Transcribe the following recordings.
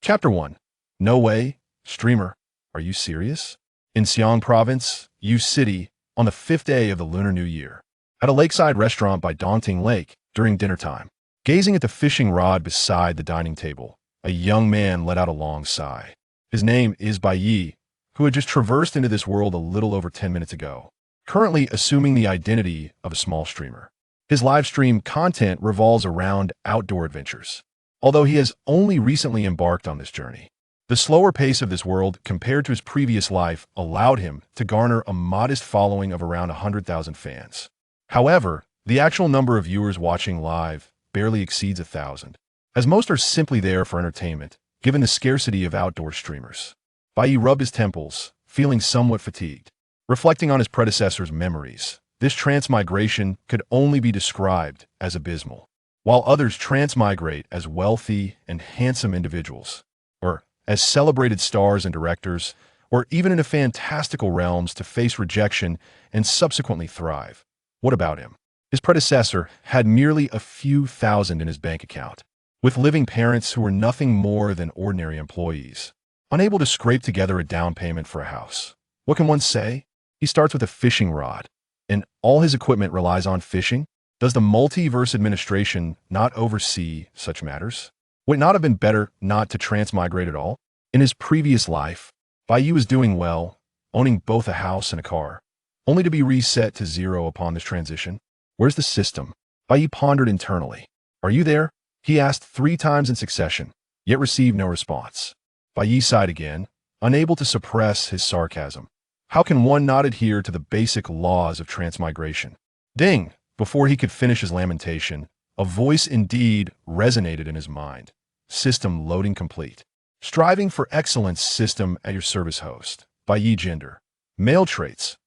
Chapter 1. No way, streamer. Are you serious? In Xiang Province, Yu City, on the 5th day of the Lunar New Year, at a lakeside restaurant by Daunting Lake during dinner time, gazing at the fishing rod beside the dining table, a young man let out a long sigh. His name is Bai Ye, who had just traversed into this world a little over 10 minutes ago, currently assuming the identity of a small streamer. His live stream content revolves around outdoor adventures, although he has only recently embarked on this journey. The slower pace of this world compared to his previous life allowed him to garner a modest following of around 100,000 fans. However, the actual number of viewers watching live barely exceeds 1,000, as most are simply there for entertainment, given the scarcity of outdoor streamers. Bai Ye rubbed his temples, feeling somewhat fatigued. Reflecting on his predecessor's memories, this transmigration could only be described as abysmal. While others transmigrate as wealthy and handsome individuals, or as celebrated stars and directors, or even into fantastical realms to face rejection and subsequently thrive. What about him? His predecessor had merely a few thousand in his bank account, with living parents who were nothing more than ordinary employees, unable to scrape together a down payment for a house. What can one say? He starts with a fishing rod, and all his equipment relies on fishing. Does the Multiverse Administration not oversee such matters? Would it not have been better not to transmigrate at all? In his previous life, Bai Ye was doing well, owning both a house and a car, only to be reset to zero upon this transition. Where's the system? Bai Ye pondered internally. Are you there? He asked 3 times in succession, yet received no response. Bai Ye sighed again, unable to suppress his sarcasm. How can one not adhere to the basic laws of transmigration? Ding! Before he could finish his lamentation, a voice indeed resonated in his mind. System loading complete. Striving for excellence system at your service host. Bai Ye gender. Male traits.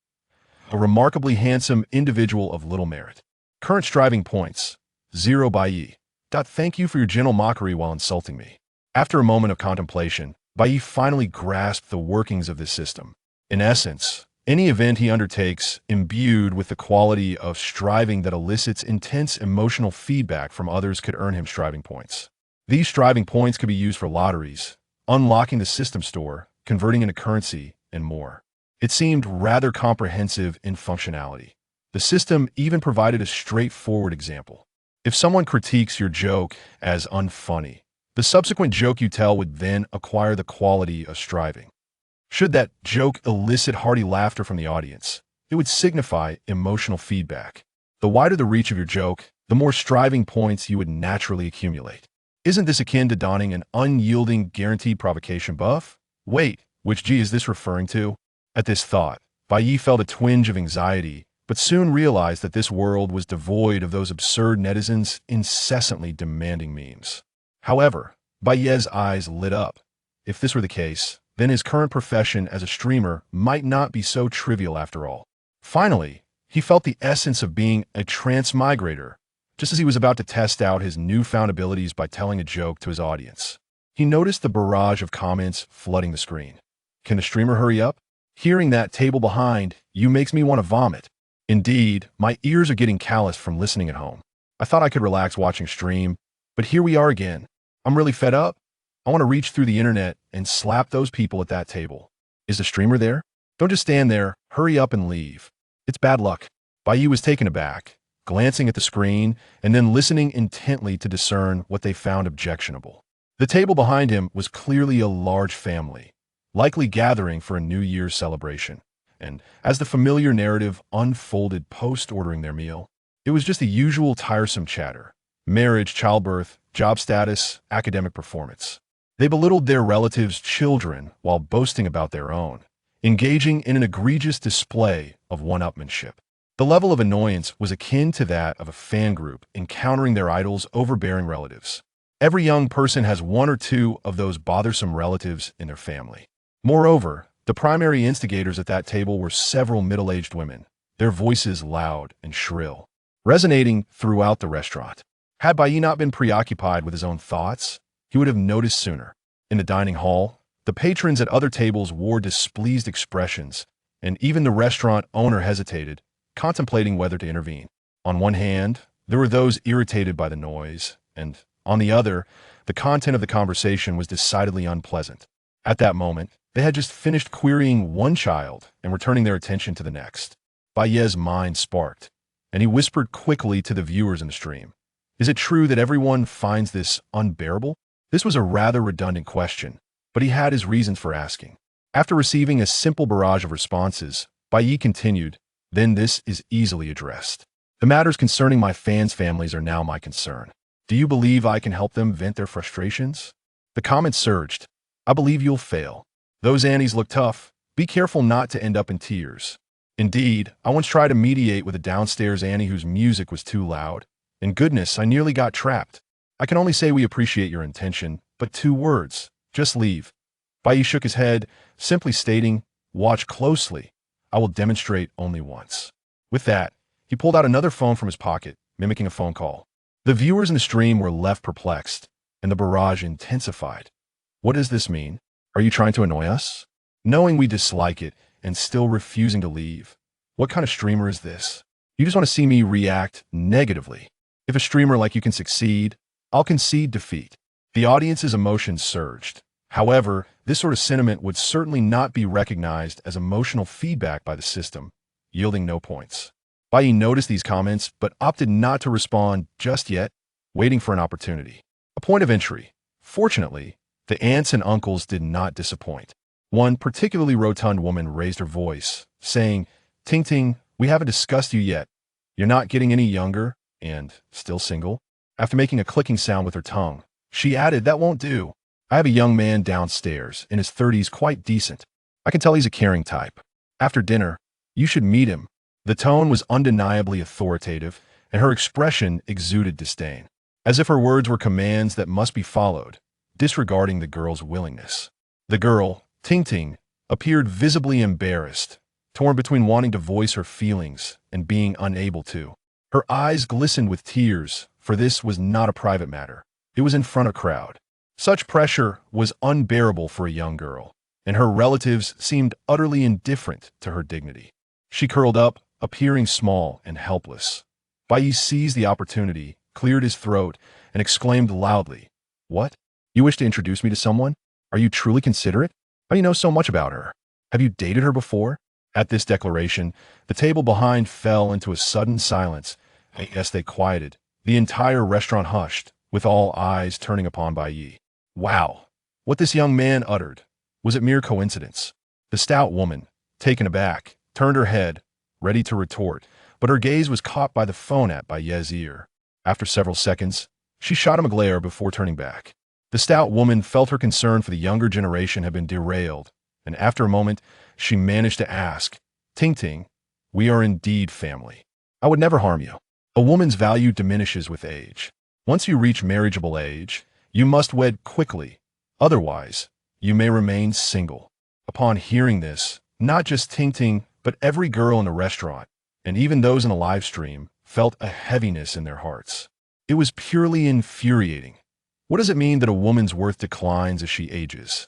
A remarkably handsome individual of little merit. Current striving points. 0 Bai Ye. Thank you for your gentle mockery while insulting me. After a moment of contemplation, Bai Ye finally grasped the workings of this system. In essence, any event he undertakes imbued with the quality of striving that elicits intense emotional feedback from others could earn him striving points. These striving points could be used for lotteries, unlocking the system store, converting into currency, and more. It seemed rather comprehensive in functionality. The system even provided a straightforward example. If someone critiques your joke as unfunny, the subsequent joke you tell would then acquire the quality of striving. Should that joke elicit hearty laughter from the audience, it would signify emotional feedback. The wider the reach of your joke, the more striving points you would naturally accumulate. Isn't this akin to donning an unyielding guaranteed provocation buff? Wait, which G is this referring to? At this thought, Bai Ye felt a twinge of anxiety, but soon realized that this world was devoid of those absurd netizens incessantly demanding memes. However, Bai Ye's eyes lit up. If this were the case, then his current profession as a streamer might not be so trivial after all. Finally, he felt the essence of being a transmigrator, just as he was about to test out his newfound abilities by telling a joke to his audience. He noticed the barrage of comments flooding the screen. Can the streamer hurry up? Hearing that table behind you makes me want to vomit. Indeed, my ears are getting calloused from listening at home. I thought I could relax watching stream, but here we are again. I'm really fed up. I want to reach through the internet and slap those people at that table. Is the streamer there? Don't just stand there, hurry up and leave. It's bad luck. Bai Ye was taken aback, glancing at the screen and then listening intently to discern what they found objectionable. The table behind him was clearly a large family, likely gathering for a New Year's celebration. And as the familiar narrative unfolded post-ordering their meal, it was just the usual tiresome chatter. Marriage, childbirth, job status, academic performance. They belittled their relatives' children while boasting about their own, engaging in an egregious display of one-upmanship. The level of annoyance was akin to that of a fan group encountering their idol's overbearing relatives. Every young person has 1 or 2 of those bothersome relatives in their family. Moreover, the primary instigators at that table were several middle-aged women, their voices loud and shrill, resonating throughout the restaurant. Had Bai Ye not been preoccupied with his own thoughts, he would have noticed sooner. In the dining hall, the patrons at other tables wore displeased expressions, and even the restaurant owner hesitated, contemplating whether to intervene. On one hand, there were those irritated by the noise, and on the other, The content of the conversation was decidedly unpleasant. At that moment, they had just finished querying one child and were turning their attention to the next. Bai Ye's mind sparked, and he whispered quickly to the viewers in the stream. Is it true that everyone finds this unbearable? This was a rather redundant question, but he had his reasons for asking. After receiving a simple barrage of responses, Bai Ye continued, then this is easily addressed. The matters concerning my fans' families are now my concern. Do you believe I can help them vent their frustrations? The comments surged. I believe you'll fail. Those Annies look tough. Be careful not to end up in tears. Indeed, I once tried to mediate with a downstairs Annie whose music was too loud. And goodness, I nearly got trapped. I can only say we appreciate your intention, but 2 words. Just leave. Bai Ye shook his head, simply stating, watch closely. I will demonstrate only once. With that, he pulled out another phone from his pocket, mimicking a phone call. The viewers in the stream were left perplexed, and the barrage intensified. What does this mean? Are you trying to annoy us? Knowing we dislike it and still refusing to leave. What kind of streamer is this? You just want to see me react negatively. If a streamer like you can succeed, I'll concede defeat. The audience's emotions surged. However, this sort of sentiment would certainly not be recognized as emotional feedback by the system, yielding no points. Bai Ye noticed these comments, but opted not to respond just yet, waiting for an opportunity. A point of entry. Fortunately, the aunts and uncles did not disappoint. One particularly rotund woman raised her voice, saying, Ting Ting, we haven't discussed you yet. You're not getting any younger, and still single? After making a clicking sound with her tongue, she added, that won't do. I have a young man downstairs, in his 30s, quite decent. I can tell he's a caring type. After dinner, you should meet him. The tone was undeniably authoritative, and her expression exuded disdain, as if her words were commands that must be followed, disregarding the girl's willingness. The girl, Ting Ting, appeared visibly embarrassed, torn between wanting to voice her feelings and being unable to. Her eyes glistened with tears, for this was not a private matter. It was in front of a crowd. Such pressure was unbearable for a young girl, and her relatives seemed utterly indifferent to her dignity. She curled up, appearing small and helpless. Bai Ye seized the opportunity, cleared his throat, and exclaimed loudly, What? You wish to introduce me to someone? Are you truly considerate? How do you know so much about her? Have you dated her before? At this declaration, the table behind fell into a sudden silence. As they quieted, the entire restaurant hushed, with all eyes turning upon Bai Ye. Wow! What this young man uttered. Was it mere coincidence? The stout woman, taken aback, turned her head, ready to retort, but her gaze was caught by the phone at Bai Ye's ear. After several seconds, she shot him a glare before turning back. The stout woman felt her concern for the younger generation had been derailed, and after a moment, she managed to ask, Ting Ting, we are indeed family. I would never harm you. A woman's value diminishes with age. Once you reach marriageable age, you must wed quickly. Otherwise, you may remain single. Upon hearing this, not just Ting Ting, but every girl in the restaurant, and even those in the live stream, felt a heaviness in their hearts. It was purely infuriating. What does it mean that a woman's worth declines as she ages?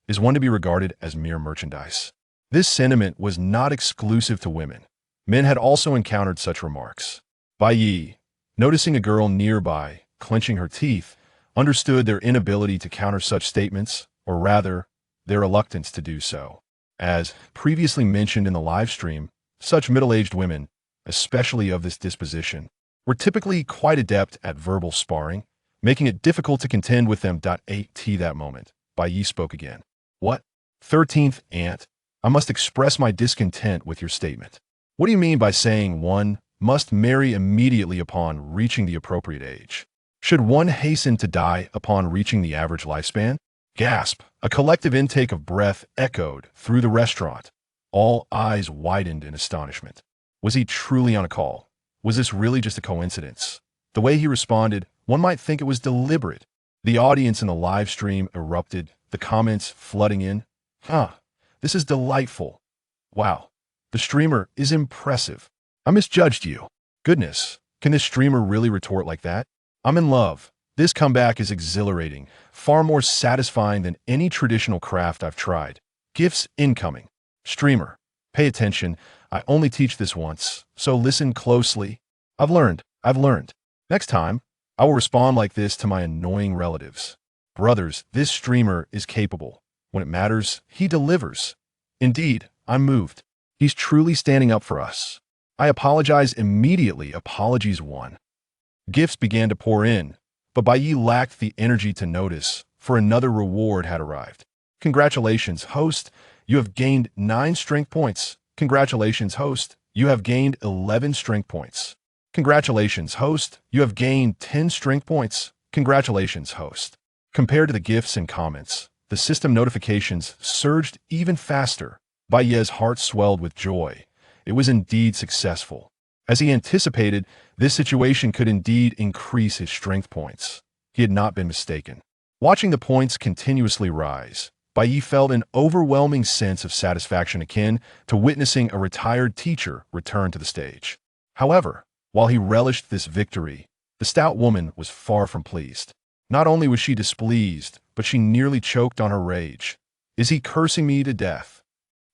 Is one to be regarded as mere merchandise? This sentiment was not exclusive to women. Men had also encountered such remarks. Bai Ye, noticing a girl nearby, clenching her teeth, understood their inability to counter such statements, or rather, their reluctance to do so. As previously mentioned in the live stream, such middle-aged women, especially of this disposition, were typically quite adept at verbal sparring, making it difficult to contend with them. At that moment, Bai Ye spoke again. What? 13th aunt? I must express my discontent with your statement. What do you mean by saying one must marry immediately upon reaching the appropriate age? Should one hasten to die upon reaching the average lifespan? Gasp! A collective intake of breath echoed through the restaurant. All eyes widened in astonishment. Was he truly on a call? Was this really just a coincidence? The way he responded, one might think it was deliberate. The audience in the live stream erupted, the comments flooding in. This is delightful. Wow, the streamer is impressive. I misjudged you. Goodness, can this streamer really retort like that? I'm in love. This comeback is exhilarating, far more satisfying than any traditional craft I've tried. Gifts incoming. Streamer, pay attention. I only teach this once, so listen closely. I've learned. Next time, I will respond like this to my annoying relatives. Brothers, this streamer is capable. When it matters, he delivers. Indeed, I'm moved. He's truly standing up for us. I apologize immediately. Apologies won. Gifts began to pour in, but Bai Ye lacked the energy to notice, for another reward had arrived. Congratulations, host. You have gained 9 strength points. Congratulations, host. You have gained 11 strength points. Congratulations, host. You have gained 10 strength points. Congratulations, host. Compared to the gifts and comments, the system notifications surged even faster. Bai Ye's heart swelled with joy. It was indeed successful. As he anticipated, this situation could indeed increase his strength points. He had not been mistaken. Watching the points continuously rise, Bai Ye felt an overwhelming sense of satisfaction akin to witnessing a retired teacher return to the stage. However, while he relished this victory, the stout woman was far from pleased. Not only was she displeased, but she nearly choked on her rage. Is he cursing me to death?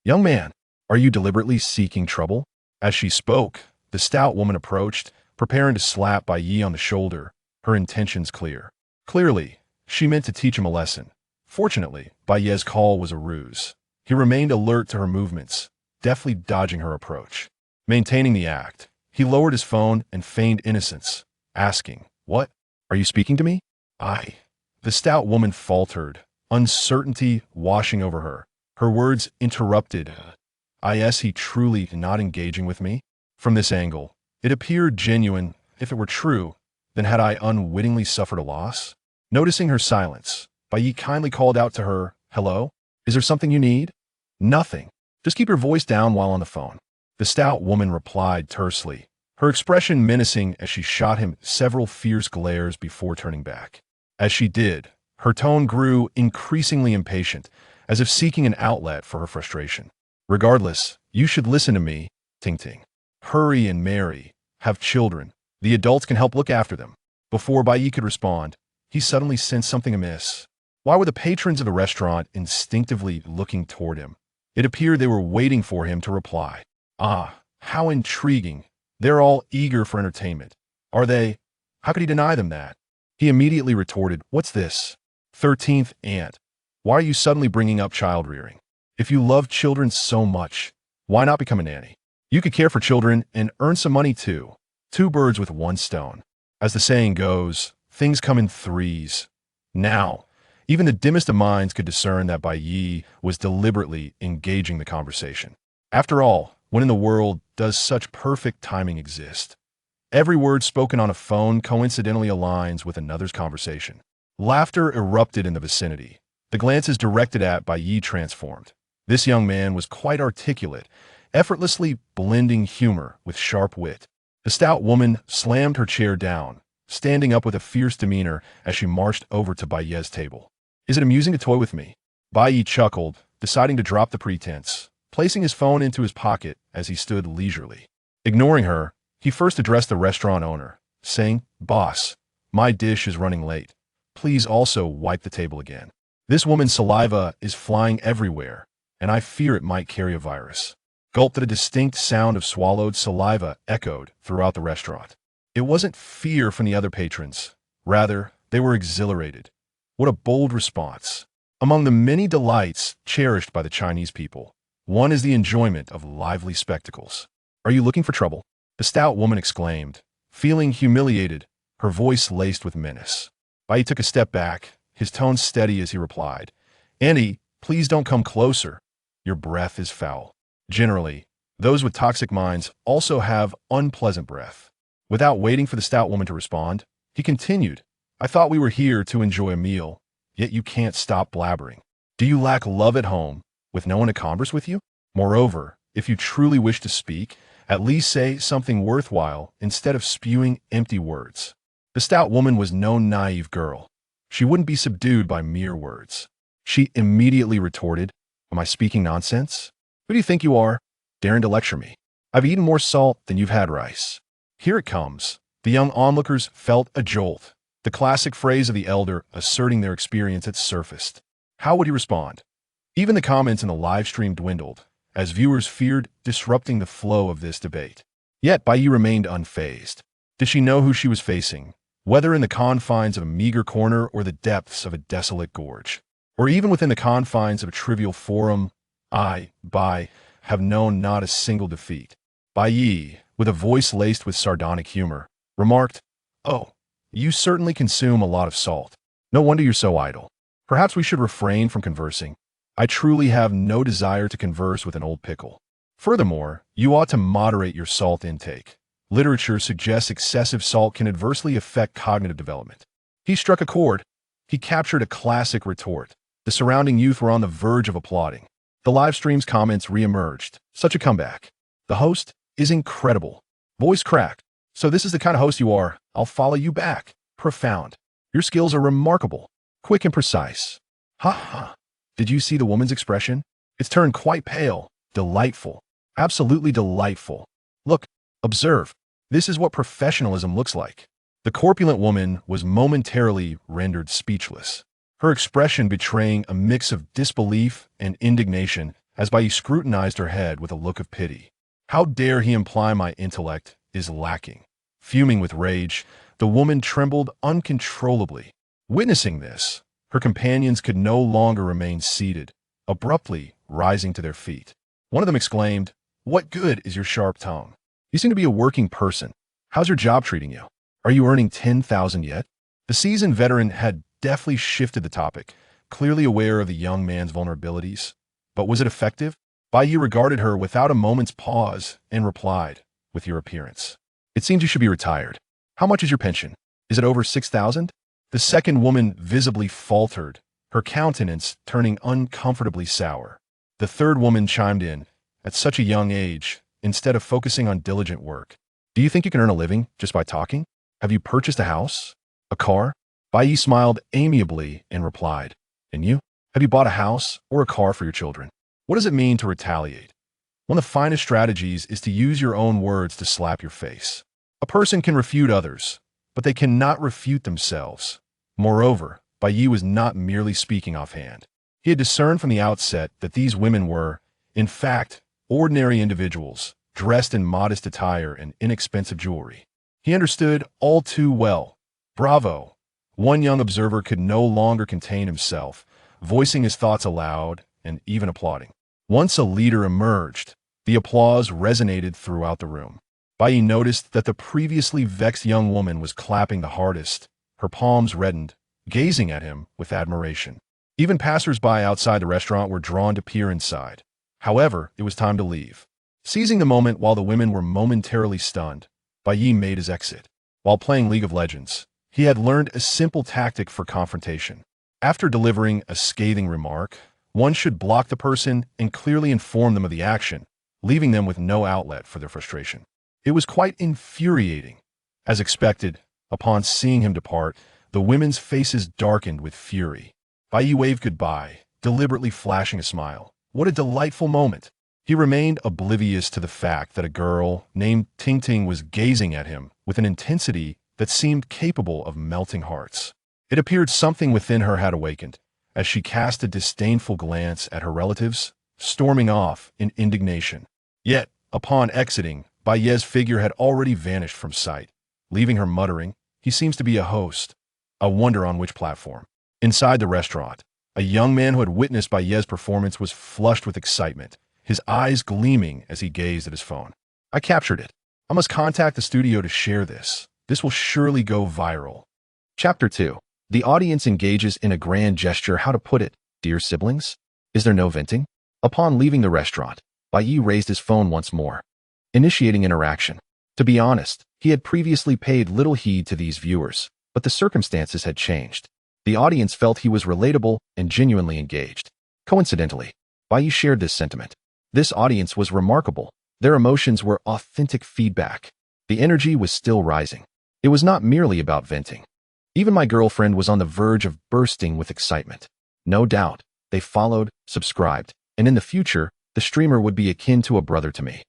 Young man, are you deliberately seeking trouble? As she spoke, the stout woman approached, preparing to slap Bai Ye on the shoulder, her intentions clear. Clearly, she meant to teach him a lesson. Fortunately, Bai Ye's call was a ruse. He remained alert to her movements, deftly dodging her approach. Maintaining the act, he lowered his phone and feigned innocence, asking, "What? Are you speaking to me?" "I." The stout woman faltered, uncertainty washing over her. Her words interrupted. Is he truly not engaging with me? From this angle, it appeared genuine. If it were true, then had I unwittingly suffered a loss? Noticing her silence, Bai Ye kindly called out to her, "Hello? Is there something you need?" "Nothing. Just keep your voice down while on the phone." The stout woman replied tersely, her expression menacing as she shot him several fierce glares before turning back. As she did, her tone grew increasingly impatient, as if seeking an outlet for her frustration. "Regardless, you should listen to me, Ting Ting. Hurry and marry, have children. The adults can help look after them." Before Bai Ye could respond, he suddenly sensed something amiss. Why were the patrons of the restaurant instinctively looking toward him? It appeared they were waiting for him to reply. Ah, how intriguing. They're all eager for entertainment. Are they? How could he deny them that? He immediately retorted, "What's this? 13th aunt. Why are you suddenly bringing up child-rearing? If you love children so much, why not become a nanny? You could care for children and earn some money too. 2 birds with 1 stone. As the saying goes, things come in threes." Now, even the dimmest of minds could discern that Bai Ye was deliberately engaging the conversation. After all, when in the world does such perfect timing exist? Every word spoken on a phone coincidentally aligns with another's conversation. Laughter erupted in the vicinity. The glances directed at Bai Ye transformed. This young man was quite articulate, effortlessly blending humor with sharp wit. The stout woman slammed her chair down, standing up with a fierce demeanor as she marched over to Bai Ye's table. "Is it amusing to toy with me?" Bai Ye chuckled, deciding to drop the pretense, placing his phone into his pocket as he stood leisurely. Ignoring her, he first addressed the restaurant owner, saying, "Boss, my dish is running late. Please also wipe the table again. This woman's saliva is flying everywhere, and I fear it might carry a virus." Gulped. A distinct sound of swallowed saliva echoed throughout the restaurant. It wasn't fear from the other patrons. Rather, they were exhilarated. What a bold response. Among the many delights cherished by the Chinese people, one is the enjoyment of lively spectacles. "Are you looking for trouble?" the stout woman exclaimed, feeling humiliated, her voice laced with menace. Bai Ye took a step back, his tone steady as he replied, "Auntie, please don't come closer. Your breath is foul." Generally, those with toxic minds also have unpleasant breath. Without waiting for the stout woman to respond, he continued, "I thought we were here to enjoy a meal, yet you can't stop blabbering. Do you lack love at home, with no one to converse with you? Moreover, if you truly wish to speak, at least say something worthwhile instead of spewing empty words." The stout woman was no naive girl. She wouldn't be subdued by mere words. She immediately retorted, "Am I speaking nonsense? Who do you think you are, daring to lecture me? I've eaten more salt than you've had rice." Here it comes. The young onlookers felt a jolt. The classic phrase of the elder asserting their experience had surfaced. How would he respond? Even the comments in the live stream dwindled, as viewers feared disrupting the flow of this debate. Yet Bai Ye remained unfazed. Did she know who she was facing? Whether in the confines of a meager corner or the depths of a desolate gorge, or even within the confines of a trivial forum, Bai, have known not a single defeat. Bai Ye, with a voice laced with sardonic humor, remarked, "Oh, you certainly consume a lot of salt. No wonder you're so idle. Perhaps we should refrain from conversing. I truly have no desire to converse with an old pickle. Furthermore, you ought to moderate your salt intake. Literature suggests excessive salt can adversely affect cognitive development." He struck a chord. He captured a classic retort. The surrounding youth were on the verge of applauding. The live stream's comments re-emerged. Such a comeback. The host is incredible. Voice cracked. "So this is the kind of host you are. I'll follow you back." Profound. "Your skills are remarkable. Quick and precise." Ha ha. Did you see the woman's expression? It's turned quite pale. Delightful. Absolutely delightful. Look, observe. This is what professionalism looks like. The corpulent woman was momentarily rendered speechless, her expression betraying a mix of disbelief and indignation as Bai scrutinized her head with a look of pity. How dare he imply my intellect is lacking? Fuming with rage, the woman trembled uncontrollably. Witnessing this, her companions could no longer remain seated, abruptly rising to their feet. One of them exclaimed, "What good is your sharp tongue? You seem to be a working person. How's your job treating you? Are you earning 10,000 yet?" The seasoned veteran had deftly shifted the topic, clearly aware of the young man's vulnerabilities. But was it effective? Bai Ye regarded her without a moment's pause and replied, "With your appearance, it seems you should be retired. How much is your pension? Is it over 6,000? The second woman visibly faltered, her countenance turning uncomfortably sour. The third woman chimed in, "At such a young age, instead of focusing on diligent work, do you think you can earn a living just by talking? Have you purchased a house? A car?" Bai Ye smiled amiably and replied, "And you? Have you bought a house or a car for your children?" What does it mean to retaliate? One of the finest strategies is to use your own words to slap your face. A person can refute others, but they cannot refute themselves. Moreover, Bai Ye was not merely speaking offhand. He had discerned from the outset that these women were, in fact, ordinary individuals, dressed in modest attire and inexpensive jewelry. He understood all too well. Bravo! One young observer could no longer contain himself, voicing his thoughts aloud and even applauding. Once a leader emerged, the applause resonated throughout the room. Bai Ye noticed that the previously vexed young woman was clapping the hardest, her palms reddened, gazing at him with admiration. Even passers-by outside the restaurant were drawn to peer inside. However, it was time to leave. Seizing the moment while the women were momentarily stunned, Bai Ye made his exit. While playing League of Legends, he had learned a simple tactic for confrontation. After delivering a scathing remark, one should block the person and clearly inform them of the action, leaving them with no outlet for their frustration. It was quite infuriating. As expected, upon seeing him depart, the women's faces darkened with fury. Bai Ye waved goodbye, deliberately flashing a smile. What a delightful moment! He remained oblivious to the fact that a girl named Ting Ting was gazing at him with an intensity that seemed capable of melting hearts. It appeared something within her had awakened, as she cast a disdainful glance at her relatives, storming off in indignation. Yet, upon exiting, Bai Ye's figure had already vanished from sight, leaving her muttering, "He seems to be a host. I wonder on which platform." Inside the restaurant, a young man who had witnessed Bai Ye's performance was flushed with excitement, his eyes gleaming as he gazed at his phone. "I captured it. I must contact the studio to share this. This will surely go viral." Chapter 2. The audience engages in a grand gesture. How to put it? Dear siblings? Is there no venting? Upon leaving the restaurant, Bai Ye raised his phone once more, initiating interaction. To be honest, he had previously paid little heed to these viewers, but the circumstances had changed. The audience felt he was relatable and genuinely engaged. Coincidentally, Bai Ye shared this sentiment. This audience was remarkable. Their emotions were authentic feedback. The energy was still rising. It was not merely about venting. Even my girlfriend was on the verge of bursting with excitement. No doubt, they followed, subscribed, and in the future, the streamer would be akin to a brother to me.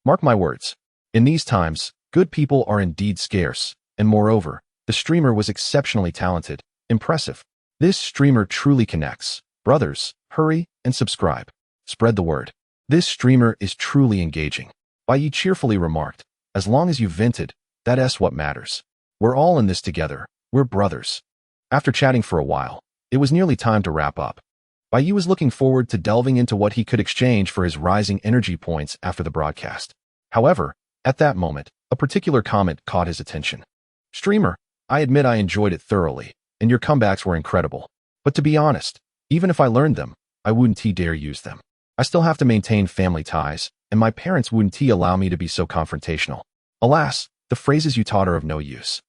Mark my words. In these times, good people are indeed scarce, and moreover, the streamer was exceptionally talented, impressive. This streamer truly connects. Brothers, hurry and subscribe. Spread the word. This streamer is truly engaging. Bai Ye cheerfully remarked, "As long as you vented, that's what matters." We're all in this together. We're brothers. After chatting for a while, it was nearly time to wrap up. Bai Ye was looking forward to delving into what he could exchange for his rising energy points after the broadcast. However, at that moment, a particular comment caught his attention. Streamer, I admit I enjoyed it thoroughly, and your comebacks were incredible. But to be honest, even if I learned them, I wouldn't dare use them. I still have to maintain family ties, and my parents wouldn't allow me to be so confrontational. Alas, the phrases you taught are of no use.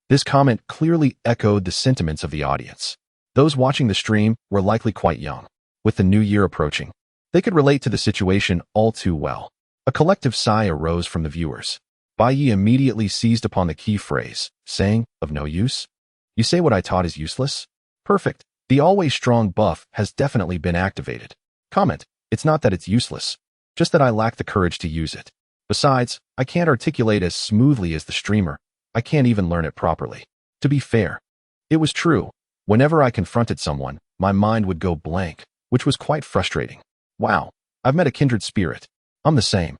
This comment clearly echoed the sentiments of the audience. Those watching the stream were likely quite young. With the new year approaching, they could relate to the situation all too well. A collective sigh arose from the viewers. Bai Ye immediately seized upon the key phrase, saying, of no use? You say what I taught is useless? Perfect. The always strong buff has definitely been activated. Comment, it's not that it's useless, just that I lack the courage to use it. Besides, I can't articulate as smoothly as the streamer. I can't even learn it properly. To be fair, it was true. Whenever I confronted someone, my mind would go blank, which was quite frustrating. Wow, I've met a kindred spirit. I'm the same.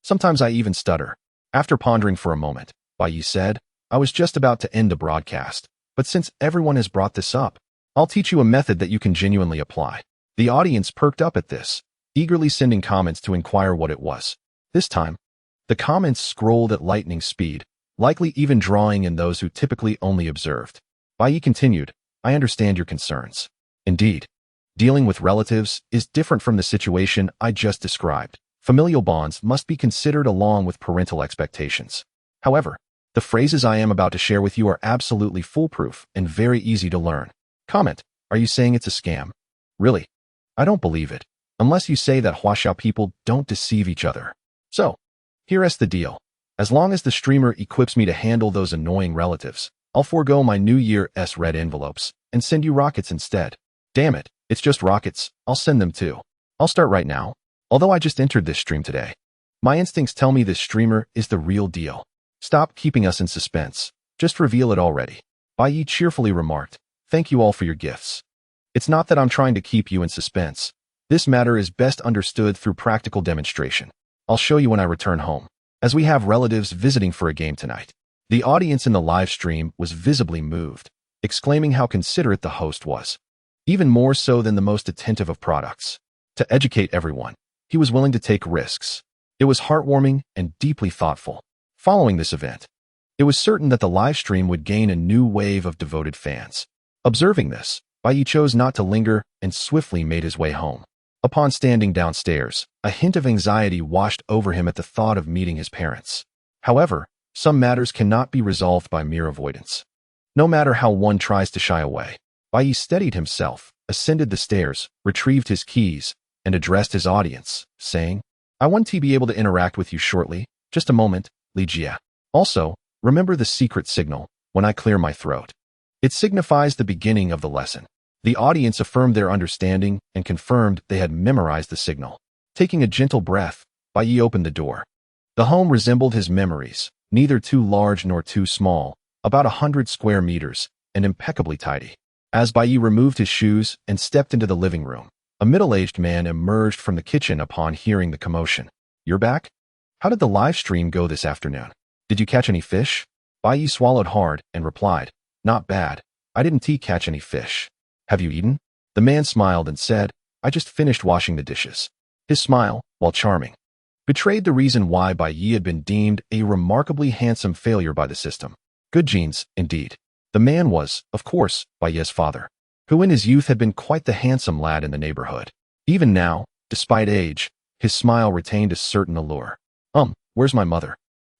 Sometimes I even stutter. After pondering for a moment, Bai Ye said, I was just about to end the broadcast, but since everyone has brought this up, I'll teach you a method that you can genuinely apply. The audience perked up at this, eagerly sending comments to inquire what it was. This time, the comments scrolled at lightning speed, likely even drawing in those who typically only observed. Bai Ye continued, I understand your concerns. Indeed, dealing with relatives is different from the situation I just described. Familial bonds must be considered along with parental expectations. However, the phrases I am about to share with you are absolutely foolproof and very easy to learn. Comment, are you saying it's a scam? Really? I don't believe it, unless you say that Huaxiao people don't deceive each other. So, here's the deal. As long as the streamer equips me to handle those annoying relatives, I'll forego my New Year's red envelopes and send you rockets instead. Damn it, it's just rockets, I'll send them too. I'll start right now. Although I just entered this stream today, my instincts tell me this streamer is the real deal. Stop keeping us in suspense. Just reveal it already. Bai Ye cheerfully remarked, thank you all for your gifts. It's not that I'm trying to keep you in suspense. This matter is best understood through practical demonstration. I'll show you when I return home, as we have relatives visiting for a game tonight. The audience in the live stream was visibly moved, exclaiming how considerate the host was, even more so than the most attentive of products. To educate everyone, he was willing to take risks. It was heartwarming and deeply thoughtful. Following this event, it was certain that the live stream would gain a new wave of devoted fans. Observing this, Bai Ye chose not to linger and swiftly made his way home. Upon standing downstairs, a hint of anxiety washed over him at the thought of meeting his parents. However, some matters cannot be resolved by mere avoidance. No matter how one tries to shy away, Bai Ye steadied himself, ascended the stairs, retrieved his keys, and addressed his audience, saying, I want to be able to interact with you shortly. Just a moment, Li Jia. Also, remember the secret signal when I clear my throat. It signifies the beginning of the lesson. The audience affirmed their understanding and confirmed they had memorized the signal. Taking a gentle breath, Bai Ye opened the door. The home resembled his memories, neither too large nor too small, about 100 square meters, and impeccably tidy. As Bai Ye removed his shoes and stepped into the living room, a middle-aged man emerged from the kitchen upon hearing the commotion. You're back? How did the live stream go this afternoon? Did you catch any fish? Bai Ye swallowed hard and replied, Not bad. I didn't catch any fish. Have you eaten? The man smiled and said, I just finished washing the dishes. His smile, while charming, betrayed the reason why Bai Ye had been deemed a remarkably handsome failure by the system. Good genes, indeed. The man was, of course, Bai Ye's father, who in his youth had been quite the handsome lad in the neighborhood. Even now, despite age, his smile retained a certain allure. Where's my mother?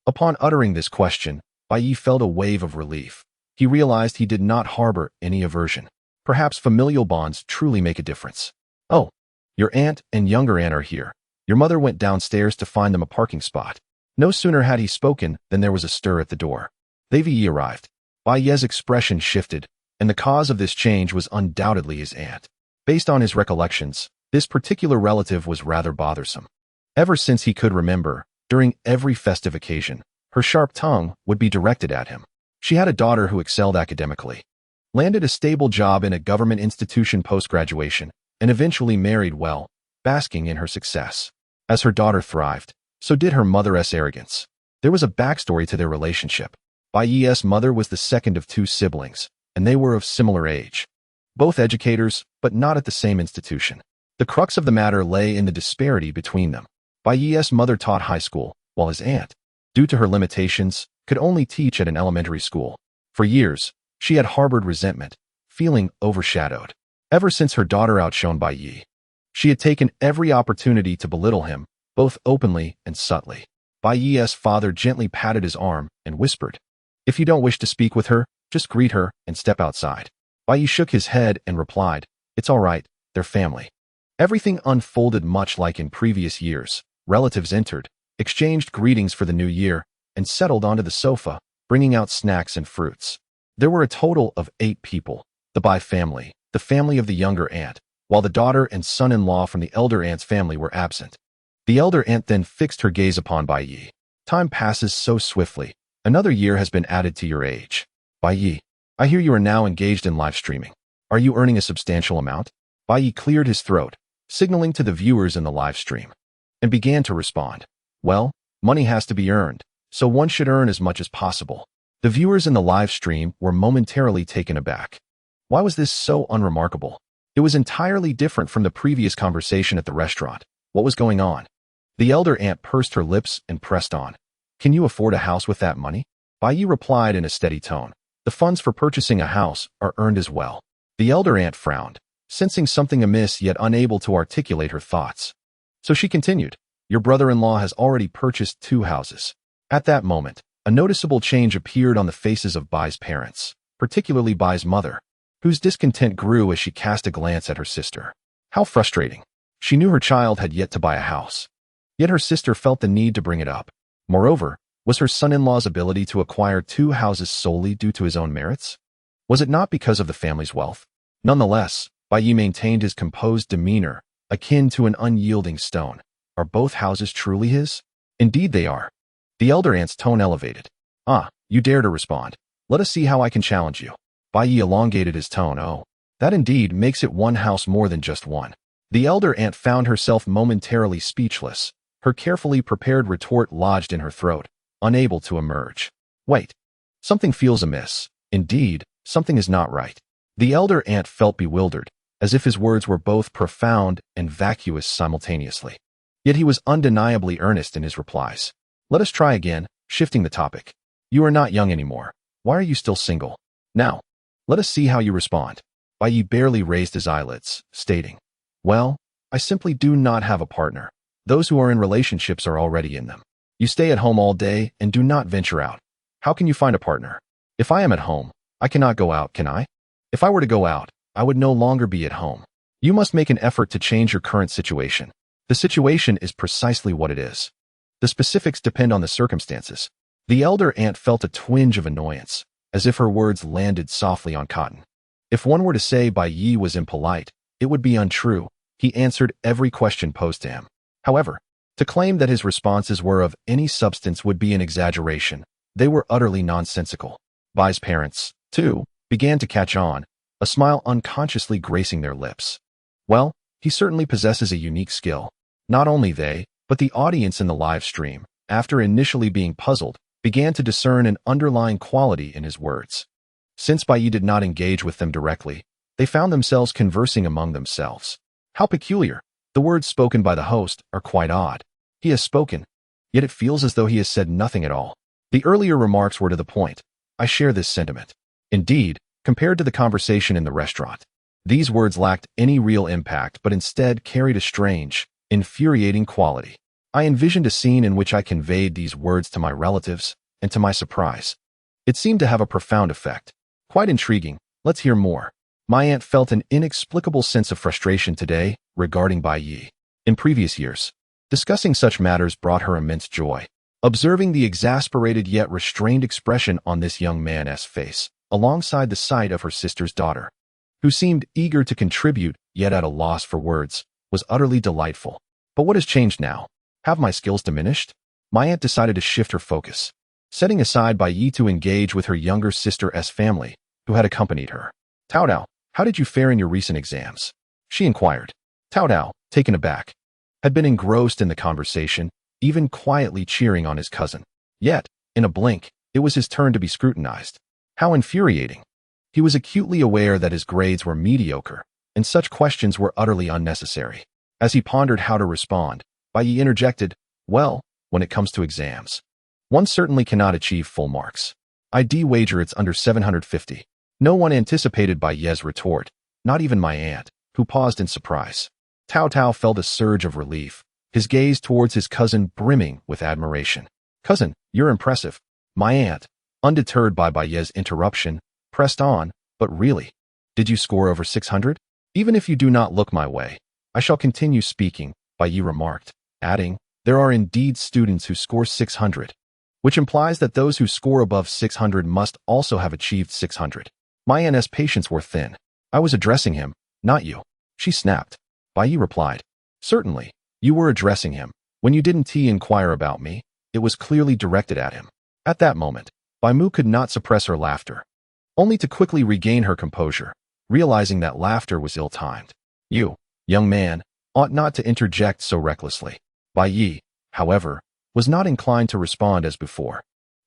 Upon uttering this question, Bai Ye felt a wave of relief. He realized he did not harbor any aversion. Perhaps familial bonds truly make a difference. Oh, your aunt and younger aunt are here. Your mother went downstairs to find them a parking spot. No sooner had he spoken than there was a stir at the door. Bai Ye arrived. Bai Ye's expression shifted, and the cause of this change was undoubtedly his aunt. Based on his recollections, this particular relative was rather bothersome. Ever since he could remember, during every festive occasion, her sharp tongue would be directed at him. She had a daughter who excelled academically, landed a stable job in a government institution post-graduation, and eventually married well, basking in her success. As her daughter thrived, so did her mother's arrogance. There was a backstory to their relationship. Bai Ye's mother was the second of two siblings, and they were of similar age. Both educators, but not at the same institution. The crux of the matter lay in the disparity between them. Bai Ye's mother taught high school, while his aunt, due to her limitations, could only teach at an elementary school. For years, she had harbored resentment, feeling overshadowed. Ever since her daughter outshone Bai Ye, she had taken every opportunity to belittle him, both openly and subtly. Bai Ye's father gently patted his arm and whispered, "If you don't wish to speak with her, just greet her and step outside." Bai Ye shook his head and replied, "It's all right, they're family." Everything unfolded much like in previous years. Relatives entered, exchanged greetings for the new year, and settled onto the sofa, bringing out snacks and fruits. There were a total of 8 people. The Bai family, the family of the younger aunt, while the daughter and son-in-law from the elder aunt's family were absent. The elder aunt then fixed her gaze upon Bai Ye. "Time passes so swiftly. Another year has been added to your age. Bai Ye, I hear you are now engaged in live streaming. Are you earning a substantial amount?" Bai Ye cleared his throat, signaling to the viewers in the live stream, and began to respond. "Well, money has to be earned, so one should earn as much as possible." The viewers in the live stream were momentarily taken aback. Why was this so unremarkable? It was entirely different from the previous conversation at the restaurant. What was going on? The elder aunt pursed her lips and pressed on. "Can you afford a house with that money?" Bai Ye replied in a steady tone. "The funds for purchasing a house are earned as well." The elder aunt frowned, sensing something amiss yet unable to articulate her thoughts. So she continued, "Your brother-in-law has already purchased 2 houses." At that moment, a noticeable change appeared on the faces of Bai's parents, particularly Bai's mother, whose discontent grew as she cast a glance at her sister. How frustrating. She knew her child had yet to buy a house. Yet her sister felt the need to bring it up. Moreover, was her son-in-law's ability to acquire 2 houses solely due to his own merits? Was it not because of the family's wealth? Nonetheless, Bai Ye maintained his composed demeanor, akin to an unyielding stone. "Are both houses truly his?" "Indeed they are." The elder aunt's tone elevated. "Ah, you dare to respond. Let us see how I can challenge you." Bai Ye elongated his tone. "Oh, that indeed makes it one house more than just one." The elder aunt found herself momentarily speechless, her carefully prepared retort lodged in her throat, unable to emerge. Wait. Something feels amiss. Indeed, something is not right. The elder aunt felt bewildered, as if his words were both profound and vacuous simultaneously. Yet he was undeniably earnest in his replies. "Let us try again, shifting the topic. You are not young anymore. Why are you still single? Now, let us see how you respond." Bai Ye barely raised his eyelids, stating, "Well, I simply do not have a partner. Those who are in relationships are already in them. You stay at home all day and do not venture out. How can you find a partner? If I am at home, I cannot go out, can I? If I were to go out, I would no longer be at home. You must make an effort to change your current situation. The situation is precisely what it is. The specifics depend on the circumstances." The elder aunt felt a twinge of annoyance, as if her words landed softly on cotton. If one were to say Bai Ye was impolite, it would be untrue. He answered every question posed to him. However, to claim that his responses were of any substance would be an exaggeration. They were utterly nonsensical. Bai's parents, too, began to catch on, a smile unconsciously gracing their lips. "Well, he certainly possesses a unique skill." Not only they, but the audience in the live stream, after initially being puzzled, began to discern an underlying quality in his words. Since Bai Ye did not engage with them directly, they found themselves conversing among themselves. How peculiar. The words spoken by the host are quite odd. He has spoken, yet it feels as though he has said nothing at all. The earlier remarks were to the point. I share this sentiment. Indeed, compared to the conversation in the restaurant, these words lacked any real impact but instead carried a strange, infuriating quality. I envisioned a scene in which I conveyed these words to my relatives, and to my surprise, it seemed to have a profound effect. Quite intriguing. Let's hear more. My aunt felt an inexplicable sense of frustration today regarding Bai Ye. In previous years, discussing such matters brought her immense joy. Observing the exasperated yet restrained expression on this young man's face, alongside the sight of her sister's daughter, who seemed eager to contribute yet at a loss for words, was utterly delightful. But what has changed now? Have my skills diminished? My aunt decided to shift her focus, setting aside Bai Ye to engage with her younger sister's family, who had accompanied her. "Tao Dao, how did you fare in your recent exams?" she inquired. Tao Dao, taken aback, had been engrossed in the conversation, even quietly cheering on his cousin. Yet, in a blink, it was his turn to be scrutinized. How infuriating. He was acutely aware that his grades were mediocre, and such questions were utterly unnecessary. As he pondered how to respond, Bai Ye interjected, "Well, when it comes to exams, one certainly cannot achieve full marks. I'd wager it's under 750. No one anticipated Bai Ye's retort, not even my aunt, who paused in surprise. Tao Tao felt a surge of relief, his gaze towards his cousin brimming with admiration. "Cousin, you're impressive." My aunt, undeterred by Bai Ye's interruption, pressed on, "But really, did you score over 600? Even if you do not look my way, I shall continue speaking," Bai Ye remarked, adding, "There are indeed students who score 600, which implies that those who score above 600 must also have achieved 600. My aunt's patience were thin. "I was addressing him, not you," she snapped. Bai Ye replied, "Certainly, you were addressing him. When you didn't inquire about me, it was clearly directed at him." At that moment, Bai Mu could not suppress her laughter, only to quickly regain her composure, realizing that laughter was ill-timed. "You, young man, ought not to interject so recklessly." Bai Ye, however, was not inclined to respond as before.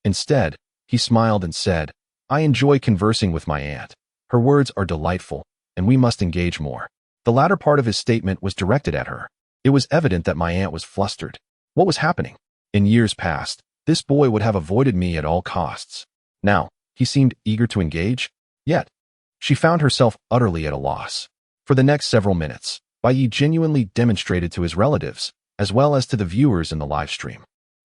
Instead, he smiled and said, "I enjoy conversing with my aunt. Her words are delightful, and we must engage more." The latter part of his statement was directed at her. It was evident that my aunt was flustered. What was happening? In years past, this boy would have avoided me at all costs. Now, he seemed eager to engage. Yet, she found herself utterly at a loss. For the next several minutes, Bai Ye genuinely demonstrated to his relatives, as well as to the viewers in the live stream,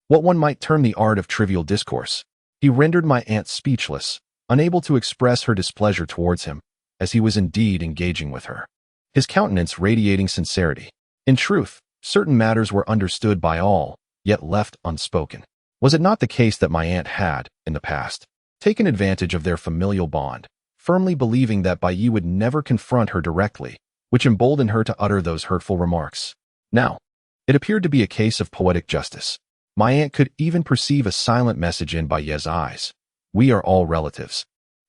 what one might term the art of trivial discourse. He rendered my aunt speechless, unable to express her displeasure towards him, as he was indeed engaging with her, his countenance radiating sincerity. In truth, certain matters were understood by all, yet left unspoken. Was it not the case that my aunt had, in the past, taken advantage of their familial bond, firmly believing that Bai Ye would never confront her directly, which emboldened her to utter those hurtful remarks? Now, it appeared to be a case of poetic justice. My aunt could even perceive a silent message in Bai Ye's eyes. "We are all relatives.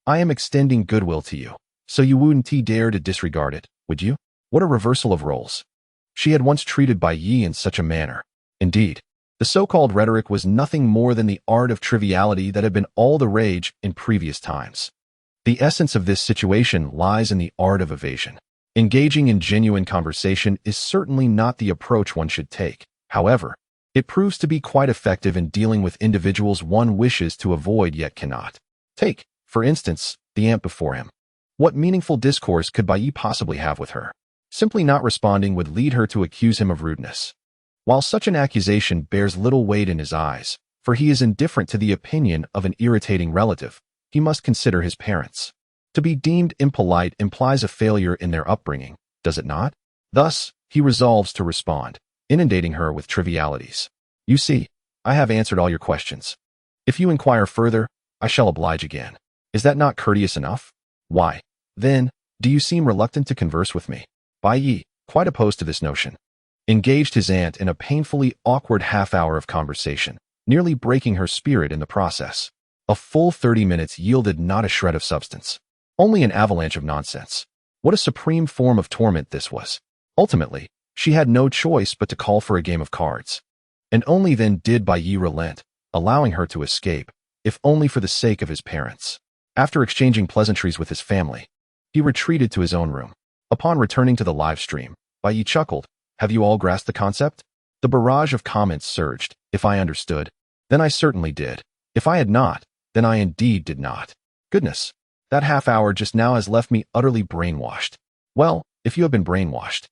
I am extending goodwill to you, so you wouldn't dare to disregard it, would you?" What a reversal of roles. She had once treated Bai Ye in such a manner. Indeed, the so-called rhetoric was nothing more than the art of triviality that had been all the rage in previous times. The essence of this situation lies in the art of evasion. Engaging in genuine conversation is certainly not the approach one should take. However, it proves to be quite effective in dealing with individuals one wishes to avoid yet cannot. Take, for instance, the aunt before him. What meaningful discourse could Bai Ye possibly have with her? Simply not responding would lead her to accuse him of rudeness. While such an accusation bears little weight in his eyes, for he is indifferent to the opinion of an irritating relative, he must consider his parents. To be deemed impolite implies a failure in their upbringing, does it not? Thus, he resolves to respond, inundating her with trivialities. "You see, I have answered all your questions. If you inquire further, I shall oblige again. Is that not courteous enough? Why, then, do you seem reluctant to converse with me?" Bai Ye, quite opposed to this notion, engaged his aunt in a painfully awkward half-hour of conversation, nearly breaking her spirit in the process. A full 30 minutes yielded not a shred of substance, only an avalanche of nonsense. What a supreme form of torment this was. Ultimately, she had no choice but to call for a game of cards. And only then did Bai Ye relent, allowing her to escape, if only for the sake of his parents. After exchanging pleasantries with his family, he retreated to his own room. Upon returning to the live stream, Bai Ye chuckled. "Have you all grasped the concept?" The barrage of comments surged. "If I understood, then I certainly did. If I had not, then I indeed did not. Goodness, that half hour just now has left me utterly brainwashed." Well, if you have been brainwashed,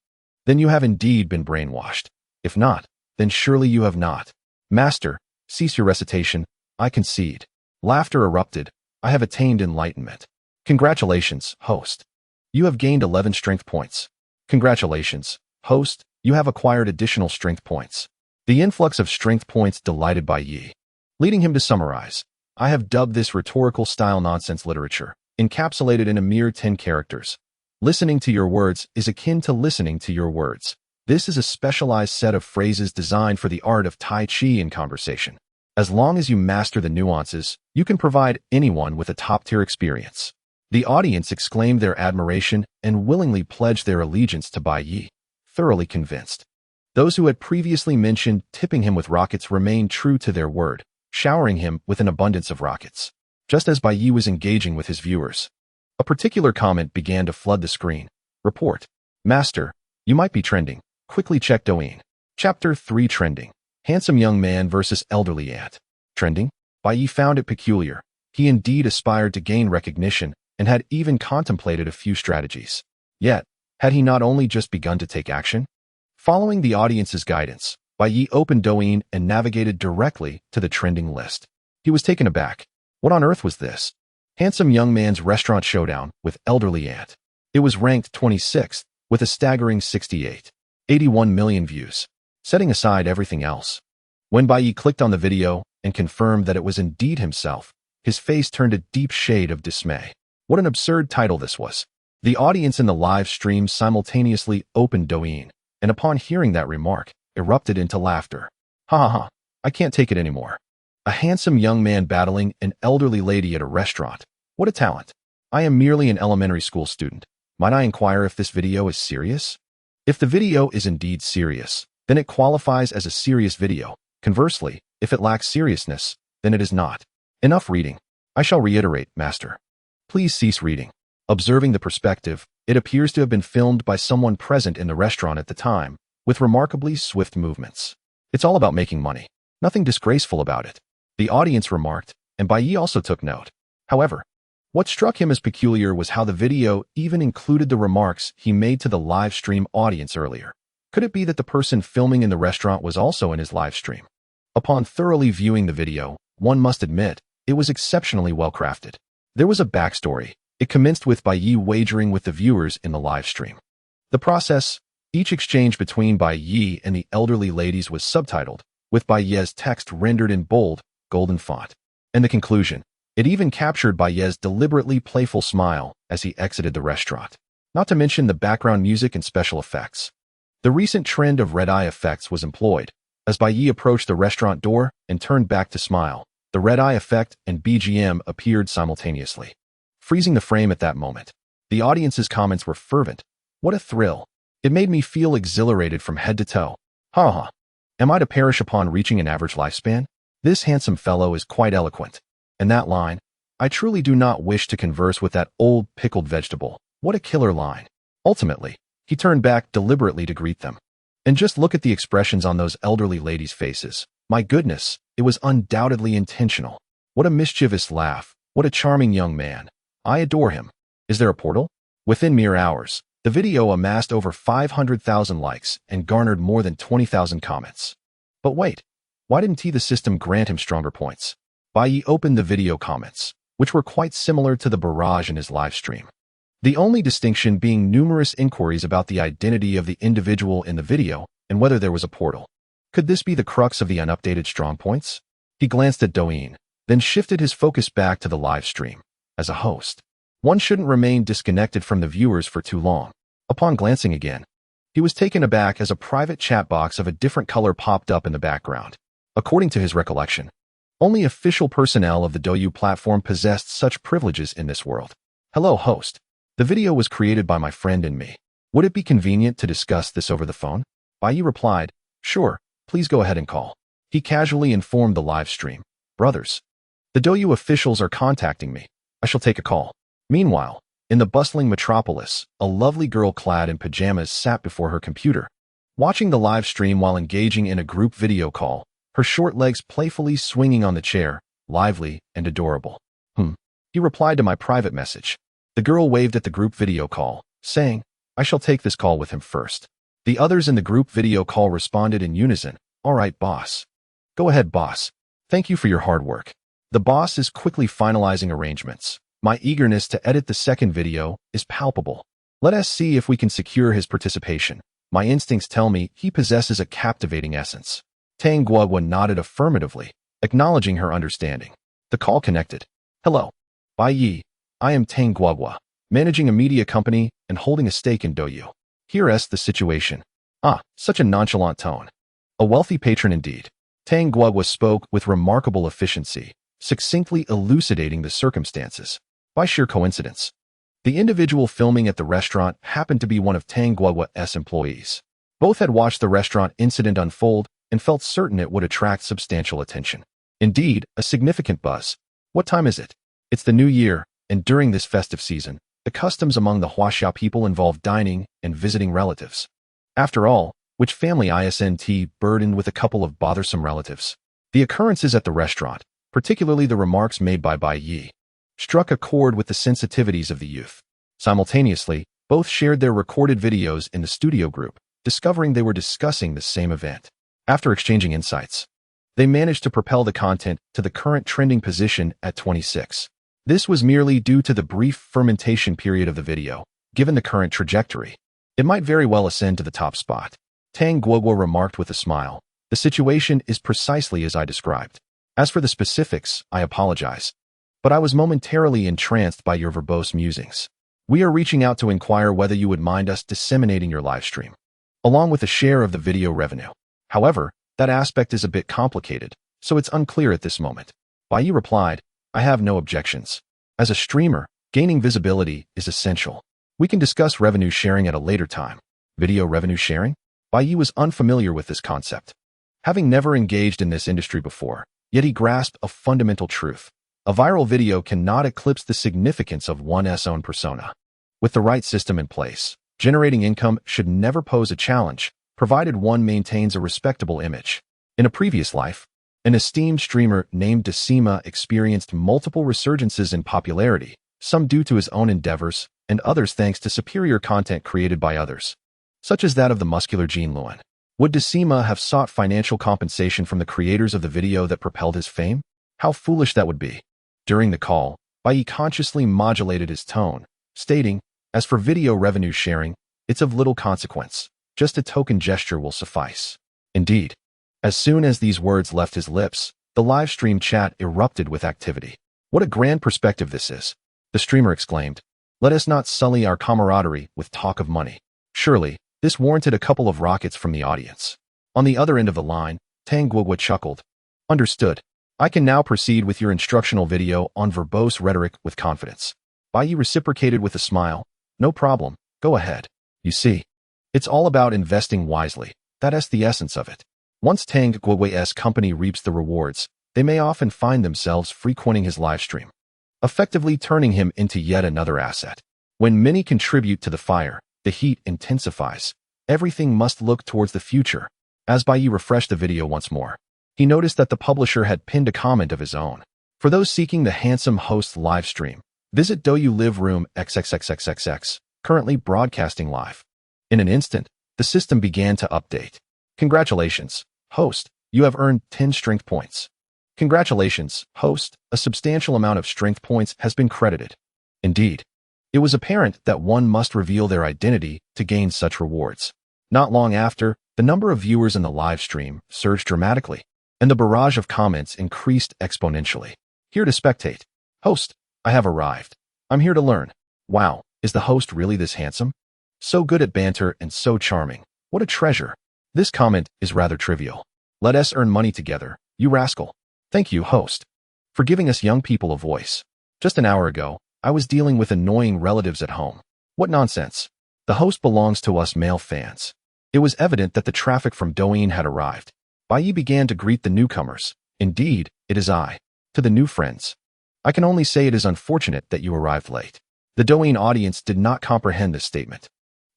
then you have indeed been brainwashed. If not, then surely you have not. Master, cease your recitation. I concede. Laughter erupted. I have attained enlightenment. Congratulations, host. You have gained 11 strength points. Congratulations, host. You have acquired additional strength points. The influx of strength points delighted Bai Ye, leading him to summarize. I have dubbed this rhetorical style nonsense literature, encapsulated in a mere 10 characters. Listening to your words is akin to listening to your words. This is a specialized set of phrases designed for the art of Tai Chi in conversation. As long as you master the nuances, you can provide anyone with a top-tier experience. The audience exclaimed their admiration and willingly pledged their allegiance to Bai Ye, thoroughly convinced. Those who had previously mentioned tipping him with rockets remained true to their word, showering him with an abundance of rockets. Just as Bai Ye was engaging with his viewers, a particular comment began to flood the screen. Report. Master, you might be trending. Quickly check Douyin. Chapter 3 Trending. Handsome young man versus elderly aunt. Trending? Bai Ye found it peculiar. He indeed aspired to gain recognition and had even contemplated a few strategies. Yet, had he not only just begun to take action? Following the audience's guidance, Bai Ye opened Douyin and navigated directly to the trending list. He was taken aback. What on earth was this? Handsome young man's restaurant showdown with elderly aunt. It was ranked 26th with a staggering 81 million views. Setting aside everything else, when Bai Ye clicked on the video and confirmed that it was indeed himself, his face turned a deep shade of dismay. What an absurd title this was. The audience in the live stream simultaneously opened Douyin, and upon hearing that remark, erupted into laughter. Ha ha ha, I can't take it anymore. A handsome young man battling an elderly lady at a restaurant. What a talent. I am merely an elementary school student. Might I inquire if this video is serious? If the video is indeed serious, then it qualifies as a serious video. Conversely, if it lacks seriousness, then it is not. Enough reading. I shall reiterate, master. Please cease reading. Observing the perspective, it appears to have been filmed by someone present in the restaurant at the time, with remarkably swift movements. It's all about making money. Nothing disgraceful about it. The audience remarked, and Bai Ye also took note. However, what struck him as peculiar was how the video even included the remarks he made to the live stream audience earlier. Could it be that the person filming in the restaurant was also in his live stream? Upon thoroughly viewing the video, one must admit, it was exceptionally well crafted. There was a backstory. It commenced with Bai Ye wagering with the viewers in the live stream. The process, each exchange between Bai Ye and the elderly ladies was subtitled, with Bai Ye's text rendered in bold, golden font. And the conclusion, it even captured Bai Ye's deliberately playful smile as he exited the restaurant. Not to mention the background music and special effects. The recent trend of red-eye effects was employed. As Bai Ye approached the restaurant door and turned back to smile, the red-eye effect and BGM appeared simultaneously, freezing the frame at that moment. The audience's comments were fervent. What a thrill. It made me feel exhilarated from head to toe. Ha ha. Am I to perish upon reaching an average lifespan? This handsome fellow is quite eloquent. And that line, I truly do not wish to converse with that old pickled vegetable. What a killer line. Ultimately, he turned back deliberately to greet them. And just look at the expressions on those elderly ladies' faces. My goodness, it was undoubtedly intentional. What a mischievous laugh. What a charming young man. I adore him. Is there a portal? Within mere hours, the video amassed over 500,000 likes and garnered more than 20,000 comments. But wait, why didn't the system grant him stronger points? Bai Ye opened the video comments, which were quite similar to the barrage in his live stream. The only distinction being numerous inquiries about the identity of the individual in the video and whether there was a portal. Could this be the crux of the unupdated strong points? He glanced at Douyin, then shifted his focus back to the live stream. As a host, one shouldn't remain disconnected from the viewers for too long. Upon glancing again, he was taken aback as a private chat box of a different color popped up in the background. According to his recollection, only official personnel of the Douyin platform possessed such privileges in this world. Hello, host. The video was created by my friend and me. Would it be convenient to discuss this over the phone? Bai Ye replied, sure, please go ahead and call. He casually informed the live stream. Brothers, the Douyin officials are contacting me. I shall take a call. Meanwhile, in the bustling metropolis, a lovely girl clad in pajamas sat before her computer, watching the live stream while engaging in a group video call, her short legs playfully swinging on the chair, lively and adorable. He replied to my private message. The girl waved at the group video call, saying, I shall take this call with him first. The others in the group video call responded in unison, all right, boss. Go ahead, boss. Thank you for your hard work. The boss is quickly finalizing arrangements. My eagerness to edit the second video is palpable. Let us see if we can secure his participation. My instincts tell me he possesses a captivating essence. Tang Guogua nodded affirmatively, acknowledging her understanding. The call connected. Hello. Bai Ye. I am Tang Guogua, managing a media company and holding a stake in Douyin. Here's the situation. Ah, such a nonchalant tone. A wealthy patron indeed. Tang Guogua spoke with remarkable efficiency, succinctly elucidating the circumstances. By sheer coincidence, the individual filming at the restaurant happened to be one of Tang Guogua's employees. Both had watched the restaurant incident unfold and felt certain it would attract substantial attention. Indeed, a significant buzz. What time is it? It's the new year, and during this festive season, the customs among the Huaxia people involve dining and visiting relatives. After all, which family isn't burdened with a couple of bothersome relatives? The occurrences at the restaurant, particularly the remarks made by Bai Ye, struck a chord with the sensitivities of the youth. Simultaneously, both shared their recorded videos in the studio group, discovering they were discussing the same event. After exchanging insights, they managed to propel the content to the current trending position at 26. This was merely due to the brief fermentation period of the video. Given the current trajectory, it might very well ascend to the top spot. Tang Guoguo remarked with a smile. The situation is precisely as I described. As for the specifics, I apologize. But I was momentarily entranced by your verbose musings. We are reaching out to inquire whether you would mind us disseminating your live stream, along with a share of the video revenue. However, that aspect is a bit complicated, so it's unclear at this moment. Bai Ye replied, I have no objections. As a streamer, gaining visibility is essential. We can discuss revenue sharing at a later time. Video revenue sharing? Bai Ye was unfamiliar with this concept. Having never engaged in this industry before, yet he grasped a fundamental truth. A viral video cannot eclipse the significance of one's own persona. With the right system in place, generating income should never pose a challenge, provided one maintains a respectable image. In a previous life, an esteemed streamer named Decima experienced multiple resurgences in popularity, some due to his own endeavors, and others thanks to superior content created by others, such as that of the muscular Jean Luan. Would Decima have sought financial compensation from the creators of the video that propelled his fame? How foolish that would be. During the call, Bai Ye consciously modulated his tone, stating, as for video revenue sharing, it's of little consequence. Just a token gesture will suffice. Indeed, as soon as these words left his lips, the live stream chat erupted with activity. What a grand perspective this is, the streamer exclaimed. Let us not sully our camaraderie with talk of money. Surely, this warranted a couple of rockets from the audience. On the other end of the line, Tang Guoguo chuckled. Understood. I can now proceed with your instructional video on verbose rhetoric with confidence. Bai Ye reciprocated with a smile. No problem, go ahead. You see, it's all about investing wisely. That's the essence of it. Once Tang Guoguo's company reaps the rewards, they may often find themselves frequenting his live stream, effectively turning him into yet another asset. When many contribute to the fire, the heat intensifies. Everything must look towards the future. As Bai Ye refreshed the video once more, he noticed that the publisher had pinned a comment of his own. For those seeking the handsome host's live stream, visit Douyu Live Room XXXXXX, currently broadcasting live. In an instant, the system began to update. Congratulations, host, you have earned 10 strength points. Congratulations, host, a substantial amount of strength points has been credited. Indeed, it was apparent that one must reveal their identity to gain such rewards. Not long after, the number of viewers in the live stream surged dramatically, and the barrage of comments increased exponentially. Here to spectate. Host, I have arrived. I'm here to learn. Wow, is the host really this handsome? So good at banter and so charming. What a treasure. This comment is rather trivial. Let us earn money together, you rascal. Thank you, host, for giving us young people a voice. Just an hour ago, I was dealing with annoying relatives at home. What nonsense. The host belongs to us male fans. It was evident that the traffic from Douyin had arrived. Bai Ye began to greet the newcomers. Indeed, it is I. To the new friends. I can only say it is unfortunate that you arrived late. The Douyin audience did not comprehend this statement.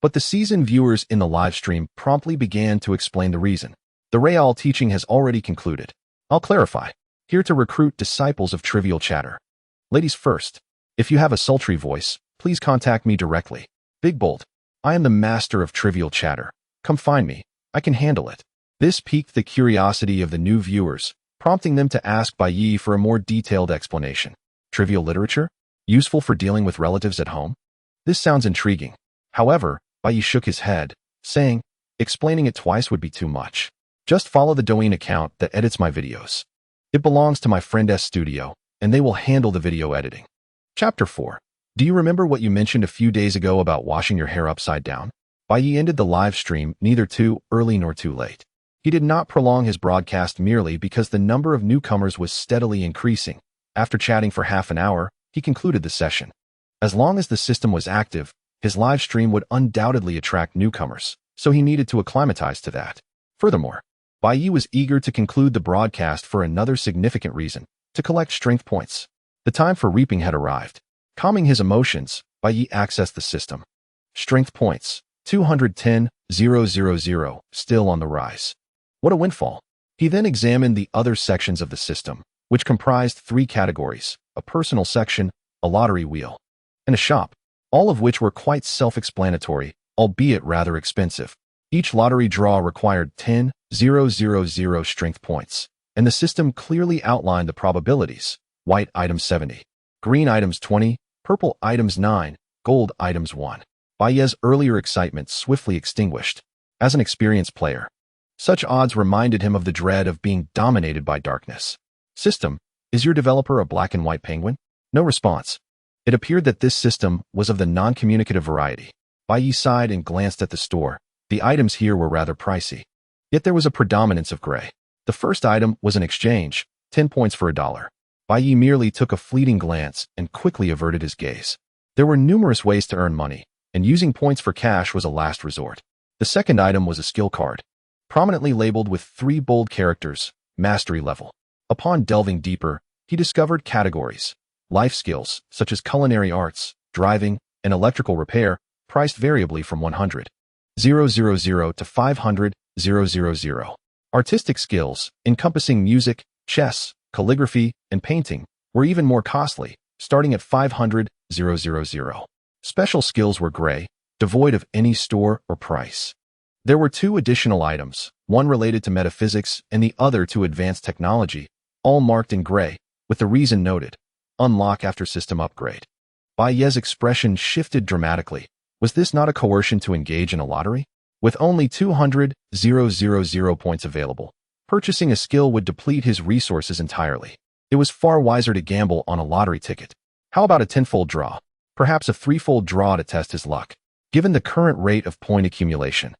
But the seasoned viewers in the live stream promptly began to explain the reason. The Real teaching has already concluded. I'll clarify. Here to recruit disciples of trivial chatter. Ladies first. If you have a sultry voice, please contact me directly. Big Bold. I am the master of trivial chatter. Come find me. I can handle it. This piqued the curiosity of the new viewers, prompting them to ask Bai Ye for a more detailed explanation. Trivial literature? Useful for dealing with relatives at home? This sounds intriguing. However, Bai Ye shook his head, saying, explaining it twice would be too much. Just follow the Douyin account that edits my videos. It belongs to my friend's studio, and they will handle the video editing. Chapter 4. Do you remember what you mentioned a few days ago about washing your hair upside down? Bai Ye ended the live stream neither too early nor too late. He did not prolong his broadcast merely because the number of newcomers was steadily increasing. After chatting for half an hour, he concluded the session. As long as the system was active, his live stream would undoubtedly attract newcomers, so he needed to acclimatize to that. Furthermore, Bai Ye was eager to conclude the broadcast for another significant reason, to collect strength points. The time for reaping had arrived. Calming his emotions, Bai Ye accessed the system. Strength points, 210,000, still on the rise. What a windfall. He then examined the other sections of the system, which comprised 3 categories, a personal section, a lottery wheel, and a shop, all of which were quite self-explanatory, albeit rather expensive. Each lottery draw required 10,000 strength points, and the system clearly outlined the probabilities. White items 70, green items 20, purple items 9, gold items 1. Bai Ye's earlier excitement swiftly extinguished. As an experienced player, such odds reminded him of the dread of being dominated by darkness. System, is your developer a black and white penguin? No response. It appeared that this system was of the non-communicative variety. Bai Ye sighed and glanced at the store. The items here were rather pricey. Yet there was a predominance of gray. The first item was an exchange, 10 points for $1. Bai Ye merely took a fleeting glance and quickly averted his gaze. There were numerous ways to earn money, and using points for cash was a last resort. The second item was a skill card, prominently labeled with 3 bold characters, mastery level. Upon delving deeper, he discovered categories. Life skills, such as culinary arts, driving, and electrical repair, priced variably from 100,000 to 500,000. Artistic skills, encompassing music, chess, calligraphy, and painting, were even more costly, starting at 500,000. Special skills were gray, devoid of any store or price. There were 2 additional items, one related to metaphysics and the other to advanced technology, all marked in gray, with the reason noted. Unlock after system upgrade. Bai Ye's expression shifted dramatically. Was this not a coercion to engage in a lottery? With only 200,000 points available, purchasing a skill would deplete his resources entirely. It was far wiser to gamble on a lottery ticket. How about a 10-fold draw? Perhaps a 3-fold draw to test his luck. Given the current rate of point accumulation,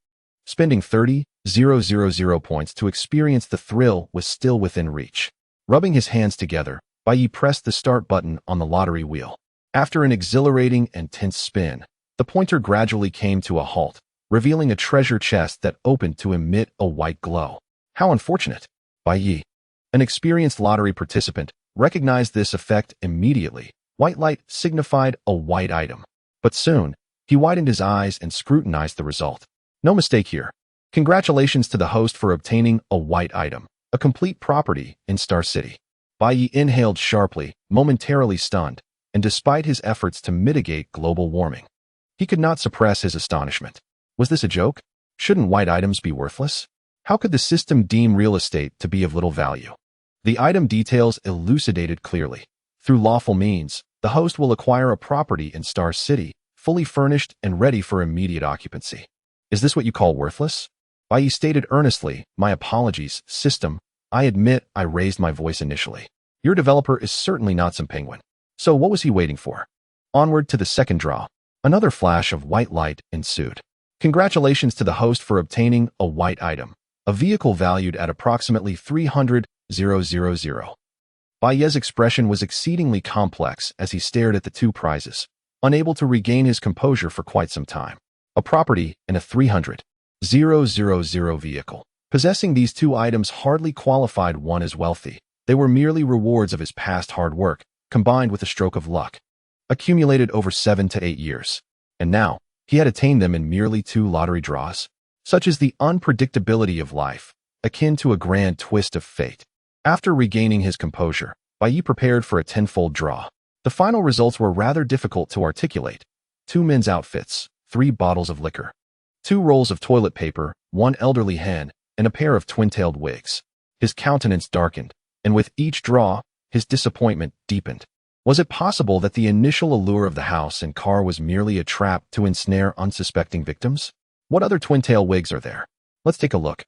spending 30,000 points to experience the thrill was still within reach. Rubbing his hands together, Bai Ye pressed the start button on the lottery wheel. After an exhilarating and tense spin, the pointer gradually came to a halt, revealing a treasure chest that opened to emit a white glow. How unfortunate. Bai Ye, an experienced lottery participant, recognized this effect immediately. White light signified a white item. But soon, he widened his eyes and scrutinized the result. No mistake here. Congratulations to the host for obtaining a white item, a complete property in Star City. Bai Ye inhaled sharply, momentarily stunned, and despite his efforts to mitigate global warming, he could not suppress his astonishment. Was this a joke? Shouldn't white items be worthless? How could the system deem real estate to be of little value? The item details elucidated clearly. Through lawful means, the host will acquire a property in Star City, fully furnished and ready for immediate occupancy. Is this what you call worthless? Bai Ye stated earnestly, my apologies, system. I admit I raised my voice initially. Your developer is certainly not some penguin. So what was he waiting for? Onward to the second draw. Another flash of white light ensued. Congratulations to the host for obtaining a white item, a vehicle valued at approximately 300,000. Bai Ye's expression was exceedingly complex as he stared at the 2 prizes, unable to regain his composure for quite some time. A property and a 300,000 vehicle. Possessing these 2 items hardly qualified one as wealthy. They were merely rewards of his past hard work, combined with a stroke of luck, accumulated over 7 to 8 years. And now, he had attained them in merely 2 lottery draws. Such is the unpredictability of life, akin to a grand twist of fate. After regaining his composure, Bai Ye prepared for a 10-fold draw. The final results were rather difficult to articulate. 2 men's outfits, 3 bottles of liquor, 2 rolls of toilet paper, 1 elderly hen, and a pair of twin-tailed wigs. His countenance darkened, and with each draw, his disappointment deepened. Was it possible that the initial allure of the house and car was merely a trap to ensnare unsuspecting victims? What other twin-tail wigs are there? Let's take a look.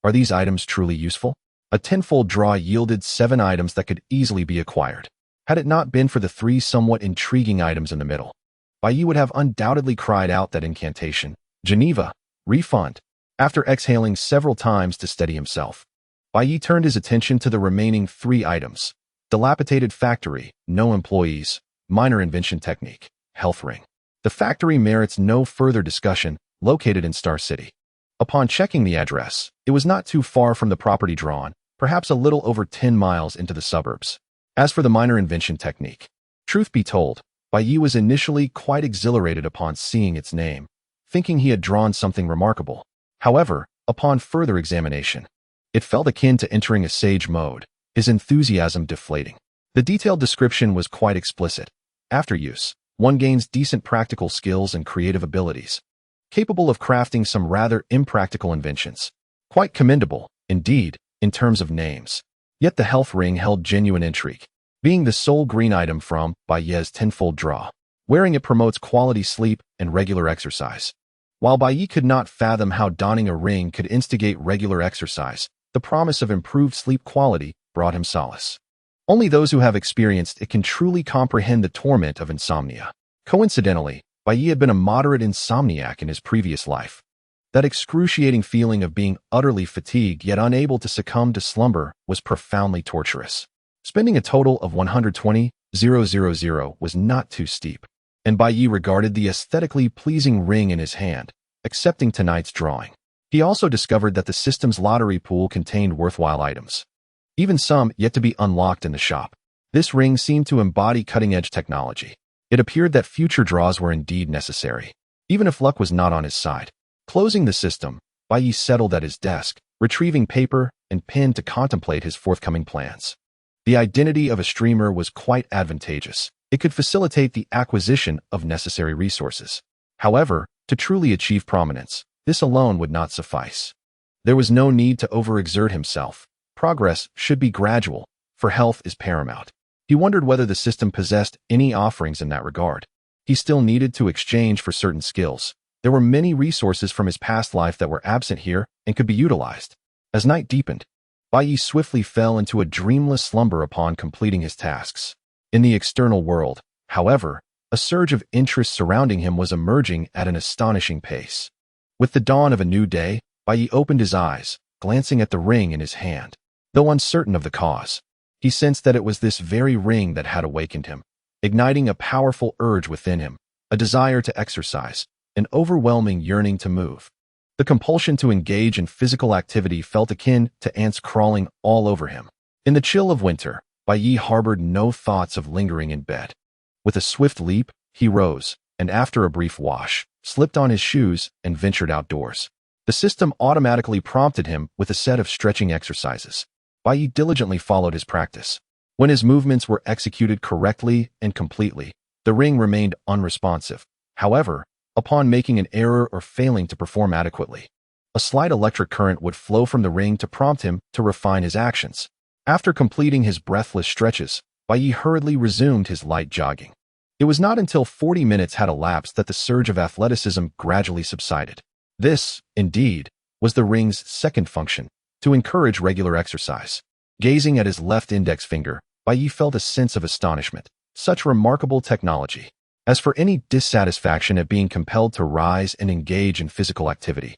Are these items truly useful? A 10-fold draw yielded 7 items that could easily be acquired. Had it not been for the 3 somewhat intriguing items in the middle, Bai Ye would have undoubtedly cried out that incantation, Geneva, refund. After exhaling several times to steady himself, Bai Ye turned his attention to the remaining 3 items. Dilapidated factory, no employees, minor invention technique, health ring. The factory merits no further discussion, located in Star City. Upon checking the address, it was not too far from the property drawn, perhaps a little over 10 miles into the suburbs. As for the minor invention technique, truth be told, Bai Ye was initially quite exhilarated upon seeing its name, thinking he had drawn something remarkable. However, upon further examination, it felt akin to entering a sage mode, his enthusiasm deflating. The detailed description was quite explicit. After use, one gains decent practical skills and creative abilities, capable of crafting some rather impractical inventions. Quite commendable, indeed, in terms of names. Yet the health ring held genuine intrigue, being the sole green item from Bai Ye's tenfold draw. Wearing it promotes quality sleep and regular exercise. While Bai Ye could not fathom how donning a ring could instigate regular exercise, the promise of improved sleep quality brought him solace. Only those who have experienced it can truly comprehend the torment of insomnia. Coincidentally, Bai Ye had been a moderate insomniac in his previous life. That excruciating feeling of being utterly fatigued yet unable to succumb to slumber was profoundly torturous. Spending a total of 120,000 was not too steep, and Bai Ye regarded the aesthetically pleasing ring in his hand, accepting tonight's drawing. He also discovered that the system's lottery pool contained worthwhile items, even some yet to be unlocked in the shop. This ring seemed to embody cutting-edge technology. It appeared that future draws were indeed necessary, even if luck was not on his side. Closing the system, Bai Ye settled at his desk, retrieving paper and pen to contemplate his forthcoming plans. The identity of a streamer was quite advantageous. It could facilitate the acquisition of necessary resources. However, to truly achieve prominence, this alone would not suffice. There was no need to overexert himself. Progress should be gradual, for health is paramount. He wondered whether the system possessed any offerings in that regard. He still needed to exchange for certain skills. There were many resources from his past life that were absent here and could be utilized. As night deepened, Bai Ye swiftly fell into a dreamless slumber upon completing his tasks. In the external world, however, a surge of interest surrounding him was emerging at an astonishing pace. With the dawn of a new day, Bai Ye opened his eyes, glancing at the ring in his hand. Though uncertain of the cause, he sensed that it was this very ring that had awakened him, igniting a powerful urge within him, a desire to exercise, an overwhelming yearning to move. The compulsion to engage in physical activity felt akin to ants crawling all over him. In the chill of winter, Bai Ye harbored no thoughts of lingering in bed. With a swift leap, he rose, and after a brief wash, slipped on his shoes and ventured outdoors. The system automatically prompted him with a set of stretching exercises. Bai Ye diligently followed his practice. When his movements were executed correctly and completely, the ring remained unresponsive. However, upon making an error or failing to perform adequately, a slight electric current would flow from the ring to prompt him to refine his actions. After completing his breathless stretches, Bai Ye hurriedly resumed his light jogging. It was not until 40 minutes had elapsed that the surge of athleticism gradually subsided. This, indeed, was the ring's second function, to encourage regular exercise. Gazing at his left index finger, Bai Ye felt a sense of astonishment. Such remarkable technology. As for any dissatisfaction at being compelled to rise and engage in physical activity,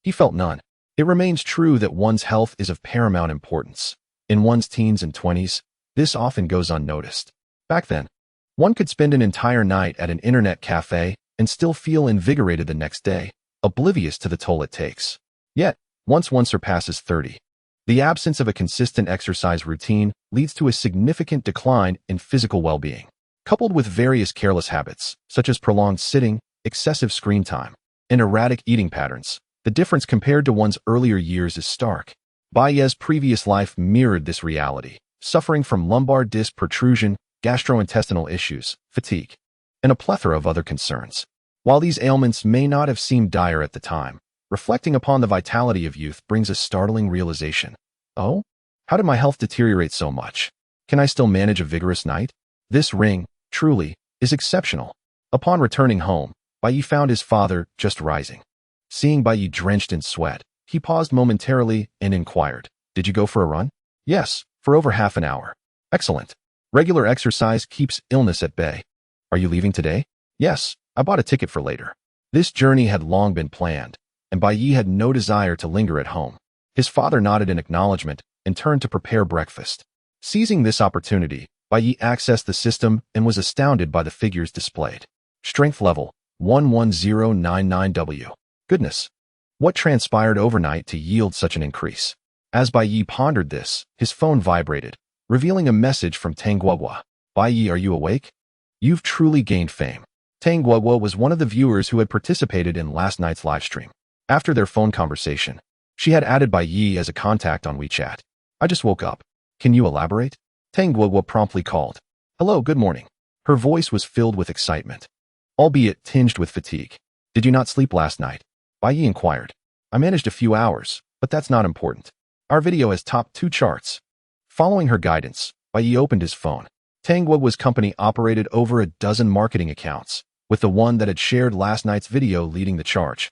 he felt none. It remains true that one's health is of paramount importance. In one's teens and 20s, this often goes unnoticed. Back then, one could spend an entire night at an internet cafe and still feel invigorated the next day, oblivious to the toll it takes. Yet, once one surpasses 30, the absence of a consistent exercise routine leads to a significant decline in physical well-being. Coupled with various careless habits, such as prolonged sitting, excessive screen time, and erratic eating patterns, the difference compared to one's earlier years is stark. Bai Ye's previous life mirrored this reality, suffering from lumbar disc protrusion, gastrointestinal issues, fatigue, and a plethora of other concerns. While these ailments may not have seemed dire at the time, reflecting upon the vitality of youth brings a startling realization. Oh? How did my health deteriorate so much? Can I still manage a vigorous night? This ring, truly, is exceptional. Upon returning home, Bai Ye found his father just rising. Seeing Bai Ye drenched in sweat, he paused momentarily and inquired, "Did you go for a run?" "Yes, for over half an hour." "Excellent. Regular exercise keeps illness at bay." "Are you leaving today?" "Yes, I bought a ticket for later." This journey had long been planned, and Bai Ye had no desire to linger at home. His father nodded in acknowledgement and turned to prepare breakfast. Seizing this opportunity, Bai Ye accessed the system and was astounded by the figures displayed. Strength level, 11099W. Goodness. What transpired overnight to yield such an increase? As Bai Ye pondered this, his phone vibrated, revealing a message from Tang Guoguo. Bai Ye, are you awake? You've truly gained fame. Tang Guoguo was one of the viewers who had participated in last night's livestream. After their phone conversation, she had added Bai Ye as a contact on WeChat. I just woke up. Can you elaborate? Tang Guoguo promptly called. Hello, good morning. Her voice was filled with excitement, albeit tinged with fatigue. Did you not sleep last night? Bai Ye inquired. I managed a few hours, but that's not important. Our video has topped 2 charts. Following her guidance, Bai Ye opened his phone. Tang Guoguo's company operated over a dozen marketing accounts, with the one that had shared last night's video leading the charge,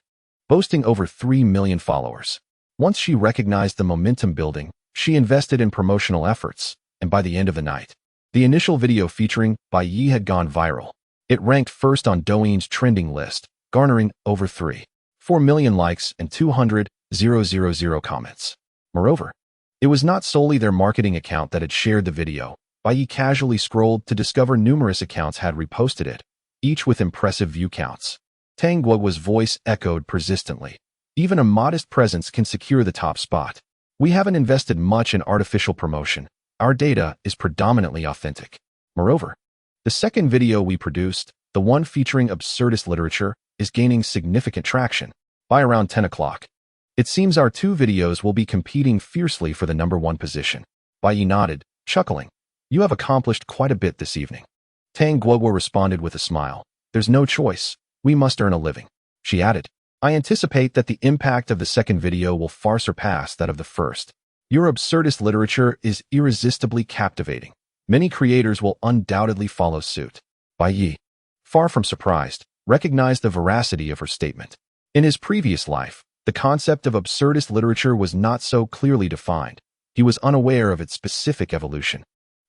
boasting over 3 million followers. Once she recognized the momentum building, she invested in promotional efforts, and by the end of the night, the initial video featuring Bai Ye had gone viral. It ranked first on Douyin's trending list, garnering over 3.4 million likes and 200,000 comments. Moreover, it was not solely their marketing account that had shared the video. Bai Ye casually scrolled to discover numerous accounts had reposted it, each with impressive view counts. Tang Guoguo's voice echoed persistently. Even a modest presence can secure the top spot. We haven't invested much in artificial promotion. Our data is predominantly authentic. Moreover, the second video we produced, the one featuring absurdist literature, is gaining significant traction. By around 10 o'clock, it seems our 2 videos will be competing fiercely for the #1 position. Bai Ye nodded, chuckling. You have accomplished quite a bit this evening. Tang Guoguo responded with a smile. There's no choice. We must earn a living. She added, I anticipate that the impact of the second video will far surpass that of the first. Your absurdist literature is irresistibly captivating. Many creators will undoubtedly follow suit. Bai Ye, far from surprised, recognized the veracity of her statement. In his previous life, the concept of absurdist literature was not so clearly defined. He was unaware of its specific evolution.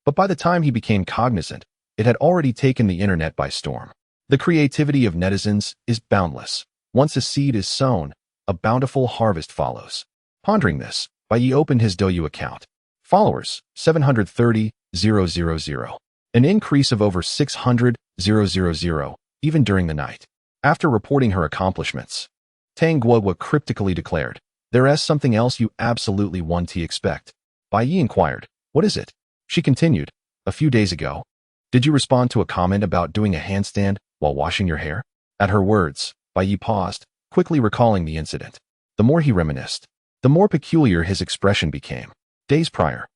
But by the time he became cognizant, it had already taken the internet by storm. The creativity of netizens is boundless. Once a seed is sown, a bountiful harvest follows. Pondering this, Bai Ye opened his Douyu account. Followers, 730,000. An increase of over 600,000, even during the night. After reporting her accomplishments, Tang Guoguo cryptically declared, There's something else you absolutely want to expect. Bai Ye inquired, What is it? She continued, A few days ago, did you respond to a comment about doing a handstand while washing your hair? At her words, Bai Ye paused, quickly recalling the incident. The more he reminisced, the more peculiar his expression became. Days prior,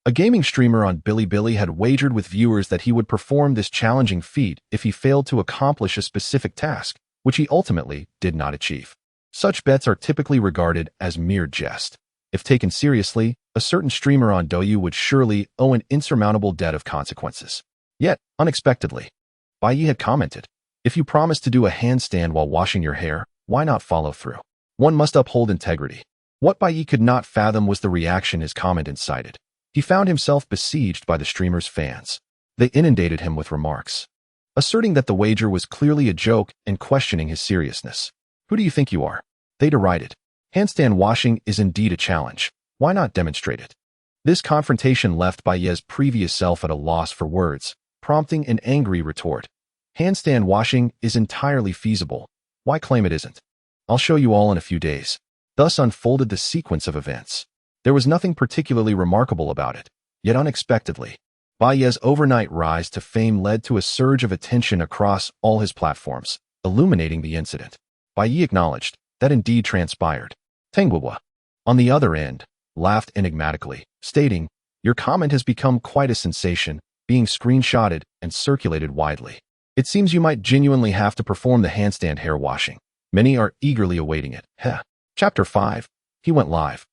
a gaming streamer on Bilibili had wagered with viewers that he would perform this challenging feat if he failed to accomplish a specific task, which he ultimately did not achieve. Such bets are typically regarded as mere jest. If taken seriously, a certain streamer on Douyu would surely owe an insurmountable debt of consequences. Yet, unexpectedly, Bai Ye had commented, If you promise to do a handstand while washing your hair, why not follow through? One must uphold integrity. What Bai Ye could not fathom was the reaction his comment incited. He found himself besieged by the streamer's fans. They inundated him with remarks, asserting that the wager was clearly a joke and questioning his seriousness. Who do you think you are? They derided. Handstand washing is indeed a challenge. Why not demonstrate it? This confrontation left Bai Ye's previous self at a loss for words, prompting an angry retort. Handstand washing is entirely feasible. Why claim it isn't? I'll show you all in a few days. Thus unfolded the sequence of events. There was nothing particularly remarkable about it, yet unexpectedly, Bai Ye's overnight rise to fame led to a surge of attention across all his platforms, illuminating the incident. Bai Ye acknowledged that indeed transpired. Tang Guoguo, on the other end, laughed enigmatically, stating, Your comment has become quite a sensation, being screenshotted and circulated widely. It seems you might genuinely have to perform the handstand hair washing. Many are eagerly awaiting it. Heh. Chapter 5. He went live.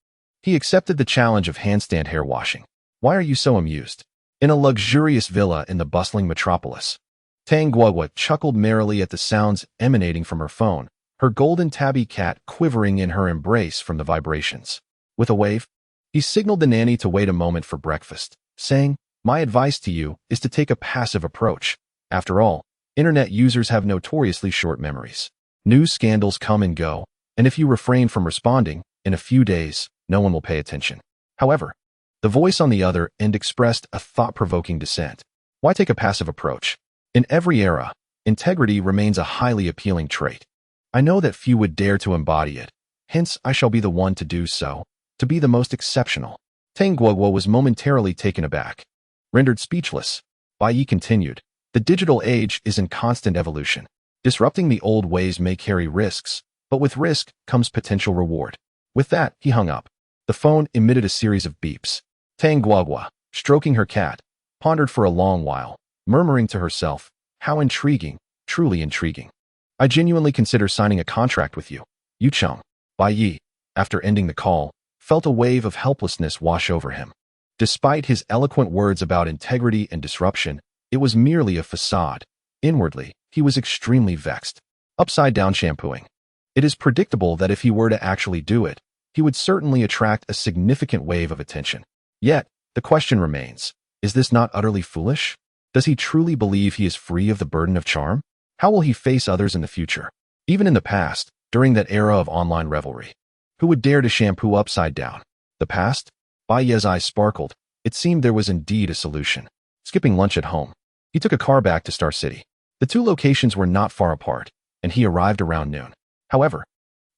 He accepted the challenge of handstand hair washing. Why are you so amused? In a luxurious villa in the bustling metropolis, Tang Guoguo chuckled merrily at the sounds emanating from her phone, her golden tabby cat quivering in her embrace from the vibrations. With a wave, he signaled the nanny to wait a moment for breakfast, saying, My advice to you is to take a passive approach. After all, internet users have notoriously short memories. News scandals come and go, and if you refrain from responding, in a few days, no one will pay attention. However, the voice on the other end expressed a thought-provoking dissent. Why take a passive approach? In every era, integrity remains a highly appealing trait. I know that few would dare to embody it. Hence, I shall be the one to do so, to be the most exceptional. Tang Guoguo was momentarily taken aback. Rendered speechless, Bai Ye continued, the digital age is in constant evolution. Disrupting the old ways may carry risks, but with risk comes potential reward. With that, he hung up. The phone emitted a series of beeps. Tang Guoguo, stroking her cat, pondered for a long while, murmuring to herself, how intriguing, truly intriguing. I genuinely consider signing a contract with you. Yu Cheng. Bai Ye, after ending the call, felt a wave of helplessness wash over him. Despite his eloquent words about integrity and disruption, it was merely a facade. Inwardly, he was extremely vexed. Upside-down shampooing. It is predictable that if he were to actually do it, he would certainly attract a significant wave of attention. Yet, the question remains, is this not utterly foolish? Does he truly believe he is free of the burden of charm? How will he face others in the future? Even in the past, during that era of online revelry, who would dare to shampoo upside down? The past? Bai Ye's eyes sparkled. It seemed there was indeed a solution. Skipping lunch at home, he took a car back to Star City. The two locations were not far apart, and he arrived around noon. However,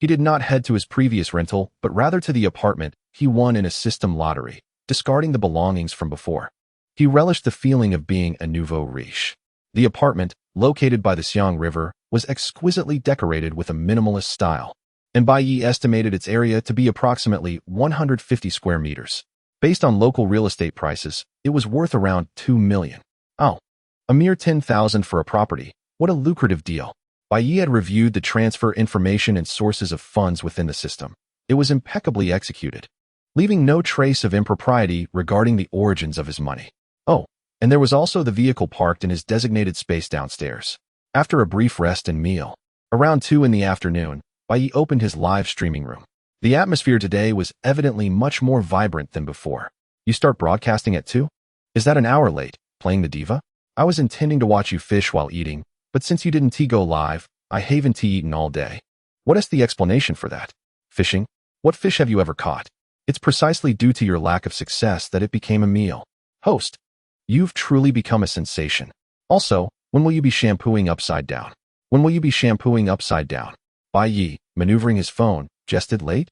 he did not head to his previous rental, but rather to the apartment he won in a system lottery, discarding the belongings from before. He relished the feeling of being a nouveau riche. The apartment, located by the Xiang River, was exquisitely decorated with a minimalist style, and Bai Ye estimated its area to be approximately 150 square meters. Based on local real estate prices, it was worth around 2 million. Oh, a mere 10,000 for a property. What a lucrative deal. Bai Ye had reviewed the transfer information and sources of funds within the system. It was impeccably executed, leaving no trace of impropriety regarding the origins of his money. Oh, and there was also the vehicle parked in his designated space downstairs. After a brief rest and meal, around 2 in the afternoon, Bai Ye opened his live streaming room. The atmosphere today was evidently much more vibrant than before. You start broadcasting at 2? Is that an hour late, playing the diva? I was intending to watch you fish while eating, but since you didn't go live, I haven't eaten all day. What is the explanation for that? Fishing? What fish have you ever caught? It's precisely due to your lack of success that it became a meal. Host, you've truly become a sensation. Also, when will you be shampooing upside down? When will you be shampooing upside down? Bai Ye, maneuvering his phone, jested. Late?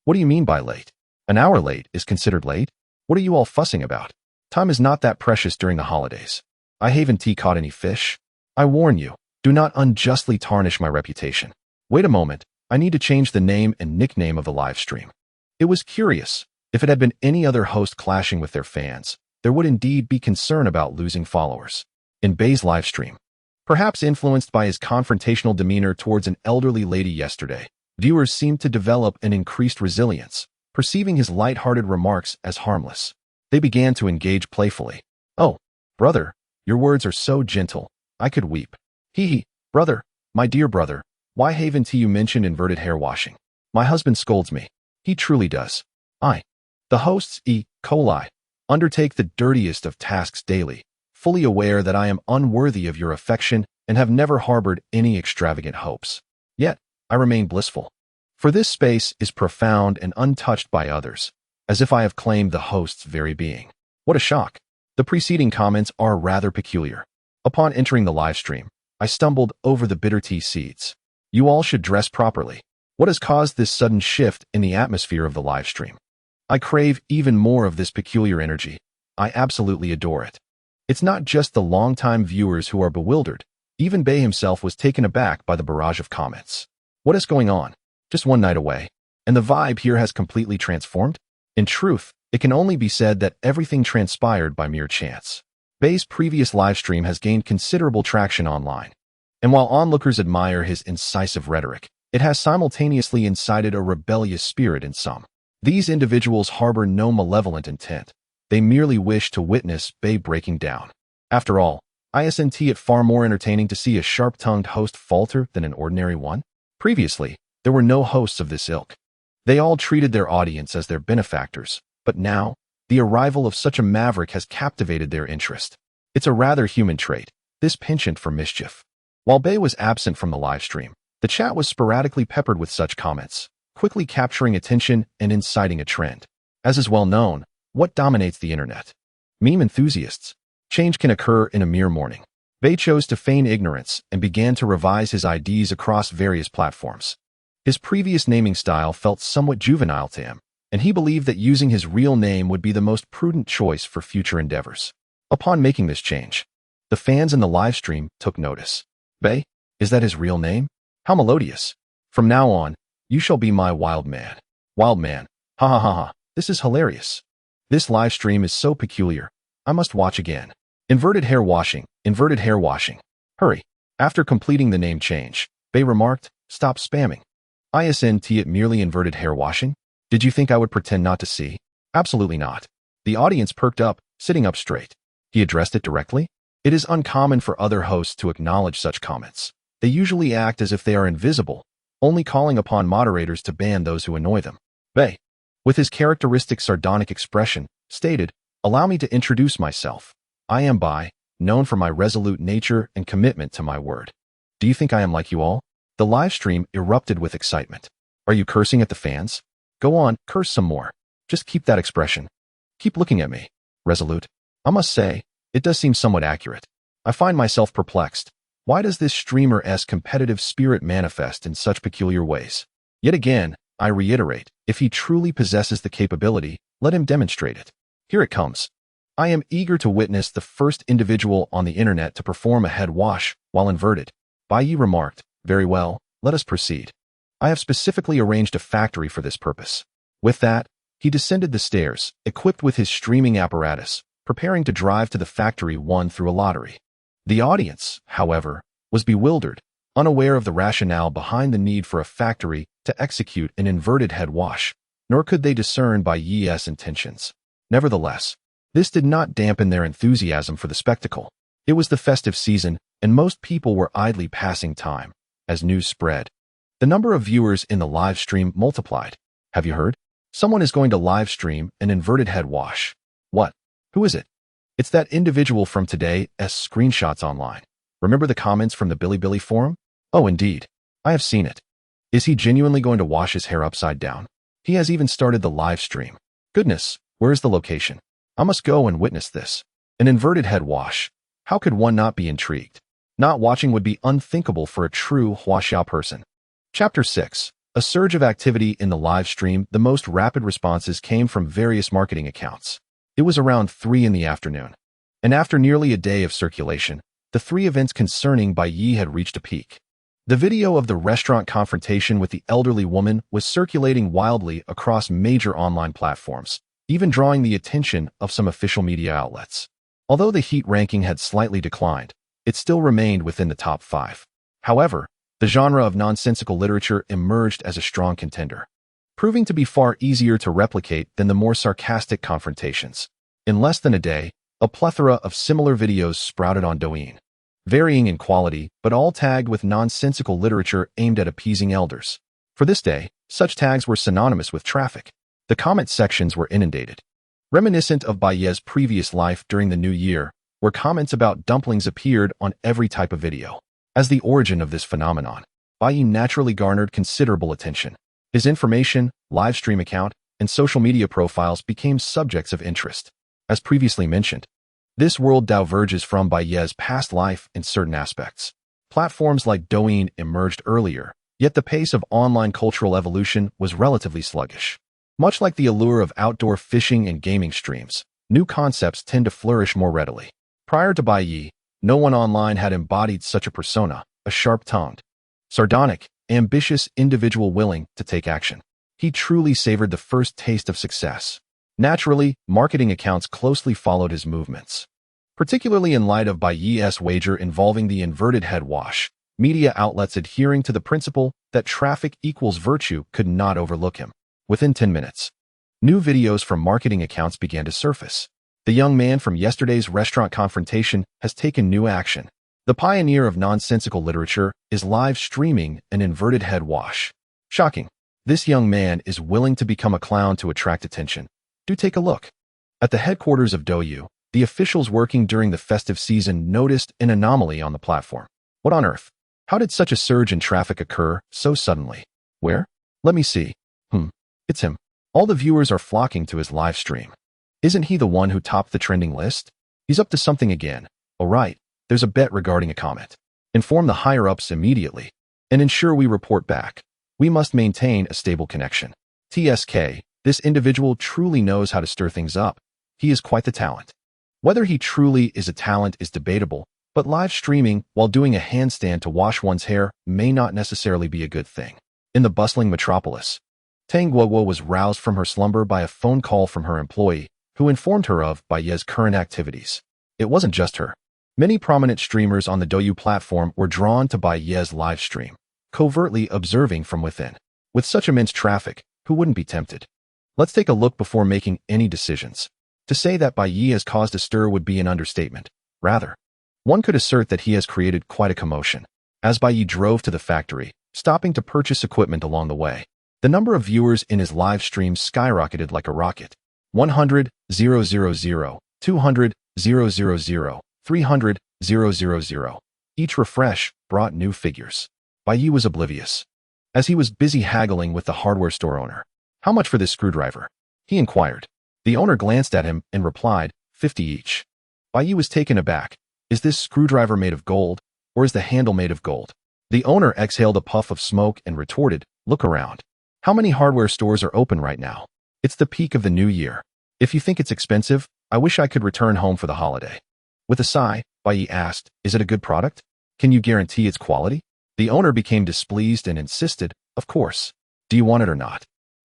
What do you mean by late? An hour late is considered late? What are you all fussing about? Time is not that precious during the holidays. I haven't caught any fish. I warn you, do not unjustly tarnish my reputation. Wait a moment, I need to change the name and nickname of the live stream. It was curious. If it had been any other host clashing with their fans, there would indeed be concern about losing followers. In Bai's live stream, perhaps influenced by his confrontational demeanor towards an elderly lady yesterday, viewers seemed to develop an increased resilience, perceiving his light-hearted remarks as harmless. They began to engage playfully. Oh, brother, your words are so gentle, I could weep. Hee hee, brother, my dear brother, why haven't you mentioned inverted hair washing? My husband scolds me. He truly does. The hosts, E. coli, undertake the dirtiest of tasks daily, fully aware that I am unworthy of your affection and have never harbored any extravagant hopes. Yet, I remain blissful. For this space is profound and untouched by others, as if I have claimed the host's very being. What a shock. The preceding comments are rather peculiar. Upon entering the live stream, I stumbled over the bitter tea seeds. You all should dress properly. What has caused this sudden shift in the atmosphere of the live stream? I crave even more of this peculiar energy. I absolutely adore it. It's not just the longtime viewers who are bewildered. Even Bai himself was taken aback by the barrage of comments. What is going on? Just one night away, and the vibe here has completely transformed? In truth, it can only be said that everything transpired by mere chance. Bai's previous live stream has gained considerable traction online, and while onlookers admire his incisive rhetoric, it has simultaneously incited a rebellious spirit in some. These individuals harbor no malevolent intent. They merely wish to witness Bai breaking down. After all, isn't it far more entertaining to see a sharp-tongued host falter than an ordinary one? Previously, there were no hosts of this ilk. They all treated their audience as their benefactors, but now, the arrival of such a maverick has captivated their interest. It's a rather human trait, this penchant for mischief. While Bai was absent from the live stream, the chat was sporadically peppered with such comments, quickly capturing attention and inciting a trend. As is well known, what dominates the internet? Meme enthusiasts. Change can occur in a mere morning. Bai chose to feign ignorance and began to revise his IDs across various platforms. His previous naming style felt somewhat juvenile to him, and he believed that using his real name would be the most prudent choice for future endeavors. Upon making this change, the fans in the live stream took notice. Bai, is that his real name? How melodious. From now on, you shall be my wild man. Wild man. Ha ha ha ha. This is hilarious. This live stream is so peculiar. I must watch again. Inverted hair washing. Inverted hair washing. Hurry. After completing the name change, Bai remarked, stop spamming. Isn't it merely inverted hair washing? Did you think I would pretend not to see? Absolutely not. The audience perked up, sitting up straight. He addressed it directly. It is uncommon for other hosts to acknowledge such comments. They usually act as if they are invisible, only calling upon moderators to ban those who annoy them. Bai, with his characteristic sardonic expression, stated, allow me to introduce myself. I am Bai, known for my resolute nature and commitment to my word. Do you think I am like you all? The live stream erupted with excitement. Are you cursing at the fans? Go on, curse some more. Just keep that expression. Keep looking at me. Resolute. I must say, it does seem somewhat accurate. I find myself perplexed. Why does this streamer's competitive spirit manifest in such peculiar ways? Yet again, I reiterate, if he truly possesses the capability, let him demonstrate it. Here it comes. I am eager to witness the first individual on the internet to perform a head wash while inverted. Bai Ye remarked, very well, let us proceed. I have specifically arranged a factory for this purpose. With that, he descended the stairs, equipped with his streaming apparatus, preparing to drive to the factory won through a lottery. The audience, however, was bewildered, unaware of the rationale behind the need for a factory to execute an inverted head wash, nor could they discern Bai Ye's intentions. Nevertheless, this did not dampen their enthusiasm for the spectacle. It was the festive season, and most people were idly passing time. As news spread, the number of viewers in the live stream multiplied. Have you heard? Someone is going to live stream an inverted head wash. What? Who is it? It's that individual from today's screenshots online. Remember the comments from the Bilibili forum? Oh, indeed. I have seen it. Is he genuinely going to wash his hair upside down? He has even started the live stream. Goodness, where is the location? I must go and witness this. An inverted head wash. How could one not be intrigued? Not watching would be unthinkable for a true Huaxiao person. Chapter 6. A surge of activity in the live stream. The most rapid responses came from various marketing accounts. It was around 3 in the afternoon. And after nearly a day of circulation, the 3 events concerning Bai Ye had reached a peak. The video of the restaurant confrontation with the elderly woman was circulating wildly across major online platforms, even drawing the attention of some official media outlets. Although the heat ranking had slightly declined, it still remained within the top 5. However, the genre of nonsensical literature emerged as a strong contender, proving to be far easier to replicate than the more sarcastic confrontations. In less than a day, a plethora of similar videos sprouted on Douyin, varying in quality but all tagged with nonsensical literature aimed at appeasing elders. For this day, such tags were synonymous with traffic. The comment sections were inundated. Reminiscent of Bai Ye's previous life during the new year, where comments about dumplings appeared on every type of video. As the origin of this phenomenon, Bai Ye naturally garnered considerable attention. His information, live stream account, and social media profiles became subjects of interest. As previously mentioned, this world diverges from Bai Ye's past life in certain aspects. Platforms like Douyin emerged earlier, yet the pace of online cultural evolution was relatively sluggish. Much like the allure of outdoor fishing and gaming streams, new concepts tend to flourish more readily. Prior to Bai Ye, no one online had embodied such a persona, a sharp-tongued, sardonic, ambitious individual willing to take action. He truly savored the first taste of success. Naturally, marketing accounts closely followed his movements. Particularly in light of Bai Ye's wager involving the inverted head wash, media outlets adhering to the principle that traffic equals virtue could not overlook him. Within 10 minutes, new videos from marketing accounts began to surface. The young man from yesterday's restaurant confrontation has taken new action. The pioneer of nonsensical literature is live streaming an inverted head wash. Shocking. This young man is willing to become a clown to attract attention. Do take a look. At the headquarters of Douyin, the officials working during the festive season noticed an anomaly on the platform. What on earth? How did such a surge in traffic occur so suddenly? Where? Let me see. It's him. All the viewers are flocking to his live stream. Isn't he the one who topped the trending list? He's up to something again. All right, there's a bet regarding a comment. Inform the higher-ups immediately and ensure we report back. We must maintain a stable connection. TSK, this individual truly knows how to stir things up. He is quite the talent. Whether he truly is a talent is debatable, but live streaming while doing a handstand to wash one's hair may not necessarily be a good thing. In the bustling metropolis, Tang Guoguo was roused from her slumber by a phone call from her employee, who informed her of Bai Ye's current activities. It wasn't just her. Many prominent streamers on the Douyu platform were drawn to Bai Ye's live stream, covertly observing from within. With such immense traffic, who wouldn't be tempted? Let's take a look before making any decisions. To say that Bai Ye has caused a stir would be an understatement. Rather, one could assert that he has created quite a commotion. As Bai Ye drove to the factory, stopping to purchase equipment along the way, the number of viewers in his live stream skyrocketed like a rocket. 100, 000, 200, 000, 300, 000. Each refresh brought new figures. Bai Ye was oblivious, as he was busy haggling with the hardware store owner. How much for this screwdriver? He inquired. The owner glanced at him and replied, 50 each. Bai Ye was taken aback. Is this screwdriver made of gold, or is the handle made of gold? The owner exhaled a puff of smoke and retorted, look around. How many hardware stores are open right now? It's the peak of the new year. If you think it's expensive, I wish I could return home for the holiday. With a sigh, Bai Ye asked, is it a good product? Can you guarantee its quality? The owner became displeased and insisted, of course. Do you want it or not?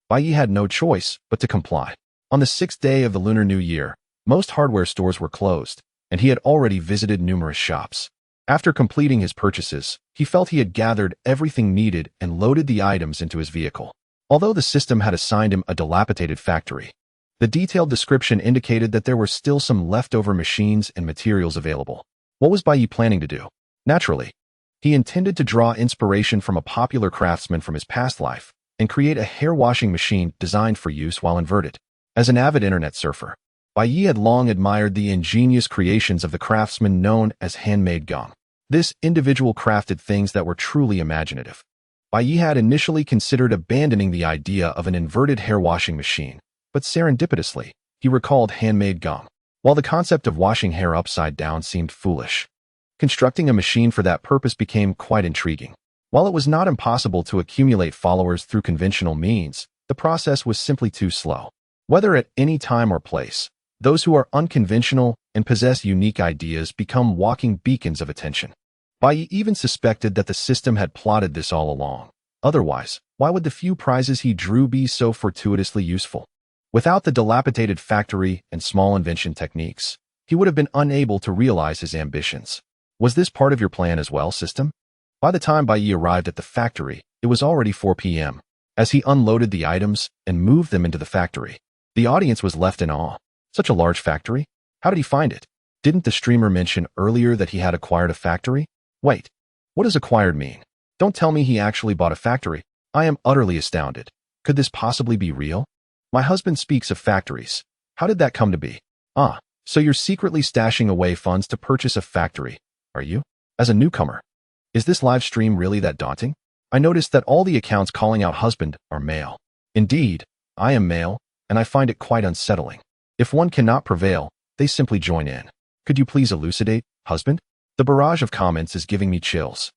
Bai Ye had no choice but to comply. On the 6th day of the Lunar New Year, most hardware stores were closed, and he had already visited numerous shops. After completing his purchases, he felt he had gathered everything needed and loaded the items into his vehicle. Although the system had assigned him a dilapidated factory, the detailed description indicated that there were still some leftover machines and materials available. What was Bai Ye planning to do? Naturally, he intended to draw inspiration from a popular craftsman from his past life and create a hair washing machine designed for use while inverted. As an avid internet surfer, Bai Ye had long admired the ingenious creations of the craftsman known as handmade gong. This individual crafted things that were truly imaginative. Bai Ye had initially considered abandoning the idea of an inverted hair washing machine, but serendipitously, he recalled handmade gong. While the concept of washing hair upside down seemed foolish, constructing a machine for that purpose became quite intriguing. While it was not impossible to accumulate followers through conventional means, the process was simply too slow. Whether at any time or place, those who are unconventional and possess unique ideas become walking beacons of attention. Bai Ye even suspected that the system had plotted this all along. Otherwise, why would the few prizes he drew be so fortuitously useful? Without the dilapidated factory and small invention techniques, he would have been unable to realize his ambitions. Was this part of your plan as well, system? By the time Bai Ye arrived at the factory, it was already 4 p.m. As he unloaded the items and moved them into the factory, the audience was left in awe. Such a large factory? How did he find it? Didn't the streamer mention earlier that he had acquired a factory? Wait, what does acquired mean? Don't tell me he actually bought a factory. I am utterly astounded. Could this possibly be real? My husband speaks of factories. How did that come to be? Ah, so you're secretly stashing away funds to purchase a factory, are you? As a newcomer, is this live stream really that daunting? I noticed that all the accounts calling out husband are male. Indeed, I am male, and I find it quite unsettling. If one cannot prevail, they simply join in. Could you please elucidate, husband? The barrage of comments is giving me chills.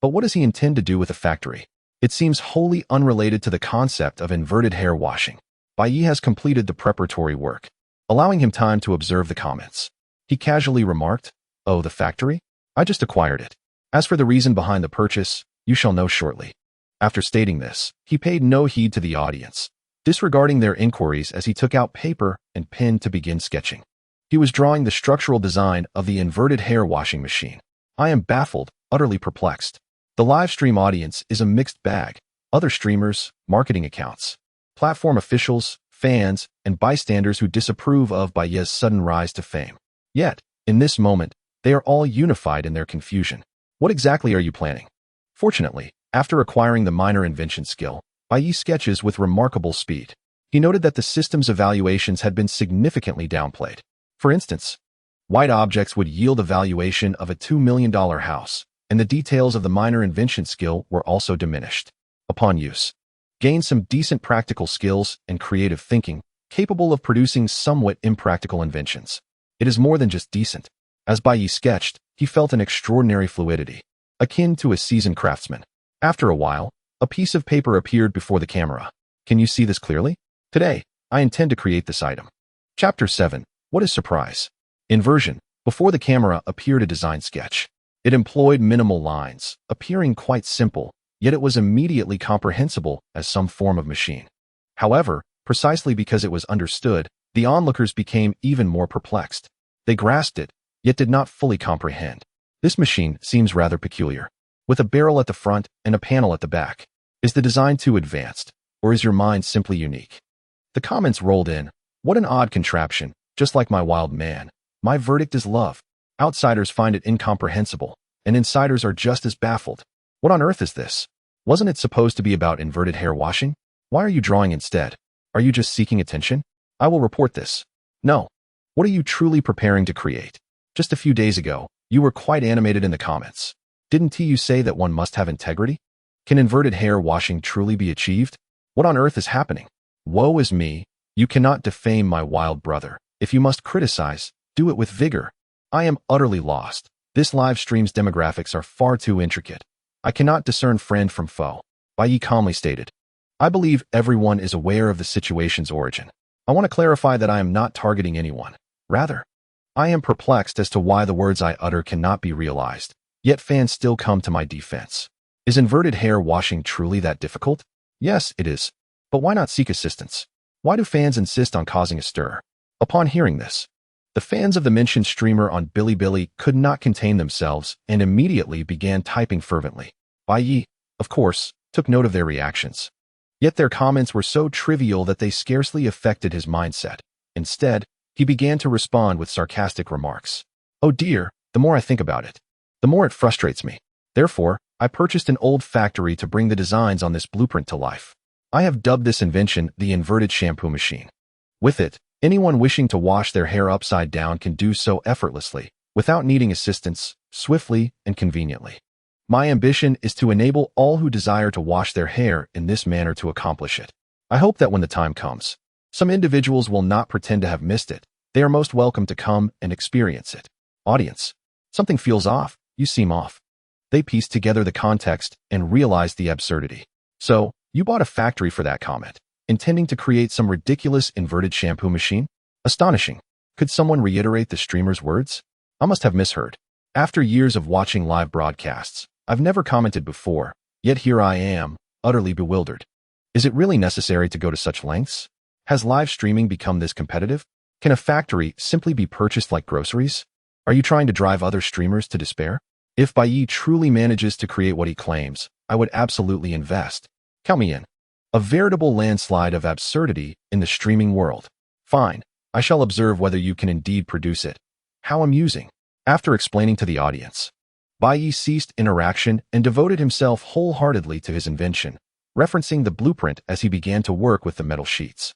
But what does he intend to do with a factory? It seems wholly unrelated to the concept of inverted hair washing. Bai Ye has completed the preparatory work, allowing him time to observe the comments. He casually remarked, oh, the factory? I just acquired it. As for the reason behind the purchase, you shall know shortly. After stating this, he paid no heed to the audience, disregarding their inquiries as he took out paper and pen to begin sketching. He was drawing the structural design of the inverted hair washing machine. I am baffled, utterly perplexed. The live stream audience is a mixed bag. Other streamers, marketing accounts, platform officials, fans, and bystanders who disapprove of Bai Ye's sudden rise to fame. Yet, in this moment, they are all unified in their confusion. What exactly are you planning? Fortunately, after acquiring the minor invention skill, Bai Ye sketches with remarkable speed. He noted that the system's evaluations had been significantly downplayed. For instance, white objects would yield a valuation of a $2 million house, and the details of the minor invention skill were also diminished. Upon use, gain some decent practical skills and creative thinking, capable of producing somewhat impractical inventions. It is more than just decent. As Bai Ye sketched, he felt an extraordinary fluidity, akin to a seasoned craftsman. After a while, A piece of paper appeared before the camera. Can you see this clearly? Today, I intend to create this item. Chapter 7. What is surprise? Inversion. Before the camera appeared a design sketch. It employed minimal lines, appearing quite simple, yet it was immediately comprehensible as some form of machine. However, precisely because it was understood, the onlookers became even more perplexed. They grasped it, yet did not fully comprehend. This machine seems rather peculiar. With a barrel at the front and a panel at the back. Is the design too advanced, or is your mind simply unique? The comments rolled in. What an odd contraption, just like my wild man. My verdict is love. Outsiders find it incomprehensible, and insiders are just as baffled. What on earth is this? Wasn't it supposed to be about inverted hair washing? Why are you drawing instead? Are you just seeking attention? I will report this. No. What are you truly preparing to create? Just a few days ago, you were quite animated in the comments. Didn't you say that one must have integrity? Can inverted hair washing truly be achieved? What on earth is happening? Woe is me. You cannot defame my wild brother. If you must criticize, do it with vigor. I am utterly lost. This live stream's demographics are far too intricate. I cannot discern friend from foe. Bai Ye calmly stated. I believe everyone is aware of the situation's origin. I want to clarify that I am not targeting anyone. Rather, I am perplexed as to why the words I utter cannot be realized, yet fans still come to my defense. Is inverted hair washing truly that difficult? Yes, it is. But why not seek assistance? Why do fans insist on causing a stir? Upon hearing this, the fans of the mentioned streamer on Bilibili could not contain themselves and immediately began typing fervently. Bai Ye, of course, took note of their reactions. Yet their comments were so trivial that they scarcely affected his mindset. Instead, he began to respond with sarcastic remarks. Oh dear, the more I think about it, the more it frustrates me. Therefore, I purchased an old factory to bring the designs on this blueprint to life. I have dubbed this invention the inverted shampoo machine. With it, anyone wishing to wash their hair upside down can do so effortlessly, without needing assistance, swiftly and conveniently. My ambition is to enable all who desire to wash their hair in this manner to accomplish it. I hope that when the time comes, some individuals will not pretend to have missed it. They are most welcome to come and experience it. Audience, something feels off. You seem off. They pieced together the context and realized the absurdity. So, you bought a factory for that comment, intending to create some ridiculous inverted shampoo machine? Astonishing. Could someone reiterate the streamer's words? I must have misheard. After years of watching live broadcasts, I've never commented before, yet here I am, utterly bewildered. Is it really necessary to go to such lengths? Has live streaming become this competitive? Can a factory simply be purchased like groceries? Are you trying to drive other streamers to despair? If Bai Ye truly manages to create what he claims, I would absolutely invest. Count me in. A veritable landslide of absurdity in the streaming world. Fine, I shall observe whether you can indeed produce it. How amusing. After explaining to the audience, Bai Ye ceased interaction and devoted himself wholeheartedly to his invention, referencing the blueprint as he began to work with the metal sheets.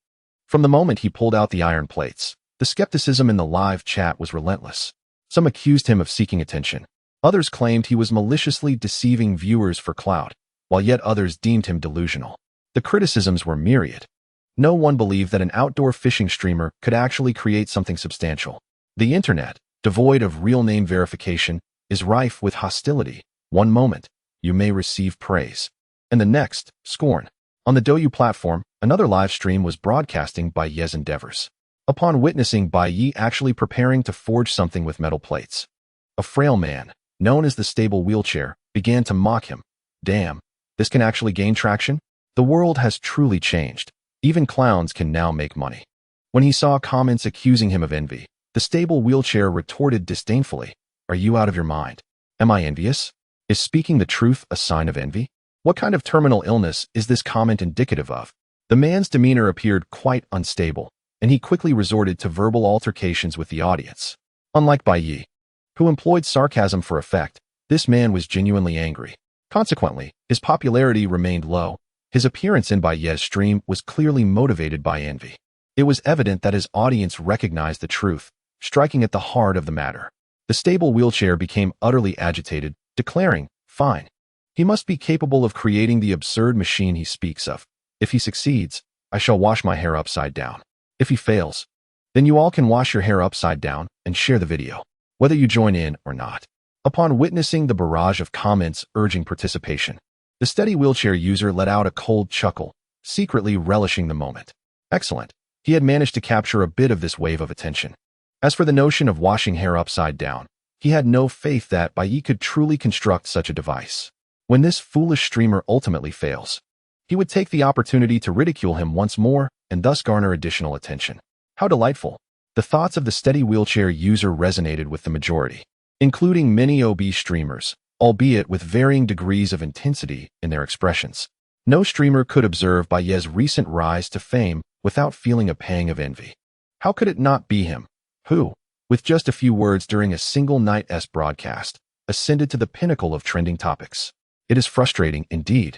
From the moment he pulled out the iron plates, the skepticism in the live chat was relentless. Some accused him of seeking attention. Others claimed he was maliciously deceiving viewers for clout, while yet others deemed him delusional. The criticisms were myriad. No one believed that an outdoor fishing streamer could actually create something substantial. The internet, devoid of real name verification, is rife with hostility. One moment, you may receive praise, and the next, scorn. On the Douyu platform, another live stream was broadcasting Bai Ye's endeavors. Upon witnessing Bai Ye actually preparing to forge something with metal plates, a frail man, known as the stable wheelchair, began to mock him. Damn, this can actually gain traction? The world has truly changed. Even clowns can now make money. When he saw comments accusing him of envy, the stable wheelchair retorted disdainfully, Are you out of your mind? Am I envious? Is speaking the truth a sign of envy? What kind of terminal illness is this comment indicative of? The man's demeanor appeared quite unstable, and he quickly resorted to verbal altercations with the audience. Unlike Bai Ye, who employed sarcasm for effect, this man was genuinely angry. Consequently, his popularity remained low. His appearance in Bai Ye's stream was clearly motivated by envy. It was evident that his audience recognized the truth, striking at the heart of the matter. The stable wheelchair became utterly agitated, declaring, Fine. He must be capable of creating the absurd machine he speaks of. If he succeeds, I shall wash my hair upside down. If he fails, then you all can wash your hair upside down and share the video, whether you join in or not. Upon witnessing the barrage of comments urging participation, The steady wheelchair user let out a cold chuckle, secretly relishing the moment. Excellent. He had managed to capture a bit of this wave of attention. As for the notion of washing hair upside down, he had no faith that Bai Ye could truly construct such a device. When this foolish streamer ultimately fails, he would take the opportunity to ridicule him once more and thus garner additional attention. How delightful! The thoughts of the steady wheelchair user resonated with the majority, including many obese streamers, albeit with varying degrees of intensity in their expressions. No streamer could observe Bai Ye's recent rise to fame without feeling a pang of envy. How could it not be him, who, with just a few words during a single night's broadcast, ascended to the pinnacle of trending topics? It is frustrating indeed.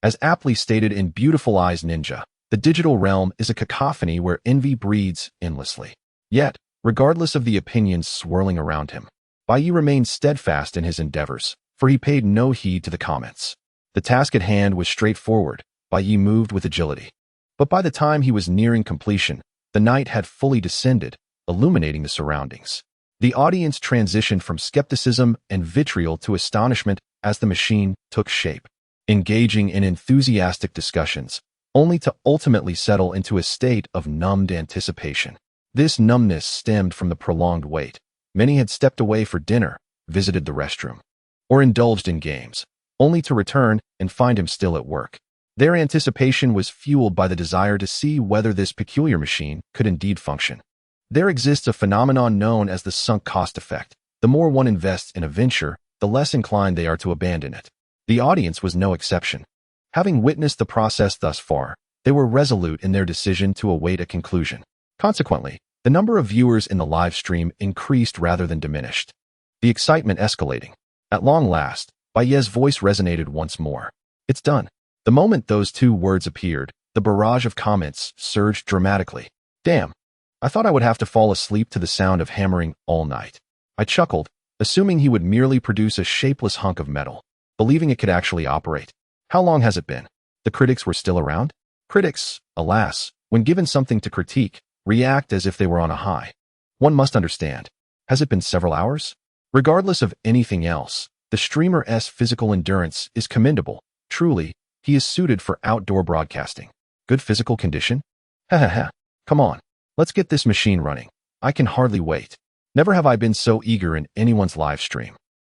As aptly stated in Beautiful Eyes Ninja, the digital realm is a cacophony where envy breeds endlessly. Yet, regardless of the opinions swirling around him, Bai Ye remained steadfast in his endeavors, for he paid no heed to the comments. The task at hand was straightforward. Bai Ye moved with agility. But by the time he was nearing completion, the night had fully descended, illuminating the surroundings. The audience transitioned from skepticism and vitriol to astonishment as the machine took shape, engaging in enthusiastic discussions, only to ultimately settle into a state of numbed anticipation. This numbness stemmed from the prolonged wait. Many had stepped away for dinner, visited the restroom, or indulged in games, only to return and find him still at work. Their anticipation was fueled by the desire to see whether this peculiar machine could indeed function. There exists a phenomenon known as the sunk cost effect. The more one invests in a venture, the less inclined they are to abandon it. The audience was no exception. Having witnessed the process thus far, they were resolute in their decision to await a conclusion. Consequently, the number of viewers in the live stream increased rather than diminished, the excitement escalating. At long last, Bai Ye's voice resonated once more. It's done. The moment those two words appeared, the barrage of comments surged dramatically. Damn. I thought I would have to fall asleep to the sound of hammering all night. I chuckled, assuming he would merely produce a shapeless hunk of metal, believing it could actually operate. How long has it been? The critics were still around? Critics, alas, when given something to critique, react as if they were on a high. One must understand. Has it been several hours? Regardless of anything else, the streamer's physical endurance is commendable. Truly, he is suited for outdoor broadcasting. Good physical condition? Ha ha ha. Come on. Let's get this machine running. I can hardly wait. Never have I been so eager in anyone's live stream.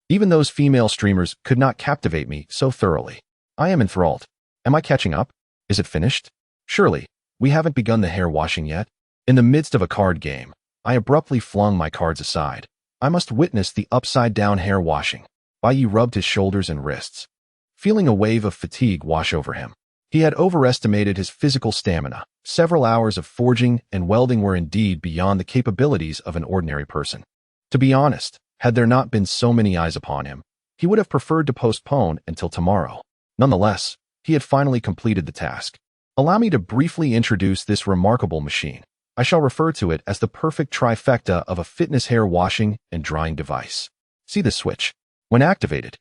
Even those female streamers could not captivate me so thoroughly. I am enthralled. Am I catching up? Is it finished? Surely, we haven't begun the hair washing yet. In the midst of a card game, I abruptly flung my cards aside. I must witness the upside-down hair washing. Bai Ye rubbed his shoulders and wrists, feeling a wave of fatigue wash over him. He had overestimated his physical stamina. Several hours of forging and welding were indeed beyond the capabilities of an ordinary person. To be honest, had there not been so many eyes upon him, he would have preferred to postpone until tomorrow. Nonetheless, he had finally completed the task. Allow me to briefly introduce this remarkable machine. I shall refer to it as the perfect trifecta of a fitness hair washing and drying device. See this switch. When activated,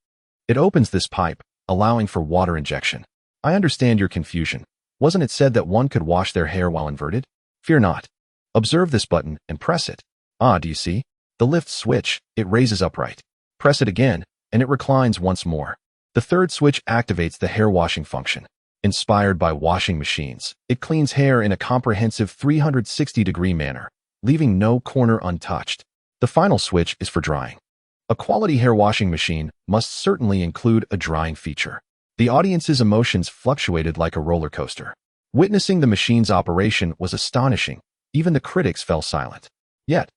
it opens this pipe, allowing for water injection. I understand your confusion. Wasn't it said that one could wash their hair while inverted? Fear not. Observe this button and press it. Ah, do you see? The lift switch, it raises upright. Press it again, and it reclines once more. The third switch activates the hair washing function. Inspired by washing machines, it cleans hair in a comprehensive 360-degree manner, leaving no corner untouched. The final switch is for drying. A quality hair washing machine must certainly include a drying feature. The audience's emotions fluctuated like a roller coaster. Witnessing the machine's operation was astonishing. Even the critics fell silent. Yet,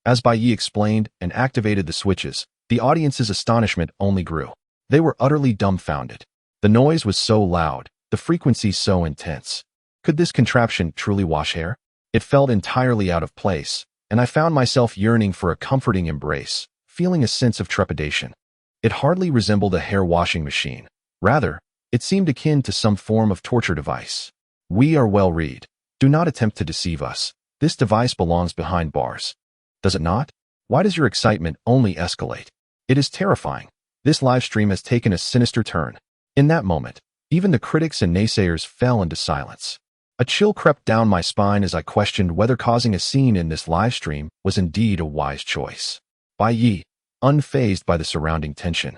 as Bai Ye explained and activated the switches, the audience's astonishment only grew. They were utterly dumbfounded. The noise was so loud, the frequency so intense. Could this contraption truly wash hair? It felt entirely out of place, and I found myself yearning for a comforting embrace, feeling a sense of trepidation. It hardly resembled a hair washing machine. Rather, it seemed akin to some form of torture device. We are well read. Do not attempt to deceive us. This device belongs behind bars. Does it not? Why does your excitement only escalate? It is terrifying. This live stream has taken a sinister turn. In that moment, even the critics and naysayers fell into silence. A chill crept down my spine as I questioned whether causing a scene in this live stream was indeed a wise choice. Bai Ye, unfazed by the surrounding tension,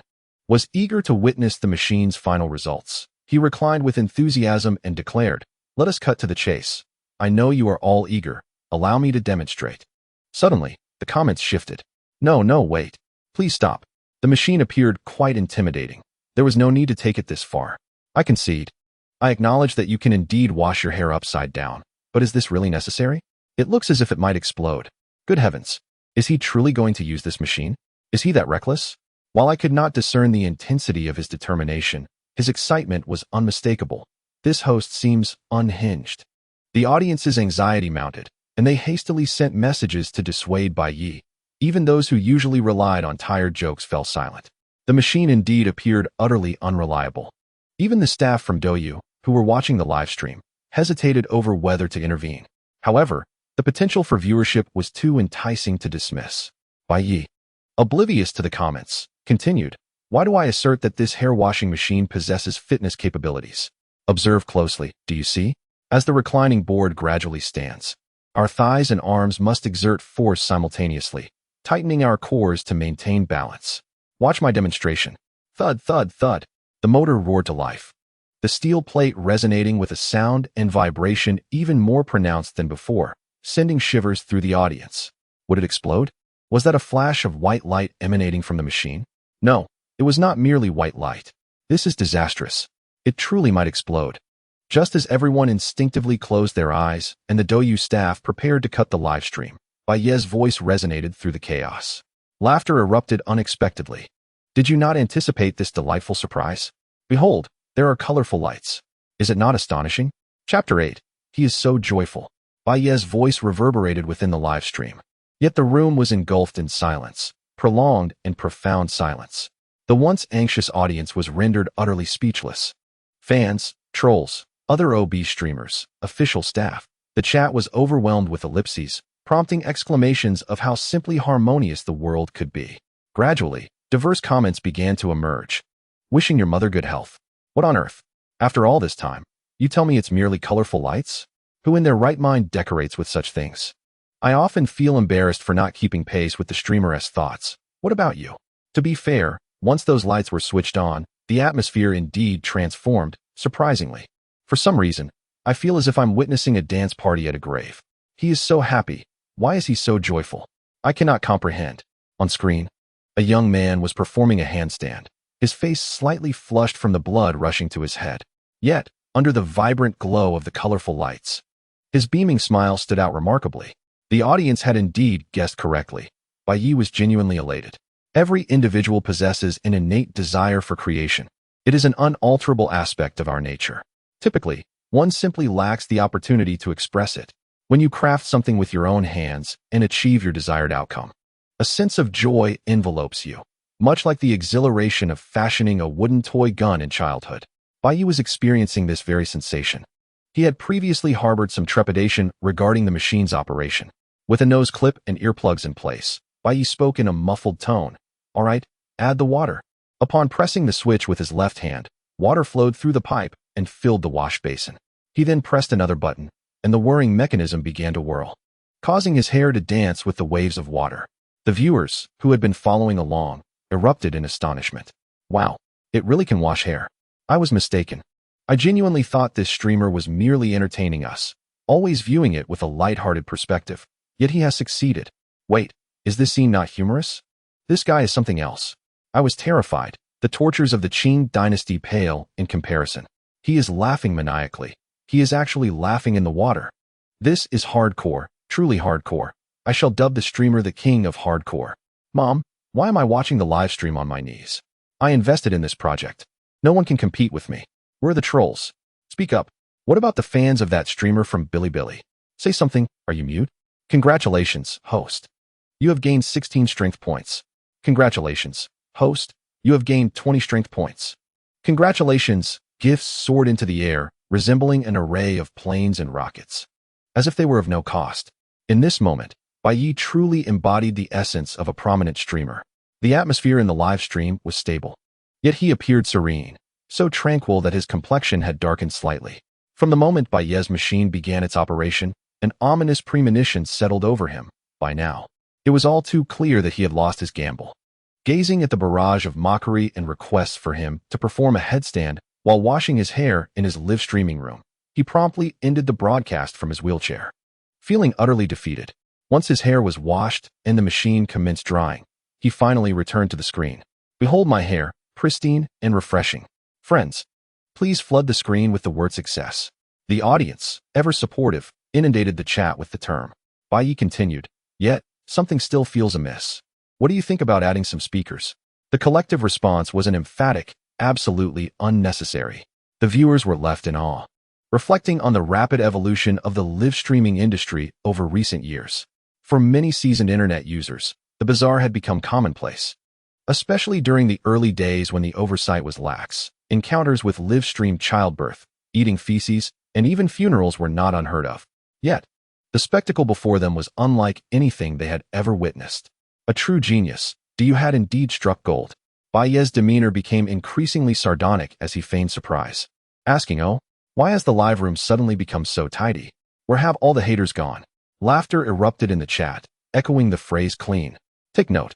was eager to witness the machine's final results. He reclined with enthusiasm and declared, "Let us cut to the chase. I know you are all eager. Allow me to demonstrate." Suddenly, the comments shifted. No, wait. Please stop. The machine appeared quite intimidating. There was no need to take it this far. I concede. I acknowledge that you can indeed wash your hair upside down. But is this really necessary? It looks as if it might explode. Good heavens. Is he truly going to use this machine? Is he that reckless? While I could not discern the intensity of his determination, his excitement was unmistakable. This host seems unhinged. The audience's anxiety mounted, and they hastily sent messages to dissuade Bai Ye. Even those who usually relied on tired jokes fell silent. The machine indeed appeared utterly unreliable. Even the staff from Douyu, who were watching the live stream, hesitated over whether to intervene. However, the potential for viewership was too enticing to dismiss. Bai Ye, oblivious to the comments, continued, "Why do I assert that this hair-washing machine possesses fitness capabilities? Observe closely, do you see? As the reclining board gradually stands, our thighs and arms must exert force simultaneously, tightening our cores to maintain balance. Watch my demonstration." Thud, thud, thud. The motor roared to life. The steel plate resonating with a sound and vibration even more pronounced than before, sending shivers through the audience. Would it explode? Was that a flash of white light emanating from the machine? No, it was not merely white light. This is disastrous. It truly might explode. Just as everyone instinctively closed their eyes and the Douyu staff prepared to cut the live stream, Bai Ye's voice resonated through the chaos. Laughter erupted unexpectedly. Did you not anticipate this delightful surprise? Behold, there are colorful lights. Is it not astonishing? Chapter 8. He is so joyful. Bai Ye's voice reverberated within the live stream. Yet the room was engulfed in silence, prolonged and profound silence. The once anxious audience was rendered utterly speechless. Fans, trolls, other OB streamers, official staff. The chat was overwhelmed with ellipses, prompting exclamations of how simply harmonious the world could be. Gradually, diverse comments began to emerge. Wishing your mother good health. What on earth? After all this time, you tell me it's merely colorful lights? Who in their right mind decorates with such things? I often feel embarrassed for not keeping pace with the streamer's thoughts. What about you? To be fair, once those lights were switched on, the atmosphere indeed transformed, surprisingly. For some reason, I feel as if I'm witnessing a dance party at a grave. He is so happy. Why is he so joyful? I cannot comprehend. On screen, a young man was performing a handstand, his face slightly flushed from the blood rushing to his head. Yet, under the vibrant glow of the colorful lights, his beaming smile stood out remarkably. The audience had indeed guessed correctly. Bai Ye was genuinely elated. Every individual possesses an innate desire for creation. It is an unalterable aspect of our nature. Typically, one simply lacks the opportunity to express it. When you craft something with your own hands and achieve your desired outcome, a sense of joy envelopes you, much like the exhilaration of fashioning a wooden toy gun in childhood. Bai Ye was experiencing this very sensation. He had previously harbored some trepidation regarding the machine's operation. With a nose clip and earplugs in place, Bai Ye spoke in a muffled tone. "All right, add the water." Upon pressing the switch with his left hand, water flowed through the pipe and filled the wash basin. He then pressed another button, and the whirring mechanism began to whirl, causing his hair to dance with the waves of water. The viewers, who had been following along, erupted in astonishment. Wow, it really can wash hair. I was mistaken. I genuinely thought this streamer was merely entertaining us, always viewing it with a light-hearted perspective. Yet he has succeeded. Wait, is this scene not humorous? This guy is something else. I was terrified. The tortures of the Qing dynasty pale in comparison. He is laughing maniacally. He is actually laughing in the water. This is hardcore, truly hardcore. I shall dub the streamer the king of hardcore. Mom, why am I watching the live stream on my knees? I invested in this project. No one can compete with me. Where are the trolls? Speak up. What about the fans of that streamer from Bilibili? Say something. Are you mute? Congratulations, host. You have gained 16 strength points. Congratulations, host. You have gained 20 strength points. Congratulations. Gifts soared into the air, resembling an array of planes and rockets, as if they were of no cost. In this moment, Bai Ye truly embodied the essence of a prominent streamer. The atmosphere in the live stream was stable. Yet he appeared serene, so tranquil that his complexion had darkened slightly. From the moment Bai Ye's machine began its operation, an ominous premonition settled over him. By now, it was all too clear that he had lost his gamble. gazing at the barrage of mockery and requests for him to perform a headstand while washing his hair in his live streaming room. He promptly ended the broadcast from his wheelchair. Feeling utterly defeated, once his hair was washed and the machine commenced drying, he finally returned to the screen. Behold my hair, pristine and refreshing. Friends, please flood the screen with the word success. The audience, ever supportive, inundated the chat with the term. Bai Ye continued, yet, something still feels amiss. What do you think about adding some speakers? The collective response was an emphatic, absolutely unnecessary. The viewers were left in awe, reflecting on the rapid evolution of the live streaming industry over recent years. For many seasoned internet users, the bizarre had become commonplace. Especially during the early days when the oversight was lax, encounters with live stream childbirth, eating feces, and even funerals were not unheard of. Yet, the spectacle before them was unlike anything they had ever witnessed. A true genius, Diyu had indeed struck gold. Bai Ye's demeanor became increasingly sardonic as he feigned surprise, asking, "Oh, why has the live room suddenly become so tidy? Where have all the haters gone?" Laughter erupted in the chat, echoing the phrase clean. Take note.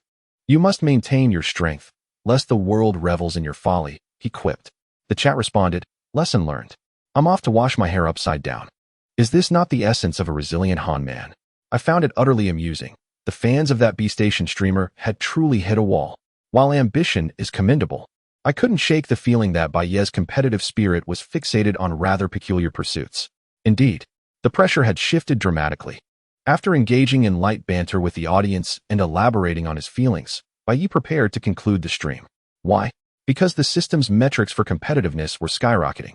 You must maintain your strength, lest the world revels in your folly, he quipped. The chat responded, lesson learned. I'm off to wash my hair upside down. Is this not the essence of a resilient Han man? I found it utterly amusing. The fans of that B-Station streamer had truly hit a wall. While ambition is commendable, I couldn't shake the feeling that Bai Ye's competitive spirit was fixated on rather peculiar pursuits. Indeed, the pressure had shifted dramatically. After engaging in light banter with the audience and elaborating on his feelings, Bai Ye prepared to conclude the stream. Why? Because the system's metrics for competitiveness were skyrocketing.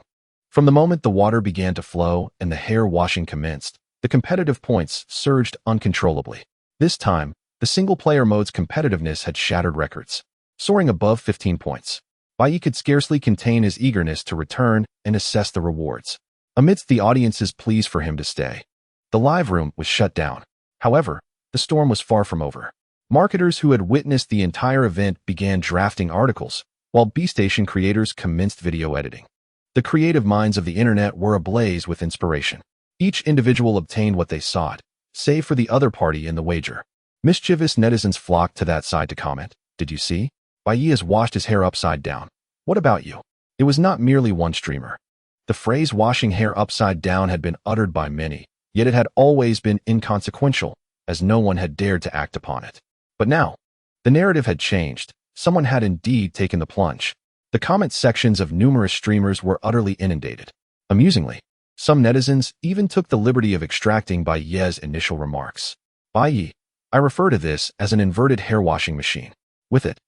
From the moment the water began to flow and the hair washing commenced, the competitive points surged uncontrollably. This time, the single-player mode's competitiveness had shattered records, soaring above 15 points. Bai Ye could scarcely contain his eagerness to return and assess the rewards. Amidst the audience's pleas for him to stay, the live room was shut down. However, the storm was far from over. Marketers who had witnessed the entire event began drafting articles, while B-Station creators commenced video editing. The creative minds of the internet were ablaze with inspiration. Each individual obtained what they sought, save for the other party in the wager. Mischievous netizens flocked to that side to comment, "Did you see? Bai Ye has washed his hair upside down. What about you?" It was not merely one streamer. The phrase washing hair upside down had been uttered by many, yet it had always been inconsequential, as no one had dared to act upon it. But now, the narrative had changed. Someone had indeed taken the plunge. The comment sections of numerous streamers were utterly inundated. Amusingly, some netizens even took the liberty of extracting Bai Ye's initial remarks. Bai Ye, I refer to this as an inverted hair washing machine. With it,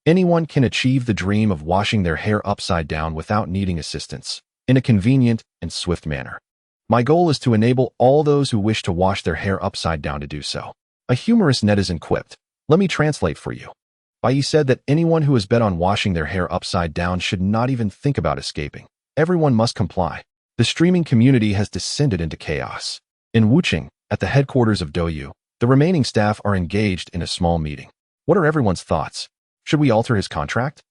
anyone can achieve the dream of washing their hair upside down without needing assistance, in a convenient and swift manner. My goal is to enable all those who wish to wash their hair upside down to do so. A humorous netizen quipped, "Let me translate for you." Bai Ye said that anyone who has bet on washing their hair upside down should not even think about escaping. Everyone must comply. The streaming community has descended into chaos. In Wuching, at the headquarters of Douyu, the remaining staff are engaged in a small meeting. What are everyone's thoughts? Should we alter his contract?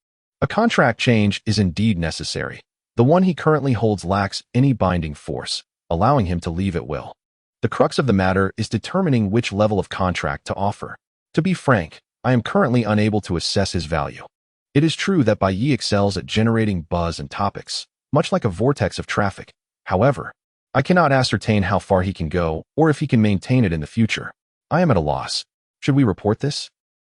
A contract change is indeed necessary. The one he currently holds lacks any binding force, allowing him to leave at will. The crux of the matter is determining which level of contract to offer. To be frank, I am currently unable to assess his value. It is true that Bai Ye excels at generating buzz and topics, much like a vortex of traffic. However, I cannot ascertain how far he can go or if he can maintain it in the future. I am at a loss. Should we report this?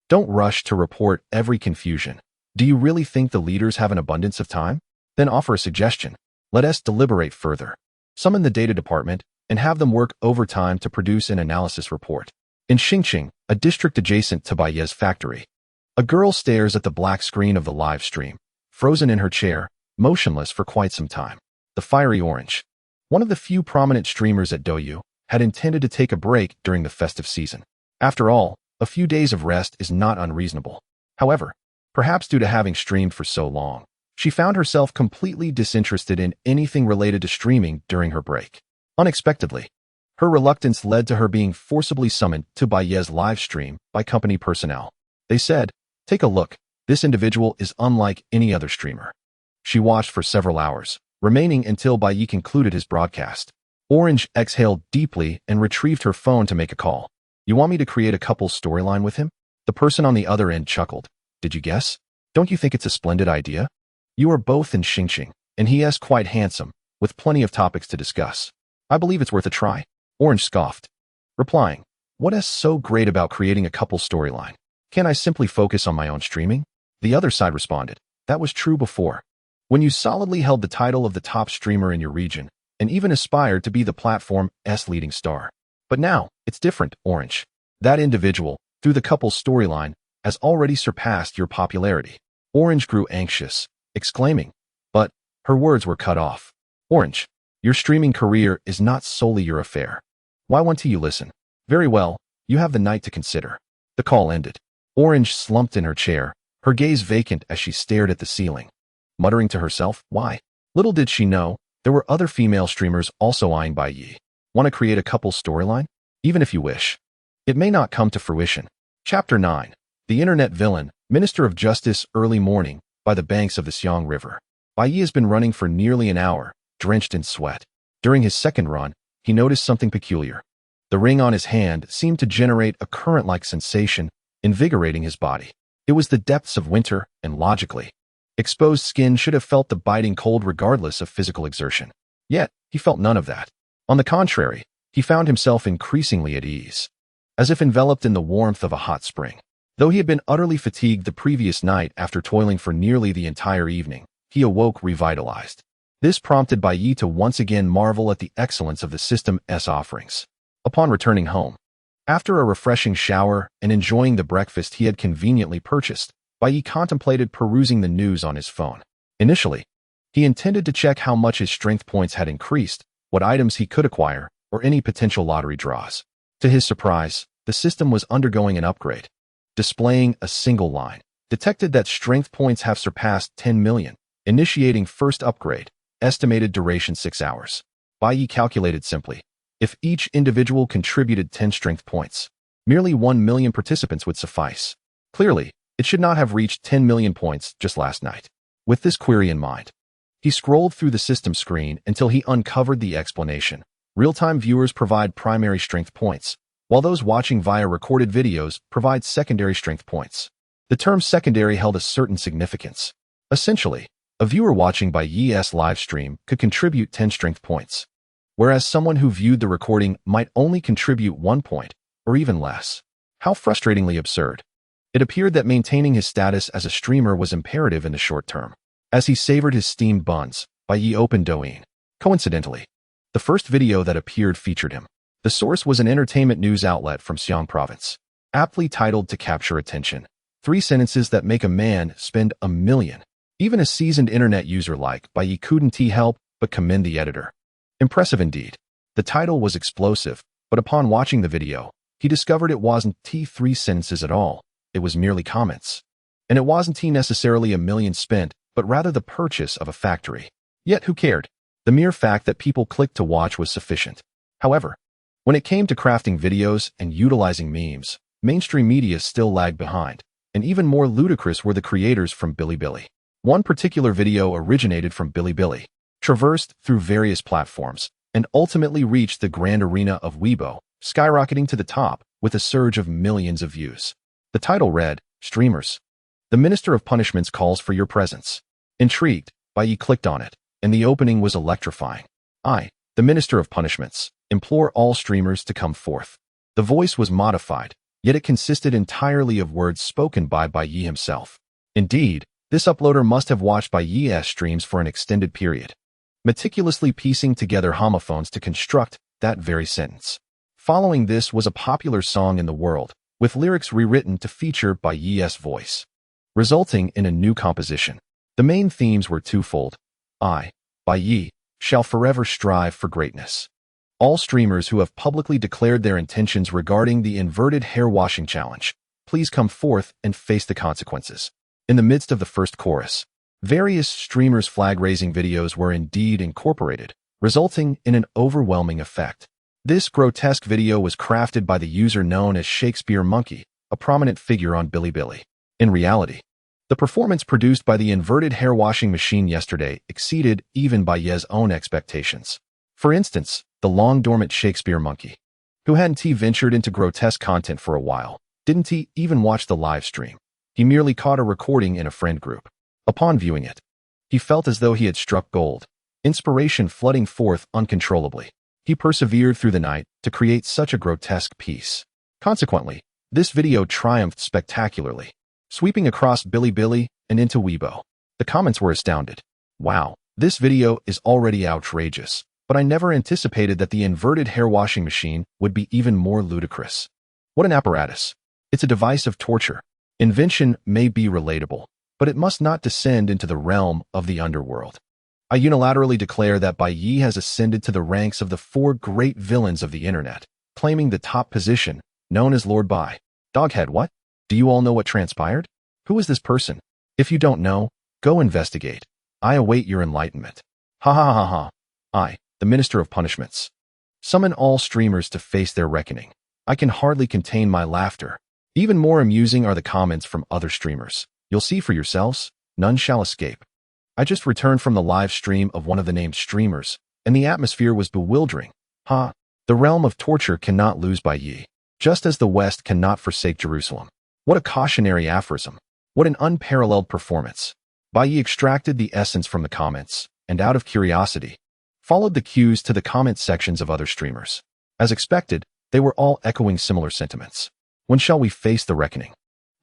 Don't rush to report every confusion. Do you really think the leaders have an abundance of time? Then offer a suggestion. Let us deliberate further. Summon the data department and have them work overtime to produce an analysis report. In Xingqing, a district adjacent to Bai Ye's factory, a girl stares at the black screen of the live stream, frozen in her chair, motionless for quite some time. The Fiery Orange, one of the few prominent streamers at Douyu, had intended to take a break during the festive season. After all, a few days of rest is not unreasonable. However, perhaps due to having streamed for so long, she found herself completely disinterested in anything related to streaming during her break. Unexpectedly, her reluctance led to her being forcibly summoned to Bai Ye's live stream by company personnel. They said, "Take a look, this individual is unlike any other streamer." She watched for several hours, remaining until Bai Ye concluded his broadcast. Orange exhaled deeply and retrieved her phone to make a call. "You want me to create a couple's storyline with him?" The person on the other end chuckled. Did you guess? Don't you think it's a splendid idea? You are both in Xingqing, and he is quite handsome, with plenty of topics to discuss. I believe it's worth a try. Orange scoffed, replying, what is so great about creating a couple storyline? Can't I simply focus on my own streaming? The other side responded, that was true before. When you solidly held the title of the top streamer in your region, and even aspired to be the platform's leading star. But now, it's different, Orange. That individual, through the couple's storyline, has already surpassed your popularity. Orange grew anxious, exclaiming, but her words were cut off. Orange, your streaming career is not solely your affair. Why won't you listen? Very well, you have the night to consider. The call ended. Orange slumped in her chair, her gaze vacant as she stared at the ceiling, muttering to herself, why? Little did she know, there were other female streamers also eyeing Bai Ye. Want to create a couple storyline? Even if you wish. It may not come to fruition. Chapter 9. The Internet Villain, Minister of Justice. Early morning, by the banks of the Xiang River. Bai Ye has been running for nearly an hour, drenched in sweat. During his second run, he noticed something peculiar. The ring on his hand seemed to generate a current-like sensation, invigorating his body. It was the depths of winter, and logically, exposed skin should have felt the biting cold regardless of physical exertion. Yet, he felt none of that. On the contrary, he found himself increasingly at ease, as if enveloped in the warmth of a hot spring. Though he had been utterly fatigued the previous night after toiling for nearly the entire evening, he awoke revitalized. This prompted Bai Ye to once again marvel at the excellence of the system's offerings. Upon returning home, after a refreshing shower and enjoying the breakfast he had conveniently purchased, Bai Ye contemplated perusing the news on his phone. Initially, he intended to check how much his strength points had increased, what items he could acquire, or any potential lottery draws. To his surprise, the system was undergoing an upgrade. Displaying a single line, detected that strength points have surpassed 10 million, initiating first upgrade, estimated duration 6 hours. Bai Ye calculated simply. If each individual contributed 10 strength points, merely 1 million participants would suffice. Clearly, it should not have reached 10 million points just last night. With this query in mind, he scrolled through the system screen until he uncovered the explanation. Real-time viewers provide primary strength points, while those watching via recorded videos provide secondary strength points. The term secondary held a certain significance. Essentially, a viewer watching Bai Ye's live stream could contribute 10 strength points, whereas someone who viewed the recording might only contribute 1 point, or even less. How frustratingly absurd. It appeared that maintaining his status as a streamer was imperative in the short term. As he savored his steamed buns, Bai Ye opened Douyin. Coincidentally, the first video that appeared featured him. The source was an entertainment news outlet from Xiang Province, aptly titled to capture attention. 3 sentences that make a man spend $1 million. Even a seasoned internet user like Bai Ye couldn't help but commend the editor. Impressive indeed. The title was explosive, but upon watching the video, he discovered it wasn't 3 sentences at all. It was merely comments. And it wasn't necessarily $1 million spent, but rather the purchase of a factory. Yet who cared? The mere fact that people clicked to watch was sufficient. However, when it came to crafting videos and utilizing memes, mainstream media still lagged behind, and even more ludicrous were the creators from Bilibili. One particular video originated from Bilibili, traversed through various platforms, and ultimately reached the grand arena of Weibo, skyrocketing to the top with a surge of millions of views. The title read, Streamers. The Minister of Punishments calls for your presence. Intrigued, Bai Ye clicked on it, and the opening was electrifying. I, the Minister of Punishments, implore all streamers to come forth. The voice was modified, yet it consisted entirely of words spoken by Bai Ye himself. Indeed, this uploader must have watched Bai Ye's streams for an extended period, meticulously piecing together homophones to construct that very sentence. Following this was a popular song in the world, with lyrics rewritten to feature Bai Ye's voice, resulting in a new composition. The main themes were twofold. I, Bai Ye, shall forever strive for greatness. All streamers who have publicly declared their intentions regarding the inverted hair washing challenge, please come forth and face the consequences. In the midst of the first chorus, various streamers' flag-raising videos were indeed incorporated, resulting in an overwhelming effect. This grotesque video was crafted by the user known as Shakespeare Monkey, a prominent figure on Bilibili. In reality, the performance produced by the inverted hair washing machine yesterday exceeded even Bai Ye's own expectations. For instance, the long-dormant Shakespeare Monkey, who hadn't ventured into grotesque content for a while, didn't even watch the live stream. He merely caught a recording in a friend group. Upon viewing it, he felt as though he had struck gold, inspiration flooding forth uncontrollably. He persevered through the night to create such a grotesque piece. Consequently, this video triumphed spectacularly, sweeping across Bilibili and into Weibo. The comments were astounded. Wow, this video is already outrageous, but I never anticipated that the inverted hair washing machine would be even more ludicrous. What an apparatus. It's a device of torture. Invention may be relatable, but it must not descend into the realm of the underworld. I unilaterally declare that Bai Ye has ascended to the ranks of the 4 great villains of the internet, claiming the top position, known as Lord Bai. Doghead, what? Do you all know what transpired? Who is this person? If you don't know, go investigate. I await your enlightenment. Ha ha ha ha. I, the Minister of Punishments. Summon all streamers to face their reckoning. I can hardly contain my laughter. Even more amusing are the comments from other streamers. You'll see for yourselves, none shall escape. I just returned from the live stream of one of the named streamers, and the atmosphere was bewildering. Ha! The realm of torture cannot lose Bai Ye, just as the West cannot forsake Jerusalem. What a cautionary aphorism. What an unparalleled performance. Bai Ye extracted the essence from the comments, and out of curiosity, followed the cues to the comment sections of other streamers. As expected, they were all echoing similar sentiments. When shall we face the reckoning?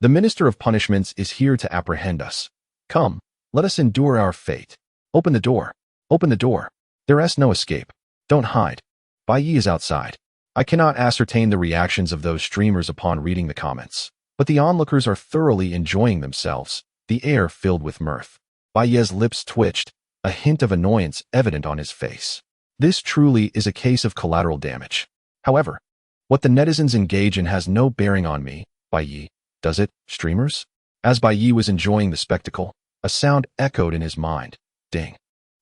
The Minister of Punishments is here to apprehend us. Come, let us endure our fate. Open the door. Open the door. There is no escape. Don't hide. Bai Ye is outside. I cannot ascertain the reactions of those streamers upon reading the comments, but the onlookers are thoroughly enjoying themselves, the air filled with mirth. Bai Ye's lips twitched, a hint of annoyance evident on his face. This truly is a case of collateral damage. However, what the netizens engage in has no bearing on me, Bai Ye, does it, streamers? As Bai Ye was enjoying the spectacle, a sound echoed in his mind. Ding.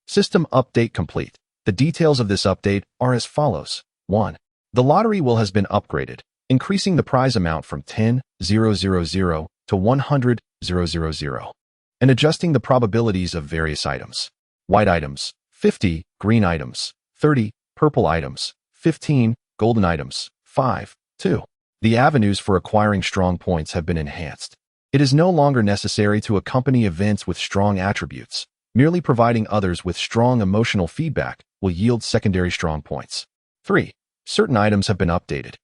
System update complete. The details of this update are as follows. 1. The lottery wheel has been upgraded, increasing the prize amount from 10,000 to 100,000, and adjusting the probabilities of various items. White items, 50, green items, 30, purple items, 15, golden items, 5, 2. The avenues for acquiring strong points have been enhanced. It is no longer necessary to accompany events with strong attributes. Merely providing others with strong emotional feedback will yield secondary strong points. 3. Certain items have been updated.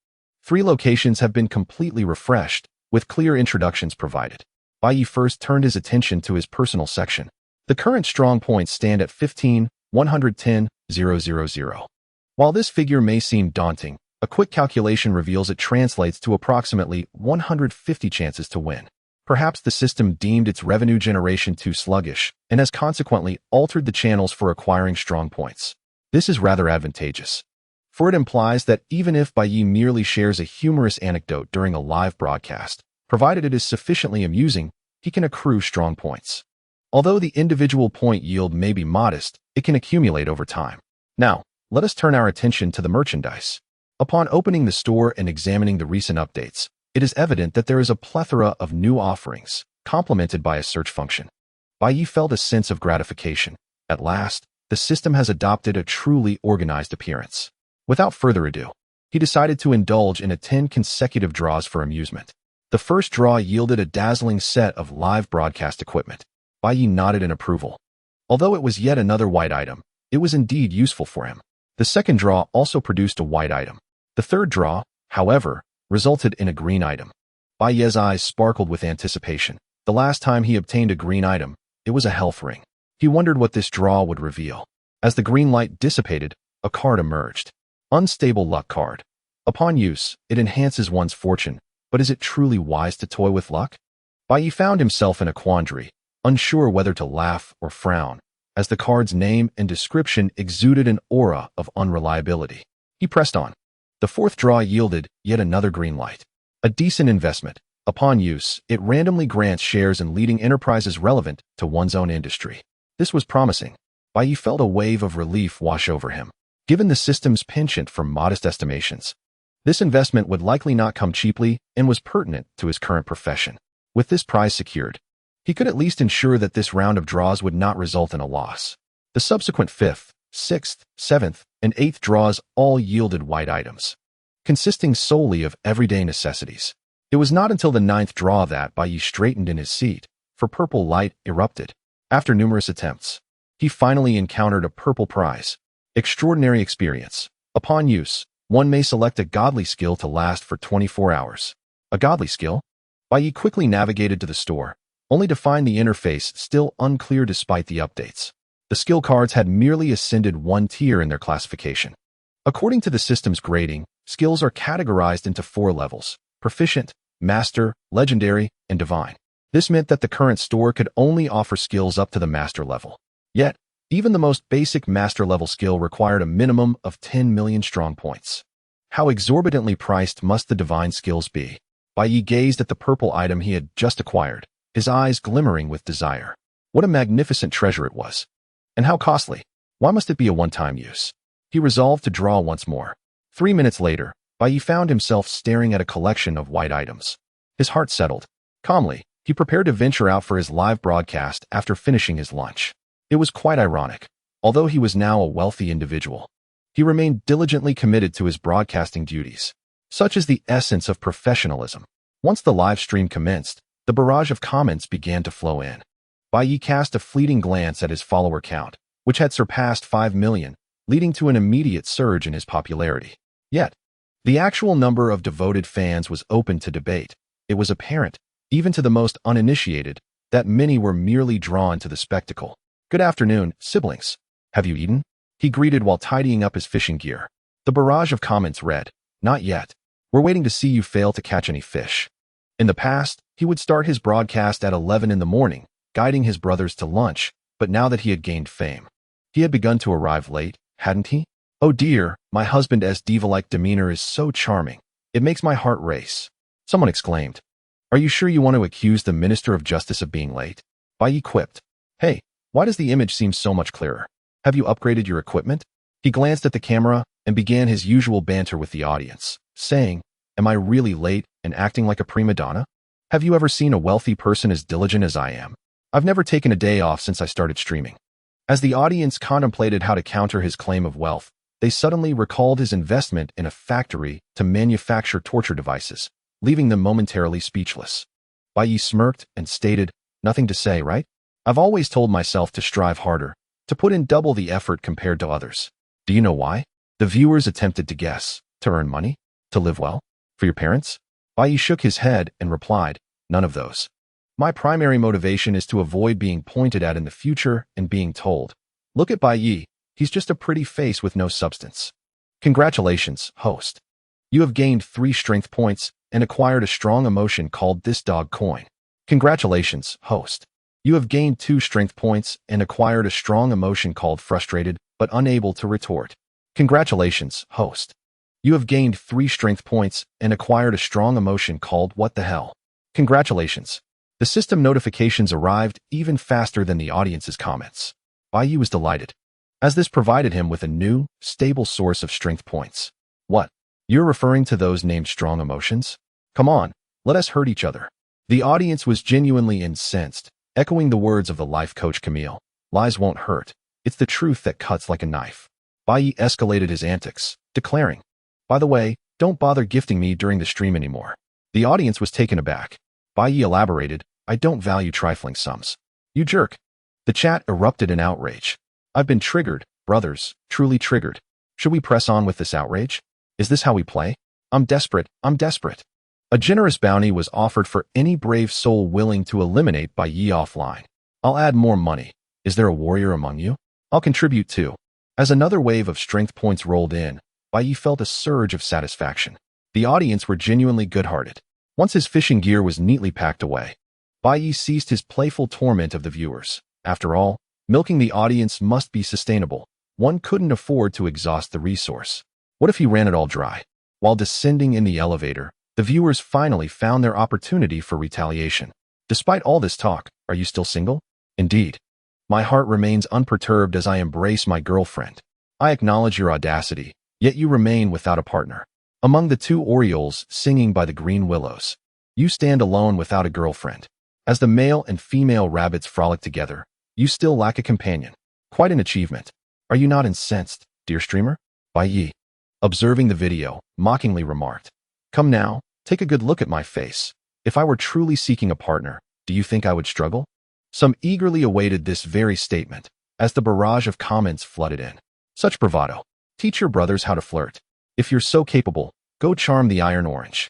3 locations have been completely refreshed, with clear introductions provided. Bai Ye first turned his attention to his personal section. The current strong points stand at 15, 110, 000. While this figure may seem daunting, a quick calculation reveals it translates to approximately 150 chances to win. Perhaps the system deemed its revenue generation too sluggish and has consequently altered the channels for acquiring strong points. This is rather advantageous, for it implies that even if Bai Ye merely shares a humorous anecdote during a live broadcast, provided it is sufficiently amusing, he can accrue strong points. Although the individual point yield may be modest, it can accumulate over time. Now, let us turn our attention to the merchandise. Upon opening the store and examining the recent updates, it is evident that there is a plethora of new offerings, complemented by a search function. Bai Ye felt a sense of gratification. At last, the system has adopted a truly organized appearance. Without further ado, he decided to indulge in 10 consecutive draws for amusement. The first draw yielded a dazzling set of live broadcast equipment. Bai Ye nodded in approval. Although it was yet another white item, it was indeed useful for him. The second draw also produced a white item. The third draw, however, resulted in a green item. Bai Ye's eyes sparkled with anticipation. The last time he obtained a green item, it was a health ring. He wondered what this draw would reveal. As the green light dissipated, a card emerged. Unstable luck card. Upon use, it enhances one's fortune, but is it truly wise to toy with luck? Bai Ye found himself in a quandary, unsure whether to laugh or frown, as the card's name and description exuded an aura of unreliability. He pressed on. The fourth draw yielded yet another green light. A decent investment. Upon use, it randomly grants shares in leading enterprises relevant to one's own industry. This was promising. Bai Ye felt a wave of relief wash over him. Given the system's penchant for modest estimations, this investment would likely not come cheaply and was pertinent to his current profession. With this prize secured, he could at least ensure that this round of draws would not result in a loss. The subsequent 5th, 6th, 7th, and 8th draws all yielded white items, consisting solely of everyday necessities. It was not until the ninth draw that Bai Ye straightened in his seat, for purple light erupted. After numerous attempts, he finally encountered a purple prize. Extraordinary experience. Upon use, one may select a godly skill to last for 24 hours. A godly skill? Bai Ye quickly navigated to the store, only to find the interface still unclear despite the updates. The skill cards had merely ascended one tier in their classification. According to the system's grading, skills are categorized into 4 levels: proficient, master, legendary, and divine. This meant that the current store could only offer skills up to the master level. Yet, even the most basic master level skill required a minimum of 10 million strong points. How exorbitantly priced must the divine skills be? Bai Ye gazed at the purple item he had just acquired, his eyes glimmering with desire. What a magnificent treasure it was. And how costly? Why must it be a one-time use? He resolved to draw once more. 3 minutes later, Bai Ye found himself staring at a collection of white items. His heart settled. Calmly, he prepared to venture out for his live broadcast after finishing his lunch. It was quite ironic. Although he was now a wealthy individual, he remained diligently committed to his broadcasting duties. Such is the essence of professionalism. Once the live stream commenced, the barrage of comments began to flow in. Bai Ye cast a fleeting glance at his follower count, which had surpassed 5 million, leading to an immediate surge in his popularity. Yet, the actual number of devoted fans was open to debate. It was apparent, even to the most uninitiated, that many were merely drawn to the spectacle. "Good afternoon, siblings. Have you eaten?" he greeted while tidying up his fishing gear. The barrage of comments read, "Not yet. We're waiting to see you fail to catch any fish." In the past, he would start his broadcast at 11 in the morning, guiding his brothers to lunch, but now that he had gained fame, he had begun to arrive late, hadn't he? "Oh dear, my husband's diva-like demeanor is so charming. It makes my heart race." Someone exclaimed. "Are you sure you want to accuse the Minister of Justice of being late?" Bai Ye quipped. "Hey, why does the image seem so much clearer? Have you upgraded your equipment?" He glanced at the camera and began his usual banter with the audience, saying, "Am I really late and acting like a prima donna? Have you ever seen a wealthy person as diligent as I am? I've never taken a day off since I started streaming." As the audience contemplated how to counter his claim of wealth, they suddenly recalled his investment in a factory to manufacture torture devices, leaving them momentarily speechless. Bai Ye smirked and stated, "Nothing to say, right? I've always told myself to strive harder, to put in double the effort compared to others. Do you know why?" The viewers attempted to guess. To earn money? To live well? For your parents? Bai Ye shook his head and replied, "None of those. My primary motivation is to avoid being pointed at in the future and being told, 'Look at Bai Ye, he's just a pretty face with no substance.' Congratulations, host. You have gained 3 strength points and acquired a strong emotion called this dog coin. Congratulations, host. You have gained 2 strength points and acquired a strong emotion called frustrated but unable to retort. Congratulations, host. You have gained 3 strength points and acquired a strong emotion called what the hell. Congratulations. The system notifications arrived even faster than the audience's comments. Bai Ye was delighted, as this provided him with a new, stable source of strength points. What? You're referring to those named strong emotions? Come on, let us hurt each other. The audience was genuinely incensed, echoing the words of the life coach Camille. Lies won't hurt. It's the truth that cuts like a knife. Bai Ye escalated his antics, declaring, "By the way, don't bother gifting me during the stream anymore." The audience was taken aback. Bai Ye elaborated, "I don't value trifling sums." "You jerk." The chat erupted in outrage. "I've been triggered, brothers, truly triggered. Should we press on with this outrage? Is this how we play? I'm desperate, I'm desperate." A generous bounty was offered for any brave soul willing to eliminate Bai Ye offline. "I'll add more money. Is there a warrior among you? I'll contribute too." As another wave of strength points rolled in, Bai Ye felt a surge of satisfaction. The audience were genuinely good-hearted. Once his fishing gear was neatly packed away, Bai Ye ceased his playful torment of the viewers. After all, milking the audience must be sustainable. One couldn't afford to exhaust the resource. What if he ran it all dry? While descending in the elevator, the viewers finally found their opportunity for retaliation. "Despite all this talk, are you still single?" "Indeed. My heart remains unperturbed as I embrace my girlfriend." "I acknowledge your audacity, yet you remain without a partner. Among the 2 orioles singing by the green willows, you stand alone without a girlfriend. As the male and female rabbits frolic together, you still lack a companion. Quite an achievement. Are you not incensed, dear streamer?" Bai Ye, observing the video, mockingly remarked, "Come now, Take a good look at my face. If I were truly seeking a partner, do you think I would struggle? Some eagerly awaited this very statement, as the barrage of comments flooded in. Such bravado. Teach your brothers how to flirt. If you're so capable, go charm the Iron Orange.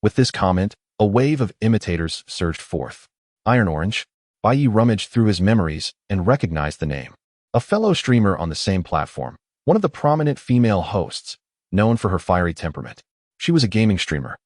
With this comment, a wave of imitators surged forth. Iron Orange? Bai Ye rummaged through his memories and recognized the name. A fellow streamer on the same platform, one of the prominent female hosts, known for her fiery temperament. She was a gaming streamer.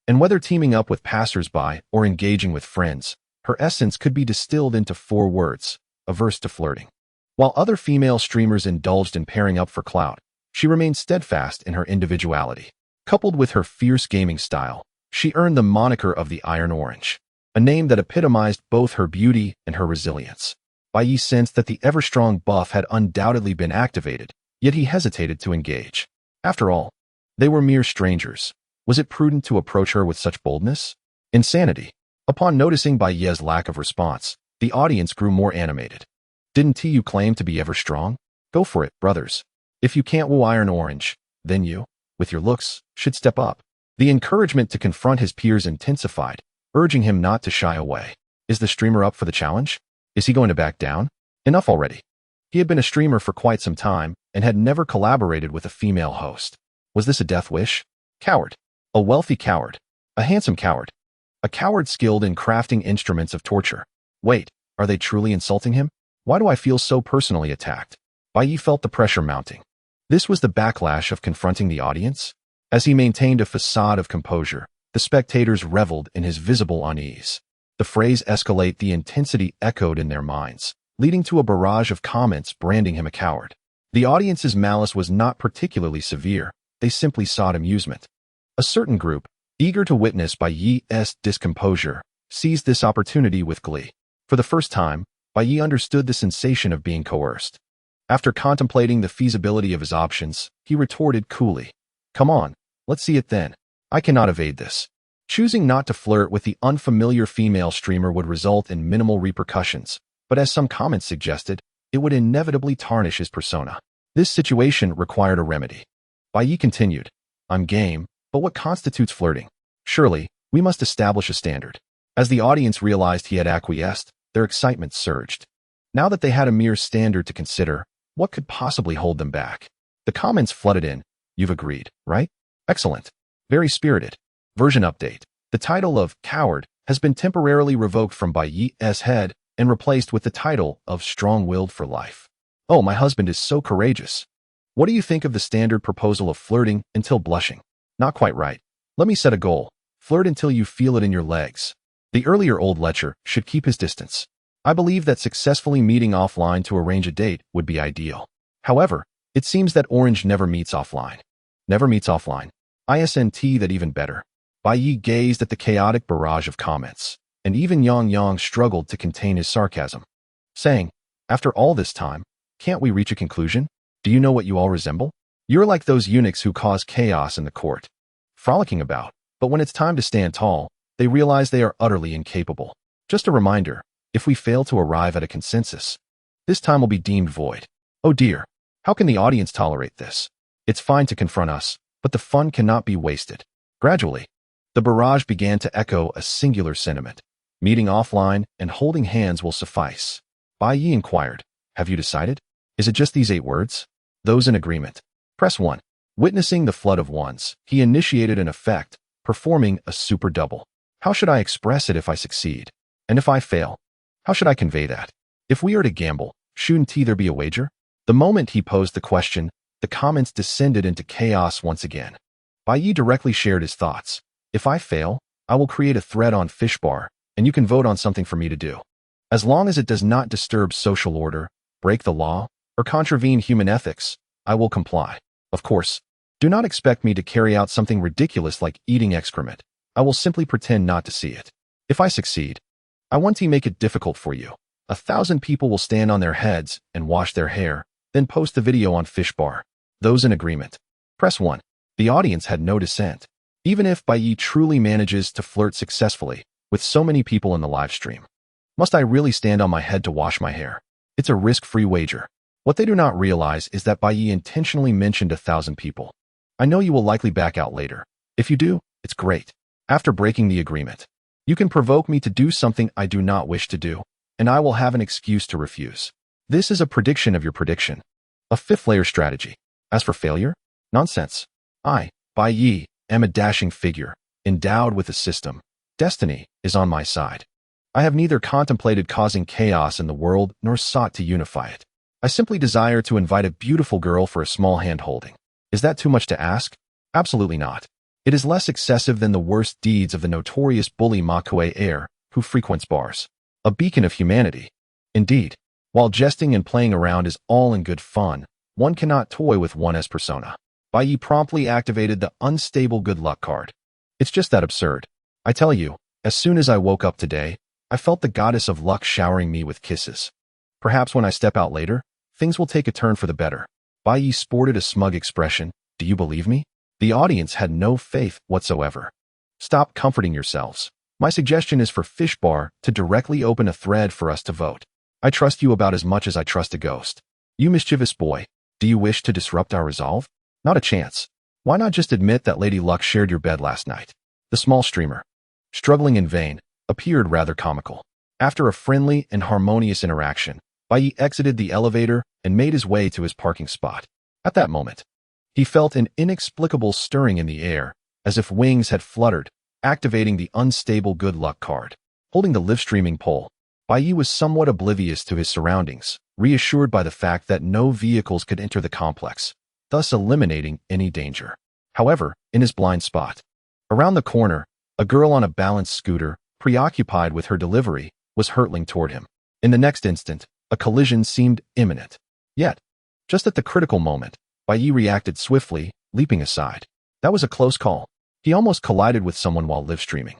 And whether teaming up with passers-by or engaging with friends, her essence could be distilled into 4 words, averse to flirting. While other female streamers indulged in pairing up for clout, she remained steadfast in her individuality. Coupled with her fierce gaming style, she earned the moniker of the Iron Orange, a name that epitomized both her beauty and her resilience. Bai Ye sensed that the ever-strong buff had undoubtedly been activated, yet he hesitated to engage. After all, they were mere strangers. Was it prudent to approach her with such boldness? Insanity. Upon noticing Bai Ye's lack of response, the audience grew more animated. Didn't you claim to be ever strong? Go for it, brothers. If you can't woo Iron Orange, then you, with your looks, should step up. The encouragement to confront his peers intensified, urging him not to shy away. Is the streamer up for the challenge? Is he going to back down? Enough already. He had been a streamer for quite some time and had never collaborated with a female host. Was this a death wish? Coward. A wealthy coward. A handsome coward. A coward skilled in crafting instruments of torture. Wait, are they truly insulting him? Why do I feel so personally attacked? Bai Ye felt the pressure mounting. This was the backlash of confronting the audience? As he maintained a facade of composure, the spectators reveled in his visible unease. The phrase escalate the intensity echoed in their minds, leading to a barrage of comments branding him a coward. The audience's malice was not particularly severe, they simply sought amusement. A certain group, eager to witness Bai Ye's discomposure, seized this opportunity with glee. For the first time, Bai Ye understood the sensation of being coerced. After contemplating the feasibility of his options, he retorted coolly, "Come on, let's see it then. I cannot evade this." Choosing not to flirt with the unfamiliar female streamer would result in minimal repercussions, but as some comments suggested, it would inevitably tarnish his persona. This situation required a remedy. Bai Ye continued, "I'm game, but what constitutes flirting? Surely, we must establish a standard." As the audience realized he had acquiesced, their excitement surged. Now that they had a mere standard to consider, what could possibly hold them back? The comments flooded in. You've agreed, right? Excellent. Very spirited. Version update. The title of Coward has been temporarily revoked from Bai Ye's head and replaced with the title of Strong-Willed for Life. Oh, my husband is so courageous. What do you think of the standard proposal of flirting until blushing? Not quite right. Let me set a goal. Flirt until you feel it in your legs. The earlier old lecher should keep his distance. I believe that successfully meeting offline to arrange a date would be ideal. However, it seems that Orange never meets offline. Never meets offline. ISNT that even better. Bai Ye gazed at the chaotic barrage of comments, and even Yang Yang struggled to contain his sarcasm, saying, "After all this time, can't we reach a conclusion? Do you know what you all resemble? You're like those eunuchs who cause chaos in the court, frolicking about, but when it's time to stand tall, they realize they are utterly incapable. Just a reminder, if we fail to arrive at a consensus, this time will be deemed void. Oh dear, how can the audience tolerate this? It's fine to confront us, but the fun cannot be wasted." Gradually, the barrage began to echo a singular sentiment. Meeting offline and holding hands will suffice. Bai Ye inquired, "Have you decided? Is it just these 8 words?" Those in agreement. Press 1. Witnessing the flood of ones, he initiated an effect, performing a super double. How should I express it if I succeed? And if I fail? How should I convey that? If we are to gamble, shouldn't there be a wager? The moment he posed the question, the comments descended into chaos once again. Bai Ye directly shared his thoughts. "If I fail, I will create a thread on Fishbar, and you can vote on something for me to do. As long as it does not disturb social order, break the law, or contravene human ethics, I will comply. Of course, do not expect me to carry out something ridiculous like eating excrement. I will simply pretend not to see it. If I succeed, I want to make it difficult for you. 1,000 people will stand on their heads and wash their hair, then post the video on Fishbar." Those in agreement. Press 1. The audience had no dissent. Even if Bai Ye truly manages to flirt successfully with so many people in the live stream, must I really stand on my head to wash my hair? It's a risk-free wager. What they do not realize is that Bai Ye intentionally mentioned 1,000 people. I know you will likely back out later. If you do, it's great. After breaking the agreement, you can provoke me to do something I do not wish to do, and I will have an excuse to refuse. This is a prediction of your prediction. A fifth-layer strategy. As for failure? Nonsense. I, Bai Ye, am a dashing figure, endowed with a system. Destiny is on my side. I have neither contemplated causing chaos in the world nor sought to unify it. I simply desire to invite a beautiful girl for a small hand-holding. Is that too much to ask? Absolutely not. It is less excessive than the worst deeds of the notorious bully Ma Ye, who frequents bars. A beacon of humanity. Indeed, while jesting and playing around is all in good fun, one cannot toy with one's persona. Bai Ye promptly activated the unstable good luck card. It's just that absurd. I tell you, as soon as I woke up today, I felt the goddess of luck showering me with kisses. Perhaps when I step out later, things will take a turn for the better. Bai Ye sported a smug expression. Do you believe me? The audience had no faith whatsoever. Stop comforting yourselves. My suggestion is for Fishbar to directly open a thread for us to vote. I trust you about as much as I trust a ghost. You mischievous boy, do you wish to disrupt our resolve? Not a chance. Why not just admit that Lady Luck shared your bed last night? The small streamer, struggling in vain, appeared rather comical. After a friendly and harmonious interaction, Bai Ye exited the elevator and made his way to his parking spot. At that moment, he felt an inexplicable stirring in the air, as if wings had fluttered, activating the unstable good luck card. Holding the live streaming pole, Bai Ye was somewhat oblivious to his surroundings, reassured by the fact that no vehicles could enter the complex, thus eliminating any danger. However, in his blind spot, around the corner, a girl on a balanced scooter, preoccupied with her delivery, was hurtling toward him. In the next instant, a collision seemed imminent. Yet, just at the critical moment, Bai Ye reacted swiftly, leaping aside. That was a close call. He almost collided with someone while live streaming.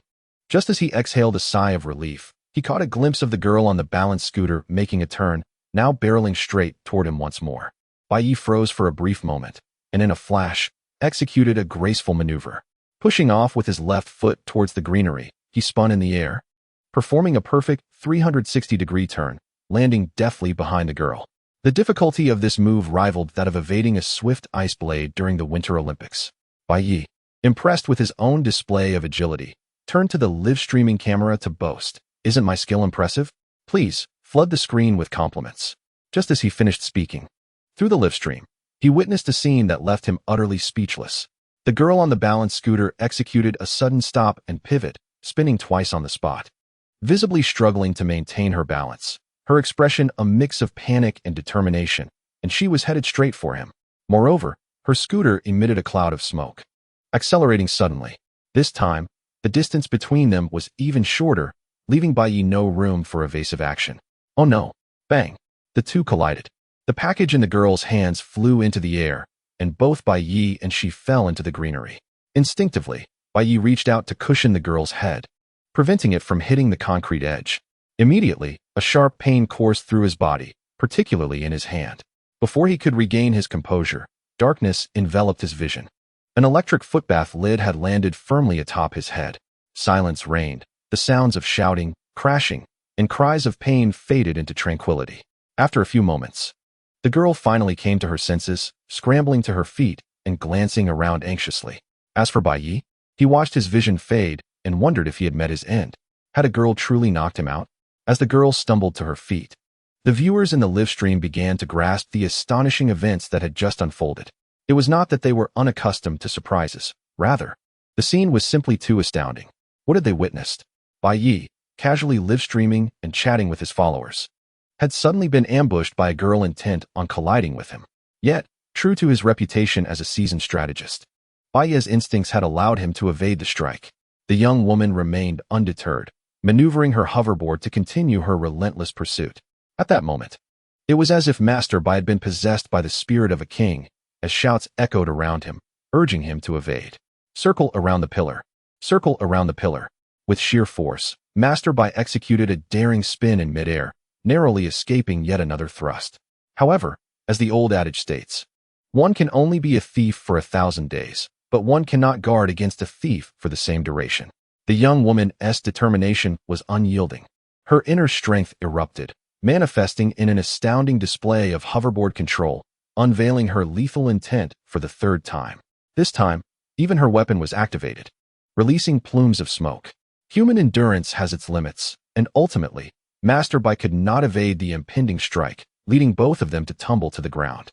Just as he exhaled a sigh of relief, he caught a glimpse of the girl on the balanced scooter making a turn, now barreling straight toward him once more. Bai Ye froze for a brief moment, and in a flash, executed a graceful maneuver. Pushing off with his left foot towards the greenery, he spun in the air, performing a perfect 360-degree turn, landing deftly behind the girl. The difficulty of this move rivaled that of evading a swift ice blade during the Winter Olympics. Bai Ye, impressed with his own display of agility, turned to the live streaming camera to boast. Isn't my skill impressive? Please, flood the screen with compliments. Just as he finished speaking, through the live stream, he witnessed a scene that left him utterly speechless. The girl on the balanced scooter executed a sudden stop and pivot, spinning twice on the spot. Visibly struggling to maintain her balance, her expression a mix of panic and determination, and she was headed straight for him. Moreover, her scooter emitted a cloud of smoke. Accelerating suddenly, this time, the distance between them was even shorter, leaving Bai Ye no room for evasive action. Oh no! Bang! The two collided. The package in the girl's hands flew into the air, and both Bai Ye and she fell into the greenery. Instinctively, Bai Ye reached out to cushion the girl's head, preventing it from hitting the concrete edge. Immediately, a sharp pain coursed through his body, particularly in his hand. Before he could regain his composure, darkness enveloped his vision. An electric footbath lid had landed firmly atop his head. Silence reigned. The sounds of shouting, crashing, and cries of pain faded into tranquility. After a few moments, the girl finally came to her senses, scrambling to her feet and glancing around anxiously. As for Bai Ye, he watched his vision fade and wondered if he had met his end. Had a girl truly knocked him out? As the girl stumbled to her feet, the viewers in the live stream began to grasp the astonishing events that had just unfolded. It was not that they were unaccustomed to surprises. Rather, the scene was simply too astounding. What had they witnessed? Bai Ye, casually live streaming and chatting with his followers, had suddenly been ambushed by a girl intent on colliding with him. Yet, true to his reputation as a seasoned strategist, Bai Ye's instincts had allowed him to evade the strike. The young woman remained undeterred, maneuvering her hoverboard to continue her relentless pursuit. At that moment, it was as if Master Bai had been possessed by the spirit of a king, as shouts echoed around him, urging him to evade. Circle around the pillar. Circle around the pillar. With sheer force, Master Bai executed a daring spin in midair, narrowly escaping yet another thrust. However, as the old adage states, one can only be a thief for 1,000 days, but one cannot guard against a thief for the same duration. The young woman's determination was unyielding. Her inner strength erupted, manifesting in an astounding display of hoverboard control, unveiling her lethal intent for the third time. This time, even her weapon was activated. releasing plumes of smoke. Human endurance has its limits, and ultimately, Master Bai could not evade the impending strike, leading both of them to tumble to the ground.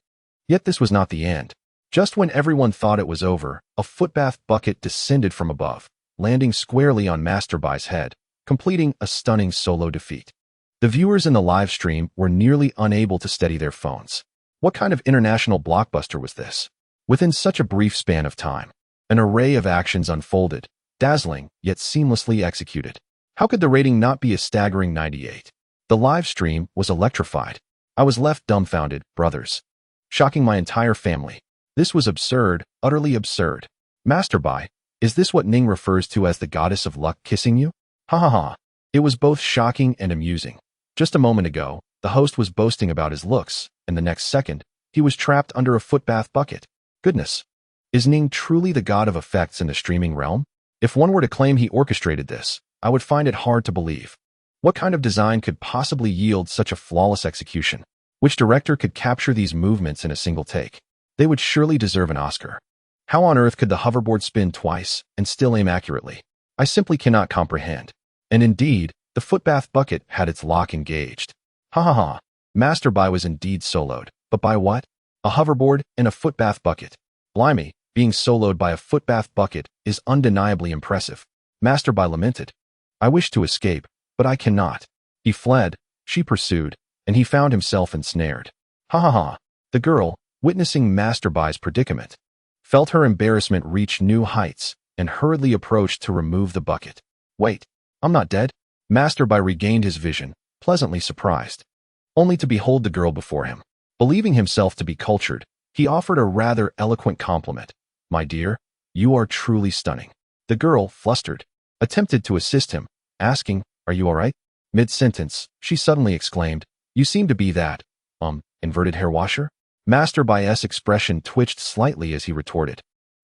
Yet this was not the end. Just when everyone thought it was over, a footbath bucket descended from above, landing squarely on Master Bai's head, completing a stunning solo defeat. The viewers in the live stream were nearly unable to steady their phones. What kind of international blockbuster was this? Within such a brief span of time, an array of actions unfolded, dazzling yet seamlessly executed. How could the rating not be a staggering 98? The live stream was electrified. I was left dumbfounded, brothers. Shocking my entire family. This was absurd, utterly absurd. Master Bai, is this what Ning refers to as the goddess of luck kissing you? Ha ha ha. It was both shocking and amusing. Just a moment ago, the host was boasting about his looks, and the next second, he was trapped under a footbath bucket. Goodness. Is Ning truly the god of effects in the streaming realm? If one were to claim he orchestrated this, I would find it hard to believe. What kind of design could possibly yield such a flawless execution? Which director could capture these movements in a single take? They would surely deserve an Oscar. How on earth could the hoverboard spin twice and still aim accurately? I simply cannot comprehend. And indeed, the footbath bucket had its lock engaged. Ha ha ha. Master Bai was indeed soloed. But by what? A hoverboard and a footbath bucket. Blimey, being soloed by a footbath bucket is undeniably impressive. Master Bai lamented. I wish to escape, but I cannot. He fled, she pursued, and he found himself ensnared. Ha ha ha. The girl, witnessing Master Bai's predicament, felt her embarrassment reach new heights and hurriedly approached to remove the bucket. Wait, I'm not dead? Master Bai regained his vision, pleasantly surprised, only to behold the girl before him. Believing himself to be cultured, he offered a rather eloquent compliment. My dear, you are truly stunning. The girl, flustered, attempted to assist him, asking, Are you all right? Mid-sentence, she suddenly exclaimed, You seem to be that, inverted hair washer? Master Bai's expression twitched slightly as he retorted.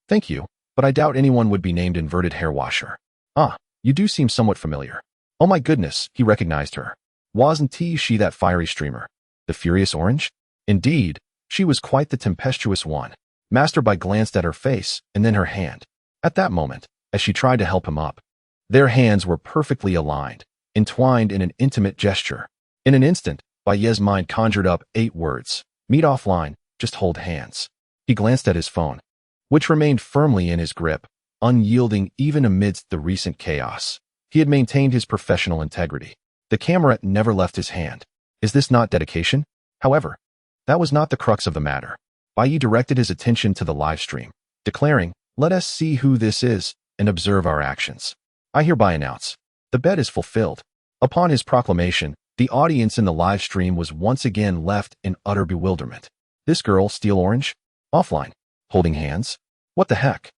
Thank you, but I doubt anyone would be named inverted hair washer. Ah, you do seem somewhat familiar. Oh my goodness, he recognized her. Wasn't she that fiery streamer? The Furious Orange? Indeed, she was quite the tempestuous one. Master Bai glanced at her face and then her hand. At that moment, as she tried to help him up, their hands were perfectly aligned, entwined in an intimate gesture. In an instant, Bai Ye's mind conjured up 8 words. Meet offline, just hold hands. He glanced at his phone, which remained firmly in his grip, unyielding even amidst the recent chaos. He had maintained his professional integrity. The camera never left his hand. Is this not dedication? However, that was not the crux of the matter. Bai Ye directed his attention to the live stream, declaring, Let us see who this is and observe our actions. I hereby announce, the bet is fulfilled. Upon his proclamation, the audience in the live stream was once again left in utter bewilderment. This girl, Steel Orange? Offline? Holding hands? What the heck?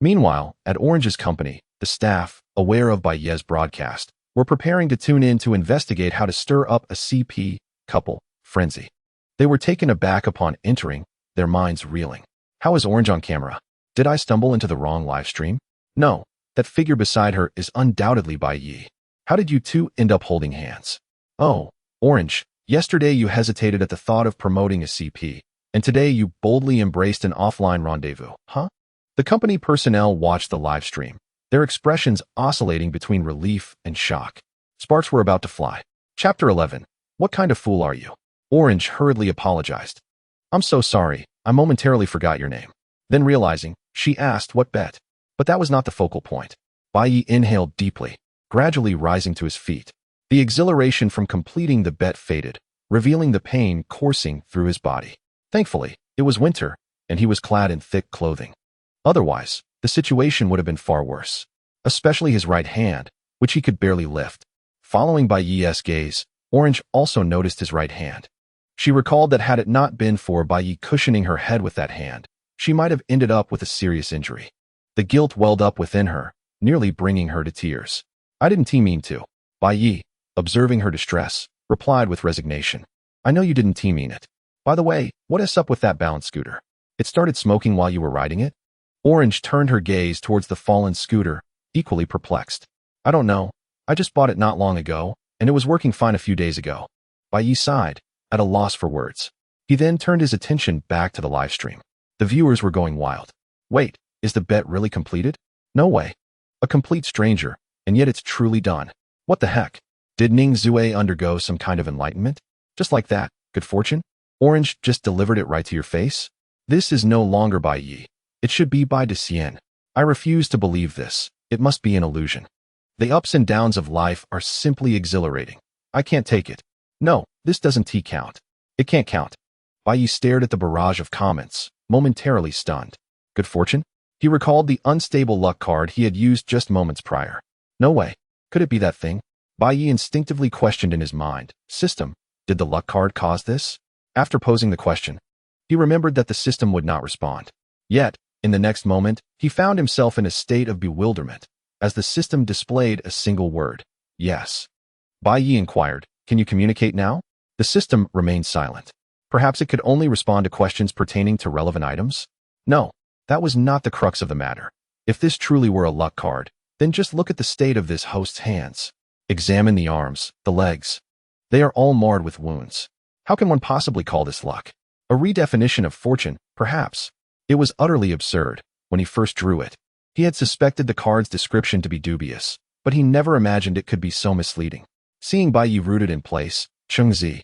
Meanwhile, at Orange's company, the staff, aware of Bai Ye's broadcast, were preparing to tune in to investigate how to stir up a CP couple frenzy. They were taken aback upon entering, their minds reeling. How is Orange on camera? Did I stumble into the wrong live stream? No, that figure beside her is undoubtedly Bai Ye. How did you two end up holding hands? Oh, Orange, yesterday you hesitated at the thought of promoting a CP, and today you boldly embraced an offline rendezvous, huh? The company personnel watched the live stream, their expressions oscillating between relief and shock. Sparks were about to fly. Chapter 11. What kind of fool are you? Orange hurriedly apologized. I'm so sorry, I momentarily forgot your name. Then realizing, she asked what bet. But that was not the focal point. Bai Ye inhaled deeply, gradually rising to his feet. The exhilaration from completing the bet faded, revealing the pain coursing through his body. Thankfully, it was winter, and he was clad in thick clothing. Otherwise, the situation would have been far worse, especially his right hand, which he could barely lift. Following Bai Ye's gaze, Orange also noticed his right hand. She recalled that had it not been for Bai Ye cushioning her head with that hand, she might have ended up with a serious injury. The guilt welled up within her, nearly bringing her to tears. I didn't mean to. Bai Ye, observing her distress, replied with resignation. I know you didn't mean it. By the way, what is up with that balance scooter? It started smoking while you were riding it? Orange turned her gaze towards the fallen scooter, equally perplexed. I don't know. I just bought it not long ago, and it was working fine a few days ago. Bai Ye sighed, at a loss for words. He then turned his attention back to the live stream. The viewers were going wild. Wait, is the bet really completed? No way. A complete stranger, and yet it's truly done. What the heck? Did Ning Zue undergo some kind of enlightenment? Just like that, good fortune? Orange just delivered it right to your face? This is no longer Bai Ye. It should be Bai Ye. I refuse to believe this. It must be an illusion. The ups and downs of life are simply exhilarating. I can't take it. No, this doesn't count. It can't count. Bai Ye stared at the barrage of comments, momentarily stunned. Good fortune? He recalled the unstable luck card he had used just moments prior. No way. Could it be that thing? Bai Ye instinctively questioned in his mind. System, did the luck card cause this? After posing the question, he remembered that the system would not respond. Yet, in the next moment, he found himself in a state of bewilderment, as the system displayed a single word. Yes. Bai Ye inquired, can you communicate now? The system remained silent. Perhaps it could only respond to questions pertaining to relevant items? No, that was not the crux of the matter. If this truly were a luck card, then just look at the state of this host's hands. Examine the arms, the legs. They are all marred with wounds. How can one possibly call this luck? A redefinition of fortune, perhaps. It was utterly absurd. When he first drew it, he had suspected the card's description to be dubious, but he never imagined it could be so misleading. Seeing Bai Ye rooted in place, Chengzi,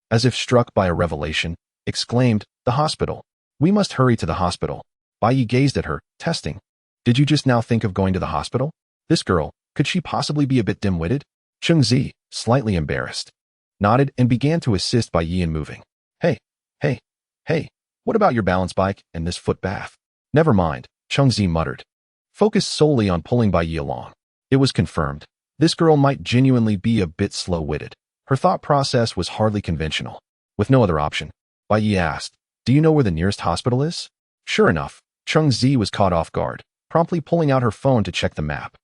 as if struck by a revelation, exclaimed, the hospital. We must hurry to the hospital. Bai Ye gazed at her, testing. Did you just now think of going to the hospital? This girl, could she possibly be a bit dim-witted? Chengzi, slightly embarrassed, nodded and began to assist Bai Ye in moving. Hey, what about your balance bike and this foot bath? Never mind, Chengzi muttered, focused solely on pulling Bai Ye along. It was confirmed. This girl might genuinely be a bit slow-witted. Her thought process was hardly conventional. With no other option, Bai Ye asked, do you know where the nearest hospital is? Sure enough, Chengzi was caught off guard, promptly pulling out her phone to check the map.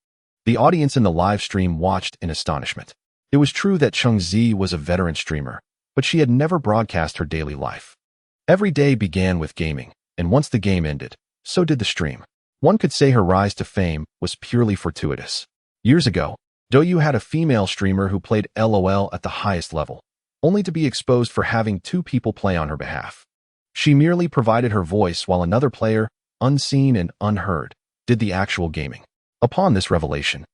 The audience in the live stream watched in astonishment. It was true that Chengzi was a veteran streamer, but she had never broadcast her daily life. Every day began with gaming, and once the game ended, so did the stream. One could say her rise to fame was purely fortuitous. Years ago, Douyu had a female streamer who played LOL at the highest level, only to be exposed for having two people play on her behalf. She merely provided her voice while another player, unseen and unheard, did the actual gaming. Upon this revelation,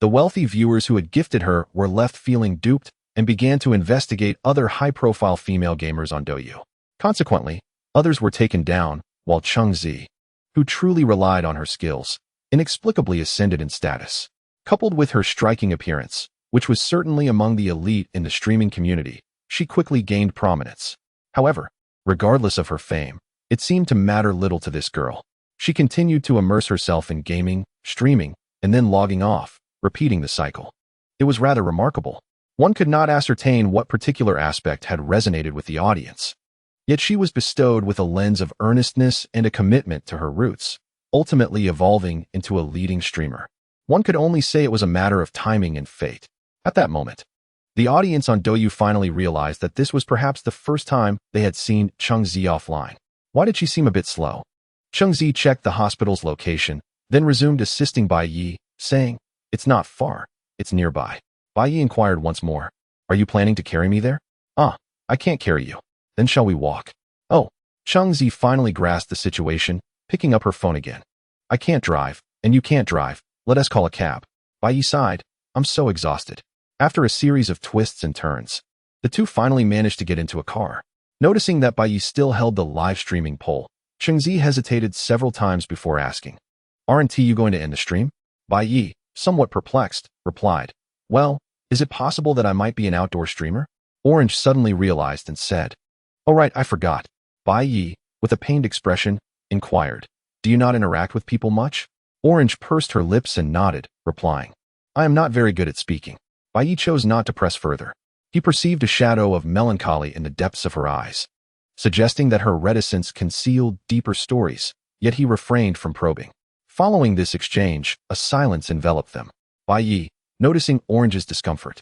the wealthy viewers who had gifted her were left feeling duped and began to investigate other high-profile female gamers on Douyu. Consequently, others were taken down, while Chengzi, who truly relied on her skills, inexplicably ascended in status. Coupled with her striking appearance, which was certainly among the elite in the streaming community, she quickly gained prominence. However, regardless of her fame, it seemed to matter little to this girl. She continued to immerse herself in gaming, streaming, and then logging off, repeating the cycle. It was rather remarkable. One could not ascertain what particular aspect had resonated with the audience. Yet she was bestowed with a lens of earnestness and a commitment to her roots, ultimately evolving into a leading streamer. One could only say it was a matter of timing and fate. At that moment, the audience on Douyu finally realized that this was perhaps the first time they had seen Chengzi offline. Why did she seem a bit slow? Chengzi checked the hospital's location, then resumed assisting Bai Ye, saying, it's not far, it's nearby. Bai Ye inquired once more, are you planning to carry me there? I can't carry you. Then shall we walk? Oh, Chengzi finally grasped the situation, picking up her phone again. I can't drive, and you can't drive. Let us call a cab. Bai Ye sighed, I'm so exhausted. After a series of twists and turns, the two finally managed to get into a car. Noticing that Bai Ye still held the live streaming pole, Chengzi hesitated several times before asking, aren't you going to end the stream? Bai Ye, somewhat perplexed, replied, well, is it possible that I might be an outdoor streamer? Orange suddenly realized and said, oh right, I forgot. Bai Ye, with a pained expression, inquired, do you not interact with people much? Orange pursed her lips and nodded, replying, I am not very good at speaking. Bai Ye chose not to press further. He perceived a shadow of melancholy in the depths of her eyes, suggesting that her reticence concealed deeper stories, yet he refrained from probing. Following this exchange, a silence enveloped them. Bai Ye, noticing Orange's discomfort,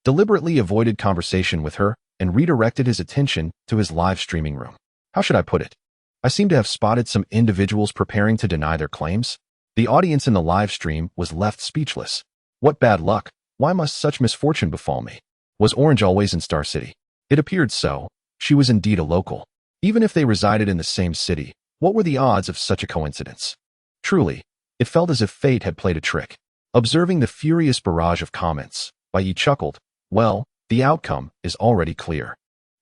deliberately avoided conversation with her and redirected his attention to his live streaming room. How should I put it? I seem to have spotted some individuals preparing to deny their claims. The audience in the live stream was left speechless. What bad luck! Why must such misfortune befall me? Was Orange always in Star City? It appeared so. She was indeed a local. Even if they resided in the same city, what were the odds of such a coincidence? Truly, it felt as if fate had played a trick. Observing the furious barrage of comments, Bai Ye chuckled. Well, the outcome is already clear.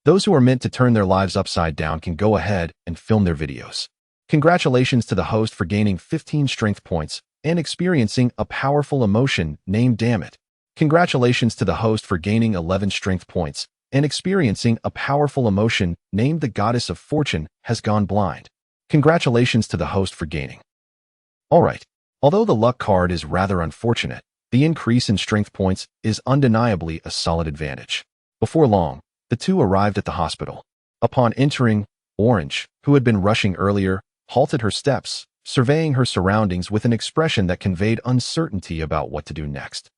Those who are meant to turn their lives upside down can go ahead and film their videos. Congratulations to the host for gaining 15 strength points and experiencing a powerful emotion named Damn It. Congratulations to the host for gaining 11 strength points and experiencing a powerful emotion named The Goddess of Fortune Has Gone Blind. Congratulations to the host for gaining. Alright, although the luck card is rather unfortunate, the increase in strength points is undeniably a solid advantage. Before long, the two arrived at the hospital. Upon entering, Orange, who had been rushing earlier, halted her steps, surveying her surroundings with an expression that conveyed uncertainty about what to do next.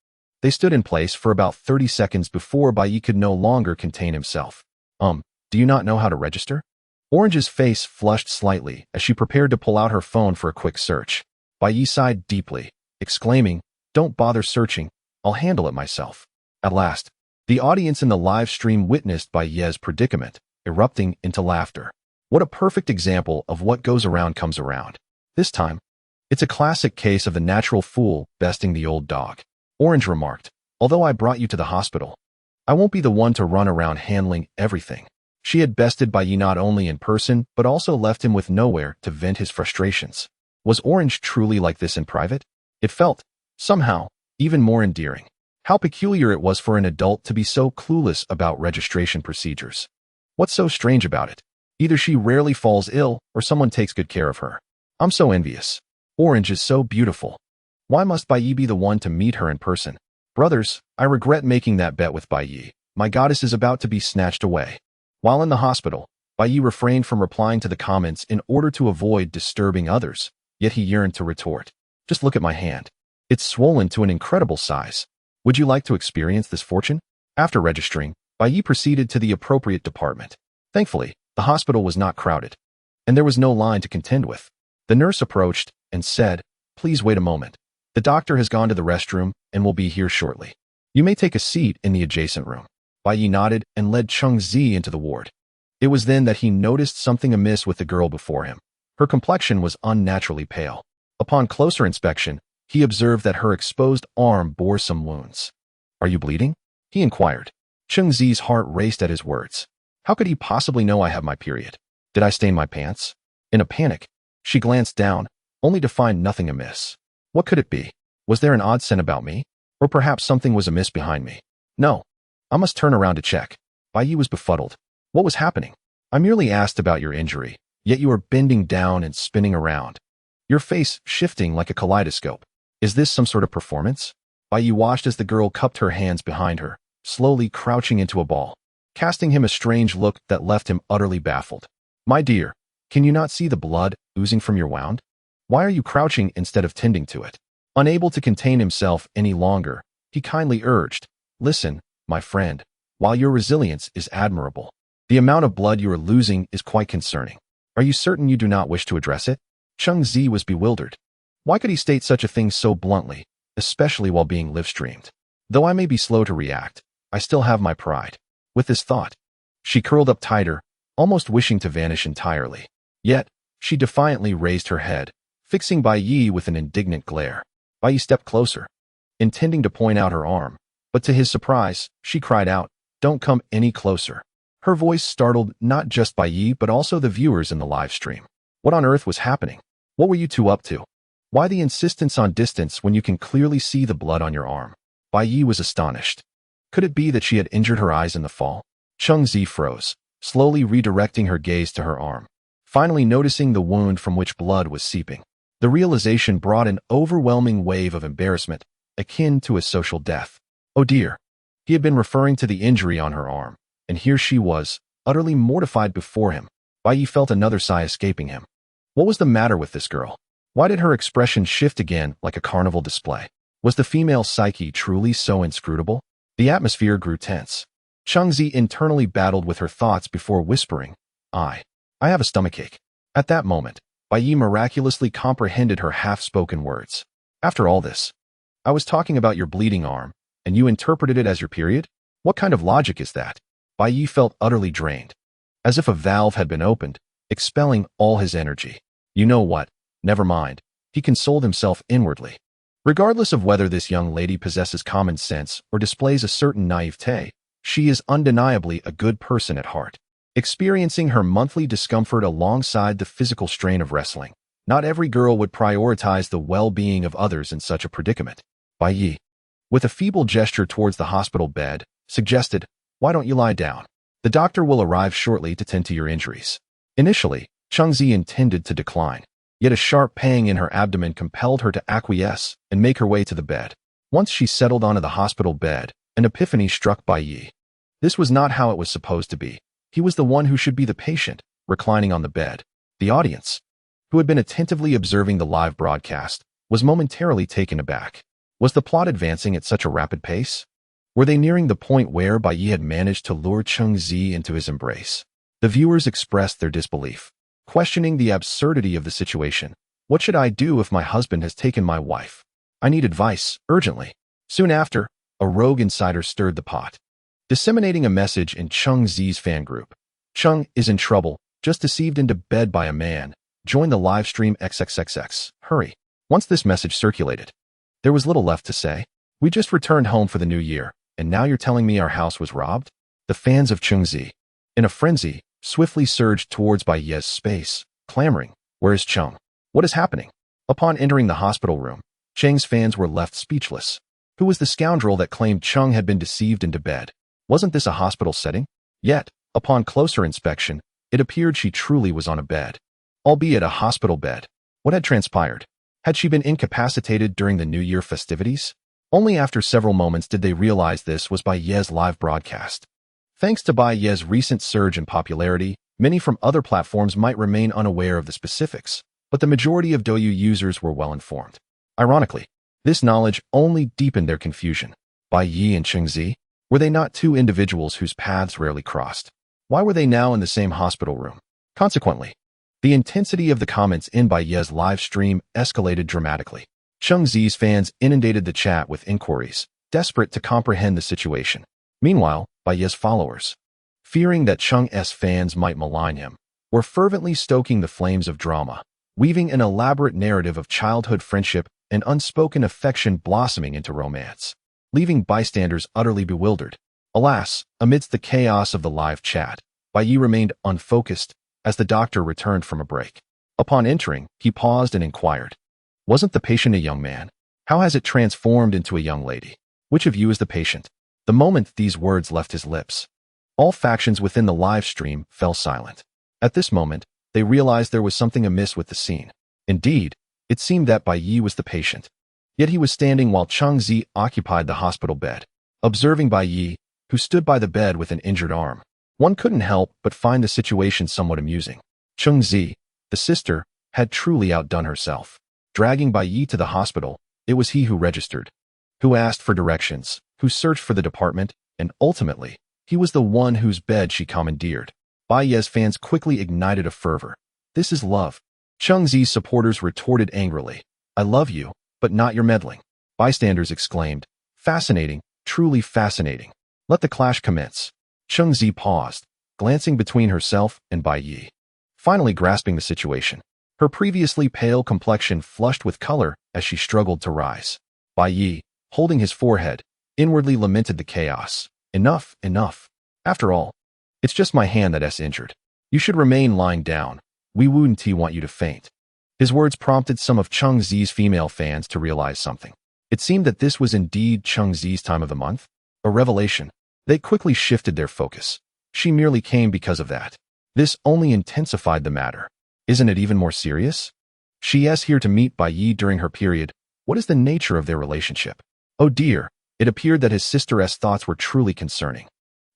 They stood in place for about 30 seconds before Bai Ye could no longer contain himself. Do you not know how to register? Orange's face flushed slightly as she prepared to pull out her phone for a quick search. Bai Ye sighed deeply, exclaiming, "Don't bother searching, I'll handle it myself." At last, the audience in the live stream witnessed Bai Ye's predicament, erupting into laughter. What a perfect example of what goes around comes around. This time, it's a classic case of the natural fool besting the old dog. Orange remarked, "Although I brought you to the hospital, I won't be the one to run around handling everything." She had bested Bai Ye not only in person, but also left him with nowhere to vent his frustrations. Was Orange truly like this in private? It felt, somehow, even more endearing. How peculiar it was for an adult to be so clueless about registration procedures. What's so strange about it? Either she rarely falls ill, or someone takes good care of her. I'm so envious. Orange is so beautiful. Why must Bai Ye be the one to meet her in person? Brothers, I regret making that bet with Bai Ye. My goddess is about to be snatched away. While in the hospital, Bai Ye refrained from replying to the comments in order to avoid disturbing others, yet he yearned to retort. Just look at my hand. It's swollen to an incredible size. Would you like to experience this fortune? After registering, Bai Ye proceeded to the appropriate department. Thankfully, the hospital was not crowded, and there was no line to contend with. The nurse approached and said, "Please wait a moment. The doctor has gone to the restroom and will be here shortly. You may take a seat in the adjacent room." Bai Ye nodded and led Cheng Zi into the ward. It was then that he noticed something amiss with the girl before him. Her complexion was unnaturally pale. Upon closer inspection, he observed that her exposed arm bore some wounds. "Are you bleeding?" he inquired. Cheng Zi's heart raced at his words. How could he possibly know I have my period? Did I stain my pants? In a panic, she glanced down, only to find nothing amiss. What could it be? Was there an odd scent about me? Or perhaps something was amiss behind me? No. I must turn around to check. Bai Ye was befuddled. What was happening? I merely asked about your injury, yet you are bending down and spinning around. Your face shifting like a kaleidoscope. Is this some sort of performance? Bai Ye watched as the girl cupped her hands behind her, slowly crouching into a ball, casting him a strange look that left him utterly baffled. My dear, can you not see the blood oozing from your wound? Why are you crouching instead of tending to it? Unable to contain himself any longer, he kindly urged, Listen, my friend, while your resilience is admirable, the amount of blood you are losing is quite concerning. Are you certain you do not wish to address it? Cheng Zi was bewildered. Why could he state such a thing so bluntly, especially while being live-streamed? Though I may be slow to react, I still have my pride. With this thought, she curled up tighter, almost wishing to vanish entirely. Yet, she defiantly raised her head, fixing Bai Ye with an indignant glare. Bai Ye stepped closer, intending to point out her arm, but to his surprise, she cried out, Don't come any closer. Her voice startled not just Bai Ye but also the viewers in the live stream. What on earth was happening? What were you two up to? Why the insistence on distance when you can clearly see the blood on your arm? Bai Ye was astonished. Could it be that she had injured her eyes in the fall? Cheng Zi froze, slowly redirecting her gaze to her arm, finally noticing the wound from which blood was seeping. The realization brought an overwhelming wave of embarrassment, akin to a social death. Oh dear. He had been referring to the injury on her arm, and here she was, utterly mortified before him. Bai Ye felt another sigh escaping him. What was the matter with this girl? Why did her expression shift again like a carnival display? Was the female psyche truly so inscrutable? The atmosphere grew tense. Cheng Zi internally battled with her thoughts before whispering, I have a stomachache. At that moment, Bai Ye miraculously comprehended her half-spoken words. After all this, I was talking about your bleeding arm, and you interpreted it as your period? What kind of logic is that? Bai Ye felt utterly drained, as if a valve had been opened, expelling all his energy. You know what? Never mind. He consoled himself inwardly. Regardless of whether this young lady possesses common sense or displays a certain naivete, she is undeniably a good person at heart. Experiencing her monthly discomfort alongside the physical strain of wrestling, not every girl would prioritize the well-being of others in such a predicament. Bai Ye, with a feeble gesture towards the hospital bed, suggested, "Why don't you lie down? The doctor will arrive shortly to tend to your injuries." Initially, Chengzi intended to decline, yet a sharp pang in her abdomen compelled her to acquiesce and make her way to the bed. Once she settled onto the hospital bed, an epiphany struck Bai Ye. This was not how it was supposed to be. He was the one who should be the patient, reclining on the bed. The audience, who had been attentively observing the live broadcast, was momentarily taken aback. Was the plot advancing at such a rapid pace? Were they nearing the point where Bai Ye had managed to lure Chengzi into his embrace? The viewers expressed their disbelief, questioning the absurdity of the situation. What should I do if my husband has taken my wife? I need advice, urgently. Soon after, a rogue insider stirred the pot, disseminating a message in Chengzi's fan group. Cheng is in trouble, just deceived into bed by a man. Join the live stream XXXX. Hurry. Once this message circulated, there was little left to say. We just returned home for the new year, and now you're telling me our house was robbed? The fans of Chengzi, in a frenzy, swiftly surged towards Bai Ye's space, clamoring, "Where is Cheng? What is happening?" Upon entering the hospital room, Cheng's fans were left speechless. Who was the scoundrel that claimed Cheng had been deceived into bed? Wasn't this a hospital setting? Yet, upon closer inspection, it appeared she truly was on a bed, albeit a hospital bed. What had transpired? Had she been incapacitated during the New Year festivities? Only after several moments did they realize this was Bai Ye's live broadcast. Thanks to Bai Ye's recent surge in popularity, many from other platforms might remain unaware of the specifics, but the majority of Douyu users were well informed. Ironically, this knowledge only deepened their confusion. Bai Ye and Chengzi, were they not two individuals whose paths rarely crossed? Why were they now in the same hospital room? Consequently, the intensity of the comments in Bai Ye's live stream escalated dramatically. Chengzi's fans inundated the chat with inquiries, desperate to comprehend the situation. Meanwhile, Bai Ye's followers, fearing that Cheng's fans might malign him, were fervently stoking the flames of drama, weaving an elaborate narrative of childhood friendship and unspoken affection blossoming into romance, leaving bystanders utterly bewildered. Alas, amidst the chaos of the live chat, Bai Ye remained unfocused as the doctor returned from a break. Upon entering, he paused and inquired, "Wasn't the patient a young man? How has it transformed into a young lady? Which of you is the patient?" The moment these words left his lips, all factions within the live stream fell silent. At this moment, they realized there was something amiss with the scene. Indeed, it seemed that Bai Ye was the patient. Yet he was standing while Chengzi occupied the hospital bed. Observing Bai Ye, who stood by the bed with an injured arm, one couldn't help but find the situation somewhat amusing. Chengzi, the sister, had truly outdone herself. Dragging Bai Ye to the hospital, it was he who registered, who asked for directions, who searched for the department, and ultimately, he was the one whose bed she commandeered. Bai Ye's fans quickly ignited a fervor. This is love. Chengzi's supporters retorted angrily, "I love you, but not your meddling." Bystanders exclaimed, "Fascinating, truly fascinating. Let the clash commence." Chengzi paused, glancing between herself and Bai Ye, finally grasping the situation. Her previously pale complexion flushed with color as she struggled to rise. Bai Ye, holding his forehead, inwardly lamented the chaos. "Enough, enough. After all, it's just my hand that's injured. You should remain lying down. We wouldn't want you to faint." His words prompted some of Chengzi's female fans to realize something. It seemed that this was indeed Chengzi's time of the month. A revelation. They quickly shifted their focus. She merely came because of that. This only intensified the matter. Isn't it even more serious? She is here to meet Bai Ye during her period. What is the nature of their relationship? Oh dear, it appeared that his sister's thoughts were truly concerning.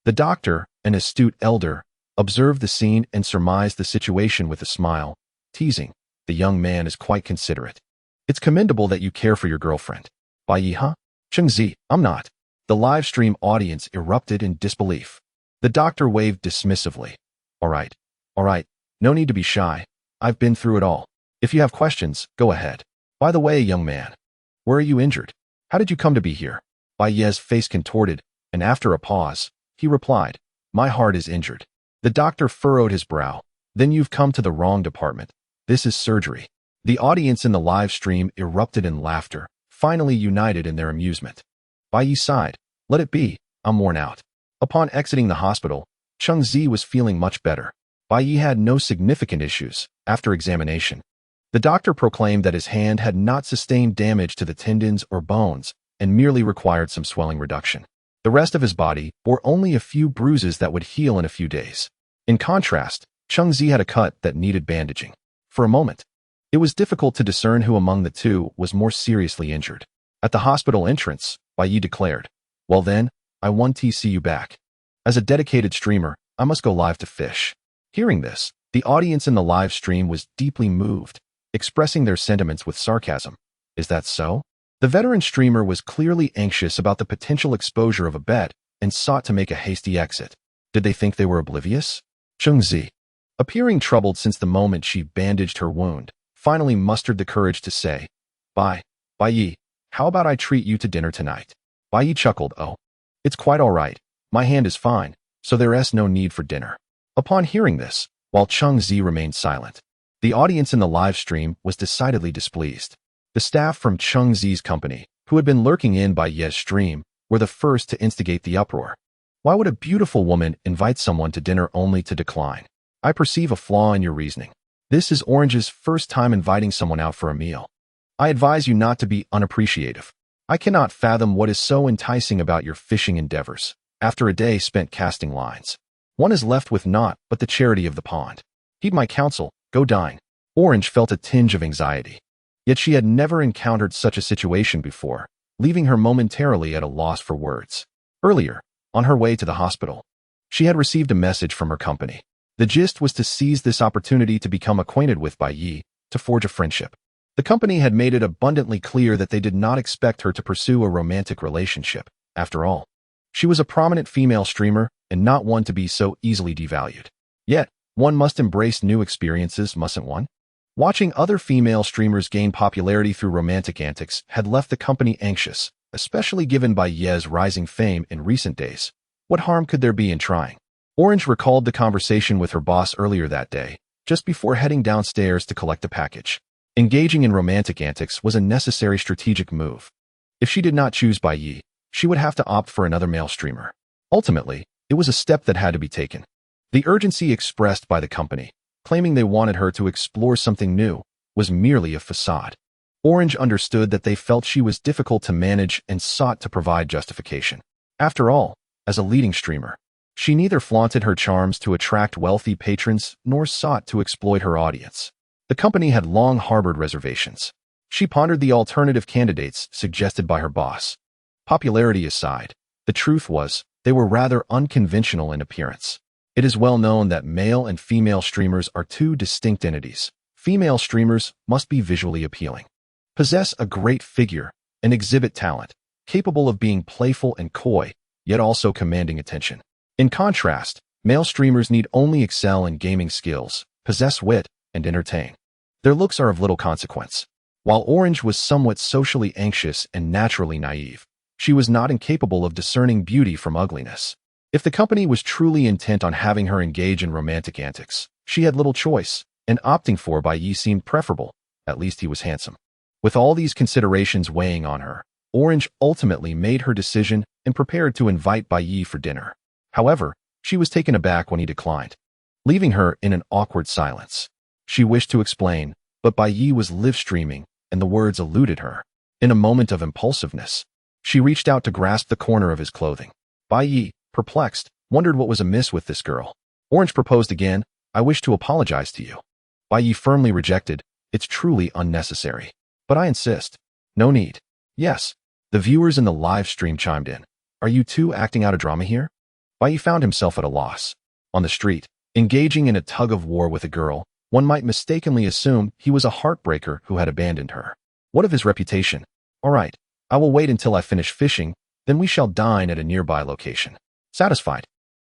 The doctor, an astute elder, observed the scene and surmised the situation with a smile, teasing, "The young man is quite considerate. It's commendable that you care for your girlfriend." "Bai Ye, huh? Chengzi, I'm not." The live stream audience erupted in disbelief. The doctor waved dismissively. All right, no need to be shy. I've been through it all. If you have questions, go ahead. By the way, young man, where are you injured? How did you come to be here?" Bai Ye's face contorted, and after a pause, he replied, "My heart is injured." The doctor furrowed his brow. "Then you've come to the wrong department. This is surgery." The audience in the live stream erupted in laughter, finally united in their amusement. Bai Ye sighed. Let it be, I'm worn out. Upon exiting the hospital, Cheng Zi was feeling much better. Bai Ye had no significant issues. After examination, the doctor proclaimed that his hand had not sustained damage to the tendons or bones and merely required some swelling reduction. The rest of his body bore only a few bruises that would heal in a few days. In contrast, Cheng Zi had a cut that needed bandaging. For a moment, it was difficult to discern who among the two was more seriously injured. At the hospital entrance, Bai Ye declared, Well then, I want to see you back. As a dedicated streamer, I must go live to fish. Hearing this, the audience in the live stream was deeply moved, expressing their sentiments with sarcasm. Is that so? The veteran streamer was clearly anxious about the potential exposure of a bet and sought to make a hasty exit. Did they think they were oblivious? Cheng Zi, appearing troubled since the moment she bandaged her wound, finally mustered the courage to say, Bai Ye, how about I treat you to dinner tonight? Bai Ye chuckled, Oh, it's quite all right. My hand is fine, so there's no need for dinner. Upon hearing this, while Cheng Zi remained silent, the audience in the live stream was decidedly displeased. The staff from Cheng Zi's company, who had been lurking in Bai Ye's stream, were the first to instigate the uproar. Why would a beautiful woman invite someone to dinner only to decline? I perceive a flaw in your reasoning. This is Orange's first time inviting someone out for a meal. I advise you not to be unappreciative. I cannot fathom what is so enticing about your fishing endeavors. After a day spent casting lines, one is left with naught but the charity of the pond. Heed my counsel, go dine. Orange felt a tinge of anxiety. Yet she had never encountered such a situation before, leaving her momentarily at a loss for words. Earlier, on her way to the hospital, she had received a message from her company. The gist was to seize this opportunity to become acquainted with Bai Ye, to forge a friendship. The company had made it abundantly clear that they did not expect her to pursue a romantic relationship. After all, she was a prominent female streamer and not one to be so easily devalued. Yet, one must embrace new experiences, mustn't one? Watching other female streamers gain popularity through romantic antics had left the company anxious, especially given Bai Ye's rising fame in recent days. What harm could there be in trying? Orange recalled the conversation with her boss earlier that day, just before heading downstairs to collect a package. Engaging in romantic antics was a necessary strategic move. If she did not choose Bai Ye, she would have to opt for another male streamer. Ultimately, it was a step that had to be taken. The urgency expressed by the company, claiming they wanted her to explore something new, was merely a facade. Orange understood that they felt she was difficult to manage and sought to provide justification. After all, as a leading streamer, she neither flaunted her charms to attract wealthy patrons nor sought to exploit her audience. The company had long harbored reservations. She pondered the alternative candidates suggested by her boss. Popularity aside, the truth was, they were rather unconventional in appearance. It is well known that male and female streamers are two distinct entities. Female streamers must be visually appealing, possess a great figure, and exhibit talent, capable of being playful and coy, yet also commanding attention. In contrast, male streamers need only excel in gaming skills, possess wit, and entertain. Their looks are of little consequence. While Orange was somewhat socially anxious and naturally naive, she was not incapable of discerning beauty from ugliness. If the company was truly intent on having her engage in romantic antics, she had little choice, and opting for Bai Ye seemed preferable. At least he was handsome. With all these considerations weighing on her, Orange ultimately made her decision and prepared to invite Bai Ye for dinner. However, she was taken aback when he declined, leaving her in an awkward silence. She wished to explain, but Bai Ye was live streaming, and the words eluded her. In a moment of impulsiveness, she reached out to grasp the corner of his clothing. Bai Ye, perplexed, wondered what was amiss with this girl. Orange proposed again, I wish to apologize to you. Bai Ye firmly rejected, it's truly unnecessary. But I insist. No need. Yes. The viewers in the live stream chimed in. Are you two acting out a drama here? Bai Ye found himself at a loss. On the street, engaging in a tug-of-war with a girl, one might mistakenly assume he was a heartbreaker who had abandoned her. What of his reputation? All right, I will wait until I finish fishing, then we shall dine at a nearby location. Satisfied,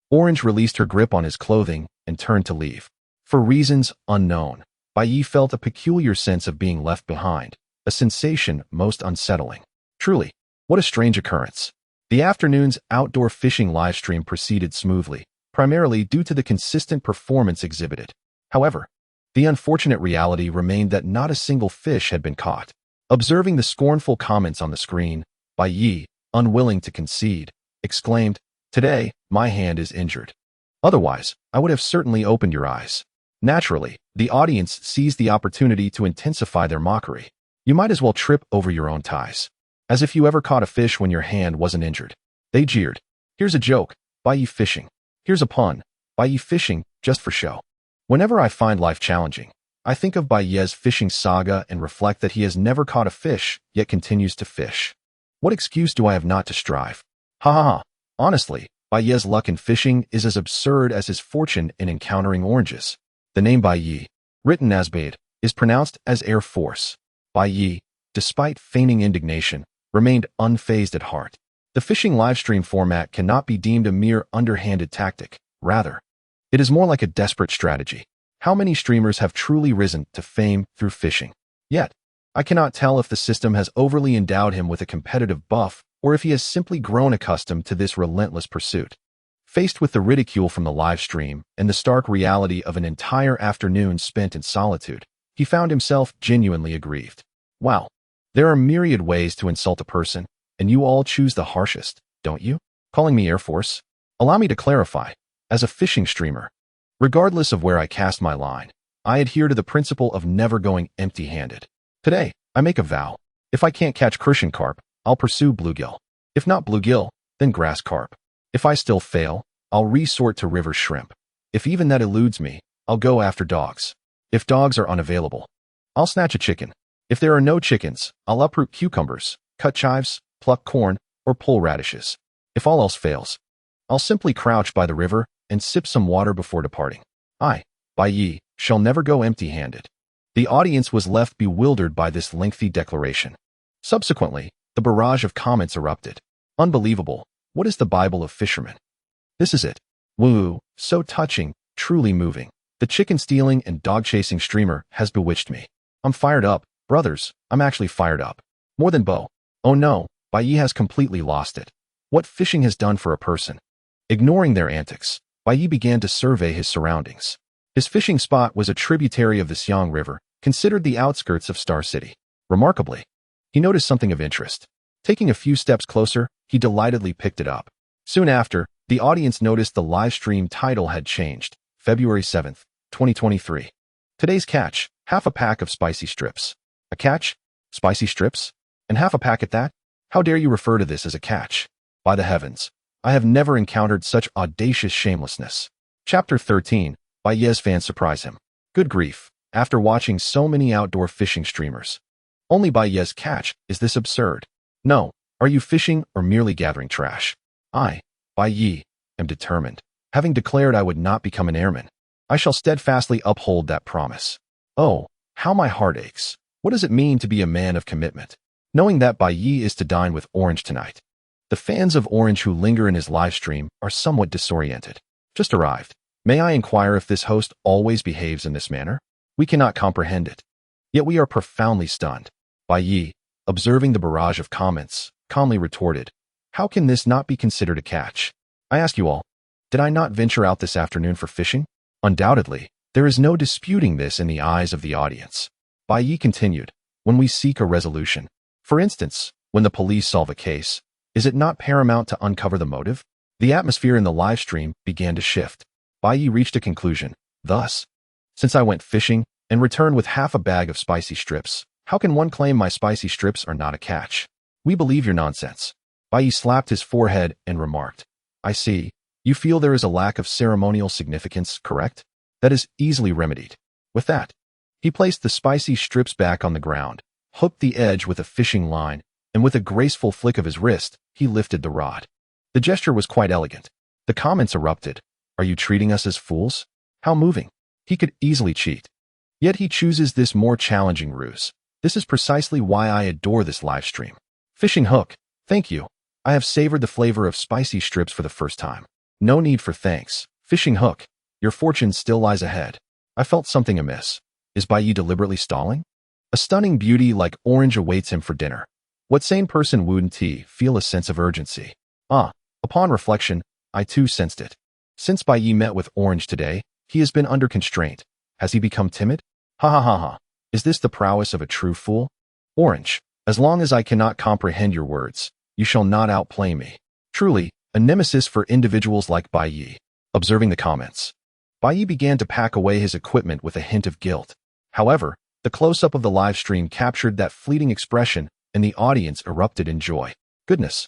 Orange released her grip on his clothing and turned to leave. For reasons unknown, Bai Ye felt a peculiar sense of being left behind, a sensation most unsettling. Truly, what a strange occurrence. The afternoon's outdoor fishing livestream proceeded smoothly, primarily due to the consistent performance exhibited. However, the unfortunate reality remained that not a single fish had been caught. Observing the scornful comments on the screen, Bai Ye, unwilling to concede, exclaimed, "Today, my hand is injured. Otherwise, I would have certainly opened your eyes." Naturally, the audience seized the opportunity to intensify their mockery. "You might as well trip over your own ties. As if you ever caught a fish when your hand wasn't injured." They jeered. "Here's a joke, Bai Ye fishing. Here's a pun, Bai Ye fishing, just for show." Whenever I find life challenging, I think of Bai Ye's fishing saga and reflect that he has never caught a fish, yet continues to fish. What excuse do I have not to strive? Ha ha ha. Honestly, Bai Ye's luck in fishing is as absurd as his fortune in encountering oranges. The name Bai Ye, written as Bade, is pronounced as Air Force. Bai Ye, despite feigning indignation, remained unfazed at heart. The fishing livestream format cannot be deemed a mere underhanded tactic. Rather, it is more like a desperate strategy. How many streamers have truly risen to fame through fishing? Yet, I cannot tell if the system has overly endowed him with a competitive buff or if he has simply grown accustomed to this relentless pursuit. Faced with the ridicule from the live stream and the stark reality of an entire afternoon spent in solitude, he found himself genuinely aggrieved. Wow, there are myriad ways to insult a person, and you all choose the harshest, don't you? Calling me Air Force? Allow me to clarify. As a fishing streamer, regardless of where I cast my line, I adhere to the principle of never going empty-handed. Today, I make a vow. If I can't catch crucian carp, I'll pursue bluegill. If not bluegill, then grass carp. If I still fail, I'll resort to river shrimp. If even that eludes me, I'll go after dogs. If dogs are unavailable, I'll snatch a chicken. If there are no chickens, I'll uproot cucumbers, cut chives, pluck corn, or pull radishes. If all else fails, I'll simply crouch by the river and sip some water before departing. I, Bai Ye, shall never go empty-handed." The audience was left bewildered by this lengthy declaration. Subsequently, the barrage of comments erupted. "Unbelievable. What is the Bible of fishermen? This is it. Woo, so touching, truly moving. The chicken-stealing and dog-chasing streamer has bewitched me. I'm fired up, brothers, I'm actually fired up. More than Bo. Oh no, Bai Ye has completely lost it. What fishing has done for a person." Ignoring their antics, Bai Ye began to survey his surroundings. His fishing spot was a tributary of the Xiang River, considered the outskirts of Star City. Remarkably, he noticed something of interest. Taking a few steps closer, he delightedly picked it up. Soon after, the audience noticed the live stream title had changed. February 7th, 2023. Today's catch, half a pack of spicy strips. A catch? Spicy strips? And half a pack at that? How dare you refer to this as a catch? By the heavens, I have never encountered such audacious shamelessness. Chapter 13. Bai Ye's fans surprise him. Good grief, after watching so many outdoor fishing streamers, only Bai Ye's catch is this absurd. No, are you fishing or merely gathering trash? I, Bai Ye, am determined. Having declared I would not become an airman, I shall steadfastly uphold that promise. Oh, how my heart aches. What does it mean to be a man of commitment? Knowing that Bai Ye is to dine with Orange tonight. The fans of Orange who linger in his live stream are somewhat disoriented. Just arrived. May I inquire if this host always behaves in this manner? We cannot comprehend it. Yet we are profoundly stunned. Bai Ye, observing the barrage of comments, calmly retorted, "How can this not be considered a catch? I ask you all, did I not venture out this afternoon for fishing? Undoubtedly, there is no disputing this in the eyes of the audience." Bai Ye continued, "When we seek a resolution, for instance, when the police solve a case, is it not paramount to uncover the motive?" The atmosphere in the live stream began to shift. Bai Ye reached a conclusion. Thus, since I went fishing and returned with half a bag of spicy strips, how can one claim my spicy strips are not a catch? We believe your nonsense. Bai Ye slapped his forehead and remarked, "I see. You feel there is a lack of ceremonial significance, correct? That is easily remedied." With that, he placed the spicy strips back on the ground, hooked the edge with a fishing line, and with a graceful flick of his wrist, he lifted the rod. The gesture was quite elegant. The comments erupted. "Are you treating us as fools? How moving." He could easily cheat. Yet he chooses this more challenging ruse. This is precisely why I adore this live stream. Fishing hook. Thank you. I have savored the flavor of spicy strips for the first time. No need for thanks. Fishing hook. Your fortune still lies ahead. I felt something amiss. Is Bai Ye deliberately stalling? A stunning beauty like Orange awaits him for dinner. What sane person wouldn't feel a sense of urgency? Upon reflection, I too sensed it. Since Bai Ye met with Orange today, he has been under constraint. Has he become timid? Ha ha ha ha. Is this the prowess of a true fool? Orange, as long as I cannot comprehend your words, you shall not outplay me. Truly, a nemesis for individuals like Bai Ye. Observing the comments, Bai Ye began to pack away his equipment with a hint of guilt. However, the close-up of the live stream captured that fleeting expression, and the audience erupted in joy. Goodness!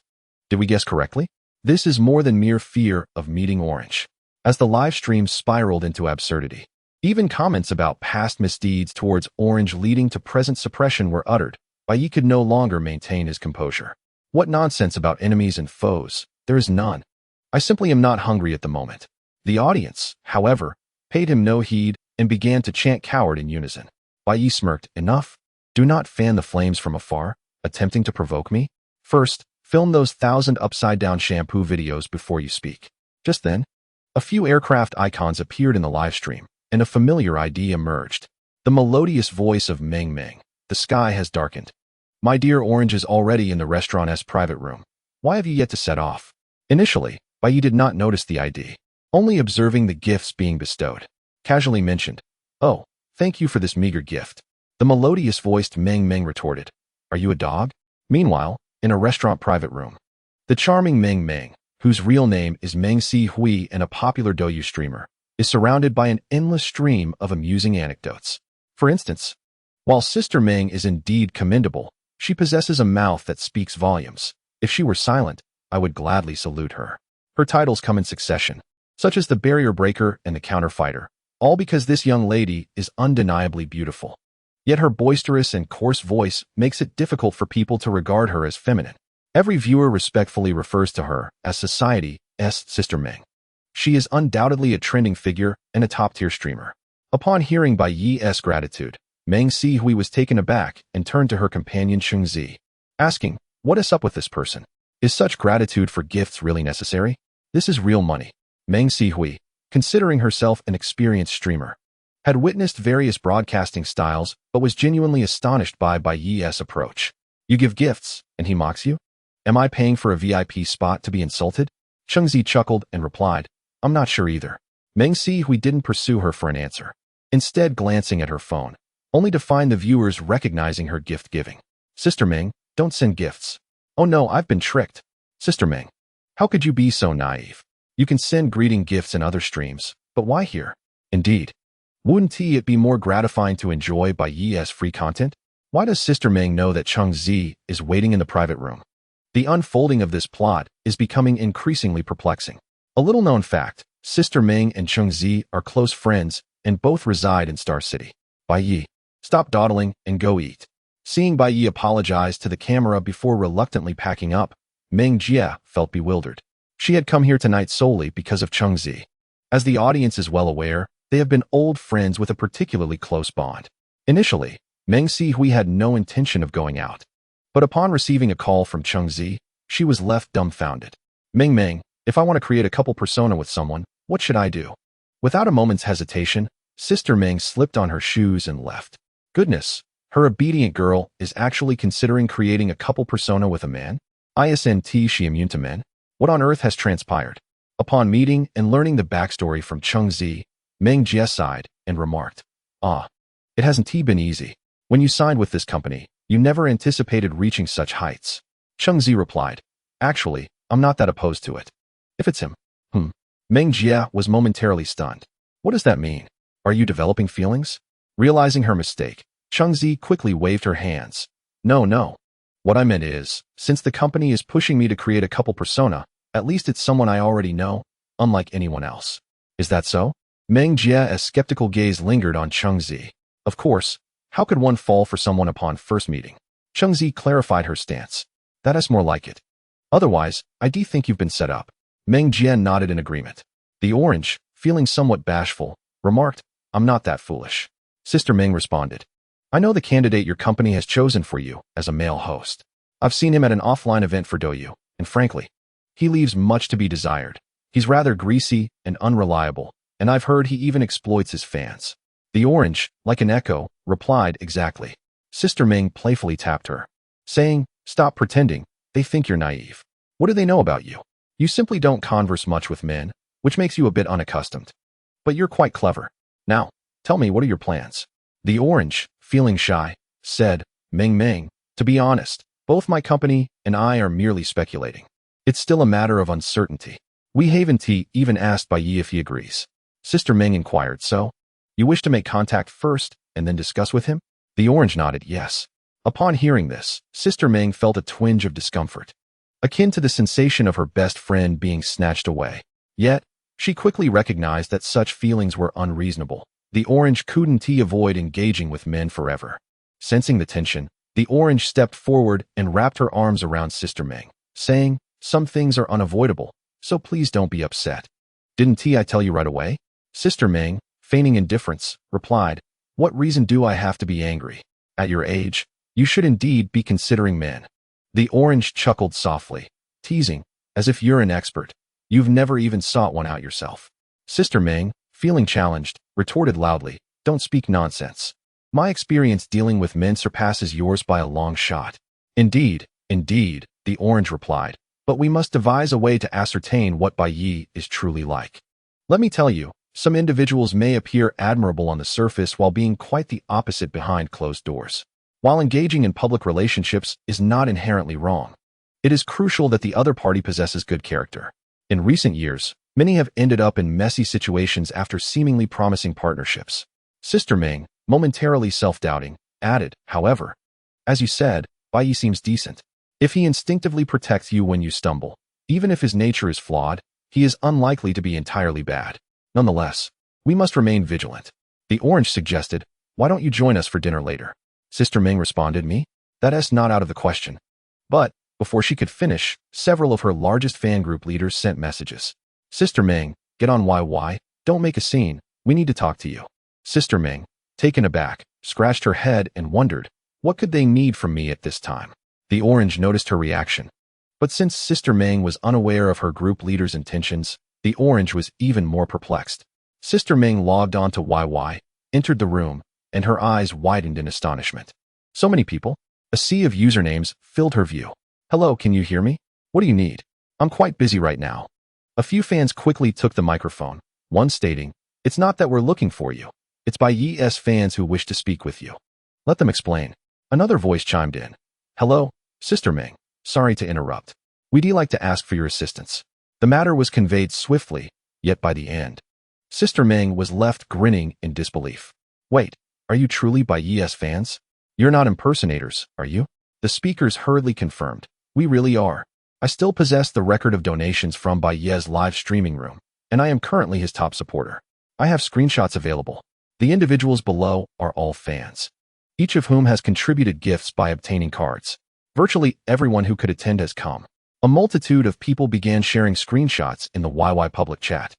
Did we guess correctly? This is more than mere fear of meeting Orange. As the live stream spiraled into absurdity, even comments about past misdeeds towards Orange leading to present suppression were uttered. Bai Ye could no longer maintain his composure. What nonsense about enemies and foes? There is none. I simply am not hungry at the moment. The audience, however, paid him no heed and began to chant coward in unison. Bai Ye smirked. Enough? Do not fan the flames from afar, attempting to provoke me. First, film those 1,000 upside-down shampoo videos before you speak. Just then, a few aircraft icons appeared in the live stream, and a familiar ID emerged. The melodious voice of Meng Meng. The sky has darkened. My dear Orange is already in the restaurant's private room. Why have you yet to set off? Initially, Bai Ye did not notice the ID, only observing the gifts being bestowed. Casually mentioned, "Oh, thank you for this meager gift." The melodious-voiced Meng Meng retorted, "Are you a dog?" Meanwhile, in a restaurant private room, the charming Meng Meng, whose real name is Meng Si Hui and a popular Douyu streamer, is surrounded by an endless stream of amusing anecdotes. For instance, while Sister Meng is indeed commendable, she possesses a mouth that speaks volumes. If she were silent, I would gladly salute her. Her titles come in succession, such as the Barrier Breaker and the Counterfighter, all because this young lady is undeniably beautiful. Yet her boisterous and coarse voice makes it difficult for people to regard her as feminine. Every viewer respectfully refers to her as society's Sister Meng. She is undoubtedly a trending figure and a top-tier streamer. Upon hearing Bai Ye's gratitude, Meng Si Hui was taken aback and turned to her companion Chengzi, asking, "What is up with this person? Is such gratitude for gifts really necessary? This is real money." Meng Si Hui, considering herself an experienced streamer, had witnessed various broadcasting styles but was genuinely astonished by Bai Ye's approach. "You give gifts, and he mocks you? Am I paying for a VIP spot to be insulted?" Chengzi chuckled and replied, "I'm not sure either." Meng Si Hui didn't pursue her for an answer, instead glancing at her phone, only to find the viewers recognizing her gift-giving. "Sister Meng, don't send gifts." "Oh no, I've been tricked." "Sister Meng, how could you be so naive? You can send greeting gifts in other streams, but why here?" "Indeed. Wouldn't it be more gratifying to enjoy Bai Ye's free content? Why does Sister Meng know that Chengzi is waiting in the private room?" The unfolding of this plot is becoming increasingly perplexing. A little-known fact, Sister Meng and Chengzi are close friends and both reside in Star City. "Bai Ye, stop dawdling and go eat." Seeing Bai Ye apologize to the camera before reluctantly packing up, Meng Jie felt bewildered. She had come here tonight solely because of Chengzi. As the audience is well aware, they have been old friends with a particularly close bond. Initially, Meng Si Hui had no intention of going out, but upon receiving a call from Chengzi, she was left dumbfounded. "Meng Meng, if I want to create a couple persona with someone, what should I do?" Without a moment's hesitation, Sister Meng slipped on her shoes and left. Goodness, her obedient girl is actually considering creating a couple persona with a man? Isn't she immune to men? What on earth has transpired? Upon meeting and learning the backstory from Chengzi, Meng Jie sighed and remarked, "Ah, it hasn't been easy. When you signed with this company, you never anticipated reaching such heights." Chengzi replied, "Actually, I'm not that opposed to it." "If it's him." Meng Jie was momentarily stunned. "What does that mean? Are you developing feelings?" Realizing her mistake, Chengzi quickly waved her hands. No. What I meant is, since the company is pushing me to create a couple persona, at least it's someone I already know, unlike anyone else." "Is that so?" Meng Jie's skeptical gaze lingered on Chengzi. "Of course, how could one fall for someone upon first meeting?" Chengzi clarified her stance. "That is more like it. Otherwise, I do think you've been set up." Meng Jie nodded in agreement. The Orange, feeling somewhat bashful, remarked, "I'm not that foolish." Sister Meng responded, "I know the candidate your company has chosen for you as a male host. I've seen him at an offline event for Douyu, and frankly, he leaves much to be desired. He's rather greasy and unreliable, and I've heard he even exploits his fans." The Orange, like an echo, replied, "Exactly." Sister Meng playfully tapped her, saying, "Stop pretending, they think you're naive. What do they know about you? You simply don't converse much with men, which makes you a bit unaccustomed. But you're quite clever. Now, tell me, what are your plans?" The Orange, feeling shy, said, "Meng Meng, To be honest, both my company and I are merely speculating. It's still a matter of uncertainty. Wei Haven T even asked Bai Ye if he agrees. Sister Ming inquired, so? You wish to make contact first and then discuss with him? The orange nodded yes. Upon hearing this, Sister Ming felt a twinge of discomfort, akin to the sensation of her best friend being snatched away. Yet, she quickly recognized that such feelings were unreasonable. The orange couldn't avoid engaging with men forever. Sensing the tension, the orange stepped forward and wrapped her arms around Sister Ming, saying, some things are unavoidable, so please don't be upset. Didn't I tell you right away? Sister Ming, feigning indifference, replied, what reason do I have to be angry? At your age, you should indeed be considering men. The orange chuckled softly, teasing, as if you're an expert. You've never even sought one out yourself. Sister Ming, feeling challenged, retorted loudly, don't speak nonsense. My experience dealing with men surpasses yours by a long shot. Indeed, the orange replied, but we must devise a way to ascertain what Bai Ye is truly like. Let me tell you, some individuals may appear admirable on the surface while being quite the opposite behind closed doors. While engaging in public relationships is not inherently wrong, it is crucial that the other party possesses good character. In recent years, many have ended up in messy situations after seemingly promising partnerships. Sister Ming, momentarily self-doubting, added, however, as you said, Bai Ye seems decent. If he instinctively protects you when you stumble, even if his nature is flawed, he is unlikely to be entirely bad. Nonetheless, we must remain vigilant. The orange suggested, why don't you join us for dinner later? Sister Ming responded, me? That's not out of the question. But, before she could finish, several of her largest fan group leaders sent messages. Sister Ming, get on YY, don't make a scene, we need to talk to you. Sister Ming, taken aback, scratched her head and wondered, what could they need from me at this time? The orange noticed her reaction. But since Sister Ming was unaware of her group leader's intentions, the orange was even more perplexed. Sister Ming logged on to YY, entered the room, and her eyes widened in astonishment. So many people. A sea of usernames filled her view. Hello, can you hear me? What do you need? I'm quite busy right now. A few fans quickly took the microphone, one stating, it's not that we're looking for you. It's Bai Ye's fans who wish to speak with you. Let them explain. Another voice chimed in. Hello, Sister Ming. Sorry to interrupt. We'd like to ask for your assistance. The matter was conveyed swiftly, yet by the end, Sister Ming was left grinning in disbelief. Wait, are you truly Bai Ye's fans? You're not impersonators, are you? The speakers hurriedly confirmed. We really are. I still possess the record of donations from Bai Ye's live streaming room, and I am currently his top supporter. I have screenshots available. The individuals below are all fans, each of whom has contributed gifts by obtaining cards. Virtually everyone who could attend has come. A multitude of people began sharing screenshots in the YY public chat.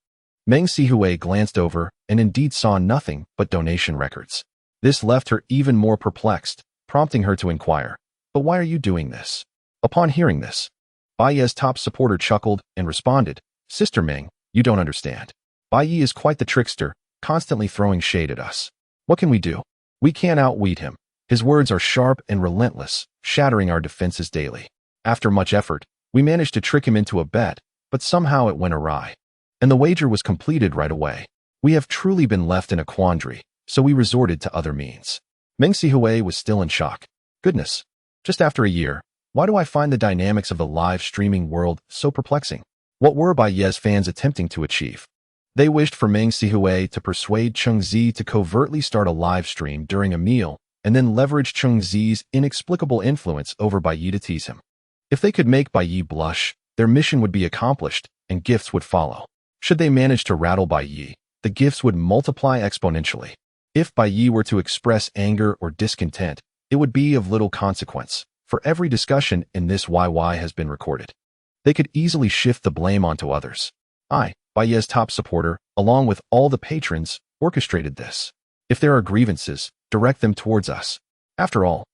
Meng Sihui glanced over and indeed saw nothing but donation records. This left her even more perplexed, prompting her to inquire, but why are you doing this? Upon hearing this, Bai Ye's top supporter chuckled and responded, Sister Ming, you don't understand. Bai Ye is quite the trickster, constantly throwing shade at us. What can we do? We can't outwit him. His words are sharp and relentless, shattering our defenses daily. After much effort, we managed to trick him into a bet, but somehow it went awry. And the wager was completed right away. We have truly been left in a quandary, so we resorted to other means. Meng Sihui was still in shock. Goodness. Just after a year, why do I find the dynamics of the live streaming world so perplexing? What were Bai Ye's fans attempting to achieve? They wished for Meng Sihui to persuade Cheng Zi to covertly start a live stream during a meal and then leverage Cheng Zi's inexplicable influence over Bai Ye to tease him. If they could make Bai Ye blush, their mission would be accomplished and gifts would follow. Should they manage to rattle Bai Ye, the gifts would multiply exponentially. If Bai Ye were to express anger or discontent, it would be of little consequence, for every discussion in this YY has been recorded. They could easily shift the blame onto others. I, Bai Ye's top supporter, along with all the patrons, orchestrated this. If there are grievances, direct them towards us. After all,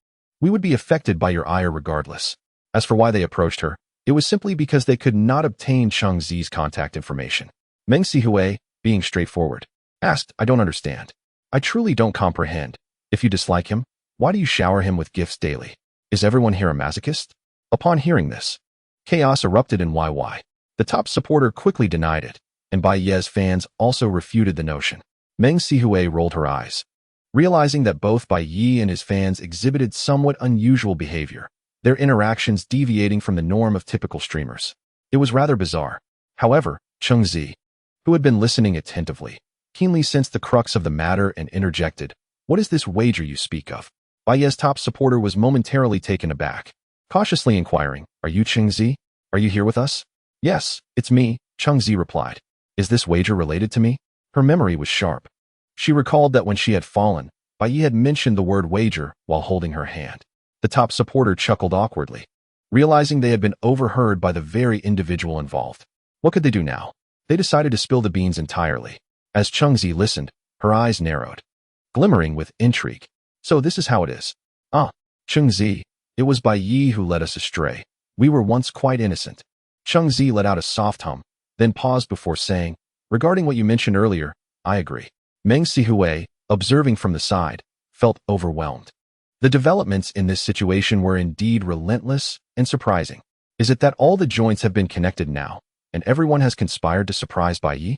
we would be affected by your ire regardless. As for why they approached her, it was simply because they could not obtain Cheng Zi's contact information. Meng Sihui, being straightforward, asked, I don't understand. I truly don't comprehend. If you dislike him, why do you shower him with gifts daily? Is everyone here a masochist? Upon hearing this, chaos erupted in YY. The top supporter quickly denied it, and Bai Ye's fans also refuted the notion. Meng Sihui rolled her eyes. Realizing that both Bai Ye and his fans exhibited somewhat unusual behavior, their interactions deviating from the norm of typical streamers. It was rather bizarre. However, Cheng Zi, who had been listening attentively, keenly sensed the crux of the matter and interjected, "What is this wager you speak of?" Bai Ye's top supporter was momentarily taken aback, cautiously inquiring, "Are you Cheng Zi? Are you here with us?" "Yes, it's me," Cheng Zi replied. "Is this wager related to me?" Her memory was sharp. She recalled that when she had fallen, Bai Ye had mentioned the word wager while holding her hand. The top supporter chuckled awkwardly, realizing they had been overheard by the very individual involved. What could they do now? They decided to spill the beans entirely. As Cheng Zi listened, her eyes narrowed, glimmering with intrigue. "So this is how it is. Ah, Cheng Zi, it was Bai Ye who led us astray. We were once quite innocent." Cheng Zi let out a soft hum, then paused before saying, "Regarding what you mentioned earlier, I agree." Meng Sihue, observing from the side, felt overwhelmed. The developments in this situation were indeed relentless and surprising. Is it that all the joints have been connected now, and everyone has conspired to surprise Bai Ye?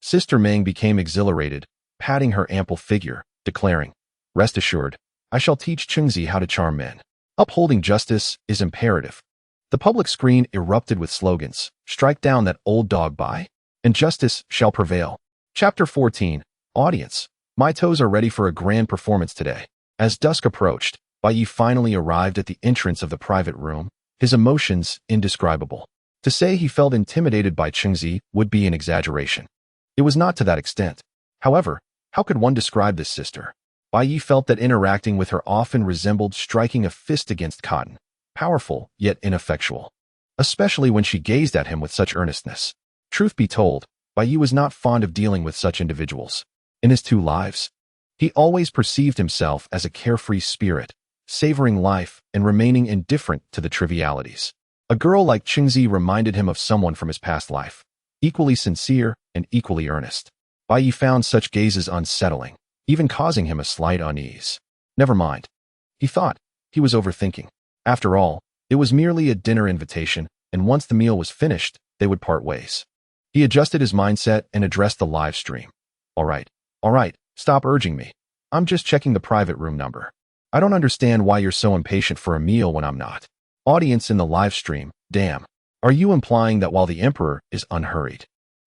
Sister Meng became exhilarated, patting her ample figure, declaring, "Rest assured, I shall teach Cheng Zi how to charm men. Upholding justice is imperative." The public screen erupted with slogans, "Strike down that old dog Bai, and justice shall prevail." Chapter 14. Audience, my toes are ready for a grand performance today. As dusk approached, Bai Ye finally arrived at the entrance of the private room, his emotions indescribable. To say he felt intimidated by Cheng Zi would be an exaggeration. It was not to that extent. However, how could one describe this sister? Bai Ye felt that interacting with her often resembled striking a fist against cotton, powerful yet ineffectual, especially when she gazed at him with such earnestness. Truth be told, Bai Ye was not fond of dealing with such individuals. In his 2 lives, he always perceived himself as a carefree spirit, savoring life and remaining indifferent to the trivialities. A girl like Cheng Zi reminded him of someone from his past life, equally sincere and equally earnest. Bai Ye found such gazes unsettling, even causing him a slight unease. Never mind, he thought. He was overthinking. After all, it was merely a dinner invitation, and once the meal was finished, they would part ways. He adjusted his mindset and addressed the live stream. All right, stop urging me. I'm just checking the private room number. I don't understand why you're so impatient for a meal when I'm not." Audience in the live stream, "Damn. Are you implying that while the emperor is unhurried,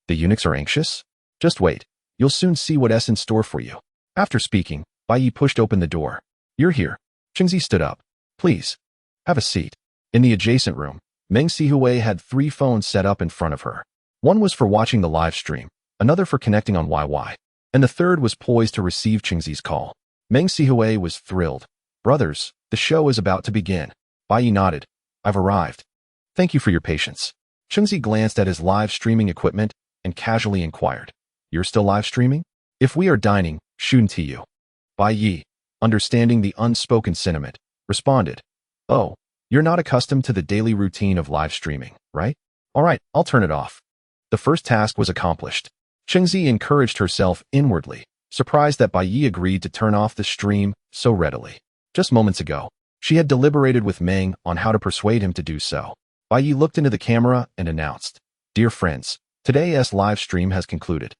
the eunuchs are anxious? Just wait. You'll soon see what's in store for you." After speaking, Bai Ye pushed open the door. "You're here." Cheng Zi stood up. "Please, have a seat." In the adjacent room, Meng Sihue had 3 phones set up in front of her. One was for watching the live stream, another for connecting on YY, and the third was poised to receive Cheng Zi's call. Meng Sihue was thrilled. "Brothers, the show is about to begin." Bai Ye nodded. "I've arrived. Thank you for your patience." Cheng Zi glanced at his live streaming equipment and casually inquired, "You're still live streaming?" "If we are dining, shouldn't you?" Bai Ye, understanding the unspoken sentiment, responded, "Oh, you're not accustomed to the daily routine of live streaming, right? All right, I'll turn it off." The first task was accomplished. Cheng Zi encouraged herself inwardly, surprised that Bai Ye agreed to turn off the stream so readily. Just moments ago, she had deliberated with Meng on how to persuade him to do so. Bai Ye looked into the camera and announced, "Dear friends, today's live stream has concluded.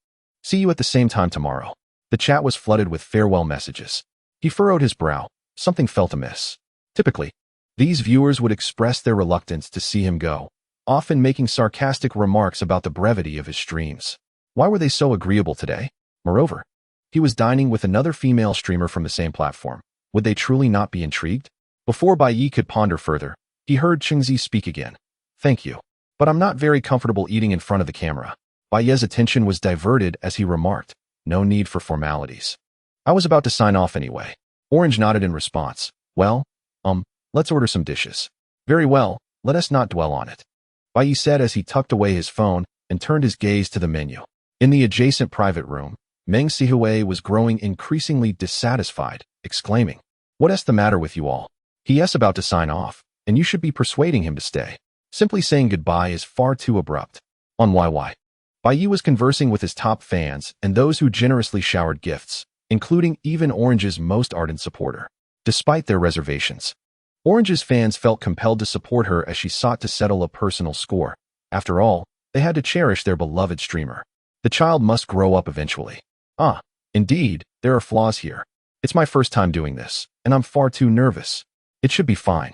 See you at the same time tomorrow." The chat was flooded with farewell messages. He furrowed his brow. Something felt amiss. Typically, these viewers would express their reluctance to see him go, often making sarcastic remarks about the brevity of his streams. Why were they so agreeable today? Moreover, he was dining with another female streamer from the same platform. Would they truly not be intrigued? Before Bai Ye could ponder further, he heard Cheng Zi speak again. "Thank you, but I'm not very comfortable eating in front of the camera." Bai Ye's attention was diverted as he remarked, "No need for formalities. I was about to sign off anyway." Orange nodded in response. "Well, let's order some dishes." "Very well, let us not dwell on it," Bai Ye said as he tucked away his phone and turned his gaze to the menu. In the adjacent private room, Meng Sihue was growing increasingly dissatisfied, exclaiming, "What's the matter with you all? He's about to sign off, and you should be persuading him to stay. Simply saying goodbye is far too abrupt." On YY, Bai Ye was conversing with his top fans and those who generously showered gifts, including even Orange's most ardent supporter. Despite their reservations, Orange's fans felt compelled to support her as she sought to settle a personal score. After all, they had to cherish their beloved streamer. The child must grow up eventually. Ah, indeed, there are flaws here. It's my first time doing this, and I'm far too nervous. It should be fine.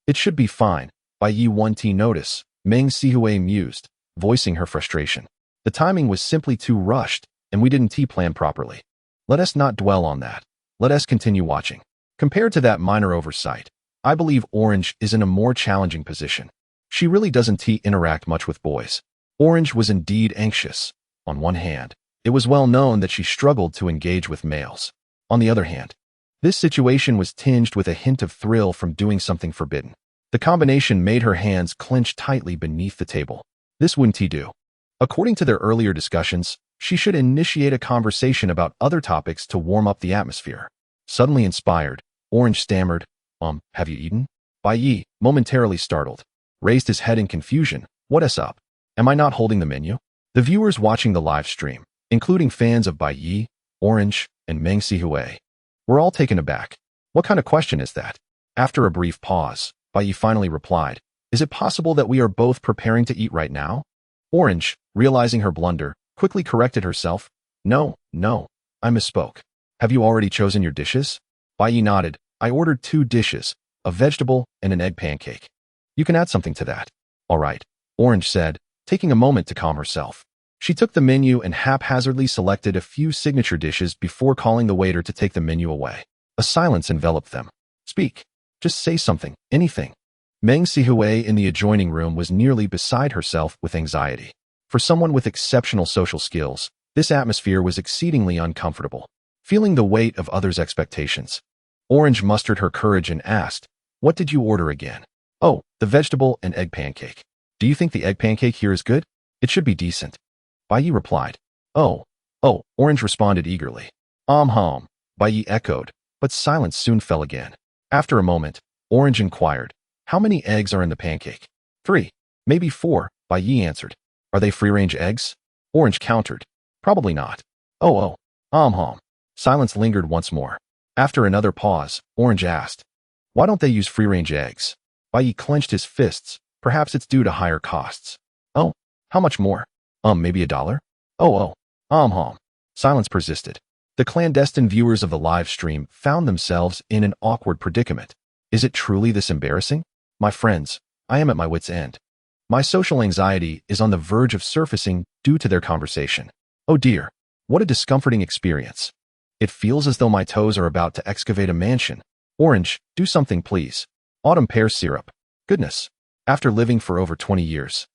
It should be fine. Bai Ye won't notice, Meng Sihui mused, voicing her frustration. The timing was simply too rushed, and we didn't plan properly. Let us not dwell on that. Let us continue watching. Compared to that minor oversight, I believe Orange is in a more challenging position. She really doesn't interact much with boys. Orange was indeed anxious. On one hand, it was well known that she struggled to engage with males. On the other hand, this situation was tinged with a hint of thrill from doing something forbidden. The combination made her hands clench tightly beneath the table. This wouldn't do. According to their earlier discussions, she should initiate a conversation about other topics to warm up the atmosphere. Suddenly inspired, Orange stammered, have you eaten? Bai Ye, momentarily startled, raised his head in confusion. What's up? Am I not holding the menu? The viewers watching the live stream, including fans of Bai Ye, Orange, and Meng Sihui, were all taken aback. What kind of question is that? After a brief pause, Bai Ye finally replied, is it possible that we are both preparing to eat right now? Orange, realizing her blunder, quickly corrected herself. No, I misspoke. Have you already chosen your dishes? Bai Ye nodded. I ordered 2 dishes, a vegetable and an egg pancake. You can add something to that. All right, Orange said, taking a moment to calm herself. She took the menu and haphazardly selected a few signature dishes before calling the waiter to take the menu away. A silence enveloped them. Speak. Just say something, anything. Meng Sihui in the adjoining room was nearly beside herself with anxiety. For someone with exceptional social skills, this atmosphere was exceedingly uncomfortable. Feeling the weight of others' expectations, Orange mustered her courage and asked, what did you order again? Oh, the vegetable and egg pancake. Do you think the egg pancake here is good? It should be decent. Bai Ye replied. Oh, Orange responded eagerly. Bai Ye echoed, but silence soon fell again. After a moment, Orange inquired, how many eggs are in the pancake? 3, maybe 4, Bai Ye answered. Are they free-range eggs? Orange countered. Probably not. Silence lingered once more. After another pause, Orange asked, why don't they use free-range eggs? Bai Ye clenched his fists. Perhaps it's due to higher costs. Oh, how much more? Maybe $1? Silence persisted. The clandestine viewers of the live stream found themselves in an awkward predicament. Is it truly this embarrassing? My friends, I am at my wit's end. My social anxiety is on the verge of surfacing due to their conversation. Oh dear, what a discomforting experience. It feels as though my toes are about to excavate a mansion. Orange, do something please. Autumn pear syrup. Goodness. After living for over 20 years,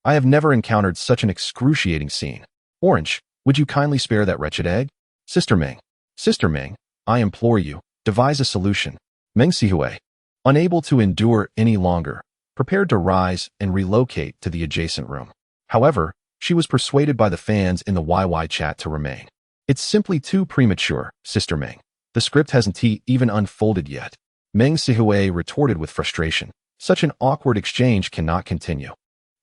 I have never encountered such an excruciating scene. Orange, would you kindly spare that wretched egg? Sister Meng, I implore you, devise a solution. Meng Sihui, unable to endure any longer, prepared to rise and relocate to the adjacent room. However, she was persuaded by the fans in the YY chat to remain. It's simply too premature, Sister Meng. The script hasn't even unfolded yet. Meng Sihui retorted with frustration. Such an awkward exchange cannot continue.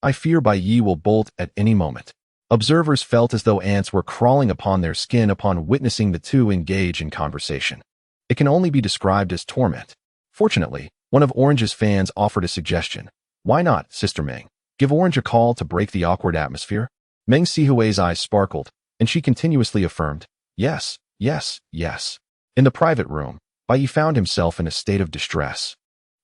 I fear Bai Ye will bolt at any moment. Observers felt as though ants were crawling upon their skin upon witnessing the two engage in conversation. It can only be described as torment. Fortunately, one of Orange's fans offered a suggestion. Why not, Sister Meng? Give Orange a call to break the awkward atmosphere? Meng Sihui's eyes sparkled, and she continuously affirmed, yes. In the private room, Bai Ye found himself in a state of distress.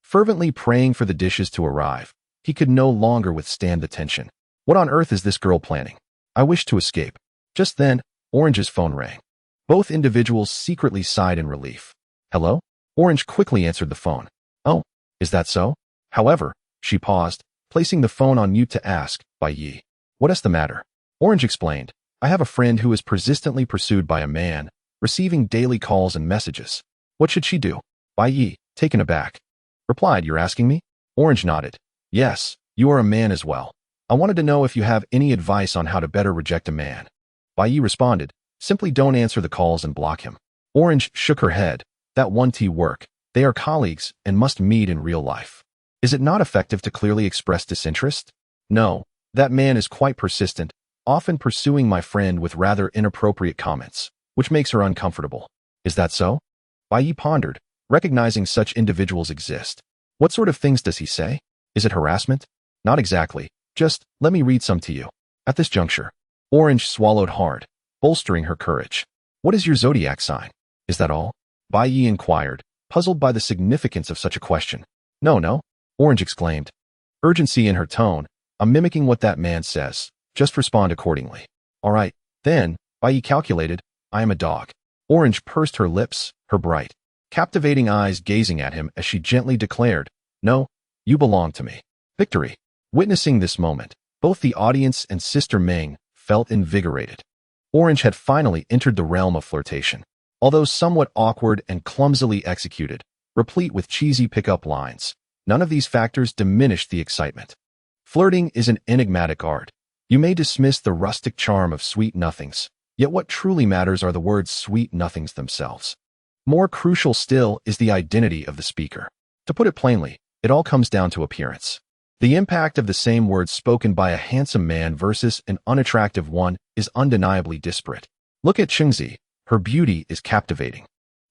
Fervently praying for the dishes to arrive, he could no longer withstand the tension. What on earth is this girl planning? I wish to escape. Just then, Orange's phone rang. Both individuals secretly sighed in relief. Hello? Orange quickly answered the phone. Oh, is that so? However, she paused, placing the phone on mute to ask, Bai Ye, what is the matter? Orange explained, I have a friend who is persistently pursued by a man, receiving daily calls and messages. What should she do? Bai Ye, taken aback, replied, you're asking me? Orange nodded. Yes, you are a man as well. I wanted to know if you have any advice on how to better reject a man. Bai Ye responded, simply don't answer the calls and block him. Orange shook her head. That won't work. They are colleagues and must meet in real life. Is it not effective to clearly express disinterest? No, that man is quite persistent, often pursuing my friend with rather inappropriate comments, which makes her uncomfortable. Is that so? Bai Ye pondered, recognizing such individuals exist. What sort of things does he say? Is it harassment? Not exactly. Just, let me read some to you. At this juncture, Orange swallowed hard, bolstering her courage. What is your zodiac sign? Is that all? Bai Ye inquired, puzzled by the significance of such a question. No, no, Orange exclaimed. Urgency in her tone. I'm mimicking what that man says. Just respond accordingly. All right, then, Bai Ye calculated. I am a dog. Orange pursed her lips, her bright, captivating eyes gazing at him as she gently declared, no, you belong to me. Victory. Witnessing this moment, both the audience and Sister Ming felt invigorated. Orange had finally entered the realm of flirtation. Although somewhat awkward and clumsily executed, replete with cheesy pickup lines, none of these factors diminished the excitement. Flirting is an enigmatic art. You may dismiss the rustic charm of sweet nothings, yet what truly matters are the words sweet nothings themselves. More crucial still is the identity of the speaker. To put it plainly, it all comes down to appearance. The impact of the same words spoken by a handsome man versus an unattractive one is undeniably disparate. Look at Chengzi. Her beauty is captivating,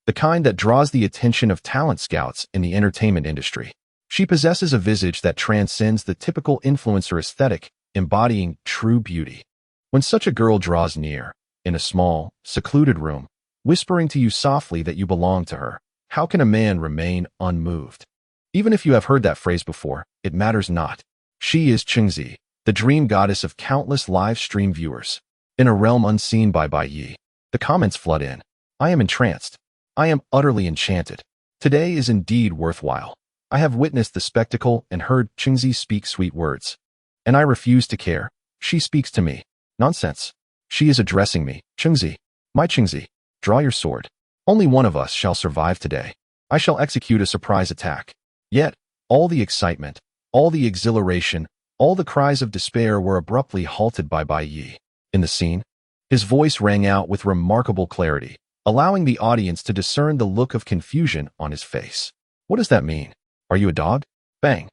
the kind that draws the attention of talent scouts in the entertainment industry. She possesses a visage that transcends the typical influencer aesthetic, embodying true beauty. When such a girl draws near, in a small, secluded room, whispering to you softly that you belong to her, how can a man remain unmoved? Even if you have heard that phrase before, it matters not. She is Chengzi, the dream goddess of countless live stream viewers. In a realm unseen by Bai Ye, the comments flood in. I am entranced. I am utterly enchanted. Today is indeed worthwhile. I have witnessed the spectacle and heard Chengzi speak sweet words. And I refuse to care. She speaks to me. Nonsense. She is addressing me. Chengzi. My Chengzi. Draw your sword. Only one of us shall survive today. I shall execute a surprise attack. Yet, all the excitement, all the exhilaration, all the cries of despair were abruptly halted by Bai Ye. In the scene, his voice rang out with remarkable clarity, allowing the audience to discern the look of confusion on his face. What does that mean? Are you a dog? Bang.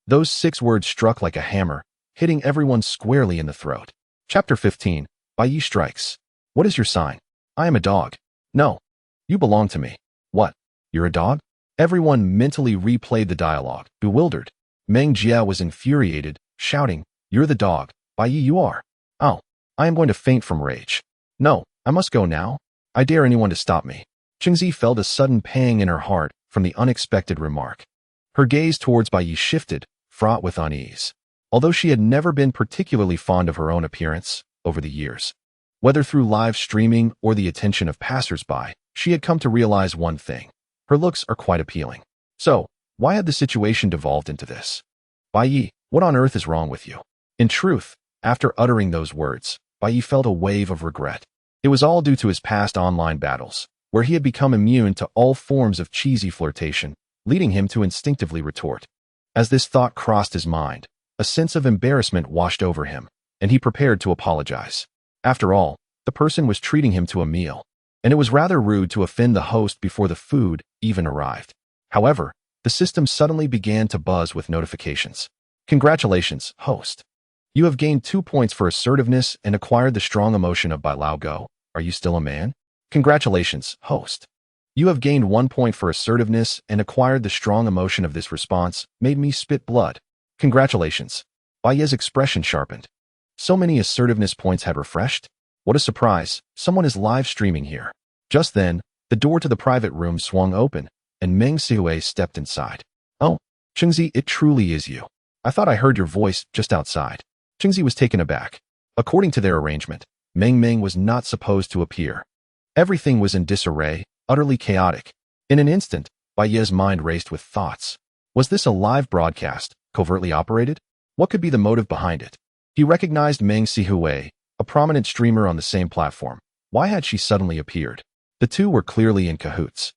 Those 6 words struck like a hammer, hitting everyone squarely in the throat. Chapter 15. Bai Ye strikes. What is your sign? I am a dog. No. You belong to me. What? You're a dog? Everyone mentally replayed the dialogue, bewildered. Meng Jia was infuriated, shouting, You're the dog. Bai Ye, you are. Oh. I am going to faint from rage. No, I must go now. I dare anyone to stop me. Chengzi felt a sudden pang in her heart from the unexpected remark. Her gaze towards Bai Ye shifted, fraught with unease. Although she had never been particularly fond of her own appearance over the years, whether through live streaming or the attention of passers-by, she had come to realize one thing. Her looks are quite appealing. So, why had the situation devolved into this? Bai Ye, what on earth is wrong with you? In truth, after uttering those words, Bai Ye felt a wave of regret. It was all due to his past online battles, where he had become immune to all forms of cheesy flirtation, leading him to instinctively retort. As this thought crossed his mind, a sense of embarrassment washed over him, and he prepared to apologize. After all, the person was treating him to a meal, and it was rather rude to offend the host before the food even arrived. However, the system suddenly began to buzz with notifications. Congratulations, host. You have gained 2 points for assertiveness and acquired the strong emotion of Bai Lao Go. Are you still a man? Congratulations, host. You have gained 1 point for assertiveness and acquired the strong emotion of this response made me spit blood. Congratulations. Bai Ye's expression sharpened. So many assertiveness points had refreshed? What a surprise. Someone is live streaming here. Just then, the door to the private room swung open, and Meng Sihui stepped inside. Oh, Chengzi, it truly is you. I thought I heard your voice just outside. Chengzi was taken aback. According to their arrangement, Meng was not supposed to appear. Everything was in disarray, utterly chaotic. In an instant, Bai Ye's mind raced with thoughts. Was this a live broadcast, covertly operated? What could be the motive behind it? He recognized Meng Sihui, a prominent streamer on the same platform. Why had she suddenly appeared? The two were clearly in cahoots.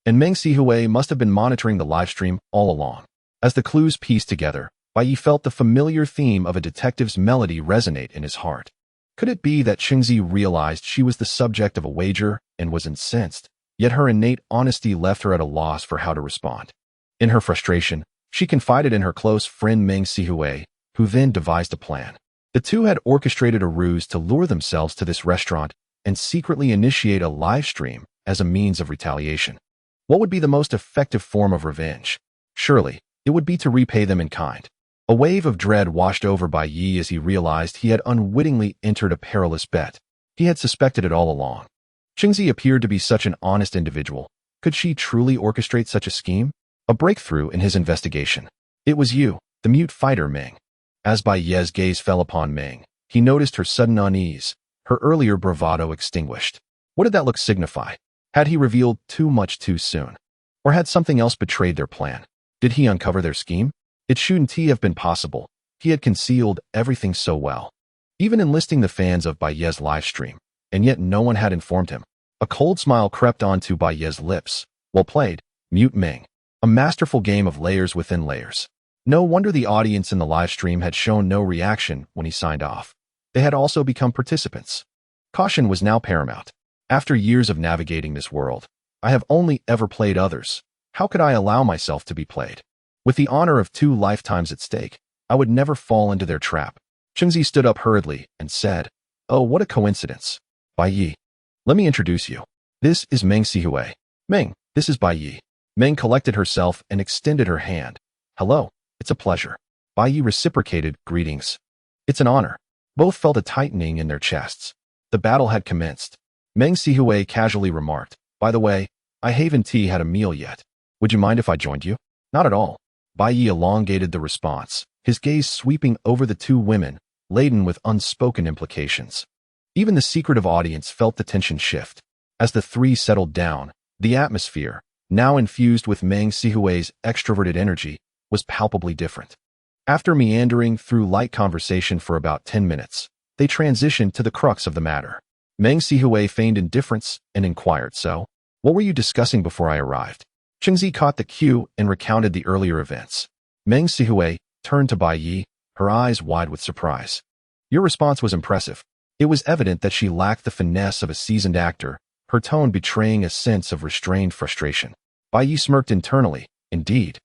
And Meng Sihui must have been monitoring the livestream all along. As the clues pieced together, Bai Ye felt the familiar theme of a detective's melody resonate in his heart. Could it be that Chengzi realized she was the subject of a wager and was incensed, yet her innate honesty left her at a loss for how to respond? In her frustration, she confided in her close friend Meng Sihui, who then devised a plan. The two had orchestrated a ruse to lure themselves to this restaurant and secretly initiate a live stream as a means of retaliation. What would be the most effective form of revenge? Surely, it would be to repay them in kind. A wave of dread washed over Bai Ye as he realized he had unwittingly entered a perilous bet. He had suspected it all along. Chengzi appeared to be such an honest individual, Could she truly orchestrate such a scheme? A breakthrough in his investigation. It was you, the mute fighter Meng. As Bai Ye's gaze fell upon Meng, he noticed her sudden unease, her earlier bravado extinguished. What did that look signify? Had he revealed too much too soon? Or had something else betrayed their plan? Did he uncover their scheme? It shouldn't have been possible. He had concealed everything so well. Even enlisting the fans of Bai Ye's livestream, and yet no one had informed him. A cold smile crept onto Bai Ye's lips. Well played, mute Meng. A masterful game of layers within layers. No wonder the audience in the livestream had shown no reaction when he signed off. They had also become participants. Caution was now paramount. After years of navigating this world, I have only ever played others. How could I allow myself to be played? With the honor of 2 lifetimes at stake, I would never fall into their trap. Chengzi stood up hurriedly and said, "Oh, what a coincidence. Bai Ye. Let me introduce you. This is Meng Sihui. Meng, this is Bai Ye." Meng collected herself and extended her hand. "Hello, it's a pleasure." Bai Ye reciprocated greetings. "It's an honor." Both felt a tightening in their chests. The battle had commenced. Meng Sihui casually remarked, "By the way, I haven't had a meal yet. Would you mind if I joined you?" "Not at all." Bai Ye elongated the response, his gaze sweeping over the 2 women, laden with unspoken implications. Even the secretive audience felt the tension shift. As the 3 settled down, the atmosphere, now infused with Meng Sihui's extroverted energy, was palpably different. After meandering through light conversation for about 10 minutes, they transitioned to the crux of the matter. Meng Sihui feigned indifference and inquired, "So, what were you discussing before I arrived?" Chengzi caught the cue and recounted the earlier events. Meng Sihui turned to Bai Ye, her eyes wide with surprise. "Your response was impressive." It was evident that she lacked the finesse of a seasoned actor, her tone betraying a sense of restrained frustration. Bai Ye smirked internally. "Indeed.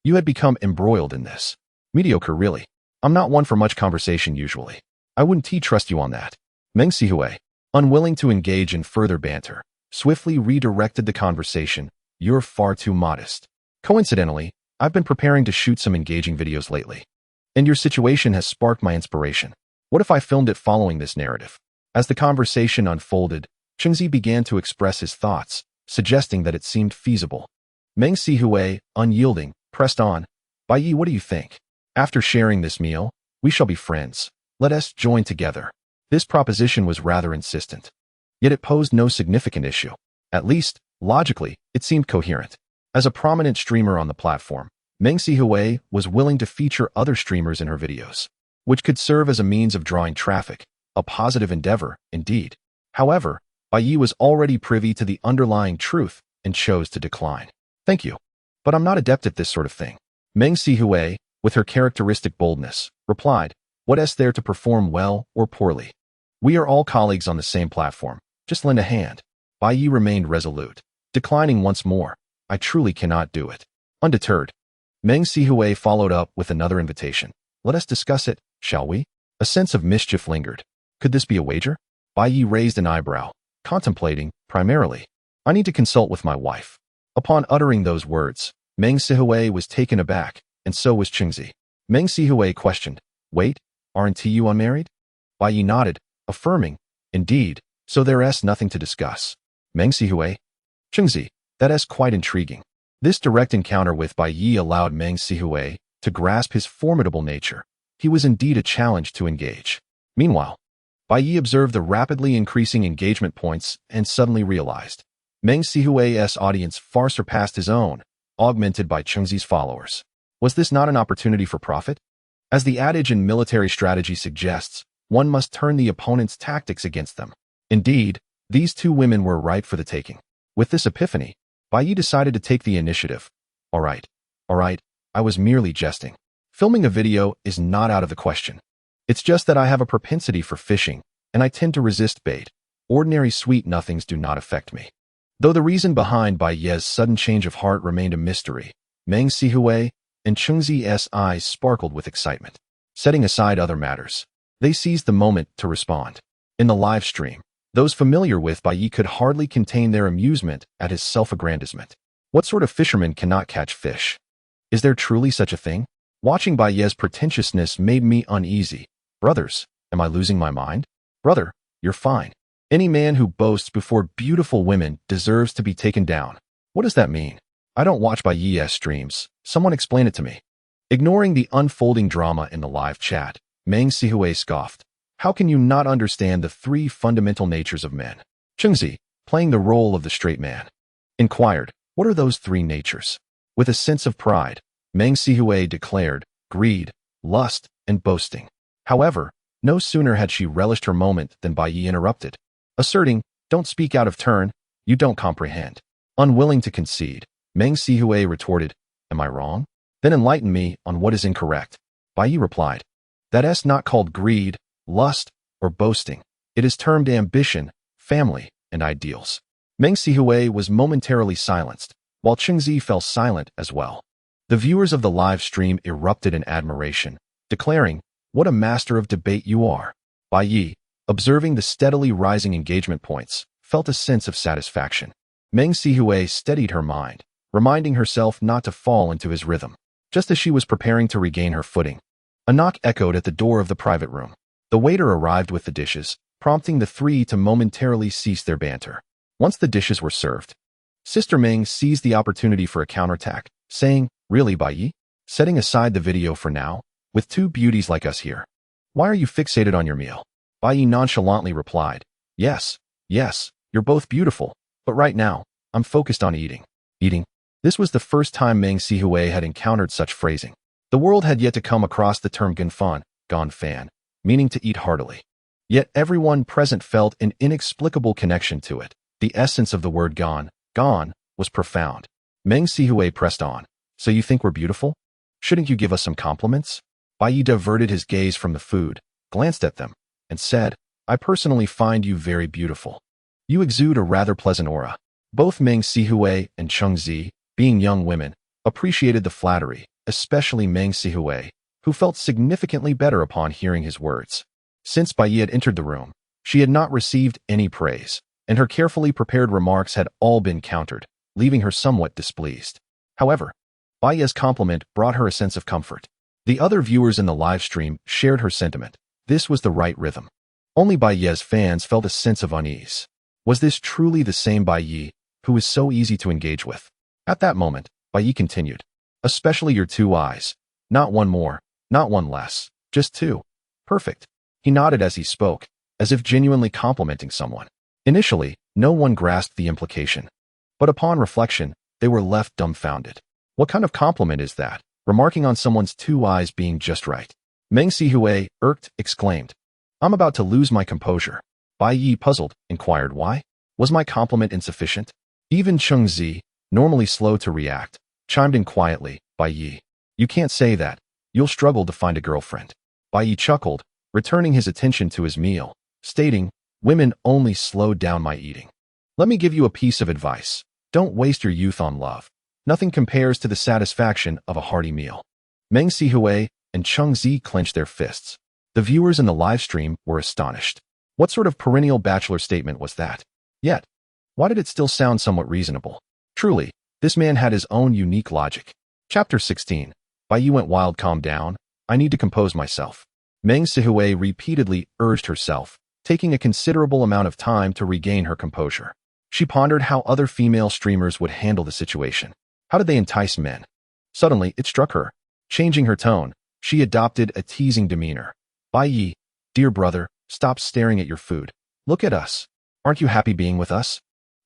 You had become embroiled in this. Mediocre, really. I'm not one for much conversation usually. I wouldn't trust you on that." Meng Sihui, unwilling to engage in further banter, swiftly redirected the conversation. "You're far too modest. Coincidentally, I've been preparing to shoot some engaging videos lately. And your situation has sparked my inspiration. What if I filmed it following this narrative?" As the conversation unfolded, Chengzi began to express his thoughts, suggesting that it seemed feasible. Meng Sihui, unyielding, pressed on. "Bai Ye, what do you think? After sharing this meal, we shall be friends. Let us join together." This proposition was rather insistent. Yet it posed no significant issue. At least, logically, it seemed coherent. As a prominent streamer on the platform, Meng Sihui was willing to feature other streamers in her videos, which could serve as a means of drawing traffic, a positive endeavor, indeed. However, Bai Ye was already privy to the underlying truth and chose to decline. "Thank you, but I'm not adept at this sort of thing." Meng Sihui, with her characteristic boldness, replied, "What is there to perform well or poorly? We are all colleagues on the same platform. Just lend a hand." Bai Ye remained resolute, declining once more. "I truly cannot do it." Undeterred, Meng Sihui followed up with another invitation. "Let us discuss it, shall we?" A sense of mischief lingered. Could this be a wager? Bai Ye raised an eyebrow, contemplating, primarily. "I need to consult with my wife." Upon uttering those words, Meng Sihui was taken aback, and so was Chengzi. Meng Sihui questioned, "Wait, aren't you unmarried?" Bai Ye nodded, affirming, "Indeed, so there's nothing to discuss." Meng Sihui, "Chengzi, that is quite intriguing." This direct encounter with Bai Ye allowed Meng Sihui to grasp his formidable nature. He was indeed a challenge to engage. Meanwhile, Bai Ye observed the rapidly increasing engagement points and suddenly realized Meng Sihui's audience far surpassed his own, augmented by Chengzi's followers. Was this not an opportunity for profit? As the adage in military strategy suggests, one must turn the opponent's tactics against them. Indeed, these 2 women were ripe for the taking. With this epiphany, Bai Ye decided to take the initiative. All right, I was merely jesting. Filming a video is not out of the question. It's just that I have a propensity for fishing, and I tend to resist bait. Ordinary sweet nothings do not affect me." Though the reason behind Bai Ye's sudden change of heart remained a mystery, Meng Sihui and Chengzi's eyes sparkled with excitement. Setting aside other matters, they seized the moment to respond. In the live stream, those familiar with Bai Ye could hardly contain their amusement at his self-aggrandizement. What sort of fisherman cannot catch fish? Is there truly such a thing? Watching Bai Ye's pretentiousness made me uneasy. Brothers, am I losing my mind? Brother, you're fine. Any man who boasts before beautiful women deserves to be taken down. What does that mean? I don't watch Bai Ye's streams. Someone explain it to me. Ignoring the unfolding drama in the live chat, Meng Sihui scoffed. How can you not understand the three fundamental natures of men? Chengzi, playing the role of the straight man, inquired, what are those three natures? With a sense of pride, Meng Sihui declared, greed, lust, and boasting. However, no sooner had she relished her moment than Bai Ye interrupted, asserting, don't speak out of turn, you don't comprehend. Unwilling to concede, Meng Sihui retorted, am I wrong? Then enlighten me on what is incorrect. Bai Ye replied, that's not called greed, lust, or boasting. It is termed ambition, family, and ideals. Meng Sihui was momentarily silenced, while Chengzi fell silent as well. The viewers of the live stream erupted in admiration, declaring, what a master of debate you are. Bai Ye, observing the steadily rising engagement points, felt a sense of satisfaction. Meng Sihui steadied her mind, reminding herself not to fall into his rhythm. Just as she was preparing to regain her footing, a knock echoed at the door of the private room. The waiter arrived with the dishes, prompting the three to momentarily cease their banter. Once the dishes were served, Sister Meng seized the opportunity for a counterattack, saying, really, Bai Ye? Setting aside the video for now, with two beauties like us here, why are you fixated on your meal? Bai Ye nonchalantly replied, yes, you're both beautiful, but right now, I'm focused on eating. Eating? This was the first time Meng Sihui had encountered such phrasing. The world had yet to come across the term gone fan, meaning to eat heartily. Yet everyone present felt an inexplicable connection to it. The essence of the word gone, was profound. Meng Sihui pressed on. So you think we're beautiful? Shouldn't you give us some compliments? Bai Ye diverted his gaze from the food, glanced at them, and said, I personally find you very beautiful. You exude a rather pleasant aura. Both Meng Sihui and Chengzi, being young women, appreciated the flattery, especially Meng Sihui, who felt significantly better upon hearing his words. Since Bai Ye had entered the room, she had not received any praise, and her carefully prepared remarks had all been countered, leaving her somewhat displeased. However, Bai Ye's compliment brought her a sense of comfort. The other viewers in the live stream shared her sentiment. This was the right rhythm. Only Bai Ye's fans felt a sense of unease. Was this truly the same Bai Ye, who was so easy to engage with? At that moment, Bai Ye continued, especially your two eyes. Not one more, not one less, just two. Perfect. He nodded as he spoke, as if genuinely complimenting someone. Initially, no one grasped the implication. But upon reflection, they were left dumbfounded. What kind of compliment is that? Remarking on someone's two eyes being just right. Meng Sihui, irked, exclaimed, I'm about to lose my composure. Bai Ye, puzzled, inquired why? Was my compliment insufficient? Even Chengzi, normally slow to react, chimed in quietly, Bai Ye, you can't say that. You'll struggle to find a girlfriend. Bai Ye chuckled, returning his attention to his meal, stating, women only slow down my eating. Let me give you a piece of advice. Don't waste your youth on love. Nothing compares to the satisfaction of a hearty meal. Meng Sihui and Chengzi clenched their fists. The viewers in the live stream were astonished. What sort of perennial bachelor statement was that? Yet, why did it still sound somewhat reasonable? Truly, this man had his own unique logic. Chapter 16. Bai Ye went wild. Calm down. I need to compose myself. Meng Sihui repeatedly urged herself, taking a considerable amount of time to regain her composure. She pondered how other female streamers would handle the situation. How did they entice men? Suddenly, it struck her. Changing her tone, she adopted a teasing demeanor. Bai Ye, dear brother, stop staring at your food. Look at us. Aren't you happy being with us?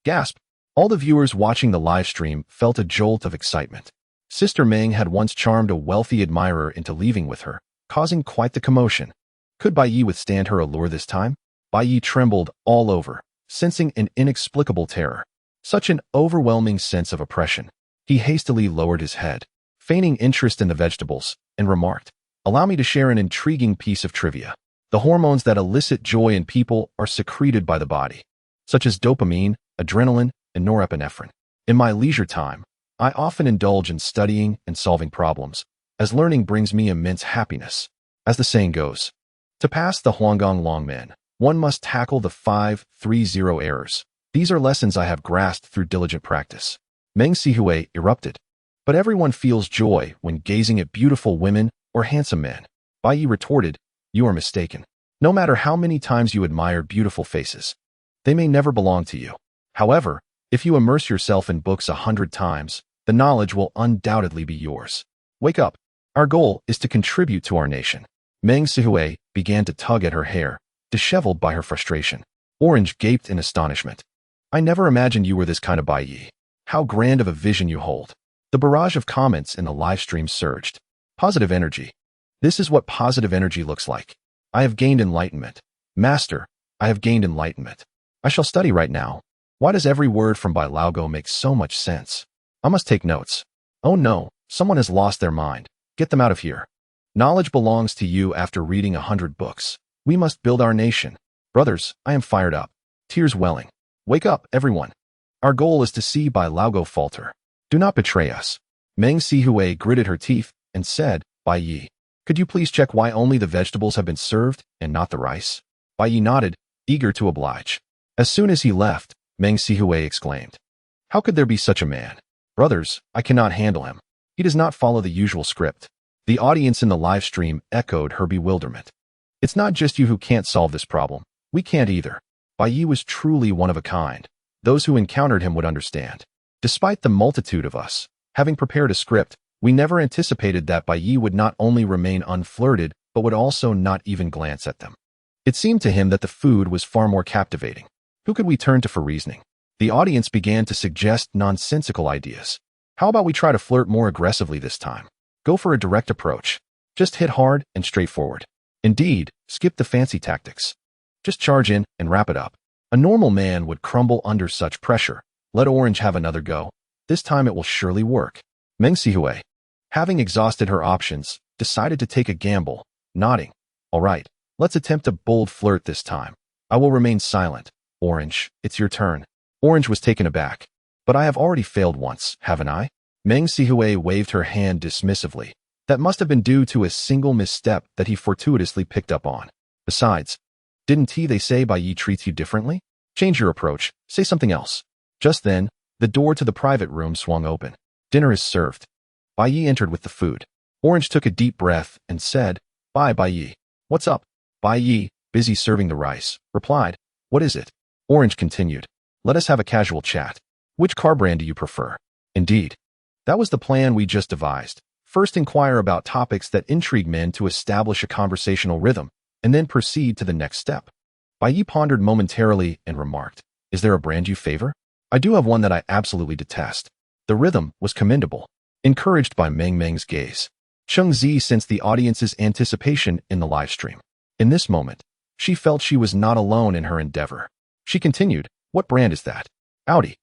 Gasp. All the viewers watching the live stream felt a jolt of excitement. Sister Meng had once charmed a wealthy admirer into leaving with her, causing quite the commotion. Could Bai Ye withstand her allure this time? Bai Ye trembled all over, sensing an inexplicable terror. Such an overwhelming sense of oppression. He hastily lowered his head, feigning interest in the vegetables, and remarked, allow me to share an intriguing piece of trivia. The hormones that elicit joy in people are secreted by the body, such as dopamine, adrenaline, and norepinephrine. In my leisure time, I often indulge in studying and solving problems, as learning brings me immense happiness. As the saying goes, to pass the Huanggang Longmen, one must tackle the 530 errors. These are lessons I have grasped through diligent practice. Meng Sihui erupted. But everyone feels joy when gazing at beautiful women or handsome men. Bai Ye retorted, you are mistaken. No matter how many times you admire beautiful faces, they may never belong to you. However, If you immerse yourself in books 100 times, the knowledge will undoubtedly be yours. Wake up. Our goal is to contribute to our nation. Meng Sihui began to tug at her hair, disheveled by her frustration. Orange gaped in astonishment. I never imagined you were this kind of Bai Ye. How grand of a vision you hold. The barrage of comments in the live stream surged. Positive energy. This is what positive energy looks like. I have gained enlightenment. Master, I have gained enlightenment. I shall study right now. Why does every word from Bai Laogo make so much sense? I must take notes. Oh no, someone has lost their mind. Get them out of here. Knowledge belongs to you after reading 100 books. We must build our nation. Brothers, I am fired up. Tears welling. Wake up, everyone. Our goal is to see Bai Laogo falter. Do not betray us. Meng Sihui gritted her teeth and said, Bai Ye, could you please check why only the vegetables have been served and not the rice? Bai Ye nodded, eager to oblige. As soon as he left, Meng Sihui exclaimed, how could there be such a man? Brothers, I cannot handle him. He does not follow the usual script. The audience in the live stream echoed her bewilderment. It's not just you who can't solve this problem. We can't either. Bai Ye was truly one of a kind. Those who encountered him would understand. Despite the multitude of us having prepared a script, we never anticipated that Bai Ye would not only remain unflirted, but would also not even glance at them. It seemed to him that the food was far more captivating. Who could we turn to for reasoning? The audience began to suggest nonsensical ideas. How about we try to flirt more aggressively this time? Go for a direct approach. Just hit hard and straightforward. Indeed, skip the fancy tactics. Just charge in and wrap it up. A normal man would crumble under such pressure. Let Orange have another go. This time it will surely work. Meng Sihui, having exhausted her options, decided to take a gamble, nodding. All right, let's attempt a bold flirt this time. I will remain silent. Orange, it's your turn. Orange was taken aback. But I have already failed once, haven't I? Meng Sihui waved her hand dismissively. That must have been due to a single misstep that he fortuitously picked up on. Besides, didn't they say Bai Ye treats you differently? Change your approach. Say something else. Just then, the door to the private room swung open. Dinner is served. Bai Ye entered with the food. Orange took a deep breath and said, Bai Ye. What's up? Bai Ye, busy serving the rice, replied, what is it? Orange continued, let us have a casual chat. Which car brand do you prefer? Indeed. That was the plan we just devised. First inquire about topics that intrigue men to establish a conversational rhythm, and then proceed to the next step. Bai Ye pondered momentarily and remarked, is there a brand you favor? I do have one that I absolutely detest. The rhythm was commendable, encouraged by Meng's gaze. Cheng Zi sensed the audience's anticipation in the live stream. In this moment, she felt she was not alone in her endeavor. She continued, what brand is that? Audi.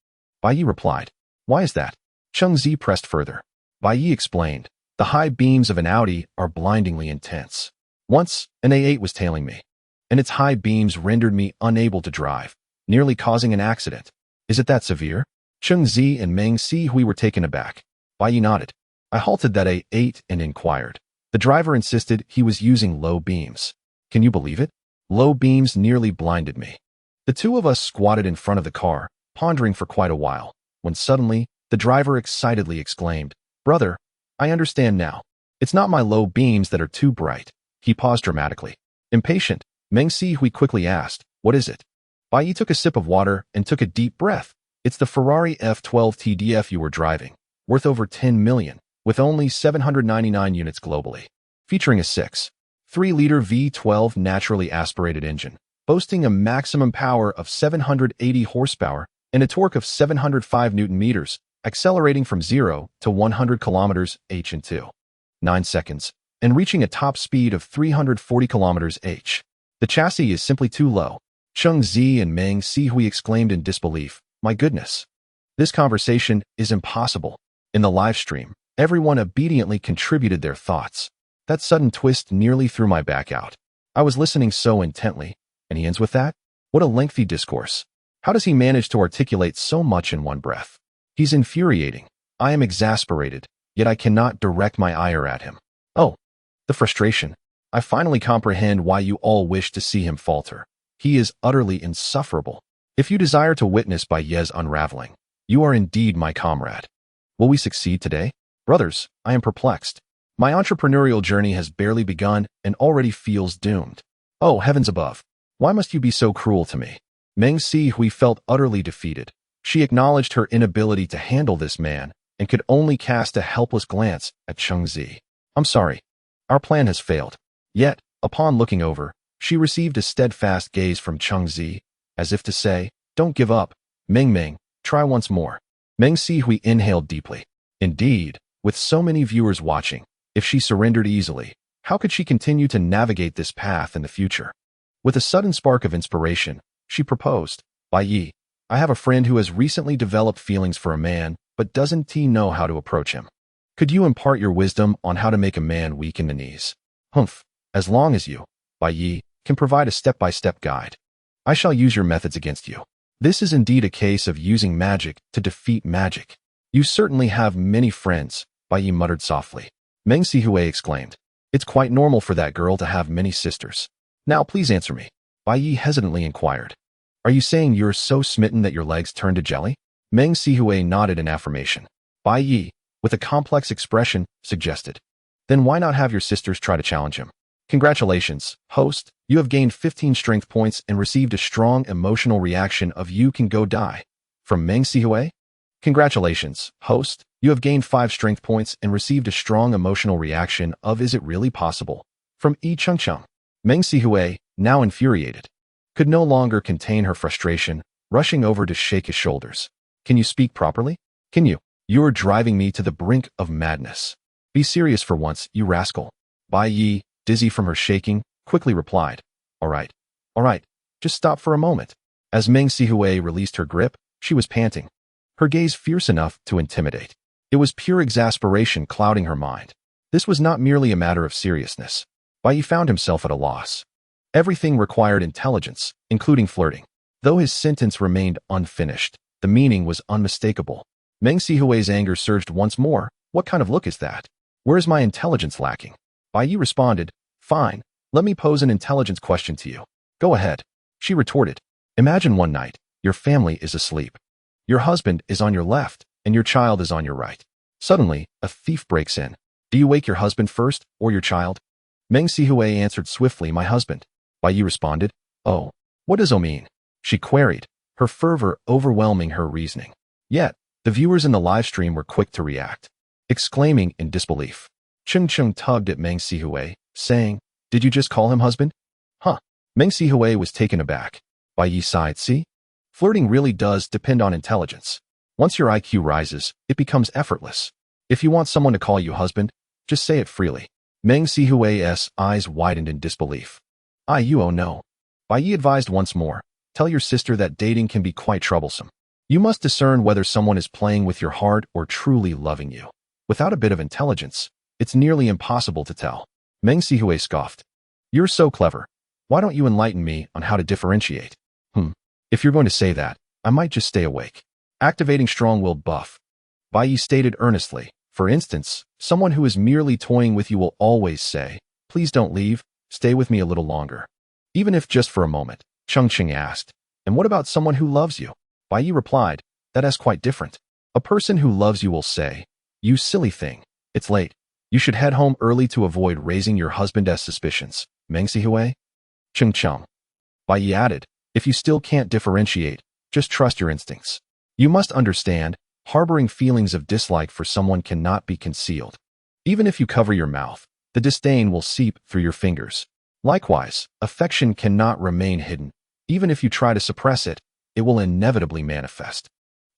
Bai Ye replied, why is that? Cheng Zi pressed further. Bai Ye explained, the high beams of an Audi are blindingly intense. Once, an A8 was tailing me, and its high beams rendered me unable to drive, nearly causing an accident. Is it that severe? Cheng Zi and Meng Sihui were taken aback. Bai Ye nodded. I halted that A8 and inquired. The driver insisted he was using low beams. Can you believe it? Low beams nearly blinded me. The two of us squatted in front of the car, pondering for quite a while, when suddenly, the driver excitedly exclaimed, brother, I understand now. It's not my low beams that are too bright. He paused dramatically. Impatient, Meng Sihui quickly asked, what is it? Bai Ye took a sip of water and took a deep breath. It's the Ferrari F12 TDF you were driving, worth over 10 million, with only 799 units globally. Featuring a 6.3-liter V12 naturally aspirated engine, boasting a maximum power of 780 horsepower and a torque of 705 Newton-meters, accelerating from 0 to 100 kilometers h in 2.9 seconds, and reaching a top speed of 340 kilometers h. The chassis is simply too low. Cheng Zi and Meng Sihui exclaimed in disbelief, my goodness. This conversation is impossible. In the live stream, everyone obediently contributed their thoughts. That sudden twist nearly threw my back out. I was listening so intently, and he ends with that? What a lengthy discourse. How does he manage to articulate so much in one breath? He's infuriating. I am exasperated, yet I cannot direct my ire at him. Oh, the frustration. I finally comprehend why you all wish to see him falter. He is utterly insufferable. If you desire to witness Bai Ye's unraveling, you are indeed my comrade. Will we succeed today? Brothers, I am perplexed. My entrepreneurial journey has barely begun and already feels doomed. Oh, heavens above. Why must you be so cruel to me? Meng Sihui felt utterly defeated. She acknowledged her inability to handle this man and could only cast a helpless glance at Cheng Zi. I'm sorry. Our plan has failed. Yet, upon looking over, she received a steadfast gaze from Cheng Zi, as if to say, don't give up. Meng Meng, try once more. Meng Sihui inhaled deeply. Indeed, with so many viewers watching, if she surrendered easily, how could she continue to navigate this path in the future? With a sudden spark of inspiration, she proposed, Bai Ye, I have a friend who has recently developed feelings for a man, but doesn't know how to approach him. Could you impart your wisdom on how to make a man weak in the knees? Humph, as long as you, Bai Ye, can provide a step-by-step guide, I shall use your methods against you. This is indeed a case of using magic to defeat magic. You certainly have many friends, Bai Ye muttered softly. Meng Sihui exclaimed, it's quite normal for that girl to have many sisters. Now please answer me. Bai Ye hesitantly inquired. Are you saying you're so smitten that your legs turn to jelly? Meng Sihui nodded in affirmation. Bai Ye, with a complex expression, suggested. Then why not have your sisters try to challenge him? Congratulations, host, you have gained 15 strength points and received a strong emotional reaction of you can go die. From Meng Sihui? Congratulations, host, you have gained 5 strength points and received a strong emotional reaction of is it really possible? From Yi Chengcheng. Meng Sihui, now infuriated, could no longer contain her frustration, rushing over to shake his shoulders. Can you speak properly? Can you? You're driving me to the brink of madness. Be serious for once, you rascal. Bai Ye, dizzy from her shaking, quickly replied. All right, just stop for a moment. As Meng Sihui released her grip, she was panting, her gaze fierce enough to intimidate. It was pure exasperation clouding her mind. This was not merely a matter of seriousness. Bai Ye found himself at a loss. Everything required intelligence, including flirting. Though his sentence remained unfinished, the meaning was unmistakable. Meng Sihui's anger surged once more. What kind of look is that? Where is my intelligence lacking? Bai Ye responded, fine, let me pose an intelligence question to you. Go ahead. She retorted. Imagine one night, your family is asleep. Your husband is on your left, and your child is on your right. Suddenly, a thief breaks in. Do you wake your husband first, or your child? Meng Sihui answered swiftly, my husband. Bai Ye responded, oh, what does "oh" mean? She queried, her fervor overwhelming her reasoning. Yet, the viewers in the live stream were quick to react, exclaiming in disbelief. Cheng Cheng tugged at Meng Sihui, saying, did you just call him husband? Huh. Meng Sihui was taken aback. Bai Ye sighed, see? Flirting really does depend on intelligence. Once your IQ rises, it becomes effortless. If you want someone to call you husband, just say it freely. Meng Sihui's eyes widened in disbelief. Oh no. Bai Ye advised once more, tell your sister that dating can be quite troublesome. You must discern whether someone is playing with your heart or truly loving you. Without a bit of intelligence, it's nearly impossible to tell. Meng Sihui scoffed. You're so clever. Why don't you enlighten me on how to differentiate? If you're going to say that, I might just stay awake. Activating strong-willed buff. Bai Ye stated earnestly. For instance, someone who is merely toying with you will always say, please don't leave, stay with me a little longer. Even if just for a moment. Cheng Cheng asked, and what about someone who loves you? Bai Ye replied, that is quite different. A person who loves you will say, you silly thing, it's late. You should head home early to avoid raising your husband's suspicions. Meng Sihui? Cheng Cheng. Bai Ye added, if you still can't differentiate, just trust your instincts. You must understand, harboring feelings of dislike for someone cannot be concealed. Even if you cover your mouth, the disdain will seep through your fingers. Likewise, affection cannot remain hidden. Even if you try to suppress it, it will inevitably manifest.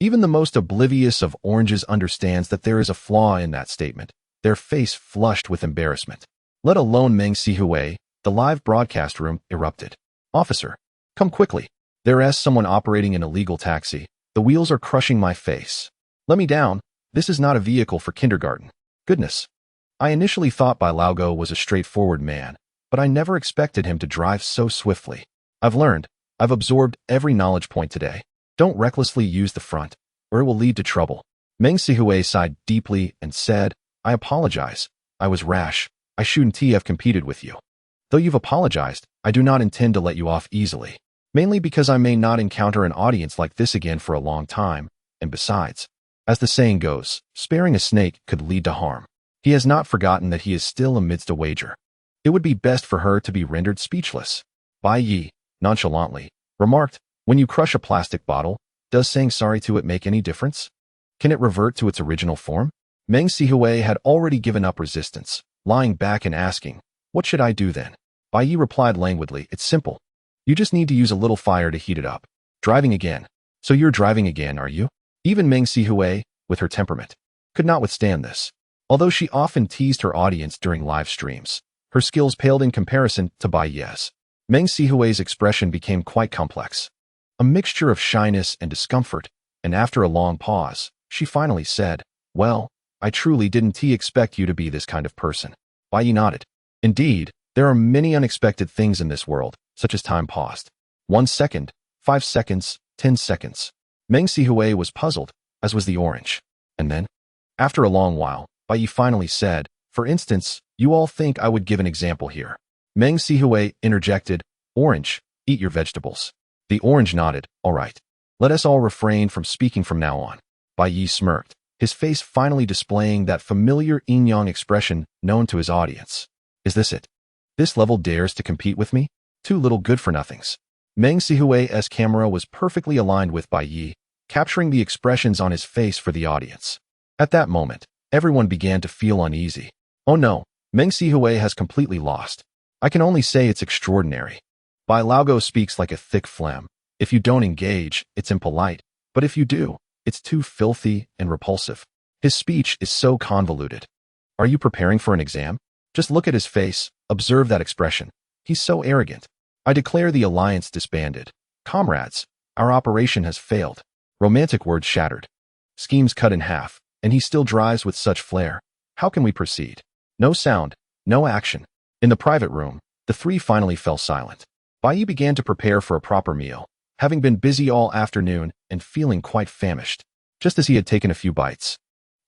Even the most oblivious of oranges understands that there is a flaw in that statement, their face flushed with embarrassment. Let alone Meng Sihui, the live broadcast room erupted. Officer, come quickly. There's someone operating an illegal taxi. The wheels are crushing my face. Let me down. This is not a vehicle for kindergarten. Goodness. I initially thought Bai Laogo was a straightforward man, but I never expected him to drive so swiftly. I've absorbed every knowledge point today. Don't recklessly use the front, or it will lead to trouble. Meng Sihui sighed deeply and said, I apologize. I was rash. I shouldn't have competed with you. Though you've apologized, I do not intend to let you off easily. Mainly because I may not encounter an audience like this again for a long time, and besides, as the saying goes, sparing a snake could lead to harm. He has not forgotten that he is still amidst a wager. It would be best for her to be rendered speechless. Bai Ye, nonchalantly, remarked, when you crush a plastic bottle, Does saying sorry to it make any difference? Can it revert to its original form? Meng Sihui had already given up resistance, lying back and asking, "What should I do then?" Bai Ye replied languidly, "It's simple. You just need to use a little fire to heat it up." Driving again. So you're driving again, are you? Even Meng Sihui, with her temperament, could not withstand this. Although she often teased her audience during live streams, her skills paled in comparison to Bai Ye's. Meng Sihui's expression became quite complex, a mixture of shyness and discomfort, and after a long pause, she finally said, "Well, I truly didn't expect you to be this kind of person." Bai Ye nodded. Indeed, there are many unexpected things in this world, such as time paused. 1 second, 5 seconds, 10 seconds. Meng Sihui was puzzled, as was the orange. And then, after a long while, Bai Ye finally said, "For instance, you all think I would give an example here." Meng Sihui interjected, "Orange, eat your vegetables." The orange nodded, "All right. Let us all refrain from speaking from now on." Bai Ye smirked, his face finally displaying that familiar yin-yang expression known to his audience. "Is this it? This level dares to compete with me? Two little good-for-nothings." Meng Sihui's camera was perfectly aligned with Bai Ye, capturing the expressions on his face for the audience. At that moment, everyone began to feel uneasy. "Oh no, Meng Sihui has completely lost. I can only say it's extraordinary. Bai Laogo speaks like a thick phlegm. If you don't engage, it's impolite, but if you do, it's too filthy and repulsive. His speech is so convoluted. Are you preparing for an exam? Just look at his face, observe that expression. He's so arrogant. I declare the alliance disbanded. Comrades, our operation has failed. Romantic words shattered. Schemes cut in half, and he still drives with such flair. How can we proceed?" No sound, no action. In the private room, the three finally fell silent. Bai Ye began to prepare for a proper meal, having been busy all afternoon and feeling quite famished. Just as he had taken a few bites,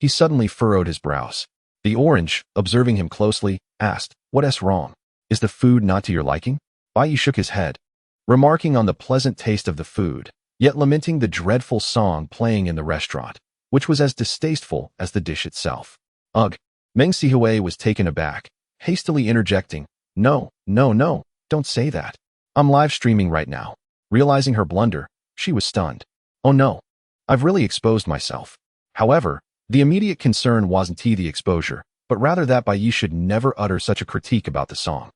he suddenly furrowed his brows. The orange, observing him closely, asked, "What's wrong? Is the food not to your liking?" Bai Ye shook his head, remarking on the pleasant taste of the food, yet lamenting the dreadful song playing in the restaurant, which was as distasteful as the dish itself. Ugh! Meng Sihui was taken aback, hastily interjecting, No, don't say that. I'm live streaming right now." Realizing her blunder, she was stunned. "Oh no, I've really exposed myself." However, the immediate concern wasn't the exposure, but rather that Bai Ye should never utter such a critique about the song.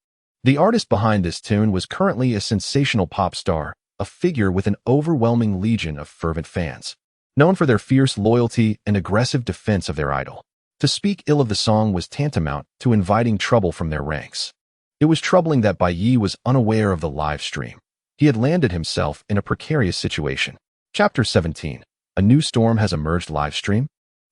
The artist behind this tune was currently a sensational pop star, a figure with an overwhelming legion of fervent fans, known for their fierce loyalty and aggressive defense of their idol. To speak ill of the song was tantamount to inviting trouble from their ranks. It was troubling that Bai Ye was unaware of the live stream. He had landed himself in a precarious situation. Chapter 17. A new storm has emerged. Live stream?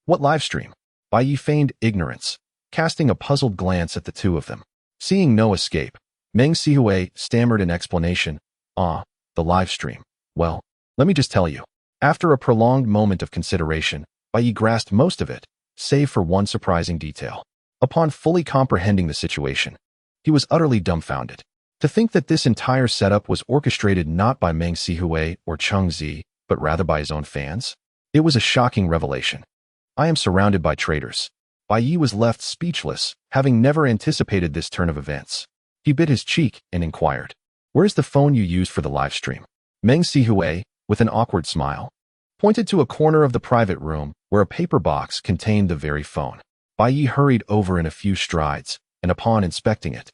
What live stream? Bai Ye feigned ignorance, casting a puzzled glance at the two of them. Seeing no escape, Meng Sihui stammered an explanation. "The live stream. Well, let me just tell you." After a prolonged moment of consideration, Bai Ye grasped most of it, save for one surprising detail. Upon fully comprehending the situation, he was utterly dumbfounded. To think that this entire setup was orchestrated not by Meng Sihui or Cheng Zi, but rather by his own fans? It was a shocking revelation. "I am surrounded by traitors." Bai Ye was left speechless, having never anticipated this turn of events. He bit his cheek and inquired, "Where's the phone you used for the live stream?" Meng Sihui, with an awkward smile, pointed to a corner of the private room where a paper box contained the very phone. Bai Ye hurried over in a few strides, and upon inspecting it,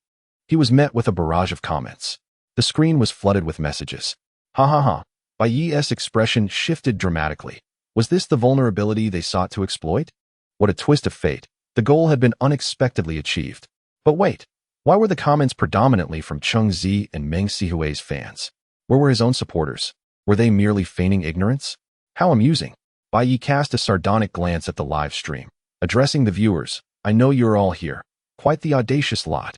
he was met with a barrage of comments. The screen was flooded with messages. Ha ha ha. Bai Ye's expression shifted dramatically. Was this the vulnerability they sought to exploit? What a twist of fate. The goal had been unexpectedly achieved. But wait, why were the comments predominantly from Cheng Zi and Meng Sihui's fans? Where were his own supporters? Were they merely feigning ignorance? How amusing. Bai Ye cast a sardonic glance at the live stream, addressing the viewers. "I know you're all here. Quite the audacious lot.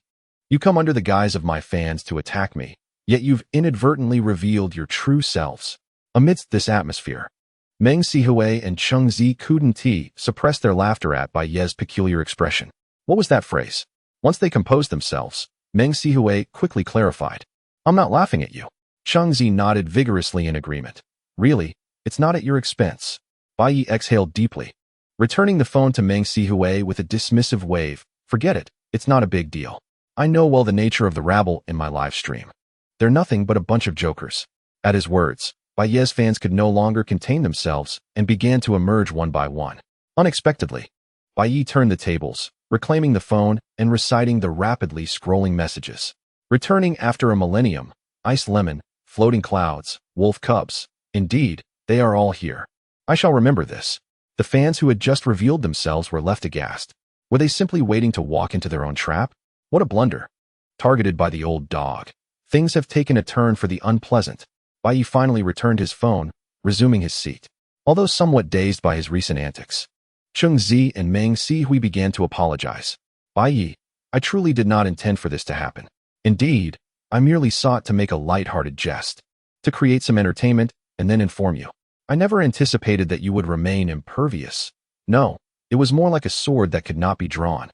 You come under the guise of my fans to attack me, yet you've inadvertently revealed your true selves." Amidst this atmosphere, Meng Sihui and Cheng Zi couldn't suppress their laughter at Bai Ye's peculiar expression. What was that phrase? Once they composed themselves, Meng Sihui quickly clarified, "I'm not laughing at you." Cheng Zi nodded vigorously in agreement. "Really, it's not at your expense." Bai Ye exhaled deeply, returning the phone to Meng Sihui with a dismissive wave. "Forget it, it's not a big deal. I know well the nature of the rabble in my live stream. They're nothing but a bunch of jokers." At his words, Bai Ye's fans could no longer contain themselves and began to emerge one by one. Unexpectedly, Bai Ye turned the tables, reclaiming the phone and reciting the rapidly scrolling messages. Returning after a millennium, ice lemon, floating clouds, wolf cubs. Indeed, they are all here. I shall remember this. The fans who had just revealed themselves were left aghast. Were they simply waiting to walk into their own trap? What a blunder. Targeted by the old dog. Things have taken a turn for the unpleasant. Bai Ye finally returned his phone, resuming his seat. Although somewhat dazed by his recent antics, Cheng Zi and Meng Sihui began to apologize. Bai Ye, I truly did not intend for this to happen. Indeed, I merely sought to make a light-hearted jest, to create some entertainment and then inform you. I never anticipated that you would remain impervious. No, it was more like a sword that could not be drawn,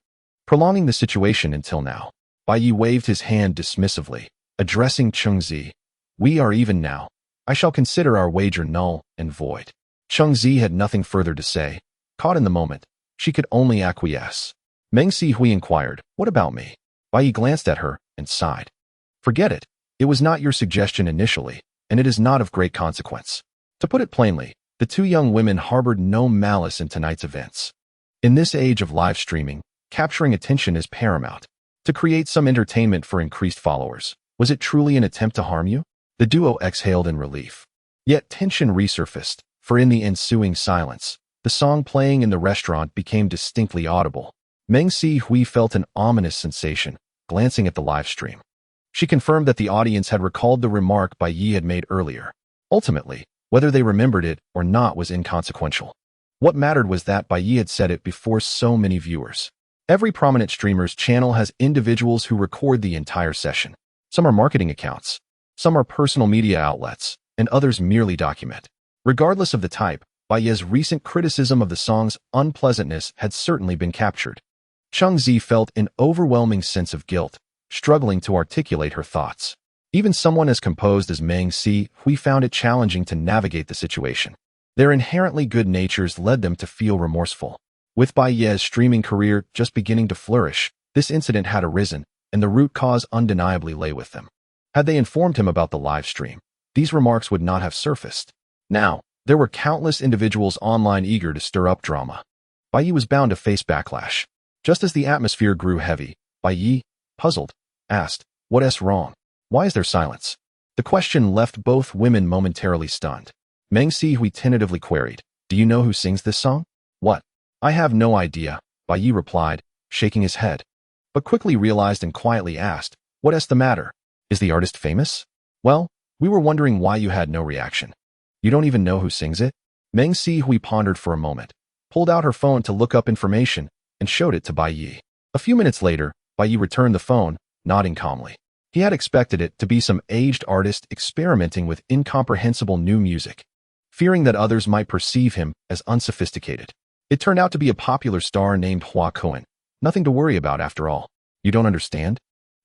prolonging the situation until now. Bai Ye waved his hand dismissively, addressing Cheng Zi. We are even now. I shall consider our wager null and void. Cheng Zi had nothing further to say. Caught in the moment, she could only acquiesce. Meng Sihui inquired, what about me? Bai Ye glanced at her and sighed. Forget it. It was not your suggestion initially, and it is not of great consequence. To put it plainly, the two young women harbored no malice in tonight's events. In this age of live streaming, capturing attention is paramount. To create some entertainment for increased followers, was it truly an attempt to harm you? The duo exhaled in relief. Yet tension resurfaced, for in the ensuing silence, the song playing in the restaurant became distinctly audible. Meng Sihui felt an ominous sensation, glancing at the live stream. She confirmed that the audience had recalled the remark Bai Ye had made earlier. Ultimately, whether they remembered it or not was inconsequential. What mattered was that Bai Ye had said it before so many viewers. Every prominent streamer's channel has individuals who record the entire session. Some are marketing accounts, some are personal media outlets, and others merely document. Regardless of the type, Bai Ye's recent criticism of the song's unpleasantness had certainly been captured. Cheng Zi felt an overwhelming sense of guilt, struggling to articulate her thoughts. Even someone as composed as Meng Sihui found it challenging to navigate the situation. Their inherently good natures led them to feel remorseful. With Bai Ye's streaming career just beginning to flourish, this incident had arisen, and the root cause undeniably lay with them. Had they informed him about the live stream, these remarks would not have surfaced. Now, there were countless individuals online eager to stir up drama. Bai Ye was bound to face backlash. Just as the atmosphere grew heavy, Bai Ye, puzzled, asked, "What's wrong? Why is there silence?" The question left both women momentarily stunned. Meng Sihui tentatively queried, "Do you know who sings this song?" "What? I have no idea," Bai Ye replied, shaking his head, but quickly realized and quietly asked, "What's the matter? Is the artist famous?" "Well, we were wondering why you had no reaction." "You don't even know who sings it?" Meng Sihui pondered for a moment, pulled out her phone to look up information, and showed it to Bai Ye. A few minutes later, Bai Ye returned the phone, nodding calmly. He had expected it to be some aged artist experimenting with incomprehensible new music, fearing that others might perceive him as unsophisticated. It turned out to be a popular star named Hua Cohen. Nothing to worry about after all. "You don't understand?"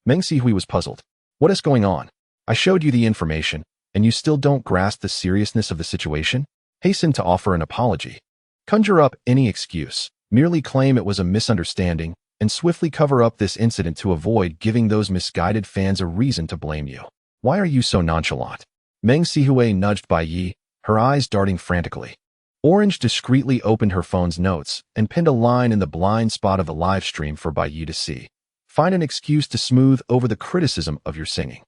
Meng Sihui was puzzled. "What is going on? I showed you the information, and you still don't grasp the seriousness of the situation?" Hasten to offer an apology. Conjure up any excuse, merely claim it was a misunderstanding, and swiftly cover up this incident to avoid giving those misguided fans a reason to blame you. "Why are you so nonchalant?" Meng Sihui nudged Bai Ye, her eyes darting frantically. Orange discreetly opened her phone's notes and pinned a line in the blind spot of the live stream for Bai Ye to see. "Find an excuse to smooth over the criticism of your singing."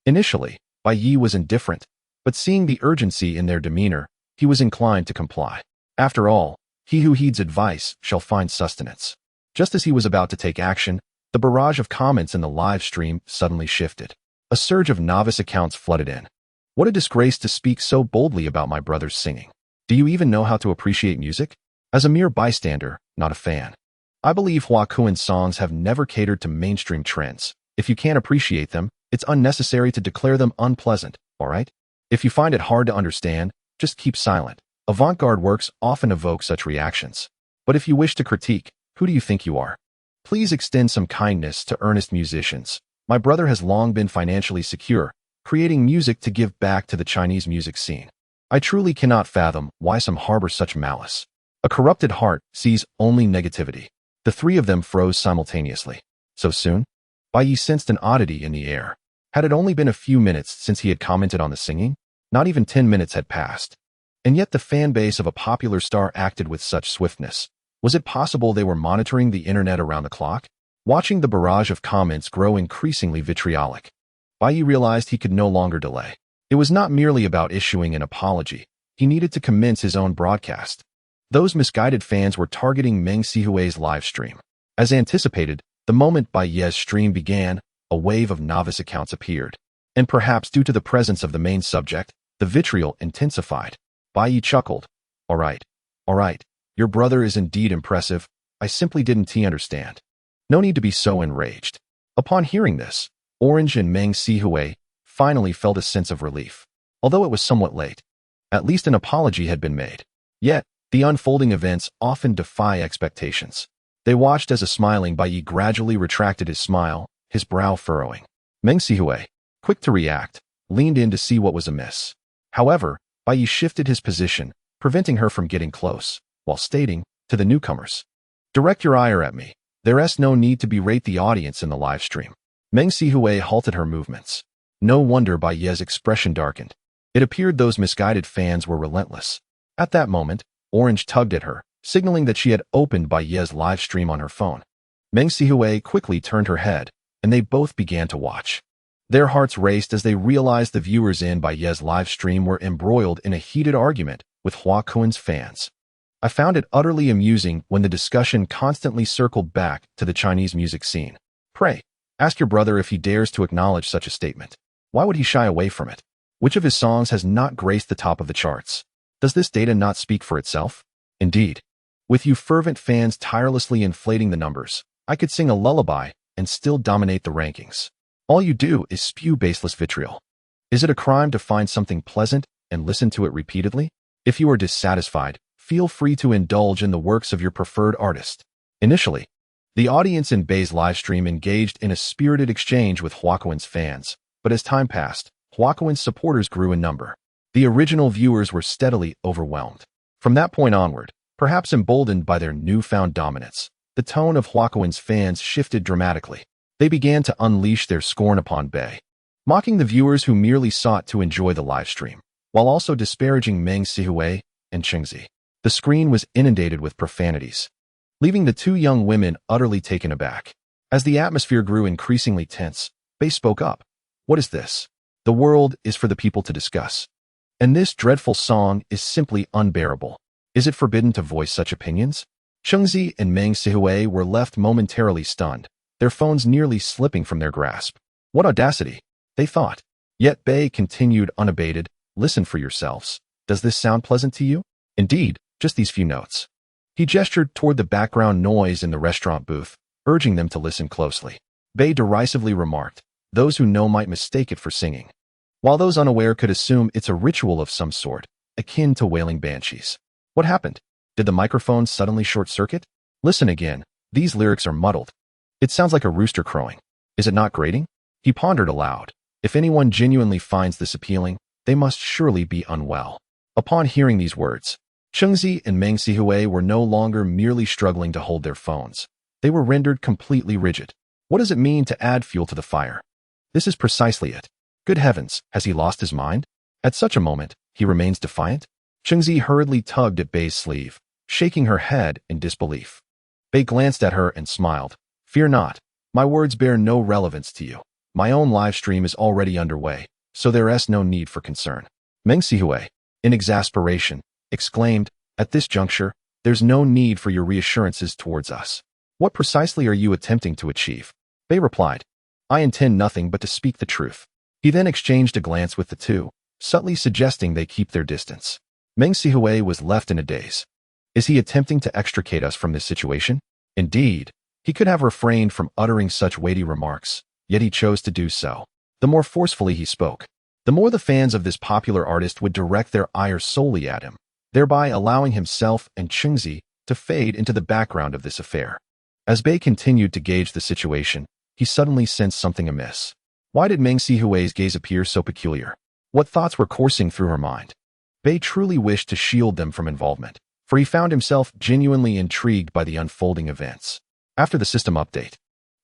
Initially, Bai Ye was indifferent, but seeing the urgency in their demeanor, he was inclined to comply. After all, he who heeds advice shall find sustenance. Just as he was about to take action, the barrage of comments in the live stream suddenly shifted. A surge of novice accounts flooded in. "What a disgrace to speak so boldly about my brother's singing. Do you even know how to appreciate music?" As a mere bystander, not a fan. "I believe Hua Kuen's songs have never catered to mainstream trends. If you can't appreciate them, it's unnecessary to declare them unpleasant, alright? If you find it hard to understand, just keep silent. Avant-garde works often evoke such reactions. But if you wish to critique, who do you think you are? Please extend some kindness to earnest musicians. My brother has long been financially secure, creating music to give back to the Chinese music scene. I truly cannot fathom why some harbor such malice. A corrupted heart sees only negativity." The three of them froze simultaneously. So soon? Bai Ye sensed an oddity in the air. Had it only been a few minutes since he had commented on the singing? Not even 10 minutes had passed. And yet the fan base of a popular star acted with such swiftness. Was it possible they were monitoring the internet around the clock? Watching the barrage of comments grow increasingly vitriolic, Bai Ye realized he could no longer delay. It was not merely about issuing an apology. He needed to commence his own broadcast. Those misguided fans were targeting Meng Sihui's live stream. As anticipated, the moment Bai Ye's stream began, a wave of novice accounts appeared. And perhaps due to the presence of the main subject, the vitriol intensified. Bai Ye chuckled. All right. Your brother is indeed impressive. I simply didn't understand. No need to be so enraged. Upon hearing this, Orange and Meng Sihui finally felt a sense of relief. Although it was somewhat late, at least an apology had been made. Yet, the unfolding events often defy expectations. They watched as a smiling Bai Ye gradually retracted his smile, his brow furrowing. Meng Sihui, quick to react, leaned in to see what was amiss. However, Bai Ye shifted his position, preventing her from getting close, while stating, to the newcomers, "Direct your ire at me. There's no need to berate the audience in the live stream." Meng Sihui halted her movements. No wonder Bai Ye's expression darkened. It appeared those misguided fans were relentless. At that moment, Orange tugged at her, signaling that she had opened Bai Ye's live stream on her phone. Meng Sihui quickly turned her head, and they both began to watch. Their hearts raced as they realized the viewers in Bai Ye's live stream were embroiled in a heated argument with Hua Kun's fans. I found it utterly amusing when the discussion constantly circled back to the Chinese music scene. Pray, ask your brother if he dares to acknowledge such a statement. Why would he shy away from it? Which of his songs has not graced the top of the charts? Does this data not speak for itself? Indeed. With you fervent fans tirelessly inflating the numbers, I could sing a lullaby and still dominate the rankings. All you do is spew baseless vitriol. Is it a crime to find something pleasant and listen to it repeatedly? If you are dissatisfied, feel free to indulge in the works of your preferred artist. Initially, the audience in Bai's livestream engaged in a spirited exchange with Hua Kun's fans, but as time passed, Hua Kun's supporters grew in number. The original viewers were steadily overwhelmed. From that point onward, perhaps emboldened by their newfound dominance, the tone of Hua Kun's fans shifted dramatically. They began to unleash their scorn upon Bai, mocking the viewers who merely sought to enjoy the livestream, while also disparaging Meng Sihui and Chengzi. The screen was inundated with profanities, leaving the two young women utterly taken aback. As the atmosphere grew increasingly tense, Bai spoke up. What is this? The world is for the people to discuss. And this dreadful song is simply unbearable. Is it forbidden to voice such opinions? Chengzi and Meng Sihui were left momentarily stunned, their phones nearly slipping from their grasp. What audacity, they thought. Yet Bai continued unabated. Listen for yourselves. Does this sound pleasant to you? Indeed, just these few notes. He gestured toward the background noise in the restaurant booth, urging them to listen closely. Bai derisively remarked, those who know might mistake it for singing, while those unaware could assume it's a ritual of some sort, akin to wailing banshees. What happened? Did the microphone suddenly short-circuit? Listen again. These lyrics are muddled. It sounds like a rooster crowing. Is it not grating? He pondered aloud. If anyone genuinely finds this appealing, they must surely be unwell. Upon hearing these words, Chengzi and Meng Sihui were no longer merely struggling to hold their phones. They were rendered completely rigid. What does it mean to add fuel to the fire? This is precisely it. Good heavens, has he lost his mind? At such a moment, he remains defiant? Chengzi hurriedly tugged at Bai's sleeve, shaking her head in disbelief. Bai glanced at her and smiled. Fear not. My words bear no relevance to you. My own live stream is already underway, so there is no need for concern. Meng Sihui, in exasperation, exclaimed, at this juncture, there's no need for your reassurances towards us. What precisely are you attempting to achieve? Bai replied, I intend nothing but to speak the truth. He then exchanged a glance with the two, subtly suggesting they keep their distance. Meng Sihui was left in a daze. Is he attempting to extricate us from this situation? Indeed, he could have refrained from uttering such weighty remarks, yet he chose to do so. The more forcefully he spoke, the more the fans of this popular artist would direct their ire solely at him, thereby allowing himself and Chengzi to fade into the background of this affair. As Bai continued to gauge the situation, he suddenly sensed something amiss. Why did Meng Sihui's gaze appear so peculiar? What thoughts were coursing through her mind? Bai truly wished to shield them from involvement, for he found himself genuinely intrigued by the unfolding events. After the system update,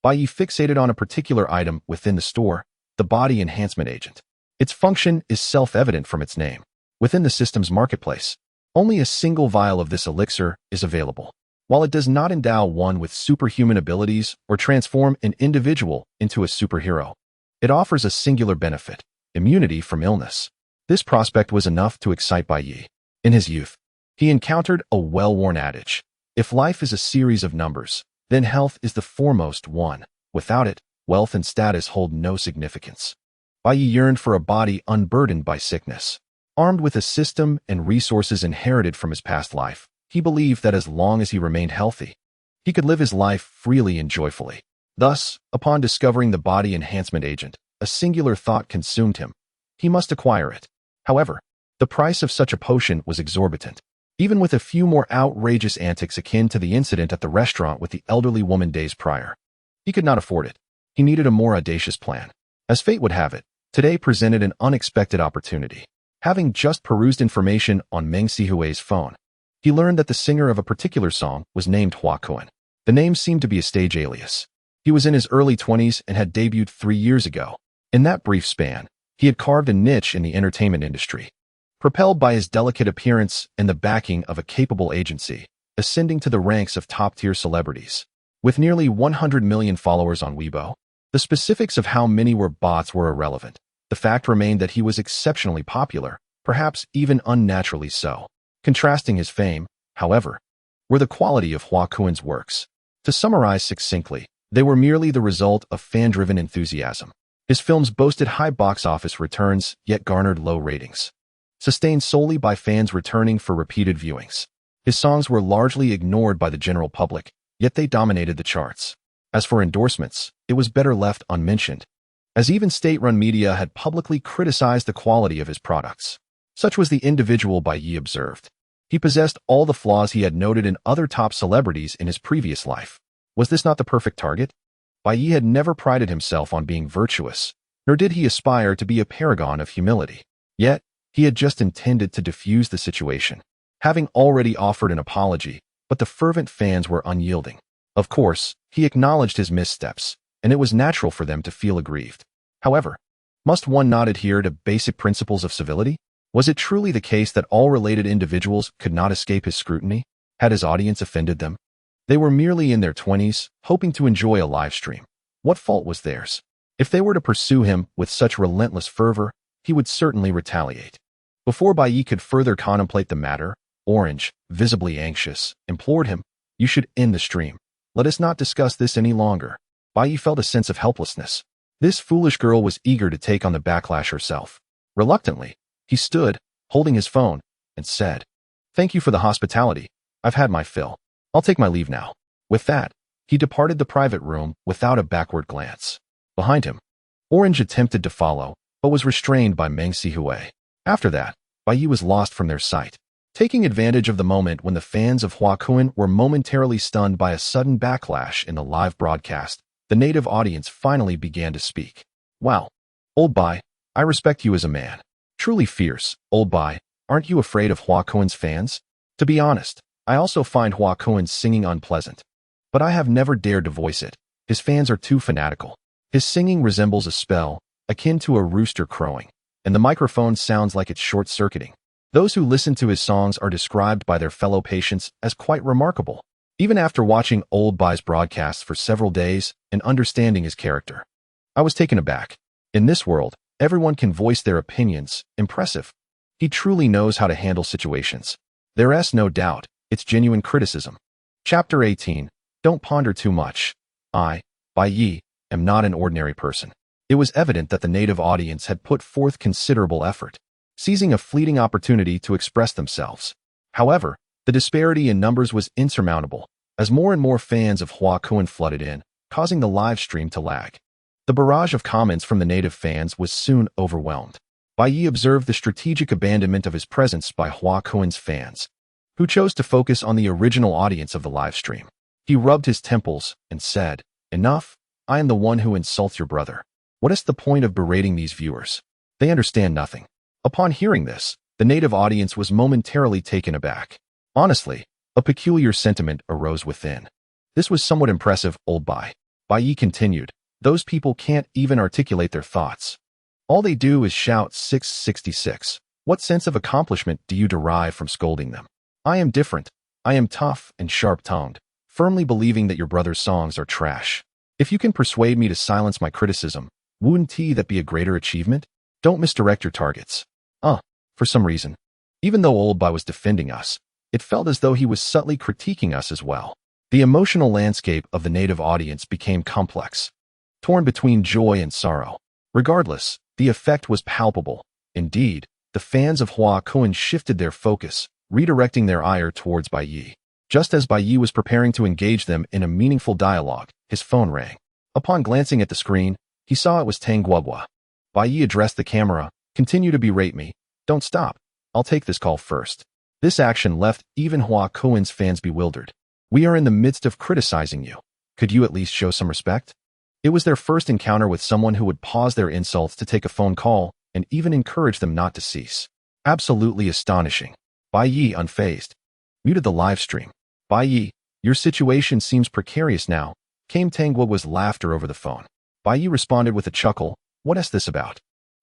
Bai Ye fixated on a particular item within the store, the body enhancement agent. Its function is self-evident from its name. Within the system's marketplace, only a single vial of this elixir is available. While it does not endow one with superhuman abilities or transform an individual into a superhero, it offers a singular benefit: immunity from illness. This prospect was enough to excite Bai Ye. In his youth, he encountered a well-worn adage: if life is a series of numbers, then health is the foremost one. Without it, wealth and status hold no significance. Bai Ye yearned for a body unburdened by sickness. Armed with a system and resources inherited from his past life, he believed that as long as he remained healthy, he could live his life freely and joyfully. Thus, upon discovering the body enhancement agent, a singular thought consumed him: he must acquire it. However, the price of such a potion was exorbitant. Even with a few more outrageous antics akin to the incident at the restaurant with the elderly woman days prior, he could not afford it. He needed a more audacious plan. As fate would have it, today presented an unexpected opportunity. Having just perused information on Meng Sihui's phone, he learned that the singer of a particular song was named Hua Kun. The name seemed to be a stage alias. He was in his early 20s and had debuted 3 years ago. In that brief span, he had carved a niche in the entertainment industry. Propelled by his delicate appearance and the backing of a capable agency, ascending to the ranks of top-tier celebrities. With nearly 100 million followers on Weibo, the specifics of how many were bots were irrelevant. The fact remained that he was exceptionally popular, perhaps even unnaturally so. Contrasting his fame, however, were the quality of Hua Kun's works. To summarize succinctly, they were merely the result of fan-driven enthusiasm. His films boasted high box office returns, yet garnered low ratings, sustained solely by fans returning for repeated viewings. His songs were largely ignored by the general public, yet they dominated the charts. As for endorsements, it was better left unmentioned, as even state-run media had publicly criticized the quality of his products. Such was the individual Bai Ye observed. He possessed all the flaws he had noted in other top celebrities in his previous life. Was this not the perfect target? Bai Ye had never prided himself on being virtuous, nor did he aspire to be a paragon of humility. Yet, he had just intended to defuse the situation, having already offered an apology, but the fervent fans were unyielding. Of course, he acknowledged his missteps, and it was natural for them to feel aggrieved. However, must one not adhere to basic principles of civility? Was it truly the case that all related individuals could not escape his scrutiny? Had his audience offended them? They were merely in their 20s, hoping to enjoy a live stream. What fault was theirs? If they were to pursue him with such relentless fervor, he would certainly retaliate. Before Bai Ye could further contemplate the matter, Orange, visibly anxious, implored him: "You should end the stream. Let us not discuss this any longer." Bai Ye felt a sense of helplessness. This foolish girl was eager to take on the backlash herself. Reluctantly, he stood, holding his phone, and said, "Thank you for the hospitality. I've had my fill. I'll take my leave now." With that, he departed the private room without a backward glance. Behind him, Orange attempted to follow, but was restrained by Meng Sihui. After that, Bai Ye was lost from their sight. Taking advantage of the moment when the fans of Hua Kun were momentarily stunned by a sudden backlash in the live broadcast, the native audience finally began to speak. "Wow, old Bai, I respect you as a man. Truly fierce, old Bai. Aren't you afraid of Hua Kun's fans? To be honest, I also find Hua Kun's singing unpleasant, but I have never dared to voice it. His fans are too fanatical. His singing resembles a spell, akin to a rooster crowing, and the microphone sounds like it's short-circuiting. Those who listen to his songs are described by their fellow patients as quite remarkable." Even after watching old Bai's broadcasts for several days and understanding his character, I was taken aback. In this world, everyone can voice their opinions. Impressive. He truly knows how to handle situations. There's no doubt, it's genuine criticism. Chapter 18. Don't ponder too much. I, Bai Ye, am not an ordinary person. It was evident that the native audience had put forth considerable effort, seizing a fleeting opportunity to express themselves. However, the disparity in numbers was insurmountable, as more and more fans of Hua Kun flooded in, causing the live stream to lag. The barrage of comments from the native fans was soon overwhelmed. Bai Ye observed the strategic abandonment of his presence by Hua Kun's fans, who chose to focus on the original audience of the live stream. He rubbed his temples and said, "Enough, I am the one who insults your brother. What is the point of berating these viewers? They understand nothing." Upon hearing this, the native audience was momentarily taken aback. Honestly, a peculiar sentiment arose within. This was somewhat impressive, old Bai. Bai Ye continued, "Those people can't even articulate their thoughts. All they do is shout 666. What sense of accomplishment do you derive from scolding them? I am different. I am tough and sharp-tongued, firmly believing that your brother's songs are trash. If you can persuade me to silence my criticism, wouldn't that be a greater achievement? Don't misdirect your targets. For some reason, even though old Bai was defending us, it felt as though he was subtly critiquing us as well. The emotional landscape of the native audience became complex, torn between joy and sorrow. Regardless, the effect was palpable. Indeed, the fans of Hua Kun shifted their focus, redirecting their ire towards Bai Ye. Just as Bai Ye was preparing to engage them in a meaningful dialogue, his phone rang. Upon glancing at the screen, he saw it was Tang Guoguo. Bai Ye addressed the camera. Continue to berate me. Don't stop. I'll take this call first. This action left even Hua Kun's fans bewildered. We are in the midst of criticizing you. Could you at least show some respect? It was their first encounter with someone who would pause their insults to take a phone call and even encourage them not to cease. Absolutely astonishing. Bai Ye, unfazed, muted the live stream. Bai Ye, your situation seems precarious now, came Tang Guoguo's laughter over the phone. Bai Ye responded with a chuckle. What is this about?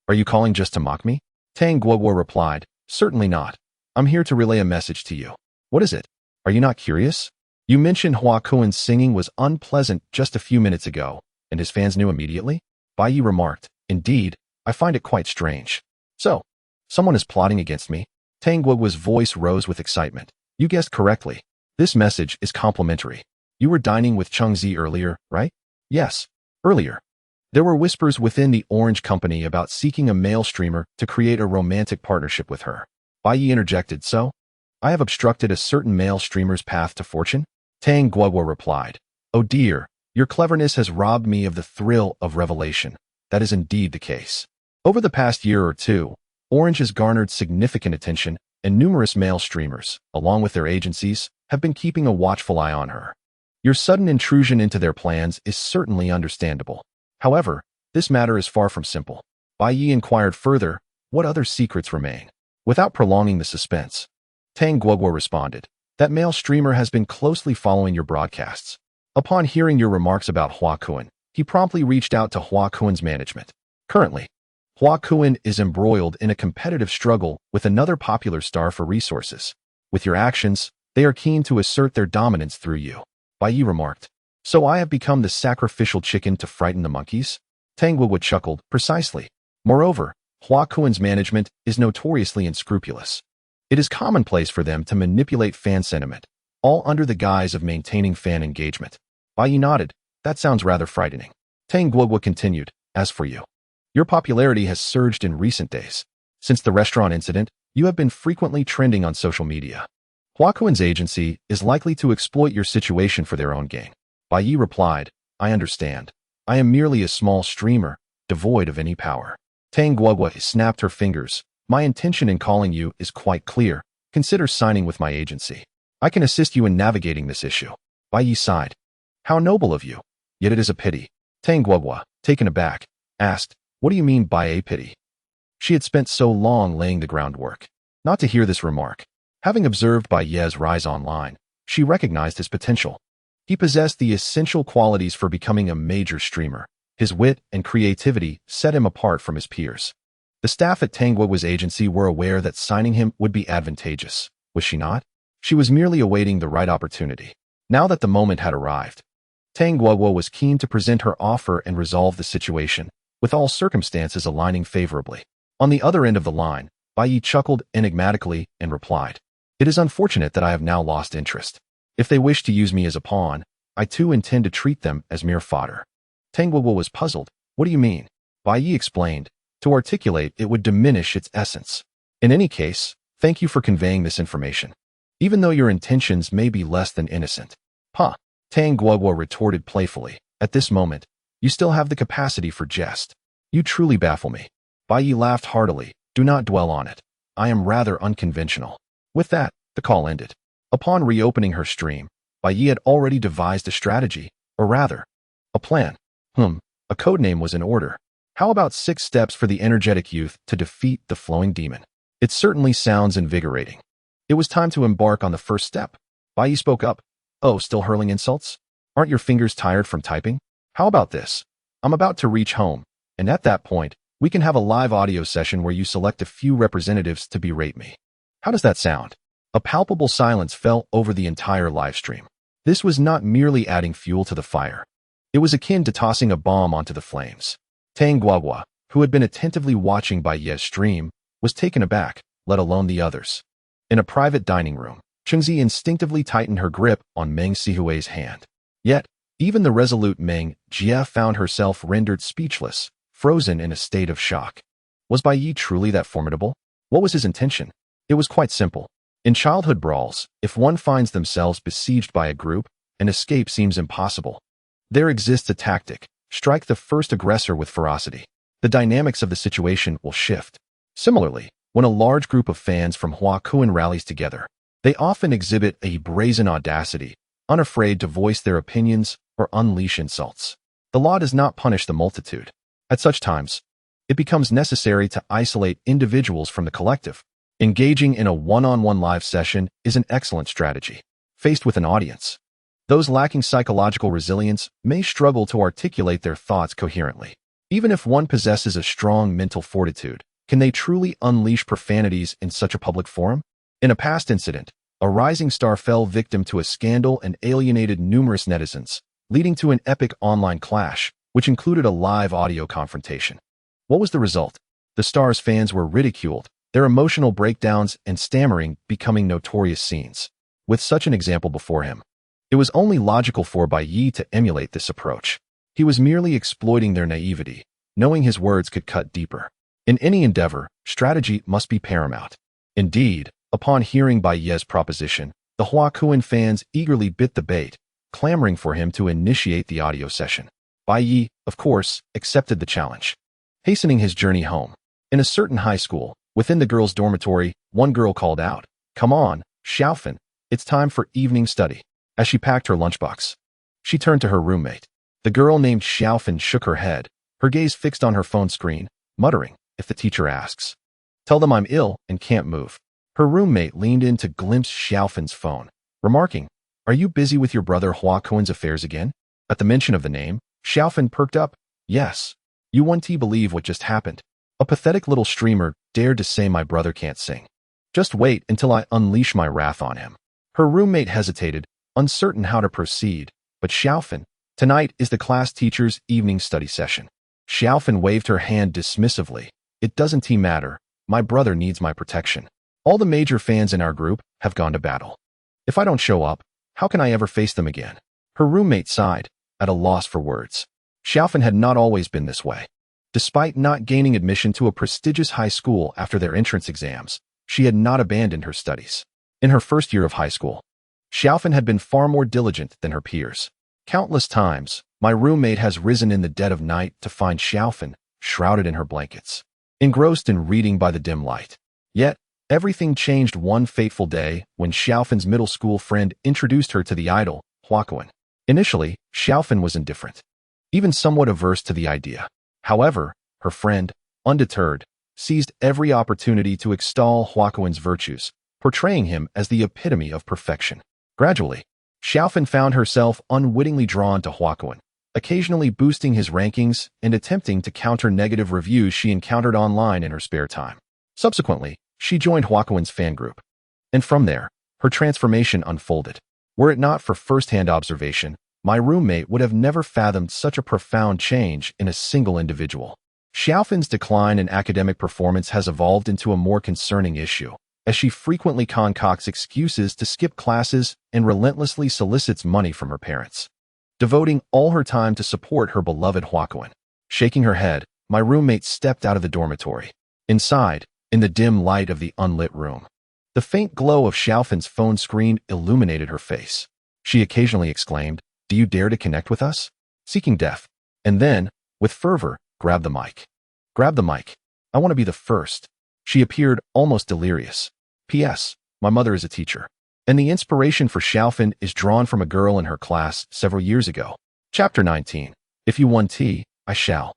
Are you calling just to mock me? Tang Guoguo replied, certainly not. I'm here to relay a message to you. What is it? Are you not curious? You mentioned Hua Kun's singing was unpleasant just a few minutes ago, and his fans knew immediately? Bai Ye remarked, indeed, I find it quite strange. So, someone is plotting against me? Tang Guoguo's voice rose with excitement. You guessed correctly. This message is complimentary. You were dining with Cheng Zi earlier, right? Yes, earlier. There were whispers within the Orange Company about seeking a male streamer to create a romantic partnership with her. Bai Ye interjected, so? I have obstructed a certain male streamer's path to fortune? Tang Guoguo replied, oh dear, your cleverness has robbed me of the thrill of revelation. That is indeed the case. Over the past year or two, Orange has garnered significant attention, and numerous male streamers, along with their agencies, have been keeping a watchful eye on her. Your sudden intrusion into their plans is certainly understandable. However, this matter is far from simple. Bai Ye inquired further, what other secrets remain? Without prolonging the suspense, Tang Guoguo responded, that male streamer has been closely following your broadcasts. Upon hearing your remarks about Hua Kun, he promptly reached out to Hua Kun's management. Currently, Hua Kun is embroiled in a competitive struggle with another popular star for resources. With your actions, they are keen to assert their dominance through you. Bai Ye remarked, so I have become the sacrificial chicken to frighten the monkeys? Tang Guoguo chuckled, precisely. Moreover, Hua Kun's management is notoriously unscrupulous. It is commonplace for them to manipulate fan sentiment, all under the guise of maintaining fan engagement. Bai Ye nodded. That sounds rather frightening. Tang Guoguo continued, as for you, your popularity has surged in recent days. Since the restaurant incident, you have been frequently trending on social media. Hua Kun's agency is likely to exploit your situation for their own gain. Bai Ye replied, I understand. I am merely a small streamer, devoid of any power. Tang Guoguo snapped her fingers. My intention in calling you is quite clear. Consider signing with my agency. I can assist you in navigating this issue. Bai Ye sighed. How noble of you. Yet it is a pity. Tang Guoguo, taken aback, asked, what do you mean by a pity? She had spent so long laying the groundwork. Not to hear this remark. Having observed Bai Ye's rise online, she recognized his potential. He possessed the essential qualities for becoming a major streamer. His wit and creativity set him apart from his peers. The staff at Tang Guoguo's agency were aware that signing him would be advantageous, was she not? She was merely awaiting the right opportunity. Now that the moment had arrived, Tang Guoguo was keen to present her offer and resolve the situation, with all circumstances aligning favorably. On the other end of the line, Bai Ye chuckled enigmatically and replied, it is unfortunate that I have now lost interest. If they wish to use me as a pawn, I too intend to treat them as mere fodder. Tang Guoguo was puzzled. What do you mean? Bai Ye explained. To articulate, it would diminish its essence. In any case, thank you for conveying this information, even though your intentions may be less than innocent. Huh? Tang Guoguo retorted playfully. At this moment, you still have the capacity for jest. You truly baffle me. Bai Ye laughed heartily. Do not dwell on it. I am rather unconventional. With that, the call ended. Upon reopening her stream, Bai Ye had already devised a strategy, or rather, a plan. A codename was in order. How about 6 steps for the energetic youth to defeat the flowing demon? It certainly sounds invigorating. It was time to embark on the first step. Bai Ye spoke up. Oh, still hurling insults? Aren't your fingers tired from typing? How about this? I'm about to reach home, and at that point, We can have a live audio session where you select a few representatives to berate me. How does that sound? A palpable silence fell over the entire live stream. This was not merely adding fuel to the fire. It was akin to tossing a bomb onto the flames. Tang Guagua, who had been attentively watching Bai Ye's stream, was taken aback, let alone the others. In a private dining room, Chengzi instinctively tightened her grip on Meng Sihui's hand. Yet, even the resolute Meng Jie found herself rendered speechless, frozen in a state of shock. Was Bai Ye truly that formidable? What was his intention? It was quite simple. In childhood brawls, if one finds themselves besieged by a group, an escape seems impossible. There exists a tactic: strike the first aggressor with ferocity. The dynamics of the situation will shift. Similarly, when a large group of fans from Huakuan rallies together, they often exhibit a brazen audacity, unafraid to voice their opinions or unleash insults. The law does not punish the multitude. At such times, it becomes necessary to isolate individuals from the collective. Engaging in a one-on-one live session is an excellent strategy. Faced with an audience, those lacking psychological resilience may struggle to articulate their thoughts coherently. Even if one possesses a strong mental fortitude, can they truly unleash profanities in such a public forum? In a past incident, a rising star fell victim to a scandal and alienated numerous netizens, leading to an epic online clash, which included a live audio confrontation. What was the result? The star's fans were ridiculed, their emotional breakdowns and stammering becoming notorious scenes. With such an example before him, it was only logical for Bai Ye to emulate this approach. He was merely exploiting their naivety, knowing his words could cut deeper. In any endeavor, strategy must be paramount. Indeed, upon hearing Bai Ye's proposition, the Huakuan fans eagerly bit the bait, clamoring for him to initiate the audio session. Bai Ye, of course, accepted the challenge. Hastening his journey home, in a certain high school, within the girls' dormitory, one girl called out, "Come on, Xiaofan, it's time for evening study." As she packed her lunchbox, she turned to her roommate. The girl named Xiaofan shook her head, her gaze fixed on her phone screen, muttering, "If the teacher asks, tell them I'm ill and can't move." Her roommate leaned in to glimpse Xiaofan's phone, remarking, "Are you busy with your brother Huakuan's affairs again?" At the mention of the name, Xiaofan perked up. "Yes. You won't believe what just happened. A pathetic little streamer dared to say my brother can't sing. Just wait until I unleash my wrath on him." Her roommate hesitated, uncertain how to proceed, but Xiaofan, "Tonight is the class teacher's evening study session." Xiaofan waved her hand dismissively. "It doesn't matter. My brother needs my protection. All the major fans in our group have gone to battle. If I don't show up, how can I ever face them again?" Her roommate sighed, at a loss for words. Xiaofan had not always been this way. Despite not gaining admission to a prestigious high school after their entrance exams, she had not abandoned her studies. In her first year of high school, Xiaofan had been far more diligent than her peers. Countless times, my roommate has risen in the dead of night to find Xiaofan shrouded in her blankets, engrossed in reading by the dim light. Yet, everything changed one fateful day when Xiaofan's middle school friend introduced her to the idol, Huakuan. Initially, Xiaofan was indifferent, even somewhat averse to the idea. However, her friend, undeterred, seized every opportunity to extol Huakuan's virtues, portraying him as the epitome of perfection. Gradually, Xiaofan found herself unwittingly drawn to Huakuan, occasionally boosting his rankings and attempting to counter negative reviews she encountered online in her spare time. Subsequently, she joined Huakuan's fan group. And from there, her transformation unfolded. Were it not for first-hand observation, my roommate would have never fathomed such a profound change in a single individual. Xiaofan's decline in academic performance has evolved into a more concerning issue, as she frequently concocts excuses to skip classes and relentlessly solicits money from her parents, devoting all her time to support her beloved Huakuan. Shaking her head, my roommate stepped out of the dormitory. Inside, in the dim light of the unlit room, the faint glow of Xiaofan's phone screen illuminated her face. She occasionally exclaimed, "Do you dare to connect with us?" seeking death. And then, with fervor, grab the mic. Grab the mic. I want to be the first. She appeared almost delirious. P.S. My mother is a teacher, and the inspiration for Xiaofan is drawn from a girl in her class several years ago. Chapter 19. If you want tea, I shall.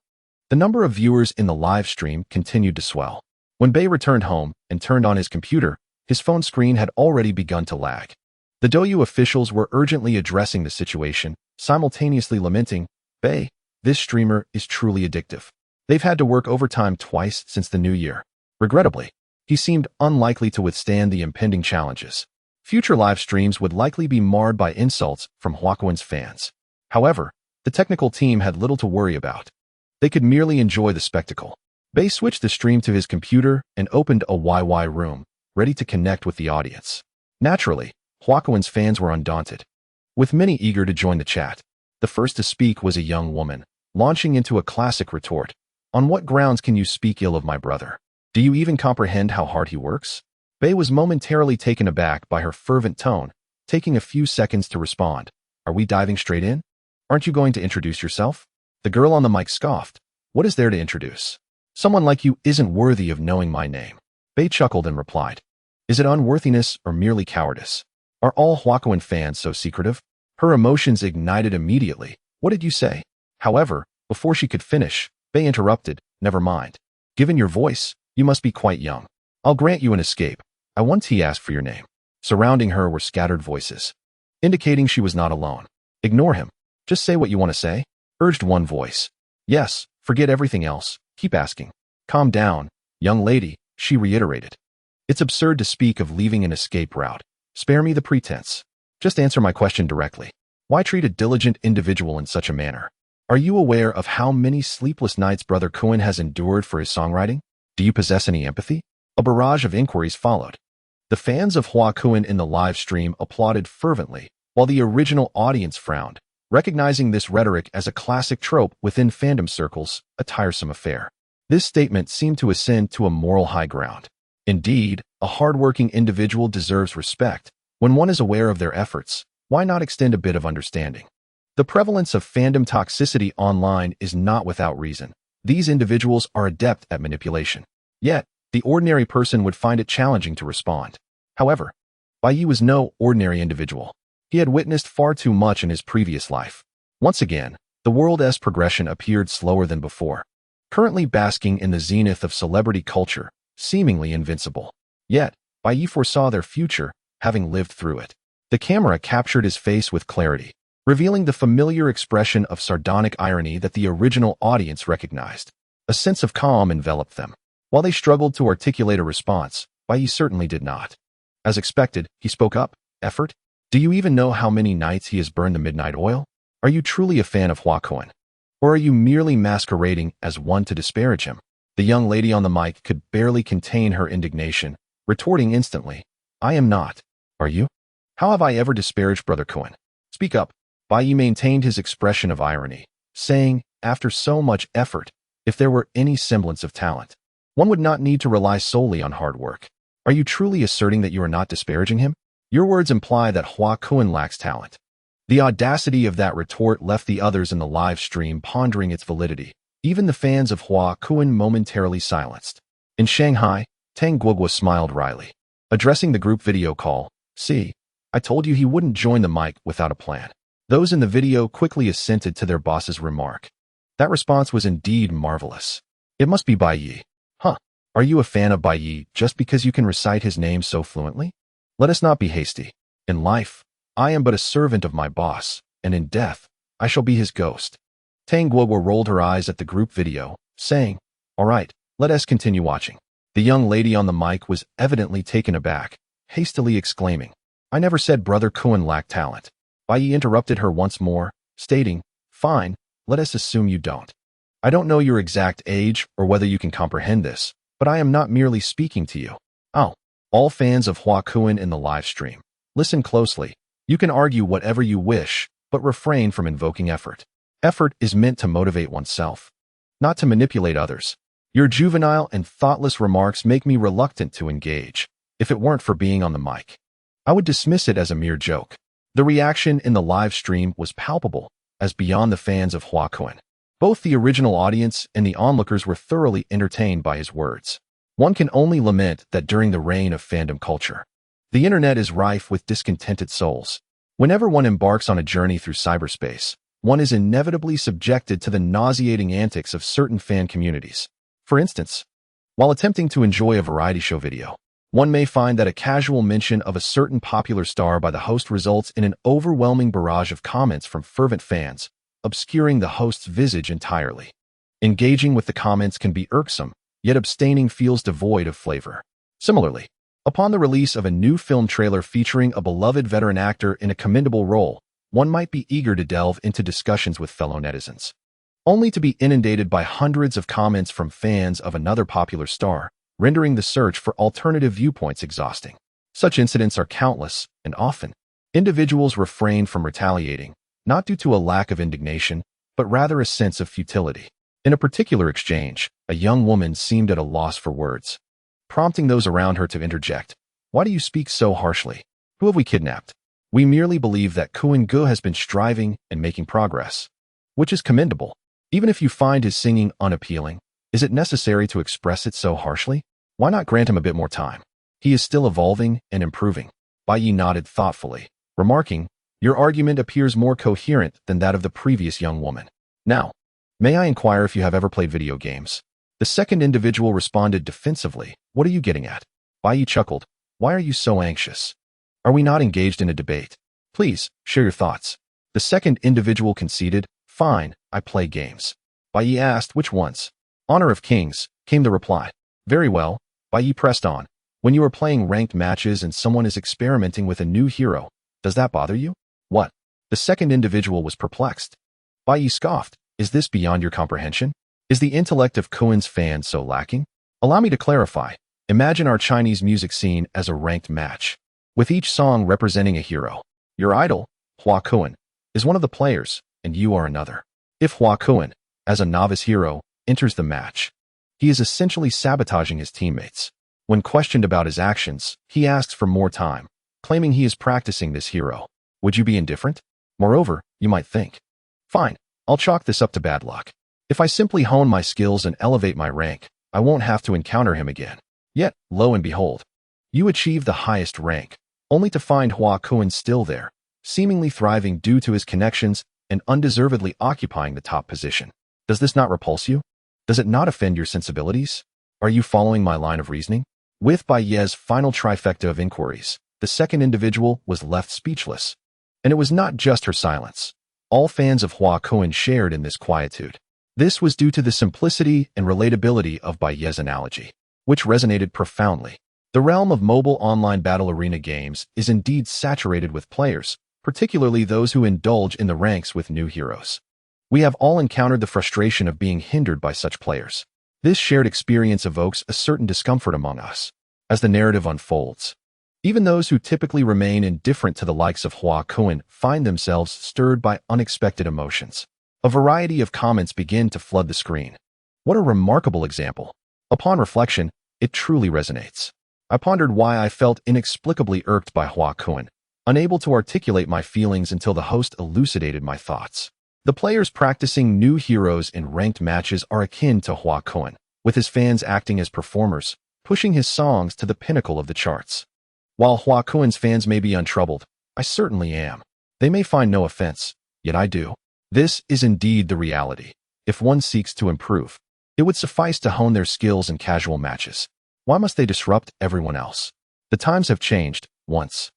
The number of viewers in the live stream continued to swell. When Bai returned home and turned on his computer, his phone screen had already begun to lag. The Douyu officials were urgently addressing the situation, simultaneously lamenting, "Bai, this streamer is truly addictive. They've had to work overtime twice since the new year. Regrettably, he seemed unlikely to withstand the impending challenges. Future live streams would likely be marred by insults from Huaquan's fans. However, the technical team had little to worry about. They could merely enjoy the spectacle. Bai switched the stream to his computer and opened a YY room, ready to connect with the audience. Naturally, Huaquan's fans were undaunted, with many eager to join the chat. The first to speak was a young woman, launching into a classic retort. On what grounds can you speak ill of my brother? Do you even comprehend how hard he works? Bai was momentarily taken aback by her fervent tone, taking a few seconds to respond. Are we diving straight in? Aren't you going to introduce yourself? The girl on the mic scoffed. What is there to introduce? Someone like you isn't worthy of knowing my name. Bai chuckled and replied. Is it unworthiness or merely cowardice? Are all Huaquan fans so secretive? Her emotions ignited immediately. What did you say? However, before she could finish, Bai interrupted. Never mind. Given your voice, you must be quite young. I'll grant you an escape. I once he asked for your name. Surrounding her were scattered voices, indicating she was not alone. Ignore him. Just say what you want to say, urged one voice. Yes, forget everything else. Keep asking. Calm down, young lady, she reiterated. It's absurd to speak of leaving an escape route. Spare me the pretense. Just answer my question directly. Why treat a diligent individual in such a manner? Are you aware of how many sleepless nights Brother Coin has endured for his songwriting? Do you possess any empathy? A barrage of inquiries followed. The fans of Huaquan in the live stream applauded fervently, while the original audience frowned, recognizing this rhetoric as a classic trope within fandom circles, a tiresome affair. This statement seemed to ascend to a moral high ground. Indeed, a hardworking individual deserves respect. When one is aware of their efforts, why not extend a bit of understanding? The prevalence of fandom toxicity online is not without reason. These individuals are adept at manipulation. Yet, the ordinary person would find it challenging to respond. However, Bai Ye was no ordinary individual. He had witnessed far too much in his previous life. Once again, the world's progression appeared slower than before. Currently basking in the zenith of celebrity culture, seemingly invincible. Yet, Bai Ye foresaw their future, having lived through it. The camera captured his face with clarity, revealing the familiar expression of sardonic irony that the original audience recognized. A sense of calm enveloped them. While they struggled to articulate a response, Bai Ye certainly did not. As expected, he spoke up. Effort? Do you even know how many nights he has burned the midnight oil? Are you truly a fan of Huaquan? Or are you merely masquerading as one to disparage him? The young lady on the mic could barely contain her indignation, retorting instantly. I am not. Are you? How have I ever disparaged Brother Coin? Speak up. Bai Ye maintained his expression of irony, saying, after so much effort, if there were any semblance of talent, one would not need to rely solely on hard work. Are you truly asserting that you are not disparaging him? Your words imply that Huaquan lacks talent. The audacity of that retort left the others in the live stream pondering its validity. Even the fans of Huaquan momentarily silenced. In Shanghai, Tang Guogua smiled wryly, addressing the group video call. See, I told you he wouldn't join the mic without a plan. Those in the video quickly assented to their boss's remark. That response was indeed marvelous. It must be Bai Ye. Huh. Are you a fan of Bai Ye just because you can recite his name so fluently? Let us not be hasty. In life, I am but a servant of my boss, and in death, I shall be his ghost. Tang Guogua rolled her eyes at the group video, saying, All right, let us continue watching. The young lady on the mic was evidently taken aback, hastily exclaiming, I never said Brother Coin lacked talent. Bai Ye interrupted her once more, stating, Fine, let us assume you don't. I don't know your exact age or whether you can comprehend this, but I am not merely speaking to you. Oh, all fans of Huaquan in the live stream, listen closely. You can argue whatever you wish, but refrain from invoking effort. Effort is meant to motivate oneself, not to manipulate others. Your juvenile and thoughtless remarks make me reluctant to engage. If it weren't for being on the mic, I would dismiss it as a mere joke. The reaction in the live stream was palpable, as beyond the fans of Huaquan. Both the original audience and the onlookers were thoroughly entertained by his words. One can only lament that during the reign of fandom culture, the internet is rife with discontented souls. Whenever one embarks on a journey through cyberspace, one is inevitably subjected to the nauseating antics of certain fan communities. For instance, while attempting to enjoy a variety show video, one may find that a casual mention of a certain popular star by the host results in an overwhelming barrage of comments from fervent fans, obscuring the host's visage entirely. Engaging with the comments can be irksome, yet abstaining feels devoid of flavor. Similarly, upon the release of a new film trailer featuring a beloved veteran actor in a commendable role, one might be eager to delve into discussions with fellow netizens, only to be inundated by hundreds of comments from fans of another popular star, rendering the search for alternative viewpoints exhausting. Such incidents are countless, and often, individuals refrain from retaliating, not due to a lack of indignation, but rather a sense of futility. In a particular exchange, a young woman seemed at a loss for words, prompting those around her to interject. "Why do you speak so harshly? Who have we kidnapped? We merely believe that Gu has been striving and making progress," which is commendable. Even if you find his singing unappealing, is it necessary to express it so harshly? Why not grant him a bit more time? He is still evolving and improving. Bai Ye nodded thoughtfully, remarking, "Your argument appears more coherent than that of the previous young woman. Now, may I inquire if you have ever played video games?" The second individual responded defensively, "What are you getting at?" Bai Ye chuckled, "Why are you so anxious? Are we not engaged in a debate? Please, share your thoughts." The second individual conceded, "Fine, I play games." Bai Ye asked, "Which ones?" "Honor of Kings," came the reply. "Very well." Bai Ye pressed on. "When you are playing ranked matches and someone is experimenting with a new hero, does that bother you?" "What?" The second individual was perplexed. Bai Ye scoffed, "Is this beyond your comprehension? Is the intellect of Cohen's fans so lacking? Allow me to clarify. Imagine our Chinese music scene as a ranked match, with each song representing a hero. Your idol, Hua Cohen, is one of the players, and you are another. If Hua Cohen, as a novice hero, enters the match, he is essentially sabotaging his teammates. When questioned about his actions, he asks for more time, claiming he is practicing this hero. Would you be indifferent? Moreover, you might think, fine, I'll chalk this up to bad luck. If I simply hone my skills and elevate my rank, I won't have to encounter him again. Yet, lo and behold, you achieve the highest rank, only to find Hua Cohen still there, seemingly thriving due to his connections and undeservedly occupying the top position. Does this not repulse you? Does it not offend your sensibilities? Are you following my line of reasoning?" With Bai Ye's final trifecta of inquiries, the second individual was left speechless. And it was not just her silence. All fans of Hua Cohen shared in this quietude. This was due to the simplicity and relatability of Bai Ye's analogy, which resonated profoundly. The realm of mobile online battle arena games is indeed saturated with players, particularly those who indulge in the ranks with new heroes. We have all encountered the frustration of being hindered by such players. This shared experience evokes a certain discomfort among us as the narrative unfolds. Even those who typically remain indifferent to the likes of Hua Cohen find themselves stirred by unexpected emotions. A variety of comments begin to flood the screen. What a remarkable example. Upon reflection, it truly resonates. I pondered why I felt inexplicably irked by Hua Cohen, unable to articulate my feelings until the host elucidated my thoughts. The players practicing new heroes in ranked matches are akin to Hua Cohen, with his fans acting as performers, pushing his songs to the pinnacle of the charts. While Hua Cohen's fans may be untroubled, I certainly am. They may find no offense, yet I do. This is indeed the reality. If one seeks to improve, it would suffice to hone their skills in casual matches. Why must they disrupt everyone else? The times have changed. Once,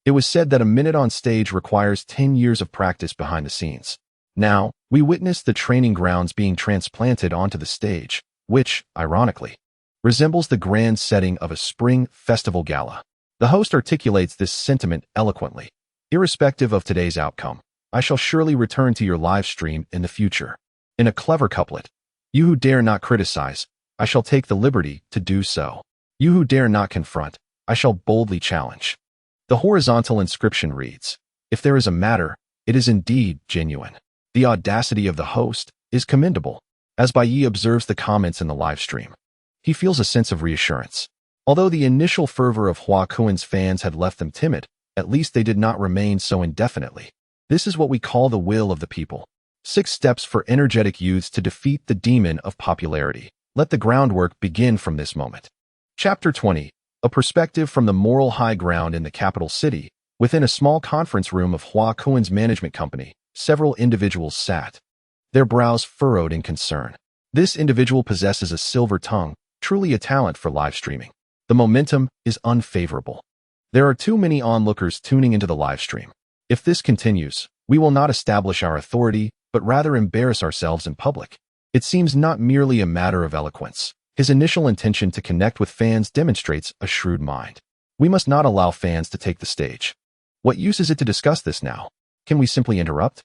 it was said that a minute on stage requires 10 years of practice behind the scenes. Now, we witness the training grounds being transplanted onto the stage, which, ironically, resembles the grand setting of a spring festival gala. The host articulates this sentiment eloquently. Irrespective of today's outcome, I shall surely return to your live stream in the future. In a clever couplet, you who dare not criticize, I shall take the liberty to do so. You who dare not confront, I shall boldly challenge. The horizontal inscription reads, if there is a matter, it is indeed genuine. The audacity of the host is commendable. As Bai Ye observes the comments in the live stream, he feels a sense of reassurance. Although the initial fervor of Hua Cohen's fans had left them timid, at least they did not remain so indefinitely. This is what we call the will of the people. 6 steps for energetic youths to defeat the demon of popularity. Let the groundwork begin from this moment. Chapter 20. A perspective from the moral high ground in the capital city. Within a small conference room of Hua Cohen's management company, several individuals sat, their brows furrowed in concern. This individual possesses a silver tongue, truly a talent for live streaming. The momentum is unfavorable. There are too many onlookers tuning into the live stream. If this continues, we will not establish our authority, but rather embarrass ourselves in public. It seems not merely a matter of eloquence. His initial intention to connect with fans demonstrates a shrewd mind. We must not allow fans to take the stage. What use is it to discuss this now? Can we simply interrupt?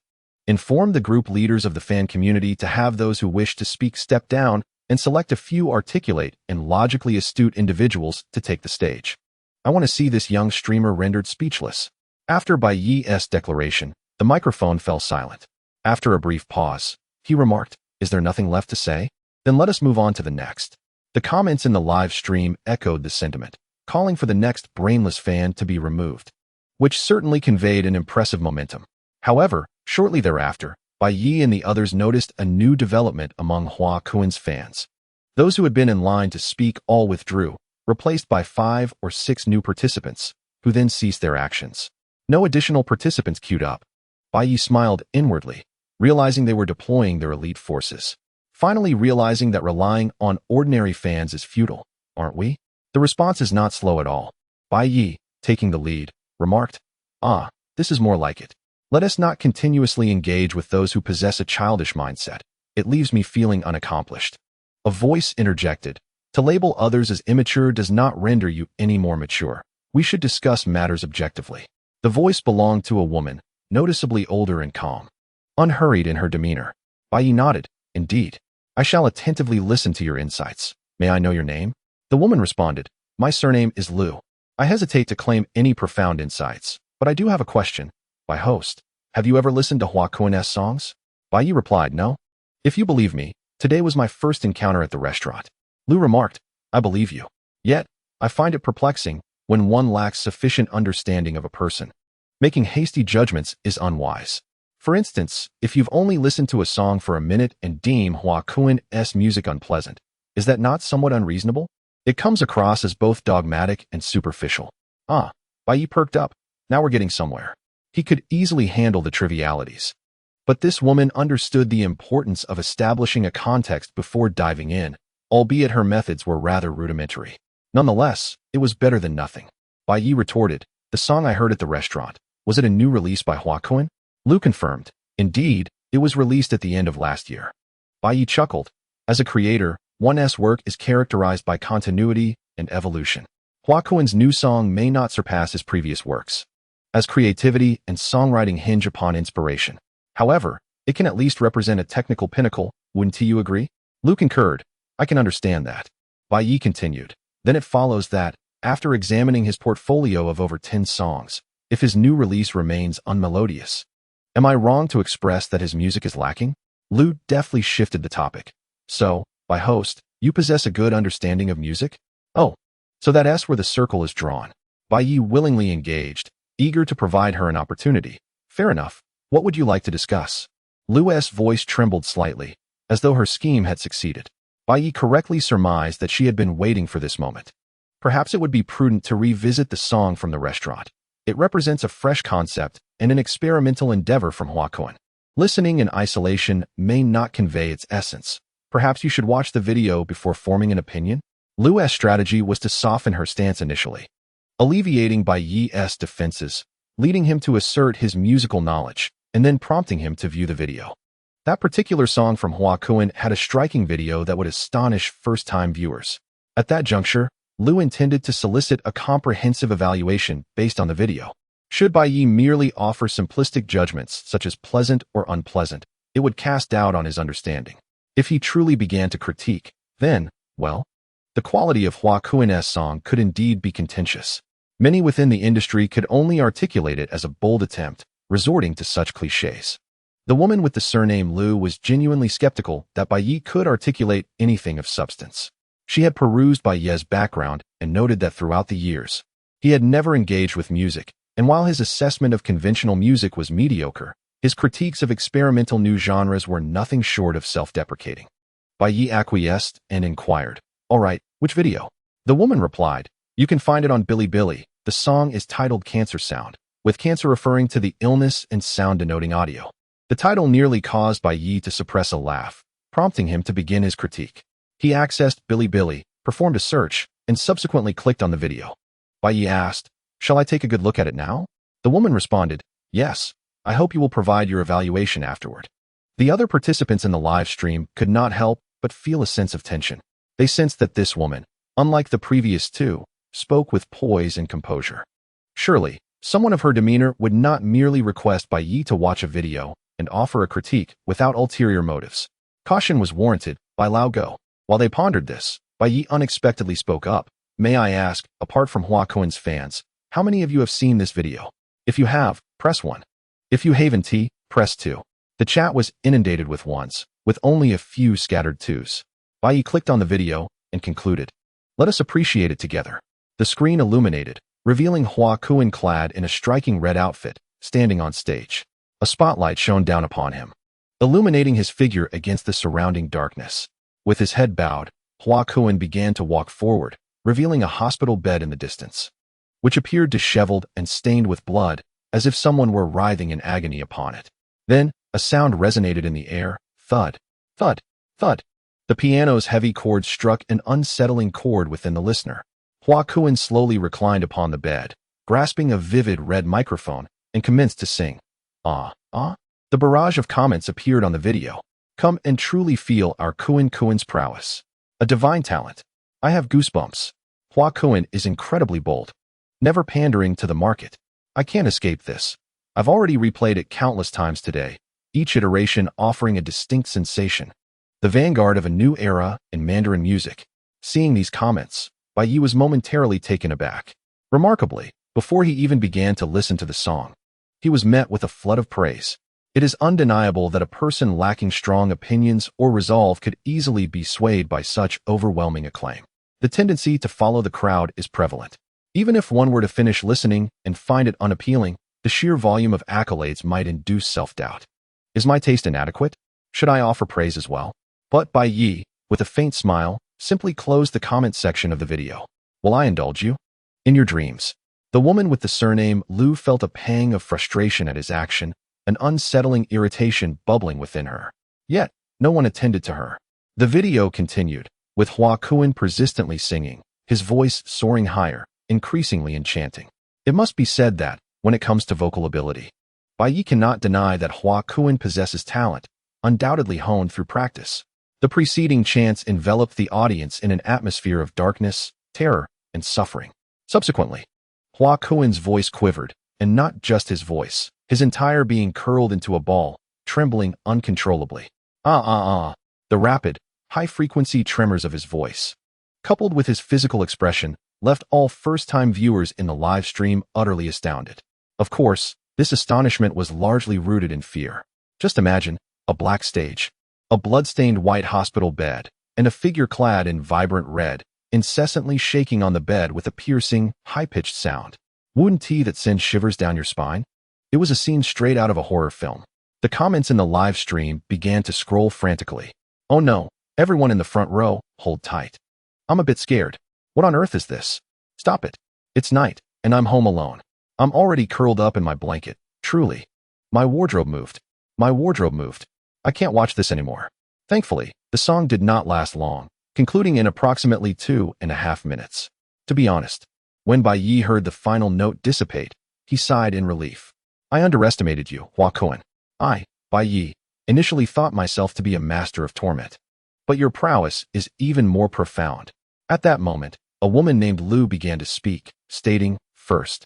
Inform the group leaders of the fan community to have those who wish to speak step down and select a few articulate and logically astute individuals to take the stage. I want to see this young streamer rendered speechless. After Bai Ye's declaration, the microphone fell silent. After a brief pause, he remarked, "Is there nothing left to say? Then let us move on to the next." The comments in the live stream echoed the sentiment, calling for the next brainless fan to be removed, which certainly conveyed an impressive momentum. However, shortly thereafter, Bai Ye and the others noticed a new development among Hua Kuin's fans. Those who had been in line to speak all withdrew, replaced by 5 or 6 new participants, who then ceased their actions. No additional participants queued up. Bai Ye smiled inwardly, realizing they were deploying their elite forces. Finally realizing that relying on ordinary fans is futile, aren't we? The response is not slow at all. Bai Ye, taking the lead, remarked, "Ah, this is more like it. Let us not continuously engage with those who possess a childish mindset. It leaves me feeling unaccomplished." A voice interjected, "To label others as immature does not render you any more mature. We should discuss matters objectively." The voice belonged to a woman, noticeably older and calm. Unhurried in her demeanor, Bai Ye nodded, "Indeed. I shall attentively listen to your insights. May I know your name?" The woman responded, "My surname is Liu. I hesitate to claim any profound insights, but I do have a question. By host, have you ever listened to Hua Kuin's songs?" Bai Ye replied, "No." "If you believe me, today was my first encounter at the restaurant." Liu remarked, "I believe you. Yet, I find it perplexing when one lacks sufficient understanding of a person. Making hasty judgments is unwise. For instance, if you've only listened to a song for a minute and deem Hua Kuin's music unpleasant, is that not somewhat unreasonable? It comes across as both dogmatic and superficial." Ah, Bai Ye perked up. Now we're getting somewhere. He could easily handle the trivialities. But this woman understood the importance of establishing a context before diving in, albeit her methods were rather rudimentary. Nonetheless, it was better than nothing. Bai Ye retorted, "The song I heard at the restaurant, was it a new release by Hua Kuin?" Liu confirmed, "Indeed, it was released at the end of last year." Bai Ye chuckled. As a creator, one's work is characterized by continuity and evolution. Hua Kuin's new song may not surpass his previous works, as creativity and songwriting hinge upon inspiration. However, it can at least represent a technical pinnacle, wouldn't you agree? Liu concurred, "I can understand that." Bai Ye continued, "Then it follows that, after examining his portfolio of over 10 songs, if his new release remains unmelodious, am I wrong to express that his music is lacking?" Liu deftly shifted the topic. "So, by host, you possess a good understanding of music?" "Oh, so that's where the circle is drawn." Bai Ye willingly engaged, eager to provide her an opportunity. "Fair enough. What would you like to discuss?" Liu's voice trembled slightly, as though her scheme had succeeded. Bai Ye correctly surmised that she had been waiting for this moment. Perhaps it would be prudent to revisit the song from the restaurant. It represents a fresh concept and an experimental endeavor from Hua Kuin. Listening in isolation may not convey its essence. Perhaps you should watch the video before forming an opinion? Liu's strategy was to soften her stance initially, alleviating Bai Ye's defenses, leading him to assert his musical knowledge, and then prompting him to view the video. That particular song from Hua Kuin had a striking video that would astonish first-time viewers. At that juncture, Liu intended to solicit a comprehensive evaluation based on the video. Should Bai Ye merely offer simplistic judgments such as pleasant or unpleasant, it would cast doubt on his understanding. If he truly began to critique, then, well, the quality of Hua Kuin's song could indeed be contentious. Many within the industry could only articulate it as a bold attempt, resorting to such cliches. The woman with the surname Liu was genuinely skeptical that Bai Ye could articulate anything of substance. She had perused Bai Ye's background and noted that throughout the years, he had never engaged with music, and while his assessment of conventional music was mediocre, his critiques of experimental new genres were nothing short of self-deprecating. Bai Ye acquiesced and inquired, "All right, which video?" The woman replied, "You can find it on Bilibili. The song is titled Cancer Sound, with cancer referring to the illness and sound denoting audio." The title nearly caused Bai Ye to suppress a laugh, prompting him to begin his critique. He accessed Bilibili, performed a search, and subsequently clicked on the video. Bai Ye asked, "Shall I take a good look at it now?" The woman responded, "Yes. I hope you will provide your evaluation afterward." The other participants in the live stream could not help but feel a sense of tension. They sensed that this woman, unlike the previous two, spoke with poise and composure. Surely, someone of her demeanor would not merely request Bai Ye to watch a video and offer a critique without ulterior motives. Caution was warranted by Lao Go. While they pondered this, Bai Ye unexpectedly spoke up. May I ask, apart from Hua Kuen's fans, how many of you have seen this video? If you have, press 1. If you haven't, press 2. The chat was inundated with ones, with only a few scattered twos. Bai Ye clicked on the video and concluded, "Let us appreciate it together." The screen illuminated, revealing Hua Kuen clad in a striking red outfit, standing on stage. A spotlight shone down upon him, illuminating his figure against the surrounding darkness. With his head bowed, Hua Kuen began to walk forward, revealing a hospital bed in the distance, which appeared disheveled and stained with blood, as if someone were writhing in agony upon it. Then, a sound resonated in the air, thud, thud, thud. The piano's heavy chords struck an unsettling chord within the listener. Hua Kuen slowly reclined upon the bed, grasping a vivid red microphone, and commenced to sing. Ah, ah. The barrage of comments appeared on the video. Come and truly feel our Kuen's prowess. A divine talent. I have goosebumps. Hua Kuen is incredibly bold, never pandering to the market. I can't escape this. I've already replayed it countless times today, each iteration offering a distinct sensation. The vanguard of a new era in Mandarin music. Seeing these comments, Bai Ye was momentarily taken aback. Remarkably, before he even began to listen to the song, he was met with a flood of praise. It is undeniable that a person lacking strong opinions or resolve could easily be swayed by such overwhelming acclaim. The tendency to follow the crowd is prevalent. Even if one were to finish listening and find it unappealing, the sheer volume of accolades might induce self-doubt. Is my taste inadequate? Should I offer praise as well? But Bai Ye, with a faint smile, simply closed the comment section of the video. Will I indulge you? In your dreams. The woman with the surname Liu felt a pang of frustration at his action, an unsettling irritation bubbling within her. Yet, no one attended to her. The video continued, with Hua Kuen persistently singing, his voice soaring higher, increasingly enchanting. It must be said that, when it comes to vocal ability, Bai Ye cannot deny that Hua Kuen possesses talent, undoubtedly honed through practice. The preceding chants enveloped the audience in an atmosphere of darkness, terror, and suffering. Subsequently, Hua Kuen's voice quivered, and not just his voice, his entire being curled into a ball, trembling uncontrollably. The rapid, high-frequency tremors of his voice, coupled with his physical expression, left all first-time viewers in the live stream utterly astounded. Of course, this astonishment was largely rooted in fear. Just imagine, a black stage, a blood-stained white hospital bed, and a figure clad in vibrant red, incessantly shaking on the bed with a piercing, high-pitched sound. Wouldn't that send shivers down your spine? It was a scene straight out of a horror film. The comments in the live stream began to scroll frantically. Oh no, everyone in the front row, hold tight. I'm a bit scared. What on earth is this? Stop it. It's night, and I'm home alone. I'm already curled up in my blanket. Truly. My wardrobe moved. My wardrobe moved. I can't watch this anymore. Thankfully, the song did not last long, concluding in approximately 2.5 minutes. To be honest, when Bai Ye heard the final note dissipate, he sighed in relief. I underestimated you, Hua Kuen. I, Bai Ye, initially thought myself to be a master of torment. But your prowess is even more profound. At that moment, a woman named Liu began to speak, stating, "First,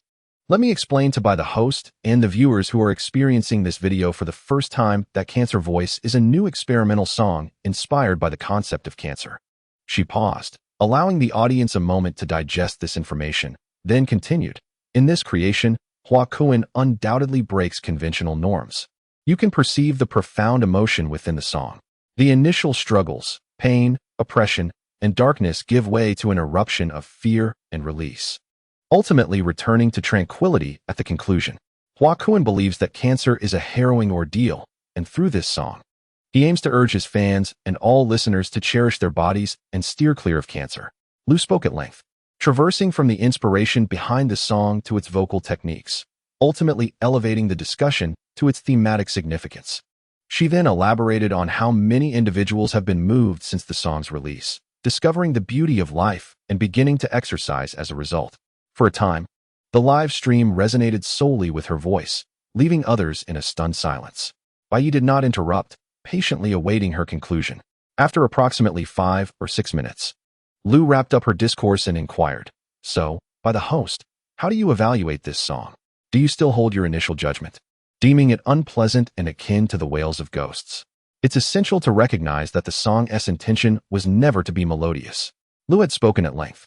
let me explain to the host and the viewers who are experiencing this video for the first time that Cancer Voice is a new experimental song inspired by the concept of cancer." She paused, allowing the audience a moment to digest this information, then continued. In this creation, Hua Kuen undoubtedly breaks conventional norms. You can perceive the profound emotion within the song. The initial struggles, pain, oppression, and darkness give way to an eruption of fear and release, ultimately returning to tranquility at the conclusion. Hua Kuen believes that cancer is a harrowing ordeal, and through this song, he aims to urge his fans and all listeners to cherish their bodies and steer clear of cancer. Liu spoke at length, traversing from the inspiration behind the song to its vocal techniques, ultimately elevating the discussion to its thematic significance. She then elaborated on how many individuals have been moved since the song's release, discovering the beauty of life and beginning to exercise as a result. For a time, the live stream resonated solely with her voice, leaving others in a stunned silence. Bai Ye did not interrupt, patiently awaiting her conclusion. After approximately 5 or 6 minutes, Lu wrapped up her discourse and inquired, "So, by the host, how do you evaluate this song? Do you still hold your initial judgment, deeming it unpleasant and akin to the wails of ghosts?" It's essential to recognize that the song's intention was never to be melodious. Lu had spoken at length,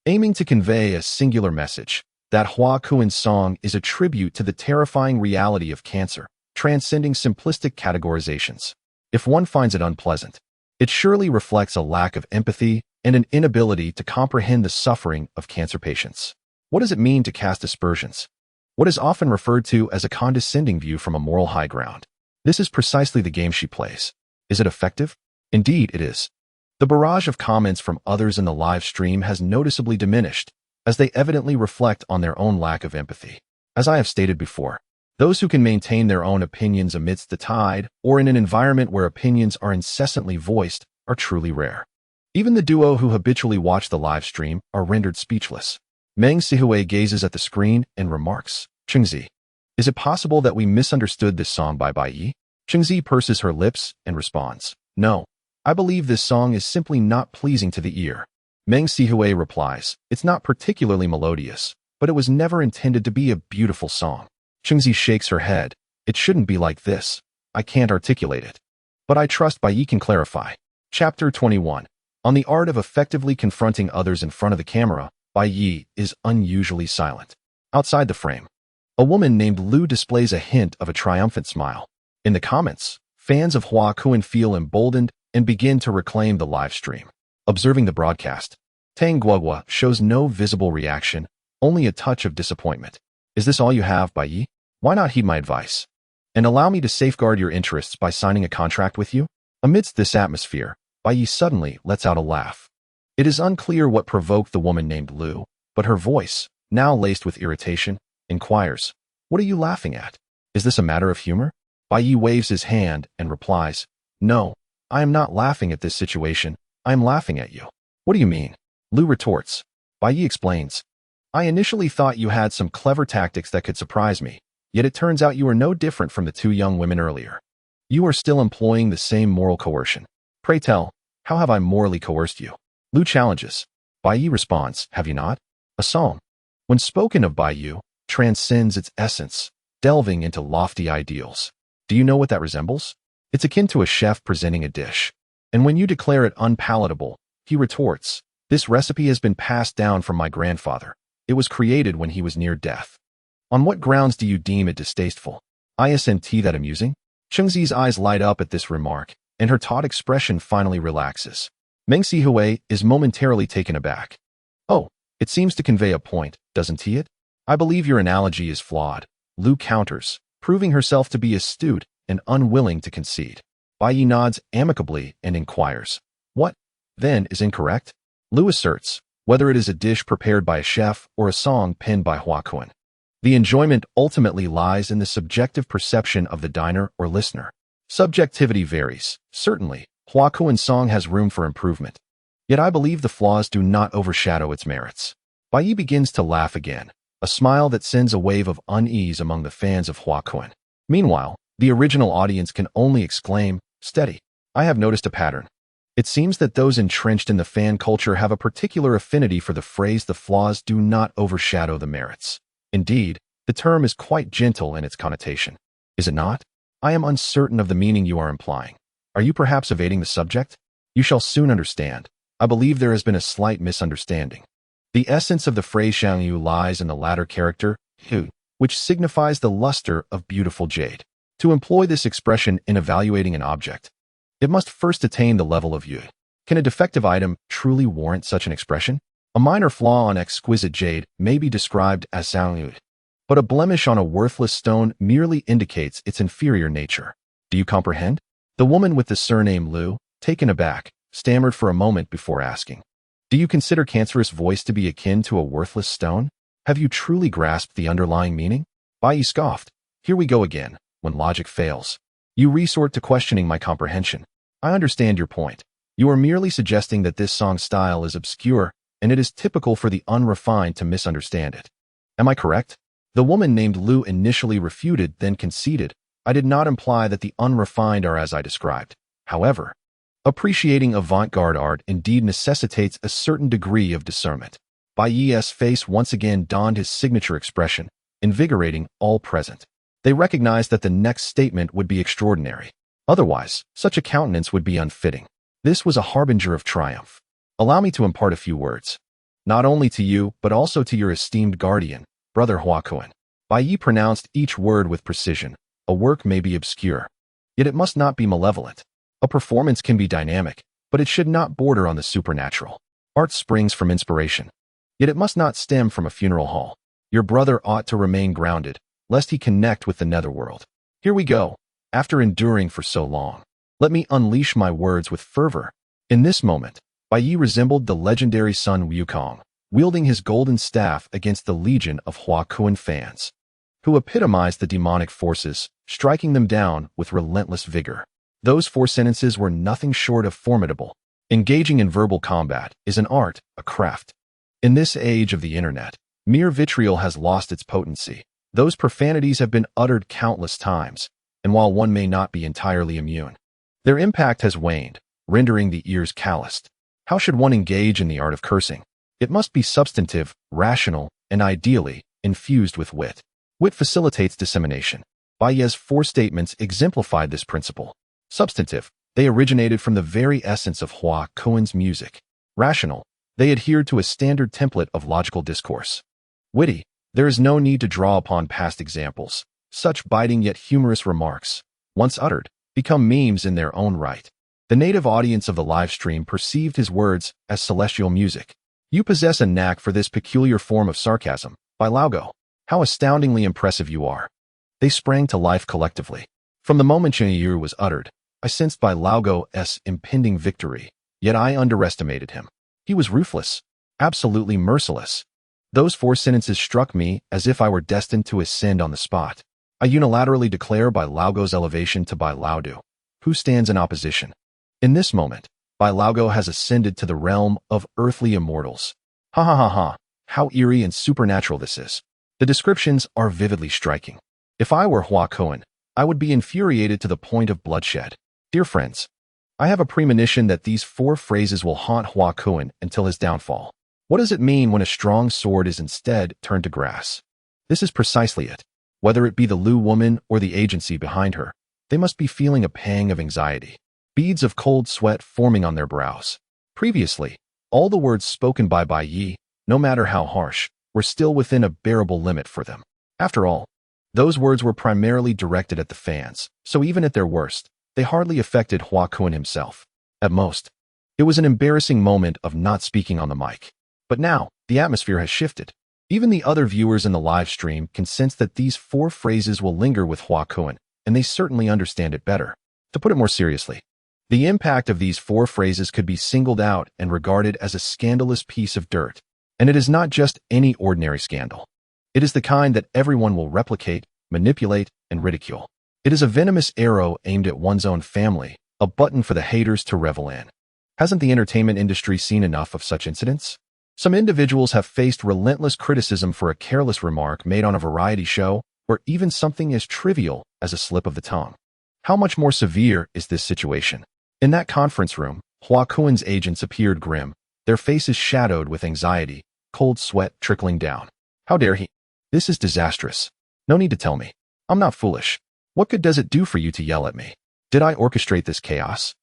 aiming to convey a singular message, that Hua Kuan's song is a tribute to the terrifying reality of cancer, transcending simplistic categorizations. If one finds it unpleasant, it surely reflects a lack of empathy and an inability to comprehend the suffering of cancer patients. What does it mean to cast aspersions? What is often referred to as a condescending view from a moral high ground. This is precisely the game she plays. Is it effective? Indeed, it is. The barrage of comments from others in the live stream has noticeably diminished, as they evidently reflect on their own lack of empathy. As I have stated before, those who can maintain their own opinions amidst the tide, or in an environment where opinions are incessantly voiced, are truly rare. Even the duo who habitually watch the live stream are rendered speechless. Meng Sihui gazes at the screen and remarks, "Chengzi, is it possible that we misunderstood this song by Bai Ye?" Chengzi purses her lips and responds, "No, I believe this song is simply not pleasing to the ear." Meng Sihui replies, "It's not particularly melodious, but it was never intended to be a beautiful song." Chengzi shakes her head. "It shouldn't be like this. I can't articulate it. But I trust Bai Ye can clarify." Chapter 21. On the art of effectively confronting others in front of the camera, Bai Ye is unusually silent. Outside the frame, a woman named Lu displays a hint of a triumphant smile. In the comments, fans of Hua Kuan feel emboldened and begin to reclaim the live stream. Observing the broadcast, Tang Guohua shows no visible reaction, only a touch of disappointment. "Is this all you have, Bai Ye? Why not heed my advice and allow me to safeguard your interests by signing a contract with you?" Amidst this atmosphere, Bai Ye suddenly lets out a laugh. It is unclear what provoked the woman named Lu, but her voice, now laced with irritation, inquires, "What are you laughing at? Is this a matter of humor?" Bai Ye waves his hand and replies, "No, I am not laughing at this situation. I am laughing at you." "What do you mean?" Lu retorts. Bai Ye explains, "I initially thought you had some clever tactics that could surprise me, yet it turns out you are no different from the two young women earlier. You are still employing the same moral coercion. Pray tell, how have I morally coerced you?" Lu challenges. Bai Ye responds, "Have you not? A song, when spoken of by you, transcends its essence, delving into lofty ideals. Do you know what that resembles? It's akin to a chef presenting a dish. And when you declare it unpalatable, he retorts, 'This recipe has been passed down from my grandfather. It was created when he was near death. On what grounds do you deem it distasteful?' Isn't that amusing?" Chengzi's eyes light up at this remark, and her taut expression finally relaxes. Meng Sihui is momentarily taken aback. "Oh, it seems to convey a point, doesn't it? I believe your analogy is flawed," Lu counters, proving herself to be astute and unwilling to concede. Bai Ye nods amicably and inquires, "What, then, is incorrect?" Lu asserts, whether it is a dish prepared by a chef or a song penned by Hua Kuan, the enjoyment ultimately lies in the subjective perception of the diner or listener. Subjectivity varies. Certainly, Hua Kuan's song has room for improvement. Yet I believe the flaws do not overshadow its merits. Bai Ye begins to laugh again, a smile that sends a wave of unease among the fans of Hua Kuan. Meanwhile, the original audience can only exclaim, "Steady." I have noticed a pattern. It seems that those entrenched in the fan culture have a particular affinity for the phrase "the flaws do not overshadow the merits." Indeed, the term is quite gentle in its connotation. Is it not? I am uncertain of the meaning you are implying. Are you perhaps evading the subject? You shall soon understand. I believe there has been a slight misunderstanding. The essence of the phrase Shangyu lies in the latter character, hu, which signifies the luster of beautiful jade. To employ this expression in evaluating an object, it must first attain the level of yu. Can a defective item truly warrant such an expression? A minor flaw on exquisite jade may be described as Shangyu, but a blemish on a worthless stone merely indicates its inferior nature. Do you comprehend? The woman with the surname Lu, taken aback, stammered for a moment before asking, "Do you consider cancerous voice to be akin to a worthless stone? Have you truly grasped the underlying meaning?" Bai Ye scoffed. "Here we go again. When logic fails, you resort to questioning my comprehension. I understand your point. You are merely suggesting that this song style is obscure, and it is typical for the unrefined to misunderstand it. Am I correct?" The woman named Lu initially refuted, then conceded, I did not imply that the unrefined are as I described. However, appreciating avant-garde art indeed necessitates a certain degree of discernment. Bai Ye's face once again donned his signature expression, invigorating all present. They recognized that the next statement would be extraordinary. Otherwise, such a countenance would be unfitting. This was a harbinger of triumph. Allow me to impart a few words. Not only to you, but also to your esteemed guardian, Brother Hua Kun. Bai Ye pronounced each word with precision. A work may be obscure, yet it must not be malevolent. A performance can be dynamic, but it should not border on the supernatural. Art springs from inspiration, yet it must not stem from a funeral hall. Your brother ought to remain grounded, lest he connect with the netherworld. Here we go. After enduring for so long, let me unleash my words with fervor. In this moment, Bai Ye resembled the legendary Sun Wukong, wielding his golden staff against the legion of Hua Kun fans, who epitomized the demonic forces, striking them down with relentless vigor. Those 4 sentences were nothing short of formidable. Engaging in verbal combat is an art, a craft. In this age of the internet, mere vitriol has lost its potency. Those profanities have been uttered countless times, and while one may not be entirely immune, their impact has waned, rendering the ears calloused. How should one engage in the art of cursing? It must be substantive, rational, and ideally, infused with wit. Wit facilitates dissemination. Bai Ye's 4 statements exemplified this principle. Substantive, they originated from the very essence of Hua Kun's music. Rational, they adhered to a standard template of logical discourse. Witty, there is no need to draw upon past examples. Such biting yet humorous remarks, once uttered, become memes in their own right. The native audience of the live stream perceived his words as celestial music. You possess a knack for this peculiar form of sarcasm, Bai Laogo. How astoundingly impressive you are. They sprang to life collectively. From the moment Chenyu was uttered, I sensed Bai Laogo's impending victory, yet I underestimated him. He was ruthless, absolutely merciless. Those 4 sentences struck me as if I were destined to ascend on the spot. I unilaterally declare Bai Laogo's elevation to Bai Laodu, who stands in opposition. In this moment, Bai Laogo has ascended to the realm of earthly immortals. Ha ha ha ha, how eerie and supernatural this is. The descriptions are vividly striking. If I were Hua Kun, I would be infuriated to the point of bloodshed. Dear friends, I have a premonition that these 4 phrases will haunt Hua Kun until his downfall. What does it mean when a strong sword is instead turned to grass? This is precisely it. Whether it be the Lu woman or the agency behind her, they must be feeling a pang of anxiety, beads of cold sweat forming on their brows. Previously, all the words spoken by Bai Ye, no matter how harsh, were still within a bearable limit for them. After all, those words were primarily directed at the fans, so even at their worst, they hardly affected Hua Kun himself. At most, it was an embarrassing moment of not speaking on the mic. But now, the atmosphere has shifted. Even the other viewers in the live stream can sense that these 4 phrases will linger with Hua Kun, and they certainly understand it better. To put it more seriously, the impact of these 4 phrases could be singled out and regarded as a scandalous piece of dirt. And it is not just any ordinary scandal. It is the kind that everyone will replicate, manipulate, and ridicule. It is a venomous arrow aimed at one's own family, a button for the haters to revel in. Hasn't the entertainment industry seen enough of such incidents? Some individuals have faced relentless criticism for a careless remark made on a variety show, or even something as trivial as a slip of the tongue. How much more severe is this situation? In that conference room, Hua Kun's agents appeared grim, their faces shadowed with anxiety, cold sweat trickling down. How dare he? This is disastrous. No need to tell me. I'm not foolish. What good does it do for you to yell at me? Did I orchestrate this chaos?